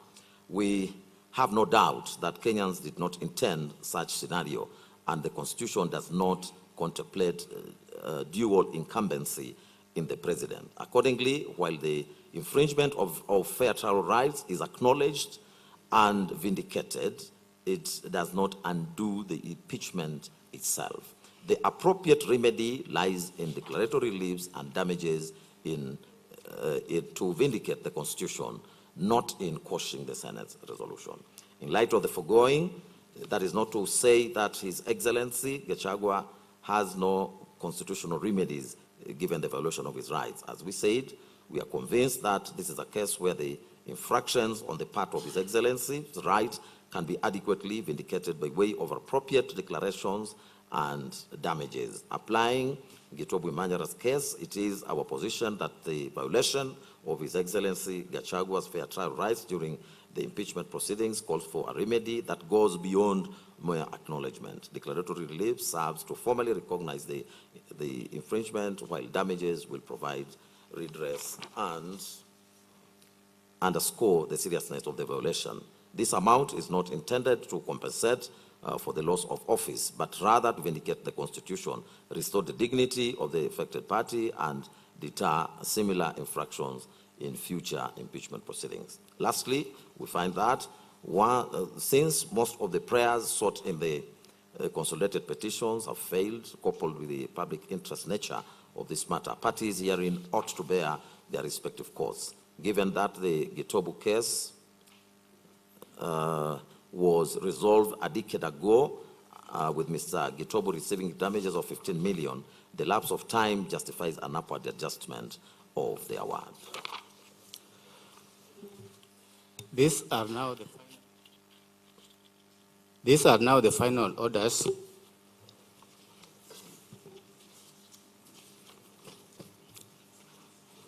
We have no doubt that Kenyans did not intend such scenario, and the Constitution does not contemplate dual incumbency in the President. Accordingly, while the infringement of fair trial rights is acknowledged and vindicated, it does not undo the impeachment itself. The appropriate remedy lies in declaratory reliefs and damages to vindicate the Constitution, not in quashing the Senate's resolution. In light of the foregoing, that is not to say that His Excellency Gachagua has no constitutional remedies given the violation of his rights. As we said, we are convinced that this is a case where the infractions on the part of His Excellency's right can be adequately vindicated by way of appropriate declarations and damages. Applying Gitwabu Manyara's case, it is our position that the violation of His Excellency Gachagua's fair trial rights during the impeachment proceedings calls for a remedy that goes beyond mere acknowledgement. Declaratory relief serves to formally recognize the infringement, while damages will provide redress and underscore the seriousness of the violation This amount is not intended to compensate for the loss of office, but rather to vindicate the Constitution, restore the dignity of the affected party, and deter similar infractions in future impeachment proceedings. Lastly, we find that since most of the prayers sought in the consolidated petitions have failed, coupled with the public interest nature of this matter, parties herein ought to bear their respective course. Given that the Gitobu case was resolved a decade ago with Mr. Gitobu receiving damages of 15 million, the lapse of time justifies an upward adjustment of the award. These are now the final orders.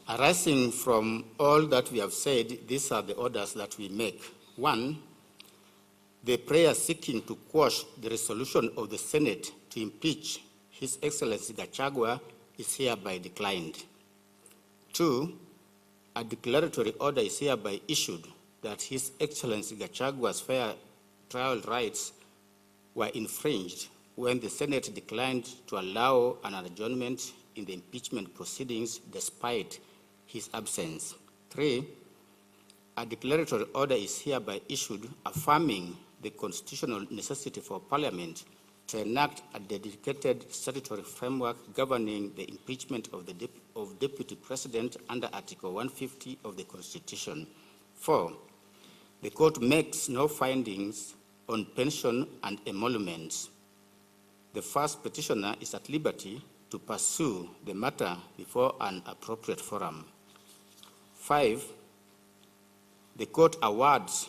Arising from all that we have said, these are the orders that we make. 1, the prayer seeking to quash the resolution of the Senate to impeach His Excellency Gachagua is hereby declined. 2, a declaratory order is hereby issued that His Excellency Gachagua's fair trial rights were infringed when the Senate declined to allow an adjournment in the impeachment proceedings despite his absence. 3, a declaratory order is hereby issued affirming the constitutional necessity for Parliament to enact a dedicated statutory framework governing the impeachment of Deputy President under Article 150 of the Constitution. 4, the court makes no findings on pension and emoluments. The first petitioner is at liberty to pursue the matter before an appropriate forum. 5, the court awards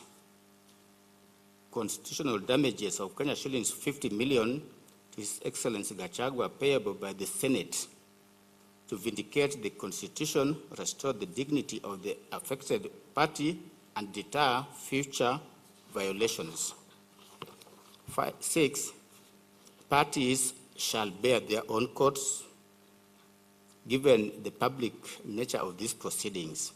constitutional damages of Kenya shillings 50 million to His Excellency Gachagua payable by the Senate to vindicate the Constitution, restore the dignity of the affected party, and deter future violations. 6, parties shall bear their own costs given the public nature of these proceedings.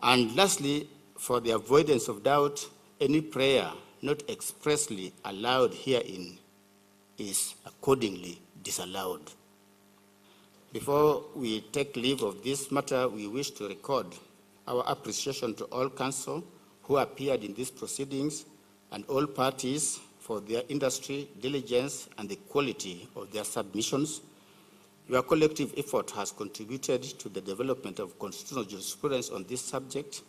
And lastly, for the avoidance of doubt, any prayer not expressly allowed herein is accordingly disallowed. Before we take leave of this matter, we wish to record our appreciation to all counsel who appeared in these proceedings and all parties for their industry, diligence, and the quality of their submissions. Your collective effort has contributed to the development of constitutional jurisprudence on this subject.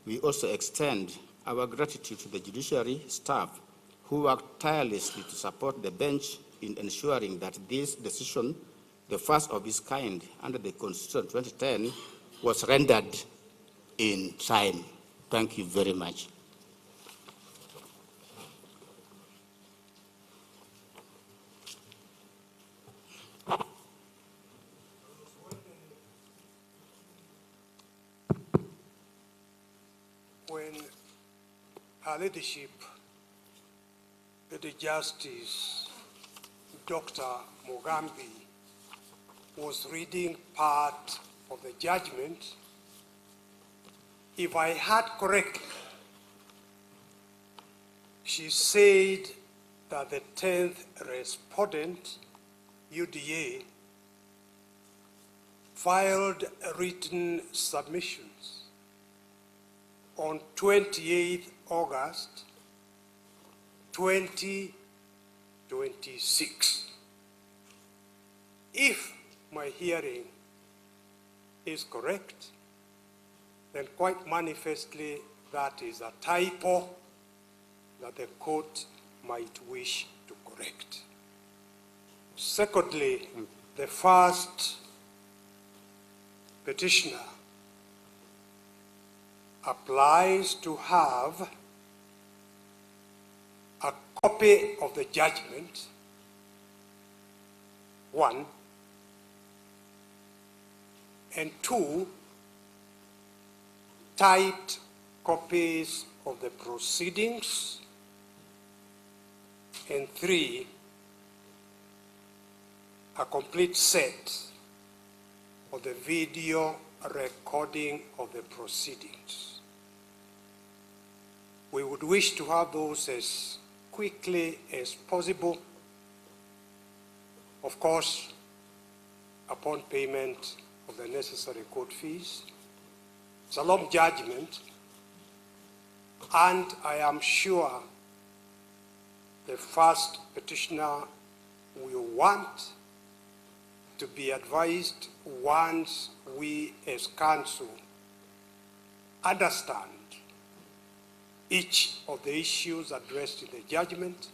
We also extend our gratitude to the judiciary staff who worked tirelessly to support the bench in ensuring that this decision, the first of its kind under the Constitution 2010, was rendered in time. Thank you very much. When Her Ladyship, the Justice Dr. Mugambi, was reading part of the judgment, if I heard correctly, she said that the 10th respondent, UDA, filed written submissions on 28 August 2026. If my hearing is correct, then quite manifestly that is a typo that the court might wish to correct. Secondly, the first petitioner applies to have a copy of the judgment, 1, and 2, typed copies of the proceedings, and 3, a complete set of the video recording of the proceedings. We would wish to have those as quickly as possible. Of course, upon payment of the necessary court fees. It's a long judgment, and I am sure the first petitioner will want to be advised once we as council understand each of the issues addressed in the judgment.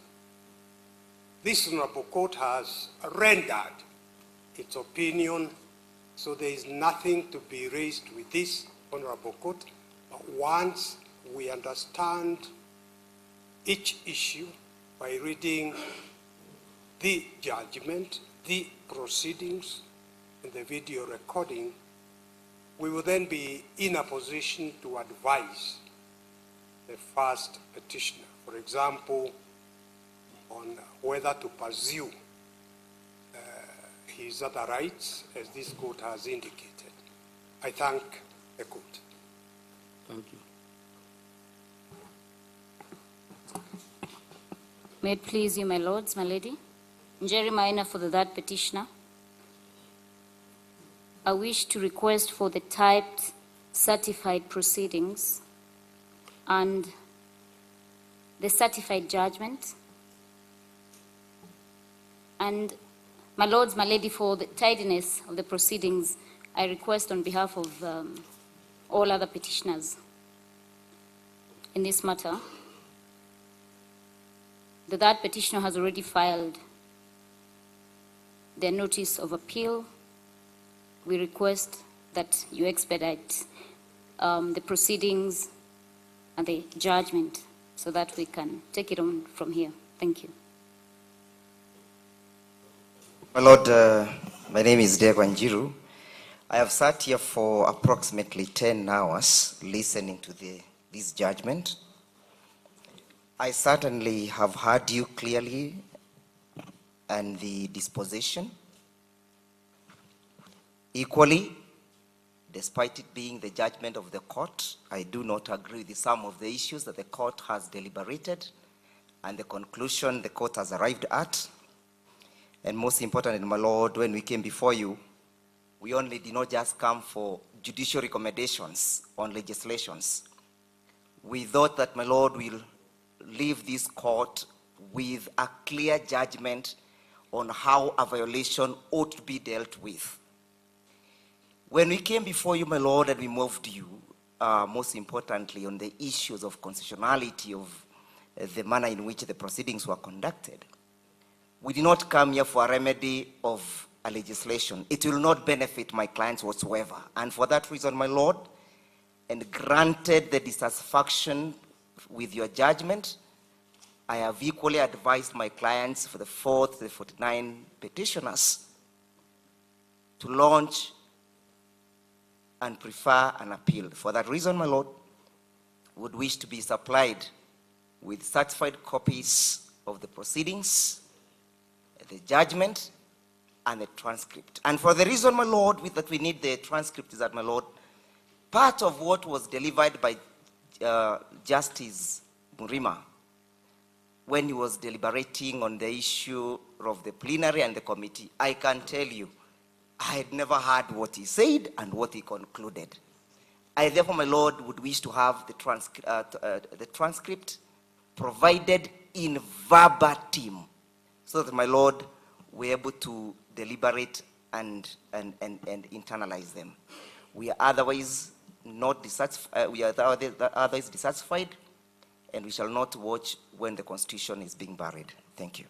This honorable court has rendered its opinion, so there is nothing to be raised with this honorable court. But once we understand each issue by reading the judgment, the proceedings, and the video recording, we will then be in a position to advise the first petitioner, for example, on whether to pursue his other rights, as this court has indicated. I thank the court. Thank you. May it please you, my lords, my lady. Njeri Maina for the third petitioner. I wish to request for the typed certified proceedings and the certified judgment. And my lords, my lady, for the tidiness of the proceedings, I request on behalf of all other petitioners in this matter. The third petitioner has already filed their notice of appeal. We request that you expedite the proceedings and the judgment so that we can take it on from here. Thank you. My Lord, my name is Diego Njiru. I have sat here for approximately 10 hours listening to this judgment. I certainly have heard you clearly and the disposition. Equally, despite it being the judgment of the court, I do not agree with some of the issues that the court has deliberated and the conclusion the court has arrived at. And most importantly, my Lord, when we came before you, we only did not just come for judicial recommendations on legislations. We thought that, my Lord, will leave this court with a clear judgment on how a violation ought to be dealt with. When we came before you, my Lord, and we moved you, most importantly, on the issues of constitutionality of the manner in which the proceedings were conducted, we did not come here for a remedy of a legislation. It will not benefit my clients whatsoever. And for that reason, my Lord, and granted the dissatisfaction with your judgment, I have equally advised my clients for the 4th, the 49 petitioners to launch and prefer an appeal. For that reason, my Lord, would wish to be supplied with certified copies of the proceedings, the judgment, and the transcript. And for the reason, my Lord, that we need the transcript is that, my Lord, part of what was delivered by Justice Murima when he was deliberating on the issue of the plenary and the committee, I can tell you, I had never heard what he said and what he concluded. I therefore, my Lord, would wish to have the transcript provided in verbatim, so that, my Lord, we're able to deliberate and internalize them. We are otherwise not dissatisfied. We are otherwise dissatisfied, and we shall not watch when the Constitution is being buried. Thank you.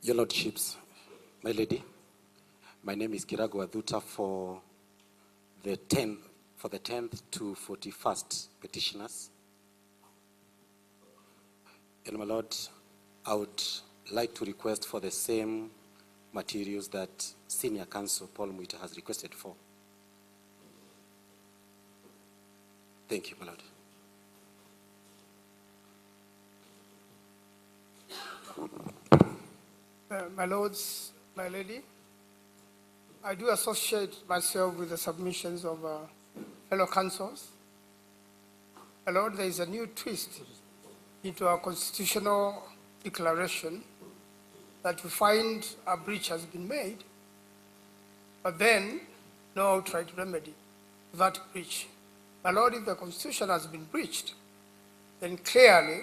Your Lordships, my lady, my name is Kirago Adhuta for the 10th to 41st petitioners. And my Lord, I would like to request for the same materials that Senior Counsel Paul Mwita has requested for. Thank you, my Lord. My Lords, my lady. I do associate myself with the submissions of fellow councils. My Lord, there is a new twist into our constitutional declaration that we find a breach has been made, but then no outright remedy to that breach. My Lord, if the Constitution has been breached, then clearly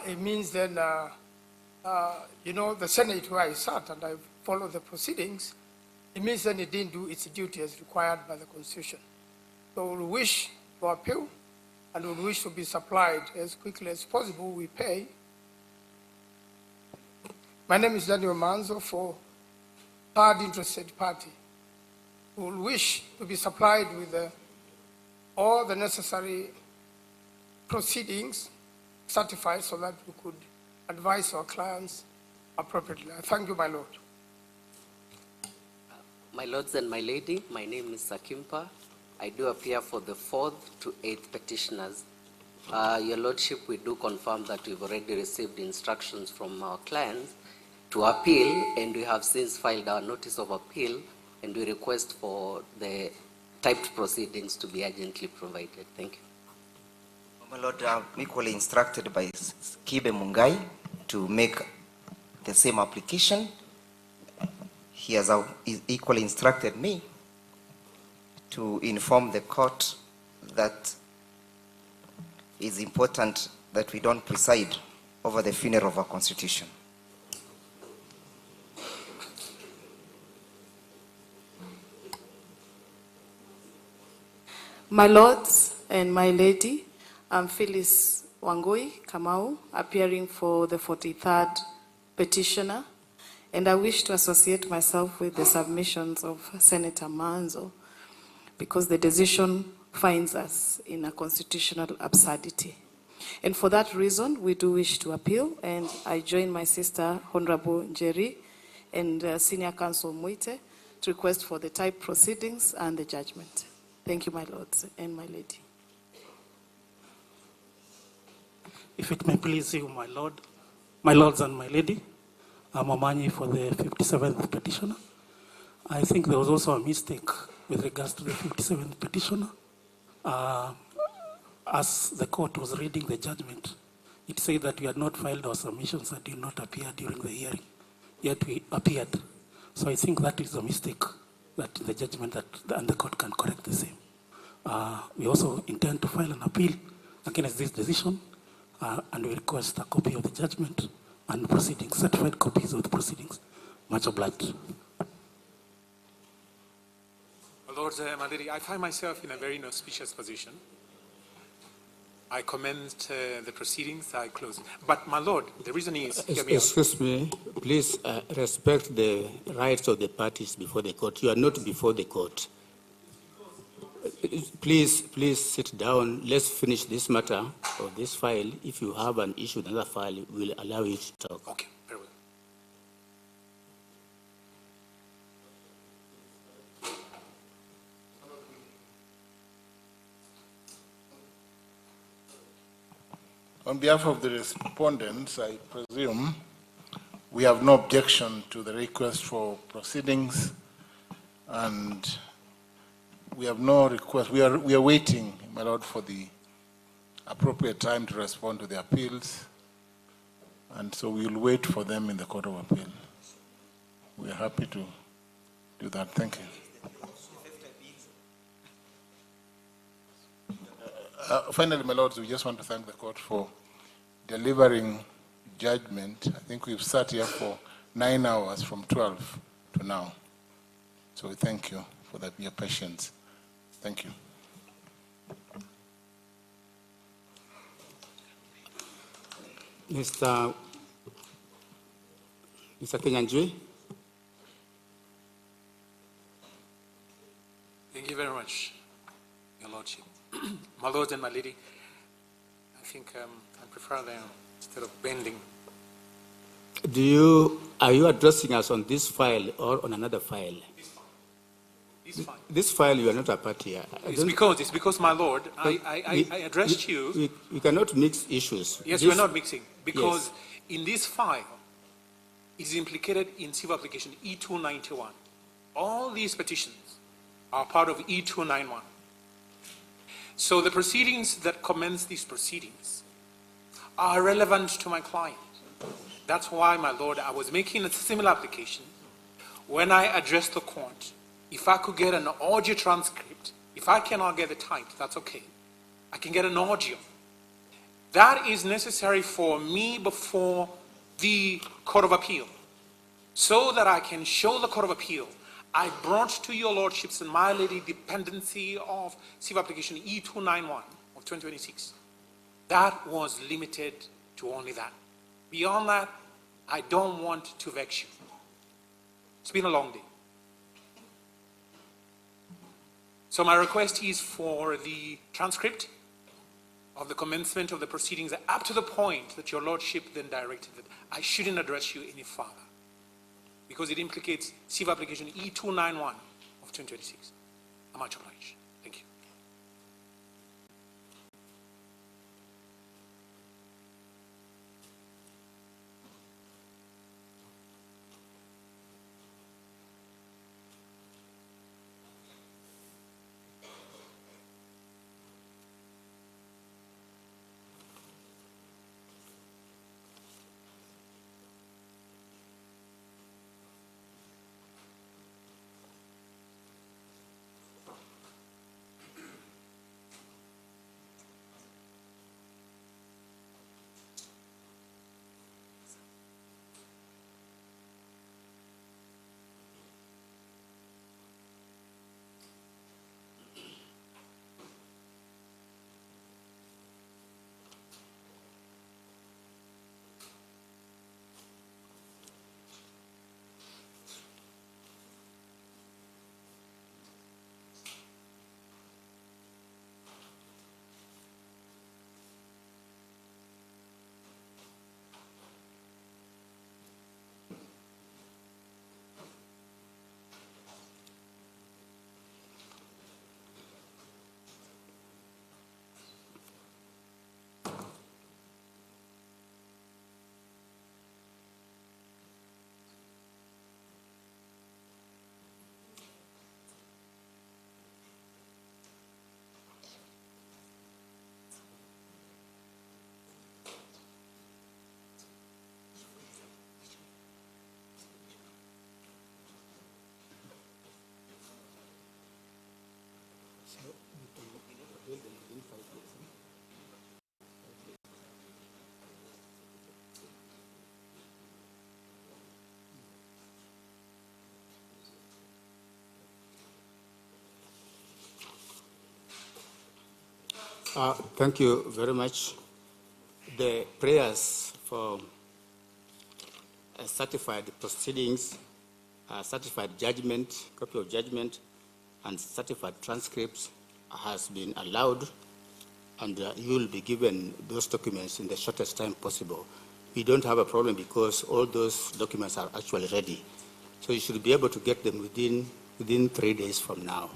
it means then, the Senate where I sat and I followed the proceedings, it means then it didn't do its duty as required by the Constitution. So we wish to appeal and we wish to be supplied as quickly as possible. We pay. My name is Daniel Manzo for third interested party. We will wish to be supplied with all the necessary proceedings certified so that we could advise our clients appropriately. I thank you, my Lord. My lords and my lady, my name is Sakimpa. I do appear for the 4th to 8th petitioners. Your Lordship, we do confirm that we've already received instructions from our clients to appeal, and we have since filed our notice of appeal, and we request for the typed proceedings to be urgently provided. Thank you. My Lord, I'm equally instructed by Kibe Mungai to make the same application. He has equally instructed me to inform the court that it's important that we don't preside over the funeral of our Constitution. My lords and my lady, I'm Phyllis Wangui Kamau, appearing for the 43rd petitioner, and I wish to associate myself with the submissions of Senator Manzo because the decision finds us in a constitutional absurdity. And for that reason, we do wish to appeal, and I join my sister, Honorable Njeri, and Senior Counsel Muite to request for the type proceedings and the judgment. Thank you, my lords and my lady. If it may please you, my lord, my lords and my lady, I'm Omanyi for the 57th petitioner. I think there was also a mistake with regards to the 57th petitioner. As the court was reading the judgment, it said that we had not filed our submissions and did not appear during the hearing, yet we appeared. So I think that is a mistake that the judgment and the court can correct the same. We also intend to file an appeal against this decision, and we request a copy of the judgment and proceedings, certified copies of the proceedings. Much obliged. Lord Maliri, I find myself in a very inauspicious position. I commenced the proceedings, I closed. But my Lord, the reason is... Excuse me, please respect the rights of the parties before the court. You are not before the court. Please sit down. Let's finish this matter or this file. If you have an issue with another file, we'll allow you to talk. Okay, very well. On behalf of the respondents, I presume we have no objection to the request for proceedings, and we have no request. We are waiting, my Lord, for the appropriate time to respond to the appeals, and so we will wait for them in the Court of Appeal. We are happy to do that. Thank you. Finally, my lords, we just want to thank the court for delivering judgment. I think we've sat here for 9 hours from 12 to now. So we thank you for that, your patience. Thank you. Mr. Kenyanjui. Thank you very much, Your Lordship. My Lord and my Lady, I think I prefer them instead of bending. Are you addressing us on this file or on another file? This file, you are not a party. It's because, my Lord, I addressed you. We cannot mix issues. Yes, we're not mixing. Because in this file, it is implicated in civil application E291. All these petitions are part of E291. So the proceedings that commence these proceedings are relevant to my client. That's why, my Lord, I was making a similar application when I addressed the court. If I could get an audio transcript, if I cannot get the type, that's okay. I can get an audio. That is necessary for me before the Court of Appeal, so that I can show the Court of Appeal I brought to your lordships and my lady dependency of civil application E291 of 2026. That was limited to only that. Beyond that, I don't want to vex you. It's been a long day. So my request is for the transcript of the commencement of the proceedings up to the point that your lordship then directed that I shouldn't address you any further, because it implicates civil application E291 of 2026. I'm much obliged. Thank you. Thank you very much. The prayers for certified proceedings, certified judgment, copy of judgment, and certified transcripts has been allowed, and you will be given those documents in the shortest time possible. We don't have a problem because all those documents are actually ready. So you should be able to get them within 3 days from now.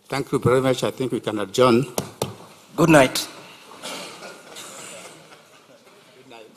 Thank you very much. I think we can adjourn. Good night. Good night.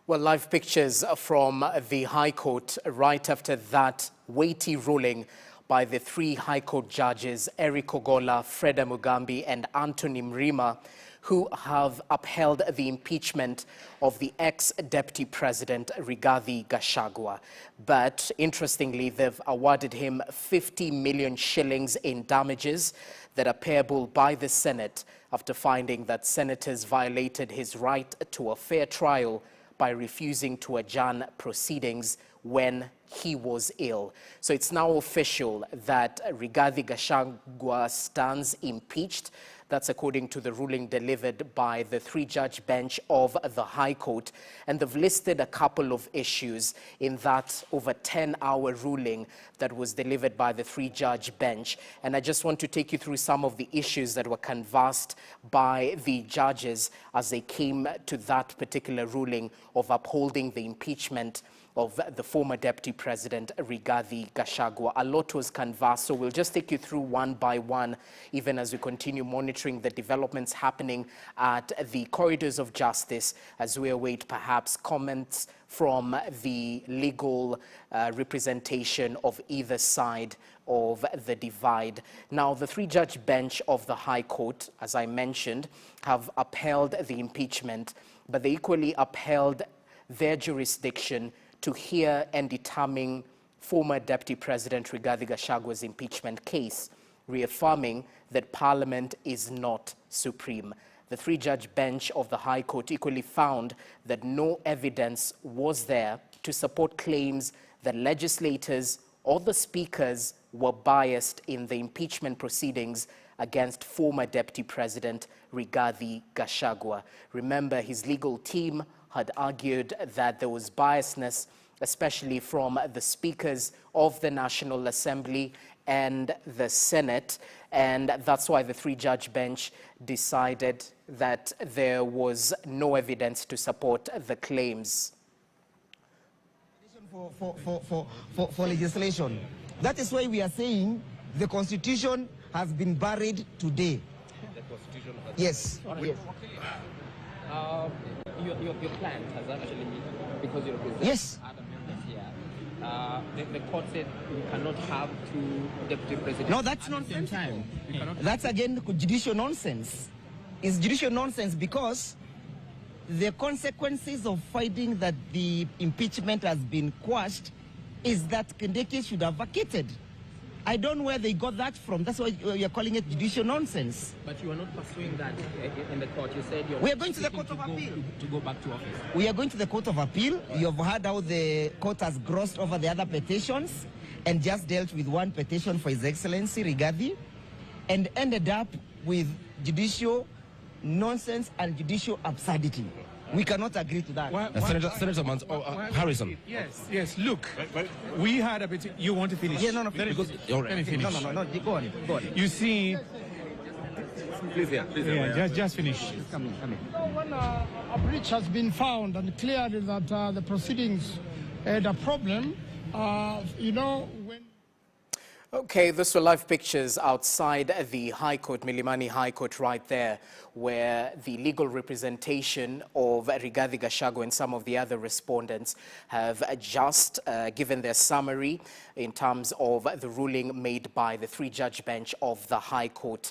Well, live pictures from the High Court right after that weighty ruling by the three High Court judges, Eric Ogola, Freda Mugambi, and Anthony Mrima, who have upheld the impeachment of the ex-Deputy President Rigathi Gachagua. But interestingly, they've awarded him 50 million shillings in damages that are payable by the Senate after finding that senators violated his right to a fair trial by refusing to adjourn proceedings when he was ill. So it's now official that Rigathi Gachagua stands impeached. That's according to the ruling delivered by the three-judge bench of the High Court. And they've listed a couple of issues in that over 10-hour ruling that was delivered by the three-judge bench. And I just want to take you through some of the issues that were canvassed by the judges as they came to that particular ruling of upholding the impeachment of the former Deputy President Rigathi Gachagua. A lot was canvassed, so we'll just take you through one by one, even as we continue monitoring the developments happening at the corridors of justice, as we await perhaps comments from the legal representation of either side of the divide. Now, the three-judge bench of the High Court, as I mentioned, have upheld the impeachment, but they equally upheld their jurisdiction to hear and determine former Deputy President Rigathi Gachagua's impeachment case, reaffirming that Parliament is not supreme. The three-judge bench of the High Court equally found that no evidence was there to support claims that legislators or the speakers were biased in the impeachment proceedings against former Deputy President Rigathi Gachagua. Remember, his legal team had argued that there was biasness, especially from the speakers of the National Assembly and the Senate, and that's why the three-judge bench decided that there was no evidence to support the claims. For legislation. That is why we are saying the Constitution has been buried today. The Constitution has yes. Yes. Your plan has actually, because you represent yes. other members here, the court said we cannot have two deputy presidents. No, that's nonsense. That's again judicial nonsense. It's judicial nonsense because the consequences of finding that the impeachment has been quashed is that Kindiki should have vacated. I don't know where they got that from. That's why you're calling it judicial nonsense. But you are not pursuing that in the court. You said we are going to the Court of Appeal. To go back to office. We are going to the Court of Appeal. You have heard how the court has grossed over the other petitions and just dealt with one petition for His Excellency Rigathi and ended up with judicial nonsense and judicial absurdity. We cannot agree to that. Senator Harrison. Yes. Look, we had a bit. You want to finish? Yeah, no. Because, let me finish. No. Go on. You see. Please, just finish. Come in. When a breach has been found and cleared that the proceedings had a problem, when. Okay, those were live pictures outside the High Court, Milimani High Court right there, where the legal representation of Rigathi Gachagua and some of the other respondents have just given their summary in terms of the ruling made by the three-judge bench of the High Court.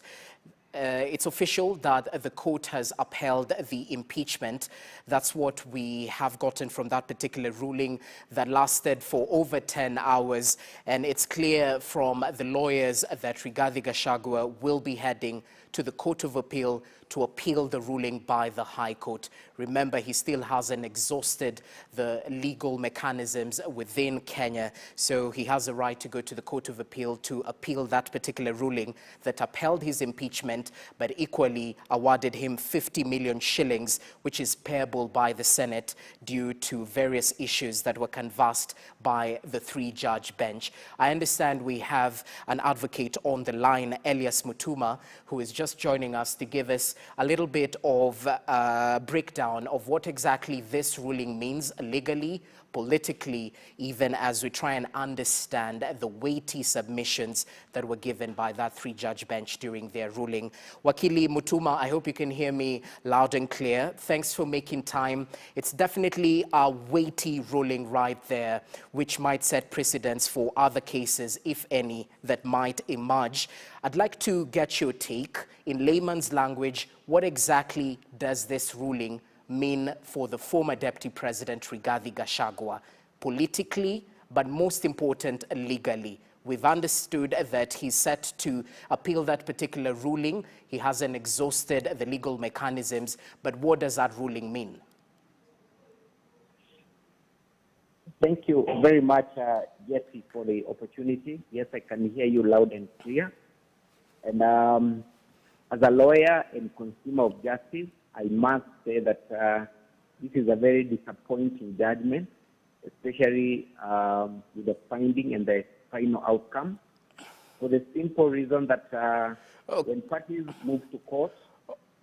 It's official that the court has upheld the impeachment. That's what we have gotten from that particular ruling that lasted for over 10 hours. And it's clear from the lawyers that Rigathi Gachagua will be heading to the Court of Appeal to appeal the ruling by the High Court. Remember, he still hasn't exhausted the legal mechanisms within Kenya, so he has a right to go to the Court of Appeal to appeal that particular ruling that upheld his impeachment, but equally awarded him 50 million shillings, which is payable by the Senate due to various issues that were canvassed by the three-judge bench. I understand we have an advocate on the line, Elias Mutuma, who is just joining us to give us a little bit of breakdown of what exactly this ruling means legally, politically, even as we try and understand the weighty submissions that were given by that three-judge bench during their ruling. Wakili Mutuma, I hope you can hear me loud and clear. Thanks for making time. It's definitely a weighty ruling right there, which might set precedents for other cases, if any, that might emerge. I'd like to get your take. In layman's language, what exactly does this ruling mean for the former Deputy President Rigathi Gachagua, politically, but most important, legally? We've understood that he's set to appeal that particular ruling. He hasn't exhausted the legal mechanisms, but what does that ruling mean? Thank you very much, Jesse, for the opportunity. Yes, I can hear you loud and clear. And as a lawyer and consumer of justice, I must say that this is a very disappointing judgment, especially with the finding and the final outcome, for the simple reason that when parties move to court.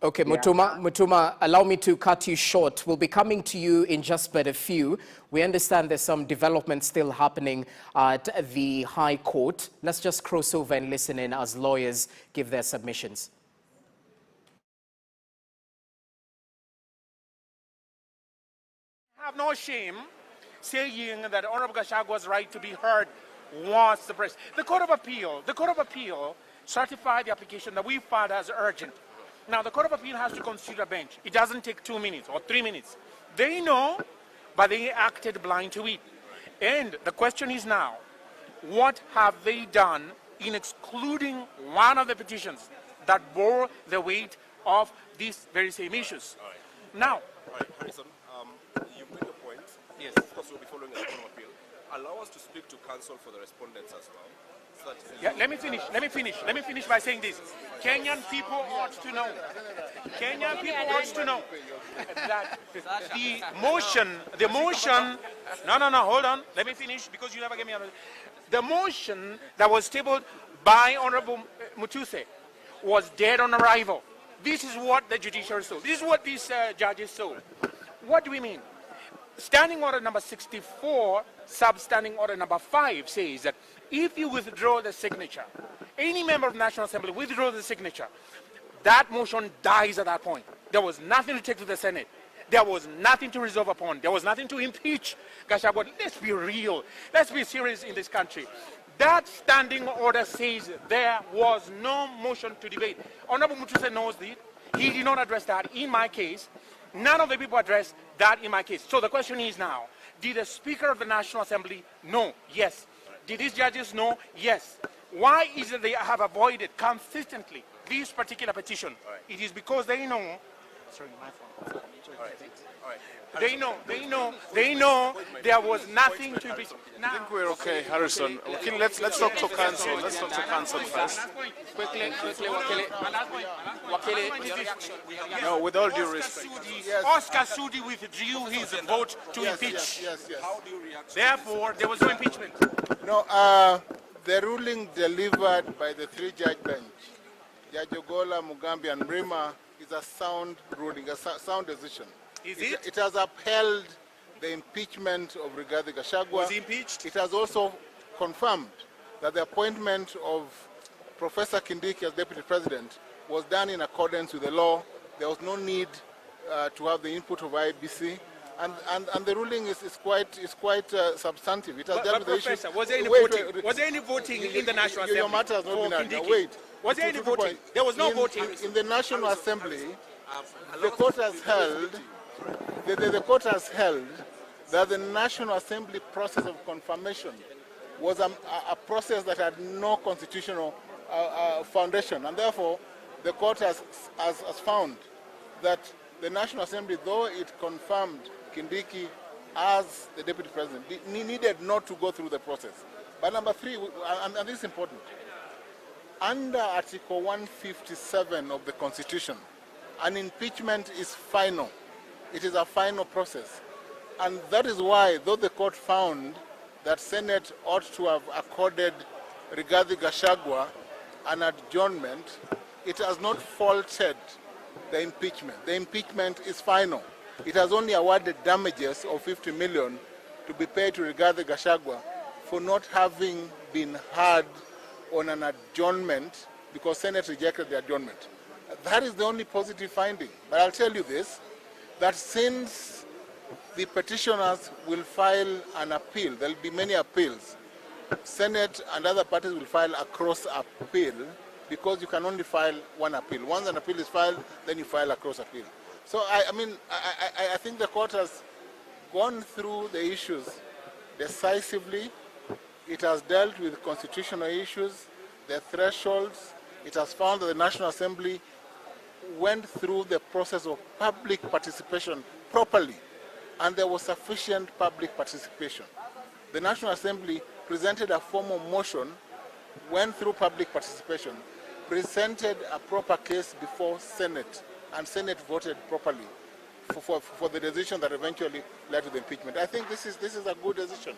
Okay, Mutuma, allow me to cut you short. We'll be coming to you in just but a few. We understand there's some development still happening at the High Court. Let's just cross over and listen in as lawyers give their submissions. I have no shame saying that Honorable Gachagua's right to be heard was suppressed. The Court of Appeal certified the application that we filed as urgent. Now, the Court of Appeal has to consider a bench. It doesn't take 2 minutes or 3 minutes. They know, but they acted blind to it. And the question is now, what have they done in excluding one of the petitions that bore the weight of these very same issues? Now, Harrison, you made a point. Yes. Of course, we'll be following the Court of Appeal. Allow us to speak to counsel for the respondents as well. Yeah, let me finish by saying this. Kenyan people ought to know. That the motion, no, hold on. Let me finish because you never gave me another. The motion that was tabled by Honorable Mutuse was dead on arrival. This is what the judiciary saw. This is what these judges saw. What do we mean? Standing order number 64, substanding order number 5 says that if you withdraw the signature, any member of the National Assembly withdraw the signature, that motion dies at that point. There was nothing to take to the Senate. There was nothing to resolve upon. There was nothing to impeach Gachagua. Let's be real. Let's be serious in this country. That standing order says there was no motion to debate. Honorable Mutuse knows this. He did not address that in my case. None of the people addressed that in my case. So the question is now, did the Speaker of the National Assembly know? Yes. Did these judges know? Yes. Why is it they have avoided consistently this particular petition? It is because they know, sorry, my phone. They know there was nothing to be. I think we're okay, Harrison. Okay, let's talk to counsel. Let's talk to counsel first. Quickly. No, with all due respect. Oscar Sudi withdrew his vote to impeach. Yes. Therefore, there was no impeachment. No, the ruling delivered by the 3-judge bench, Judge Ogola, Mugambi, and Mrima, is a sound ruling, a sound decision. Is it? It has upheld the impeachment of Rigathi Gachagua. Was he impeached? It has also confirmed that the appointment of Professor Kindiki as Deputy President was done in accordance with the law. There was no need to have the input of IBC. And the ruling is quite substantive. It has dealt with the issue. Was there any voting in the National Assembly? Your matter has not been done. Wait. Was there any voting? There was no voting. In the National Assembly, the court has held that the National Assembly process of confirmation was a process that had no constitutional foundation, and therefore the court has found that the National Assembly, though it confirmed Kindiki as the Deputy President, needed not to go through the process. But number 3, and this is important, under Article 157 of the Constitution, an impeachment is final. It is a final process. And that is why, though the court found that Senate ought to have accorded Rigathi Gachagua an adjournment, it has not faulted the impeachment. The impeachment is final. It has only awarded damages of 50 million to be paid to Rigathi Gachagua for not having been heard on an adjournment because Senate rejected the adjournment. That is the only positive finding. But I'll tell you this, that since the petitioners will file an appeal, there will be many appeals, Senate and other parties will file a cross appeal because you can only file one appeal. Once an appeal is filed, then you file a cross appeal. So I think the court has gone through the issues decisively. It has dealt with constitutional issues, the thresholds. It has found that the National Assembly went through the process of public participation properly, and there was sufficient public participation. the National Assembly presented a formal motion, went through public participation, presented a proper case before Senate, and Senate voted properly for the decision that eventually led to the impeachment. I think this is a good decision.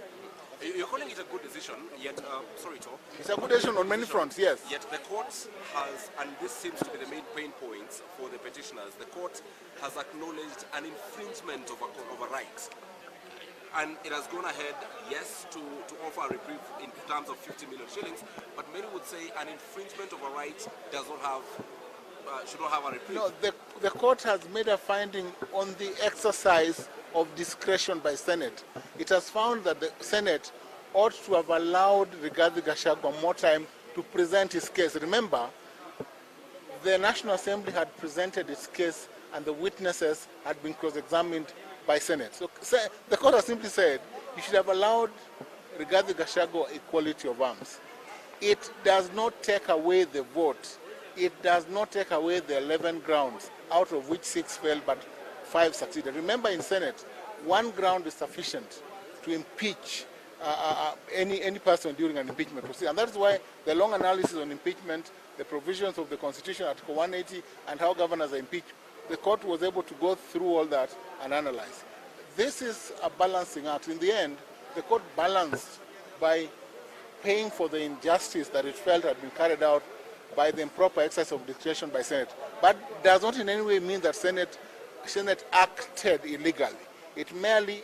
You're calling it a good decision, yet, sorry, Tom. It's a good decision on many fronts, yes. Yet the court has, and this seems to be the main pain points for the petitioners, the court has acknowledged an infringement of a right. And it has gone ahead, yes, to offer a reprieve in terms of 50 million shillings, but many would say an infringement of a right does not have, should not have a reprieve. No, the court has made a finding on the exercise of discretion by Senate. It has found that the Senate ought to have allowed Rigathi Gachagua more time to present his case. Remember, the National Assembly had presented its case and the witnesses had been cross-examined by Senate. So the court has simply said you should have allowed Rigathi Gachagua equality of arms. It does not take away the vote. It does not take away the 11 grounds, out of which 6 failed but 5 succeeded. Remember, in Senate, 1 ground is sufficient to impeach any person during an impeachment proceeding. And that's why the long analysis on impeachment, the provisions of the Constitution, Article 180, and how governors are impeached, the court was able to go through all that and analyze. This is a balancing act. In the end, the court balanced by paying for the injustice that it felt had been carried out by the improper exercise of discretion by Senate. But does not in any way mean that Senate acted illegally. It merely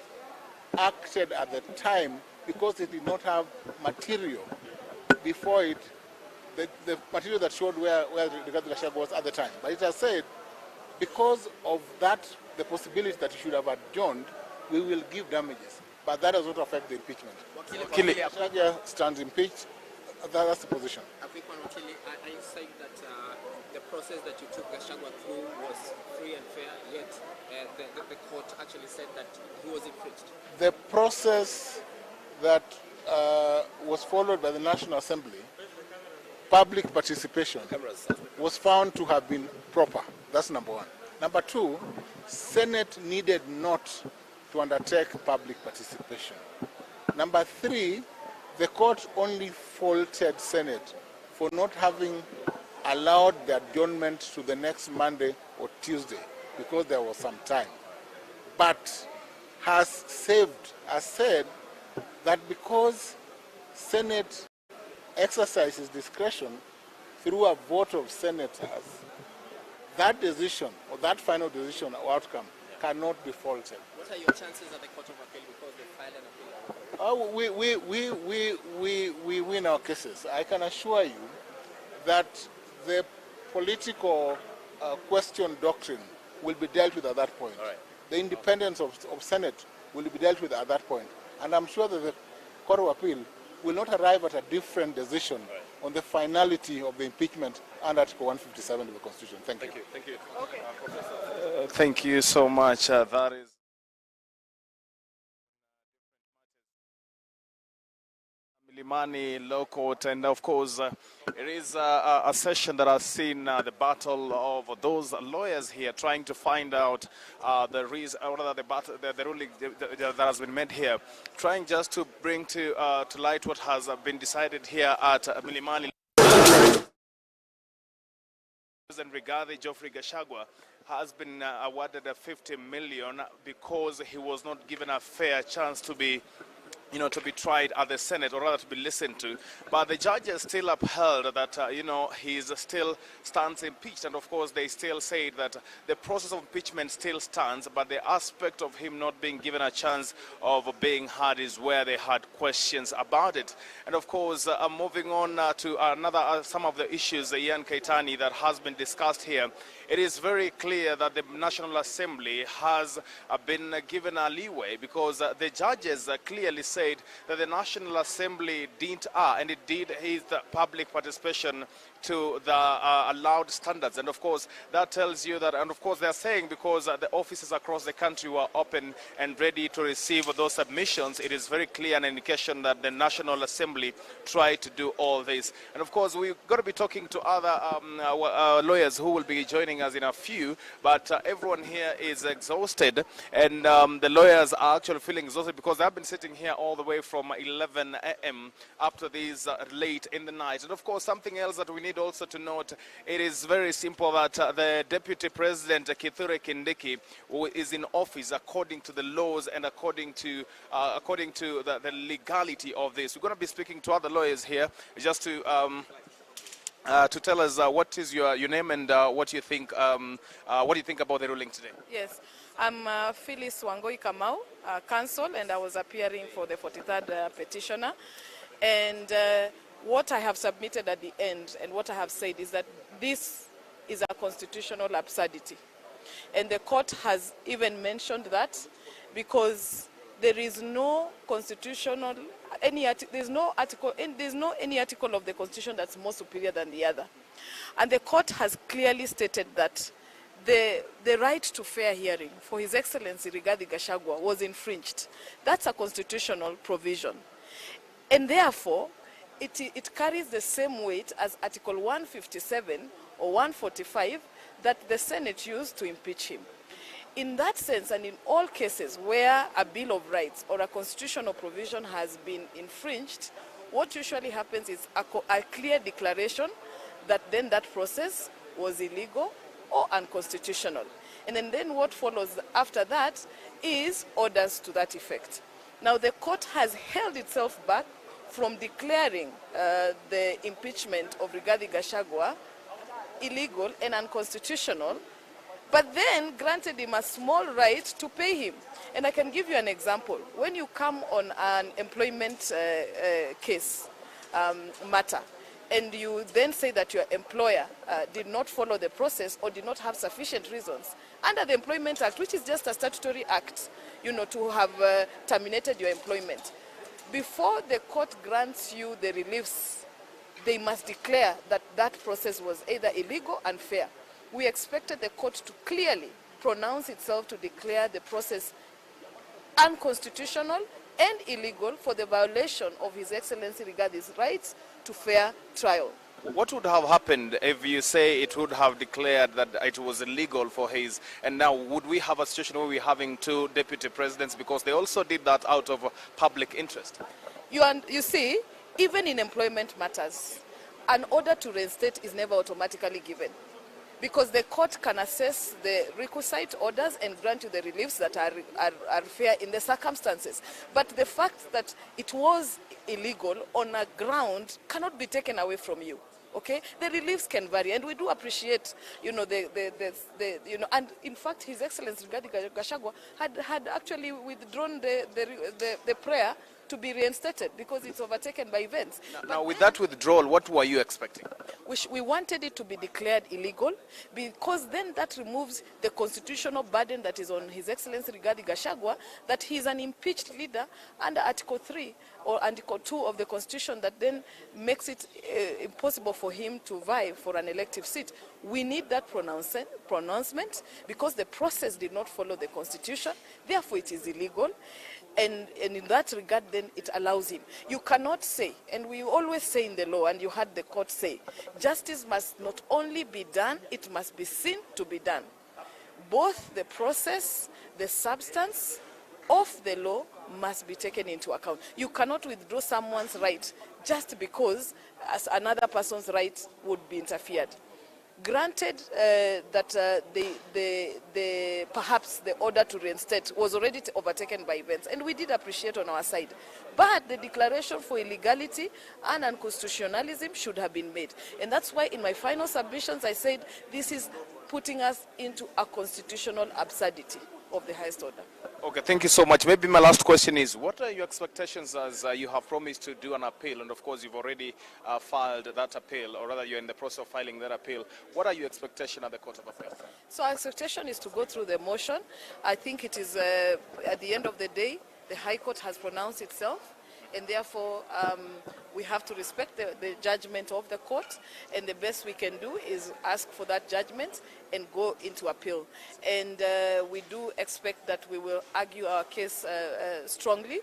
acted at the time because it did not have material before it, the material that showed where Rigathi Gachagua was at the time. But it has said, because of that, the possibility that it should have adjourned, we will give damages. But that does not affect the impeachment. Gachagua stands impeached. That's the position. A quick one, Wakili. Are you saying that the process that you took Gachagua through was free and fair, yet the court actually said that he was infringed? The process that was followed by the National Assembly, public participation, was found to have been proper. That's number 1. Number 2, Senate needed not to undertake public participation. Number 3, the court only faulted Senate for not having allowed the adjournment to the next Monday or Tuesday because there was some time. But has said that because Senate exercises discretion through a vote of senators, that decision or that final decision or outcome cannot be faulted. What are your chances at the Court of Appeal because they filed an appeal? We win our cases. I can assure you that the political question doctrine will be dealt with at that point. The independence of Senate will be dealt with at that point. And I'm sure that the Court of Appeal will not arrive at a different decision on the finality of the impeachment under Article 157 of the Constitution. Thank you. Thank you. Okay. Thank you so much. That is Milimani Law Court, and of course, it is a session that has seen the battle of those lawyers here trying to find out the reason, or rather the ruling that has been made here, trying just to bring to light what has been decided here at Milimani. President Rigathi Gachagua has been awarded a 50 million because he was not given a fair chance to be tried at the Senate, or rather to be listened to. But the judges still upheld that, he still stands impeached. And of course, they still say that the process of impeachment still stands, but the aspect of him not being given a chance of being heard is where they had questions about it. And of course, moving on to some of the issues, Ian Keitani, that has been discussed here, it is very clear that the National Assembly has been given a leeway because the judges clearly said that the National Assembly didn't, and it did his public participation to the allowed standards. And of course, that tells you that, and of course, they're saying because the offices across the country were open and ready to receive those submissions, it is very clear an indication that the National Assembly tried to do all this. And of course, we've got to be talking to other lawyers who will be joining us in a few, but everyone here is exhausted, and the lawyers are actually feeling exhausted because they've been sitting here all the way from 11 a.m. up to this late in the night. And of course, something else that we need also to note, it is very simple that the Deputy President Kithure Kindiki, who is in office according to the laws and according to the legality of this. We're going to be speaking to other lawyers here just to tell us what is your name and what you think. What do you think about the ruling today? Yes, I'm Phyllis Wangoi Kamau, counsel, and I was appearing for the 43rd petitioner. And what I have submitted at the end and what I have said is that this is a constitutional absurdity. And the court has even mentioned that because there is no constitutional, there's no any article of the Constitution that's more superior than the other. And the court has clearly stated that the right to fair hearing for His Excellency Rigathi Gachagua was infringed. That's a constitutional provision. And therefore, it carries the same weight as Article 157 or 145 that the Senate used to impeach him. In that sense, and in all cases where a Bill of Rights or a constitutional provision has been infringed, what usually happens is a clear declaration that then that process was illegal or unconstitutional. And then what follows after that is orders to that effect. Now, the court has held itself back from declaring the impeachment of Rigathi Gachagua illegal and unconstitutional, but then granted him a small right to pay him. And I can give you an example. When you come on an employment case matter, and you then say that your employer did not follow the process or did not have sufficient reasons, under the Employment Act, which is just a statutory act, to have terminated your employment, before the court grants you the reliefs, they must declare that that process was either illegal or unfair. We expected the court to clearly pronounce itself to declare the process unconstitutional and illegal for the violation of His Excellency Rigathi's rights to fair trial. What would have happened if you say it would have declared that it was illegal for his, and now would we have a situation where we're having two deputy presidents because they also did that out of public interest? You see, even in employment matters, an order to reinstate is never automatically given, because the court can assess the requisite orders and grant you the reliefs that are fair in the circumstances. But the fact that it was illegal on a ground cannot be taken away from you. Okay, the reliefs can vary, and we do appreciate, and in fact, His Excellency Rigathi Gachagua had actually withdrawn the prayer to be reinstated because it's overtaken by events. Now with that withdrawal, what were you expecting? We wanted it to be declared illegal because then that removes the constitutional burden that is on His Excellency Rigathi Gachagua, that he is an impeached leader under Article 3 or Article 2 of the Constitution, that then makes it impossible for him to vie for an elective seat. We need that pronouncement because the process did not follow the Constitution, therefore it is illegal. And in that regard, then it allows him. You cannot say, and we always say in the law, and you heard the court say, justice must not only be done, it must be seen to be done. Both the process, the substance of the law must be taken into account. You cannot withdraw someone's right just because another person's right would be interfered. Granted that perhaps the order to reinstate was already overtaken by events, and we did appreciate on our side. But the declaration for illegality and unconstitutionalism should have been made. And that's why in my final submissions I said this is putting us into a constitutional absurdity of the highest order. Okay, thank you so much. Maybe my last question is, what are your expectations as you have promised to do an appeal, and of course you've already filed that appeal, or rather you're in the process of filing that appeal. What are your expectations at the Court of Appeal? So our expectation is to go through the motion. I think it is, at the end of the day, the High Court has pronounced itself, and therefore we have to respect the judgment of the court, and the best we can do is ask for that judgment and go into appeal. And we do expect that we will argue our case strongly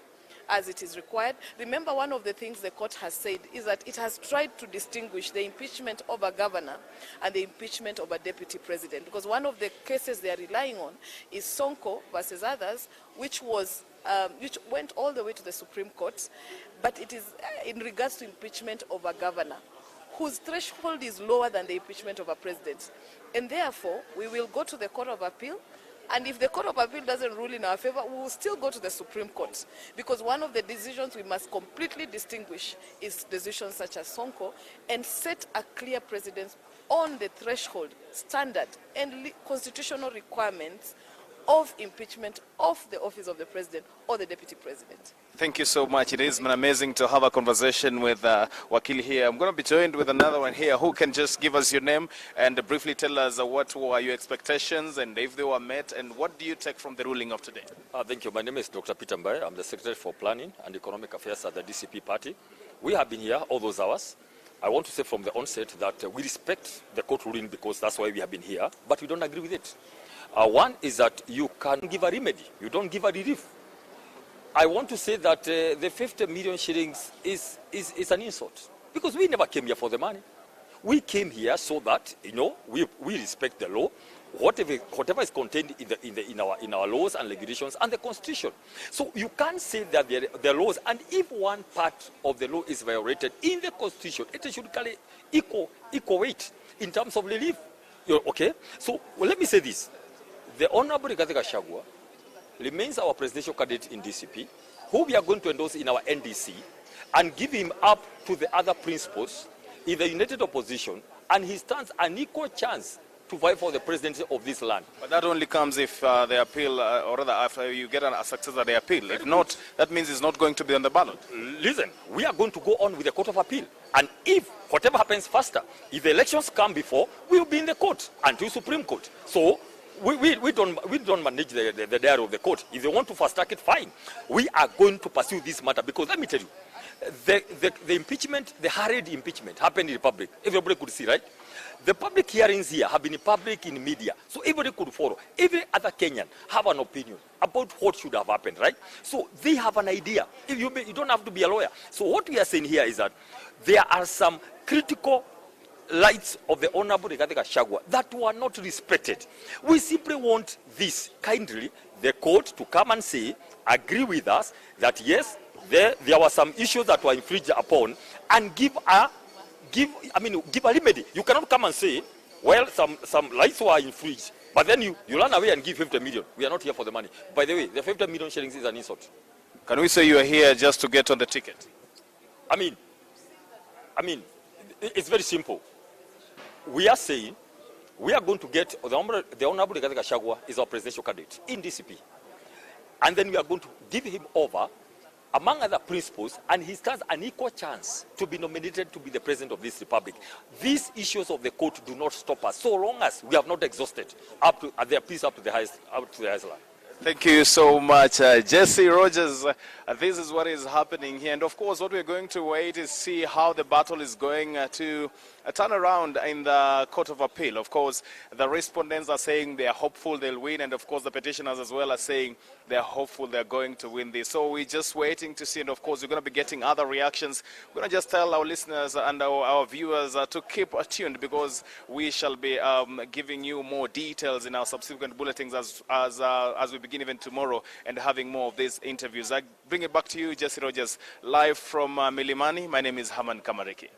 as it is required. Remember, one of the things the court has said is that it has tried to distinguish the impeachment of a governor and the impeachment of a deputy president, because one of the cases they are relying on is Sonko versus others, which went all the way to the Supreme Court, but it is in regards to impeachment of a governor whose threshold is lower than the impeachment of a president. And therefore, we will go to the Court of Appeal, and if the Court of Appeal doesn't rule in our favor, we will still go to the Supreme Court, because one of the decisions we must completely distinguish is decisions such as Sonko, and set a clear precedent on the threshold, standard, and constitutional requirements of impeachment of the office of the president or the deputy president. Thank you so much. It is amazing to have a conversation with Wakili here. I'm going to be joined with another one here who can just give us your name and briefly tell us what were your expectations and if they were met, and what do you take from the ruling of today? Thank you. My name is Dr. Peter Mbaye. I'm the Secretary for Planning and Economic Affairs at the DCP party. We have been here all those hours. I want to say from the onset that we respect the court ruling because that's why we have been here, but we don't agree with it. One is that you can give a remedy, you don't give a relief. I want to say that the 50 million shillings is an insult, because we never came here for the money. We came here so that, we respect the law, whatever is contained in our laws and regulations and the Constitution. So you can't say that the laws, and if one part of the law is violated in the Constitution, it should carry equal weight in terms of relief. Okay? So let me say this. The Honorable Rigathi Gachagua remains our presidential candidate in DCP, who we are going to endorse in our NDC, and give him up to the other principals in the united opposition, and he stands an equal chance to fight for the presidency of this land. But that only comes if the appeal, or rather after you get a success at the appeal. If not, that means it's not going to be on the ballot. Listen, we are going to go on with the Court of Appeal. And if whatever happens faster, if the elections come before, we will be in the court until Supreme Court. So we don't manage the diary of the court. If they want to fast track it, fine. We are going to pursue this matter, because let me tell you, the impeachment, the hurried impeachment happened in the public. Everybody could see, right? The public hearings here have been in public, in media, so everybody could follow. Every other Kenyan have an opinion about what should have happened, right? So they have an idea. If you don't have to be a lawyer. So what we are saying here is that there are some critical rights of the Honorable Rigathi Gachagua that were not respected. We simply want this, kindly, the court to come and say, agree with us that yes, there were some issues that were infringed upon, and give a remedy. You cannot come and say, well, some rights were infringed, but then you run away and give 50 million. We are not here for the money. By the way, the 50 million shillings is an insult. Can we say you are here just to get on the ticket? I mean, it's very simple. We are saying we are going to get the Honorable Rigathi Gachagua is our presidential candidate in DCP. And then we are going to give him over, among other principles, and he stands an equal chance to be nominated to be the president of this republic. These issues of the court do not stop us, so long as we have not exhausted their peace up to the highest level. Thank you so much, Jesse Rogers. This is what is happening here. And of course, what we're going to wait is see how the battle is going to turn around in the Court of Appeal. Of course, the respondents are saying they are hopeful they'll win. And of course, the petitioners as well are saying they're hopeful they're going to win this. So we're just waiting to see. And of course, we're going to be getting other reactions. We're going to just tell our listeners and our viewers to keep tuned, because we shall be giving you more details in our subsequent bulletins as we begin even tomorrow, and having more of these interviews. I bring it back to you, Jesse Rogers, live from Milimani. My name is Haman Kamariki.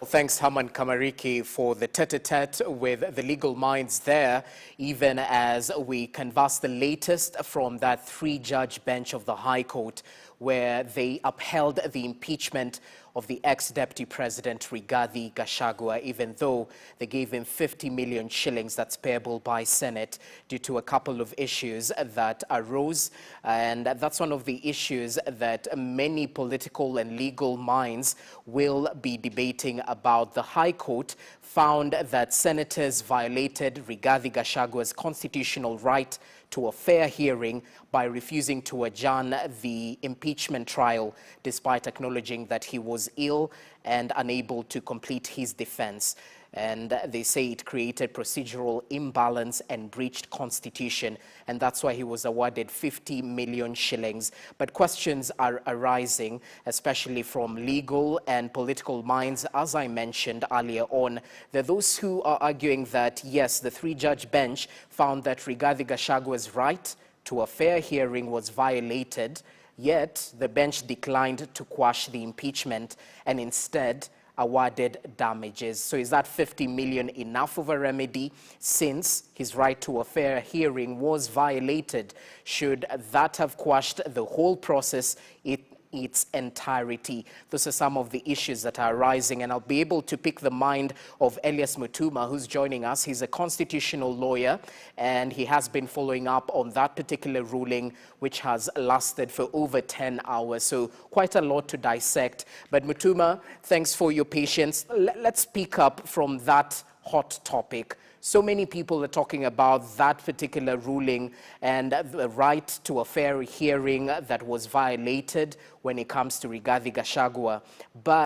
Well, thanks, Haman Kamariki, for the tete-a-tete with the legal minds there, even as we canvass the latest from that 3-judge bench of the High Court, where they upheld the impeachment of the ex-Deputy President Rigathi Gachagua, even though they gave him 50 million shillings that's payable by Senate due to a couple of issues that arose. And that's one of the issues that many political and legal minds will be debating about. The High Court found that senators violated Rigathi Gachagua's constitutional right to a fair hearing by refusing to adjourn the impeachment trial, despite acknowledging that he was ill and unable to complete his defense. And they say it created procedural imbalance and breached constitution, and that's why he was awarded 50 million shillings. But questions are arising, especially from legal and political minds, as I mentioned earlier on. There are those who are arguing that, yes, the three-judge bench found that Rigathi Gachagua's right to a fair hearing was violated, yet the bench declined to quash the impeachment and instead awarded damages. So is that 50 million enough of a remedy, since his right to a fair hearing was violated? Should that have quashed the whole process in its entirety? Those are some of the issues that are arising, and I'll be able to pick the mind of Elias Mutuma, who's joining us. He's a constitutional lawyer, and he has been following up on that particular ruling, which has lasted for over 10 hours. So quite a lot to dissect. But Mutuma, thanks for your patience. Let's pick up from that hot topic. So many people are talking about that particular ruling and the right to a fair hearing that was violated when it comes to Rigathi Gachagua. But